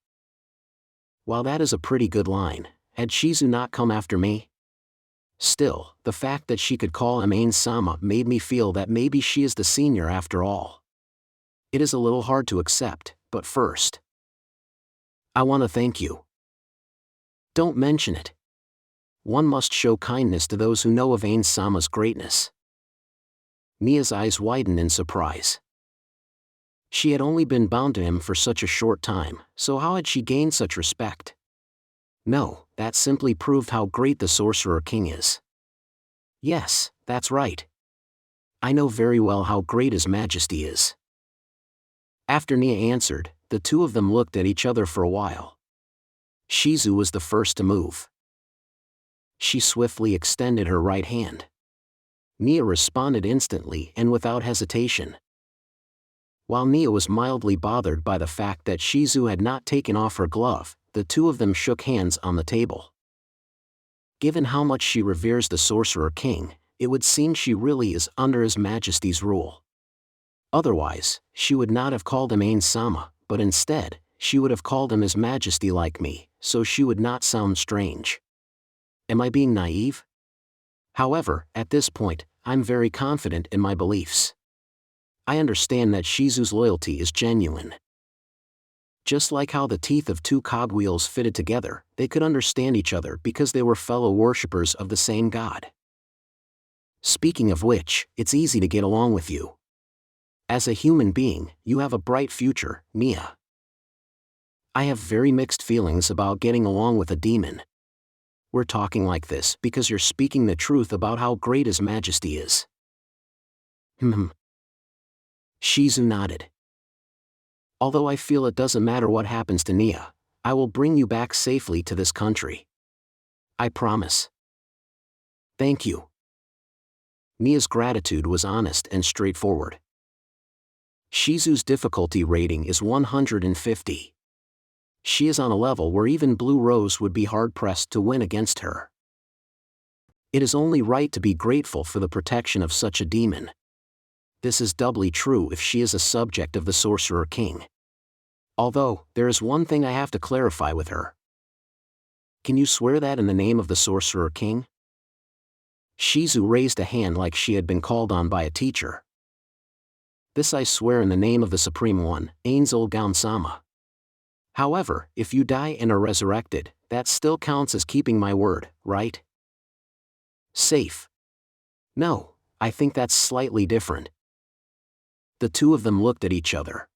While that is a pretty good line, had Shizu not come after me? Still, the fact that she could call him Ainz Sama made me feel that maybe she is the senior after all. It is a little hard to accept, but first, I want to thank you. Don't mention it. One must show kindness to those who know of Ainz Sama's greatness. Nia's eyes widened in surprise. She had only been bound to him for such a short time, so how had she gained such respect? No, that simply proved how great the Sorcerer King is. Yes, that's right. I know very well how great His Majesty is. After Neia answered, the two of them looked at each other for a while. Shizu was the first to move. She swiftly extended her right hand. Neia responded instantly and without hesitation. While Neia was mildly bothered by the fact that Shizu had not taken off her glove, the two of them shook hands on the table. Given how much she reveres the Sorcerer King, it would seem she really is under His Majesty's rule. Otherwise, she would not have called him Ainz Sama, but instead, she would have called him His Majesty like me, so she would not sound strange. Am I being naive? However, at this point, I'm very confident in my beliefs. I understand that Shizu's loyalty is genuine. Just like how the teeth of two cogwheels fitted together, they could understand each other because they were fellow worshippers of the same god. Speaking of which, it's easy to get along with you. As a human being, you have a bright future, Neia. I have very mixed feelings about getting along with a demon. We're talking like this because you're speaking the truth about how great His Majesty is. Shizu nodded. Although I feel it doesn't matter what happens to Neia, I will bring you back safely to this country. I promise. Thank you. Nia's gratitude was honest and straightforward. Shizu's difficulty rating is 150. She is on a level where even Blue Rose would be hard-pressed to win against her. It is only right to be grateful for the protection of such a demon. This is doubly true if she is a subject of the Sorcerer King. Although, there is one thing I have to clarify with her. Can you swear that in the name of the Sorcerer King? Shizu raised a hand like she had been called on by a teacher. This I swear in the name of the Supreme One, Ainz Sama. However, if you die and are resurrected, that still counts as keeping my word, right? Safe. No, I think that's slightly different. The two of them looked at each other.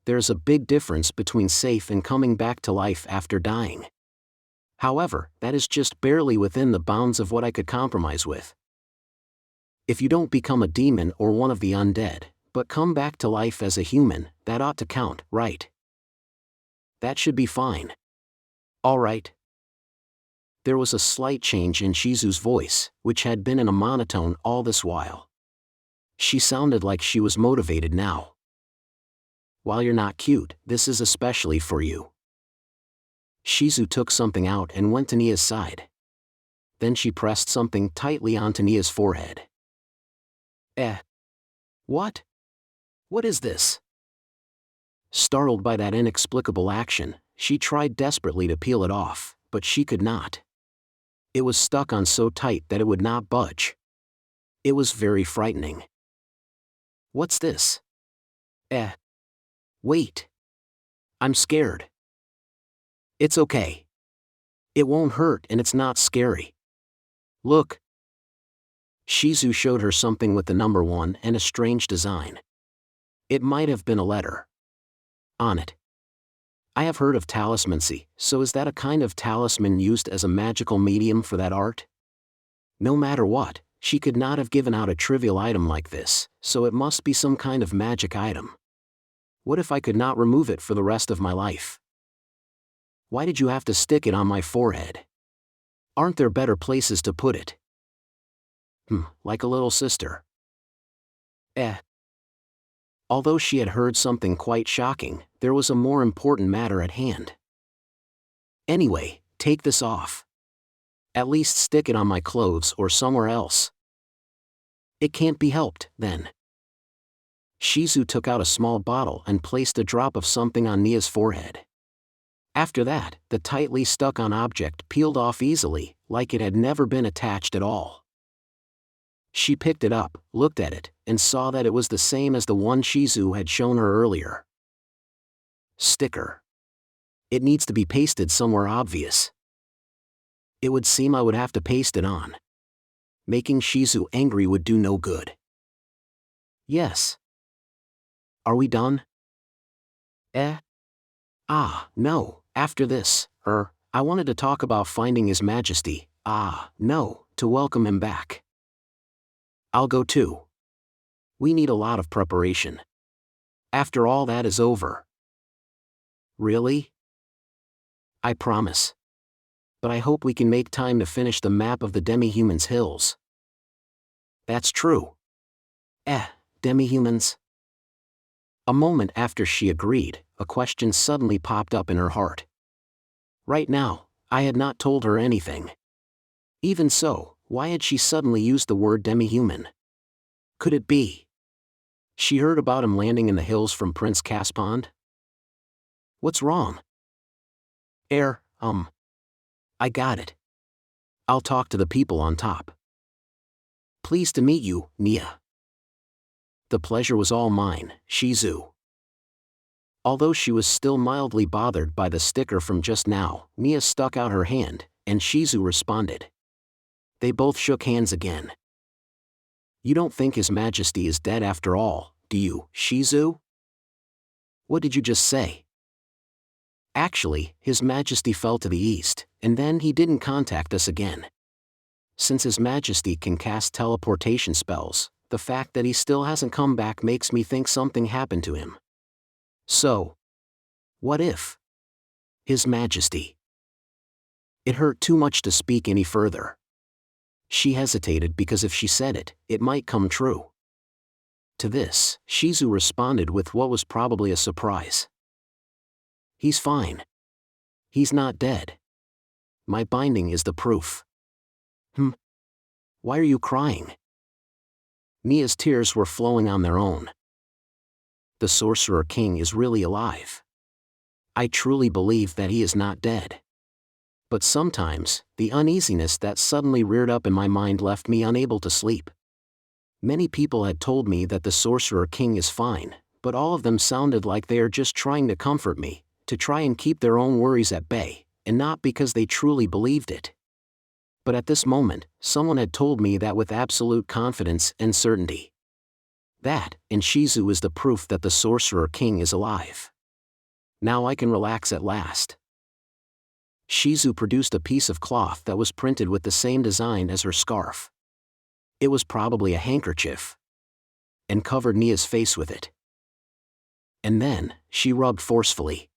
There's a big difference between safe and coming back to life after dying. However, that is just barely within the bounds of what I could compromise with. If you don't become a demon or one of the undead, but come back to life as a human, that ought to count, right? That should be fine. All right. There was a slight change in Shizu's voice, which had been in a monotone all this while. She sounded like she was motivated now. While you're not cute, this is especially for you. Shizu took something out and went to Neia's side. Then she pressed something tightly onto Neia's forehead. What? What is this? Startled by that inexplicable action, she tried desperately to peel it off, but she could not. It was stuck on so tight that it would not budge. It was very frightening. What's this? Wait. I'm scared. It's okay. It won't hurt and it's not scary. Look. Shizu showed her something with the number 1 and a strange design. It might have been a letter on it. I have heard of talismancy, so is that a kind of talisman used as a magical medium for that art? No matter what, she could not have given out a trivial item like this, so it must be some kind of magic item. What if I could not remove it for the rest of my life? Why did you have to stick it on my forehead? Aren't there better places to put it? Like a little sister. Although she had heard something quite shocking, there was a more important matter at hand. Anyway, take this off. At least stick it on my clothes or somewhere else. It can't be helped, then. Shizu took out a small bottle and placed a drop of something on Neia's forehead. After that, the tightly stuck-on object peeled off easily, like it had never been attached at all. She picked it up, looked at it, and saw that it was the same as the one Shizu had shown her earlier. Sticker. It needs to be pasted somewhere obvious. It would seem I would have to paste it on. Making Shizu angry would do no good. Yes. Are we done? No, after this, I wanted to talk about finding His Majesty, no, to welcome him back. I'll go too. We need a lot of preparation. After all that is over. Really? I promise. But I hope we can make time to finish the map of the Demi-human's hills. That's true. Demi-humans? A moment after she agreed, a question suddenly popped up in her heart. Right now, I had not told her anything. Even so, why had she suddenly used the word demi-human? Could it be she heard about him landing in the hills from Prince Caspond? What's wrong? I got it. I'll talk to the people on top. Pleased to meet you, Neia. The pleasure was all mine, Shizu. Although she was still mildly bothered by the sticker from just now, Neia stuck out her hand, and Shizu responded. They both shook hands again. You don't think His Majesty is dead after all, do you, Shizu? What did you just say? Actually, His Majesty fell to the east, and then he didn't contact us again. Since His Majesty can cast teleportation spells, the fact that he still hasn't come back makes me think something happened to him. So, what if His Majesty? It hurt too much to speak any further. She hesitated because if she said it, it might come true. To this, Shizu responded with what was probably a surprise. He's fine. He's not dead. My binding is the proof. Why are you crying? Neia's tears were flowing on their own. The Sorcerer King is really alive. I truly believe that he is not dead. But sometimes, the uneasiness that suddenly reared up in my mind left me unable to sleep. Many people had told me that the Sorcerer King is fine, but all of them sounded like they are just trying to comfort me, to try and keep their own worries at bay, and not because they truly believed it. But at this moment, someone had told me that with absolute confidence and certainty. That, and Shizu, is the proof that the Sorcerer King is alive. Now I can relax at last. Shizu produced a piece of cloth that was printed with the same design as her scarf. It was probably a handkerchief. And covered Neia's face with it. And then, she rubbed forcefully.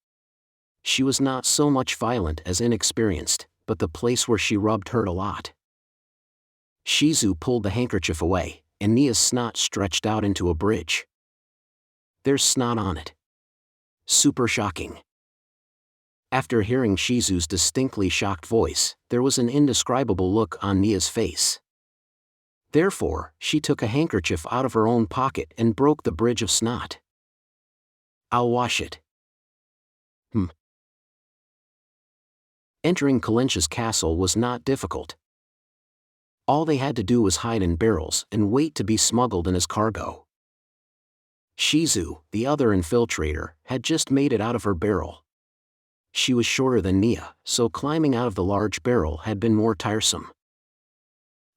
She was not so much violent as inexperienced, but the place where she rubbed hurt a lot. Shizu pulled the handkerchief away, and Neia's snot stretched out into a bridge. There's snot on it. Super shocking. After hearing Shizu's distinctly shocked voice, there was an indescribable look on Neia's face. Therefore, she took a handkerchief out of her own pocket and broke the bridge of snot. I'll wash it. Entering Kalincha's castle was not difficult. All they had to do was hide in barrels and wait to be smuggled in as cargo. Shizu, the other infiltrator, had just made it out of her barrel. She was shorter than Neia, so climbing out of the large barrel had been more tiresome.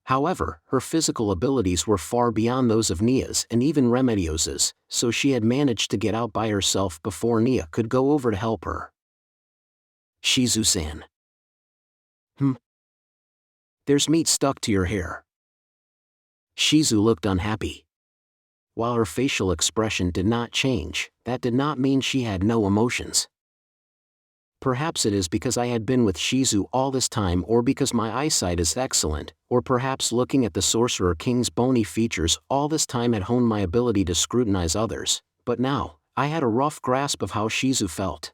However, her physical abilities were far beyond those of Neia's and even Remedios's, so she had managed to get out by herself before Neia could go over to help her. Shizu-san. There's meat stuck to your hair. Shizu looked unhappy. While her facial expression did not change, that did not mean she had no emotions. Perhaps it is because I had been with Shizu all this time, or because my eyesight is excellent, or perhaps looking at the Sorcerer King's bony features all this time had honed my ability to scrutinize others, but now, I had a rough grasp of how Shizu felt.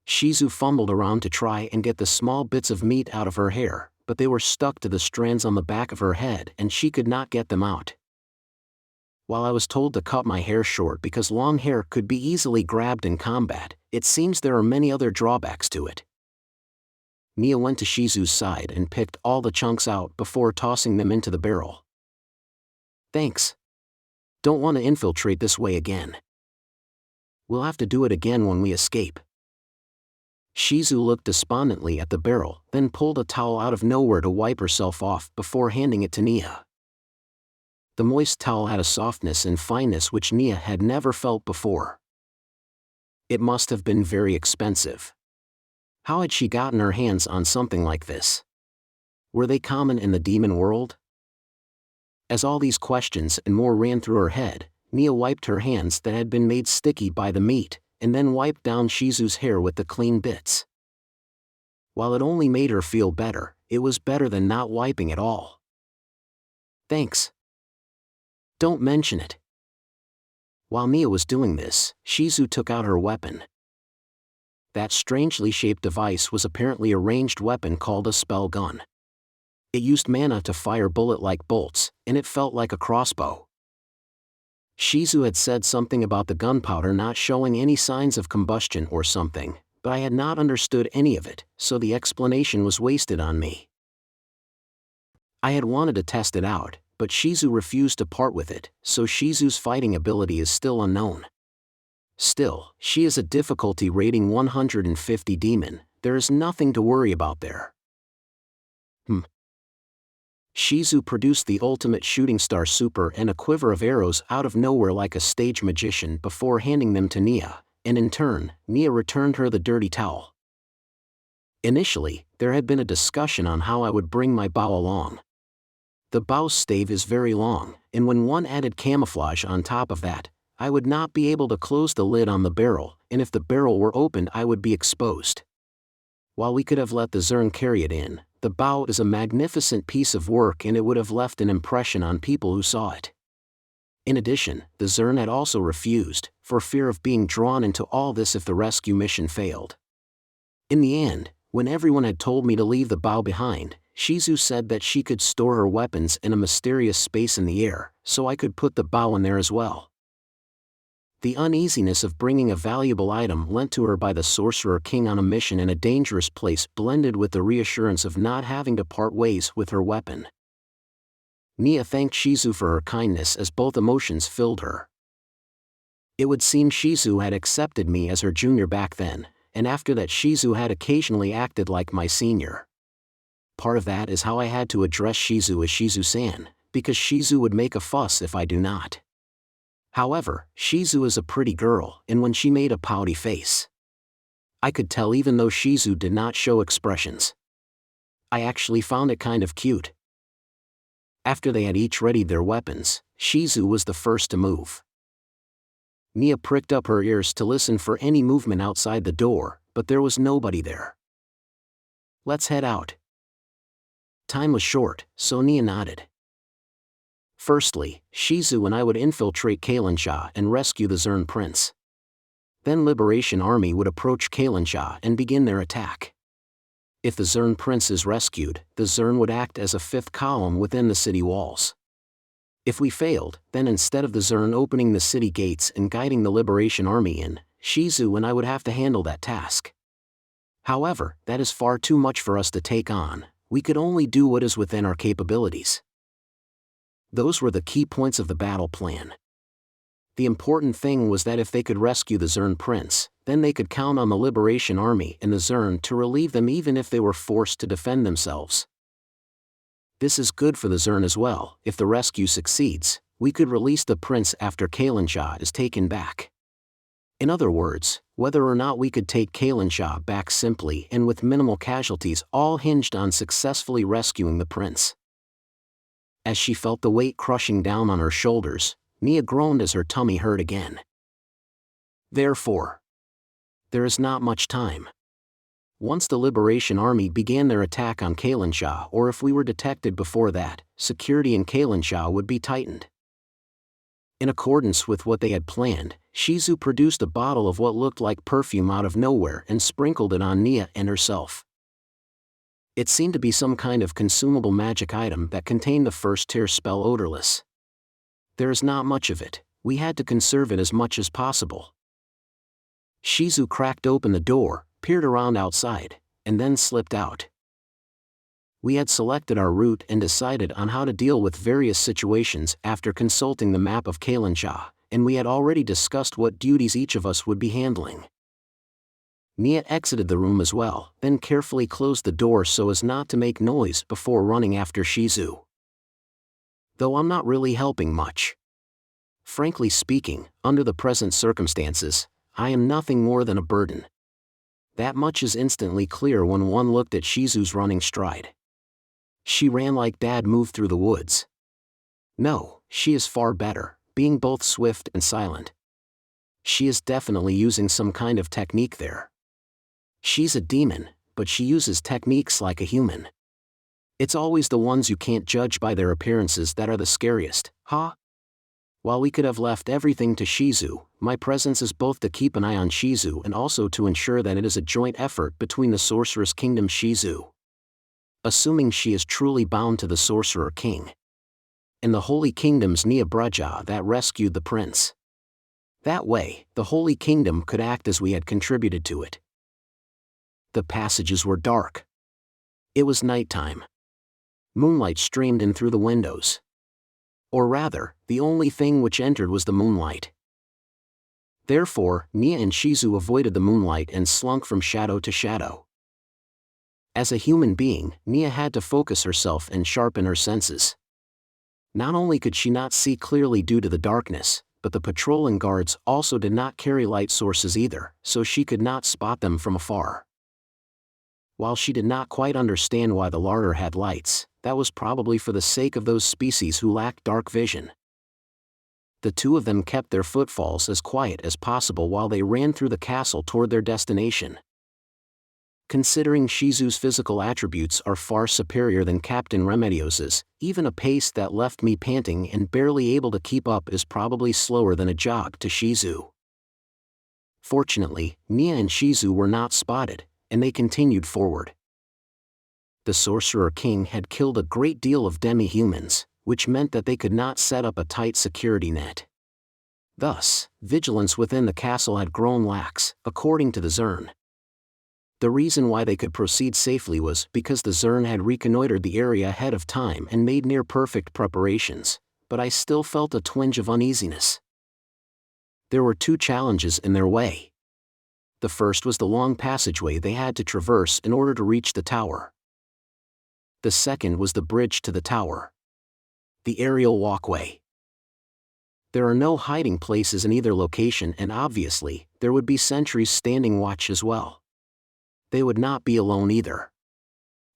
Shizu fumbled around to try and get the small bits of meat out of her hair, but they were stuck to the strands on the back of her head and she could not get them out. While I was told to cut my hair short because long hair could be easily grabbed in combat, it seems there are many other drawbacks to it. Neia went to Shizu's side and picked all the chunks out before tossing them into the barrel. Thanks. Don't want to infiltrate this way again. We'll have to do it again when we escape. Shizu looked despondently at the barrel, then pulled a towel out of nowhere to wipe herself off before handing it to Neia. The moist towel had a softness and fineness which Neia had never felt before. It must have been very expensive. How had she gotten her hands on something like this? Were they common in the demon world? As all these questions and more ran through her head, Neia wiped her hands that had been made sticky by the meat, and then wiped down Shizu's hair with the clean bits. While it only made her feel better, it was better than not wiping at all. Thanks. Don't mention it. While Neia was doing this, Shizu took out her weapon. That strangely shaped device was apparently a ranged weapon called a spell gun. It used mana to fire bullet-like bolts, and it felt like a crossbow. Shizu had said something about the gunpowder not showing any signs of combustion or something, but I had not understood any of it, so the explanation was wasted on me. I had wanted to test it out, but Shizu refused to part with it, so Shizu's fighting ability is still unknown. Still, she is a difficulty rating 150 demon, there is nothing to worry about there. Shizu produced the ultimate shooting star super and a quiver of arrows out of nowhere like a stage magician before handing them to Neia, and in turn, Neia returned her the dirty towel. Initially, there had been a discussion on how I would bring my bow along. The bow's stave is very long, and when one added camouflage on top of that, I would not be able to close the lid on the barrel, and if the barrel were opened I would be exposed. While we could have let the Zern carry it in, the bow is a magnificent piece of work and it would have left an impression on people who saw it. In addition, the Zern had also refused, for fear of being drawn into all this if the rescue mission failed. In the end, when everyone had told me to leave the bow behind, Shizu said that she could store her weapons in a mysterious space in the air, so I could put the bow in there as well. The uneasiness of bringing a valuable item lent to her by the Sorcerer King on a mission in a dangerous place blended with the reassurance of not having to part ways with her weapon. Neia thanked Shizu for her kindness as both emotions filled her. It would seem Shizu had accepted me as her junior back then, and after that Shizu had occasionally acted like my senior. Part of that is how I had to address Shizu as Shizu-san, because Shizu would make a fuss if I do not. However, Shizu is a pretty girl, and when she made a pouty face, I could tell even though Shizu did not show expressions. I actually found it kind of cute. After they had each readied their weapons, Shizu was the first to move. Neia pricked up her ears to listen for any movement outside the door, but there was nobody there. Let's head out. Time was short, so Neia nodded. Firstly, Shizu and I would infiltrate Kailansha and rescue the Zern Prince. Then Liberation Army would approach Kailansha and begin their attack. If the Zern Prince is rescued, the Zern would act as a fifth column within the city walls. If we failed, then instead of the Zern opening the city gates and guiding the Liberation Army in, Shizu and I would have to handle that task. However, that is far too much for us to take on. We could only do what is within our capabilities. Those were the key points of the battle plan. The important thing was that if they could rescue the Zern Prince, then they could count on the Liberation Army and the Zern to relieve them even if they were forced to defend themselves. This is good for the Zern as well. If the rescue succeeds, we could release the prince after Kailansha is taken back. In other words, whether or not we could take Kailansha back simply and with minimal casualties all hinged on successfully rescuing the prince. As she felt the weight crushing down on her shoulders, Neia groaned as her tummy hurt again. Therefore, there is not much time. Once the Liberation Army began their attack on Kailansha, or if we were detected before that, security in Kailansha would be tightened. In accordance with what they had planned, Shizu produced a bottle of what looked like perfume out of nowhere and sprinkled it on Neia and herself. It seemed to be some kind of consumable magic item that contained the first-tier spell odorless. There is not much of it, we had to conserve it as much as possible. Shizu cracked open the door, peered around outside, and then slipped out. We had selected our route and decided on how to deal with various situations after consulting the map of Kailansha, and we had already discussed what duties each of us would be handling. Neia exited the room as well, then carefully closed the door so as not to make noise before running after Shizu. Though I'm not really helping much. Frankly speaking, under the present circumstances, I am nothing more than a burden. That much is instantly clear when one looked at Shizu's running stride. She ran like Dad moved through the woods. No, she is far better, being both swift and silent. She is definitely using some kind of technique there. She's a demon, but she uses techniques like a human. It's always the ones you can't judge by their appearances that are the scariest, huh? While we could have left everything to Shizu, my presence is both to keep an eye on Shizu and also to ensure that it is a joint effort between the Sorcerer's Kingdom Shizu. Assuming she is truly bound to the Sorcerer King. And the Holy Kingdom's Neia that rescued the prince. That way, the Holy Kingdom could act as we had contributed to it. The passages were dark. It was nighttime. Moonlight streamed in through the windows. Or rather, the only thing which entered was the moonlight. Therefore, Neia and Shizu avoided the moonlight and slunk from shadow to shadow. As a human being, Neia had to focus herself and sharpen her senses. Not only could she not see clearly due to the darkness, but the patrolling guards also did not carry light sources either, so she could not spot them from afar. While she did not quite understand why the larder had lights, that was probably for the sake of those species who lacked dark vision. The two of them kept their footfalls as quiet as possible while they ran through the castle toward their destination. Considering Shizu's physical attributes are far superior than Captain Remedios's, even a pace that left me panting and barely able to keep up is probably slower than a jog to Shizu. Fortunately, Neia and Shizu were not spotted, and they continued forward. The Sorcerer King had killed a great deal of demi-humans, which meant that they could not set up a tight security net. Thus, vigilance within the castle had grown lax, according to the Zern. The reason why they could proceed safely was because the Zern had reconnoitered the area ahead of time and made near-perfect preparations, but I still felt a twinge of uneasiness. There were two challenges in their way. The first was the long passageway they had to traverse in order to reach the tower. The second was the bridge to the tower. The aerial walkway. There are no hiding places in either location, and obviously, there would be sentries standing watch as well. They would not be alone either.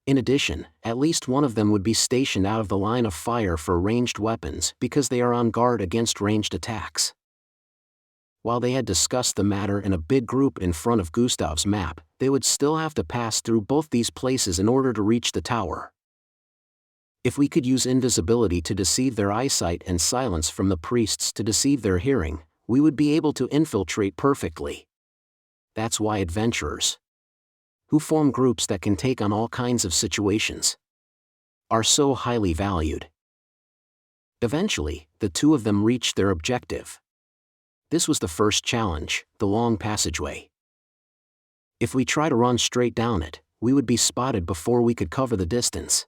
In addition, at least one of them would be stationed out of the line of fire for ranged weapons because they are on guard against ranged attacks. While they had discussed the matter in a big group in front of Gustav's map, they would still have to pass through both these places in order to reach the tower. If we could use invisibility to deceive their eyesight and silence from the priests to deceive their hearing, we would be able to infiltrate perfectly. That's why adventurers, who form groups that can take on all kinds of situations, are so highly valued. Eventually, the two of them reached their objective. This was the first challenge, the long passageway. If we try to run straight down it, we would be spotted before we could cover the distance.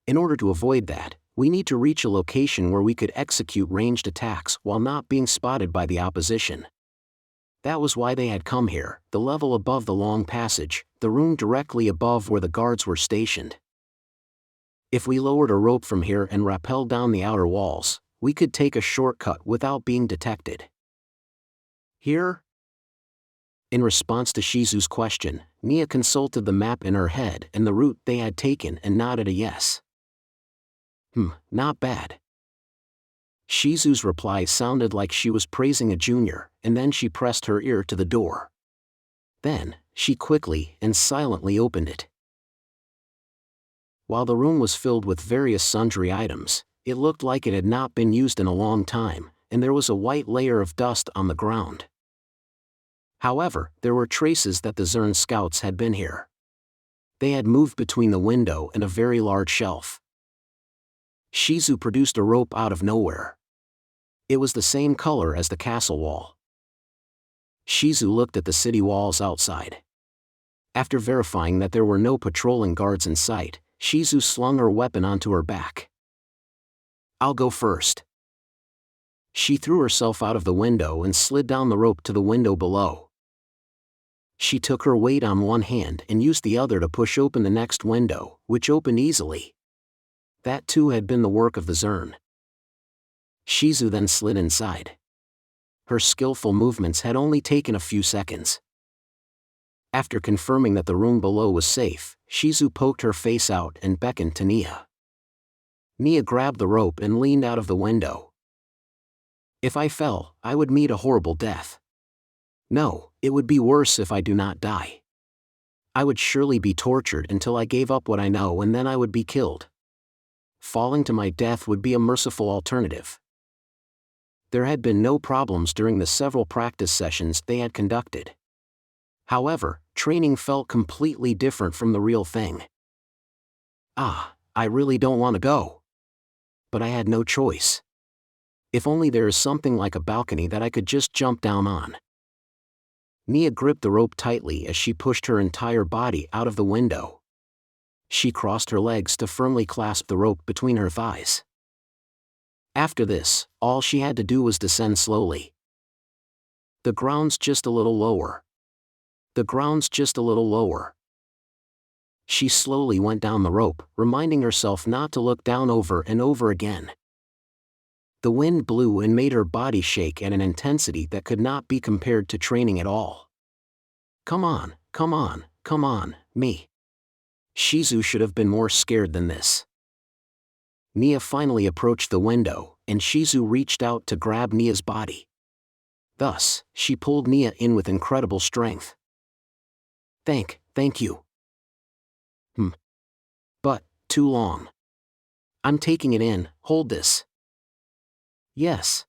In order to avoid that, we need to reach a location where we could execute ranged attacks while not being spotted by the opposition. That was why they had come here, the level above the long passage, the room directly above where the guards were stationed. If we lowered a rope from here and rappelled down the outer walls, we could take a shortcut without being detected. Here? In response to Shizu's question, Neia consulted the map in her head and the route they had taken and nodded a yes. Not bad. Shizu's reply sounded like she was praising a junior, and then she pressed her ear to the door. Then, she quickly and silently opened it. While the room was filled with various sundry items, it looked like it had not been used in a long time, and there was a white layer of dust on the ground. However, there were traces that the Zern scouts had been here. They had moved between the window and a very large shelf. Shizu produced a rope out of nowhere. It was the same color as the castle wall. Shizu looked at the city walls outside. After verifying that there were no patrolling guards in sight, Shizu slung her weapon onto her back. "I'll go first." She threw herself out of the window and slid down the rope to the window below. She took her weight on one hand and used the other to push open the next window, which opened easily. That too had been the work of the Zern. Shizu then slid inside. Her skillful movements had only taken a few seconds. After confirming that the room below was safe, Shizu poked her face out and beckoned to Neia. Neia grabbed the rope and leaned out of the window. "If I fell, I would meet a horrible death. No, it would be worse if I do not die. I would surely be tortured until I gave up what I know, and then I would be killed. Falling to my death would be a merciful alternative." There had been no problems during the several practice sessions they had conducted. However, training felt completely different from the real thing. I really don't want to go. But I had no choice. If only there is something like a balcony that I could just jump down on. Neia gripped the rope tightly as she pushed her entire body out of the window. She crossed her legs to firmly clasp the rope between her thighs. After this, all she had to do was descend slowly. The ground's just a little lower. The ground's just a little lower. She slowly went down the rope, reminding herself not to look down over and over again. The wind blew and made her body shake at an intensity that could not be compared to training at all. Come on, come on, come on, me. Shizu should have been more scared than this. Neia finally approached the window, and Shizu reached out to grab Nia's body. Thus, she pulled Neia in with incredible strength. Thank you. But, too long. I'm taking it in, hold this. Yes.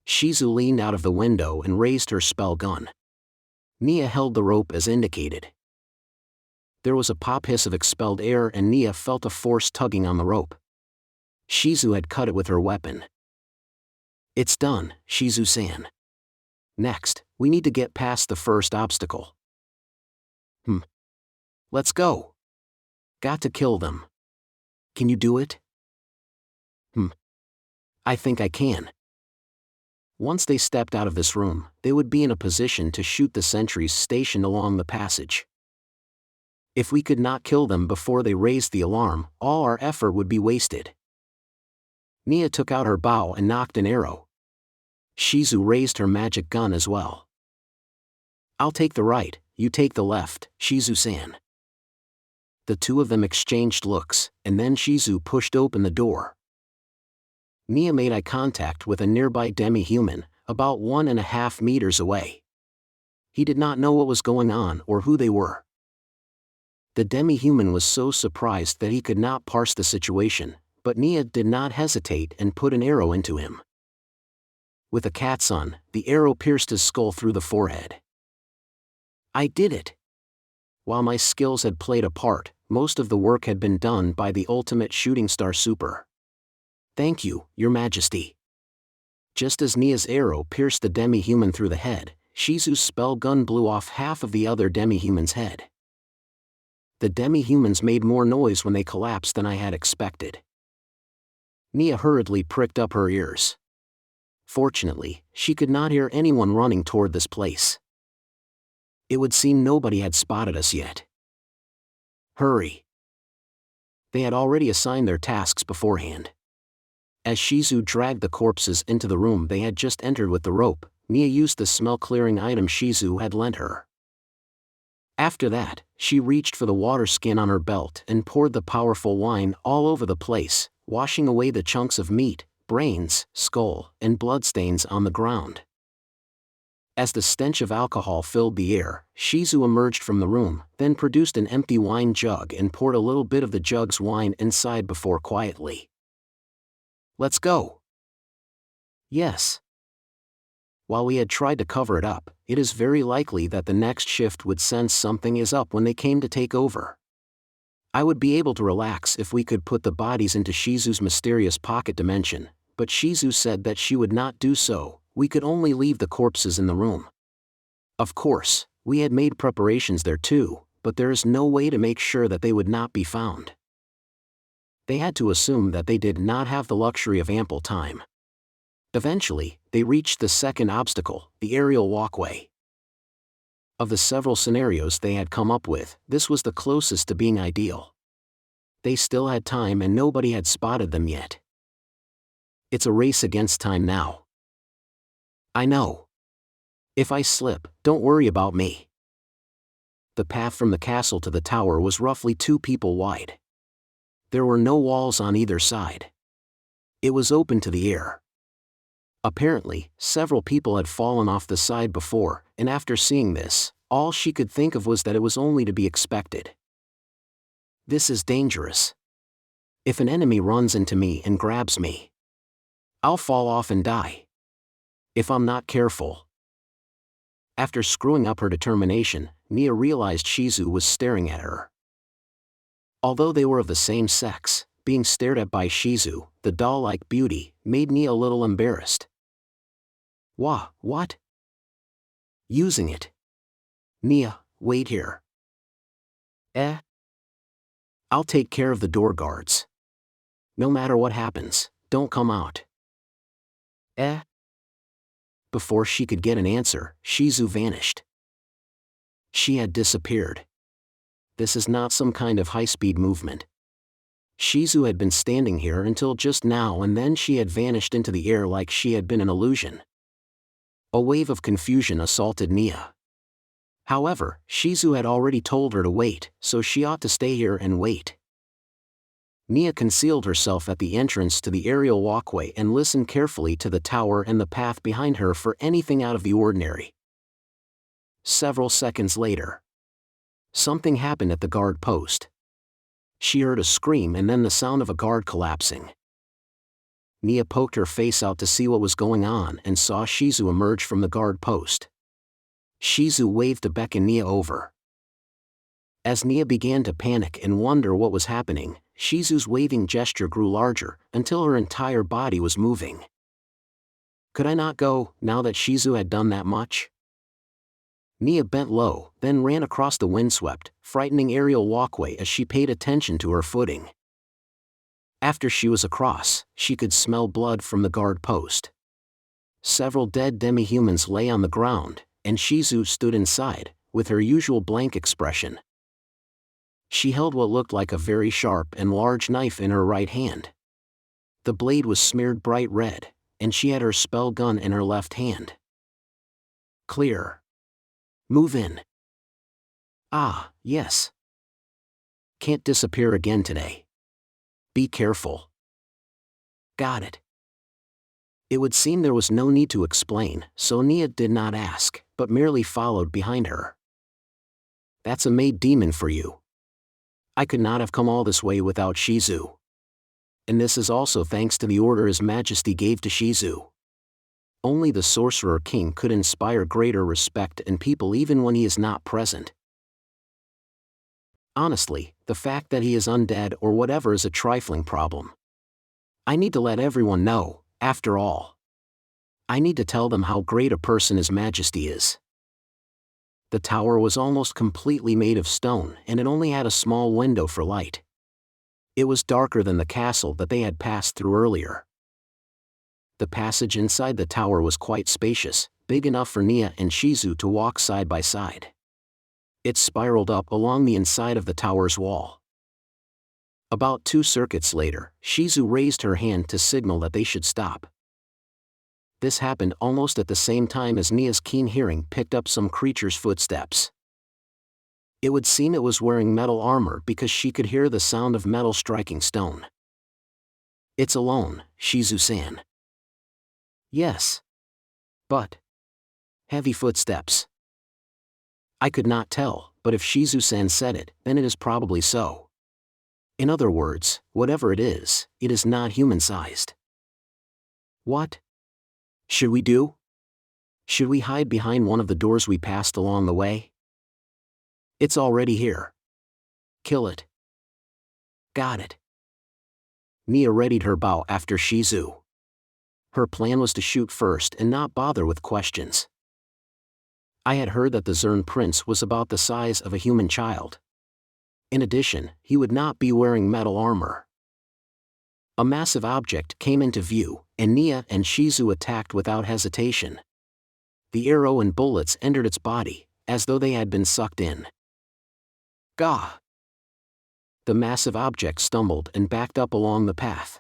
Shizu leaned out of the window and raised her spell gun. Neia held the rope as indicated. There was a pop hiss of expelled air and Neia felt a force tugging on the rope. Shizu had cut it with her weapon. "It's done, Shizu-san. Next, we need to get past the first obstacle." "Let's go. Got to kill them. Can you do it?" "I think I can." Once they stepped out of this room, they would be in a position to shoot the sentries stationed along the passage. If we could not kill them before they raised the alarm, all our effort would be wasted. Neia took out her bow and nocked an arrow. Shizu raised her magic gun as well. "I'll take the right, you take the left, Shizu-san." The two of them exchanged looks, and then Shizu pushed open the door. Neia made eye contact with a nearby demi-human, about 1.5 meters away. He did not know what was going on or who they were. The demi-human was so surprised that he could not parse the situation, but Neia did not hesitate and put an arrow into him. With a cat's on, the arrow pierced his skull through the forehead. I did it! While my skills had played a part, most of the work had been done by the ultimate shooting star super. Thank you, Your Majesty. Just as Neia's arrow pierced the demi-human through the head, Shizu's spell gun blew off half of the other demi-human's head. The demi-humans made more noise when they collapsed than I had expected. Neia hurriedly pricked up her ears. Fortunately, she could not hear anyone running toward this place. It would seem nobody had spotted us yet. Hurry! They had already assigned their tasks beforehand. As Shizu dragged the corpses into the room they had just entered with the rope, Neia used the smell-clearing item Shizu had lent her. After that, she reached for the water skin on her belt and poured the powerful wine all over the place, washing away the chunks of meat, brains, skull, and bloodstains on the ground. As the stench of alcohol filled the air, Shizu emerged from the room, then produced an empty wine jug and poured a little bit of the jug's wine inside before quietly. Let's go. Yes. While we had tried to cover it up, it is very likely that the next shift would sense something is up when they came to take over. I would be able to relax if we could put the bodies into Shizu's mysterious pocket dimension, but Shizu said that she would not do so. We could only leave the corpses in the room. Of course, we had made preparations there too, but there is no way to make sure that they would not be found. They had to assume that they did not have the luxury of ample time. Eventually, they reached the second obstacle, the aerial walkway. Of the several scenarios they had come up with, this was the closest to being ideal. They still had time and nobody had spotted them yet. It's a race against time now. I know. If I slip, don't worry about me. The path from the castle to the tower was roughly 2 people wide. There were no walls on either side. It was open to the air. Apparently, several people had fallen off the side before, and after seeing this, all she could think of was that it was only to be expected. This is dangerous. If an enemy runs into me and grabs me, I'll fall off and die. If I'm not careful. After screwing up her determination, Neia realized Shizu was staring at her. Although they were of the same sex, being stared at by Shizu, the doll-like beauty, made Neia a little embarrassed. What? Using it. Neia, wait here. I'll take care of the door guards. No matter what happens, don't come out. Before she could get an answer, Shizu vanished. She had disappeared. This is not some kind of high-speed movement. Shizu had been standing here until just now and then she had vanished into the air like she had been an illusion. A wave of confusion assaulted Neia. However, Shizu had already told her to wait, so she ought to stay here and wait. Neia concealed herself at the entrance to the aerial walkway and listened carefully to the tower and the path behind her for anything out of the ordinary. Several seconds later, something happened at the guard post. She heard a scream and then the sound of a guard collapsing. Neia poked her face out to see what was going on and saw Shizu emerge from the guard post. Shizu waved to beckon Neia over. As Neia began to panic and wonder what was happening, Shizu's waving gesture grew larger, until her entire body was moving. Could I not go, now that Shizu had done that much? Neia bent low, then ran across the windswept, frightening aerial walkway as she paid attention to her footing. After she was across, she could smell blood from the guard post. Several dead demi-humans lay on the ground, and Shizu stood inside, with her usual blank expression. She held what looked like a very sharp and large knife in her right hand. The blade was smeared bright red, and she had her spell gun in her left hand. Clear. Move in. Ah, yes. Can't disappear again today. Be careful. Got it. It would seem there was no need to explain, so Neia did not ask, but merely followed behind her. That's a made demon for you. I could not have come all this way without Shizu. And this is also thanks to the order His Majesty gave to Shizu. Only the Sorcerer King could inspire greater respect in people even when he is not present. Honestly, the fact that he is undead or whatever is a trifling problem. I need to let everyone know, after all. I need to tell them how great a person His Majesty is. The tower was almost completely made of stone and it only had a small window for light. It was darker than the castle that they had passed through earlier. The passage inside the tower was quite spacious, big enough for Neia and Shizu to walk side by side. It spiraled up along the inside of the tower's wall. About 2 circuits later, Shizu raised her hand to signal that they should stop. This happened almost at the same time as Nia's keen hearing picked up some creature's footsteps. It would seem it was wearing metal armor because she could hear the sound of metal striking stone. It's alone, Shizu-san. Yes. But heavy footsteps. I could not tell, but if Shizu-san said it, then it is probably so. In other words, whatever it is not human-sized. What should we do? Should we hide behind one of the doors we passed along the way? It's already here. Kill it. Got it. Neia readied her bow after Shizu. Her plan was to shoot first and not bother with questions. I had heard that the Zern Prince was about the size of a human child. In addition, he would not be wearing metal armor. A massive object came into view, and Neia and Shizu attacked without hesitation. The arrow and bullets entered its body, as though they had been sucked in. Gah! The massive object stumbled and backed up along the path.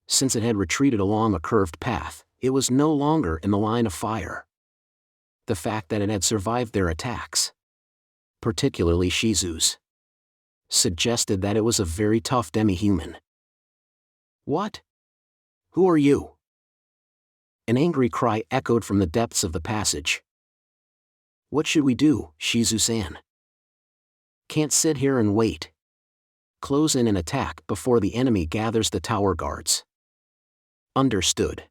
Since it had retreated along a curved path, it was no longer in the line of fire. The fact that it had survived their attacks, particularly Shizu's, suggested that it was a very tough demi-human. What? Who are you? An angry cry echoed from the depths of the passage. What should we do, Shizu-san? Can't sit here and wait. Close in and attack before the enemy gathers the tower guards. Understood.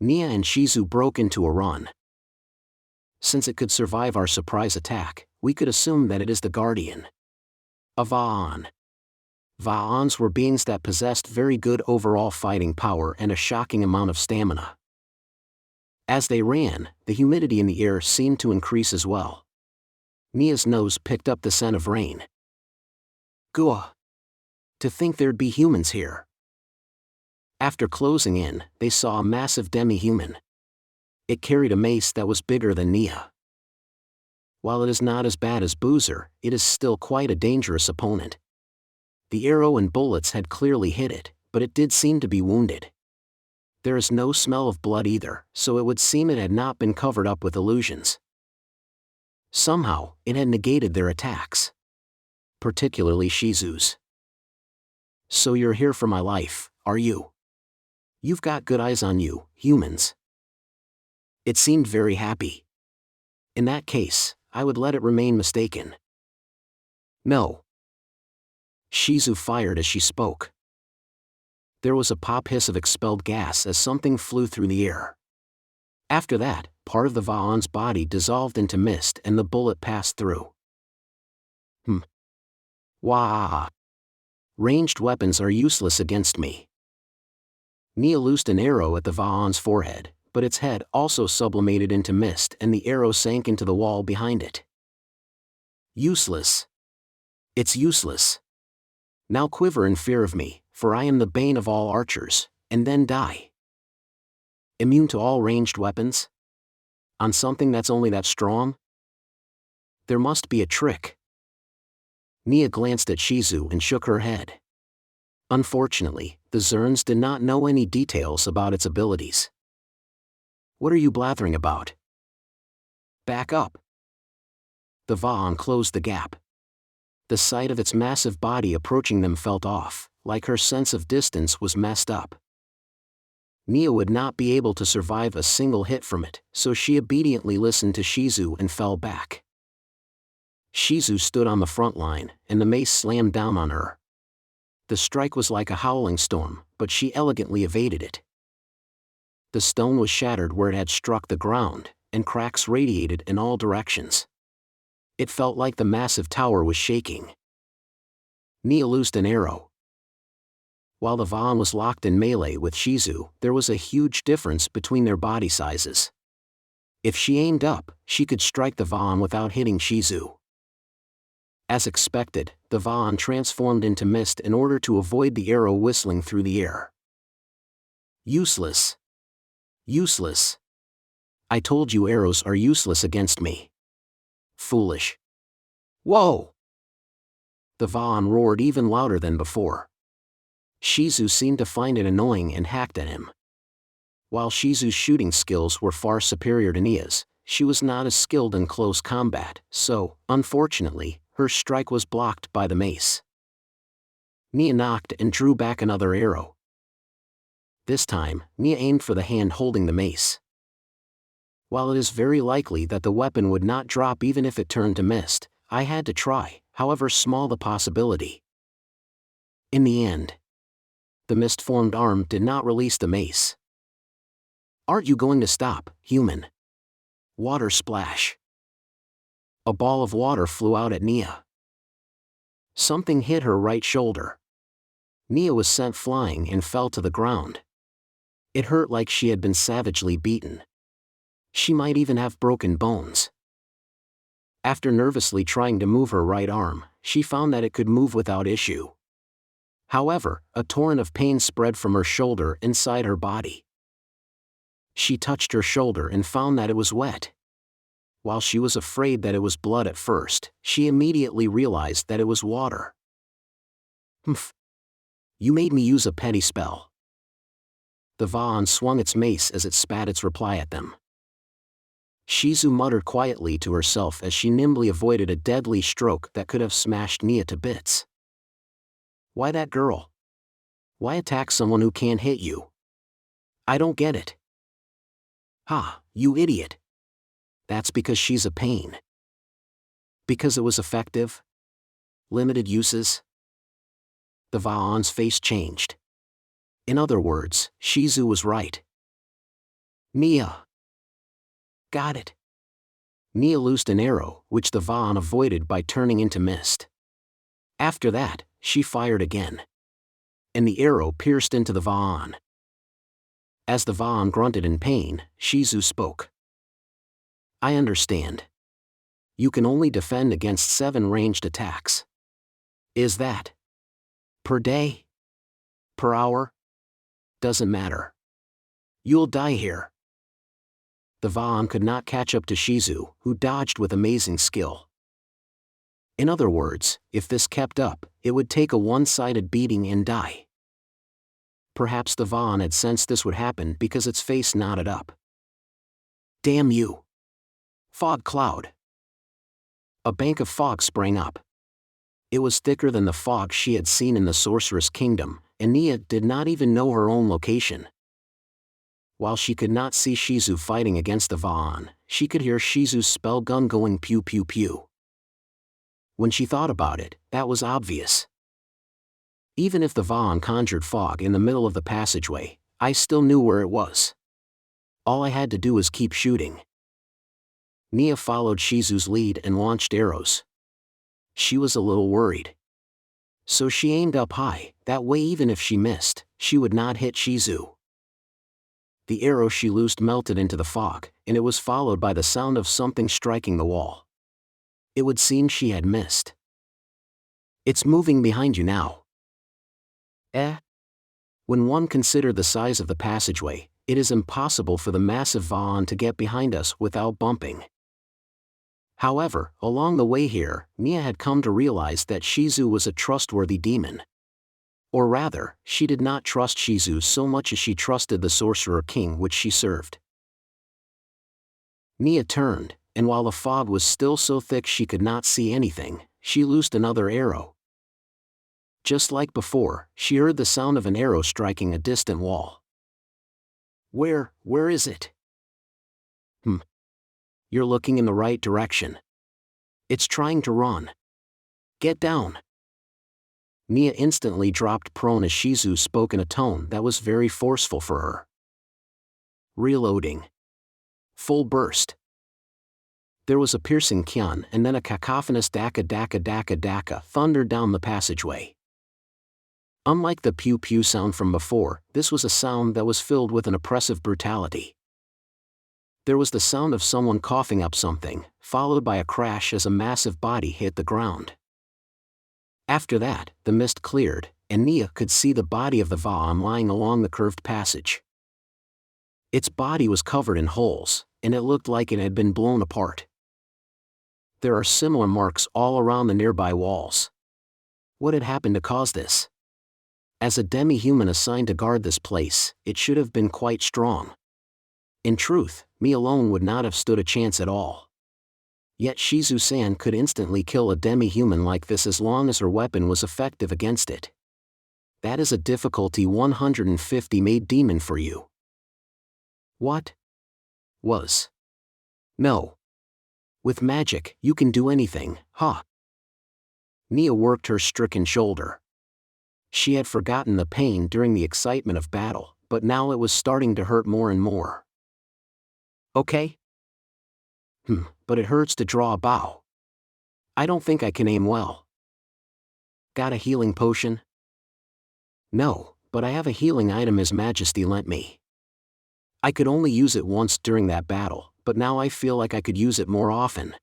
Neia and Shizu broke into a run. Since it could survive our surprise attack, we could assume that it is the guardian. A Va'an. Va'ans were beings that possessed very good overall fighting power and a shocking amount of stamina. As they ran, the humidity in the air seemed to increase as well. Nia's nose picked up the scent of rain. Gua! To think there'd be humans here. After closing in, they saw a massive demi-human. It carried a mace that was bigger than Neia. While it is not as bad as Boozer, it is still quite a dangerous opponent. The arrow and bullets had clearly hit it, but it did seem to be wounded. There is no smell of blood either, so it would seem it had not been covered up with illusions. Somehow, it had negated their attacks. Particularly Shizu's. So you're here for my life, are you? You've got good eyes on you, humans. It seemed very happy. In that case, I would let it remain mistaken. No. Shizu fired as she spoke. There was a pop hiss of expelled gas as something flew through the air. After that, part of the Va'an's body dissolved into mist and the bullet passed through. Wah! Ranged weapons are useless against me. Neia loosed an arrow at the Va'an's forehead, but its head also sublimated into mist and the arrow sank into the wall behind it. Useless. It's useless. Now quiver in fear of me, for I am the bane of all archers, and then die. Immune to all ranged weapons? On something that's only that strong? There must be a trick. Neia glanced at Shizu and shook her head. Unfortunately, the Zerns did not know any details about its abilities. What are you blathering about? Back up. The Va'an closed the gap. The sight of its massive body approaching them felt off, like her sense of distance was messed up. Neia would not be able to survive a single hit from it, so she obediently listened to Shizu and fell back. Shizu stood on the front line, and the mace slammed down on her. The strike was like a howling storm, but she elegantly evaded it. The stone was shattered where it had struck the ground, and cracks radiated in all directions. It felt like the massive tower was shaking. Neia loosed an arrow. While the Va'an was locked in melee with Shizu, there was a huge difference between their body sizes. If she aimed up, she could strike the Va'an without hitting Shizu. As expected, the Va'an transformed into mist in order to avoid the arrow whistling through the air. Useless. Useless. I told you arrows are useless against me. Foolish. Whoa! The Va'an roared even louder than before. Shizu seemed to find it annoying and hacked at him. While Shizu's shooting skills were far superior to Neia's, she was not as skilled in close combat, so, unfortunately, her strike was blocked by the mace. Neia knocked and drew back another arrow. This time, Neia aimed for the hand holding the mace. While it is very likely that the weapon would not drop even if it turned to mist, I had to try, however small the possibility. In the end, the mist-formed arm did not release the mace. Aren't you going to stop, human? Water splash. A ball of water flew out at Neia. Something hit her right shoulder. Neia was sent flying and fell to the ground. It hurt like she had been savagely beaten. She might even have broken bones. After nervously trying to move her right arm, she found that it could move without issue. However, a torrent of pain spread from her shoulder inside her body. She touched her shoulder and found that it was wet. While she was afraid that it was blood at first, she immediately realized that it was water. Humph. You made me use a petty spell. The Va'an swung its mace as it spat its reply at them. Shizu muttered quietly to herself as she nimbly avoided a deadly stroke that could have smashed Neia to bits. Why that girl? Why attack someone who can't hit you? I don't get it. Ha, you idiot. That's because she's a pain. Because it was effective? Limited uses? The Va'an's face changed. In other words, Shizu was right. Neia. Got it. Neia loosed an arrow, which the Va'an avoided by turning into mist. After that, she fired again. And the arrow pierced into the Va'an. As the Va'an grunted in pain, Shizu spoke. I understand. You can only defend against 7 ranged attacks. Is that per day? Per hour? Doesn't matter. You'll die here. The Va'an could not catch up to Shizu, who dodged with amazing skill. In other words, if this kept up, it would take a one-sided beating and die. Perhaps the Va'an had sensed this would happen because its face knotted up. Damn you! Fog cloud. A bank of fog sprang up. It was thicker than the fog she had seen in the Sorcerer's Kingdom, and Neia did not even know her own location. While she could not see Shizu fighting against the Va'an, she could hear Shizu's spell gun going pew pew pew. When she thought about it, that was obvious. Even if the Va'an conjured fog in the middle of the passageway, I still knew where it was. All I had to do was keep shooting. Neia followed Shizu's lead and launched arrows. She was a little worried. So she aimed up high, that way even if she missed, she would not hit Shizu. The arrow she loosed melted into the fog, and it was followed by the sound of something striking the wall. It would seem she had missed. It's moving behind you now. When one considered the size of the passageway, it is impossible for the massive Va'an to get behind us without bumping. However, along the way here, Neia had come to realize that Shizu was a trustworthy demon. Or rather, she did not trust Shizu so much as she trusted the Sorcerer King which she served. Neia turned, and while the fog was still so thick she could not see anything, she loosed another arrow. Just like before, she heard the sound of an arrow striking a distant wall. Where is it? You're looking in the right direction. It's trying to run. Get down. Neia instantly dropped prone as Shizu spoke in a tone that was very forceful for her. Reloading. Full burst. There was a piercing kyan and then a cacophonous daka daka daka daka thundered down the passageway. Unlike the pew-pew sound from before, this was a sound that was filled with an oppressive brutality. There was the sound of someone coughing up something, followed by a crash as a massive body hit the ground. After that, the mist cleared, and Neia could see the body of the Va'am lying along the curved passage. Its body was covered in holes, and it looked like it had been blown apart. There are similar marks all around the nearby walls. What had happened to cause this? As a demi-human assigned to guard this place, it should have been quite strong. In truth, me alone would not have stood a chance at all. Yet Shizu-san could instantly kill a demi-human like this as long as her weapon was effective against it. That is a difficulty 150 made demon for you. What? Was. No. With magic, you can do anything, huh? Neia worked her stricken shoulder. She had forgotten the pain during the excitement of battle, but now it was starting to hurt more and more. Okay? But it hurts to draw a bow. I don't think I can aim well. Got a healing potion? No, but I have a healing item His Majesty lent me. I could only use it once during that battle, but now I feel like I could use it more often.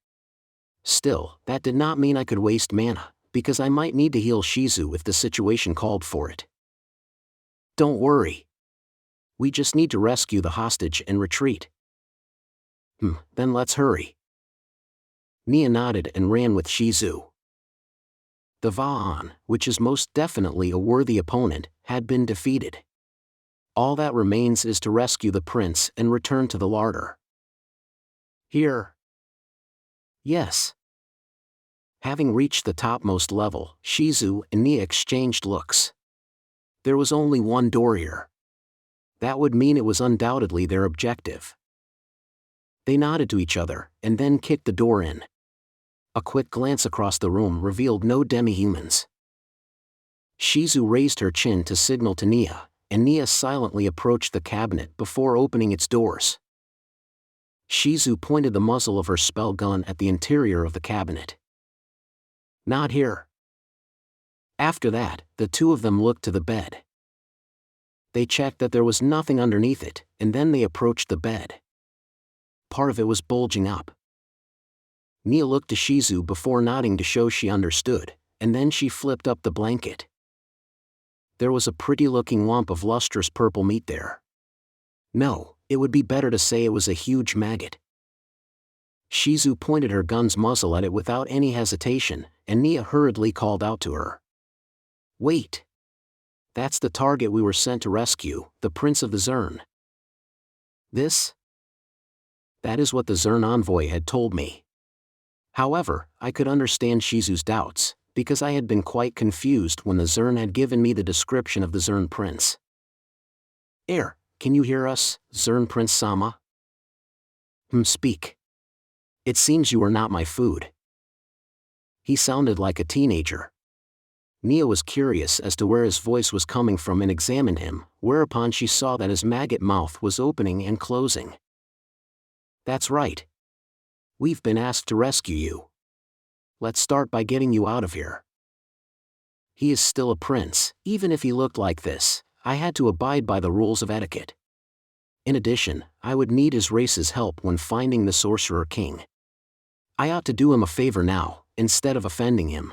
Still, that did not mean I could waste mana, because I might need to heal Shizu if the situation called for it. Don't worry. We just need to rescue the hostage and retreat. Then let's hurry. Neia nodded and ran with Shizu. The Va'an, which is most definitely a worthy opponent, had been defeated. All that remains is to rescue the prince and return to the larder. Here? Yes. Having reached the topmost level, Shizu and Neia exchanged looks. There was only one door here. That would mean it was undoubtedly their objective. They nodded to each other, and then kicked the door in. A quick glance across the room revealed no demi-humans. Shizu raised her chin to signal to Neia, and Neia silently approached the cabinet before opening its doors. Shizu pointed the muzzle of her spell gun at the interior of the cabinet. Not here. After that, the two of them looked to the bed. They checked that there was nothing underneath it, and then they approached the bed. Part of it was bulging up. Neia looked to Shizu before nodding to show she understood, and then she flipped up the blanket. There was a pretty-looking lump of lustrous purple meat there. No, it would be better to say it was a huge maggot. Shizu pointed her gun's muzzle at it without any hesitation, and Neia hurriedly called out to her. Wait! That's the target we were sent to rescue, the Prince of the Zern. This? That is what the Zern envoy had told me. However, I could understand Shizu's doubts, because I had been quite confused when the Zern had given me the description of the Zern Prince. Can you hear us, Zern Prince Sama? Speak. It seems you are not my food. He sounded like a teenager. Neia was curious as to where his voice was coming from and examined him, whereupon she saw that his maggot mouth was opening and closing. That's right. We've been asked to rescue you. Let's start by getting you out of here. He is still a prince, even if he looked like this. I had to abide by the rules of etiquette. In addition, I would need his race's help when finding the Sorcerer King. I ought to do him a favor now, instead of offending him.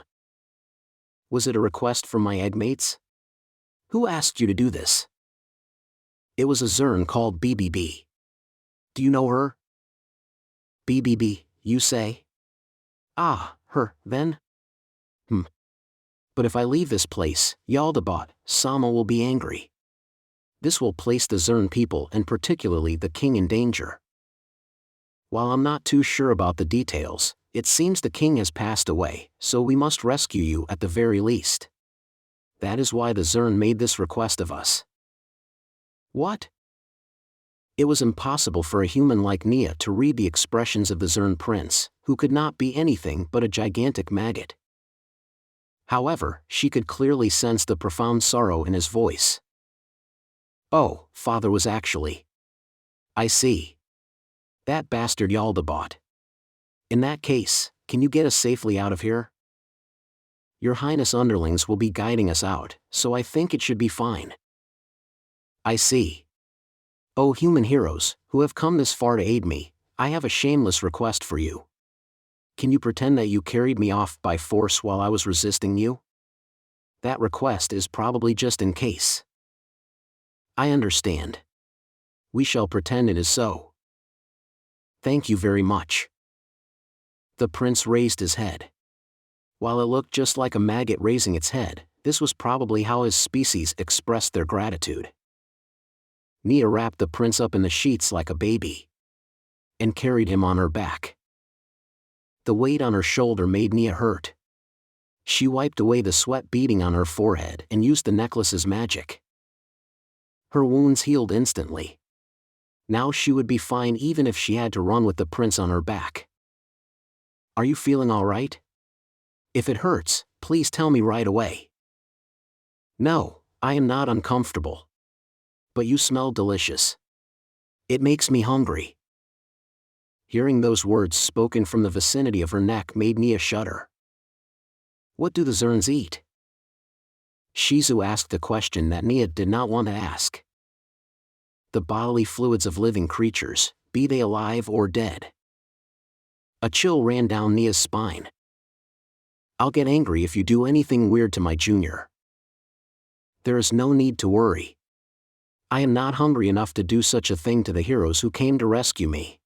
Was it a request from my eggmates? Who asked you to do this? It was a Zern called BBB. Do you know her? BBB, you say? Ah, her, then? But if I leave this place, Jaldabaoth, Sama will be angry. This will place the Zern people and particularly the king in danger. While I'm not too sure about the details, it seems the king has passed away, so we must rescue you at the very least. That is why the Zern made this request of us. What? It was impossible for a human like Neia to read the expressions of the Zern prince, who could not be anything but a gigantic maggot. However, she could clearly sense the profound sorrow in his voice. Oh, father was actually. I see. That bastard Jaldabaoth. In that case, can you get us safely out of here? Your Highness underlings will be guiding us out, so I think it should be fine. I see. Oh human heroes, who have come this far to aid me, I have a shameless request for you. Can you pretend that you carried me off by force while I was resisting you? That request is probably just in case. I understand. We shall pretend it is so. Thank you very much. The prince raised his head. While it looked just like a maggot raising its head, this was probably how his species expressed their gratitude. Neia wrapped the prince up in the sheets like a baby and carried him on her back. The weight on her shoulder made Neia hurt. She wiped away the sweat beading on her forehead and used the necklace's magic. Her wounds healed instantly. Now she would be fine even if she had to run with the prince on her back. Are you feeling all right? If it hurts, please tell me right away. No, I am not uncomfortable. But you smell delicious. It makes me hungry. Hearing those words spoken from the vicinity of her neck made Neia shudder. What do the Zerns eat? Shizu asked a question that Neia did not want to ask. The bodily fluids of living creatures, be they alive or dead. A chill ran down Nia's spine. I'll get angry if you do anything weird to my junior. There is no need to worry. I am not hungry enough to do such a thing to the heroes who came to rescue me.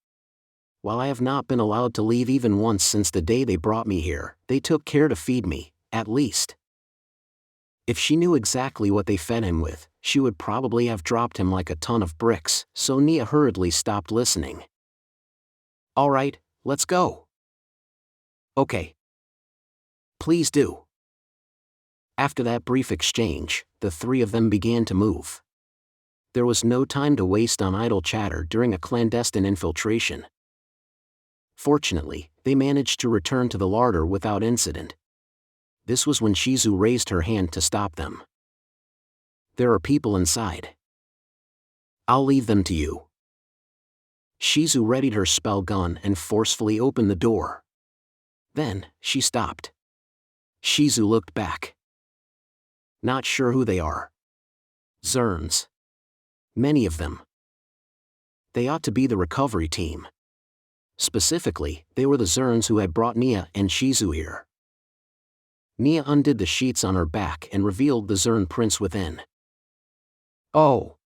While I have not been allowed to leave even once since the day they brought me here, they took care to feed me, at least. If she knew exactly what they fed him with, she would probably have dropped him like a ton of bricks, so Neia hurriedly stopped listening. All right, let's go. Okay. Please do. After that brief exchange, the three of them began to move. There was no time to waste on idle chatter during a clandestine infiltration. Fortunately, they managed to return to the larder without incident. This was when Shizu raised her hand to stop them. There are people inside. I'll leave them to you. Shizu readied her spell gun and forcefully opened the door. Then, she stopped. Shizu looked back. Not sure who they are. Zerns. Many of them. They ought to be the recovery team. Specifically, they were the Zerns who had brought Neia and Shizu here. Neia undid the sheets on her back and revealed the Zern prince within. Oh!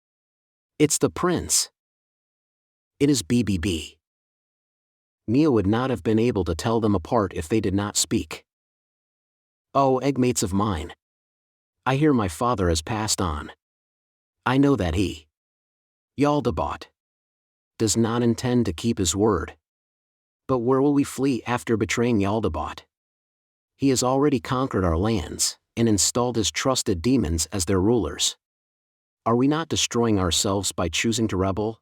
It's the prince! It is BBB. Neia would not have been able to tell them apart if they did not speak. Oh, eggmates of mine. I hear my father has passed on. I know that he, Jaldabaoth, does not intend to keep his word. But where will we flee after betraying Jaldabaoth? He has already conquered our lands, and installed his trusted demons as their rulers. Are we not destroying ourselves by choosing to rebel?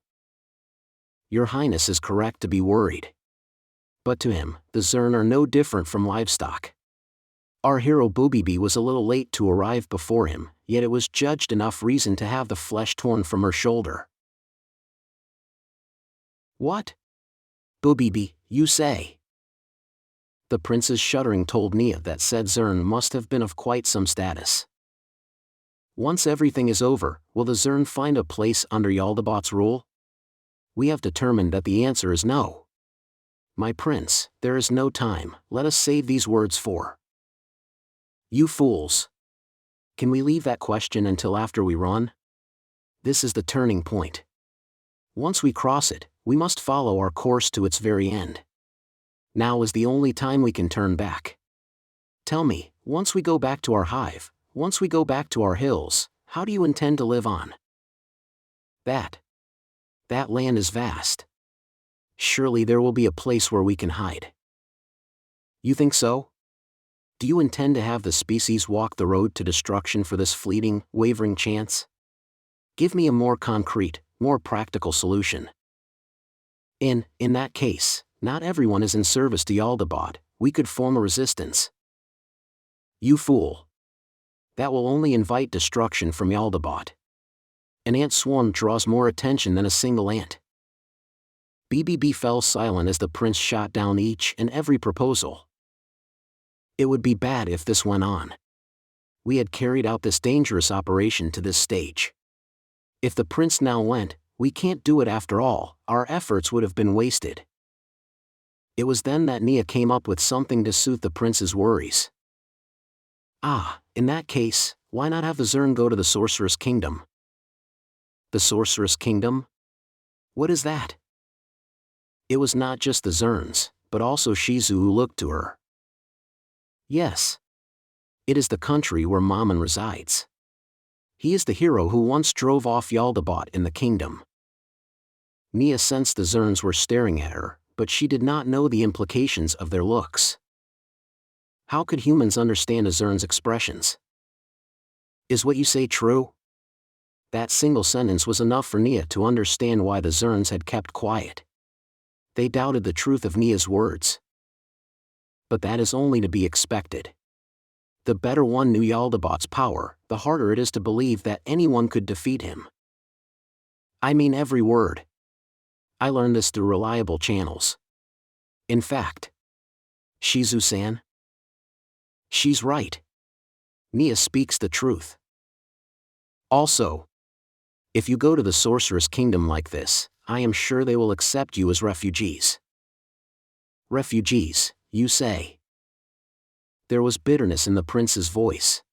Your Highness is correct to be worried. But to him, the Zern are no different from livestock. Our hero Boobibi was a little late to arrive before him, yet it was judged enough reason to have the flesh torn from her shoulder. What? Boobibi, you say? The prince's shuddering told Neia that said Zern must have been of quite some status. Once everything is over, will the Zern find a place under Jaldabaoth's rule? We have determined that the answer is no. My prince, there is no time, let us save these words for. You fools! Can we leave that question until after we run? This is the turning point. Once we cross it, we must follow our course to its very end. Now is the only time we can turn back. Tell me, once we go back to our hive, once we go back to our hills, how do you intend to live on? That land is vast. Surely there will be a place where we can hide. You think so? Do you intend to have the species walk the road to destruction for this fleeting, wavering chance? Give me a more concrete, more practical solution. In that case, not everyone is in service to Jaldabaoth, we could form a resistance. You fool. That will only invite destruction from Jaldabaoth. An ant swarm draws more attention than a single ant. BBB fell silent as the prince shot down each and every proposal. It would be bad if this went on. We had carried out this dangerous operation to this stage. If the prince now went, we can't do it after all, our efforts would have been wasted. It was then that Neia came up with something to soothe the prince's worries. In that case, why not have the Zern go to the Sorcerer's Kingdom? The Sorcerer's Kingdom? What is that? It was not just the Zerns, but also Shizu who looked to her. Yes. It is the country where Mammon resides. He is the hero who once drove off Jaldabaoth in the kingdom. Neia sensed the Zerns were staring at her, but she did not know the implications of their looks. How could humans understand a Zern's expressions? Is what you say true? That single sentence was enough for Neia to understand why the Zerns had kept quiet. They doubted the truth of Nia's words. But that is only to be expected. The better one knew Jaldabaoth's power, the harder it is to believe that anyone could defeat him. I mean every word. I learned this through reliable channels. In fact, Shizu-san? She's right. Neia speaks the truth. Also, if you go to the Sorcerer's Kingdom like this, I am sure they will accept you as refugees. Refugees, you say? There was bitterness in the prince's voice.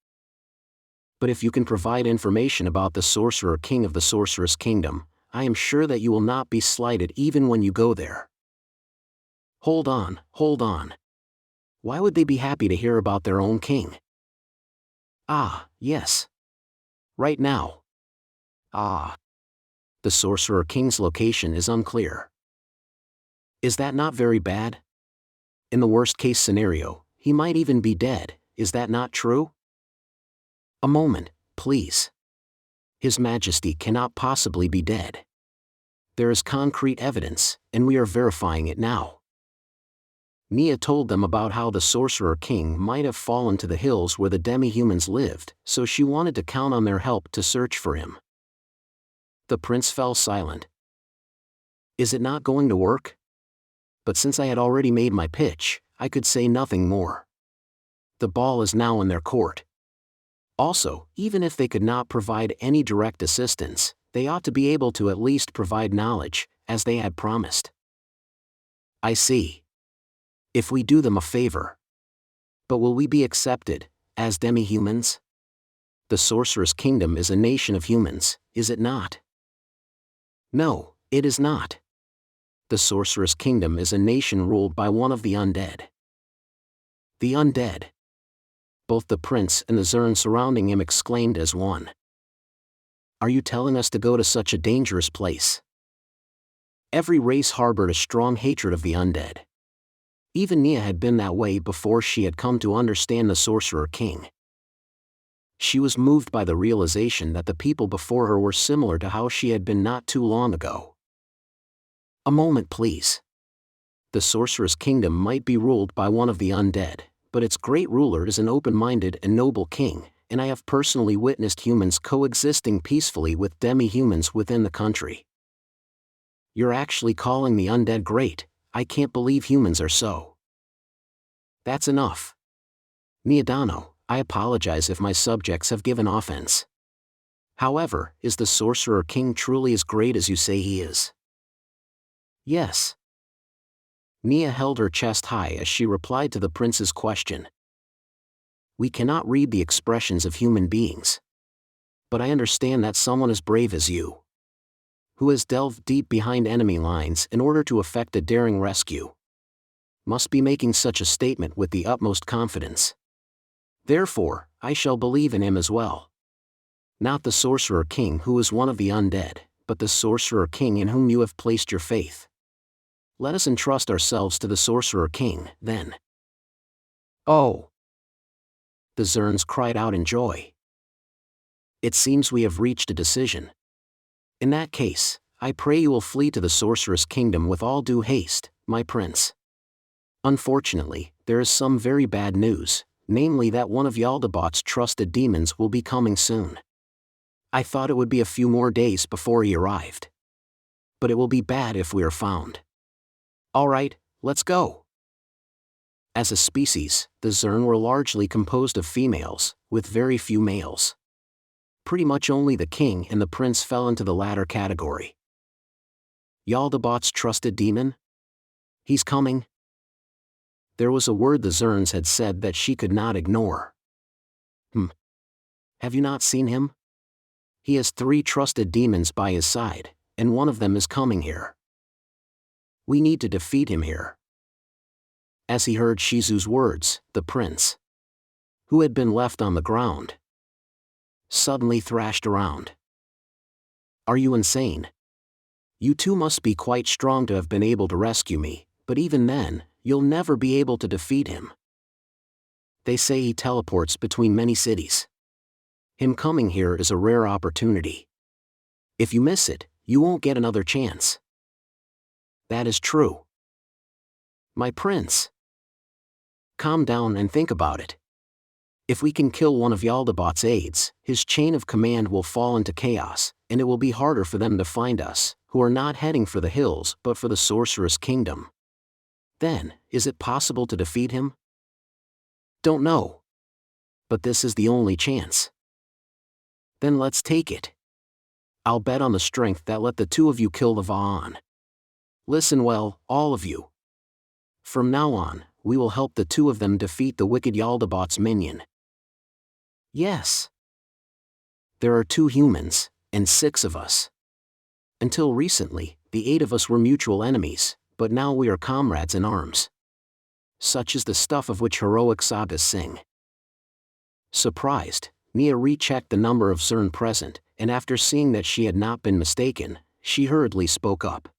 But if you can provide information about the Sorcerer King of the Sorcerer's Kingdom, I am sure that you will not be slighted even when you go there. Hold on. Why would they be happy to hear about their own king? Yes. Right now. The Sorcerer King's location is unclear. Is that not very bad? In the worst-case scenario, he might even be dead, is that not true? A moment, please. His Majesty cannot possibly be dead. There is concrete evidence, and we are verifying it now. Neia told them about how the Sorcerer King might have fallen to the hills where the demi-humans lived, so she wanted to count on their help to search for him. The prince fell silent. Is it not going to work? But since I had already made my pitch, I could say nothing more. The ball is now in their court. Also, even if they could not provide any direct assistance, they ought to be able to at least provide knowledge, as they had promised. I see. If we do them a favor. But will we be accepted, as demi-humans? The Sorcerer's Kingdom is a nation of humans, is it not? No, it is not. The Sorcerer's Kingdom is a nation ruled by one of the undead. The undead. Both the prince and the Zern surrounding him exclaimed as one. Are you telling us to go to such a dangerous place? Every race harbored a strong hatred of the undead. Even Neia had been that way before she had come to understand the Sorcerer King. She was moved by the realization that the people before her were similar to how she had been not too long ago. A moment, please. The Sorcerer's Kingdom might be ruled by one of the undead, but its great ruler is an open-minded and noble king, and I have personally witnessed humans coexisting peacefully with demi-humans within the country. You're actually calling the undead great? I can't believe humans are so. That's enough. Neia-dano, I apologize if my subjects have given offense. However, is the Sorcerer King truly as great as you say he is? Yes. Neia held her chest high as she replied to the prince's question. We cannot read the expressions of human beings. But I understand that someone as brave as you, who has delved deep behind enemy lines in order to effect a daring rescue, must be making such a statement with the utmost confidence. Therefore, I shall believe in him as well. Not the Sorcerer King who is one of the undead, but the Sorcerer King in whom you have placed your faith. Let us entrust ourselves to the Sorcerer King, then. Oh! The Zerns cried out in joy. It seems we have reached a decision. In that case, I pray you will flee to the Sorceress Kingdom with all due haste, my prince. Unfortunately, there is some very bad news, namely that one of Jaldabaoth's trusted demons will be coming soon. I thought it would be a few more days before he arrived. But it will be bad if we are found. Alright, let's go. As a species, the Zern were largely composed of females, with very few males. Pretty much only the king and the prince fell into the latter category. Jaldabaoth's trusted demon? He's coming? There was a word the Zerns had said that she could not ignore. Have you not seen him? He has 3 trusted demons by his side, and one of them is coming here. We need to defeat him here. As he heard Shizu's words, the prince, who had been left on the ground, suddenly thrashed around. Are you insane? You two must be quite strong to have been able to rescue me, but even then, you'll never be able to defeat him. They say he teleports between many cities. Him coming here is a rare opportunity. If you miss it, you won't get another chance. That is true. My prince. Calm down and think about it. If we can kill one of Jaldabaoth's aides, his chain of command will fall into chaos, and it will be harder for them to find us, who are not heading for the hills but for the Sorcerer's Kingdom. Then, is it possible to defeat him? Don't know. But this is the only chance. Then let's take it. I'll bet on the strength that let the 2 of you kill the Va'an. Listen well, all of you. From now on, we will help the 2 of them defeat the wicked Jaldabaoth's minion. Yes. There are 2 humans, and 6 of us. Until recently, the 8 of us were mutual enemies, but now we are comrades in arms. Such is the stuff of which heroic sagas sing. Surprised, Neia rechecked the number of Zern present, and after seeing that she had not been mistaken, she hurriedly spoke up.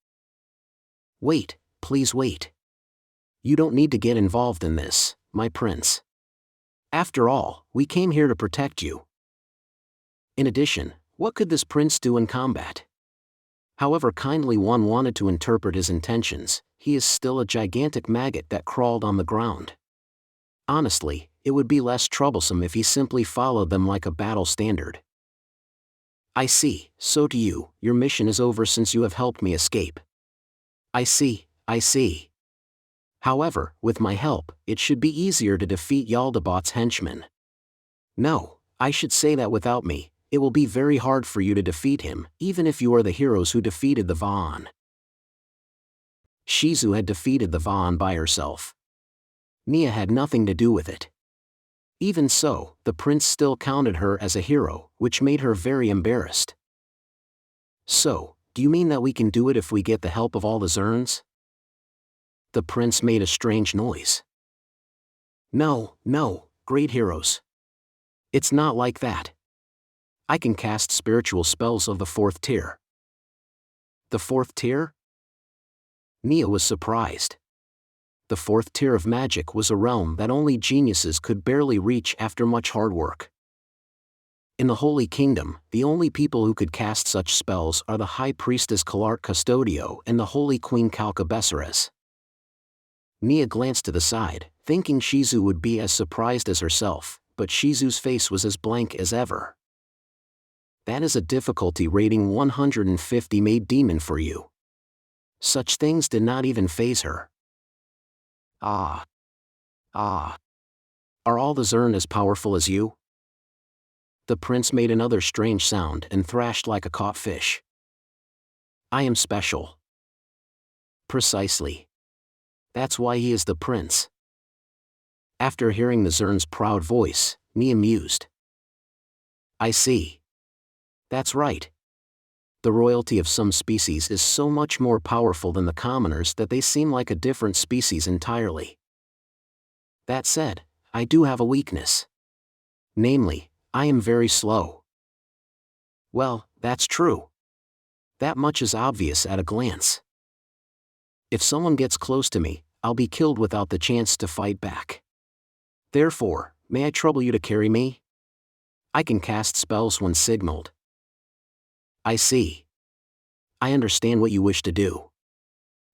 Wait, please wait. You don't need to get involved in this, my prince. After all, we came here to protect you. In addition, what could this prince do in combat? However kindly one wanted to interpret his intentions, he is still a gigantic maggot that crawled on the ground. Honestly, it would be less troublesome if he simply followed them like a battle standard. I see, so do you, your mission is over since you have helped me escape. I see. However, with my help, it should be easier to defeat Jaldabaoth's henchmen. No, I should say that without me, it will be very hard for you to defeat him, even if you are the heroes who defeated the Va'an. Shizu had defeated the Va'an by herself. Neia had nothing to do with it. Even so, the prince still counted her as a hero, which made her very embarrassed. So, do you mean that we can do it if we get the help of all the Zerns? The prince made a strange noise. No, great heroes. It's not like that. I can cast spiritual spells of the 4th tier. The 4th tier? Neia was surprised. The 4th tier of magic was a realm that only geniuses could barely reach after much hard work. In the Holy Kingdom, the only people who could cast such spells are the High Priestess Kalart Custodio and the Holy Queen Kalka Besseres. Neia glanced to the side, thinking Shizu would be as surprised as herself, but Shizu's face was as blank as ever. That is a difficulty rating 150 made demon for you. Such things did not even faze her. Ah. Are all the Zern as powerful as you? The prince made another strange sound and thrashed like a caught fish. I am special. Precisely. That's why he is the prince. After hearing the Zern's proud voice, Neia mused. I see. That's right. The royalty of some species is so much more powerful than the commoners that they seem like a different species entirely. That said, I do have a weakness. Namely, I am very slow. Well, that's true. That much is obvious at a glance. If someone gets close to me, I'll be killed without the chance to fight back. Therefore, may I trouble you to carry me? I can cast spells when signaled. I see. I understand what you wish to do.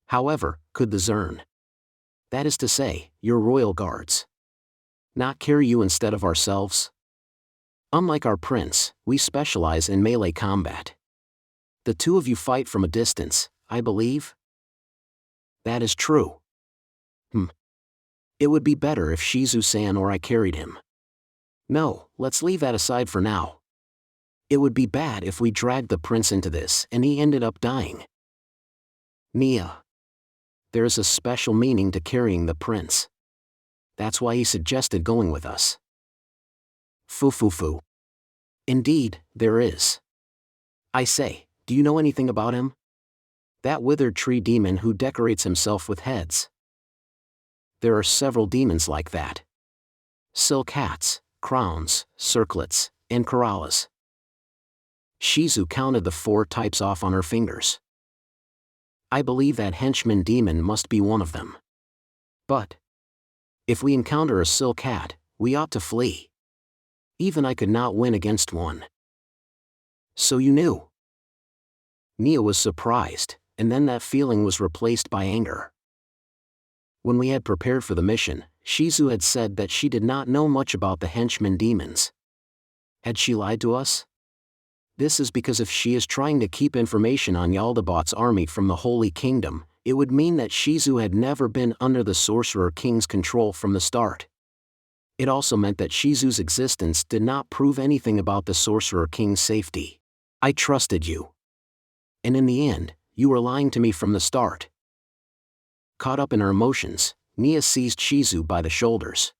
However, could the Zern, that is to say, your royal guards, not carry you instead of ourselves? Unlike our prince, we specialize in melee combat. The two of you fight from a distance, I believe? That is true. It would be better if Shizu-san or I carried him. No, let's leave that aside for now. It would be bad if we dragged the prince into this and he ended up dying. Neia. There is a special meaning to carrying the prince. That's why he suggested going with us. Fu. Indeed, there is. I say, do you know anything about him? That withered tree demon who decorates himself with heads. There are several demons like that. Silk hats, crowns, circlets, and corollas. Shizu counted the 4 types off on her fingers. I believe that henchman demon must be one of them. But if we encounter a silk hat, we ought to flee. Even I could not win against one. So you knew? Neia was surprised, and then that feeling was replaced by anger. When we had prepared for the mission, Shizu had said that she did not know much about the henchman demons. Had she lied to us? This is because if she is trying to keep information on Jaldabaoth's army from the Holy Kingdom, it would mean that Shizu had never been under the Sorcerer King's control from the start. It also meant that Shizu's existence did not prove anything about the Sorcerer King's safety. I trusted you. And in the end, you were lying to me from the start. Caught up in her emotions, Neia seized Shizu by the shoulders.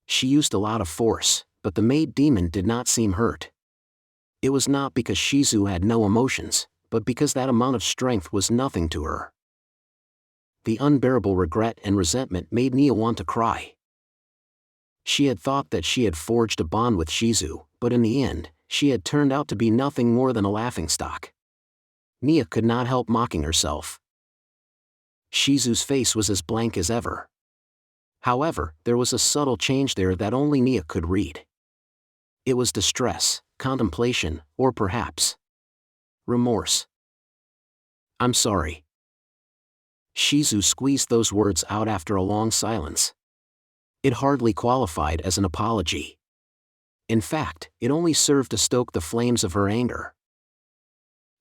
She used a lot of force, but the maid demon did not seem hurt. It was not because Shizu had no emotions, but because that amount of strength was nothing to her. The unbearable regret and resentment made Neia want to cry. She had thought that she had forged a bond with Shizu, but in the end, she had turned out to be nothing more than a laughingstock. Neia could not help mocking herself. Shizu's face was as blank as ever. However, there was a subtle change there that only Neia could read. It was distress, contemplation, or perhaps remorse. I'm sorry. Shizu squeezed those words out after a long silence. It hardly qualified as an apology. In fact, it only served to stoke the flames of her anger.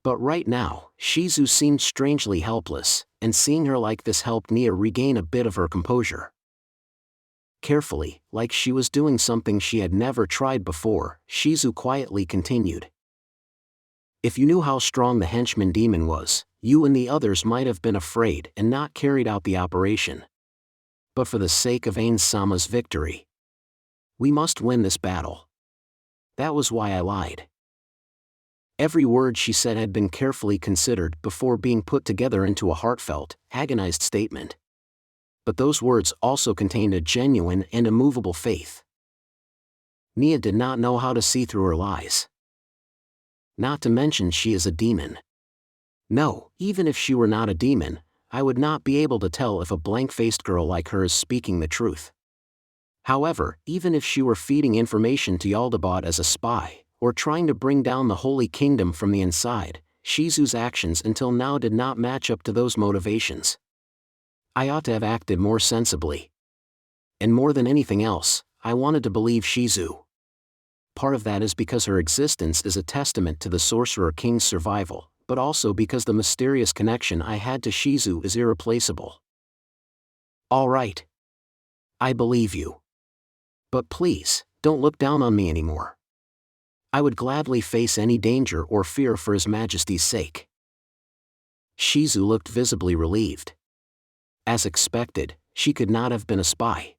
But right now, Shizu seemed strangely helpless, and seeing her like this helped Neia regain a bit of her composure. Carefully, like she was doing something she had never tried before, Shizu quietly continued. If you knew how strong the henchman demon was, you and the others might have been afraid and not carried out the operation. But for the sake of Ainz-sama's victory, we must win this battle. That was why I lied. Every word she said had been carefully considered before being put together into a heartfelt, agonized statement. But those words also contained a genuine and immovable faith. Neia did not know how to see through her lies. Not to mention she is a demon. No, even if she were not a demon, I would not be able to tell if a blank-faced girl like her is speaking the truth. However, even if she were feeding information to Jaldabaoth as a spy, or trying to bring down the Holy Kingdom from the inside, Shizu's actions until now did not match up to those motivations. I ought to have acted more sensibly. And more than anything else, I wanted to believe Shizu. Part of that is because her existence is a testament to the Sorcerer King's survival, but also because the mysterious connection I had to Shizu is irreplaceable. All right. I believe you. But please, don't look down on me anymore. I would gladly face any danger or fear for His Majesty's sake. Shizu looked visibly relieved. As expected, she could not have been a spy.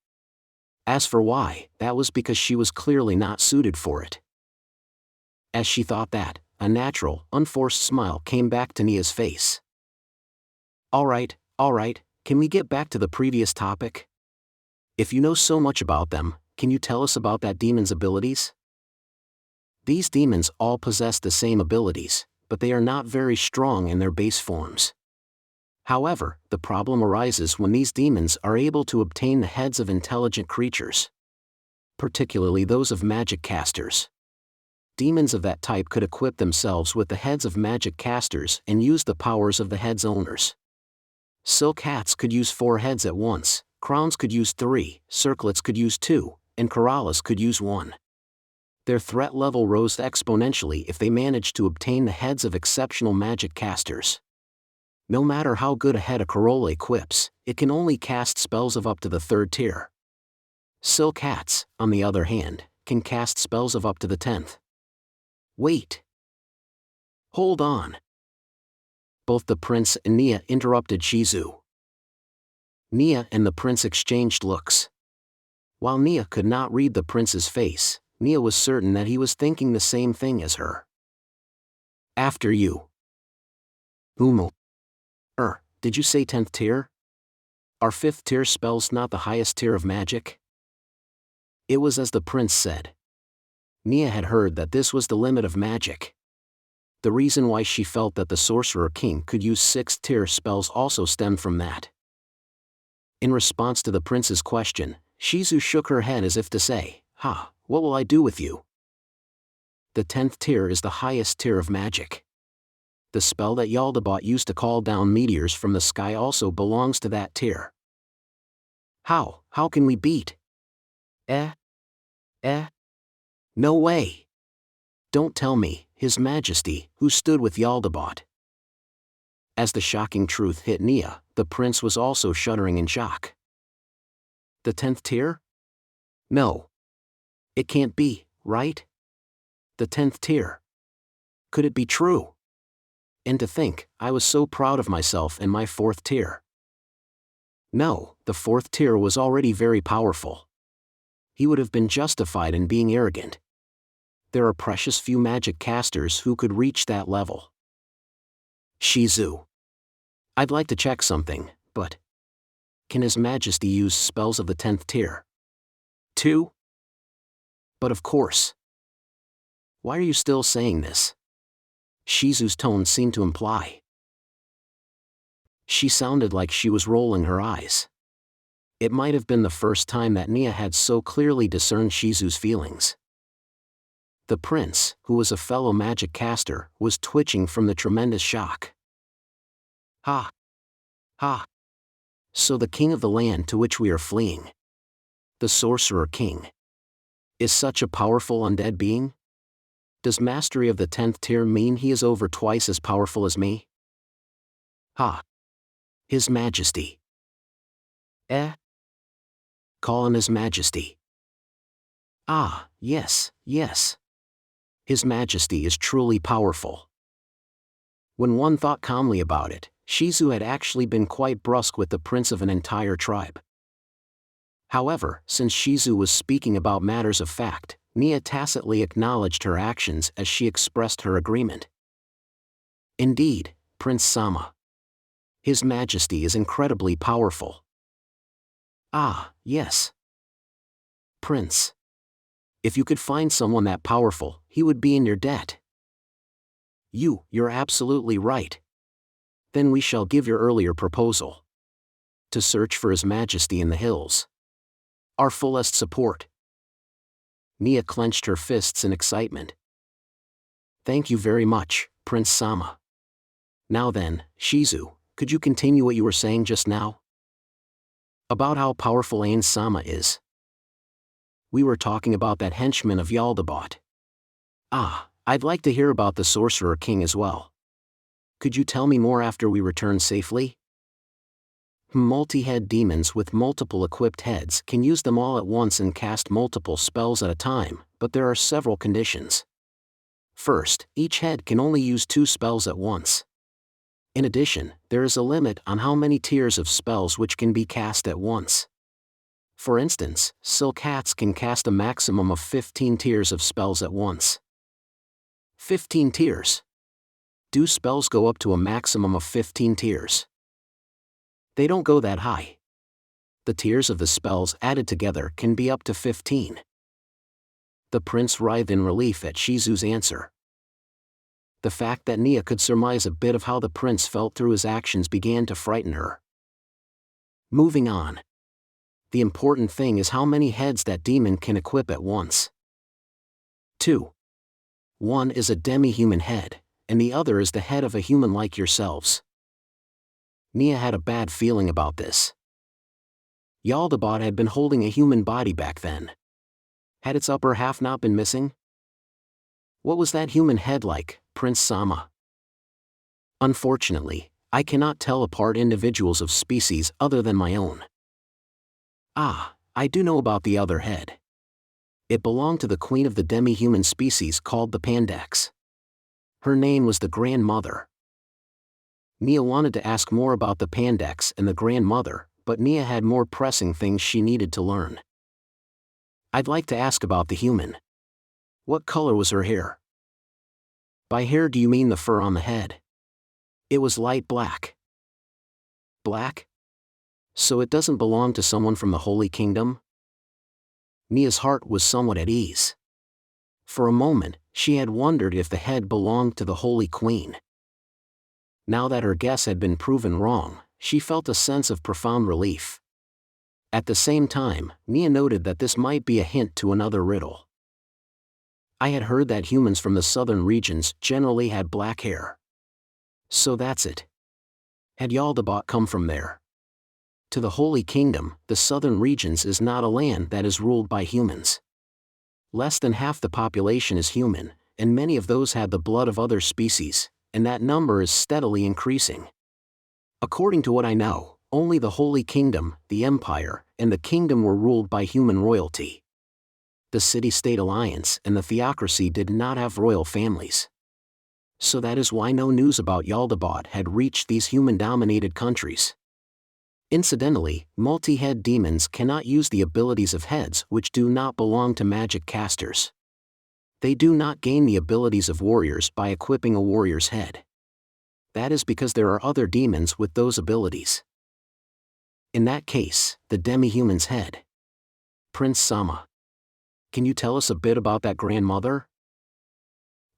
As for why, that was because she was clearly not suited for it. As she thought that, a natural, unforced smile came back to Neia's face. All right, can we get back to the previous topic? If you know so much about them, can you tell us about that demon's abilities? These demons all possess the same abilities, but they are not very strong in their base forms. However, the problem arises when these demons are able to obtain the heads of intelligent creatures, particularly those of magic casters. Demons of that type could equip themselves with the heads of magic casters and use the powers of the head's owners. Silk hats could use 4 heads at once, crowns could use 3, circlets could use 2, and corollas could use 1. Their threat level rose exponentially if they managed to obtain the heads of exceptional magic casters. No matter how good a head a corolla equips, it can only cast spells of up to the 3rd tier. Silk hats, on the other hand, can cast spells of up to the 10th. Wait. Hold on. Both the prince and Neia interrupted Shizu. Neia and the prince exchanged looks. While Neia could not read the prince's face, Neia was certain that he was thinking the same thing as her. After you. Ooal. Did you say 10th tier? Are 5th tier spells not the highest tier of magic? It was as the prince said. Neia had heard that this was the limit of magic. The reason why she felt that the Sorcerer King could use 6th tier spells also stemmed from that. In response to the prince's question, Shizu shook her head as if to say, what will I do with you? The 10th tier is the highest tier of magic. The spell that Jaldabaoth used to call down meteors from the sky also belongs to that tier. How can we beat? No way. Don't tell me, His Majesty, who stood with Jaldabaoth. As the shocking truth hit Neia, the prince was also shuddering in shock. The 10th tier? No. It can't be, right? The 10th tier. Could it be true? And to think, I was so proud of myself and my 4th tier. No, the 4th tier was already very powerful. He would have been justified in being arrogant. There are precious few magic casters who could reach that level. Shizu. I'd like to check something, but can His Majesty use spells of the 10th tier? 2? But of course. Why are you still saying this? Shizu's tone seemed to imply. She sounded like she was rolling her eyes. It might have been the first time that Neia had so clearly discerned Shizu's feelings. The prince, who was a fellow magic caster, was twitching from the tremendous shock. So the king of the land to which we are fleeing, the Sorcerer King, is such a powerful undead being? Does mastery of the 10th tier mean he is over twice as powerful as me? His Majesty. Call him His Majesty. Yes. His Majesty is truly powerful. When one thought calmly about it, Shizu had actually been quite brusque with the prince of an entire tribe. However, since Shizu was speaking about matters of fact, Neia tacitly acknowledged her actions as she expressed her agreement. Indeed, Prince Sama. His Majesty is incredibly powerful. Yes. Prince. If you could find someone that powerful, he would be in your debt. You're absolutely right. Then we shall give your earlier proposal. To search for His Majesty in the hills. Our fullest support. Neia clenched her fists in excitement. Thank you very much, Prince Sama. Now then, Shizu, could you continue what you were saying just now? About how powerful Ainz Sama is. We were talking about that henchman of Jaldabaoth. I'd like to hear about the Sorcerer King as well. Could you tell me more after we return safely? Multi-head demons with multiple equipped heads can use them all at once and cast multiple spells at a time, but there are several conditions. First, each head can only use 2 spells at once. In addition, there is a limit on how many tiers of spells which can be cast at once. For instance, silk hats can cast a maximum of 15 tiers of spells at once. 15 tiers. Do spells go up to a maximum of 15 tiers? They don't go that high. The tiers of the spells added together can be up to 15. The prince writhed in relief at Shizu's answer. The fact that Neia could surmise a bit of how the prince felt through his actions began to frighten her. Moving on. The important thing is how many heads that demon can equip at once. 2. One is a demi-human head, and the other is the head of a human like yourselves. Neia had a bad feeling about this. Jaldabaoth had been holding a human body back then. Had its upper half not been missing? What was that human head like, Prince Sama? Unfortunately, I cannot tell apart individuals of species other than my own. Ah, I do know about the other head. It belonged to the queen of the demi-human species called the Pandex. Her name was the Grandmother. Neia wanted to ask more about the Pandex and the Grandmother, but Neia had more pressing things she needed to learn. I'd like to ask about the human. What color was her hair? By hair do you mean the fur on the head? It was light black. Black? So it doesn't belong to someone from the Holy Kingdom? Nia's heart was somewhat at ease. For a moment, she had wondered if the head belonged to the Holy Queen. Now that her guess had been proven wrong, she felt a sense of profound relief. At the same time, Neia noted that this might be a hint to another riddle. I had heard that humans from the southern regions generally had black hair. So that's it. Had Jaldabaoth come from there? To the Holy Kingdom, the southern regions is not a land that is ruled by humans. Less than half the population is human, and many of those had the blood of other species, and that number is steadily increasing. According to what I know, only the Holy Kingdom, the Empire, and the Kingdom were ruled by human royalty. The city-state alliance and the theocracy did not have royal families. So that is why no news about Jaldabaoth had reached these human-dominated countries. Incidentally, multi-head demons cannot use the abilities of heads which do not belong to magic casters. They do not gain the abilities of warriors by equipping a warrior's head. That is because there are other demons with those abilities. In that case, the demi-human's head. Prince Sama. Can you tell us a bit about that grandmother?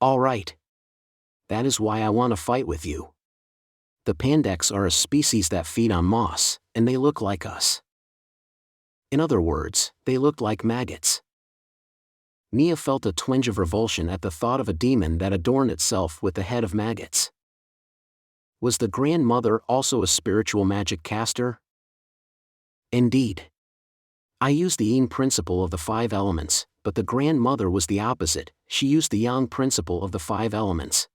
All right. That is why I want to fight with you. The Pandex are a species that feed on moss, and they look like us. In other words, they looked like maggots. Neia felt a twinge of revulsion at the thought of a demon that adorned itself with the head of maggots. Was the grandmother also a spiritual magic caster? Indeed. I used the yin principle of the 5 elements, but the grandmother was the opposite. She used the yang principle of the 5 elements.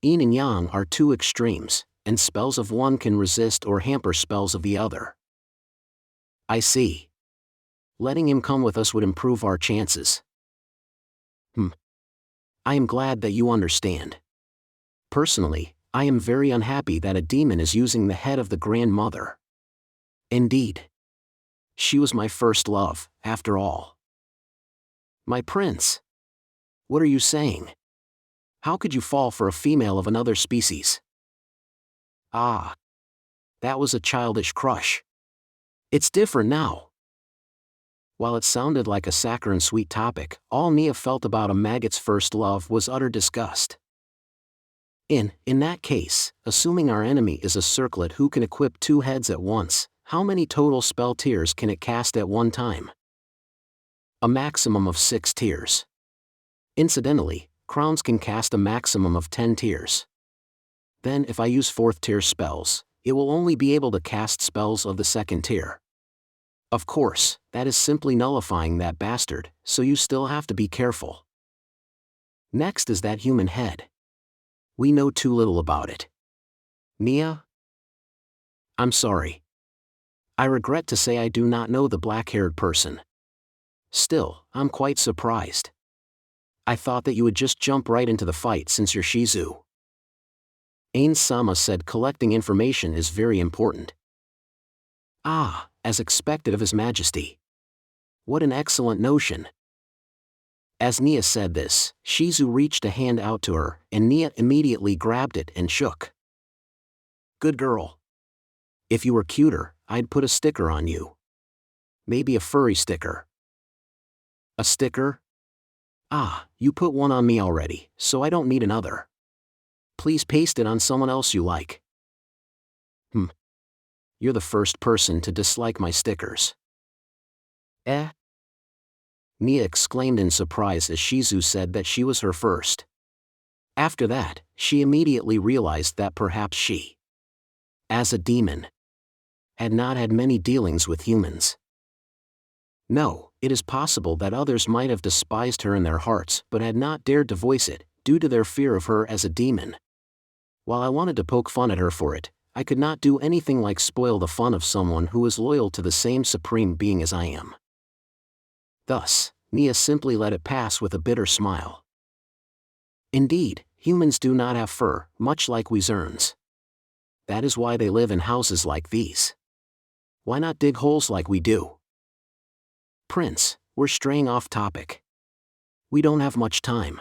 Yin and yang are 2 extremes, and spells of one can resist or hamper spells of the other. I see. Letting him come with us would improve our chances. I am glad that you understand. Personally, I am very unhappy that a demon is using the head of the grandmother. Indeed. She was my first love, after all. My prince. What are you saying? How could you fall for a female of another species? Ah. That was a childish crush. It's different now. While it sounded like a saccharine sweet topic, all Neia felt about a maggot's first love was utter disgust. In that case, assuming our enemy is a circlet who can equip 2 heads at once, how many total spell tiers can it cast at one time? A maximum of 6 tiers. Incidentally, crowns can cast a maximum of 10 tiers. Then if I use 4th tier spells, it will only be able to cast spells of the 2nd tier. Of course, that is simply nullifying that bastard, so you still have to be careful. Next is that human head. We know too little about it. Neia? I'm sorry. I regret to say I do not know the black-haired person. Still, I'm quite surprised. I thought that you would just jump right into the fight since you're Shizu. Ainz-sama said collecting information is very important. Ah, as expected of His Majesty. What an excellent notion. As Neia said this, Shizu reached a hand out to her, and Neia immediately grabbed it and shook. Good girl. If you were cuter, I'd put a sticker on you. Maybe a furry sticker. A sticker? Ah, you put one on me already, so I don't need another. Please paste it on someone else you like. You're the first person to dislike my stickers. Neia exclaimed in surprise as Shizu said that she was her first. After that, she immediately realized that perhaps she, as a demon, had not had many dealings with humans. No, it is possible that others might have despised her in their hearts but had not dared to voice it, due to their fear of her as a demon. While I wanted to poke fun at her for it, I could not do anything like spoil the fun of someone who is loyal to the same supreme being as I am. Thus, Neia simply let it pass with a bitter smile. Indeed, humans do not have fur, much like we Zerns. That is why they live in houses like these. Why not dig holes like we do? Prince, we're straying off topic. We don't have much time.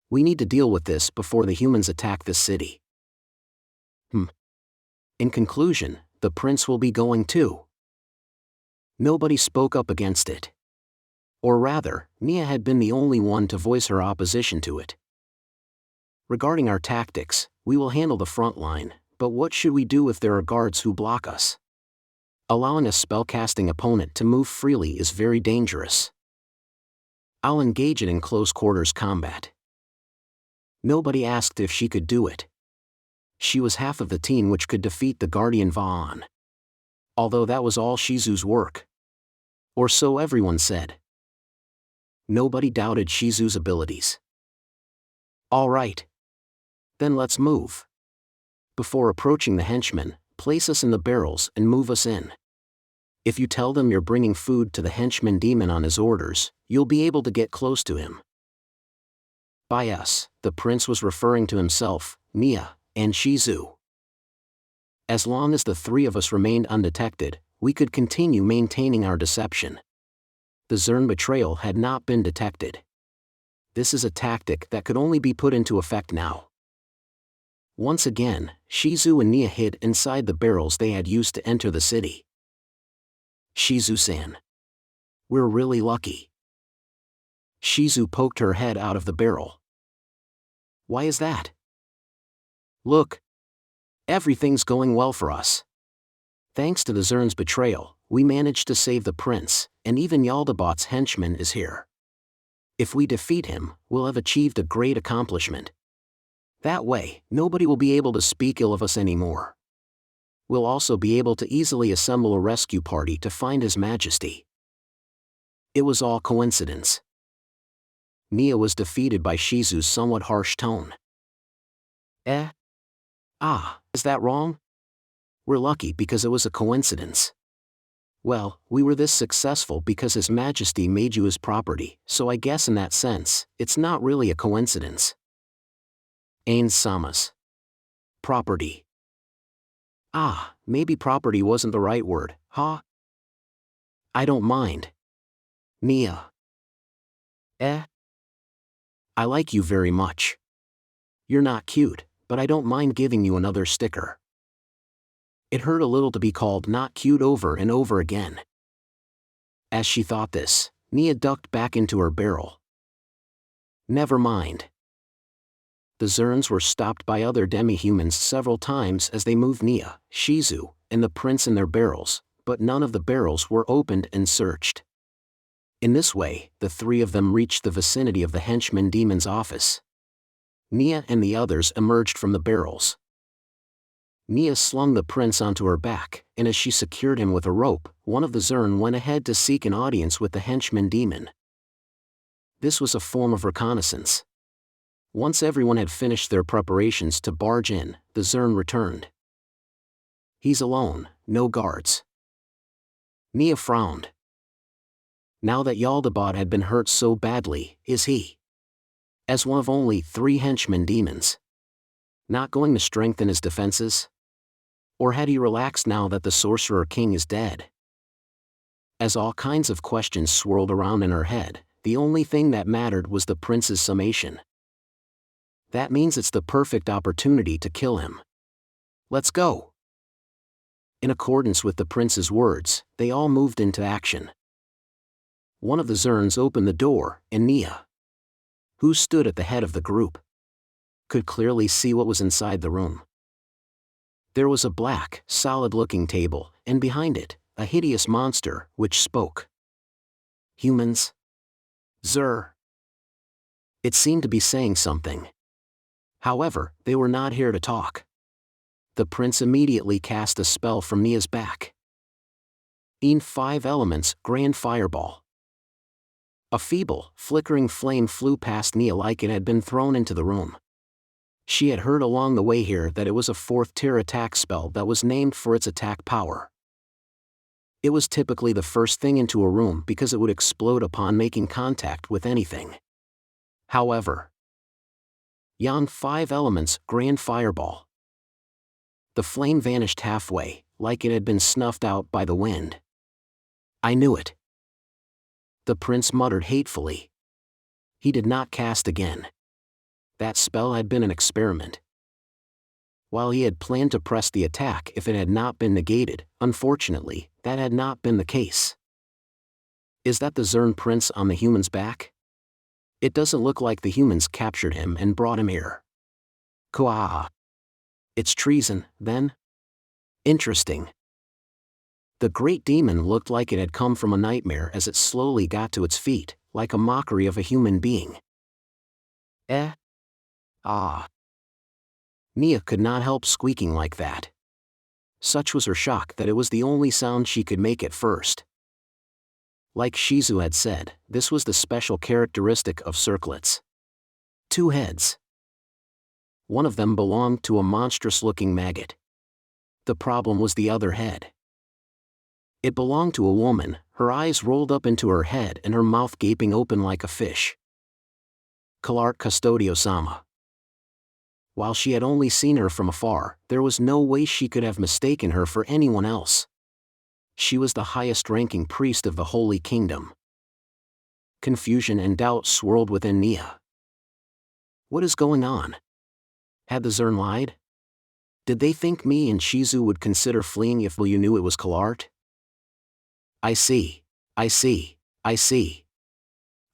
We need to deal with this before the humans attack this city. In conclusion, the prince will be going too. Nobody spoke up against it. Or rather, Neia had been the only one to voice her opposition to it. Regarding our tactics, we will handle the front line, but what should we do if there are guards who block us? Allowing a spellcasting opponent to move freely is very dangerous. I'll engage it in close quarters combat. Nobody asked if she could do it. She was half of the team which could defeat the Guardian Va'an. Although that was all Shizu's work. Or so everyone said. Nobody doubted Shizu's abilities. All right. Then let's move. Before approaching the henchmen, place us in the barrels and move us in. If you tell them you're bringing food to the henchman demon on his orders, you'll be able to get close to him. By us, the prince was referring to himself, Neia, and Shizu. As long as the three of us remained undetected, we could continue maintaining our deception. The Zern betrayal had not been detected. This is a tactic that could only be put into effect now. Once again, Shizu and Neia hid inside the barrels they had used to enter the city. Shizu-san. We're really lucky. Shizu poked her head out of the barrel. Why is that? Look. Everything's going well for us. Thanks to the Zern's betrayal, we managed to save the prince, and even Jaldabaoth's henchman is here. If we defeat him, we'll have achieved a great accomplishment. That way, nobody will be able to speak ill of us anymore. We'll also be able to easily assemble a rescue party to find His Majesty. It was all coincidence. Neia was defeated by Shizu's somewhat harsh tone. Is that wrong? We're lucky because it was a coincidence. Well, we were this successful because His Majesty made you his property, so I guess in that sense, it's not really a coincidence. Ainz Sama's property. Maybe property wasn't the right word, huh? I don't mind. Neia. I like you very much. You're not cute, but I don't mind giving you another sticker. It hurt a little to be called not cute over and over again. As she thought this, Neia ducked back into her barrel. Never mind. The Zerns were stopped by other demi-humans several times as they moved Neia, Shizu, and the prince in their barrels, but none of the barrels were opened and searched. In this way, the three of them reached the vicinity of the henchman demon's office. Neia and the others emerged from the barrels. Neia slung the prince onto her back, and as she secured him with a rope, one of the Zern went ahead to seek an audience with the henchman demon. This was a form of reconnaissance. Once everyone had finished their preparations to barge in, the Zern returned. He's alone, no guards. Neia frowned. Now that Jaldabaoth had been hurt so badly, is he, as one of only 3 henchman demons, not going to strengthen his defenses? Or had he relaxed now that the Sorcerer King is dead? As all kinds of questions swirled around in her head, the only thing that mattered was the prince's summation. That means it's the perfect opportunity to kill him. Let's go. In accordance with the prince's words, they all moved into action. One of the Zerns opened the door, and Neia, who stood at the head of the group, could clearly see what was inside the room. There was a black, solid-looking table, and behind it, a hideous monster, which spoke. Humans? Zer. It seemed to be saying something. However, they were not here to talk. The prince immediately cast a spell from Neia's back. In 5 elements, Grand Fireball. A feeble, flickering flame flew past Neia like it had been thrown into the room. She had heard along the way here that it was a 4th-tier attack spell that was named for its attack power. It was typically the first thing into a room because it would explode upon making contact with anything. However, yon 5 elements, Grand Fireball. The flame vanished halfway, like it had been snuffed out by the wind. I knew it. The prince muttered hatefully. He did not cast again. That spell had been an experiment. While he had planned to press the attack if it had not been negated, unfortunately, that had not been the case. Is that the Zern prince on the human's back? It doesn't look like the humans captured him and brought him here. Kuaa. It's treason, then? Interesting. The great demon looked like it had come from a nightmare as it slowly got to its feet, like a mockery of a human being. Eh? Ah. Neia could not help squeaking like that. Such was her shock that it was the only sound she could make at first. Like Shizu had said, this was the special characteristic of circlets. 2 heads. One of them belonged to a monstrous-looking maggot. The problem was the other head. It belonged to a woman, her eyes rolled up into her head and her mouth gaping open like a fish. Kalart Custodio-sama. While she had only seen her from afar, there was no way she could have mistaken her for anyone else. She was the highest-ranking priest of the Holy Kingdom. Confusion and doubt swirled within Neia. What is going on? Had the Zern lied? Did they think me and Shizu would consider fleeing if you knew it was Kalart? I see. I see.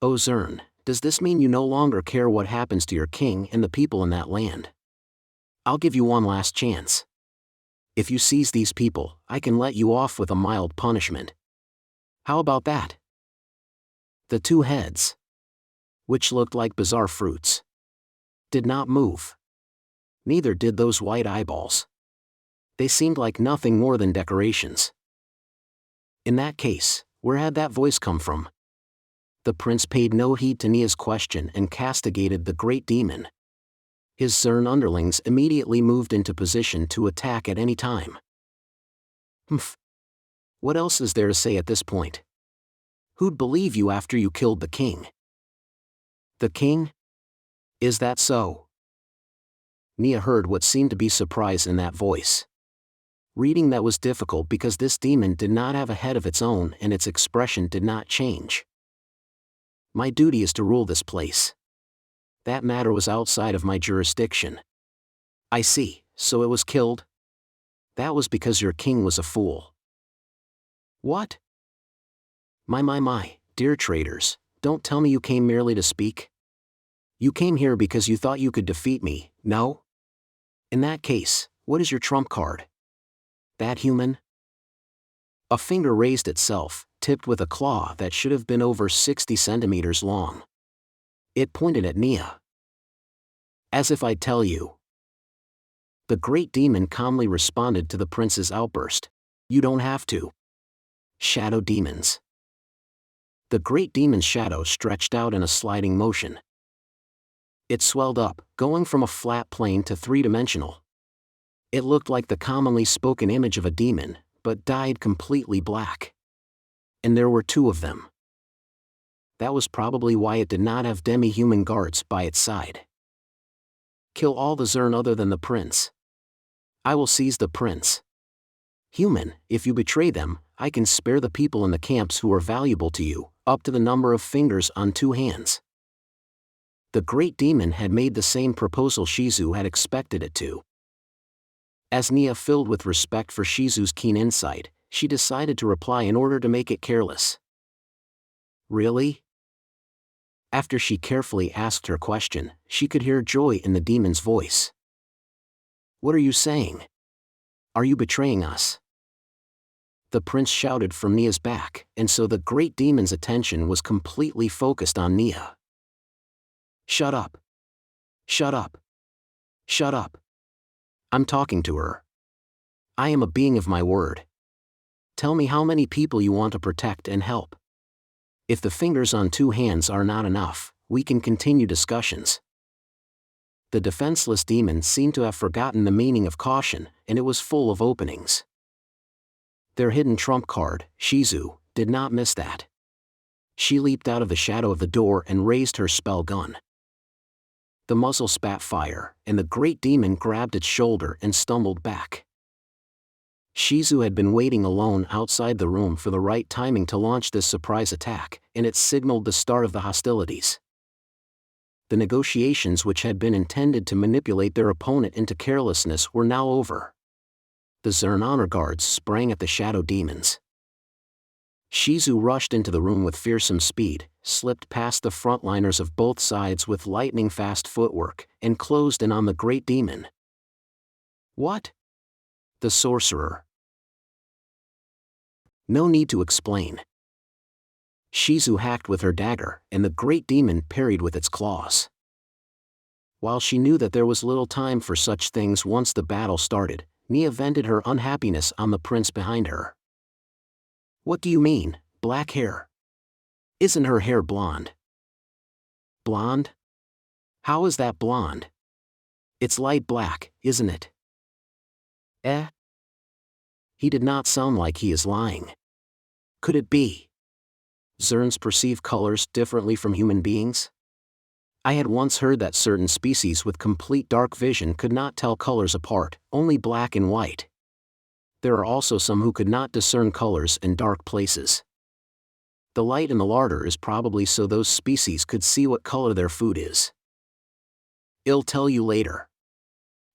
Oh Zern, does this mean you no longer care what happens to your king and the people in that land? I'll give you one last chance. If you seize these people, I can let you off with a mild punishment. How about that? The 2 heads, which looked like bizarre fruits, did not move. Neither did those white eyeballs. They seemed like nothing more than decorations. In that case, where had that voice come from? The prince paid no heed to Neia's question and castigated the great demon. His Zern underlings immediately moved into position to attack at any time. Humph. What else is there to say at this point? Who'd believe you after you killed the king? The king? Is that so? Neia heard what seemed to be surprise in that voice. Reading that was difficult because this demon did not have a head of its own and its expression did not change. My duty is to rule this place. That matter was outside of my jurisdiction. I see, so it was killed? That was because your king was a fool. What? My, dear traitors, don't tell me you came merely to speak. You came here because you thought you could defeat me, no? In that case, what is your trump card? That human? A finger raised itself, tipped with a claw that should have been over 60 centimeters long. It pointed at Neia. As if I'd tell you. The great demon calmly responded to the prince's outburst. You don't have to. Shadow demons. The great demon's shadow stretched out in a sliding motion. It swelled up, going from a flat plane to 3-dimensional. It looked like the commonly spoken image of a demon, but dyed completely black. And there were 2 of them. That was probably why it did not have demi-human guards by its side. Kill all the Zern other than the prince. I will seize the prince. Human, if you betray them, I can spare the people in the camps who are valuable to you, up to the number of fingers on 2 hands. The great demon had made the same proposal Shizu had expected it to. As Neia filled with respect for Shizu's keen insight, she decided to reply in order to make it careless. Really? After she carefully asked her question, she could hear joy in the demon's voice. What are you saying? Are you betraying us? the prince shouted from Neia's back, and so the great demon's attention was completely focused on Neia. Shut up. Shut up. Shut up. I'm talking to her. I am a being of my word. Tell me how many people you want to protect and help. If the fingers on 2 hands are not enough, we can continue discussions. The defenseless demon seemed to have forgotten the meaning of caution, and it was full of openings. Their hidden trump card, Shizu, did not miss that. She leaped out of the shadow of the door and raised her spell gun. The muzzle spat fire, and the great demon grabbed its shoulder and stumbled back. Shizu had been waiting alone outside the room for the right timing to launch this surprise attack, and it signaled the start of the hostilities. The negotiations which had been intended to manipulate their opponent into carelessness were now over. The Zern honor guards sprang at the shadow demons. Shizu rushed into the room with fearsome speed, slipped past the frontliners of both sides with lightning-fast footwork, and closed in on the great demon. What? The sorcerer. No need to explain. Shizu hacked with her dagger, and the great demon parried with its claws. While she knew that there was little time for such things once the battle started, Neia vented her unhappiness on the prince behind her. What do you mean, black hair? Isn't her hair blonde? Blonde? How is that blonde? It's light black, isn't it? Eh? He did not sound like he is lying. Could it be? Zerns perceive colors differently from human beings? I had once heard that certain species with complete dark vision could not tell colors apart, only black and white. There are also some who could not discern colors in dark places. The light in the larder is probably so those species could see what color their food is. I'll tell you later.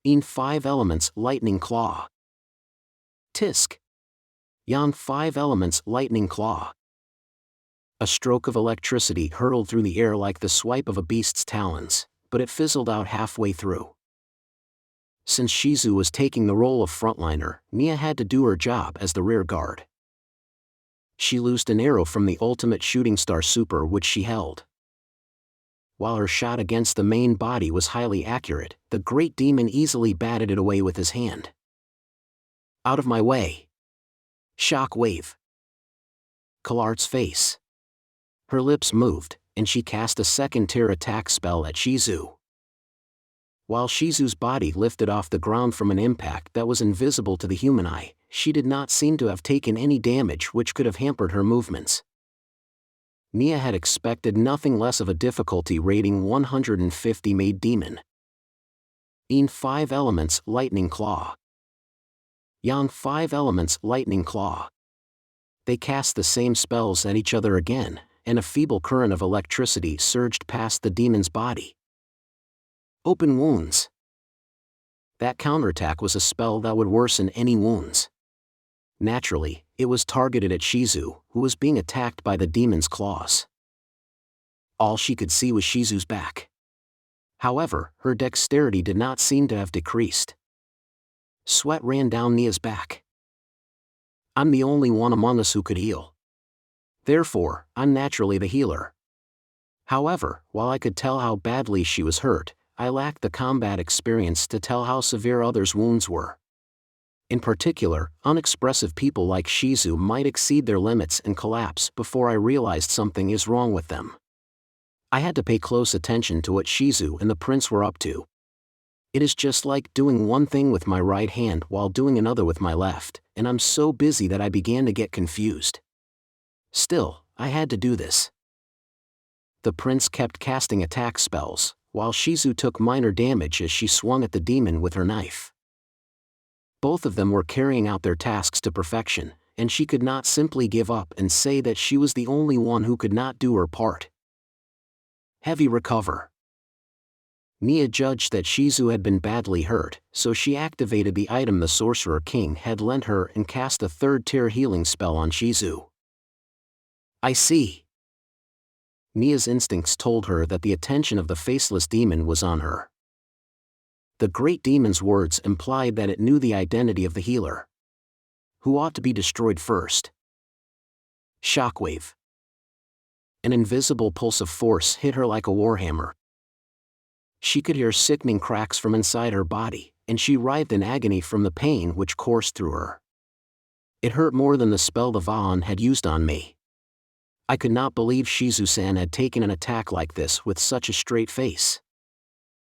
In 5 elements lightning claw. Tisk. Yon 5 elements lightning claw. A stroke of electricity hurtled through the air like the swipe of a beast's talons, but it fizzled out halfway through. Since Shizu was taking the role of frontliner, Neia had to do her job as the rear guard. She loosed an arrow from the ultimate shooting star super which she held. While her shot against the main body was highly accurate, the great demon easily batted it away with his hand. Out of my way. Shock wave. Kalart's face. Her lips moved, and she cast a second tier attack spell at Shizu. While Shizu's body lifted off the ground from an impact that was invisible to the human eye, she did not seem to have taken any damage which could have hampered her movements. Neia had expected nothing less of a difficulty rating 150 made demon. In 5 elements lightning claw. Yon 5 elements lightning claw. They cast the same spells at each other again, and a feeble current of electricity surged past the demon's body. Open wounds. That counterattack was a spell that would worsen any wounds. Naturally, it was targeted at Shizu, who was being attacked by the demon's claws. All she could see was Shizu's back. However, her dexterity did not seem to have decreased. Sweat ran down Neia's back. I'm the only one among us who could heal. Therefore, I'm naturally the healer. However, while I could tell how badly she was hurt, I lacked the combat experience to tell how severe others' wounds were. In particular, unexpressive people like Shizu might exceed their limits and collapse before I realized something is wrong with them. I had to pay close attention to what Shizu and the prince were up to. It is just like doing one thing with my right hand while doing another with my left, and I'm so busy that I began to get confused. Still, I had to do this. The prince kept casting attack spells, while Shizu took minor damage as she swung at the demon with her knife. Both of them were carrying out their tasks to perfection, and she could not simply give up and say that she was the only one who could not do her part. Heavy recover. Neia judged that Shizu had been badly hurt, so she activated the item the Sorcerer King had lent her and cast a 3rd-tier healing spell on Shizu. I see. Neia's instincts told her that the attention of the faceless demon was on her. The great demon's words implied that it knew the identity of the healer. Who ought to be destroyed first? Shockwave. An invisible pulse of force hit her like a warhammer. She could hear sickening cracks from inside her body, and she writhed in agony from the pain which coursed through her. It hurt more than the spell the Vahn had used on me. I could not believe Shizu-san had taken an attack like this with such a straight face.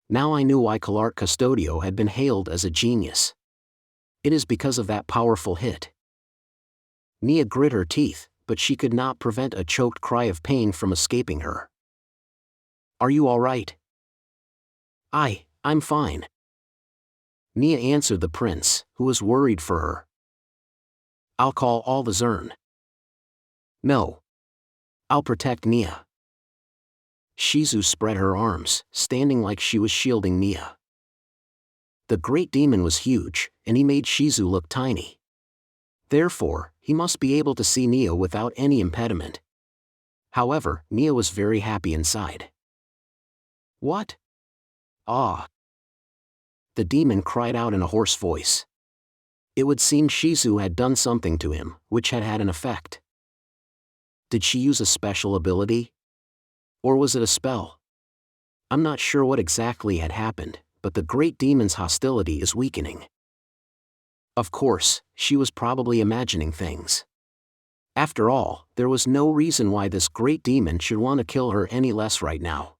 Now I knew why Kalart Custodio had been hailed as a genius. It is because of that powerful hit. Neia grit her teeth, but she could not prevent a choked cry of pain from escaping her. Are you all right? I'm fine. Neia answered the prince, who was worried for her. I'll call all the Zern. No. I'll protect Neia. Shizu spread her arms, standing like she was shielding Neia. The great demon was huge, and he made Shizu look tiny. Therefore, he must be able to see Neia without any impediment. However, Neia was very happy inside. What? Ah! The demon cried out in a hoarse voice. It would seem Shizu had done something to him, which had had an effect. Did she use a special ability? Or was it a spell? I'm not sure what exactly had happened, but the great demon's hostility is weakening. Of course, she was probably imagining things. After all, there was no reason why this great demon should want to kill her any less right now.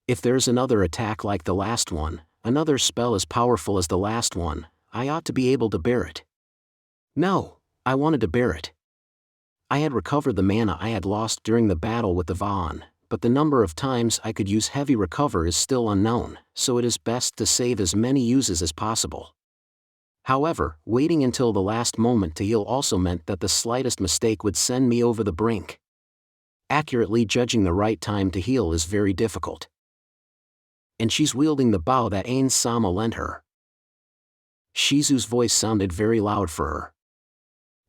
If there's another attack like the last one, another spell as powerful as the last one, I ought to be able to bear it. No, I wanted to bear it. I had recovered the mana I had lost during the battle with the Vahn, but the number of times I could use heavy recover is still unknown, so it is best to save as many uses as possible. However, waiting until the last moment to heal also meant that the slightest mistake would send me over the brink. Accurately judging the right time to heal is very difficult. And she's wielding the bow that Ainz-sama lent her. Shizu's voice sounded very loud for her.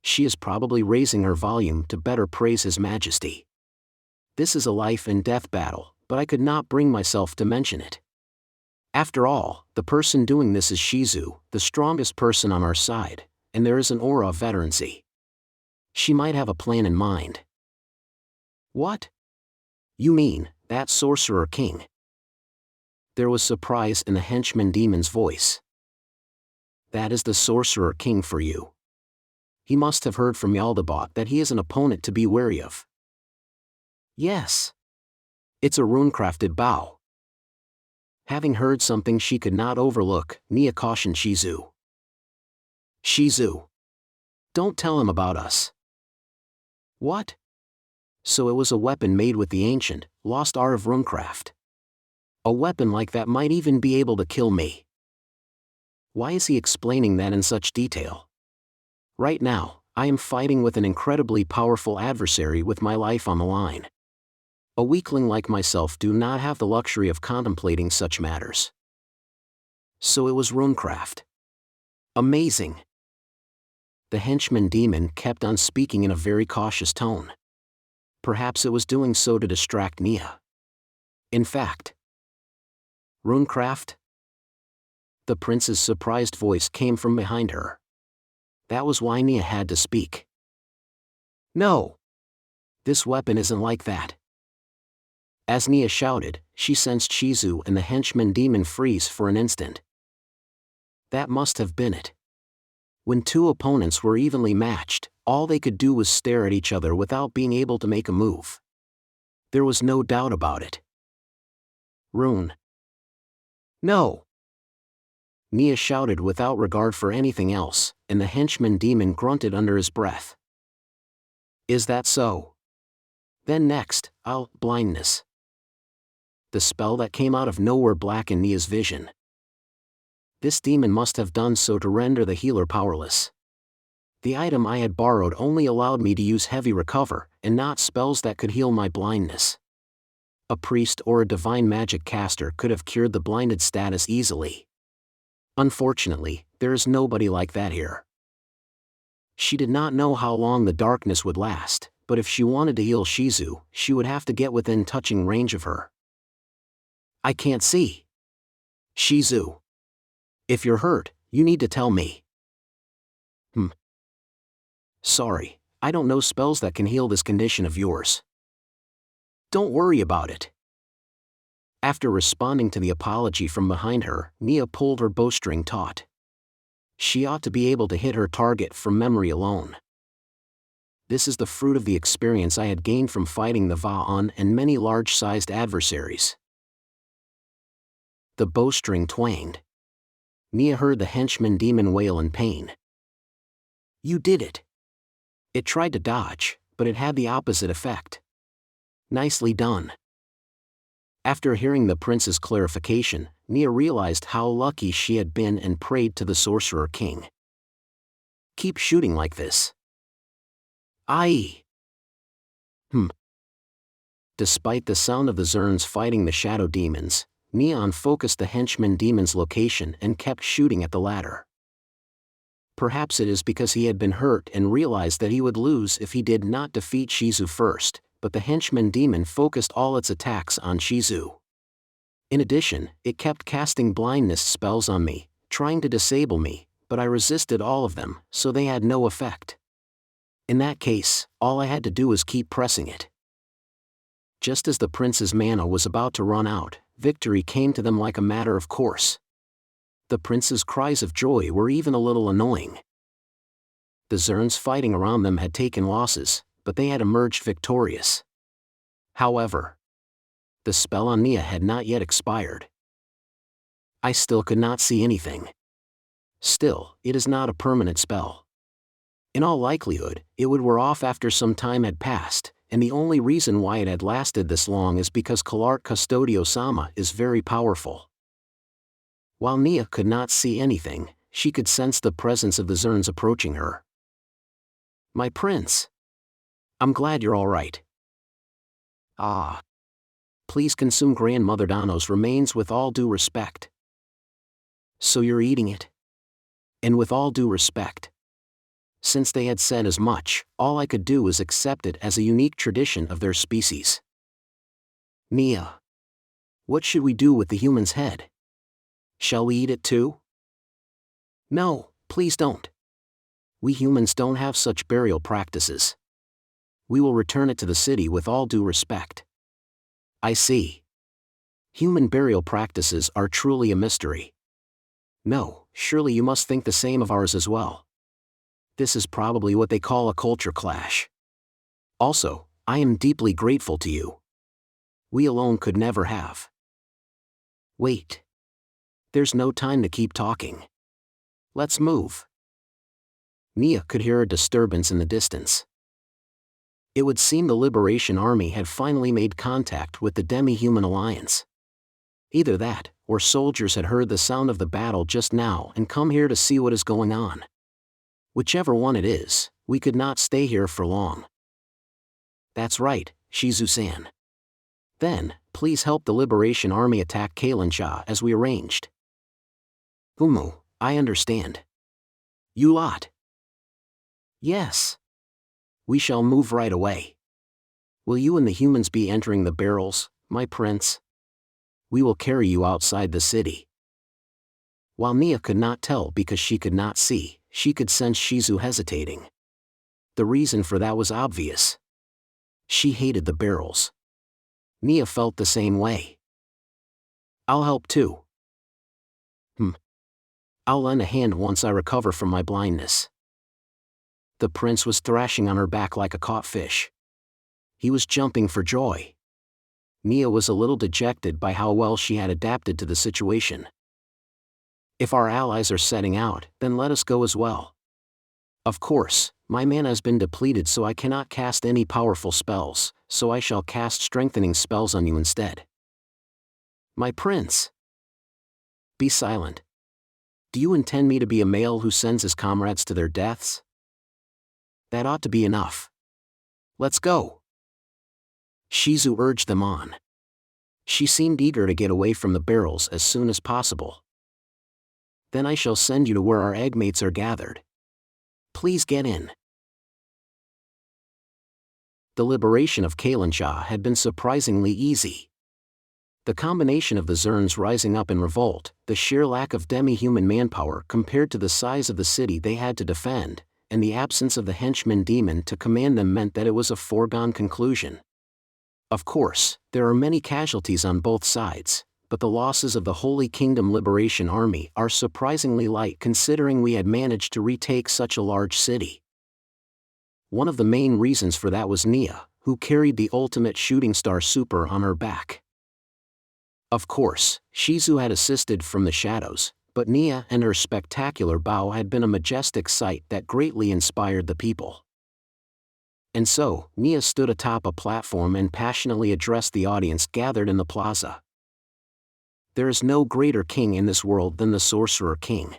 She is probably raising her volume to better praise His Majesty. This is a life and death battle, but I could not bring myself to mention it. After all, the person doing this is Shizu, the strongest person on our side, and there is an aura of veterancy. She might have a plan in mind. What? You mean, that Sorcerer King? There was surprise in the henchman demon's voice. That is the Sorcerer King for you. He must have heard from Jaldabaoth that he is an opponent to be wary of. Yes. It's a rune-crafted bow. Having heard something she could not overlook, Neia cautioned Shizu. Shizu. Don't tell him about us. What? So it was a weapon made with the ancient, lost art of runecraft. A weapon like that might even be able to kill me. Why is he explaining that in such detail? Right now, I am fighting with an incredibly powerful adversary with my life on the line. A weakling like myself do not have the luxury of contemplating such matters. So it was runecraft. Amazing. The henchman demon kept on speaking in a very cautious tone. Perhaps it was doing so to distract Neia. In fact, runecraft? The prince's surprised voice came from behind her. That was why Neia had to speak. No. This weapon isn't like that. As Neia shouted, she sensed Shizu and the henchman demon freeze for an instant. That must have been it. When two opponents were evenly matched, all they could do was stare at each other without being able to make a move. There was no doubt about it. Rune. No. Neia shouted without regard for anything else, and the henchman demon grunted under his breath. Is that so? Then next, blindness. The spell that came out of nowhere blackened Neia's vision. This demon must have done so to render the healer powerless. The item I had borrowed only allowed me to use heavy recover, and not spells that could heal my blindness. A priest or a divine magic caster could have cured the blinded status easily. Unfortunately, there is nobody like that here. She did not know how long the darkness would last, but if she wanted to heal Shizu, she would have to get within touching range of her. I can't see. Shizu. If you're hurt, you need to tell me. Sorry, I don't know spells that can heal this condition of yours. Don't worry about it. After responding to the apology from behind her, Neia pulled her bowstring taut. She ought to be able to hit her target from memory alone. This is the fruit of the experience I had gained from fighting the Va'an and many large-sized adversaries. The bowstring twanged. Neia heard the henchman demon wail in pain. You did it. It tried to dodge, but it had the opposite effect. Nicely done. After hearing the prince's clarification, Neia realized how lucky she had been and prayed to the Sorcerer King. Keep shooting like this. Aye. Despite the sound of the Zerns fighting the shadow demons, Neon focused the henchman demon's location and kept shooting at the latter. Perhaps it is because he had been hurt and realized that he would lose if he did not defeat Shizu first, but the henchman demon focused all its attacks on Shizu. In addition, it kept casting blindness spells on me, trying to disable me, but I resisted all of them, so they had no effect. In that case, all I had to do was keep pressing it. Just as the prince's mana was about to run out, victory came to them like a matter of course. The prince's cries of joy were even a little annoying. The Zerns fighting around them had taken losses, but they had emerged victorious. However, the spell on Neia had not yet expired. I still could not see anything. Still, it is not a permanent spell. In all likelihood, it would wear off after some time had passed, and the only reason why it had lasted this long is because Kalart Custodio-sama is very powerful. While Neia could not see anything, she could sense the presence of the Zerns approaching her. My prince. I'm glad you're all right. Ah. Please consume Grandmother Dano's remains with all due respect. So you're eating it? And with all due respect. Since they had said as much, all I could do was accept it as a unique tradition of their species. Neia. What should we do with the human's head? Shall we eat it too? No, please don't. We humans don't have such burial practices. We will return it to the city with all due respect. I see. Human burial practices are truly a mystery. No, surely you must think the same of ours as well. This is probably what they call a culture clash. Also, I am deeply grateful to you. We alone could never have. Wait. There's no time to keep talking. Let's move. Neia could hear a disturbance in the distance. It would seem the Liberation Army had finally made contact with the Demi-human alliance. Either that, or soldiers had heard the sound of the battle just now and come here to see what is going on. Whichever one it is, we could not stay here for long. That's right, Shizu-san. Then, please help the Liberation Army attack Kailansha as we arranged. I understand. You lot. Yes. We shall move right away. Will you and the humans be entering the barrels, my prince? We will carry you outside the city. While Neia could not tell because she could not see, she could sense Shizu hesitating. The reason for that was obvious. She hated the barrels. Neia felt the same way. I'll help too. I'll lend a hand once I recover from my blindness. The prince was thrashing on her back like a caught fish. He was jumping for joy. Neia was a little dejected by how well she had adapted to the situation. If our allies are setting out, then let us go as well. Of course, my mana has been depleted so I cannot cast any powerful spells, so I shall cast strengthening spells on you instead. My prince. Be silent. Do you intend me to be a male who sends his comrades to their deaths? That ought to be enough. Let's go. Shizu urged them on. She seemed eager to get away from the barrels as soon as possible. Then I shall send you to where our eggmates are gathered. Please get in. The liberation of Kailansha had been surprisingly easy. The combination of the Zerns rising up in revolt, the sheer lack of demi-human manpower compared to the size of the city they had to defend, and the absence of the henchman demon to command them meant that it was a foregone conclusion. Of course, there are many casualties on both sides, but the losses of the Holy Kingdom Liberation Army are surprisingly light considering we had managed to retake such a large city. One of the main reasons for that was Neia, who carried the ultimate shooting star super on her back. Of course, Shizu had assisted from the shadows, but Neia and her spectacular bow had been a majestic sight that greatly inspired the people. And so, Neia stood atop a platform and passionately addressed the audience gathered in the plaza. There is no greater king in this world than the Sorcerer King.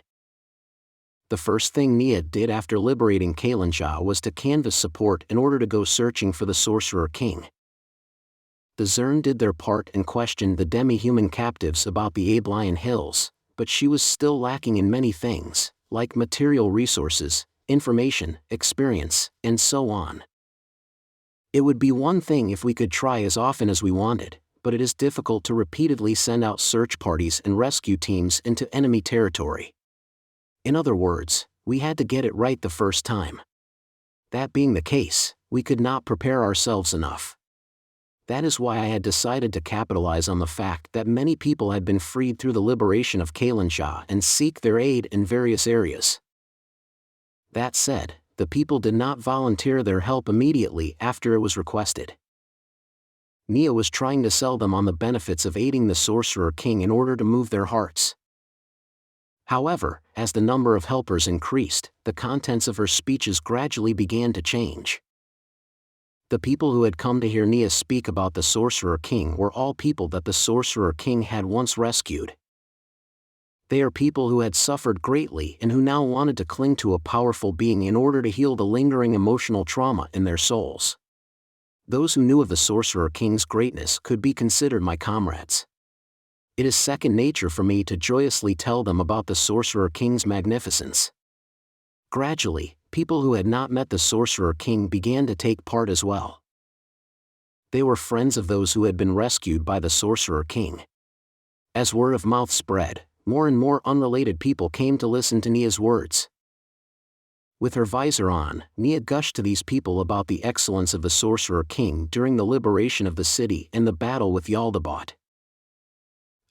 The first thing Neia did after liberating Kalinja was to canvass support in order to go searching for the Sorcerer King. The Zern did their part and questioned the demi-human captives about the Abelian Hills, but she was still lacking in many things, like material resources, information, experience, and so on. It would be one thing if we could try as often as we wanted, but it is difficult to repeatedly send out search parties and rescue teams into enemy territory. In other words, we had to get it right the first time. That being the case, we could not prepare ourselves enough. That is why I had decided to capitalize on the fact that many people had been freed through the liberation of Kalinja and seek their aid in various areas. That said, the people did not volunteer their help immediately after it was requested. Neia was trying to sell them on the benefits of aiding the Sorcerer King in order to move their hearts. However, as the number of helpers increased, the contents of her speeches gradually began to change. The people who had come to hear Neia speak about the Sorcerer King were all people that the Sorcerer King had once rescued. They are people who had suffered greatly and who now wanted to cling to a powerful being in order to heal the lingering emotional trauma in their souls. Those who knew of the Sorcerer King's greatness could be considered my comrades. It is second nature for me to joyously tell them about the Sorcerer King's magnificence. Gradually, people who had not met the Sorcerer King began to take part as well. They were friends of those who had been rescued by the Sorcerer King. As word of mouth spread, more and more unrelated people came to listen to Neia's words. With her visor on, Neia gushed to these people about the excellence of the Sorcerer King during the liberation of the city and the battle with Jaldabaoth.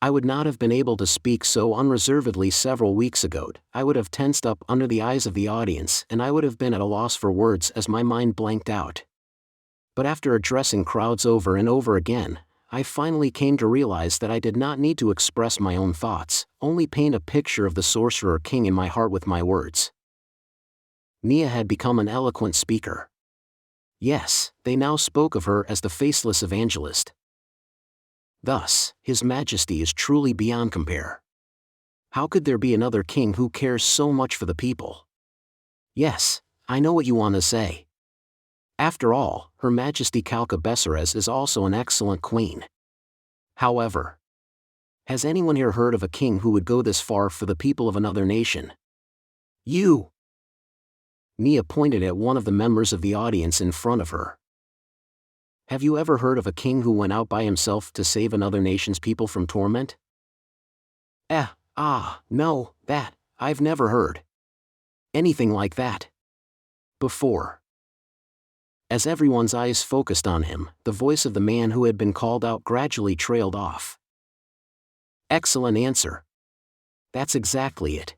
I would not have been able to speak so unreservedly several weeks ago. I would have tensed up under the eyes of the audience and I would have been at a loss for words as my mind blanked out. But after addressing crowds over and over again, I finally came to realize that I did not need to express my own thoughts, only paint a picture of the Sorcerer King in my heart with my words. Neia had become an eloquent speaker. Yes, they now spoke of her as the faceless evangelist. Thus, His Majesty is truly beyond compare. How could there be another king who cares so much for the people? Yes, I know what you want to say. After all, Her Majesty Kalka Besseres is also an excellent queen. However, has anyone here heard of a king who would go this far for the people of another nation? You! Neia pointed at one of the members of the audience in front of her. Have you ever heard of a king who went out by himself to save another nation's people from torment? No, I've never heard anything like that before. As everyone's eyes focused on him, the voice of the man who had been called out gradually trailed off. Excellent answer. That's exactly it.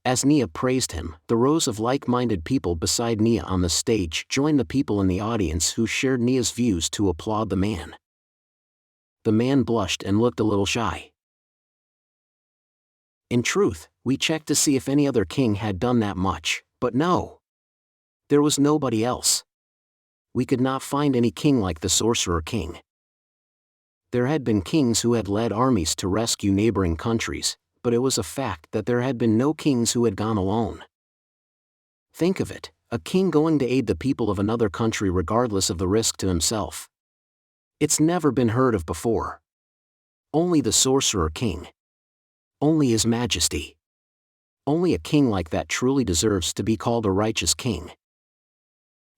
As Neia praised him, the rows of like-minded people beside Neia on the stage joined the people in the audience who shared Neia's views to applaud the man. The man blushed and looked a little shy. In truth, we checked to see if any other king had done that much, but no. There was nobody else. We could not find any king like the Sorcerer King. There had been kings who had led armies to rescue neighboring countries, but it was a fact that there had been no kings who had gone alone. Think of it, a king going to aid the people of another country regardless of the risk to himself. It's never been heard of before. Only the Sorcerer King. Only His Majesty. Only a king like that truly deserves to be called a righteous king.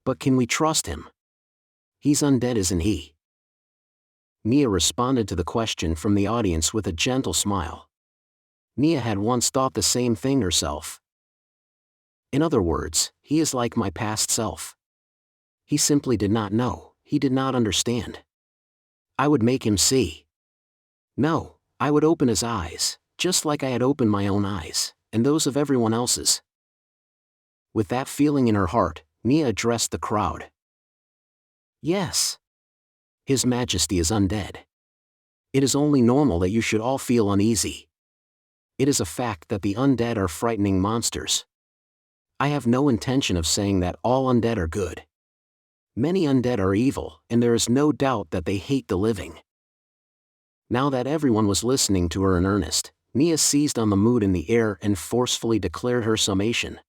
But can we trust him? He's undead, isn't he? Neia responded to the question from the audience with a gentle smile. Neia had once thought the same thing herself. In other words, he is like my past self. He simply did not know, he did not understand. I would make him see. No, I would open his eyes, just like I had opened my own eyes, and those of everyone else's. With that feeling in her heart, Neia addressed the crowd. Yes. His Majesty is undead. It is only normal that you should all feel uneasy. It is a fact that the undead are frightening monsters. I have no intention of saying that all undead are good. Many undead are evil, and there is no doubt that they hate the living. Now that everyone was listening to her in earnest, Neia seized on the mood in the air and forcefully declared her summation.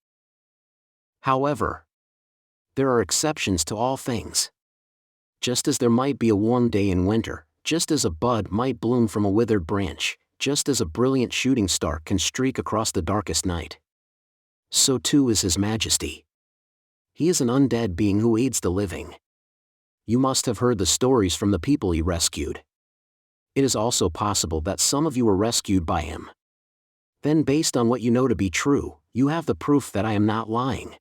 However, there are exceptions to all things. Just as there might be a warm day in winter, just as a bud might bloom from a withered branch, just as a brilliant shooting star can streak across the darkest night, so too is His Majesty. He is an undead being who aids the living. You must have heard the stories from the people he rescued. It is also possible that some of you were rescued by him. Then, based on what you know to be true, you have the proof that I am not lying.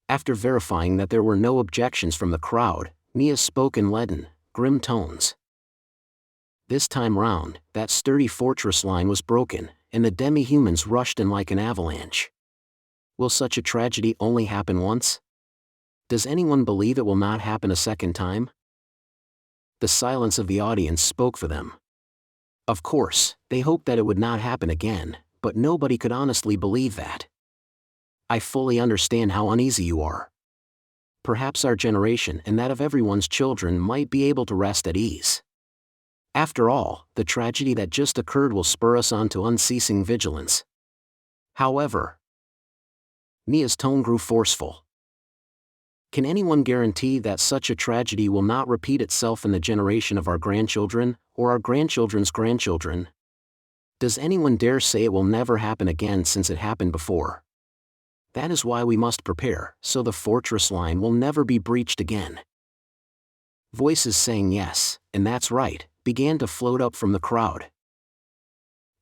After verifying that there were no objections from the crowd, Neia spoke in leaden, grim tones. This time round, that sturdy fortress line was broken, and the demi-humans rushed in like an avalanche. Will such a tragedy only happen once? Does anyone believe it will not happen a second time? The silence of the audience spoke for them. Of course, they hoped that it would not happen again, but nobody could honestly believe that. I fully understand how uneasy you are. Perhaps our generation and that of everyone's children might be able to rest at ease. After all, the tragedy that just occurred will spur us on to unceasing vigilance. However, Neia's tone grew forceful. Can anyone guarantee that such a tragedy will not repeat itself in the generation of our grandchildren, or our grandchildren's grandchildren? Does anyone dare say it will never happen again since it happened before? That is why we must prepare, so the fortress line will never be breached again. Voices saying yes, and that's right, began to float up from the crowd.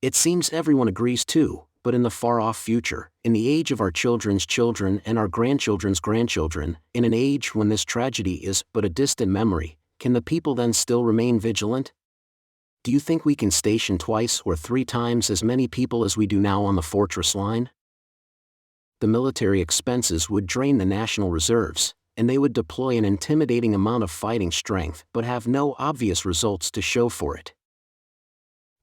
It seems everyone agrees too, but in the far-off future, in the age of our children's children and our grandchildren's grandchildren, in an age when this tragedy is but a distant memory, can the people then still remain vigilant? Do you think we can station twice or 3 times as many people as we do now on the fortress line? The military expenses would drain the national reserves, and they would deploy an intimidating amount of fighting strength but have no obvious results to show for it.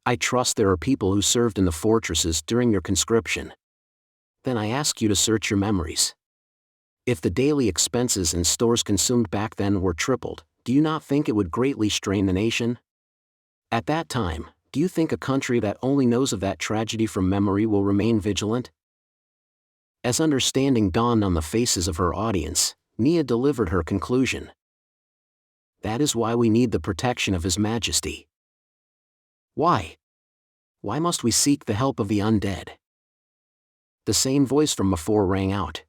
I trust there are people who served in the fortresses during your conscription. Then I ask you to search your memories. If the daily expenses and stores consumed back then were tripled, do you not think it would greatly strain the nation? At that time, do you think a country that only knows of that tragedy from memory will remain vigilant? As understanding dawned on the faces of her audience, Neia delivered her conclusion. That is why we need the protection of His Majesty. Why? Why must we seek the help of the undead? The same voice from before rang out.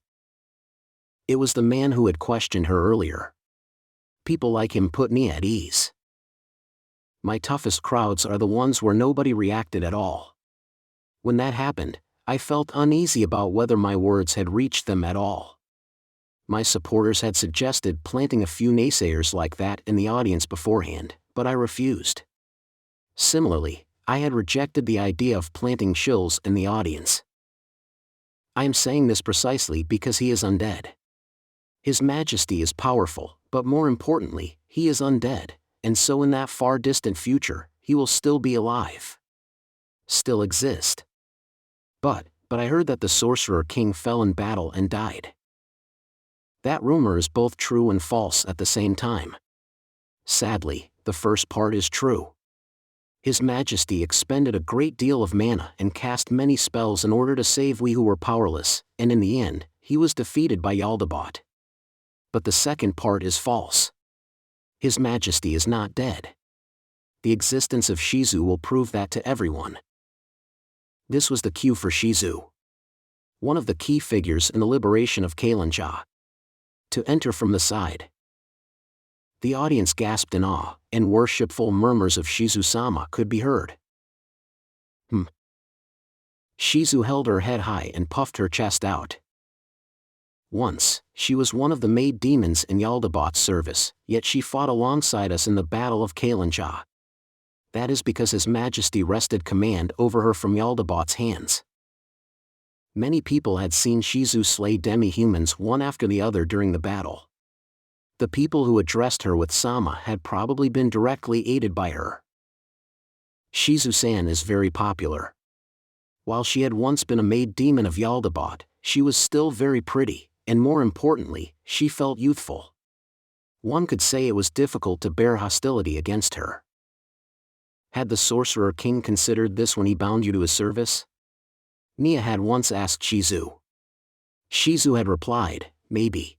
It was the man who had questioned her earlier. People like him put Neia at ease. My toughest crowds are the ones where nobody reacted at all. When that happened, I felt uneasy about whether my words had reached them at all. My supporters had suggested planting a few naysayers like that in the audience beforehand, but I refused. Similarly, I had rejected the idea of planting shills in the audience. I am saying this precisely because he is undead. His Majesty is powerful, but more importantly, he is undead, and so in that far distant future, he will still be alive. Still exist. But I heard that the Sorcerer King fell in battle and died. That rumor is both true and false at the same time. Sadly, the first part is true. His Majesty expended a great deal of mana and cast many spells in order to save we who were powerless, and in the end, he was defeated by Jaldabaoth. But the second part is false. His Majesty is not dead. The existence of Shizu will prove that to everyone. This was the cue for Shizu, one of the key figures in the liberation of Kalinja, to enter from the side. The audience gasped in awe, and worshipful murmurs of Shizu-sama could be heard. Shizu held her head high and puffed her chest out. Once, she was one of the maid demons in Jaldabaoth's service, yet she fought alongside us in the Battle of Kalinja. That is because His Majesty wrested command over her from Jaldabaoth's hands. Many people had seen Shizu slay demi-humans one after the other during the battle. The people who addressed her with Sama had probably been directly aided by her. Shizu-san is very popular. While she had once been a maid demon of Jaldabaoth, she was still very pretty, and more importantly, she felt youthful. One could say it was difficult to bear hostility against her. Had the Sorcerer King considered this when he bound you to his service? Neia had once asked Shizu. Shizu had replied, maybe.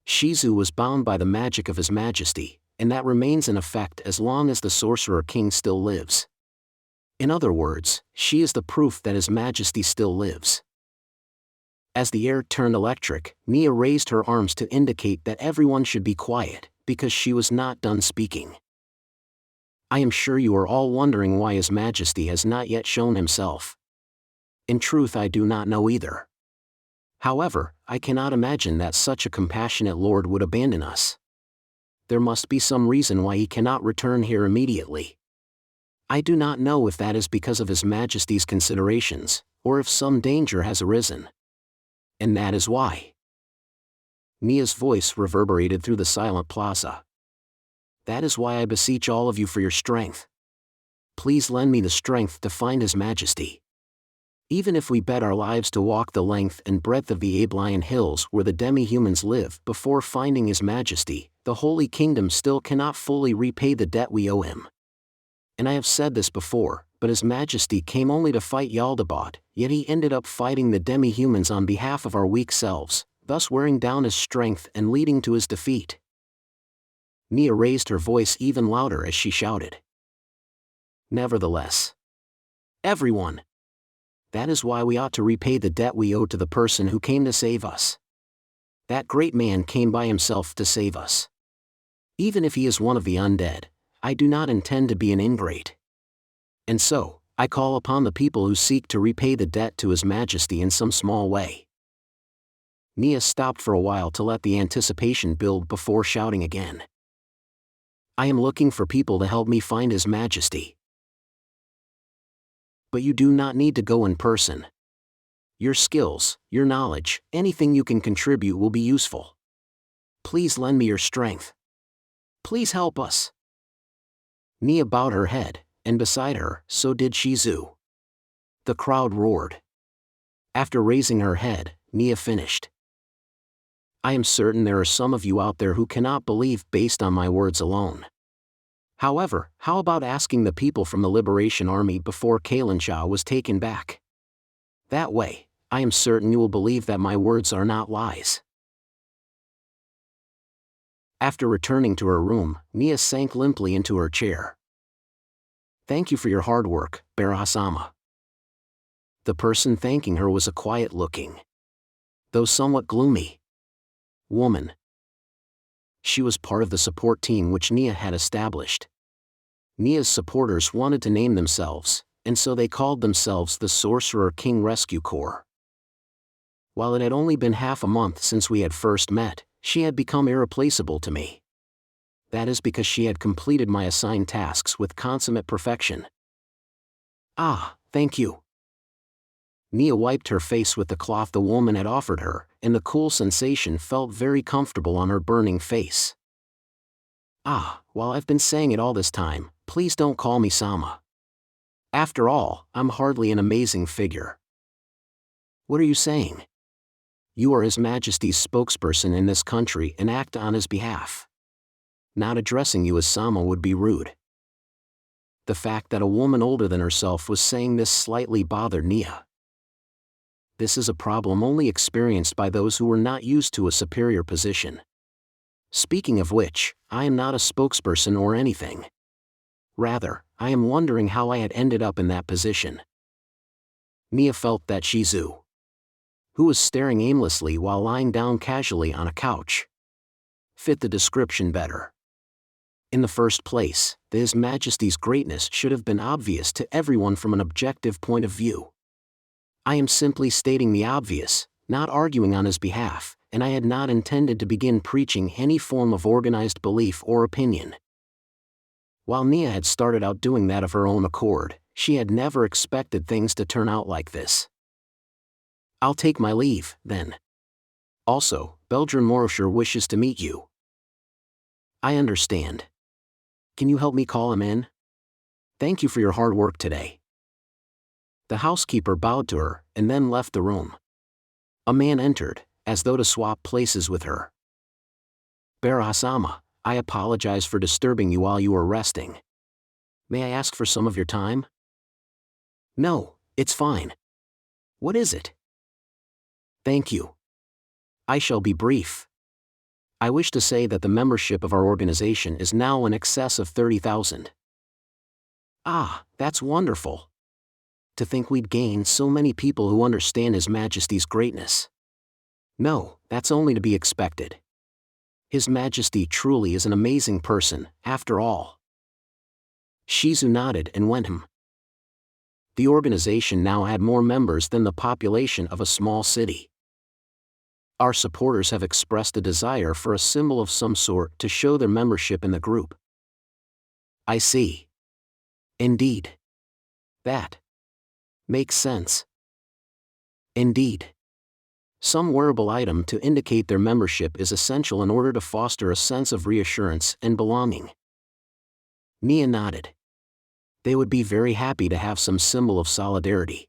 Shizu was bound by the magic of His Majesty, and that remains in effect as long as the Sorcerer King still lives. In other words, she is the proof that His Majesty still lives. As the air turned electric, Neia raised her arms to indicate that everyone should be quiet, because she was not done speaking. I am sure you are all wondering why His Majesty has not yet shown himself. In truth, I do not know either. However, I cannot imagine that such a compassionate Lord would abandon us. There must be some reason why he cannot return here immediately. I do not know if that is because of His Majesty's considerations, or if some danger has arisen. And that is why. Nia's voice reverberated through the silent plaza. That is why I beseech all of you for your strength. Please lend me the strength to find His Majesty. Even if we bet our lives to walk the length and breadth of the Abelian hills where the demi-humans live before finding His Majesty, the Holy Kingdom still cannot fully repay the debt we owe him. And I have said this before, but His Majesty came only to fight Jaldabaoth, yet he ended up fighting the demi-humans on behalf of our weak selves, thus wearing down his strength and leading to his defeat. Neia raised her voice even louder as she shouted. Nevertheless, everyone! That is why we ought to repay the debt we owe to the person who came to save us. That great man came by himself to save us. Even if he is one of the undead, I do not intend to be an ingrate. And so, I call upon the people who seek to repay the debt to His Majesty in some small way. Neia stopped for a while to let the anticipation build before shouting again. I am looking for people to help me find His Majesty. But you do not need to go in person. Your skills, your knowledge, anything you can contribute will be useful. Please lend me your strength. Please help us. Neia bowed her head, and beside her, so did Shizu. The crowd roared. After raising her head, Neia finished. I am certain there are some of you out there who cannot believe based on my words alone. However, how about asking the people from the Liberation Army before Kalinja was taken back? That way, I am certain you will believe that my words are not lies. After returning to her room, Neia sank limply into her chair. Thank you for your hard work, Barahasama. The person thanking her was a quiet-looking, though somewhat gloomy, woman. She was part of the support team which Neia had established. Nia's supporters wanted to name themselves, and so they called themselves the Sorcerer King Rescue Corps. While it had only been half a month since we had first met, she had become irreplaceable to me. That is because she had completed my assigned tasks with consummate perfection. Ah, thank you. Neia wiped her face with the cloth the woman had offered her, and the cool sensation felt very comfortable on her burning face. Ah, while I've been saying it all this time, please don't call me Sama. After all, I'm hardly an amazing figure. What are you saying? You are His Majesty's spokesperson in this country and act on his behalf. Not addressing you as Sama would be rude. The fact that a woman older than herself was saying this slightly bothered Neia. This is a problem only experienced by those who were not used to a superior position. Speaking of which, I am not a spokesperson or anything. Rather, I am wondering how I had ended up in that position. Neia felt that Shizu, who was staring aimlessly while lying down casually on a couch, fit the description better. In the first place, His Majesty's greatness should have been obvious to everyone from an objective point of view. I am simply stating the obvious, not arguing on his behalf, and I had not intended to begin preaching any form of organized belief or opinion. While Neia had started out doing that of her own accord, she had never expected things to turn out like this. I'll take my leave, then. Also, Beldrin Morosher wishes to meet you. I understand. Can you help me call him in? Thank you for your hard work today. The housekeeper bowed to her, and then left the room. A man entered, as though to swap places with her. Barahasama, I apologize for disturbing you while you were resting. May I ask for some of your time? No, it's fine. What is it? Thank you. I shall be brief. I wish to say that the membership of our organization is now in excess of 30,000. Ah, that's wonderful. To think we'd gain so many people who understand His Majesty's greatness. No, that's only to be expected. His Majesty truly is an amazing person, after all. Shizu nodded and went him. The organization now had more members than the population of a small city. Our supporters have expressed a desire for a symbol of some sort to show their membership in the group. I see. Indeed. That makes sense. Indeed. Some wearable item to indicate their membership is essential in order to foster a sense of reassurance and belonging. Neia nodded. They would be very happy to have some symbol of solidarity.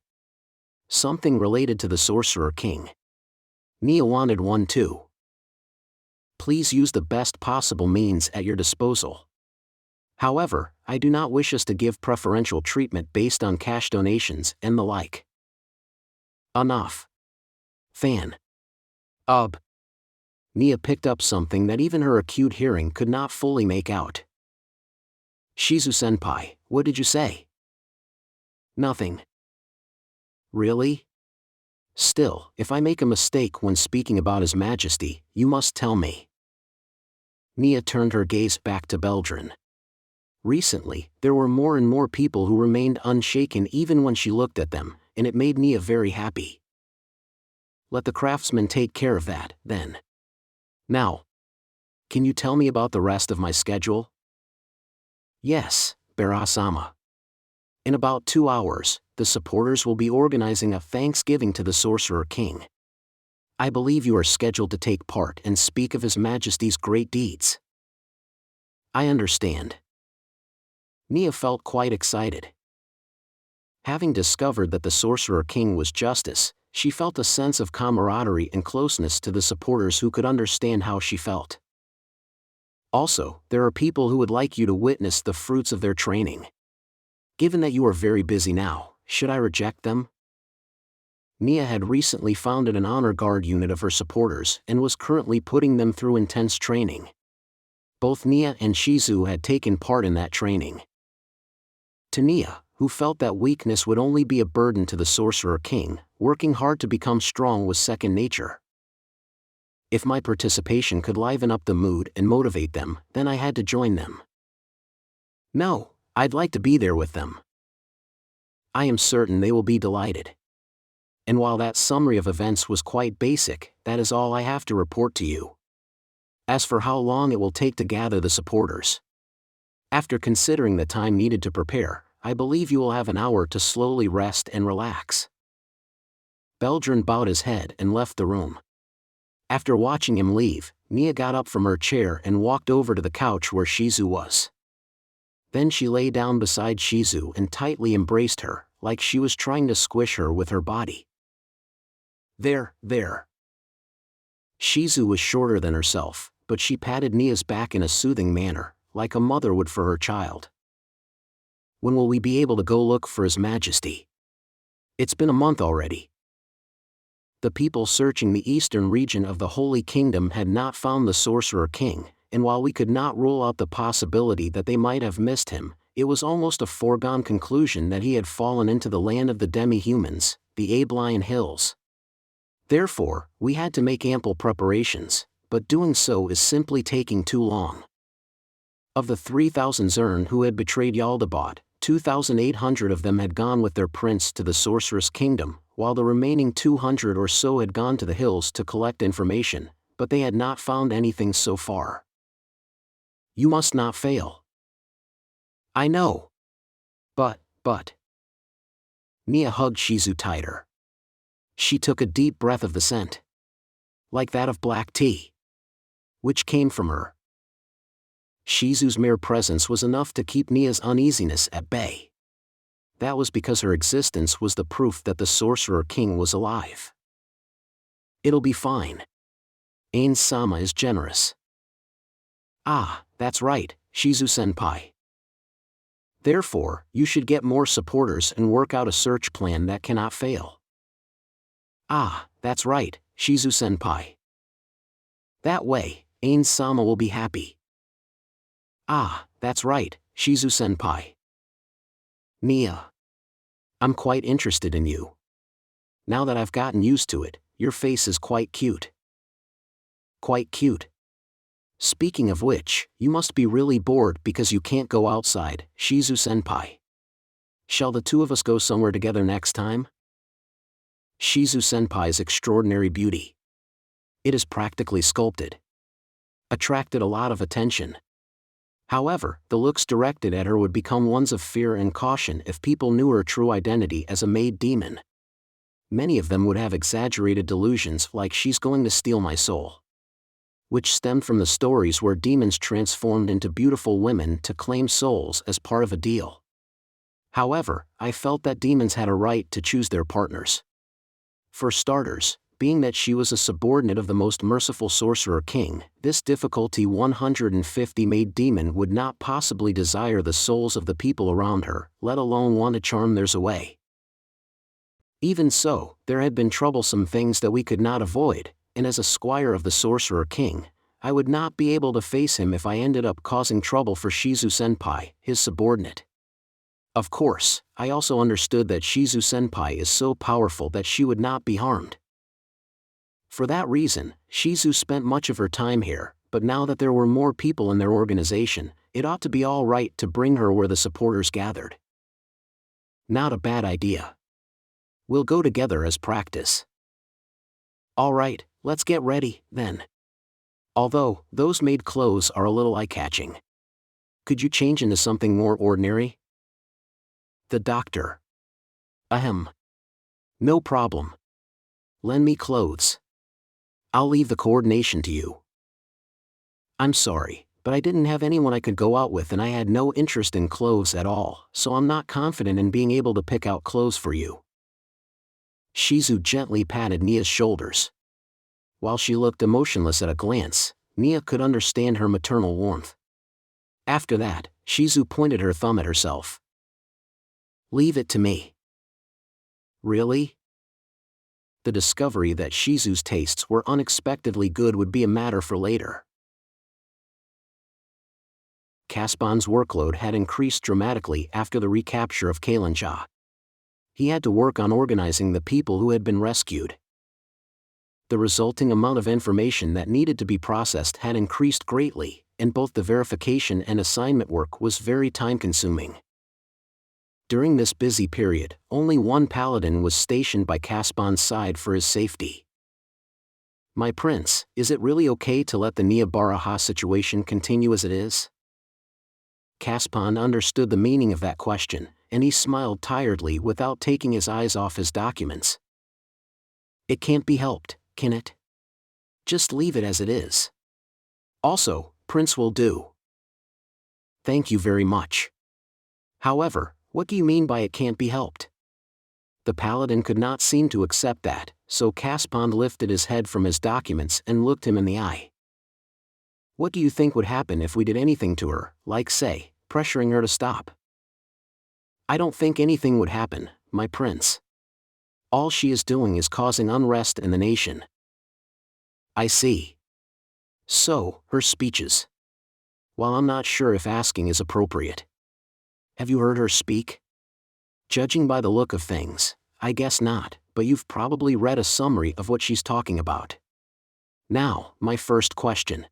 Something related to the Sorcerer King. Neia wanted one too. Please use the best possible means at your disposal. However, I do not wish us to give preferential treatment based on cash donations and the like. Enough. Fan. Neia picked up something that even her acute hearing could not fully make out. Shizu-senpai, what did you say? Nothing. Really? Still, if I make a mistake when speaking about His Majesty, you must tell me. Neia turned her gaze back to Beldrin. Recently, there were more and more people who remained unshaken even when she looked at them, and it made Neia very happy. Let the craftsman take care of that, then. Now, can you tell me about the rest of my schedule? Yes, Barahasama. In about 2 hours, the supporters will be organizing a thanksgiving to the Sorcerer King. I believe you are scheduled to take part and speak of His Majesty's great deeds. I understand. Neia felt quite excited. Having discovered that the Sorcerer King was justice, she felt a sense of camaraderie and closeness to the supporters who could understand how she felt. Also, there are people who would like you to witness the fruits of their training. Given that you are very busy now, should I reject them? Neia had recently founded an honor guard unit of her supporters and was currently putting them through intense training. Both Neia and Shizu had taken part in that training. To Neia, who felt that weakness would only be a burden to the Sorcerer King, working hard to become strong was second nature. If my participation could liven up the mood and motivate them, then I had to join them. No, I'd like to be there with them. I am certain they will be delighted. And while that summary of events was quite basic, that is all I have to report to you. As for how long it will take to gather the supporters, after considering the time needed to prepare, I believe you will have an hour to slowly rest and relax. Beldrin bowed his head and left the room. After watching him leave, Neia got up from her chair and walked over to the couch where Shizu was. Then she lay down beside Shizu and tightly embraced her, like she was trying to squish her with her body. There. Shizu was shorter than herself, but she patted Nia's back in a soothing manner, like a mother would for her child. When will we be able to go look for His Majesty? It's been a month already. The people searching the eastern region of the Holy Kingdom had not found the Sorcerer King, and while we could not rule out the possibility that they might have missed him, it was almost a foregone conclusion that he had fallen into the land of the Demi-humans, the Abelian Hills. Therefore, we had to make ample preparations, but doing so is simply taking too long. Of the 3,000 Zern who had betrayed Jaldabaoth, 2,800 of them had gone with their prince to the Sorcerer's Kingdom, while the remaining 200 or so had gone to the hills to collect information, but they had not found anything so far. You must not fail. I know. But. Neia hugged Shizu tighter. She took a deep breath of the scent. Like that of black tea. Which came from her. Shizu's mere presence was enough to keep Nia's uneasiness at bay. That was because her existence was the proof that the Sorcerer King was alive. It'll be fine. Ainz-sama is generous. Ah, that's right, Shizu-senpai. Therefore, you should get more supporters and work out a search plan that cannot fail. Ah, that's right, Shizu-senpai. That way, Ainz-sama will be happy. Ah, that's right, Shizu-senpai. Neia. I'm quite interested in you. Now that I've gotten used to it, your face is quite cute. Quite cute. Speaking of which, you must be really bored because you can't go outside, Shizu-senpai. Shall the two of us go somewhere together next time? Shizu-senpai's extraordinary beauty. It is practically sculpted. Attracted a lot of attention. However, the looks directed at her would become ones of fear and caution if people knew her true identity as a maid demon. Many of them would have exaggerated delusions like she's going to steal my soul. Which stemmed from the stories where demons transformed into beautiful women to claim souls as part of a deal. However, I felt that demons had a right to choose their partners. For starters, being that she was a subordinate of the most merciful Sorcerer King, this difficulty 150 maid demon would not possibly desire the souls of the people around her, let alone want to charm theirs away. Even so, there had been troublesome things that we could not avoid, and as a squire of the Sorcerer King, I would not be able to face him if I ended up causing trouble for Shizu-senpai, his subordinate. Of course, I also understood that Shizu-senpai is so powerful that she would not be harmed. For that reason, Shizu spent much of her time here, but now that there were more people in their organization, it ought to be all right to bring her where the supporters gathered. Not a bad idea. We'll go together as practice. All right, let's get ready, then. Although, those maid clothes are a little eye-catching. Could you change into something more ordinary? The doctor. Ahem. No problem. Lend me clothes. I'll leave the coordination to you. I'm sorry, but I didn't have anyone I could go out with and I had no interest in clothes at all, so I'm not confident in being able to pick out clothes for you. Shizu gently patted Nia's shoulders. While she looked emotionless at a glance, Neia could understand her maternal warmth. After that, Shizu pointed her thumb at herself. Leave it to me. Really? The discovery that Shizu's tastes were unexpectedly good would be a matter for later. Caspion's workload had increased dramatically after the recapture of Kalinja. He had to work on organizing the people who had been rescued. The resulting amount of information that needed to be processed had increased greatly, and both the verification and assignment work was very time-consuming. During this busy period, only one paladin was stationed by Caspion's side for his safety. My prince, is it really okay to let the Neia Baraha situation continue as it is? Caspion understood the meaning of that question, and he smiled tiredly without taking his eyes off his documents. It can't be helped, can it? Just leave it as it is. Also, Prince will do. Thank you very much. However, what do you mean by it can't be helped? The paladin could not seem to accept that, so Caspion lifted his head from his documents and looked him in the eye. What do you think would happen if we did anything to her, like say, pressuring her to stop? I don't think anything would happen, my prince. All she is doing is causing unrest in the nation. I see. So, her speeches. While I'm not sure if asking is appropriate. Have you heard her speak? Judging by the look of things, I guess not, but you've probably read a summary of what she's talking about. Now, my first question.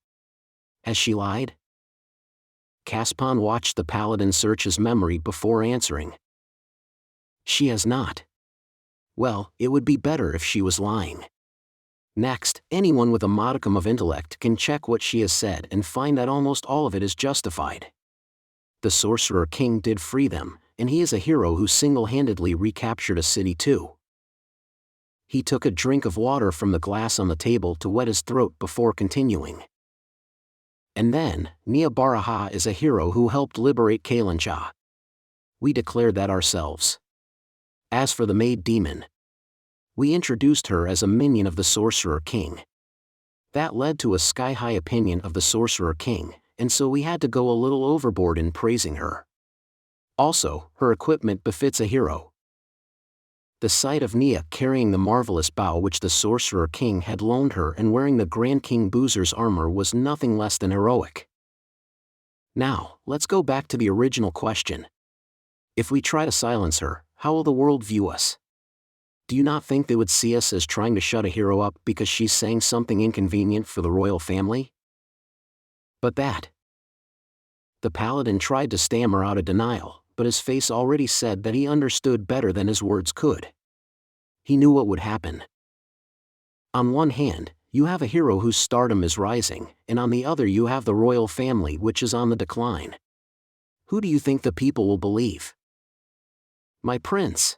Has she lied? Caspion watched the paladin search his memory before answering. She has not. Well, it would be better if she was lying. Next, anyone with a modicum of intellect can check what she has said and find that almost all of it is justified. The Sorcerer King did free them, and he is a hero who single-handedly recaptured a city too. He took a drink of water from the glass on the table to wet his throat before continuing. And then, Neia Baraha is a hero who helped liberate Kalincha. We declared that ourselves. As for the maid demon, we introduced her as a minion of the Sorcerer King. That led to a sky-high opinion of the Sorcerer King, and so we had to go a little overboard in praising her. Also, her equipment befits a hero. The sight of Neia carrying the marvelous bow which the Sorcerer King had loaned her and wearing the Grand King Boozer's armor was nothing less than heroic. Now, let's go back to the original question. If we try to silence her, how will the world view us? Do you not think they would see us as trying to shut a hero up because she's saying something inconvenient for the royal family? But that. The Paladin tried to stammer out a denial, but his face already said that he understood better than his words could. He knew what would happen. On one hand, you have a hero whose stardom is rising, and on the other you have the royal family which is on the decline. Who do you think the people will believe? My prince.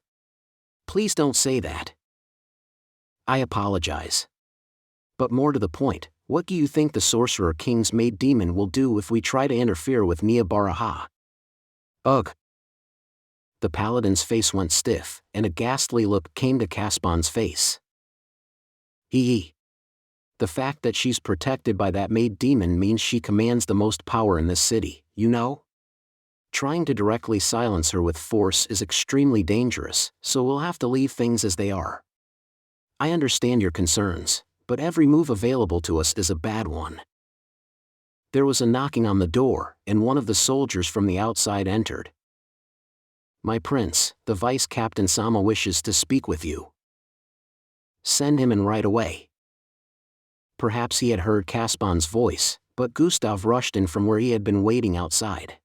Please don't say that. I apologize. But more to the point, what do you think the Sorcerer King's maid demon will do if we try to interfere with Neia Baraha? Ugh. The Paladin's face went stiff, and a ghastly look came to Caspon's face. Hee. The fact that she's protected by that maid demon means she commands the most power in this city, you know? Trying to directly silence her with force is extremely dangerous, so we'll have to leave things as they are. I understand your concerns, but every move available to us is a bad one. There was a knocking on the door, and one of the soldiers from the outside entered. My prince, the Vice Captain Sama wishes to speak with you. Send him in right away. Perhaps he had heard Caspon's voice, but Gustav rushed in from where he had been waiting outside.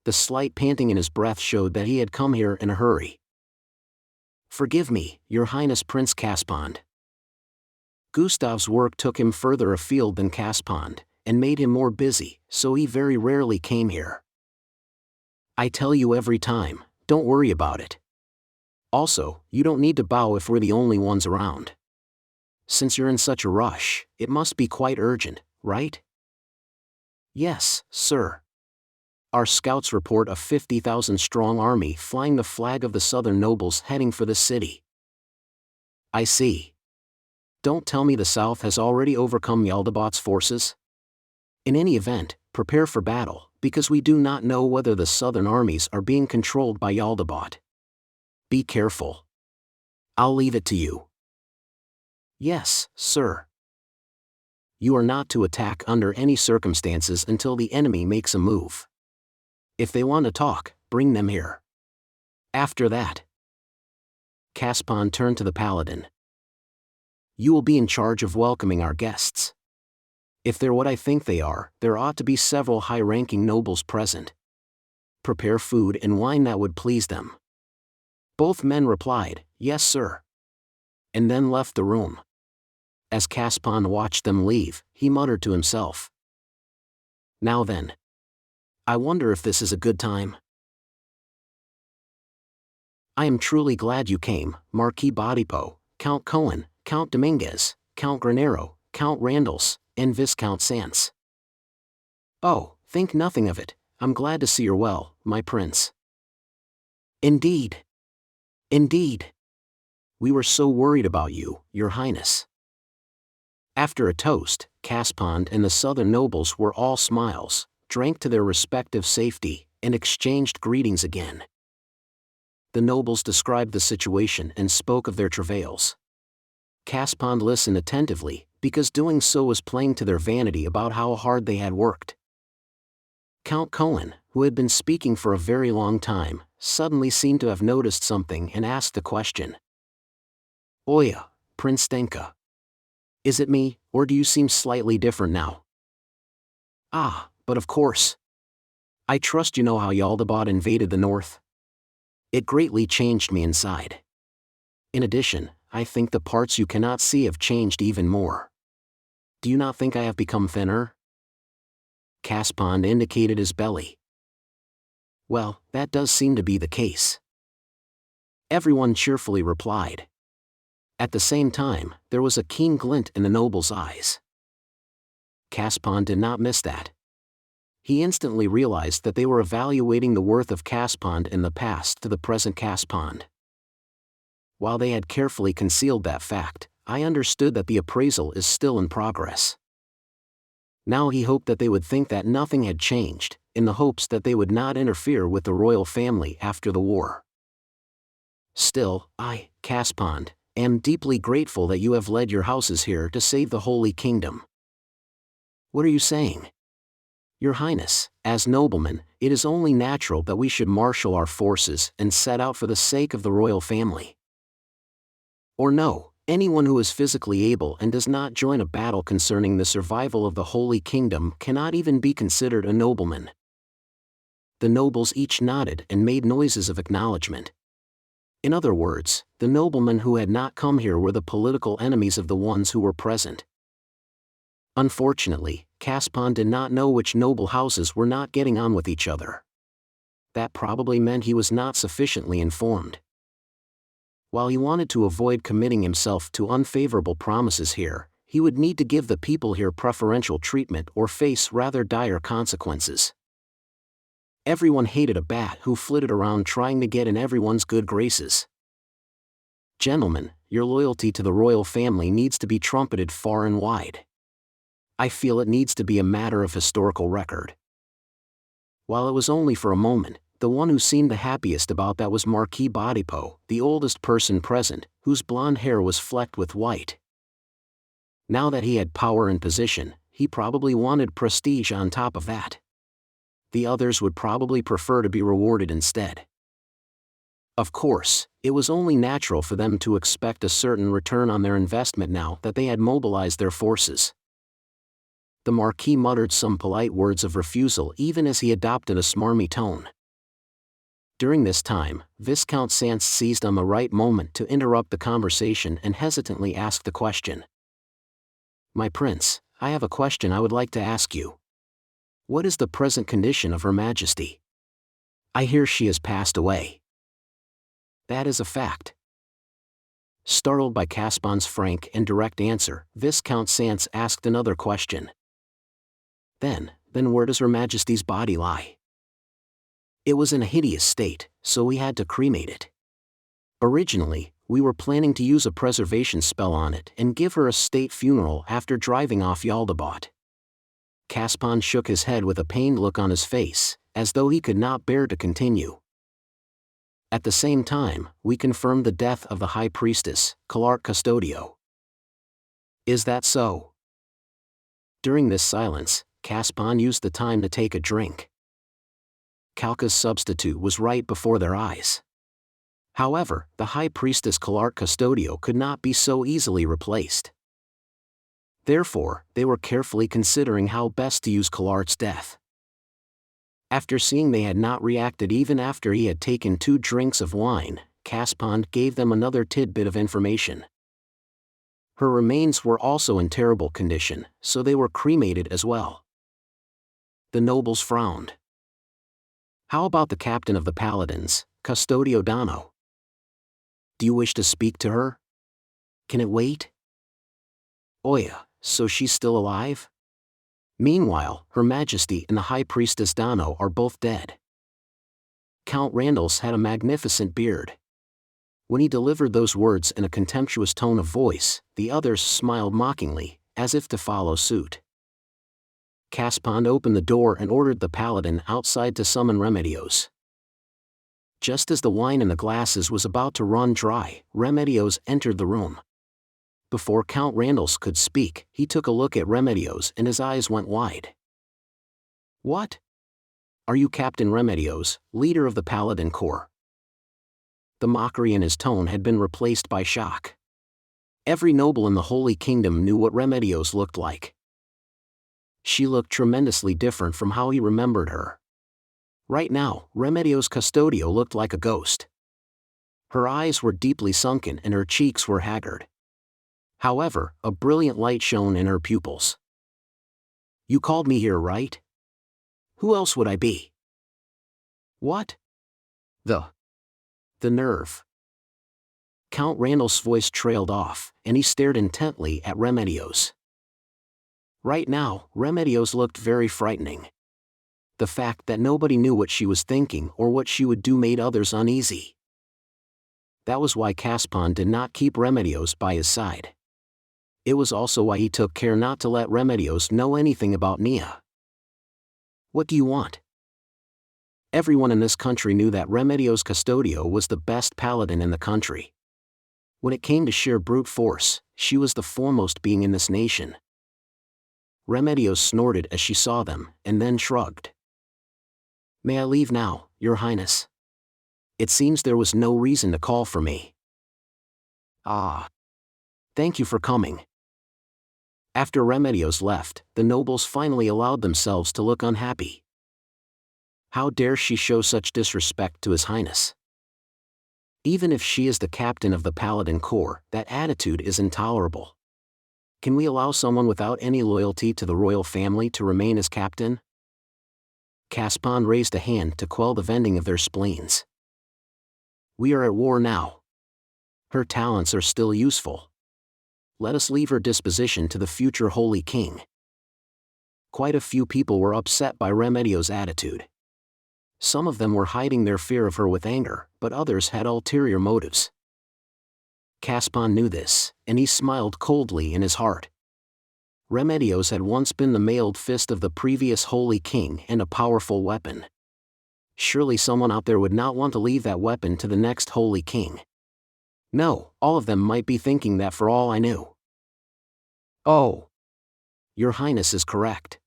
The slight panting in his breath showed that he had come here in a hurry. Forgive me, Your Highness Prince Caspond. Gustav's work took him further afield than Caspond, and made him more busy, so he very rarely came here. I tell you every time, don't worry about it. Also, you don't need to bow if we're the only ones around. Since you're in such a rush, it must be quite urgent, right? Yes, sir. Our scouts report a 50,000-strong army flying the flag of the southern nobles heading for the city. I see. Don't tell me the south has already overcome Jaldabaoth's forces? In any event, prepare for battle, because we do not know whether the southern armies are being controlled by Jaldabaoth. Be careful. I'll leave it to you. Yes, sir. You are not to attack under any circumstances until the enemy makes a move. If they want to talk, bring them here. After that. Caspon turned to the Paladin. You will be in charge of welcoming our guests. If they're what I think they are, there ought to be several high-ranking nobles present. Prepare food and wine that would please them. Both men replied, yes sir. And then left the room. As Caspon watched them leave, he muttered to himself. Now then. I wonder if this is a good time. I am truly glad you came, Marquis Bodipo, Count Cohen, Count Dominguez, Count Granero, Count Randalls, and Viscount Sanz. Oh, think nothing of it, I'm glad to see you're well, my prince. Indeed. Indeed. We were so worried about you, Your Highness. After a toast, Caspond and the southern nobles were all smiles, drank to their respective safety, and exchanged greetings again. The nobles described the situation and spoke of their travails. Caspond listened attentively, because doing so was playing to their vanity about how hard they had worked. Count Cohen, who had been speaking for a very long time, suddenly seemed to have noticed something and asked the question. Oya, Prince Stenka. Is it me, or do you seem slightly different now? Ah, but of course. I trust you know how Jaldabaoth invaded the north. It greatly changed me inside. In addition, I think the parts you cannot see have changed even more. Do you not think I have become thinner? Caspond indicated his belly. Well, that does seem to be the case. Everyone cheerfully replied. At the same time, there was a keen glint in the noble's eyes. Caspond did not miss that. He instantly realized that they were evaluating the worth of Caspond in the past to the present Caspond. While they had carefully concealed that fact, I understood that the appraisal is still in progress. Now he hoped that they would think that nothing had changed, in the hopes that they would not interfere with the royal family after the war. Still, I, Caspond, am deeply grateful that you have led your houses here to save the Holy Kingdom. What are you saying? Your Highness, as noblemen, it is only natural that we should marshal our forces and set out for the sake of the royal family. Or no, anyone who is physically able and does not join a battle concerning the survival of the Holy Kingdom cannot even be considered a nobleman. The nobles each nodded and made noises of acknowledgement. In other words, the noblemen who had not come here were the political enemies of the ones who were present. Unfortunately, Caspond did not know which noble houses were not getting on with each other. That probably meant he was not sufficiently informed. While he wanted to avoid committing himself to unfavorable promises here, he would need to give the people here preferential treatment or face rather dire consequences. Everyone hated a bat who flitted around trying to get in everyone's good graces. Gentlemen, your loyalty to the royal family needs to be trumpeted far and wide. I feel it needs to be a matter of historical record. While it was only for a moment, the one who seemed the happiest about that was Marquis Bodipo, the oldest person present, whose blonde hair was flecked with white. Now that he had power and position, he probably wanted prestige on top of that. The others would probably prefer to be rewarded instead. Of course, it was only natural for them to expect a certain return on their investment now that they had mobilized their forces. The Marquis muttered some polite words of refusal even as he adopted a smarmy tone. During this time, Viscount Ainz seized on the right moment to interrupt the conversation and hesitantly asked the question. My prince, I have a question I would like to ask you. What is the present condition of Her Majesty? I hear she has passed away. That is a fact. Startled by Caspond's frank and direct answer, Viscount Ainz asked another question. Then where does Her Majesty's body lie? It was in a hideous state, so we had to cremate it. Originally, we were planning to use a preservation spell on it and give her a state funeral after driving off Jaldabaoth. Caspond shook his head with a pained look on his face, as though he could not bear to continue. At the same time, we confirmed the death of the High Priestess, Calart Custodio. Is that so? During this silence, Caspond used the time to take a drink. Calca's substitute was right before their eyes. However, the High Priestess Calart Custodio could not be so easily replaced. Therefore, they were carefully considering how best to use Calart's death. After seeing they had not reacted even after he had taken 2 drinks of wine, Caspond gave them another tidbit of information. Her remains were also in terrible condition, so they were cremated as well. The nobles frowned. How about the captain of the Paladins, Custodio Dano? Do you wish to speak to her? Can it wait? Oya, so she's still alive? Meanwhile, Her Majesty and the High Priestess Dano are both dead. Count Randalls had a magnificent beard. When he delivered those words in a contemptuous tone of voice, the others smiled mockingly, as if to follow suit. Caspond opened the door and ordered the paladin outside to summon Remedios. Just as the wine in the glasses was about to run dry, Remedios entered the room. Before Count Randalls could speak, he took a look at Remedios and his eyes went wide. What? Are you Captain Remedios, leader of the Paladin Corps? The mockery in his tone had been replaced by shock. Every noble in the Holy Kingdom knew what Remedios looked like. She looked tremendously different from how he remembered her. Right now, Remedios Custodio looked like a ghost. Her eyes were deeply sunken and her cheeks were haggard. However, a brilliant light shone in her pupils. "You called me here, right? Who else would I be?" "What? The nerve." Count Randall's voice trailed off, and he stared intently at Remedios. Right now, Remedios looked very frightening. The fact that nobody knew what she was thinking or what she would do made others uneasy. That was why Caspon did not keep Remedios by his side. It was also why he took care not to let Remedios know anything about Neia. "What do you want?" Everyone in this country knew that Remedios Custodio was the best paladin in the country. When it came to sheer brute force, she was the foremost being in this nation. Remedios snorted as she saw them, and then shrugged. "May I leave now, Your Highness? It seems there was no reason to call for me." "Ah. Thank you for coming." After Remedios left, the nobles finally allowed themselves to look unhappy. How dare she show such disrespect to His Highness? Even if she is the captain of the Paladin Corps, that attitude is intolerable. Can we allow someone without any loyalty to the royal family to remain as captain? Caspon raised a hand to quell the venting of their spleens. "We are at war now. Her talents are still useful. Let us leave her disposition to the future Holy King." Quite a few people were upset by Remedios' attitude. Some of them were hiding their fear of her with anger, but others had ulterior motives. Caspon knew this, and he smiled coldly in his heart. Remedios had once been the mailed fist of the previous Holy King and a powerful weapon. Surely someone out there would not want to leave that weapon to the next Holy King. No, all of them might be thinking that for all I knew. "Oh. Your Highness is correct.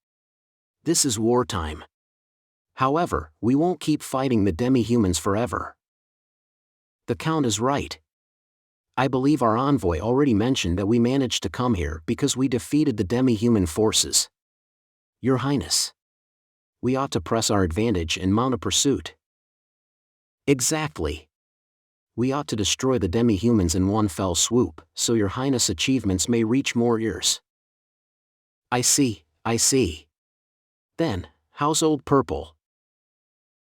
This is wartime. However, we won't keep fighting the demi-humans forever. The Count is right. I believe our envoy already mentioned that we managed to come here because we defeated the demi-human forces. Your Highness. We ought to press our advantage and mount a pursuit." "Exactly. We ought to destroy the demi-humans in one fell swoop, so Your Highness' achievements may reach more ears." I see. Then, how's Old Purple?"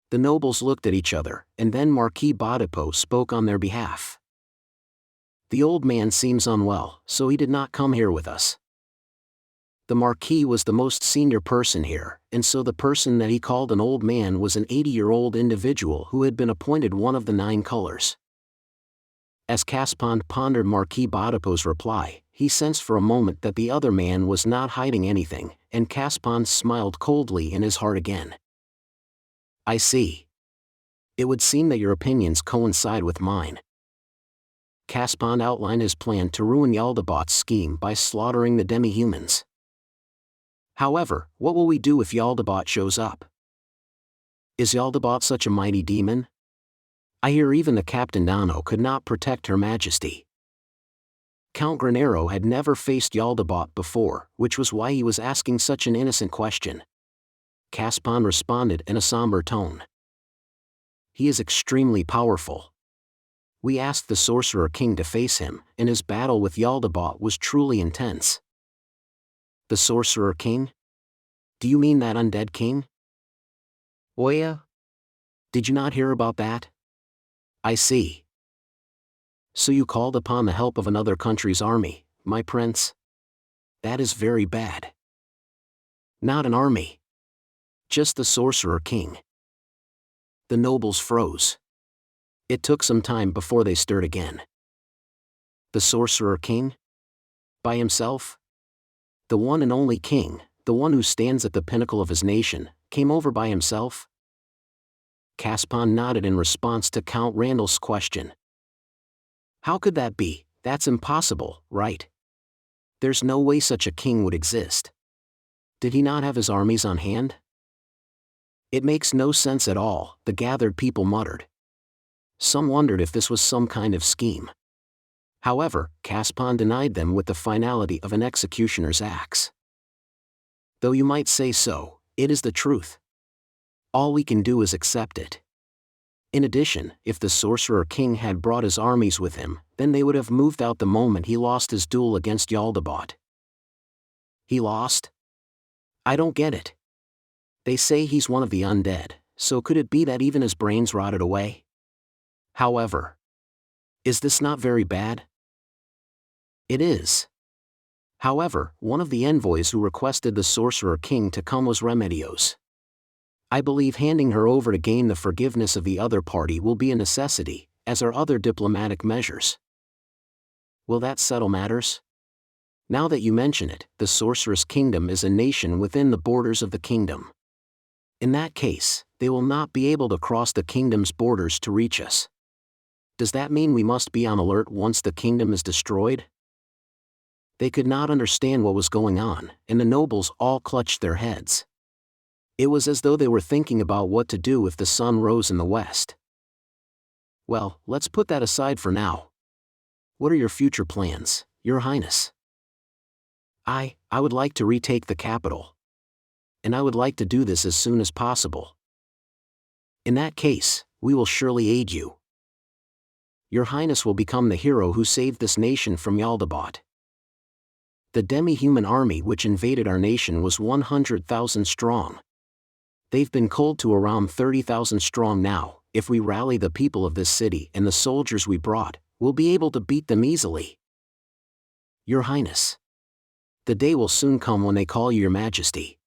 The nobles looked at each other, and then Marquis Bodipo spoke on their behalf. "The old man seems unwell, so he did not come here with us." The Marquis was the most senior person here, and so the person that he called an old man was an 80-year-old individual who had been appointed one of the 9 colors. As Caspon pondered Marquis Bodipo's reply, he sensed for a moment that the other man was not hiding anything, and Caspon smiled coldly in his heart again. "I see. It would seem that your opinions coincide with mine." Caspon outlined his plan to ruin Jaldabaoth's scheme by slaughtering the demi-humans. "However, what will we do if Jaldabaoth shows up? Is Jaldabaoth such a mighty demon? I hear even the Captain Nano could not protect Her Majesty." Count Granero had never faced Jaldabaoth before, which was why he was asking such an innocent question. Caspon responded in a somber tone. "He is extremely powerful. We asked the Sorcerer King to face him, and his battle with Jaldabaoth was truly intense." "The Sorcerer King? Do you mean that Undead King?" "Oh yeah? Did you not hear about that? I see. So you called upon the help of another country's army, my prince? That is very bad." "Not an army. Just the Sorcerer King." The nobles froze. It took some time before they stirred again. "The Sorcerer King? By himself? The one and only king, the one who stands at the pinnacle of his nation, came over by himself?" Caspon nodded in response to Count Randall's question. "How could that be? That's impossible, right? There's no way such a king would exist. Did he not have his armies on hand?" "It makes no sense at all," the gathered people muttered. Some wondered if this was some kind of scheme. However, Caspon denied them with the finality of an executioner's axe. "Though you might say so, it is the truth. All we can do is accept it. In addition, if the Sorcerer King had brought his armies with him, then they would have moved out the moment he lost his duel against Jaldabaoth. He lost? I don't get it. They say he's one of the undead, so could it be that even his brains rotted away? However, is this not very bad? It is. However, one of the envoys who requested the Sorcerer King to come was Remedios. I believe handing her over to gain the forgiveness of the other party will be a necessity, as are other diplomatic measures. Will that settle matters? Now that you mention it, the Sorcerer's Kingdom is a nation within the borders of the kingdom. In that case, they will not be able to cross the kingdom's borders to reach us. Does that mean we must be on alert once the kingdom is destroyed? They could not understand what was going on, and the nobles all clutched their heads. It was as though they were thinking about what to do if the sun rose in the west. Well, let's put that aside for now. What are your future plans, Your Highness? I would like to retake the capital. And I would like to do this as soon as possible. In that case, we will surely aid you. Your Highness will become the hero who saved this nation from Jaldabaoth. The Demi-human army which invaded our nation was 100,000 strong. They've been culled to around 30,000 strong now. If we rally the people of this city and the soldiers we brought, we'll be able to beat them easily. Your Highness. The day will soon come when they call you Your Majesty.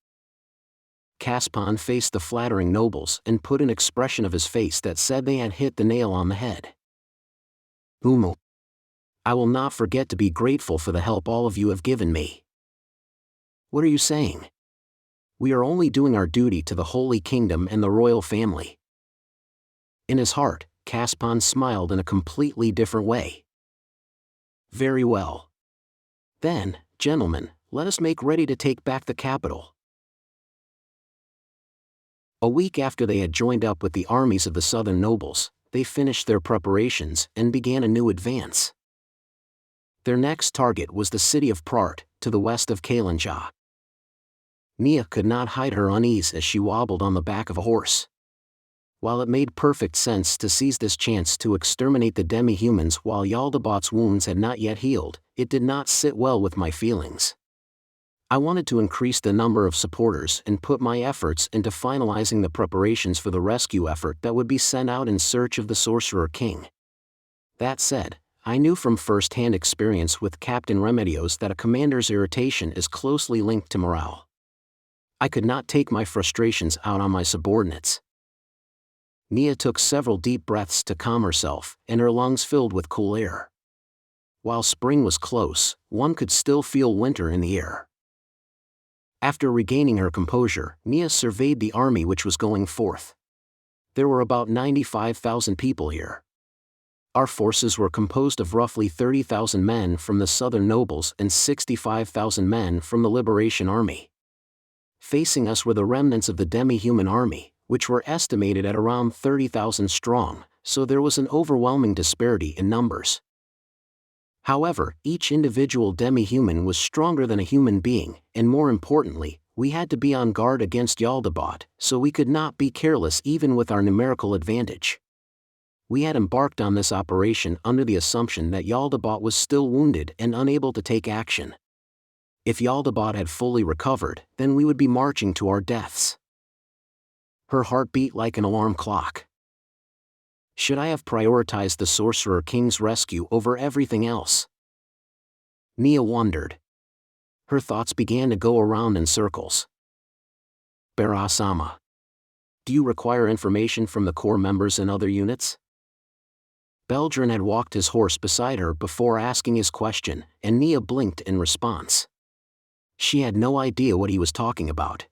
Caspon faced the flattering nobles and put an expression of his face that said they had hit the nail on the head. Ooal. I will not forget to be grateful for the help all of you have given me. What are you saying? We are only doing our duty to the Holy Kingdom and the royal family. In his heart, Caspon smiled in a completely different way. Very well. Then, gentlemen, let us make ready to take back the capital. A week after they had joined up with the armies of the southern nobles, they finished their preparations and began a new advance. Their next target was the city of Prart, to the west of Kalinja. Neia could not hide her unease as she wobbled on the back of a horse. While it made perfect sense to seize this chance to exterminate the demi-humans while Jaldabaoth's wounds had not yet healed, it did not sit well with my feelings. I wanted to increase the number of supporters and put my efforts into finalizing the preparations for the rescue effort that would be sent out in search of the Sorcerer King. That said, I knew from first-hand experience with Captain Remedios that a commander's irritation is closely linked to morale. I could not take my frustrations out on my subordinates. Neia took several deep breaths to calm herself, and her lungs filled with cool air. While spring was close, one could still feel winter in the air. After regaining her composure, Neia surveyed the army which was going forth. There were about 95,000 people here. Our forces were composed of roughly 30,000 men from the southern nobles and 65,000 men from the Liberation Army. Facing us were the remnants of the demi-human army, which were estimated at around 30,000 strong, so there was an overwhelming disparity in numbers. However, each individual demi-human was stronger than a human being, and more importantly, we had to be on guard against Jaldabaoth, so we could not be careless even with our numerical advantage. We had embarked on this operation under the assumption that Jaldabaoth was still wounded and unable to take action. If Jaldabaoth had fully recovered, then we would be marching to our deaths. Her heart beat like an alarm clock. Should I have prioritized the Sorcerer King's rescue over everything else? Neia wondered. Her thoughts began to go around in circles. Bara-sama. Do you require information from the core members and other units? Beldrin had walked his horse beside her before asking his question, and Neia blinked in response. She had no idea what he was talking about.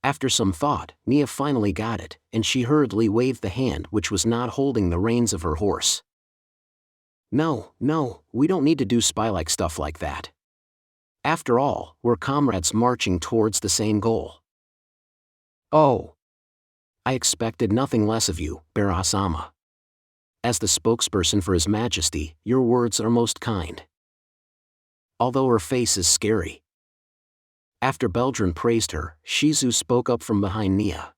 After some thought, Neia finally got it, and she hurriedly waved the hand which was not holding the reins of her horse. No, we don't need to do spy-like stuff like that. After all, we're comrades marching towards the same goal. Oh. I expected nothing less of you, Bara-sama. As the spokesperson for His Majesty, your words are most kind. Although her face is scary. After Beldrin praised her, Shizu spoke up from behind Neia.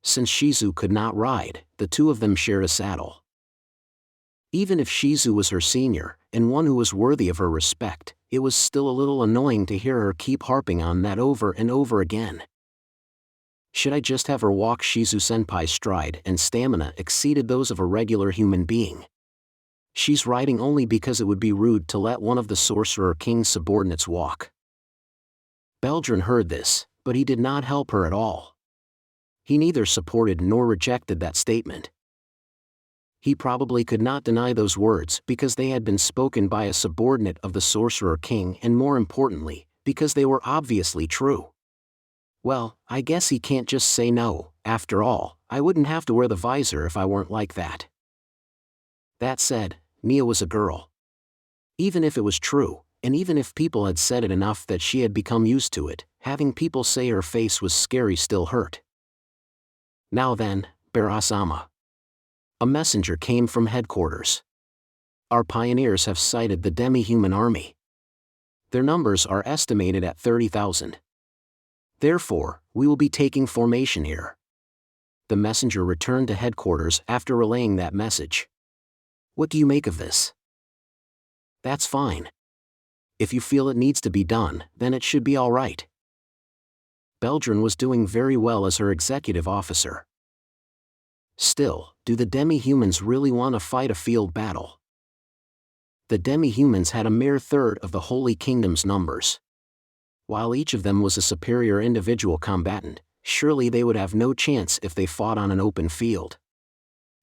Since Shizu could not ride, the two of them shared a saddle. Even if Shizu was her senior, and one who was worthy of her respect, it was still a little annoying to hear her keep harping on that over and over again. Should I just have her walk? Shizu-senpai's stride and stamina exceeded those of a regular human being. She's riding only because it would be rude to let one of the Sorcerer King's subordinates walk. Beldrin heard this, but he did not help her at all. He neither supported nor rejected that statement. He probably could not deny those words because they had been spoken by a subordinate of the Sorcerer King, and more importantly, because they were obviously true. Well, I guess he can't just say no. After all, I wouldn't have to wear the visor if I weren't like that. That said, Neia was a girl. Even if it was true, and even if people had said it enough that she had become used to it, having people say her face was scary still hurt. Now then, Barasama. A messenger came from headquarters. Our pioneers have sighted the demi-human army. Their numbers are estimated at 30,000. Therefore, we will be taking formation here. The messenger returned to headquarters after relaying that message. What do you make of this? That's fine. If you feel it needs to be done, then it should be all right. Beldrin was doing very well as her executive officer. Still, do the demi-humans really want to fight a field battle? The demi-humans had a mere third of the Holy Kingdom's numbers. While each of them was a superior individual combatant, surely they would have no chance if they fought on an open field.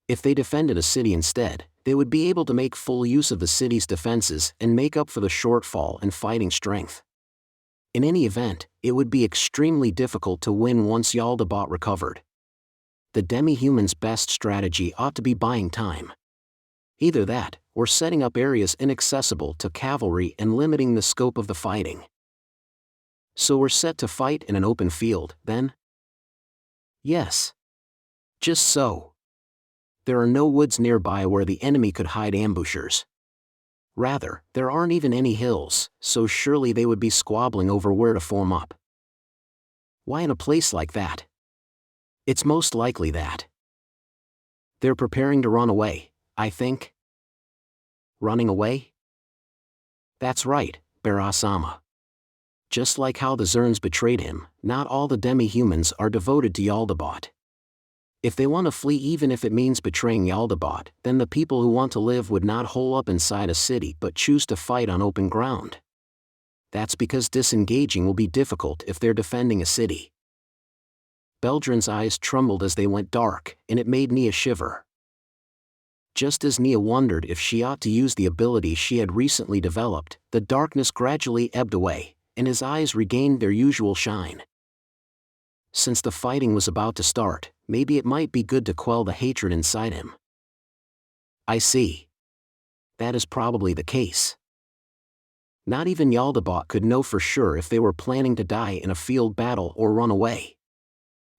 If they defended a city instead, they would be able to make full use of the city's defenses and make up for the shortfall in fighting strength. In any event, it would be extremely difficult to win once Jaldabaoth recovered. The demi-human's best strategy ought to be buying time. Either that, or setting up areas inaccessible to cavalry and limiting the scope of the fighting. So we're set to fight in an open field, then? Yes. Just so. There are no woods nearby where the enemy could hide ambushers. Rather, there aren't even any hills, so surely they would be squabbling over where to form up. Why in a place like that? It's most likely that they're preparing to run away, I think. Running away? That's right, Barasama. Just like how the Zerns betrayed him, not all the demi-humans are devoted to Jaldabaoth. If they want to flee, even if it means betraying Jaldabaoth, then the people who want to live would not hole up inside a city but choose to fight on open ground. That's because disengaging will be difficult if they're defending a city. Beldrin's eyes trembled as they went dark, and it made Neia shiver. Just as Neia wondered if she ought to use the ability she had recently developed, the darkness gradually ebbed away, and his eyes regained their usual shine. Since the fighting was about to start, maybe it might be good to quell the hatred inside him. I see. That is probably the case. Not even Jaldabaoth could know for sure if they were planning to die in a field battle or run away.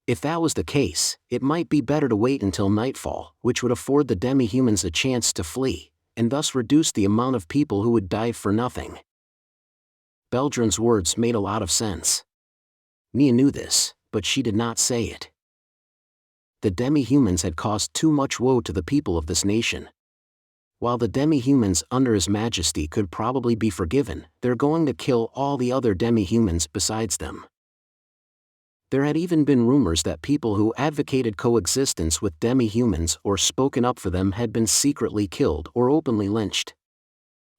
If that was the case, it might be better to wait until nightfall, which would afford the demi-humans a chance to flee, and thus reduce the amount of people who would die for nothing. Beldrin's words made a lot of sense. Neia knew this, but she did not say it. The demi-humans had caused too much woe to the people of this nation. While the demi-humans under His Majesty could probably be forgiven, they're going to kill all the other demi-humans besides them. There had even been rumors that people who advocated coexistence with demi-humans or spoken up for them had been secretly killed or openly lynched.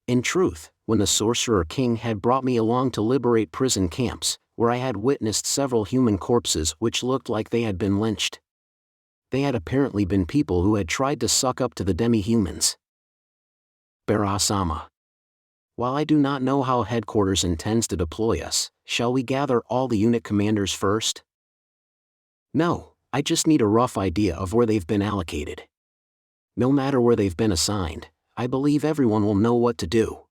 In truth, when the Sorcerer King had brought me along to liberate prison camps, where I had witnessed several human corpses which looked like they had been lynched, they had apparently been people who had tried to suck up to the demi-humans. Barasama. While I do not know how headquarters intends to deploy us, shall we gather all the unit commanders first? No, I just need a rough idea of where they've been allocated. No matter where they've been assigned, I believe everyone will know what to do.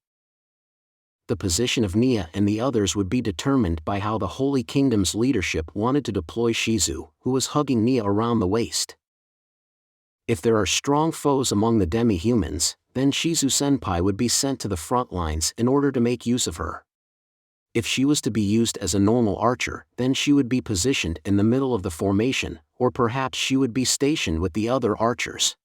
The position of Neia and the others would be determined by how the Holy Kingdom's leadership wanted to deploy Shizu, who was hugging Neia around the waist. If there are strong foes among the demi-humans, then Shizu-senpai would be sent to the front lines in order to make use of her. If she was to be used as a normal archer, then she would be positioned in the middle of the formation, or perhaps she would be stationed with the other archers.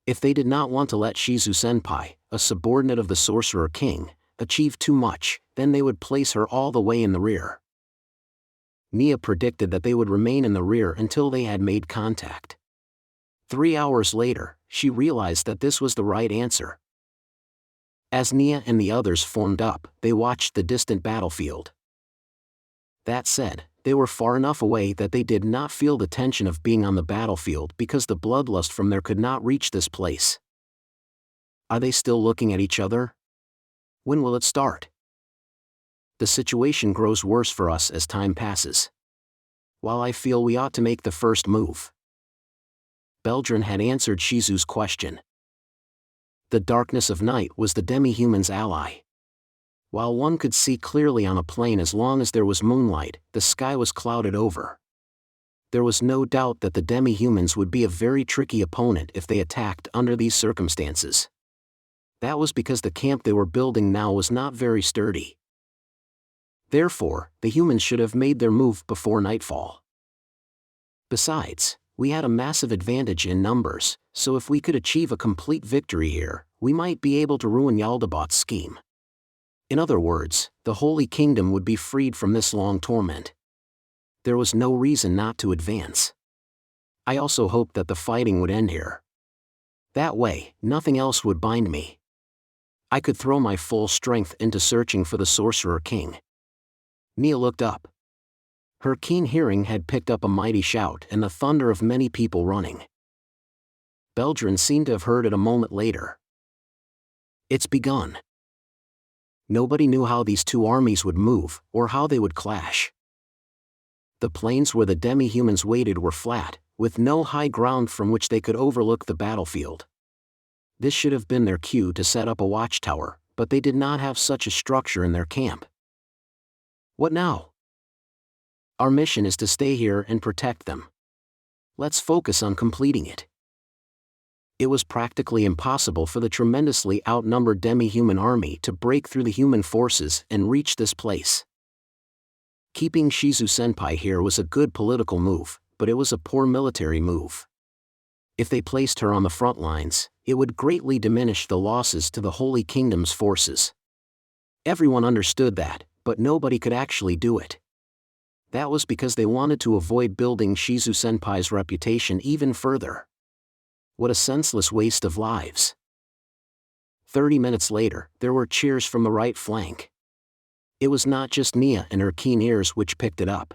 If they did not want to let Shizu-senpai, a subordinate of the Sorcerer King, achieve too much, then they would place her all the way in the rear. Neia predicted that they would remain in the rear until they had made contact. 3 hours later, she realized that this was the right answer. As Neia and the others formed up, they watched the distant battlefield. That said, they were far enough away that they did not feel the tension of being on the battlefield because the bloodlust from there could not reach this place. Are they still looking at each other? When will it start? The situation grows worse for us as time passes. While I feel we ought to make the first move. Beldrin had answered Shizu's question. The darkness of night was the demi-human's ally. While one could see clearly on a plain as long as there was moonlight, the sky was clouded over. There was no doubt that the demi-humans would be a very tricky opponent if they attacked under these circumstances. That was because the camp they were building now was not very sturdy. Therefore, the humans should have made their move before nightfall. Besides, we had a massive advantage in numbers, so if we could achieve a complete victory here, we might be able to ruin Jaldabaoth's scheme. In other words, the Holy Kingdom would be freed from this long torment. There was no reason not to advance. I also hoped that the fighting would end here. That way, nothing else would bind me. I could throw my full strength into searching for the Sorcerer King. Neia looked up. Her keen hearing had picked up a mighty shout and the thunder of many people running. Beldrin seemed to have heard it a moment later. It's begun. Nobody knew how these two armies would move, or how they would clash. The plains where the demi-humans waited were flat, with no high ground from which they could overlook the battlefield. This should have been their cue to set up a watchtower, but they did not have such a structure in their camp. What now? Our mission is to stay here and protect them. Let's focus on completing it. It was practically impossible for the tremendously outnumbered demi-human army to break through the human forces and reach this place. Keeping Shizu-senpai here was a good political move, but it was a poor military move. If they placed her on the front lines, it would greatly diminish the losses to the Holy Kingdom's forces. Everyone understood that, but nobody could actually do it. That was because they wanted to avoid building Shizu-senpai's reputation even further. What a senseless waste of lives. 30 minutes later, there were cheers from the right flank. It was not just Neia and her keen ears which picked it up.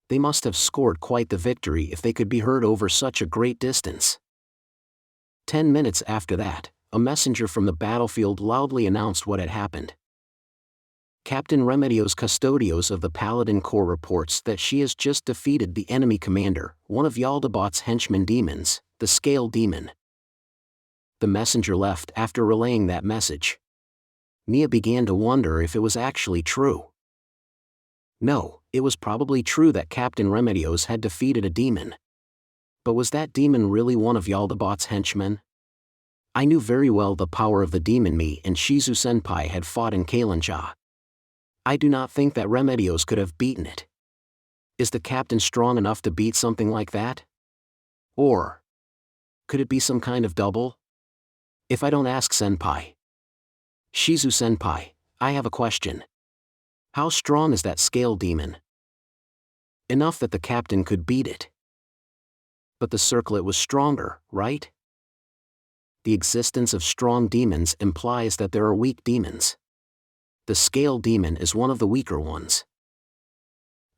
They must have scored quite the victory if they could be heard over such a great distance. 10 minutes after that, a messenger from the battlefield loudly announced what had happened. Captain Remedios Custodios of the Paladin Corps reports that she has just defeated the enemy commander, one of Jaldabaoth's henchman demons, the Scale Demon. The messenger left after relaying that message. Neia began to wonder if it was actually true. No, it was probably true that Captain Remedios had defeated a demon. But was that demon really one of Jaldabaoth's henchmen? I knew very well the power of the demon me and Shizu-senpai had fought in Kalinja. I do not think that Remedios could have beaten it. Is the captain strong enough to beat something like that? Or could it be some kind of double? If I don't ask senpai. Shizu-senpai, I have a question. How strong is that scale demon? Enough that the captain could beat it. But the circlet was stronger, right? The existence of strong demons implies that there are weak demons. The scale demon is one of the weaker ones.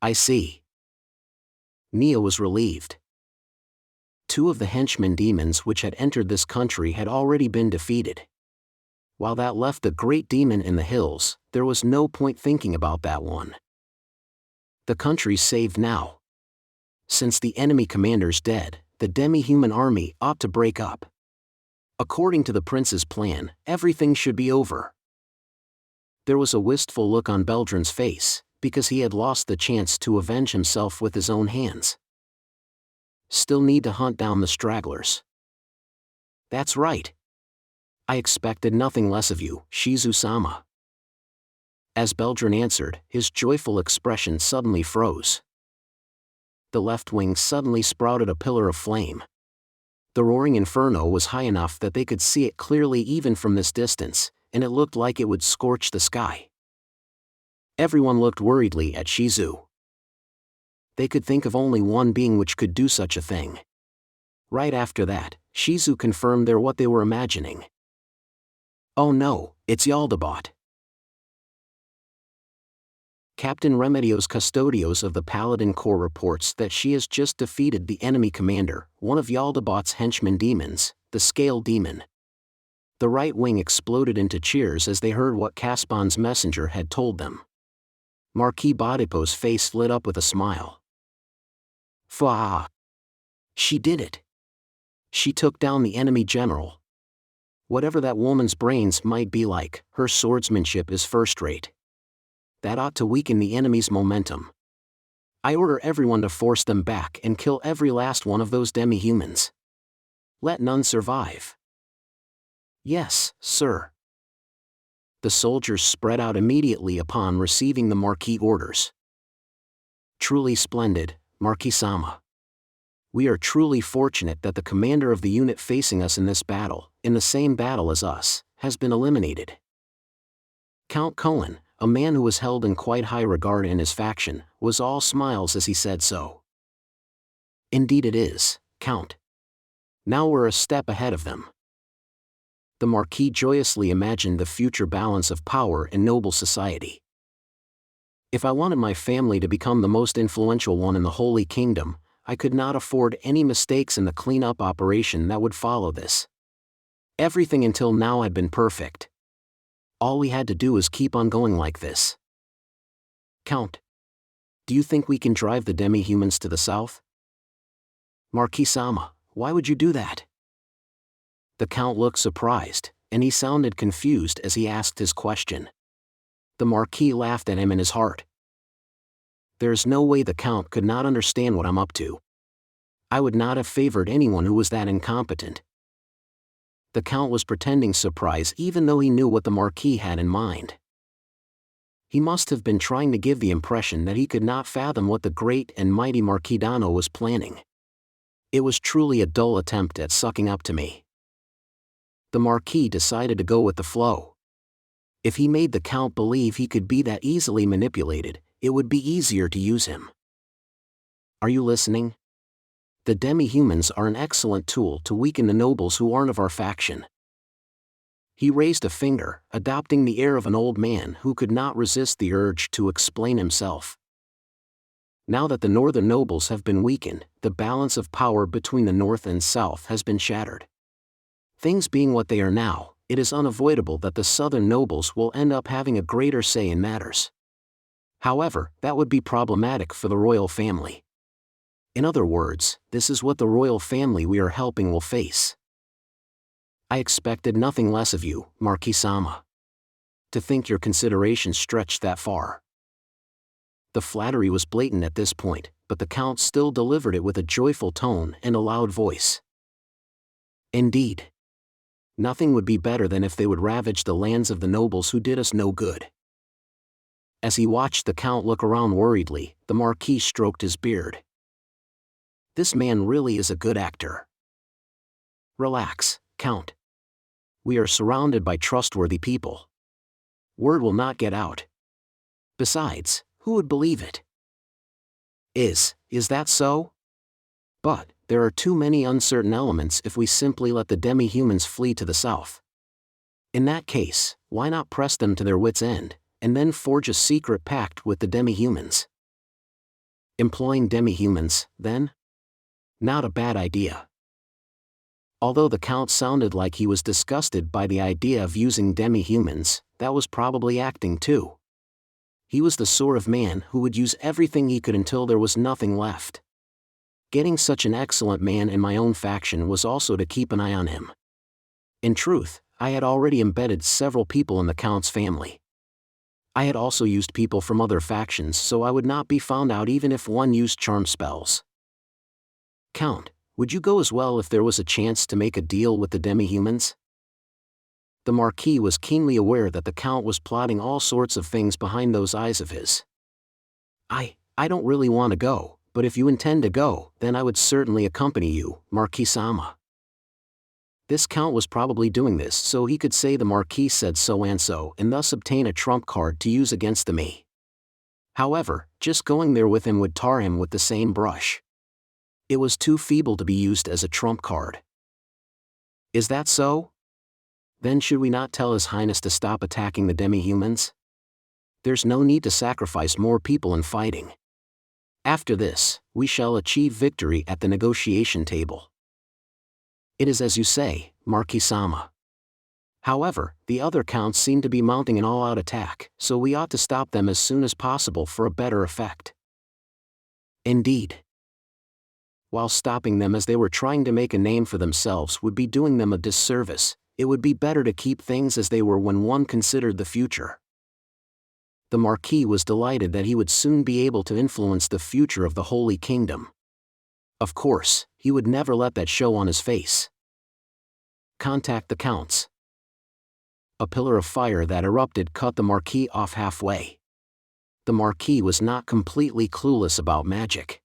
I see. Neia was relieved. 2 of the henchman demons which had entered this country had already been defeated. While that left the great demon in the hills, there was no point thinking about that one. The country's saved now. Since the enemy commander's dead, the demi-human army ought to break up. According to the prince's plan, everything should be over. There was a wistful look on Beldrin's face, because he had lost the chance to avenge himself with his own hands. Still need to hunt down the stragglers. That's right. I expected nothing less of you, Shizu-sama. As Beldrin answered, his joyful expression suddenly froze. the left wing suddenly sprouted a pillar of flame. The roaring inferno was high enough that they could see it clearly even from this distance, and it looked like it would scorch the sky. Everyone looked worriedly at Shizu. They could think of only one being which could do such a thing. Right after that, Shizu confirmed they're what they were imagining. Oh no, it's Jaldabaoth. Captain Remedios Custodios of the Paladin Corps reports that she has just defeated the enemy commander, one of Jaldabaoth's henchman demons, the Scale Demon. The right wing exploded into cheers as they heard what Caspion's messenger had told them. Marquis Bodipo's face lit up with a smile. Fah! She did it! She took down the enemy general. Whatever that woman's brains might be like, her swordsmanship is first-rate. That ought to weaken the enemy's momentum. I order everyone to force them back and kill every last one of those demi-humans. Let none survive. Yes, sir. The soldiers spread out immediately upon receiving the Marquis orders. Truly splendid, Marquis-sama. We are truly fortunate that the commander of the unit facing us in this battle, in the same battle as us, has been eliminated. Count Cohen, a man who was held in quite high regard in his faction, was all smiles as he said so. Indeed it is, Count. Now we're a step ahead of them. The Marquis joyously imagined the future balance of power in noble society. If I wanted my family to become the most influential one in the Holy Kingdom, I could not afford any mistakes in the cleanup operation that would follow this. Everything until now had been perfect. All we had to do was keep on going like this. Count. Do you think we can drive the demi-humans to the south? Marquis-sama, why would you do that? The Count looked surprised, and he sounded confused as he asked his question. The Marquis laughed at him in his heart. There's no way the Count could not understand what I'm up to. I would not have favored anyone who was that incompetent. The Count was pretending surprise even though he knew what the Marquis had in mind. He must have been trying to give the impression that he could not fathom what the great and mighty Marquis Dano was planning. It was truly a dull attempt at sucking up to me. The Marquis decided to go with the flow. If he made the Count believe he could be that easily manipulated, it would be easier to use him. Are you listening? The demi-humans are an excellent tool to weaken the nobles who aren't of our faction. He raised a finger, adopting the air of an old man who could not resist the urge to explain himself. Now that the northern nobles have been weakened, the balance of power between the north and south has been shattered. Things being what they are now, it is unavoidable that the southern nobles will end up having a greater say in matters. However, that would be problematic for the royal family. In other words, this is what the royal family we are helping will face. I expected nothing less of you, Marquis-sama. To think your considerations stretched that far. The flattery was blatant at this point, but the Count still delivered it with a joyful tone and a loud voice. Indeed. Nothing would be better than if they would ravage the lands of the nobles who did us no good. As he watched the Count look around worriedly, the Marquis stroked his beard. This man really is a good actor. Relax, Count. We are surrounded by trustworthy people. Word will not get out. Besides, who would believe it? Is that so? But, there are too many uncertain elements if we simply let the demi-humans flee to the south. In that case, why not press them to their wits' end, and then forge a secret pact with the demi-humans? Employing demi-humans, then? Not a bad idea. Although the Count sounded like he was disgusted by the idea of using demi-humans, that was probably acting too. He was the sort of man who would use everything he could until there was nothing left. Getting such an excellent man in my own faction was also to keep an eye on him. In truth, I had already embedded several people in the Count's family. I had also used people from other factions so I would not be found out even if one used charm spells. Count, would you go as well if there was a chance to make a deal with the demi-humans? The Marquis was keenly aware that the Count was plotting all sorts of things behind those eyes of his. I don't really want to go, but if you intend to go, then I would certainly accompany you, Marquis-sama. This count was probably doing this so he could say the Marquis said so and thus obtain a trump card to use against the me. However, just going there with him would tar him with the same brush. It was too feeble to be used as a trump card. Is that so? Then should we not tell His Highness to stop attacking the demi-humans? There's no need to sacrifice more people in fighting. After this, we shall achieve victory at the negotiation table. It is as you say, Marquis-sama. However, the other counts seem to be mounting an all-out attack, so we ought to stop them as soon as possible for a better effect. Indeed. While stopping them as they were trying to make a name for themselves would be doing them a disservice, it would be better to keep things as they were when one considered the future. The Marquis was delighted that he would soon be able to influence the future of the Holy Kingdom. Of course, he would never let that show on his face. Contact the counts. A pillar of fire that erupted cut the Marquis off halfway. The Marquis was not completely clueless about magic.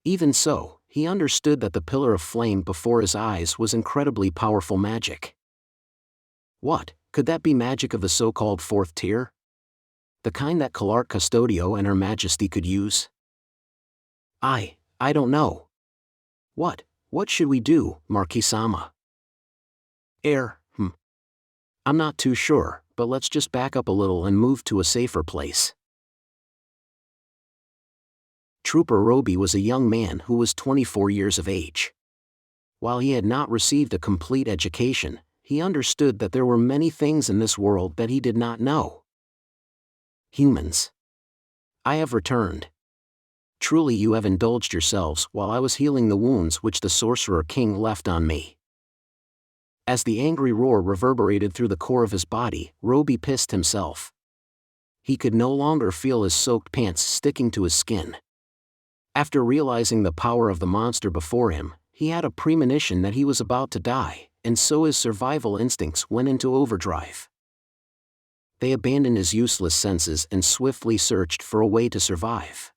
Even so, he understood that the pillar of flame before his eyes was incredibly powerful magic. What, could that be magic of the so-called fourth tier? The kind that Calart Custodio and Her Majesty could use? I don't know. What should we do, Marquis-sama? I'm not too sure, but let's just back up a little and move to a safer place. Trooper Roby was a young man who was 24 years of age. While he had not received a complete education, he understood that there were many things in this world that he did not know. Humans. I have returned. Truly you have indulged yourselves while I was healing the wounds which the Sorcerer King left on me. As the angry roar reverberated through the core of his body, Roby pissed himself. He could no longer feel his soaked pants sticking to his skin. After realizing the power of the monster before him, he had a premonition that he was about to die, and so his survival instincts went into overdrive. They abandoned his useless senses and swiftly searched for a way to survive.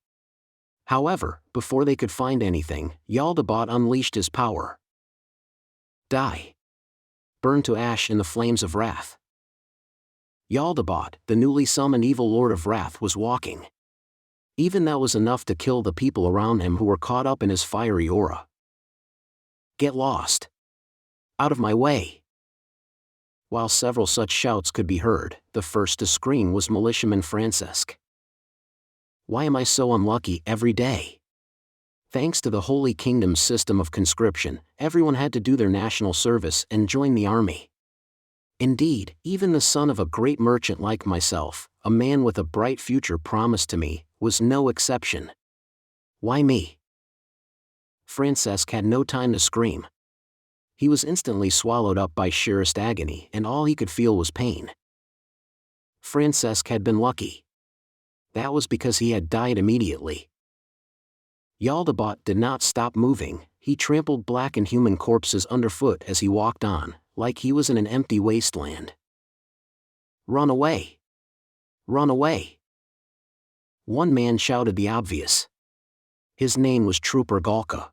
However, before they could find anything, Jaldabaoth unleashed his power. Die. Burn to ash in the flames of wrath. Jaldabaoth, the newly summoned evil lord of wrath, was walking. Even that was enough to kill the people around him who were caught up in his fiery aura. Get lost. Out of my way. While several such shouts could be heard, the first to scream was militiaman Francesc. Why am I so unlucky every day? Thanks to the Holy Kingdom's system of conscription, everyone had to do their national service and join the army. Indeed, even the son of a great merchant like myself, a man with a bright future promised to me, was no exception. Why me? Francesc had no time to scream. He was instantly swallowed up by sheerest agony and all he could feel was pain. Francesc had been lucky. That was because he had died immediately. Jaldabaoth did not stop moving, he trampled black and human corpses underfoot as he walked on, like he was in an empty wasteland. Run away! Run away! One man shouted the obvious. His name was Trooper Galka.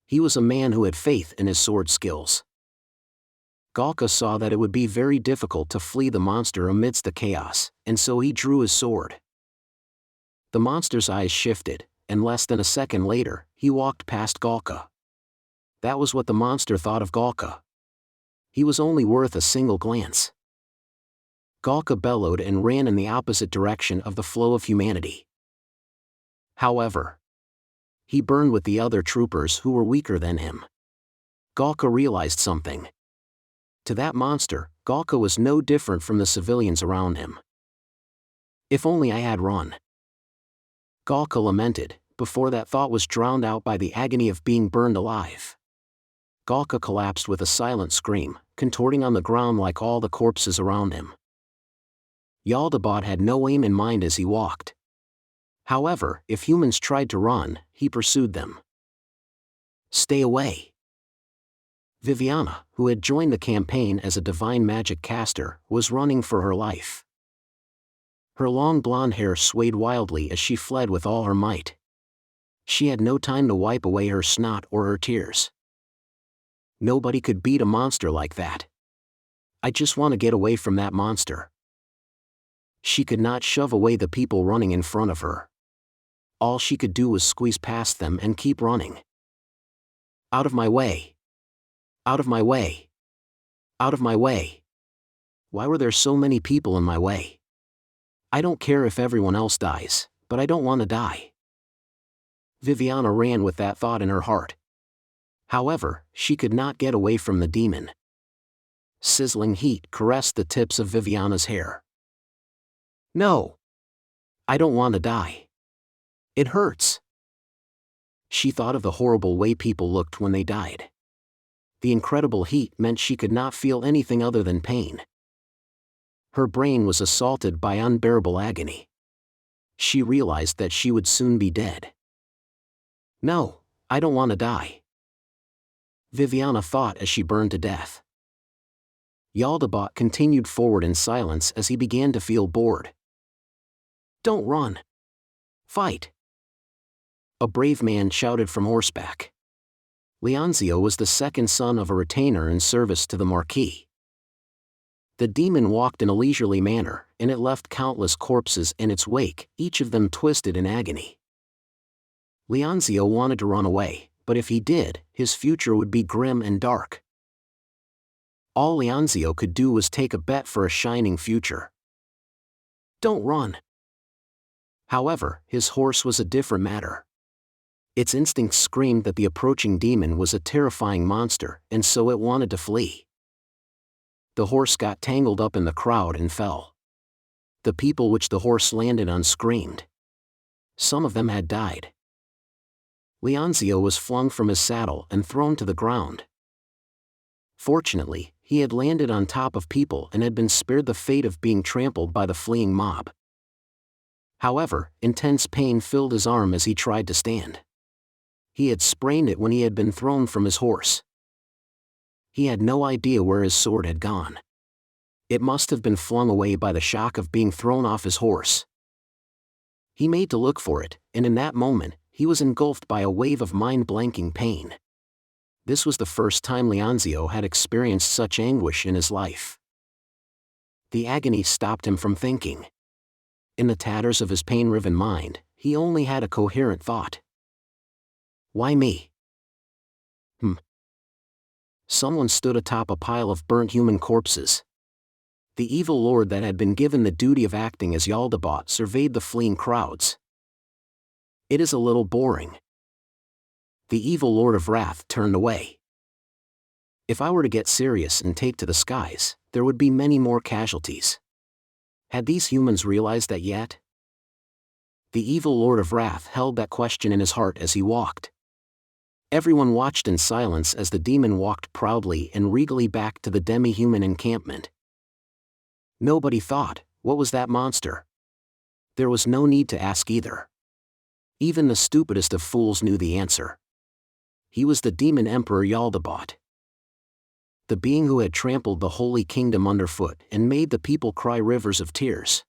He was a man who had faith in his sword skills. Galka saw that it would be very difficult to flee the monster amidst the chaos, and so he drew his sword. The monster's eyes shifted, and less than a second later, he walked past Galka. That was what the monster thought of Galka. He was only worth a single glance. Galka bellowed and ran in the opposite direction of the flow of humanity. However, he burned with the other troopers who were weaker than him. Galka realized something. To that monster, Galka was no different from the civilians around him. If only I had run. Galka lamented, before that thought was drowned out by the agony of being burned alive. Galka collapsed with a silent scream, contorting on the ground like all the corpses around him. Jaldabaoth had no aim in mind as he walked. However, if humans tried to run, he pursued them. Stay away. Viviana, who had joined the campaign as a divine magic caster, was running for her life. Her long blonde hair swayed wildly as she fled with all her might. She had no time to wipe away her snot or her tears. Nobody could beat a monster like that. I just want to get away from that monster. She could not shove away the people running in front of her. All she could do was squeeze past them and keep running. Out of my way! Out of my way! Out of my way! Why were there so many people in my way? I don't care if everyone else dies, but I don't want to die. Viviana ran with that thought in her heart. However, she could not get away from the demon. Sizzling heat caressed the tips of Viviana's hair. No! I don't want to die. It hurts. She thought of the horrible way people looked when they died. The incredible heat meant she could not feel anything other than pain. Her brain was assaulted by unbearable agony. She realized that she would soon be dead. No, I don't want to die. Viviana thought as she burned to death. Jaldabaoth continued forward in silence as he began to feel bored. Don't run. Fight. A brave man shouted from horseback. Leonzio was the second son of a retainer in service to the Marquis. The demon walked in a leisurely manner, and it left countless corpses in its wake, each of them twisted in agony. Leonzio wanted to run away, but if he did, his future would be grim and dark. All Leonzio could do was take a bet for a shining future. Don't run. However, his horse was a different matter. Its instincts screamed that the approaching demon was a terrifying monster, and so it wanted to flee. The horse got tangled up in the crowd and fell. The people which the horse landed on screamed. Some of them had died. Leonzio was flung from his saddle and thrown to the ground. Fortunately, he had landed on top of people and had been spared the fate of being trampled by the fleeing mob. However, intense pain filled his arm as he tried to stand. He had sprained it when he had been thrown from his horse. He had no idea where his sword had gone. It must have been flung away by the shock of being thrown off his horse. He made to look for it, and in that moment, he was engulfed by a wave of mind-blanking pain. This was the first time Leonzio had experienced such anguish in his life. The agony stopped him from thinking. In the tatters of his pain-riven mind, he only had a coherent thought. Why me? Someone stood atop a pile of burnt human corpses. The evil lord that had been given the duty of acting as Jaldabaoth surveyed the fleeing crowds. It is a little boring. The evil lord of wrath turned away. If I were to get serious and take to the skies, there would be many more casualties. Had these humans realized that yet? The evil lord of wrath held that question in his heart as he walked. Everyone watched in silence as the demon walked proudly and regally back to the demi-human encampment. Nobody thought, what was that monster? There was no need to ask either. Even the stupidest of fools knew the answer. He was the Demon Emperor Jaldabaoth. The being who had trampled the holy kingdom underfoot and made the people cry rivers of tears.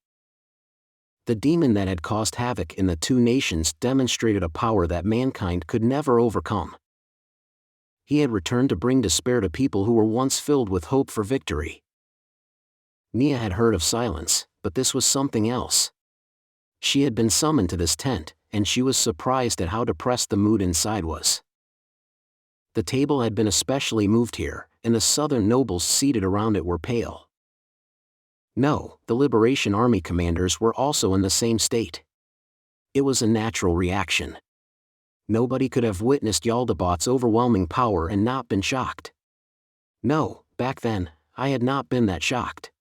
The demon that had caused havoc in the two nations demonstrated a power that mankind could never overcome. He had returned to bring despair to people who were once filled with hope for victory. Neia had heard of silence, but this was something else. She had been summoned to this tent, and she was surprised at how depressed the mood inside was. The table had been especially moved here, and the southern nobles seated around it were pale. No, the Liberation Army commanders were also in the same state. It was a natural reaction. Nobody could have witnessed Jaldabaoth's overwhelming power and not been shocked. No, back then, I had not been that shocked.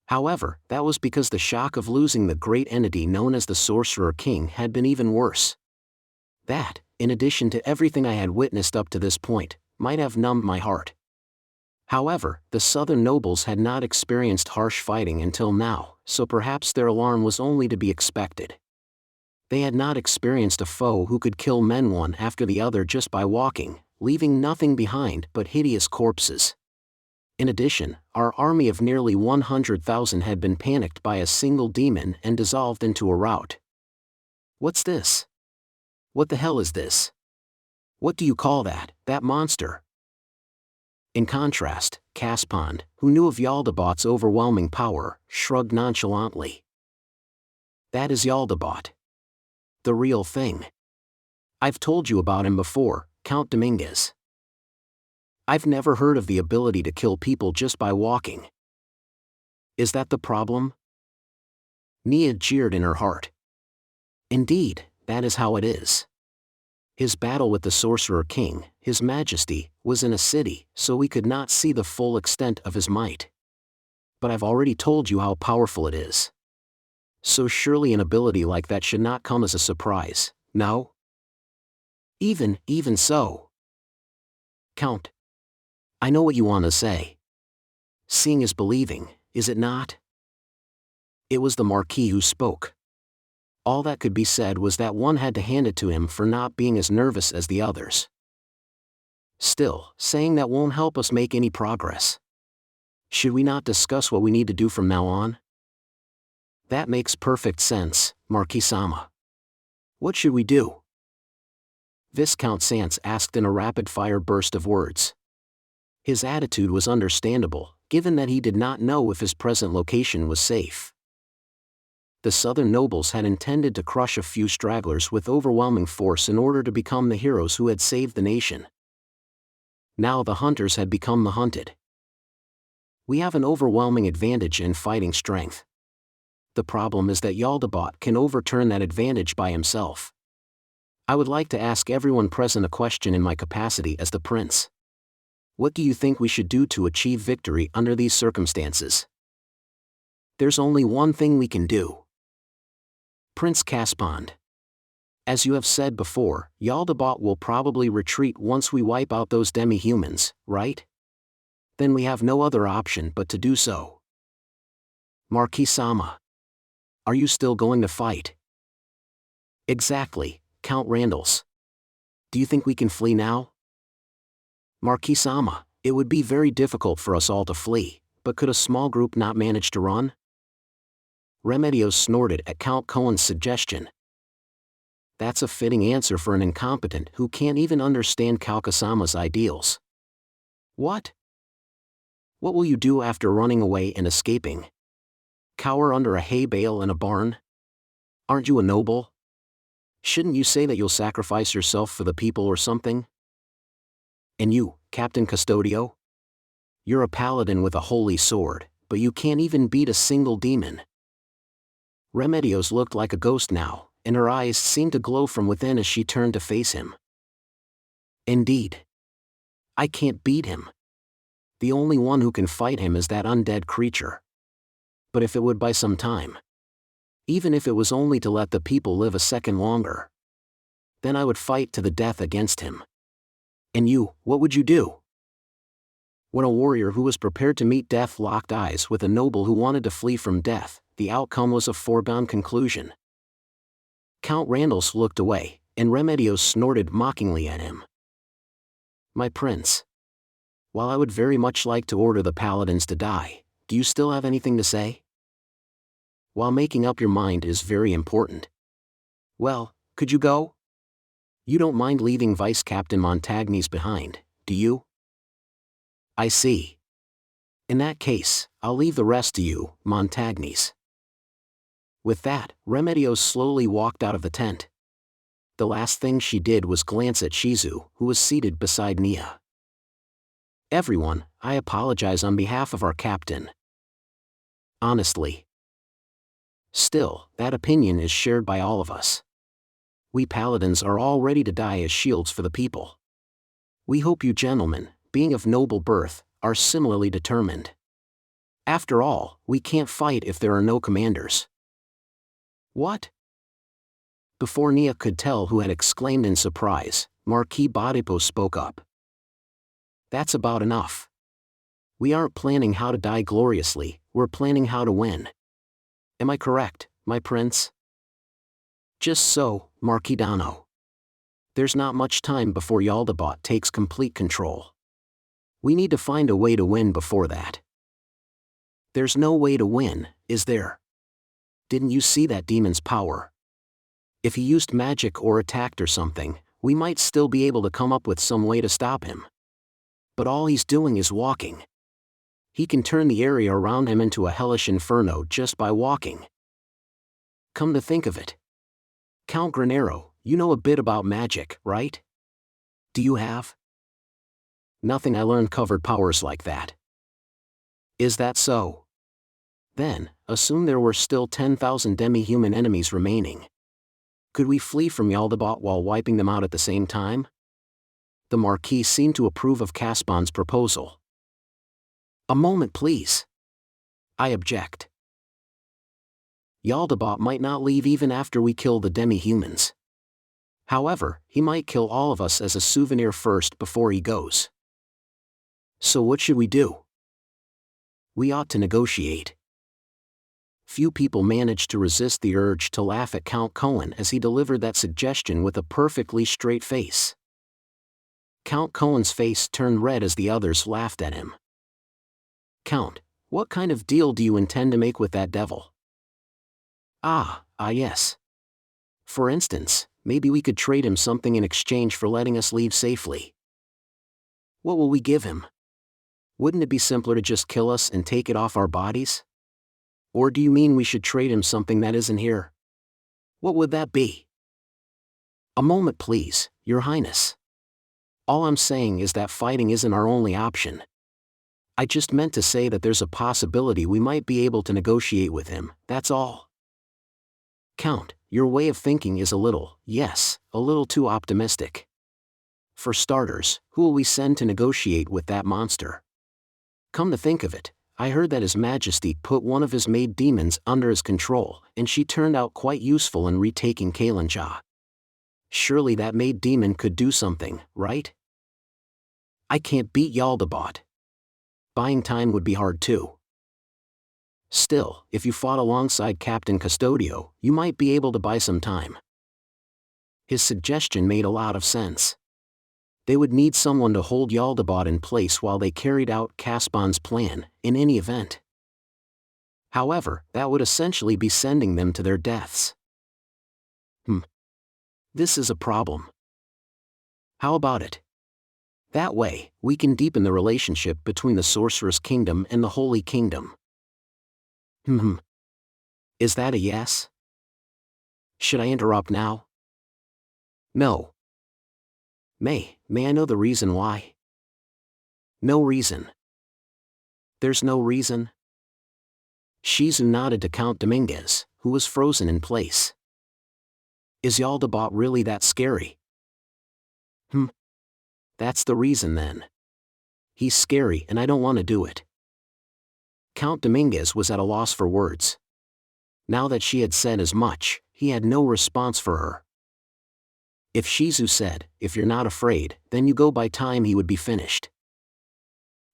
However, that was because the shock of losing the great entity known as the Sorcerer King had been even worse. That, in addition to everything I had witnessed up to this point, might have numbed my heart. However, the southern nobles had not experienced harsh fighting until now, so perhaps their alarm was only to be expected. They had not experienced a foe who could kill men one after the other just by walking, leaving nothing behind but hideous corpses. In addition, our army of nearly 100,000 had been panicked by a single demon and dissolved into a rout. What's this? What the hell is this? What do you call that monster? In contrast, Caspond, who knew of Jaldabaoth's overwhelming power, shrugged nonchalantly. That is Jaldabaoth. The real thing. I've told you about him before, Count Dominguez. I've never heard of the ability to kill people just by walking. Is that the problem? Neia jeered in her heart. Indeed, that is how it is. His battle with the Sorcerer King, His Majesty, was in a city, so we could not see the full extent of his might. But I've already told you how powerful it is. So surely an ability like that should not come as a surprise, no? Even so. Count. I know what you want to say. Seeing is believing, is it not? It was the Marquis who spoke. All that could be said was that one had to hand it to him for not being as nervous as the others. Still, saying that won't help us make any progress. Should we not discuss what we need to do from now on? That makes perfect sense, Marquis-sama. What should we do? Viscount Sance asked in a rapid-fire burst of words. His attitude was understandable, given that he did not know if his present location was safe. The southern nobles had intended to crush a few stragglers with overwhelming force in order to become the heroes who had saved the nation. Now the hunters had become the hunted. We have an overwhelming advantage in fighting strength. The problem is that Jaldabaoth can overturn that advantage by himself. I would like to ask everyone present a question in my capacity as the prince. What do you think we should do to achieve victory under these circumstances? There's only one thing we can do. Prince Caspond. As you have said before, Jaldabaoth will probably retreat once we wipe out those demi-humans, right? Then we have no other option but to do so. Marquis-sama. Are you still going to fight? Exactly, Count Randalls. Do you think we can flee now? Marquis-sama, it would be very difficult for us all to flee, but could a small group not manage to run? Remedios snorted at Count Cohen's suggestion. That's a fitting answer for an incompetent who can't even understand Kalkasama's ideals. What? What will you do after running away and escaping? Cower under a hay bale in a barn? Aren't you a noble? Shouldn't you say that you'll sacrifice yourself for the people or something? And you, Captain Custodio? You're a paladin with a holy sword, but you can't even beat a single demon. Remedios looked like a ghost now, and her eyes seemed to glow from within as she turned to face him. Indeed. I can't beat him. The only one who can fight him is that undead creature. But if it would buy some time, even if it was only to let the people live a second longer, then I would fight to the death against him. And you, what would you do? When a warrior who was prepared to meet death locked eyes with a noble who wanted to flee from death, the outcome was a foregone conclusion. Count Randalls looked away, and Remedios snorted mockingly at him. My prince. While I would very much like to order the paladins to die, do you still have anything to say? While making up your mind is very important. Well, could you go? You don't mind leaving Vice Captain Montagnes behind, do you? I see. In that case, I'll leave the rest to you, Montagnes. With that, Remedios slowly walked out of the tent. The last thing she did was glance at Shizu, who was seated beside Neia. Everyone, I apologize on behalf of our captain. Honestly. Still, that opinion is shared by all of us. We paladins are all ready to die as shields for the people. We hope you gentlemen, being of noble birth, are similarly determined. After all, we can't fight if there are no commanders. What? Before Neia could tell who had exclaimed in surprise, Marquis Bodipo spoke up. That's about enough. We aren't planning how to die gloriously, we're planning how to win. Am I correct, my prince? Just so, Marquis Dano. There's not much time before Jaldabaoth takes complete control. We need to find a way to win before that. There's no way to win, is there? Didn't you see that demon's power? If he used magic or attacked or something, we might still be able to come up with some way to stop him. But all he's doing is walking. He can turn the area around him into a hellish inferno just by walking. Come to think of it. Count Granero, you know a bit about magic, right? Do you have? Nothing I learned covered powers like that. Is that so? Then, assume there were still 10,000 demi-human enemies remaining. Could we flee from Jaldabaoth while wiping them out at the same time? The Marquis seemed to approve of Caspion's proposal. A moment please. I object. Jaldabaoth might not leave even after we kill the demi-humans. However, he might kill all of us as a souvenir first before he goes. So what should we do? We ought to negotiate. Few people managed to resist the urge to laugh at Count Cohen as he delivered that suggestion with a perfectly straight face. Count Cohen's face turned red as the others laughed at him. Count, what kind of deal do you intend to make with that devil? Yes. For instance, maybe we could trade him something in exchange for letting us leave safely. What will we give him? Wouldn't it be simpler to just kill us and take it off our bodies? Or do you mean we should trade him something that isn't here? What would that be? A moment please, Your Highness. All I'm saying is that fighting isn't our only option. I just meant to say that there's a possibility we might be able to negotiate with him, that's all. Count, your way of thinking is a little too optimistic. For starters, who will we send to negotiate with that monster? Come to think of it, I heard that His Majesty put one of his maid demons under his control, and she turned out quite useful in retaking Kalinja. Surely that maid demon could do something, right? I can't beat Jaldabaoth. Buying time would be hard too. Still, if you fought alongside Captain Custodio, you might be able to buy some time. His suggestion made a lot of sense. They would need someone to hold Jaldabaoth in place while they carried out Caspion's plan, in any event. However, that would essentially be sending them to their deaths. This is a problem. How about it? That way, we can deepen the relationship between the Sorcerer's Kingdom and the Holy Kingdom. Is that a yes? Should I interrupt now? No. May I know the reason why? No reason. There's no reason? Shizu nodded to Count Dominguez, who was frozen in place. Is Jaldabaoth really that scary? That's the reason then. He's scary and I don't want to do it. Count Dominguez was at a loss for words. Now that she had said as much, he had no response for her. If Shizu said, "If you're not afraid, then you go," by time he would be finished.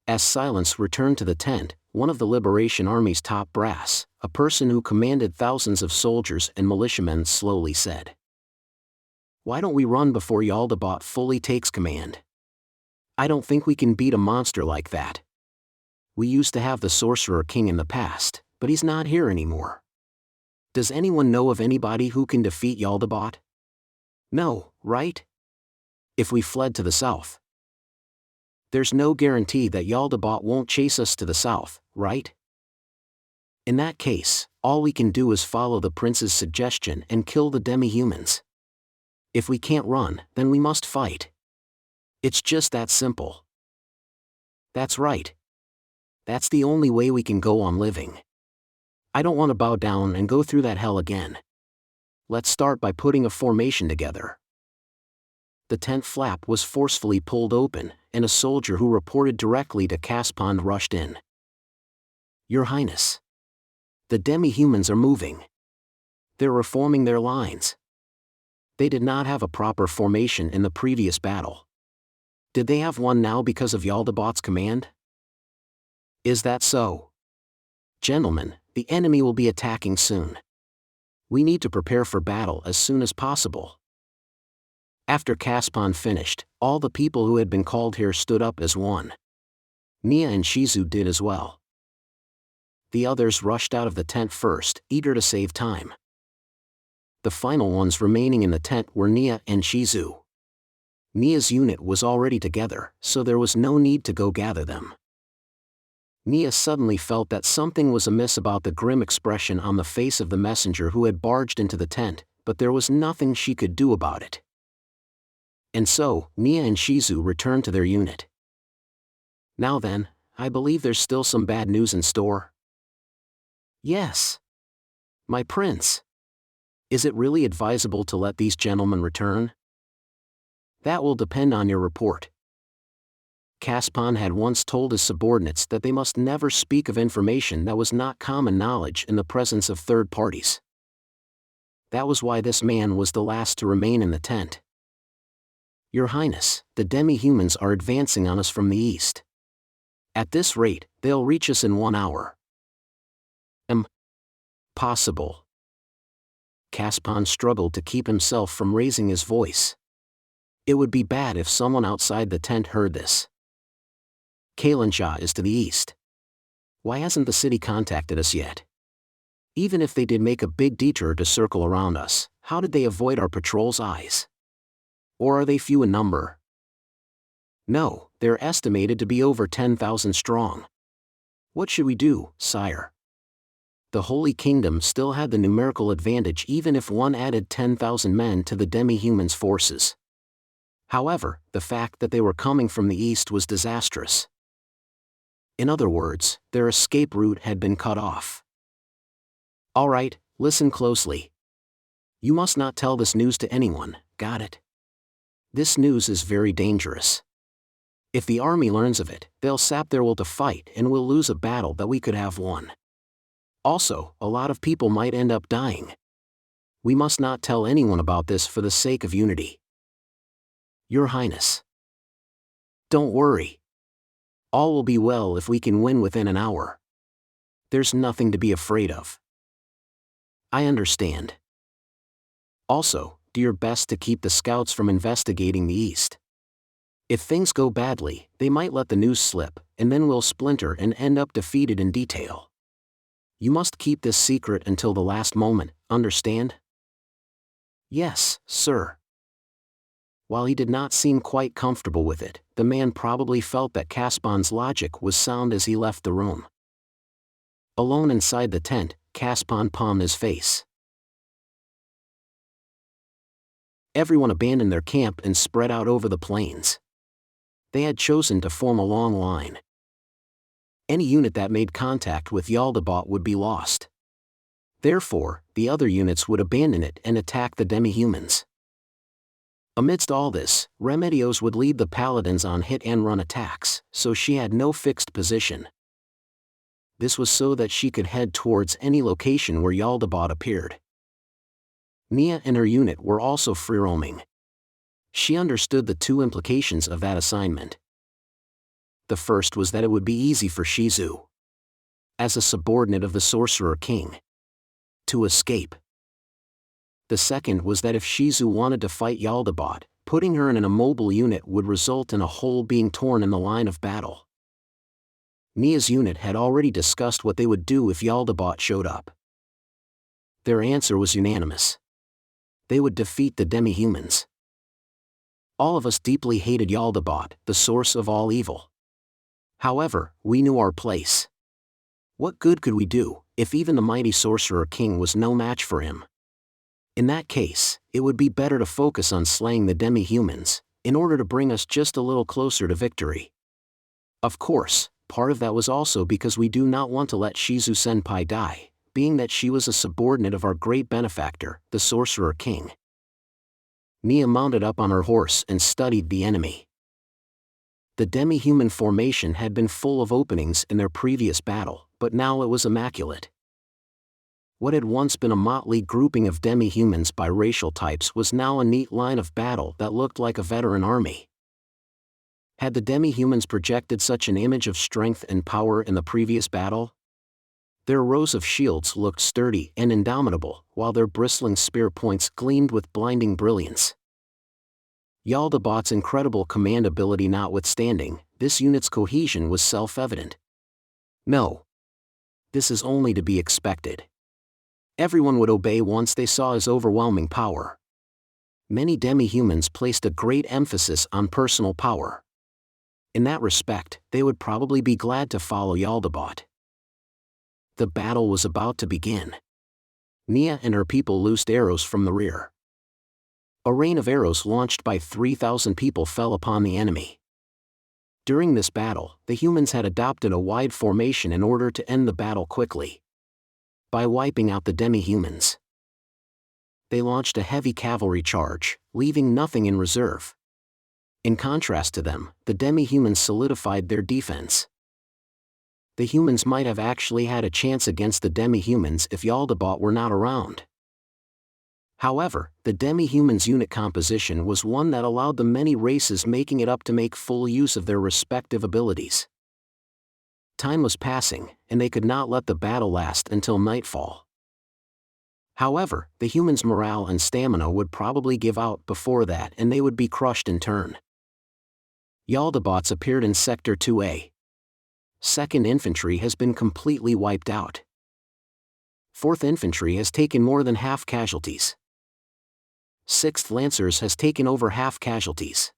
As silence returned to the tent, one of the Liberation Army's top brass, a person who commanded thousands of soldiers and militiamen, slowly said, "Why don't we run before Jaldabaoth fully takes command? I don't think we can beat a monster like that. We used to have the Sorcerer King in the past, but he's not here anymore. Does anyone know of anybody who can defeat Jaldabaoth? No, right? If we fled to the south. There's no guarantee that Jaldabaoth won't chase us to the south, right? In that case, all we can do is follow the prince's suggestion and kill the demi-humans. If we can't run, then we must fight. It's just that simple." That's right. That's the only way we can go on living. I don't want to bow down and go through that hell again. Let's start by putting a formation together. The tent flap was forcefully pulled open, and a soldier who reported directly to Caspion rushed in. "Your Highness. The demi-humans are moving. They're reforming their lines. They did not have a proper formation in the previous battle. Did they have one now because of Jaldabaoth's command? Is that so? Gentlemen, the enemy will be attacking soon. We need to prepare for battle as soon as possible." After Caspion finished, all the people who had been called here stood up as one. Neia and Shizu did as well. The others rushed out of the tent first, eager to save time. The final ones remaining in the tent were Neia and Shizu. Neia's unit was already together, so there was no need to go gather them. Neia suddenly felt that something was amiss about the grim expression on the face of the messenger who had barged into the tent, but there was nothing she could do about it. And so, Neia and Shizu returned to their unit. Now then, I believe there's still some bad news in store. Yes. My prince. Is it really advisable to let these gentlemen return? That will depend on your report. Caspon had once told his subordinates that they must never speak of information that was not common knowledge in the presence of third parties. That was why this man was the last to remain in the tent. Your Highness, the demi-humans are advancing on us from the east. At this rate, they'll reach us in 1 hour. Possible. Caspon struggled to keep himself from raising his voice. It would be bad if someone outside the tent heard this. Kalansha is to the east. Why hasn't the city contacted us yet? Even if they did make a big detour to circle around us, how did they avoid our patrol's eyes? Or are they few in number? No, they're estimated to be over 10,000 strong. What should we do, sire? The Holy Kingdom still had the numerical advantage even if one added 10,000 men to the demi-humans' forces. However, the fact that they were coming from the east was disastrous. In other words, their escape route had been cut off. All right, listen closely. You must not tell this news to anyone, got it? This news is very dangerous. If the army learns of it, they'll sap their will to fight and we'll lose a battle that we could have won. Also, a lot of people might end up dying. We must not tell anyone about this for the sake of unity. Your Highness. Don't worry. All will be well if we can win within an hour. There's nothing to be afraid of. I understand. Also, do your best to keep the scouts from investigating the east. If things go badly, they might let the news slip, and then we'll splinter and end up defeated in detail. You must keep this secret until the last moment, understand? Yes, sir. While he did not seem quite comfortable with it, the man probably felt that Caspon's logic was sound as he left the room. Alone inside the tent, Caspon palmed his face. Everyone abandoned their camp and spread out over the plains. They had chosen to form a long line. Any unit that made contact with Jaldabaoth would be lost. Therefore, the other units would abandon it and attack the demi-humans. Amidst all this, Remedios would lead the Paladins on hit-and-run attacks, so she had no fixed position. This was so that she could head towards any location where Jaldabaoth appeared. Neia and her unit were also free-roaming. She understood the two implications of that assignment. The first was that it would be easy for Shizu, as a subordinate of the Sorcerer King, to escape. The second was that if Shizu wanted to fight Jaldabaoth, putting her in an immobile unit would result in a hole being torn in the line of battle. Neia's unit had already discussed what they would do if Jaldabaoth showed up. Their answer was unanimous. They would defeat the demi-humans. All of us deeply hated Jaldabaoth, the source of all evil. However, we knew our place. What good could we do, if even the mighty Sorcerer King was no match for him? In that case, it would be better to focus on slaying the demi-humans, in order to bring us just a little closer to victory. Of course, part of that was also because we do not want to let Shizu-senpai die, being that she was a subordinate of our great benefactor, the Sorcerer King. Neia mounted up on her horse and studied the enemy. The demi-human formation had been full of openings in their previous battle, but now it was immaculate. What had once been a motley grouping of demi-humans by racial types was now a neat line of battle that looked like a veteran army. Had the demi-humans projected such an image of strength and power in the previous battle? Their rows of shields looked sturdy and indomitable, while their bristling spear points gleamed with blinding brilliance. Jaldabaoth's incredible command ability notwithstanding, this unit's cohesion was self-evident. No. This is only to be expected. Everyone would obey once they saw his overwhelming power. Many demi-humans placed a great emphasis on personal power. In that respect, they would probably be glad to follow Jaldabaoth. The battle was about to begin. Neia and her people loosed arrows from the rear. A rain of arrows launched by 3,000 people fell upon the enemy. During this battle, the humans had adopted a wide formation in order to end the battle quickly. By wiping out the demi-humans, they launched a heavy cavalry charge, leaving nothing in reserve. In contrast to them, the demi-humans solidified their defense. The humans might have actually had a chance against the demi-humans if Jaldabaoth were not around. However, the demi-humans' unit composition was one that allowed the many races making it up to make full use of their respective abilities. Time was passing, and they could not let the battle last until nightfall. However, the humans' morale and stamina would probably give out before that and they would be crushed in turn. Jaldabaoth appeared in Sector 2A. 2nd Infantry has been completely wiped out. 4th Infantry has taken more than half casualties. 6th Lancers has taken over half casualties.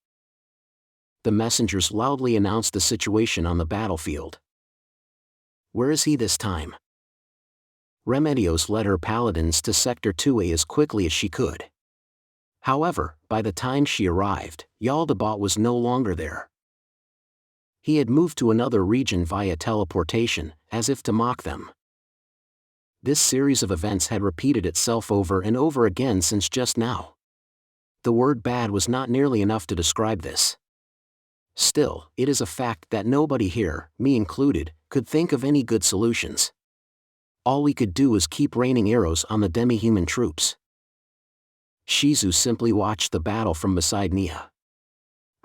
The messengers loudly announced the situation on the battlefield. Where is he this time? Remedios led her paladins to Sector 2A as quickly as she could. However, by the time she arrived, Jaldabaoth was no longer there. He had moved to another region via teleportation, as if to mock them. This series of events had repeated itself over and over again since just now. The word bad was not nearly enough to describe this. Still, it is a fact that nobody here, me included, could think of any good solutions. All we could do was keep raining arrows on the demi-human troops. Shizu simply watched the battle from beside Neia.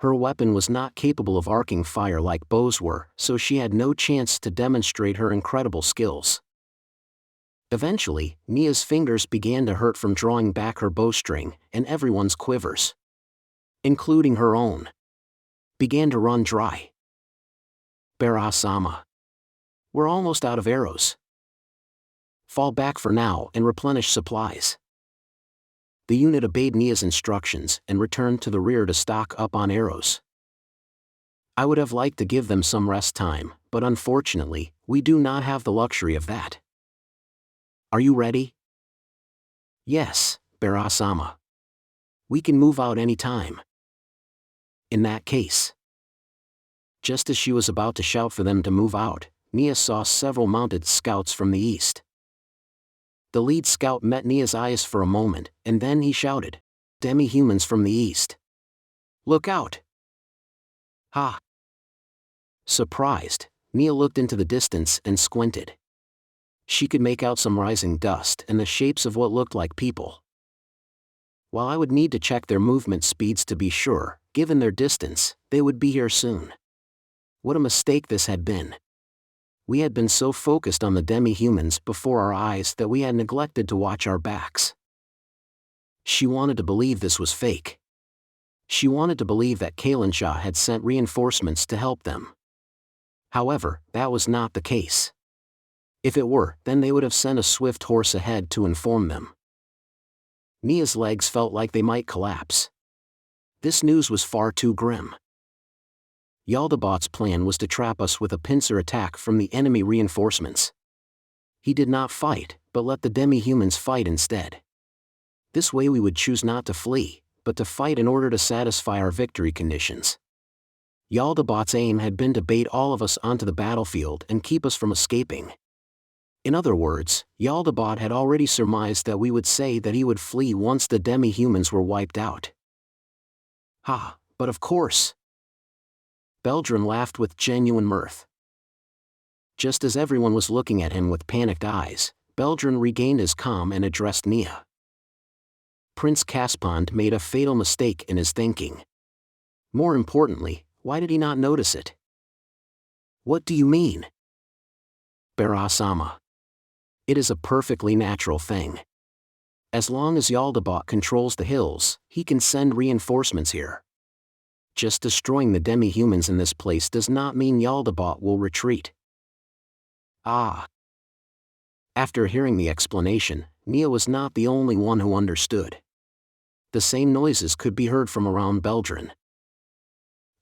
Her weapon was not capable of arcing fire like bows were, so she had no chance to demonstrate her incredible skills. Eventually, Neia's fingers began to hurt from drawing back her bowstring, and everyone's quivers, including her own, began to run dry. Bara-sama. We're almost out of arrows. Fall back for now and replenish supplies. The unit obeyed Neia's instructions and returned to the rear to stock up on arrows. I would have liked to give them some rest time, but unfortunately, we do not have the luxury of that. Are you ready? Yes, Bara-sama. We can move out any time. In that case. Just as she was about to shout for them to move out, Neia saw several mounted scouts from the east. The lead scout met Neia's eyes for a moment, and then he shouted, "Demi-humans from the east. Look out!" Ha! Surprised, Neia looked into the distance and squinted. She could make out some rising dust and the shapes of what looked like people. While I would need to check their movement speeds to be sure, given their distance, they would be here soon. What a mistake this had been. We had been so focused on the demi-humans before our eyes that we had neglected to watch our backs. She wanted to believe this was fake. She wanted to believe that Kailansha had sent reinforcements to help them. However, that was not the case. If it were, then they would have sent a swift horse ahead to inform them. Neia's legs felt like they might collapse. This news was far too grim. Jaldabaoth's plan was to trap us with a pincer attack from the enemy reinforcements. He did not fight, but let the demi-humans fight instead. This way we would choose not to flee, but to fight in order to satisfy our victory conditions. Jaldabaoth's aim had been to bait all of us onto the battlefield and keep us from escaping. In other words, Jaldabaoth had already surmised that we would say that he would flee once the demi-humans were wiped out. Ha, but of course. Beldrin laughed with genuine mirth. Just as everyone was looking at him with panicked eyes, Beldrin regained his calm and addressed Neia. Prince Caspond made a fatal mistake in his thinking. More importantly, why did he not notice it? What do you mean? Bara-sama. It is a perfectly natural thing. As long as Jaldabaoth controls the hills, he can send reinforcements here. Just destroying the demi-humans in this place does not mean Jaldabaoth will retreat. Ah. After hearing the explanation, Neia was not the only one who understood. The same noises could be heard from around Beldrin.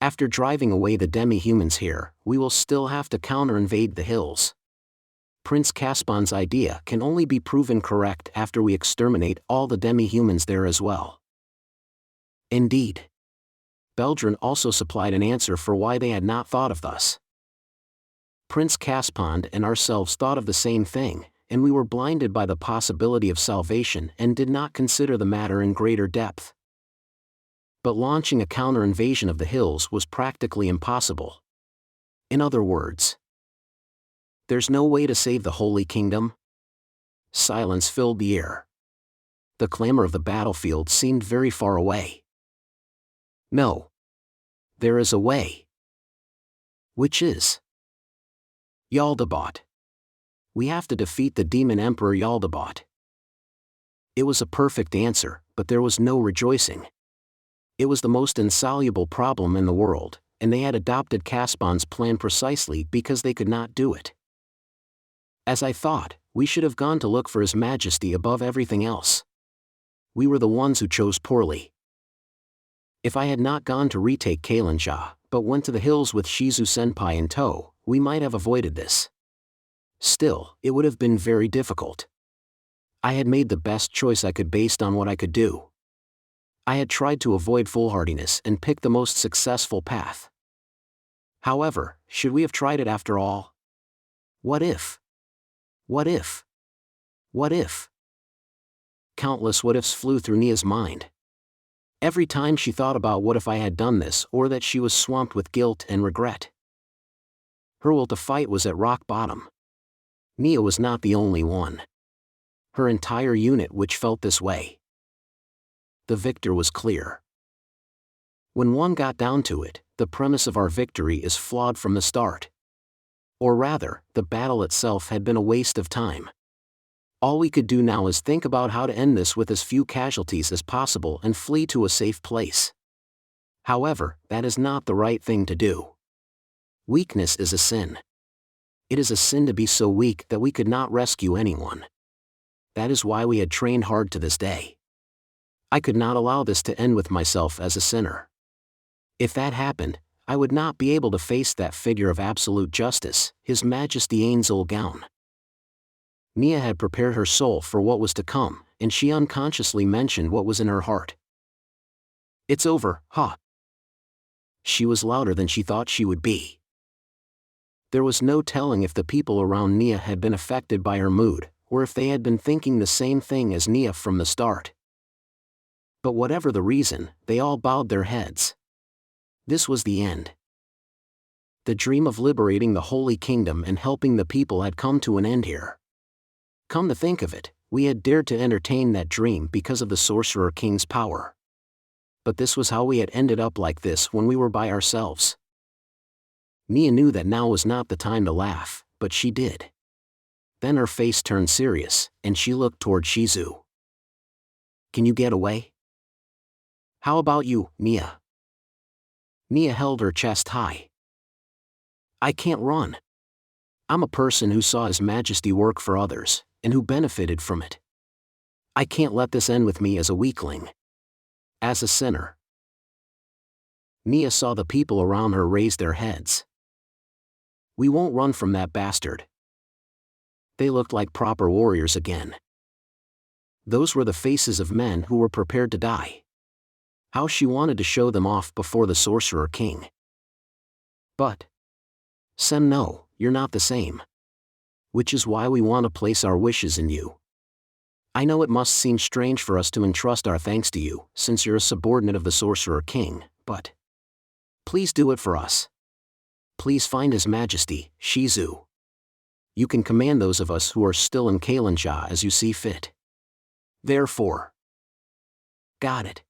After driving away the demi-humans here, we will still have to counter-invade the hills. Prince Caspon's idea can only be proven correct after we exterminate all the demi-humans there as well. Indeed. Beldrin also supplied an answer for why they had not thought of thus. Prince Caspond and ourselves thought of the same thing, and we were blinded by the possibility of salvation and did not consider the matter in greater depth. But launching a counter-invasion of the hills was practically impossible. In other words, there's no way to save the Holy Kingdom? Silence filled the air. The clamor of the battlefield seemed very far away. No. There is a way. Which is? Jaldabaoth. We have to defeat the Demon Emperor Jaldabaoth. It was a perfect answer, but there was no rejoicing. It was the most insoluble problem in the world, and they had adopted Caspond's plan precisely because they could not do it. As I thought, we should have gone to look for His Majesty above everything else. We were the ones who chose poorly. If I had not gone to retake Kalinja, but went to the hills with Shizu Senpai in tow, we might have avoided this. Still, it would have been very difficult. I had made the best choice I could based on what I could do. I had tried to avoid foolhardiness and pick the most successful path. However, should we have tried it after all? What if? What if? What if? Countless what-ifs flew through Neia's mind. Every time she thought about what if I had done this or that she was swamped with guilt and regret. Her will to fight was at rock bottom. Neia was not the only one. Her entire unit which felt this way. The victor was clear. When one got down to it, the premise of our victory is flawed from the start. Or rather, the battle itself had been a waste of time. All we could do now is think about how to end this with as few casualties as possible and flee to a safe place. However, that is not the right thing to do. Weakness is a sin. It is a sin to be so weak that we could not rescue anyone. That is why we had trained hard to this day. I could not allow this to end with myself as a sinner. If that happened, I would not be able to face that figure of absolute justice, His Majesty Ainz. Neia had prepared her soul for what was to come, and she unconsciously mentioned what was in her heart. It's over, huh? She was louder than she thought she would be. There was no telling if the people around Neia had been affected by her mood, or if they had been thinking the same thing as Neia from the start. But whatever the reason, they all bowed their heads. This was the end. The dream of liberating the Holy Kingdom and helping the people had come to an end here. Come to think of it, we had dared to entertain that dream because of the Sorcerer King's power. But this was how we had ended up like this when we were by ourselves. Neia knew that now was not the time to laugh, but she did. Then her face turned serious, and she looked toward Shizu. Can you get away? How about you, Neia? Neia held her chest high. I can't run. I'm a person who saw His Majesty work for others, and who benefited from it. I can't let this end with me as a weakling. As a sinner. Neia saw the people around her raise their heads. We won't run from that bastard. They looked like proper warriors again. Those were the faces of men who were prepared to die. How she wanted to show them off before the Sorcerer King. But, Sem, no, you're not the same. Which is why we want to place our wishes in you. I know it must seem strange for us to entrust our thanks to you, since you're a subordinate of the Sorcerer King, but please do it for us. Please find His Majesty, Shizu. You can command those of us who are still in Kalinja as you see fit. Therefore. Got it.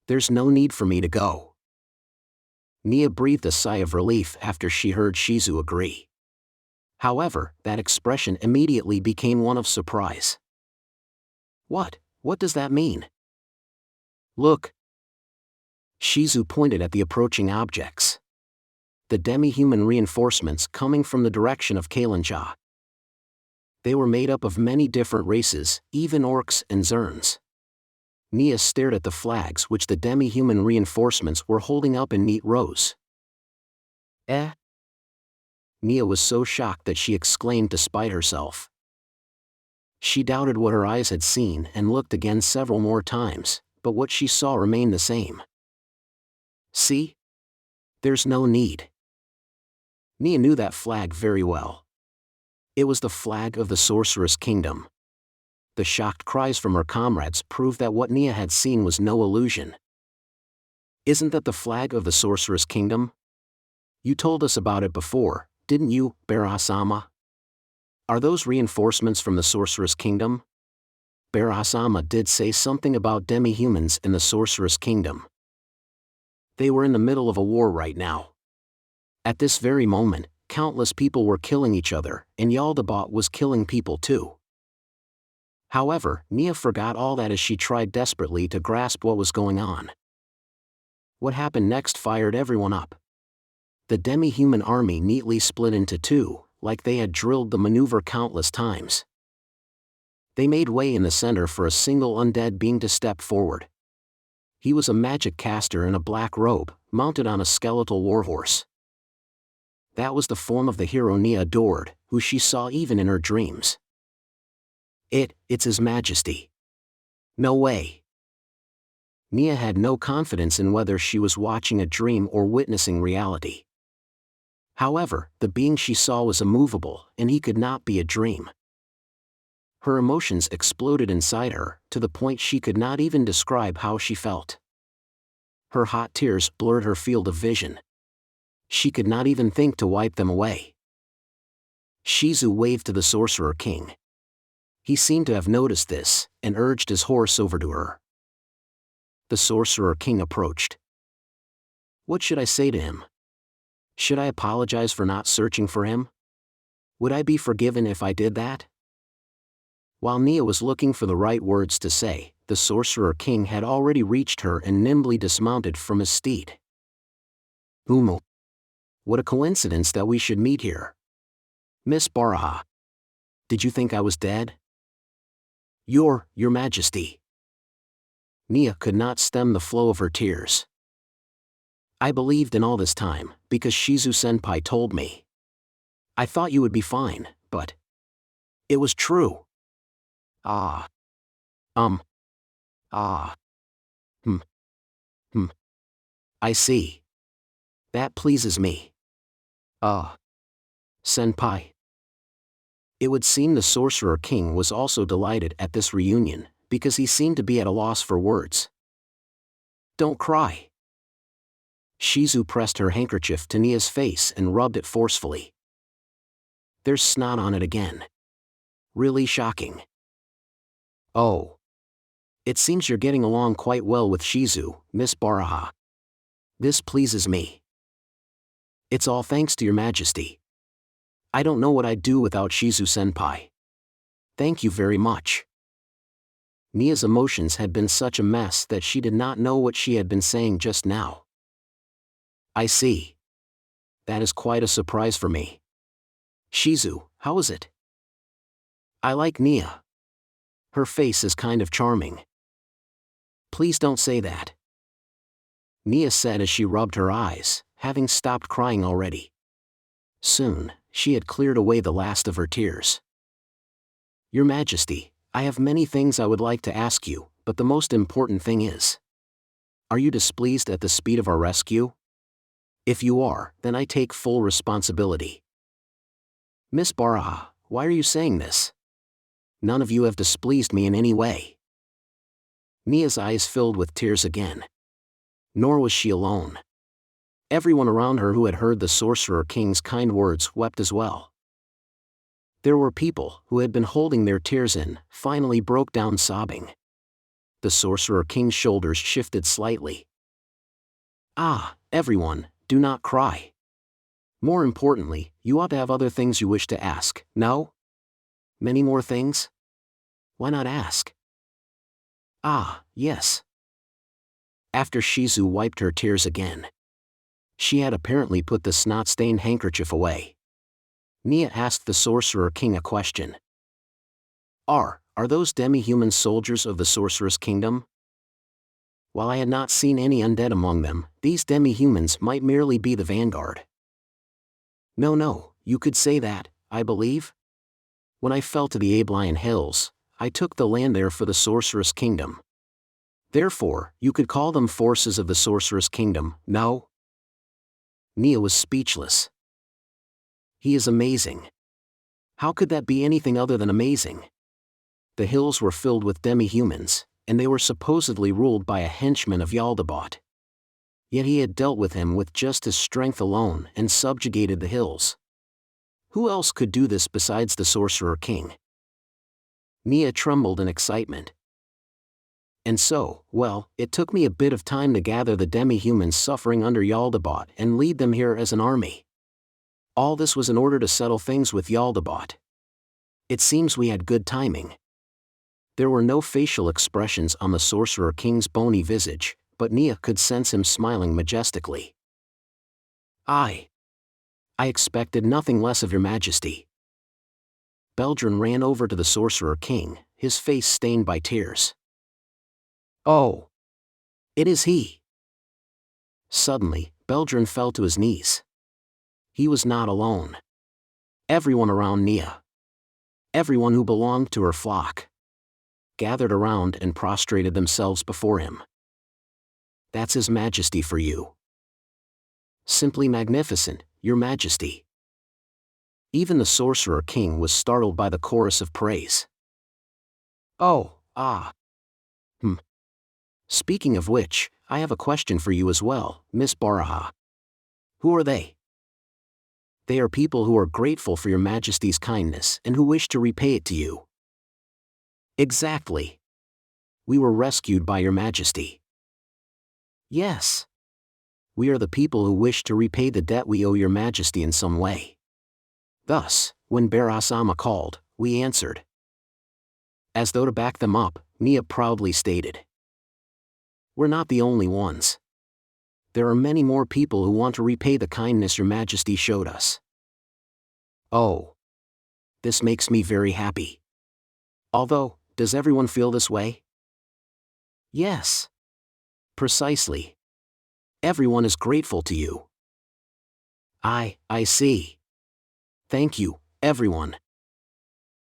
There's no need for me to go. Neia breathed a sigh of relief after she heard Shizu agree. However, that expression immediately became one of surprise. What does that mean? Look. Shizu pointed at the approaching objects. The demi-human reinforcements coming from the direction of Kalinja. They were made up of many different races, even orcs and zerns. Neia stared at the flags which the demi-human reinforcements were holding up in neat rows. Eh? Neia was so shocked that she exclaimed despite herself. She doubted what her eyes had seen and looked again several more times, but what she saw remained the same. See? There's no need. Neia knew that flag very well. It was the flag of the Sorcerer's Kingdom. The shocked cries from her comrades proved that what Neia had seen was no illusion. Isn't that the flag of the Sorcerer's Kingdom? You told us about it before, didn't you, Barasama? Are those reinforcements from the Sorcerer's Kingdom? Barasama did say something about demi-humans in the Sorcerer's Kingdom. They were in the middle of a war right now. At this very moment, countless people were killing each other, and Jaldabaoth was killing people too. However, Neia forgot all that as she tried desperately to grasp what was going on. What happened next fired everyone up. The demi-human army neatly split into two, like they had drilled the maneuver countless times. They made way in the center for a single undead being to step forward. He was a magic caster in a black robe, mounted on a skeletal warhorse. That was the form of the hero Neia adored, who she saw even in her dreams. It's His Majesty. No way. Neia had no confidence in whether she was watching a dream or witnessing reality. However, the being she saw was immovable, and he could not be a dream. Her emotions exploded inside her, to the point she could not even describe how she felt. Her hot tears blurred her field of vision. She could not even think to wipe them away. Shizu waved to the Sorcerer King. He seemed to have noticed this, and urged his horse over to her. The Sorcerer King approached. What should I say to him? Should I apologize for not searching for him? Would I be forgiven if I did that? While Neia was looking for the right words to say, the Sorcerer King had already reached her and nimbly dismounted from his steed. Ooal. What a coincidence that we should meet here. Miss Baraha. Did you think I was dead? Your Majesty. Neia could not stem the flow of her tears. I believed in all this time, because Shizu-senpai told me. I thought you would be fine, but it was true. Ah. I see. That pleases me. Senpai. It would seem the Sorcerer King was also delighted at this reunion, because he seemed to be at a loss for words. Don't cry. Shizu pressed her handkerchief to Neia's face and rubbed it forcefully. There's snot on it again. Really shocking. Oh. It seems you're getting along quite well with Shizu, Miss Baraha. This pleases me. It's all thanks to your Majesty. I don't know what I'd do without Shizu-senpai. Thank you very much. Neia's emotions had been such a mess that she did not know what she had been saying just now. I see. That is quite a surprise for me. Shizu, how is it? I like Neia. Her face is kind of charming. Please don't say that. Neia said as she rubbed her eyes, having stopped crying already. Soon, she had cleared away the last of her tears. Your Majesty, I have many things I would like to ask you, but the most important thing is, are you displeased at the speed of our rescue? If you are, then I take full responsibility. Miss Baraha, why are you saying this? None of you have displeased me in any way. Neia's eyes filled with tears again. Nor was she alone. Everyone around her who had heard the Sorcerer King's kind words wept as well. There were people who had been holding their tears in, finally broke down sobbing. The Sorcerer King's shoulders shifted slightly. Ah, everyone, do not cry. More importantly, you ought to have other things you wish to ask, no? Many more things? Why not ask? Ah, yes. After Shizu wiped her tears again. She had apparently put the snot-stained handkerchief away. Neia asked the Sorcerer King a question. Are those demi-human soldiers of the Sorcerer's Kingdom? While I had not seen any undead among them, these demi-humans might merely be the vanguard. No, you could say that, I believe. When I fell to the Abelian Hills, I took the land there for the Sorcerer's Kingdom. Therefore, you could call them forces of the Sorcerer's Kingdom, no? Neia was speechless. He is amazing. How could that be anything other than amazing? The hills were filled with demi-humans, and they were supposedly ruled by a henchman of Jaldabaoth. Yet he had dealt with him with just his strength alone and subjugated the hills. Who else could do this besides the Sorcerer King? Neia trembled in excitement. And so, well, it took me a bit of time to gather the demi-humans suffering under Jaldabaoth and lead them here as an army. All this was in order to settle things with Jaldabaoth. It seems we had good timing. There were no facial expressions on the Sorcerer King's bony visage, but Neia could sense him smiling majestically. I expected nothing less of your majesty. Beldrin ran over to the Sorcerer King, his face stained by tears. Oh! It is he! Suddenly, Beldrin fell to his knees. He was not alone. Everyone around Neia, everyone who belonged to her flock, gathered around and prostrated themselves before him. That's His Majesty for you. Simply magnificent, Your Majesty. Even the Sorcerer King was startled by the chorus of praise. Oh, Speaking of which, I have a question for you as well, Miss Baraha. Who are they? They are people who are grateful for Your Majesty's kindness and who wish to repay it to you. Exactly. We were rescued by Your Majesty. Yes. We are the people who wish to repay the debt we owe Your Majesty in some way. Thus, when Barasama called, we answered. As though to back them up, Neia proudly stated. We're not the only ones. There are many more people who want to repay the kindness Your Majesty showed us. Oh. This makes me very happy. Although, does everyone feel this way? Yes. Precisely. Everyone is grateful to you. I see. Thank you, everyone.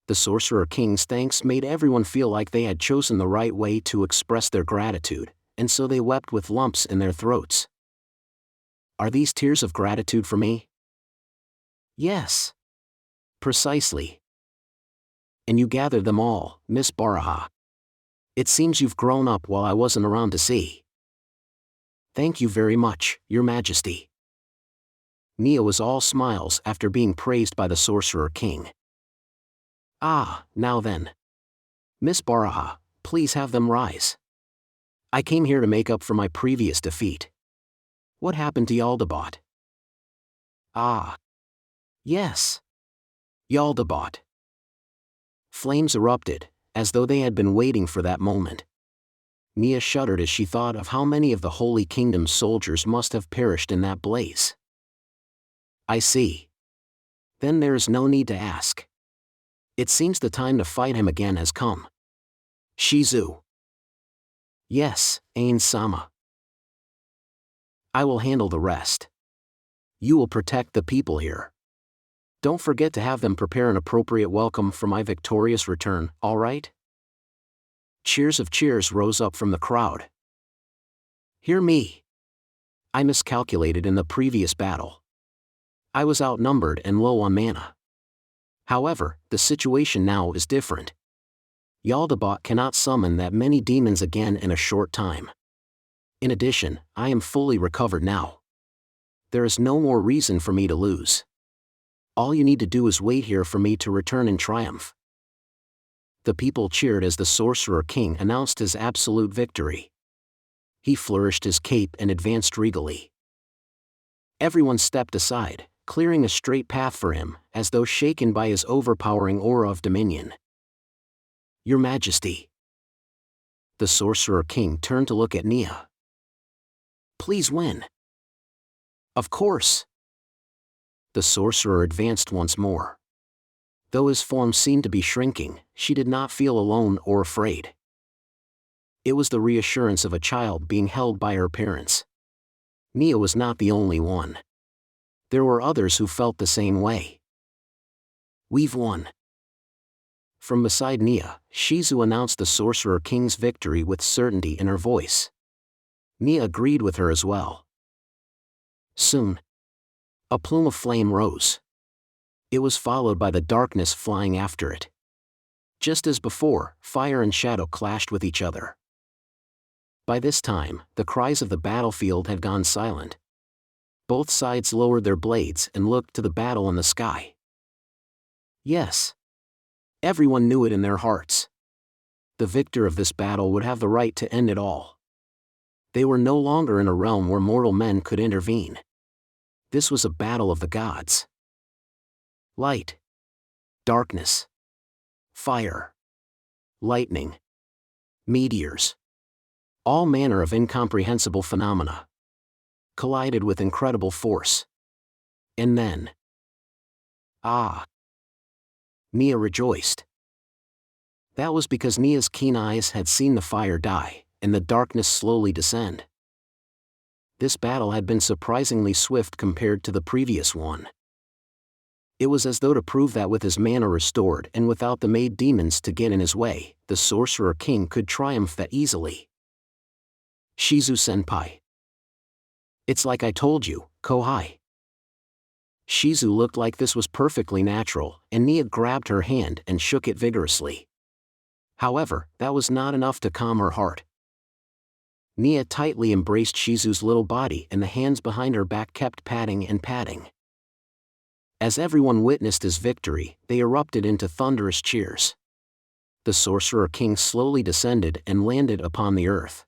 The Sorcerer King's thanks made everyone feel like they had chosen the right way to express their gratitude, and so they wept with lumps in their throats. Are these tears of gratitude for me? Yes. Precisely. And you gathered them all, Miss Baraha. It seems you've grown up while I wasn't around to see. Thank you very much, Your Majesty. Neia was all smiles after being praised by the Sorcerer King. Now then. Miss Baraha, please have them rise. I came here to make up for my previous defeat. What happened to Jaldabaoth? Yes. Jaldabaoth. Flames erupted, as though they had been waiting for that moment. Neia shuddered as she thought of how many of the Holy Kingdom's soldiers must have perished in that blaze. I see. Then there is no need to ask. It seems the time to fight him again has come. Shizu. Yes, Ainz-sama. I will handle the rest. You will protect the people here. Don't forget to have them prepare an appropriate welcome for my victorious return, all right? Cheers of cheers rose up from the crowd. Hear me. I miscalculated in the previous battle. I was outnumbered and low on mana. However, the situation now is different. Jaldabaoth cannot summon that many demons again in a short time. In addition, I am fully recovered now. There is no more reason for me to lose. All you need to do is wait here for me to return in triumph. The people cheered as the Sorcerer King announced his absolute victory. He flourished his cape and advanced regally. Everyone stepped aside, clearing a straight path for him, as though shaken by his overpowering aura of dominion. Your Majesty. The Sorcerer King turned to look at Neia. Please win. Of course. The sorcerer advanced once more. Though his form seemed to be shrinking, she did not feel alone or afraid. It was the reassurance of a child being held by her parents. Neia was not the only one. There were others who felt the same way. "We've won." From beside Neia, Shizu announced the Sorcerer King's victory with certainty in her voice. Neia agreed with her as well. Soon, a plume of flame rose. It was followed by the darkness flying after it. Just as before, fire and shadow clashed with each other. By this time, the cries of the battlefield had gone silent. Both sides lowered their blades and looked to the battle in the sky. Yes. Everyone knew it in their hearts. The victor of this battle would have the right to end it all. They were no longer in a realm where mortal men could intervene. This was a battle of the gods. Light. Darkness. Fire. Lightning. Meteors. All manner of incomprehensible phenomena collided with incredible force. And then... Ah! Neia rejoiced. That was because Neia's keen eyes had seen the fire die, and the darkness slowly descend. This battle had been surprisingly swift compared to the previous one. It was as though to prove that with his mana restored and without the maid demons to get in his way, the Sorcerer King could triumph that easily. Shizu-senpai. It's like I told you, Kohai. Shizu looked like this was perfectly natural, and Neia grabbed her hand and shook it vigorously. However, that was not enough to calm her heart. Neia tightly embraced Shizu's little body and the hands behind her back kept patting and patting. As everyone witnessed his victory, they erupted into thunderous cheers. The Sorcerer King slowly descended and landed upon the earth.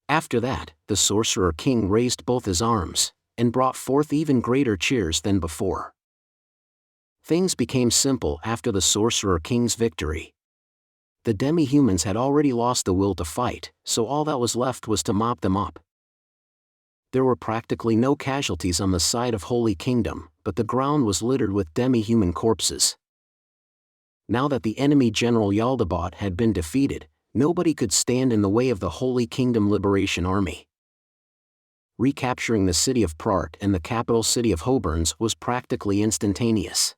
After that, the Sorcerer King raised both his arms, and brought forth even greater cheers than before. Things became simple after the Sorcerer King's victory. The demi-humans had already lost the will to fight, so all that was left was to mop them up. There were practically no casualties on the side of Holy Kingdom, but the ground was littered with demi-human corpses. Now that the enemy General Jaldabaoth had been defeated, nobody could stand in the way of the Holy Kingdom Liberation Army. Recapturing the city of Prart and the capital city of Hoburns was practically instantaneous.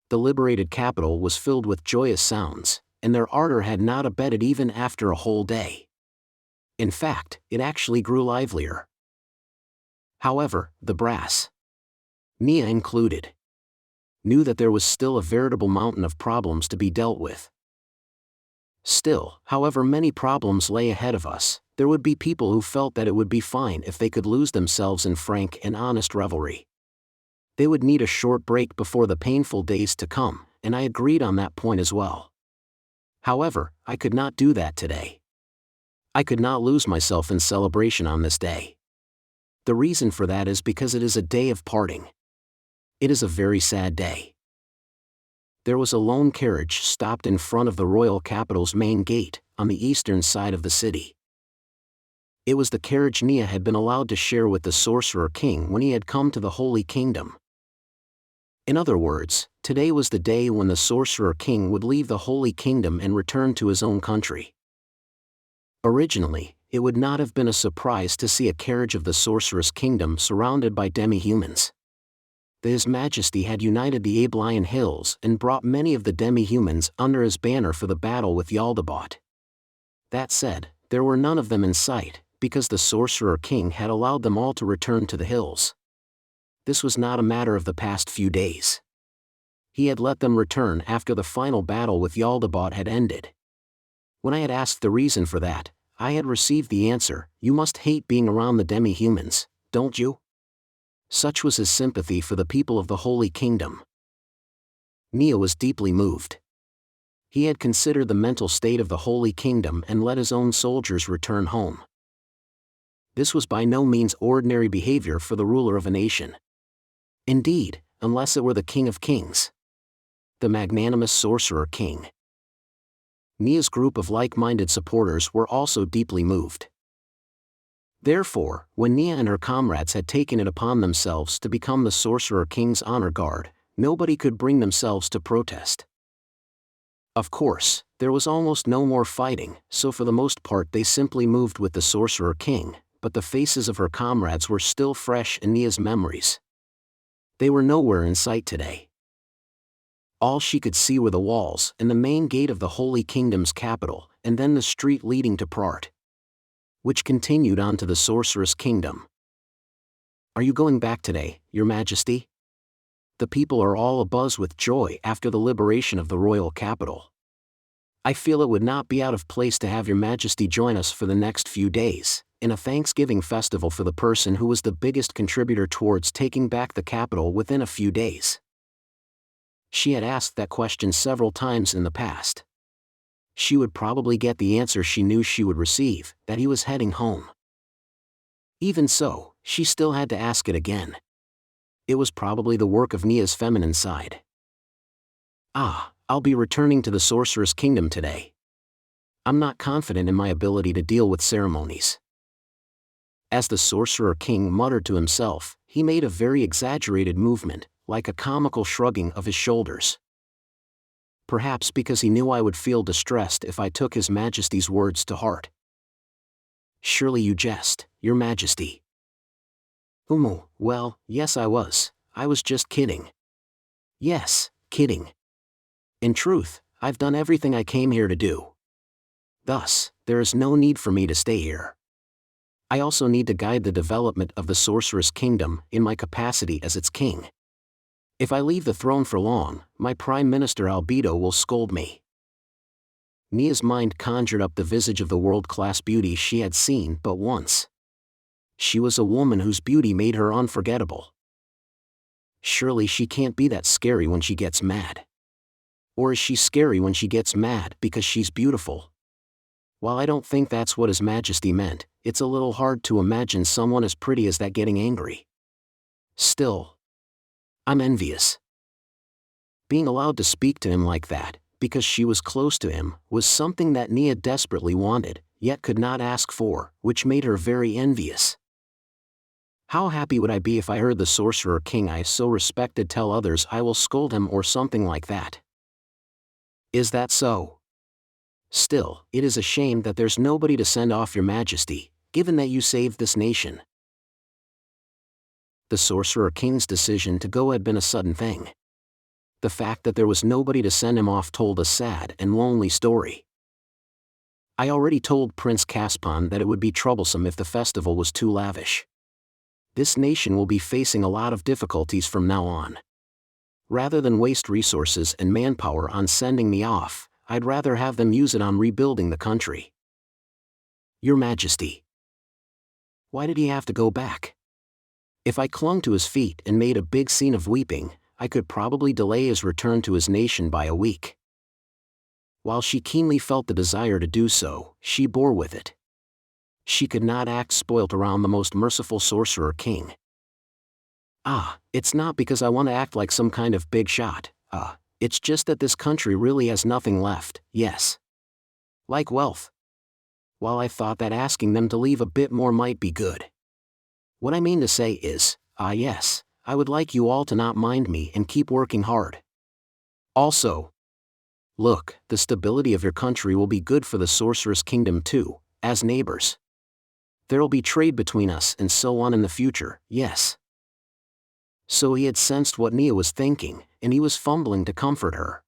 The liberated capital was filled with joyous sounds, and their ardor had not abated even after a whole day. In fact, it actually grew livelier. However, the brass, Neia included, knew that there was still a veritable mountain of problems to be dealt with. Still, however many problems lay ahead of us, there would be people who felt that it would be fine if they could lose themselves in frank and honest revelry. They would need a short break before the painful days to come, and I agreed on that point as well. However, I could not do that today. I could not lose myself in celebration on this day. The reason for that is because it is a day of parting. It is a very sad day. There was a lone carriage stopped in front of the royal capital's main gate, on the eastern side of the city. It was the carriage Neia had been allowed to share with the Sorcerer King when he had come to the Holy Kingdom. In other words, today was the day when the Sorcerer King would leave the Holy Kingdom and return to his own country. Originally, it would not have been a surprise to see a carriage of the Sorcerer's Kingdom surrounded by demi-humans. His Majesty had united the Abelian Hills and brought many of the demi-humans under his banner for the battle with Jaldabaoth. That said, there were none of them in sight, because the Sorcerer King had allowed them all to return to the hills. This was not a matter of the past few days. He had let them return after the final battle with Jaldabaoth had ended. When I had asked the reason for that, I had received the answer, "You must hate being around the demi-humans, don't you?" Such was his sympathy for the people of the Holy Kingdom. Neia was deeply moved. He had considered the mental state of the Holy Kingdom and let his own soldiers return home. This was by no means ordinary behavior for the ruler of a nation. Indeed, unless it were the King of Kings, the magnanimous Sorcerer King. Neia's group of like-minded supporters were also deeply moved. Therefore, when Neia and her comrades had taken it upon themselves to become the Sorcerer King's honor guard, nobody could bring themselves to protest. Of course, there was almost no more fighting, so for the most part they simply moved with the Sorcerer King, but the faces of her comrades were still fresh in Neia's memories. They were nowhere in sight today. All she could see were the walls and the main gate of the Holy Kingdom's capital, and then the street leading to Prart, which continued on to the Sorcerer's Kingdom. "Are you going back today, Your Majesty?" The people are all abuzz with joy after the liberation of the royal capital. "I feel it would not be out of place to have Your Majesty join us for the next few days, in a Thanksgiving festival for the person who was the biggest contributor towards taking back the capital within a few days." She had asked that question several times in the past. She would probably get the answer she knew she would receive, that he was heading home. Even so, she still had to ask it again. It was probably the work of Neia's feminine side. "I'll be returning to the Sorcerer's Kingdom today. I'm not confident in my ability to deal with ceremonies." As the Sorcerer King muttered to himself, he made a very exaggerated movement, like a comical shrugging of his shoulders. Perhaps because he knew I would feel distressed if I took His Majesty's words to heart. "Surely you jest, Your Majesty." Well, yes I was just kidding." "Yes, kidding. In truth, I've done everything I came here to do. Thus, there is no need for me to stay here. I also need to guide the development of the Sorcerer's Kingdom in my capacity as its king. If I leave the throne for long, my Prime Minister Albedo will scold me." Neia's mind conjured up the visage of the world-class beauty she had seen but once. She was a woman whose beauty made her unforgettable. Surely she can't be that scary when she gets mad. Or is she scary when she gets mad because she's beautiful? While I don't think that's what His Majesty meant, it's a little hard to imagine someone as pretty as that getting angry. Still, I'm envious. Being allowed to speak to him like that, because she was close to him, was something that Neia desperately wanted, yet could not ask for, which made her very envious. How happy would I be if I heard the Sorcerer King I so respected tell others I will scold him or something like that. Is that so? Still, it is a shame that there's nobody to send off Your Majesty, given that you saved this nation. The Sorcerer King's decision to go had been a sudden thing. The fact that there was nobody to send him off told a sad and lonely story. I already told Prince Caspon that it would be troublesome if the festival was too lavish. This nation will be facing a lot of difficulties from now on. Rather than waste resources and manpower on sending me off, I'd rather have them use it on rebuilding the country. Your Majesty. Why did he have to go back? If I clung to his feet and made a big scene of weeping, I could probably delay his return to his nation by a week. While she keenly felt the desire to do so, she bore with it. She could not act spoilt around the most merciful Sorcerer King. It's not because I want to act like some kind of big shot, it's just that this country really has nothing left, yes. Like wealth. While I thought that asking them to leave a bit more might be good. What I mean to say is, yes, I would like you all to not mind me and keep working hard. Also, look, the stability of your country will be good for the Sorcerer's Kingdom too, as neighbors. There'll be trade between us and so on in the future, yes. So he had sensed what Neia was thinking, and he was fumbling to comfort her.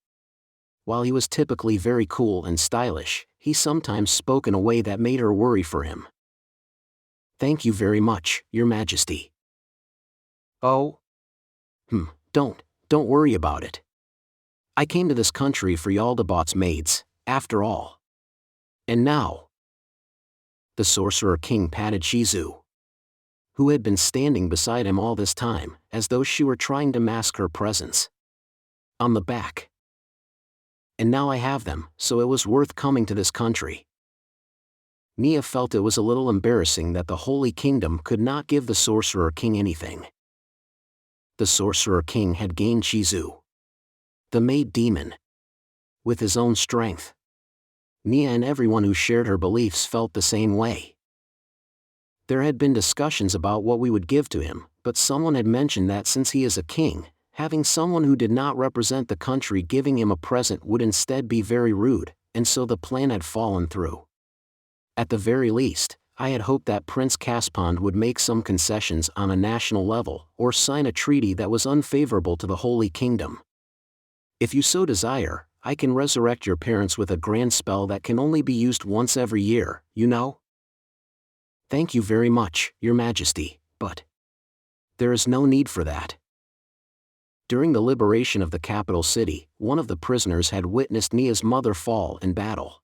While he was typically very cool and stylish, he sometimes spoke in a way that made her worry for him. Thank you very much, Your Majesty. Oh? Don't worry about it. I came to this country for Jaldabaoth's maids, after all. And now? The Sorcerer King patted Shizu, who had been standing beside him all this time, as though she were trying to mask her presence, on the back. And now I have them, so it was worth coming to this country. Neia felt it was a little embarrassing that the Holy Kingdom could not give the Sorcerer King anything. The Sorcerer King had gained Shizu, the maid demon, with his own strength. Neia and everyone who shared her beliefs felt the same way. There had been discussions about what we would give to him, but someone had mentioned that since he is a king, having someone who did not represent the country giving him a present would instead be very rude, and so the plan had fallen through. At the very least, I had hoped that Prince Caspond would make some concessions on a national level, or sign a treaty that was unfavorable to the Holy Kingdom. If you so desire, I can resurrect your parents with a grand spell that can only be used once every year, you know? Thank you very much, Your Majesty, but there is no need for that. During the liberation of the capital city, one of the prisoners had witnessed Neia's mother fall in battle.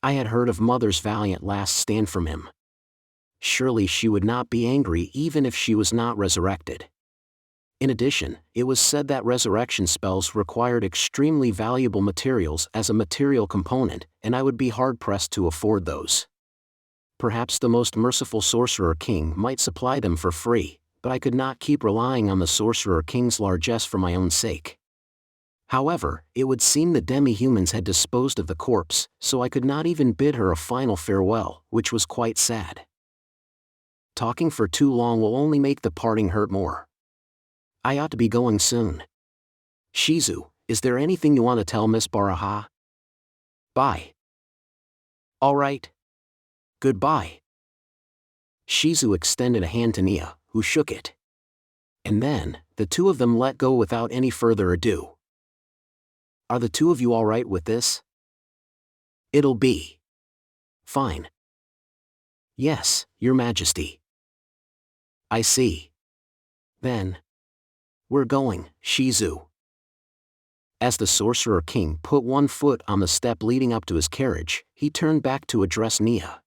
I had heard of Mother's valiant last stand from him. Surely she would not be angry even if she was not resurrected. In addition, it was said that resurrection spells required extremely valuable materials as a material component, and I would be hard-pressed to afford those. Perhaps the most merciful Sorcerer King might supply them for free, but I could not keep relying on the Sorcerer King's largesse for my own sake. However, it would seem the demi-humans had disposed of the corpse, so I could not even bid her a final farewell, which was quite sad. Talking for too long will only make the parting hurt more. I ought to be going soon. Shizu, is there anything you want to tell Miss Baraha? Bye. All right. Goodbye. Shizu extended a hand to Neia, who shook it. And then, the two of them let go without any further ado. Are the two of you all right with this? It'll be fine. Yes, Your Majesty. I see. Then, we're going, Shizu. As the Sorcerer King put one foot on the step leading up to his carriage, he turned back to address Neia.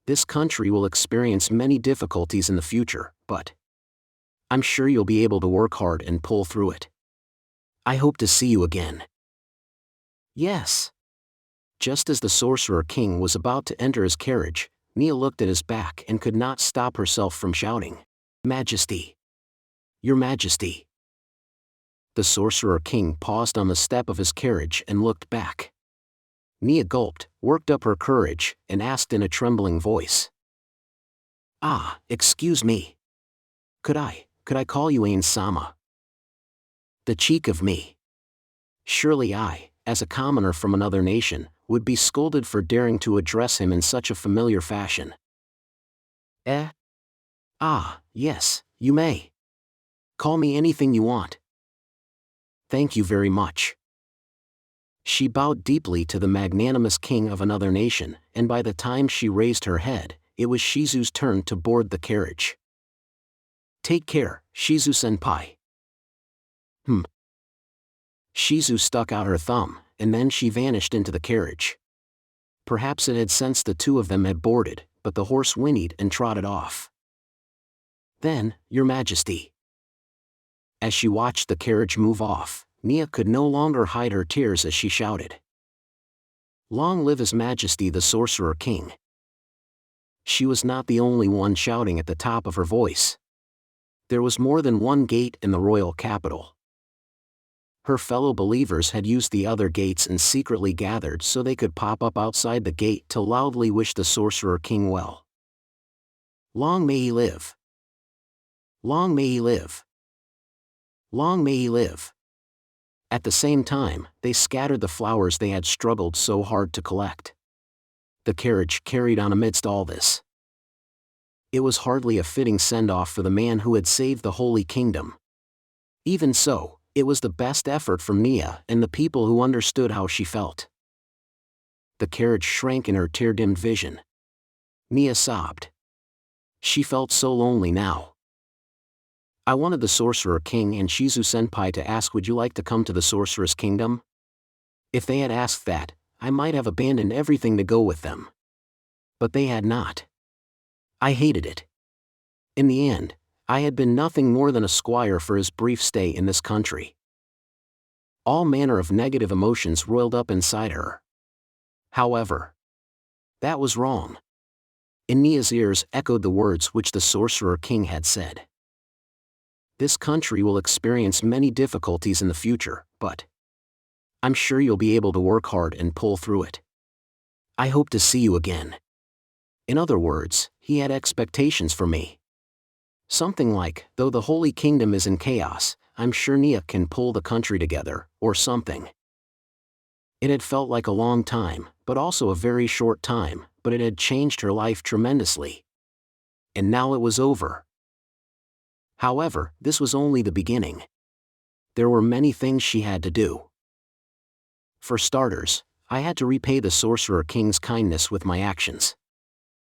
This country will experience many difficulties in the future, but I'm sure you'll be able to work hard and pull through it. I hope to see you again. Yes. Just as the Sorcerer King was about to enter his carriage, Neia looked at his back and could not stop herself from shouting, Majesty! Your Majesty! The Sorcerer King paused on the step of his carriage and looked back. Neia gulped, worked up her courage, and asked in a trembling voice. Ah, excuse me. Could I call you Ainz-sama? The cheek of me. Surely I, as a commoner from another nation, would be scolded for daring to address him in such a familiar fashion. Eh? Ah, yes, you may. Call me anything you want. Thank you very much. She bowed deeply to the magnanimous king of another nation, and by the time she raised her head, it was Shizu's turn to board the carriage. Take care, Shizu-senpai. Shizu stuck out her thumb, and then she vanished into the carriage. Perhaps it had sensed the two of them had boarded, but the horse whinnied and trotted off. Then, Your Majesty. As she watched the carriage move off, Neia could no longer hide her tears as she shouted. Long live His Majesty the Sorcerer King. She was not the only one shouting at the top of her voice. There was more than one gate in the royal capital. Her fellow believers had used the other gates and secretly gathered so they could pop up outside the gate to loudly wish the Sorcerer King well. Long may he live. Long may he live. Long may he live. At the same time, they scattered the flowers they had struggled so hard to collect. The carriage carried on amidst all this. It was hardly a fitting send-off for the man who had saved the Holy Kingdom. Even so, it was the best effort from Neia and the people who understood how she felt. The carriage shrank in her tear-dimmed vision. Neia sobbed. She felt so lonely now. I wanted the Sorcerer King and Shizu-senpai to ask, would you like to come to the Sorcerer's Kingdom? If they had asked that, I might have abandoned everything to go with them. But they had not. I hated it. In the end, I had been nothing more than a squire for his brief stay in this country. All manner of negative emotions roiled up inside her. However, that was wrong. In Neia's ears echoed the words which the Sorcerer King had said. This country will experience many difficulties in the future, but I'm sure you'll be able to work hard and pull through it. I hope to see you again. In other words, he had expectations for me. Something like, though the Holy Kingdom is in chaos, I'm sure Neia can pull the country together, or something. It had felt like a long time, but also a very short time, but it had changed her life tremendously. And now it was over. However, this was only the beginning. There were many things she had to do. For starters, I had to repay the Sorcerer King's kindness with my actions.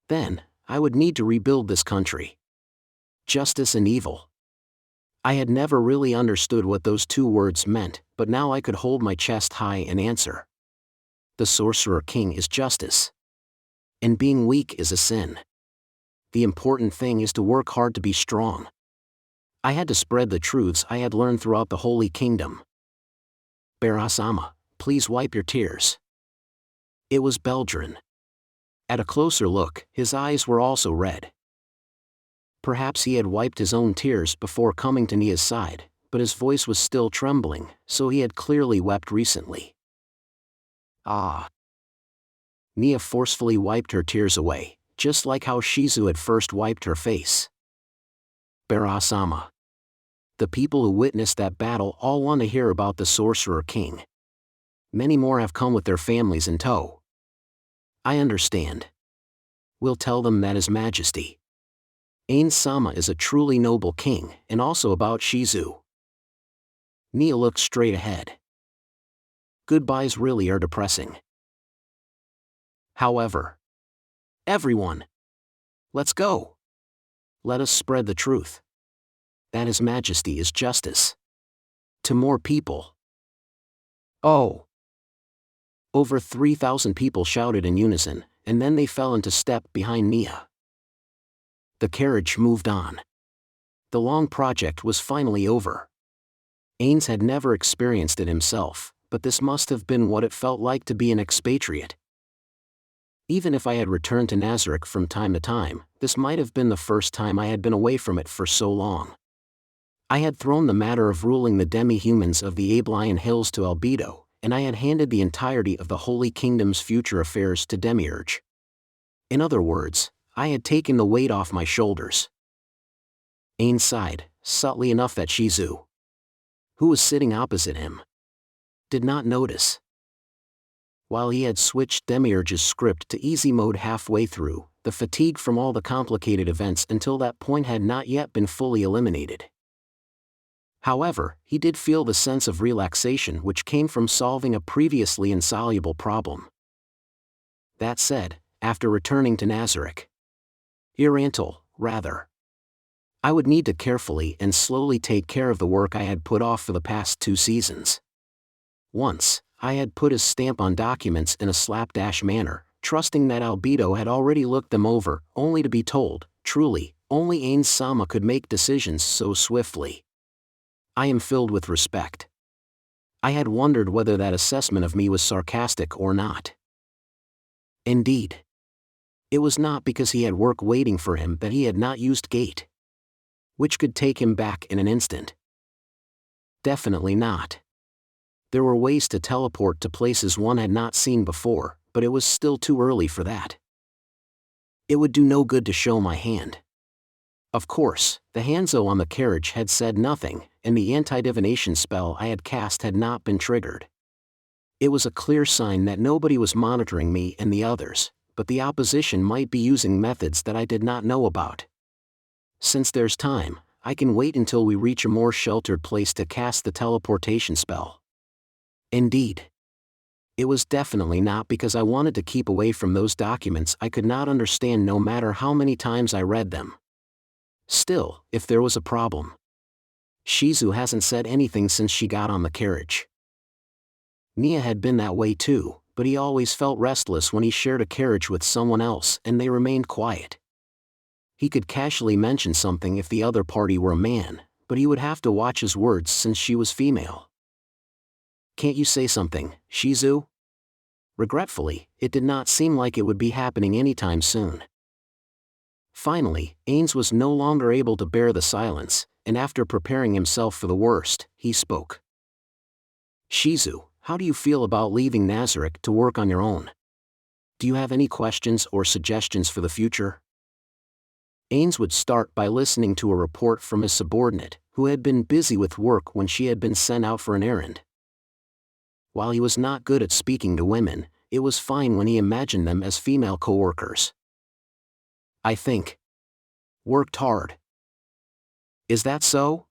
Then, I would need to rebuild this country. Justice and evil. I had never really understood what those two words meant, but now I could hold my chest high and answer. The Sorcerer King is justice. And being weak is a sin. The important thing is to work hard to be strong. I had to spread the truths I had learned throughout the Holy Kingdom. Barasama, please wipe your tears. It was Beldrin. At a closer look, his eyes were also red. Perhaps he had wiped his own tears before coming to Neia's side, but his voice was still trembling, so he had clearly wept recently. Ah. Neia forcefully wiped her tears away, just like how Shizu had first wiped her face. Barasama. The people who witnessed that battle all want to hear about the Sorcerer King. Many more have come with their families in tow. I understand. We'll tell them that His Majesty Ainz-sama is a truly noble king, and also about Shizu. Neia looked straight ahead. Goodbyes really are depressing. However, everyone, let's go. Let us spread the truth. That His Majesty is justice. To more people. Oh. Over 3,000 people shouted in unison, and then they fell into step behind Neia. The carriage moved on. The long project was finally over. Ainz had never experienced it himself, but this must have been what it felt like to be an expatriate. Even if I had returned to Nazarick from time to time, this might have been the first time I had been away from it for so long. I had thrown the matter of ruling the demi-humans of the Abelian Hills to Albedo, and I had handed the entirety of the Holy Kingdom's future affairs to Demiurge. In other words, I had taken the weight off my shoulders. Ainz sighed, subtly enough that Shizu, who was sitting opposite him, did not notice. While he had switched Demiurge's script to easy mode halfway through, the fatigue from all the complicated events until that point had not yet been fully eliminated. However, he did feel the sense of relaxation which came from solving a previously insoluble problem. That said, after returning to Nazarick, Irantal, rather, I would need to carefully and slowly take care of the work I had put off for the past 2 seasons. Once, I had put his stamp on documents in a slapdash manner, trusting that Albedo had already looked them over, only to be told, truly, only Ainz-sama could make decisions so swiftly. I am filled with respect. I had wondered whether that assessment of me was sarcastic or not. Indeed. It was not because he had work waiting for him that he had not used gate, which could take him back in an instant. Definitely not. There were ways to teleport to places one had not seen before, but it was still too early for that. It would do no good to show my hand. Of course, the Hanzo on the carriage had said nothing, and the anti-divination spell I had cast had not been triggered. It was a clear sign that nobody was monitoring me and the others, but the opposition might be using methods that I did not know about. Since there's time, I can wait until we reach a more sheltered place to cast the teleportation spell. Indeed. It was definitely not because I wanted to keep away from those documents I could not understand no matter how many times I read them. Still, if there was a problem. Shizu hasn't said anything since she got on the carriage. Neia had been that way too, but he always felt restless when he shared a carriage with someone else and they remained quiet. He could casually mention something if the other party were a man, but he would have to watch his words since she was female. Can't you say something, Shizu? Regretfully, it did not seem like it would be happening anytime soon. Finally, Ainz was no longer able to bear the silence, and after preparing himself for the worst, he spoke. Shizu, how do you feel about leaving Nazarick to work on your own? Do you have any questions or suggestions for the future? Ainz would start by listening to a report from his subordinate, who had been busy with work when she had been sent out for an errand. While he was not good at speaking to women, it was fine when he imagined them as female co-workers. I think. Worked hard. Is that so?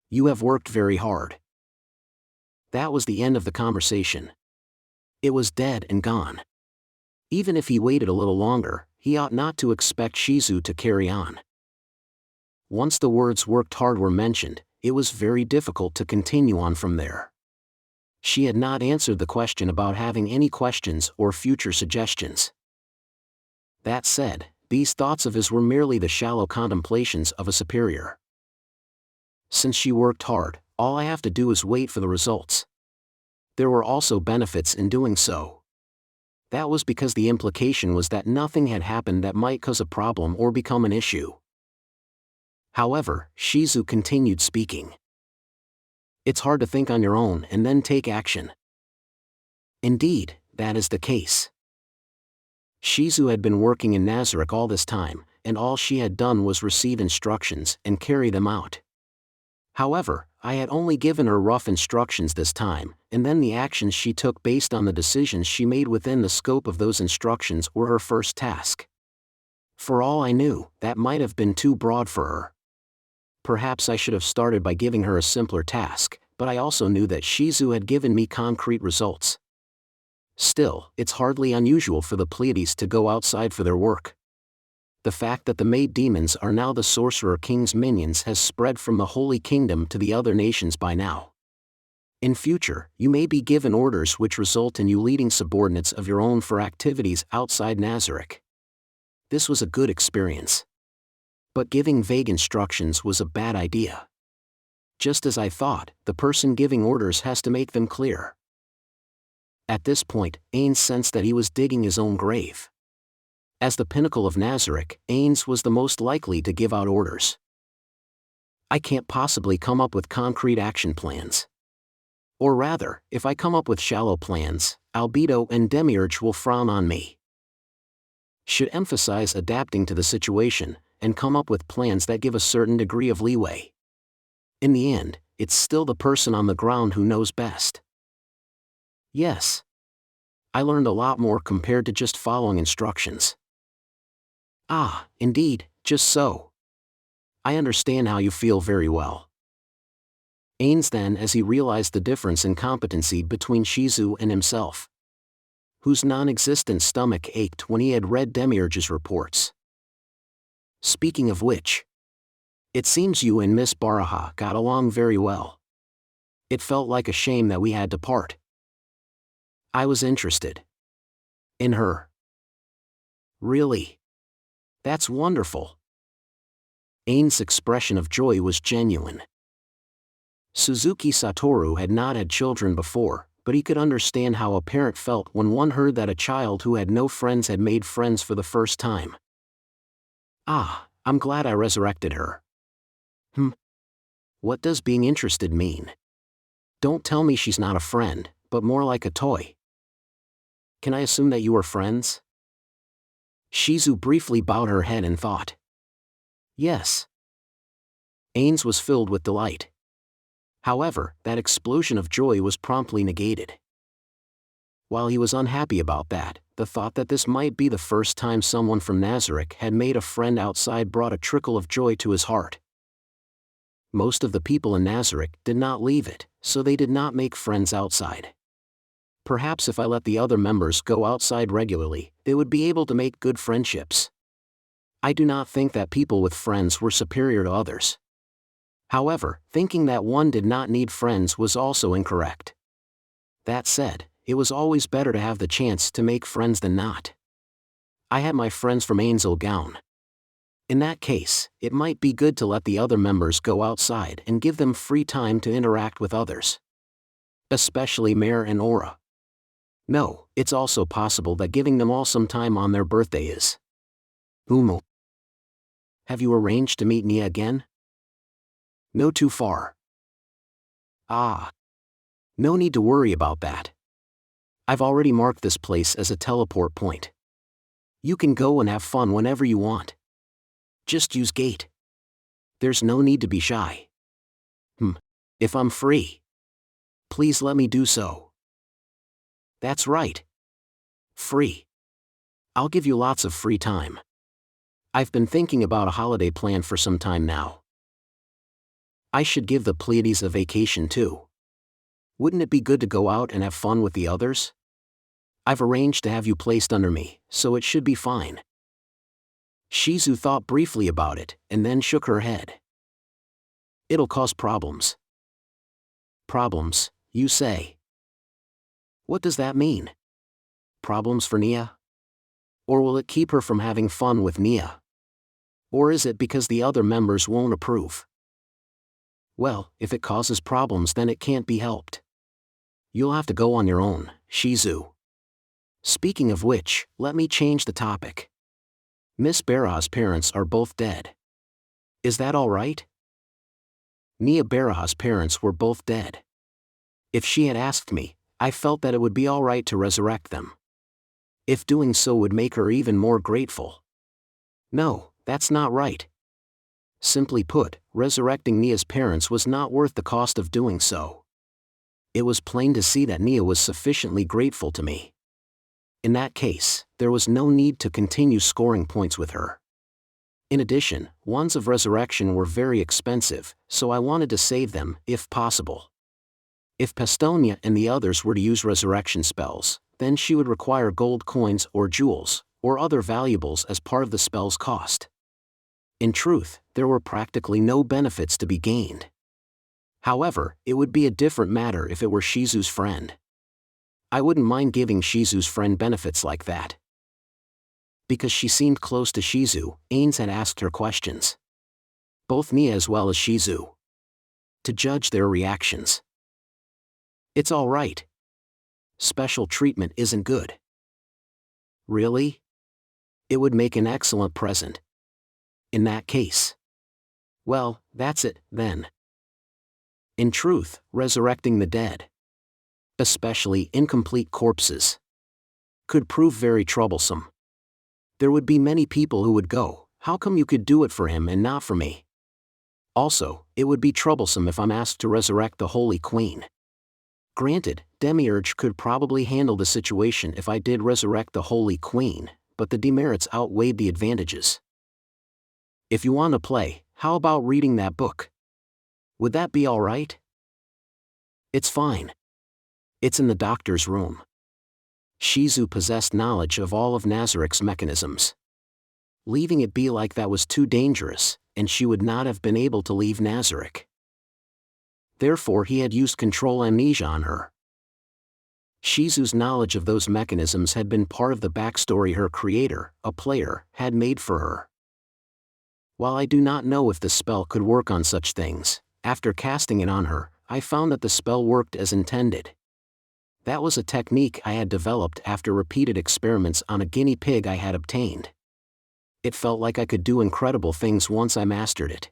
You have worked very hard. That was the end of the conversation. It was dead and gone. Even if he waited a little longer, he ought not to expect Shizu to carry on. Once the words worked hard were mentioned, it was very difficult to continue on from there. She had not answered the question about having any questions or future suggestions. That said, these thoughts of his were merely the shallow contemplations of a superior. Since she worked hard, all I have to do is wait for the results. There were also benefits in doing so. That was because the implication was that nothing had happened that might cause a problem or become an issue. However, Shizu continued speaking. It's hard to think on your own and then take action. Indeed, that is the case. Shizu had been working in Nazarick all this time, and all she had done was receive instructions and carry them out. However, I had only given her rough instructions this time, and then the actions she took based on the decisions she made within the scope of those instructions were her first task. For all I knew, that might have been too broad for her. Perhaps I should have started by giving her a simpler task, but I also knew that Shizu had given me concrete results. Still, it's hardly unusual for the Pleiades to go outside for their work. The fact that the maid demons are now the Sorcerer King's minions has spread from the Holy Kingdom to the other nations by now. In future, you may be given orders which result in you leading subordinates of your own for activities outside Nazarick. This was a good experience. But giving vague instructions was a bad idea. Just as I thought, the person giving orders has to make them clear. At this point, Ainz sensed that he was digging his own grave. As the pinnacle of Nazarick, Ainz was the most likely to give out orders. I can't possibly come up with concrete action plans. Or rather, if I come up with shallow plans, Albedo and Demiurge will frown on me. Should emphasize adapting to the situation, and come up with plans that give a certain degree of leeway. In the end, it's still the person on the ground who knows best. Yes. I learned a lot more compared to just following instructions. Ah, indeed, just so. I understand how you feel very well. Ainz then, as he realized the difference in competency between Shizu and himself, whose non-existent stomach ached when he had read Demiurge's reports. Speaking of which, it seems you and Miss Baraha got along very well. It felt like a shame that we had to part. I was interested in her. Really? That's wonderful. Ainz's expression of joy was genuine. Suzuki Satoru had not had children before, but he could understand how a parent felt when one heard that a child who had no friends had made friends for the first time. Ah, I'm glad I resurrected her. What does being interested mean? Don't tell me she's not a friend, but more like a toy. Can I assume that you are friends? Shizu briefly bowed her head in thought. Yes. Ainz was filled with delight. However, that explosion of joy was promptly negated. While he was unhappy about that, the thought that this might be the first time someone from Nazarick had made a friend outside brought a trickle of joy to his heart. Most of the people in Nazarick did not leave it, so they did not make friends outside. Perhaps if I let the other members go outside regularly, they would be able to make good friendships. I do not think that people with friends were superior to others. However, thinking that one did not need friends was also incorrect. That said, it was always better to have the chance to make friends than not. I had my friends from Ainz Gown. In that case, it might be good to let the other members go outside and give them free time to interact with others. Especially Mare and Aura. No, it's also possible that giving them all some time on their birthday is. Ooal. Have you arranged to meet Neia again? No, too far. Ah. No need to worry about that. I've already marked this place as a teleport point. You can go and have fun whenever you want. Just use gate. There's no need to be shy. If I'm free, please let me do so. That's right. Free. I'll give you lots of free time. I've been thinking about a holiday plan for some time now. I should give the Pleiades a vacation too. Wouldn't it be good to go out and have fun with the others? I've arranged to have you placed under me, so it should be fine. Shizu thought briefly about it, and then shook her head. It'll cause problems. Problems, you say? What does that mean? Problems for Neia? Or will it keep her from having fun with Neia? Or is it because the other members won't approve? Well, if it causes problems then it can't be helped. You'll have to go on your own, Shizu. Speaking of which, let me change the topic. Miss Baraha's parents are both dead. Is that all right? Neia Baraha's parents were both dead. If she had asked me, I felt that it would be all right to resurrect them. If doing so would make her even more grateful. No, that's not right. Simply put, resurrecting Neia's parents was not worth the cost of doing so. It was plain to see that Neia was sufficiently grateful to me. In that case, there was no need to continue scoring points with her. In addition, wands of resurrection were very expensive, so I wanted to save them, if possible. If Pastonia and the others were to use resurrection spells, then she would require gold coins or jewels, or other valuables as part of the spell's cost. In truth, there were practically no benefits to be gained. However, it would be a different matter if it were Shizu's friend. I wouldn't mind giving Shizu's friend benefits like that. Because she seemed close to Shizu, Ainz had asked her questions. Both Neia as well as Shizu. To judge their reactions. It's all right. Special treatment isn't good. Really? It would make an excellent present. In that case. Well, that's it, then. In truth, resurrecting the dead, especially incomplete corpses, could prove very troublesome. There would be many people who would go, how come you could do it for him and not for me? Also, it would be troublesome if I'm asked to resurrect the Holy Queen. Granted, Demiurge could probably handle the situation if I did resurrect the Holy Queen, but the demerits outweighed the advantages. If you want to play, how about reading that book? Would that be all right? It's fine. It's in the doctor's room. Shizu possessed knowledge of all of Nazarik's mechanisms. Leaving it be like that was too dangerous, and she would not have been able to leave Nazarik. Therefore he had used control amnesia on her. Shizu's knowledge of those mechanisms had been part of the backstory her creator, a player, had made for her. While I do not know if the spell could work on such things, after casting it on her, I found that the spell worked as intended. That was a technique I had developed after repeated experiments on a guinea pig I had obtained. It felt like I could do incredible things once I mastered it.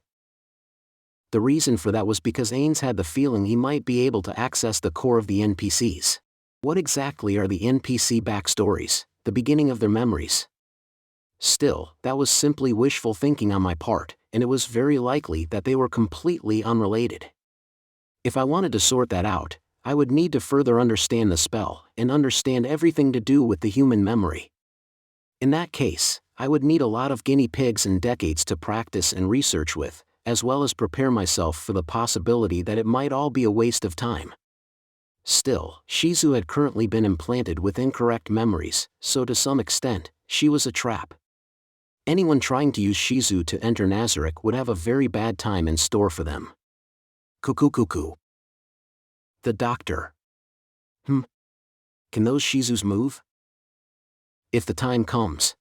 The reason for that was because Ainz had the feeling he might be able to access the core of the NPCs. What exactly are the NPC backstories, the beginning of their memories? Still, that was simply wishful thinking on my part, and it was very likely that they were completely unrelated. If I wanted to sort that out, I would need to further understand the spell and understand everything to do with the human memory. In that case, I would need a lot of guinea pigs and decades to practice and research with, as well as prepare myself for the possibility that it might all be a waste of time. Still, Shizu had currently been implanted with incorrect memories, so to some extent, she was a trap. Anyone trying to use Shizu to enter Nazarik would have a very bad time in store for them. Cuckoo. The doctor. Can those Shizus move? If the time comes.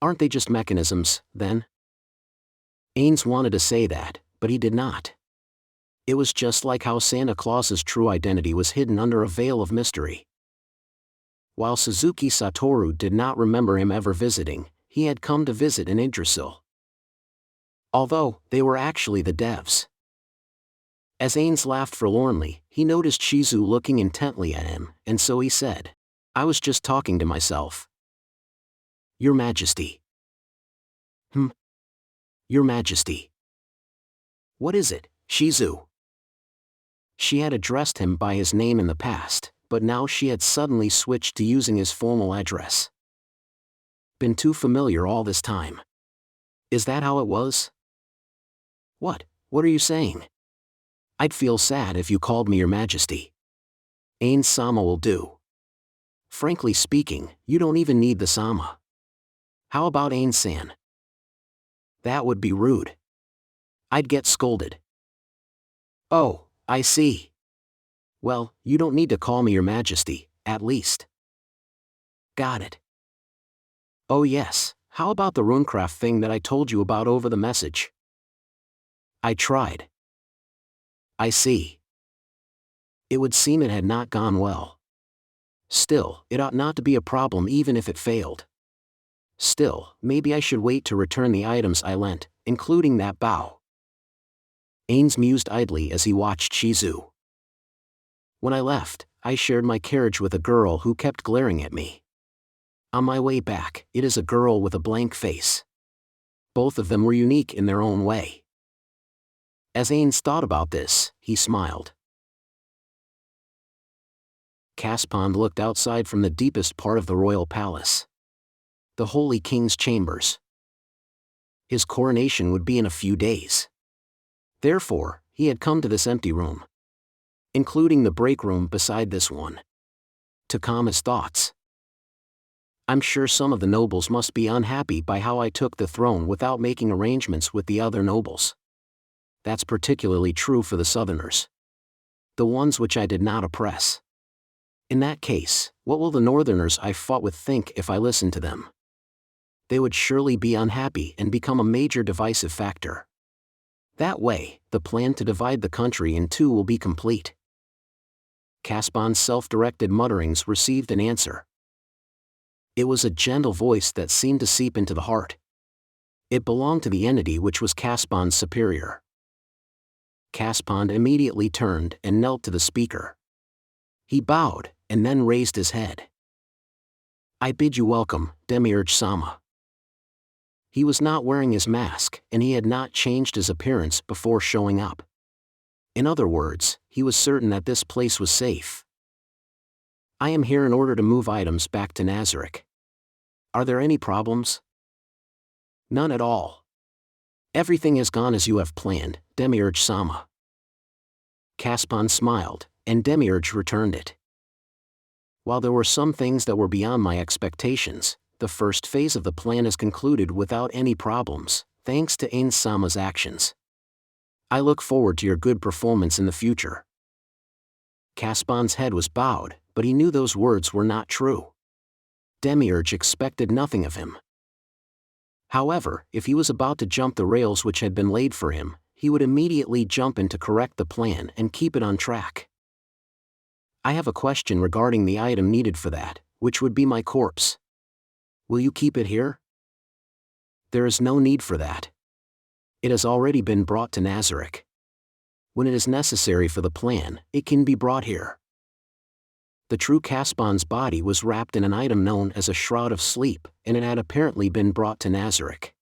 Aren't they just mechanisms, then? Ainz wanted to say that, but he did not. It was just like how Santa Claus's true identity was hidden under a veil of mystery. While Suzuki Satoru did not remember him ever visiting, he had come to visit in Yggdrasil. Although, they were actually the devs. As Ainz laughed forlornly, he noticed Shizu looking intently at him, and so he said, "I was just talking to myself." Your Majesty. Your Majesty. What is it, Shizu? She had addressed him by his name in the past, but now she had suddenly switched to using his formal address. Been too familiar all this time. Is that how it was? What are you saying? I'd feel sad if you called me Your Majesty. Ainz-sama will do. Frankly speaking, you don't even need the sama. How about Ainz-san? That would be rude. I'd get scolded. Oh, I see. Well, you don't need to call me Your Majesty, at least. Got it. Oh yes, how about the runecraft thing that I told you about over the message? I tried. I see. It would seem it had not gone well. Still, it ought not to be a problem even if it failed. Still, maybe I should wait to return the items I lent, including that bow. Ainz mused idly as he watched Shizu. When I left, I shared my carriage with a girl who kept glaring at me. On my way back, it is a girl with a blank face. Both of them were unique in their own way. As Ainz thought about this, he smiled. Caspond looked outside from the deepest part of the royal palace. The Holy King's chambers. His coronation would be in a few days. Therefore, he had come to this empty room, including the break room beside this one, to calm his thoughts. I'm sure some of the nobles must be unhappy by how I took the throne without making arrangements with the other nobles. That's particularly true for the Southerners, the ones which I did not oppress. In that case, what will the Northerners I fought with think if I listen to them? They would surely be unhappy and become a major divisive factor. That way, the plan to divide the country in two will be complete. Caspond's self-directed mutterings received an answer. It was a gentle voice that seemed to seep into the heart. It belonged to the entity which was Caspond's superior. Caspond immediately turned and knelt to the speaker. He bowed, and then raised his head. I bid you welcome, Demiurge-sama. He was not wearing his mask, and he had not changed his appearance before showing up. In other words, he was certain that this place was safe. I am here in order to move items back to Nazarick. Are there any problems? None at all. Everything has gone as you have planned, Demiurge-sama. Caspond smiled, and Demiurge returned it. While there were some things that were beyond my expectations, the first phase of the plan is concluded without any problems, thanks to Ainz-sama's actions. I look forward to your good performance in the future. Caspond's head was bowed, but he knew those words were not true. Demiurge expected nothing of him. However, if he was about to jump the rails which had been laid for him, he would immediately jump in to correct the plan and keep it on track. I have a question regarding the item needed for that, which would be my corpse. Will you keep it here? There is no need for that. It has already been brought to Nazarick. When it is necessary for the plan, it can be brought here. The true Caspond's body was wrapped in an item known as a Shroud of Sleep, and it had apparently been brought to Nazarick.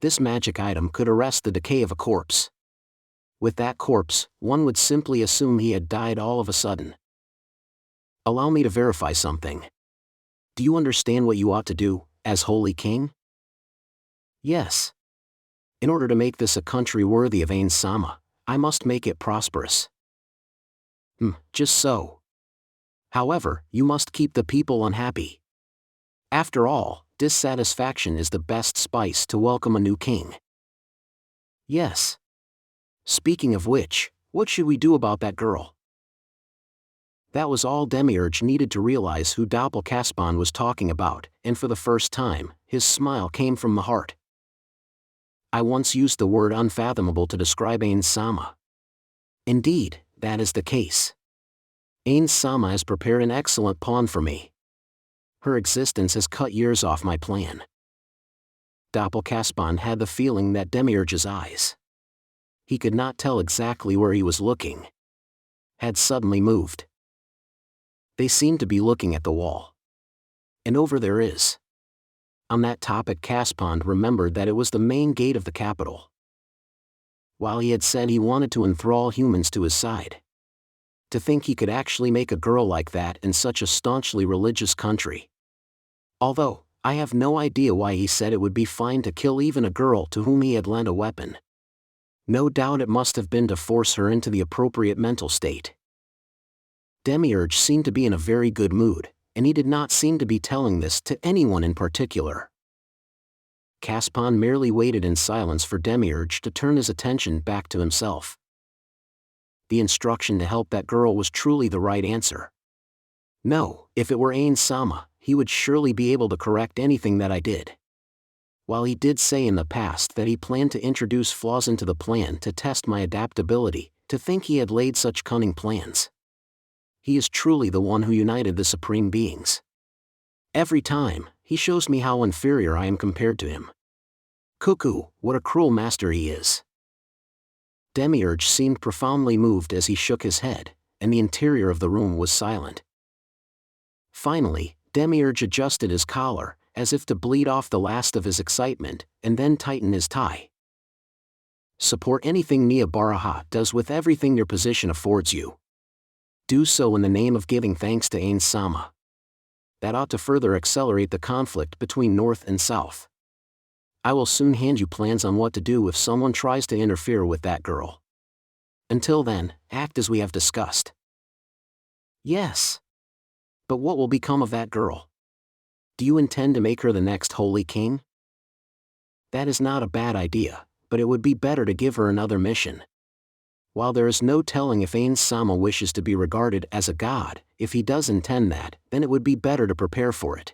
This magic item could arrest the decay of a corpse. With that corpse, one would simply assume he had died all of a sudden. Allow me to verify something. Do you understand what you ought to do, as Holy King? Yes. In order to make this a country worthy of Ainz-sama, I must make it prosperous. Just so. However, you must keep the people unhappy. After all, dissatisfaction is the best spice to welcome a new king. Yes. Speaking of which, what should we do about that girl? That was all Demiurge needed to realize who Caspond was talking about, and for the first time, his smile came from the heart. I once used the word unfathomable to describe Ainz-sama. Indeed, that is the case. Ainz-sama has prepared an excellent pawn for me. Her existence has cut years off my plan. Caspond had the feeling that Demiurge's eyes, he could not tell exactly where he was looking, had suddenly moved. They seemed to be looking at the wall. And over there is On that topic, Caspond remembered that it was the main gate of the capital. While he had said he wanted to enthrall humans to his side. To think he could actually make a girl like that in such a staunchly religious country. Although, I have no idea why he said it would be fine to kill even a girl to whom he had lent a weapon. No doubt it must have been to force her into the appropriate mental state. Demiurge seemed to be in a very good mood, and he did not seem to be telling this to anyone in particular. Caspond merely waited in silence for Demiurge to turn his attention back to himself. The instruction to help that girl was truly the right answer. No, if it were Ainz Sama, he would surely be able to correct anything that I did. While he did say in the past that he planned to introduce flaws into the plan to test my adaptability, to think he had laid such cunning plans. He is truly the one who united the supreme beings. Every time, he shows me how inferior I am compared to him. Cuckoo, what a cruel master he is. Demiurge seemed profoundly moved as he shook his head, and the interior of the room was silent. Finally, Demiurge adjusted his collar, as if to bleed off the last of his excitement, and then tightened his tie. Support anything Neia Baraha does with everything your position affords you. Do so in the name of giving thanks to Ainz Sama. That ought to further accelerate the conflict between North and South. I will soon hand you plans on what to do if someone tries to interfere with that girl. Until then, act as we have discussed. Yes. But what will become of that girl? Do you intend to make her the next Holy King? That is not a bad idea, but it would be better to give her another mission. While there is no telling if Ainz Sama wishes to be regarded as a god, if he does intend that, then it would be better to prepare for it.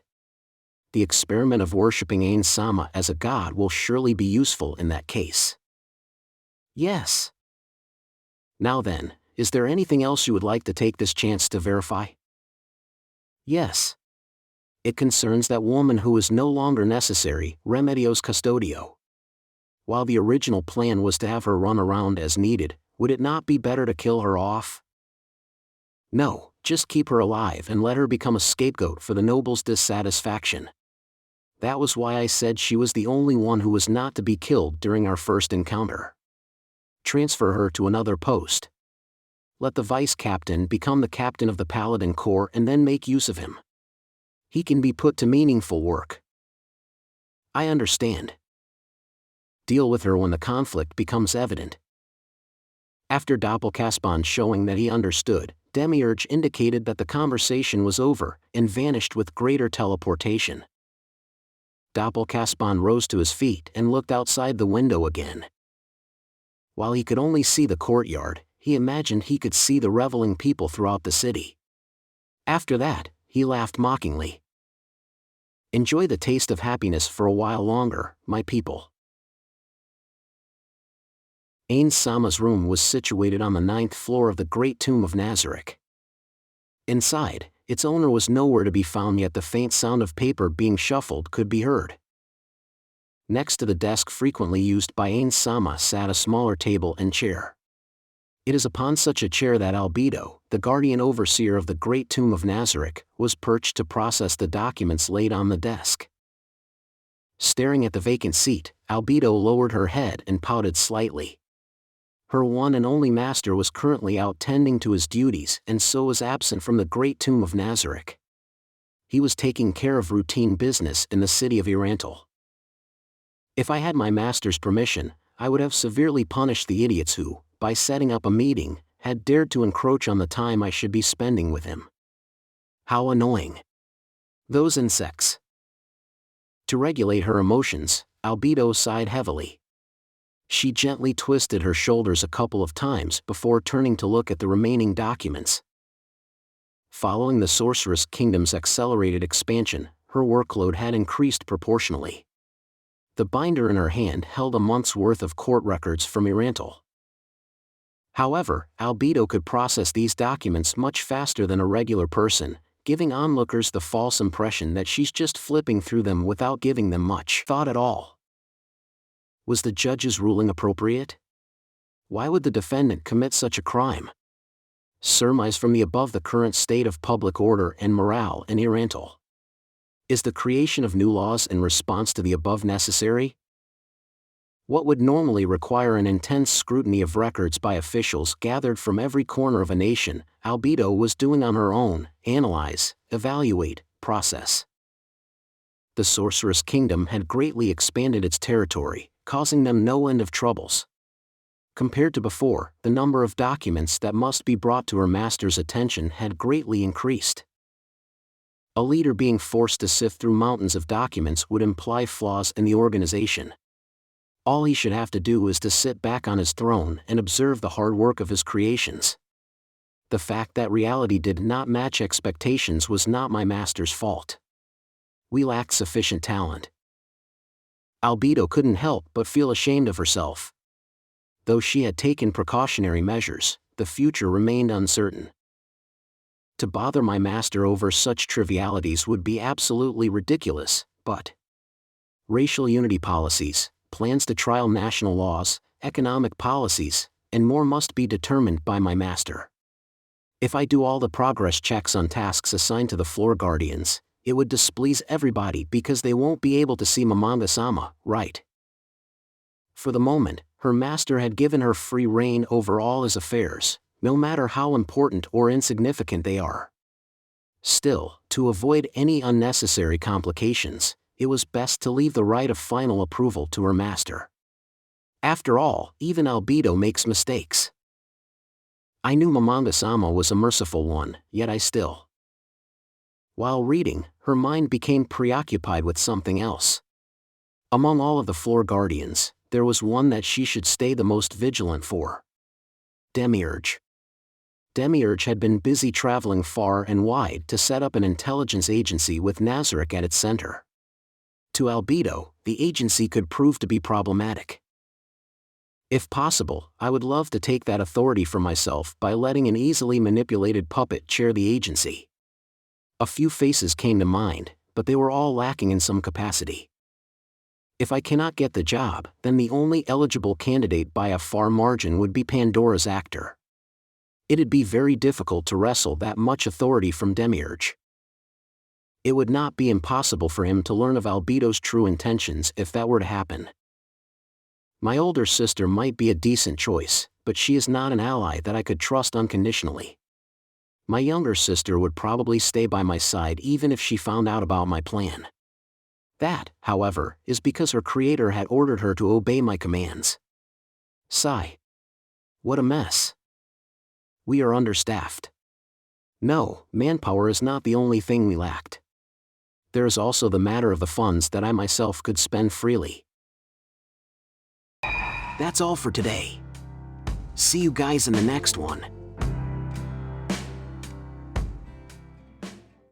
The experiment of worshipping Ainz Sama as a god will surely be useful in that case. Yes. Now then, is there anything else you would like to take this chance to verify? Yes. It concerns that woman who is no longer necessary, Remedios Custodio. While the original plan was to have her run around as needed, would it not be better to kill her off? No, just keep her alive and let her become a scapegoat for the noble's dissatisfaction. That was why I said she was the only one who was not to be killed during our first encounter. Transfer her to another post. Let the vice captain become the captain of the Paladin Corps and then make use of him. He can be put to meaningful work. I understand. Deal with her when the conflict becomes evident. After Caspond showing that he understood, Demiurge indicated that the conversation was over, and vanished with greater teleportation. Caspond rose to his feet and looked outside the window again. While he could only see the courtyard, he imagined he could see the reveling people throughout the city. After that, he laughed mockingly. Enjoy the taste of happiness for a while longer, my people. Ainz Sama's room was situated on the 9th floor of the Great Tomb of Nazarick. Inside, its owner was nowhere to be found, yet the faint sound of paper being shuffled could be heard. Next to the desk frequently used by Ainz Sama sat a smaller table and chair. It is upon such a chair that Albedo, the guardian overseer of the Great Tomb of Nazarick, was perched to process the documents laid on the desk. Staring at the vacant seat, Albedo lowered her head and pouted slightly. Her one and only master was currently out tending to his duties and so was absent from the Great Tomb of Nazarick. He was taking care of routine business in the city of Irantal. If I had my master's permission, I would have severely punished the idiots who, by setting up a meeting, had dared to encroach on the time I should be spending with him. How annoying. Those insects. To regulate her emotions, Albedo sighed heavily. She gently twisted her shoulders a couple of times before turning to look at the remaining documents. Following the Sorcerer Kingdom's accelerated expansion, her workload had increased proportionally. The binder in her hand held a month's worth of court records from Irantal. However, Albedo could process these documents much faster than a regular person, giving onlookers the false impression that she's just flipping through them without giving them much thought at all. Was the judge's ruling appropriate? Why would the defendant commit such a crime? Surmise from the above the current state of public order and morale in Irantal. Is the creation of new laws in response to the above necessary? What would normally require an intense scrutiny of records by officials gathered from every corner of a nation, Albedo was doing on her own: analyze, evaluate, process. The Sorcerer's Kingdom had greatly expanded its territory, causing them no end of troubles. Compared to before, the number of documents that must be brought to her master's attention had greatly increased. A leader being forced to sift through mountains of documents would imply flaws in the organization. All he should have to do is to sit back on his throne and observe the hard work of his creations. The fact that reality did not match expectations was not my master's fault. We lacked sufficient talent. Albedo couldn't help but feel ashamed of herself. Though she had taken precautionary measures, the future remained uncertain. To bother my master over such trivialities would be absolutely ridiculous, but racial unity policies, plans to trial national laws, economic policies, and more must be determined by my master. If I do all the progress checks on tasks assigned to the floor guardians, it would displease everybody because they won't be able to see Mamanda-sama, right? For the moment, her master had given her free rein over all his affairs, no matter how important or insignificant they are. Still, to avoid any unnecessary complications, it was best to leave the right of final approval to her master. After all, even Albedo makes mistakes. I knew Mamanda-sama was a merciful one, yet I still. While reading, her mind became preoccupied with something else. Among all of the floor guardians, there was one that she should stay the most vigilant for. Demiurge. Demiurge had been busy traveling far and wide to set up an intelligence agency with Nazarick at its center. To Albedo, the agency could prove to be problematic. If possible, I would love to take that authority for myself by letting an easily manipulated puppet chair the agency. A few faces came to mind, but they were all lacking in some capacity. If I cannot get the job, then the only eligible candidate by a far margin would be Pandora's actor. It'd be very difficult to wrestle that much authority from Demiurge. It would not be impossible for him to learn of Albedo's true intentions if that were to happen. My older sister might be a decent choice, but she is not an ally that I could trust unconditionally. My younger sister would probably stay by my side even if she found out about my plan. That, however, is because her creator had ordered her to obey my commands. Sigh. What a mess. We are understaffed. No, manpower is not the only thing we lacked. There is also the matter of the funds that I myself could spend freely. That's all for today. See you guys in the next one.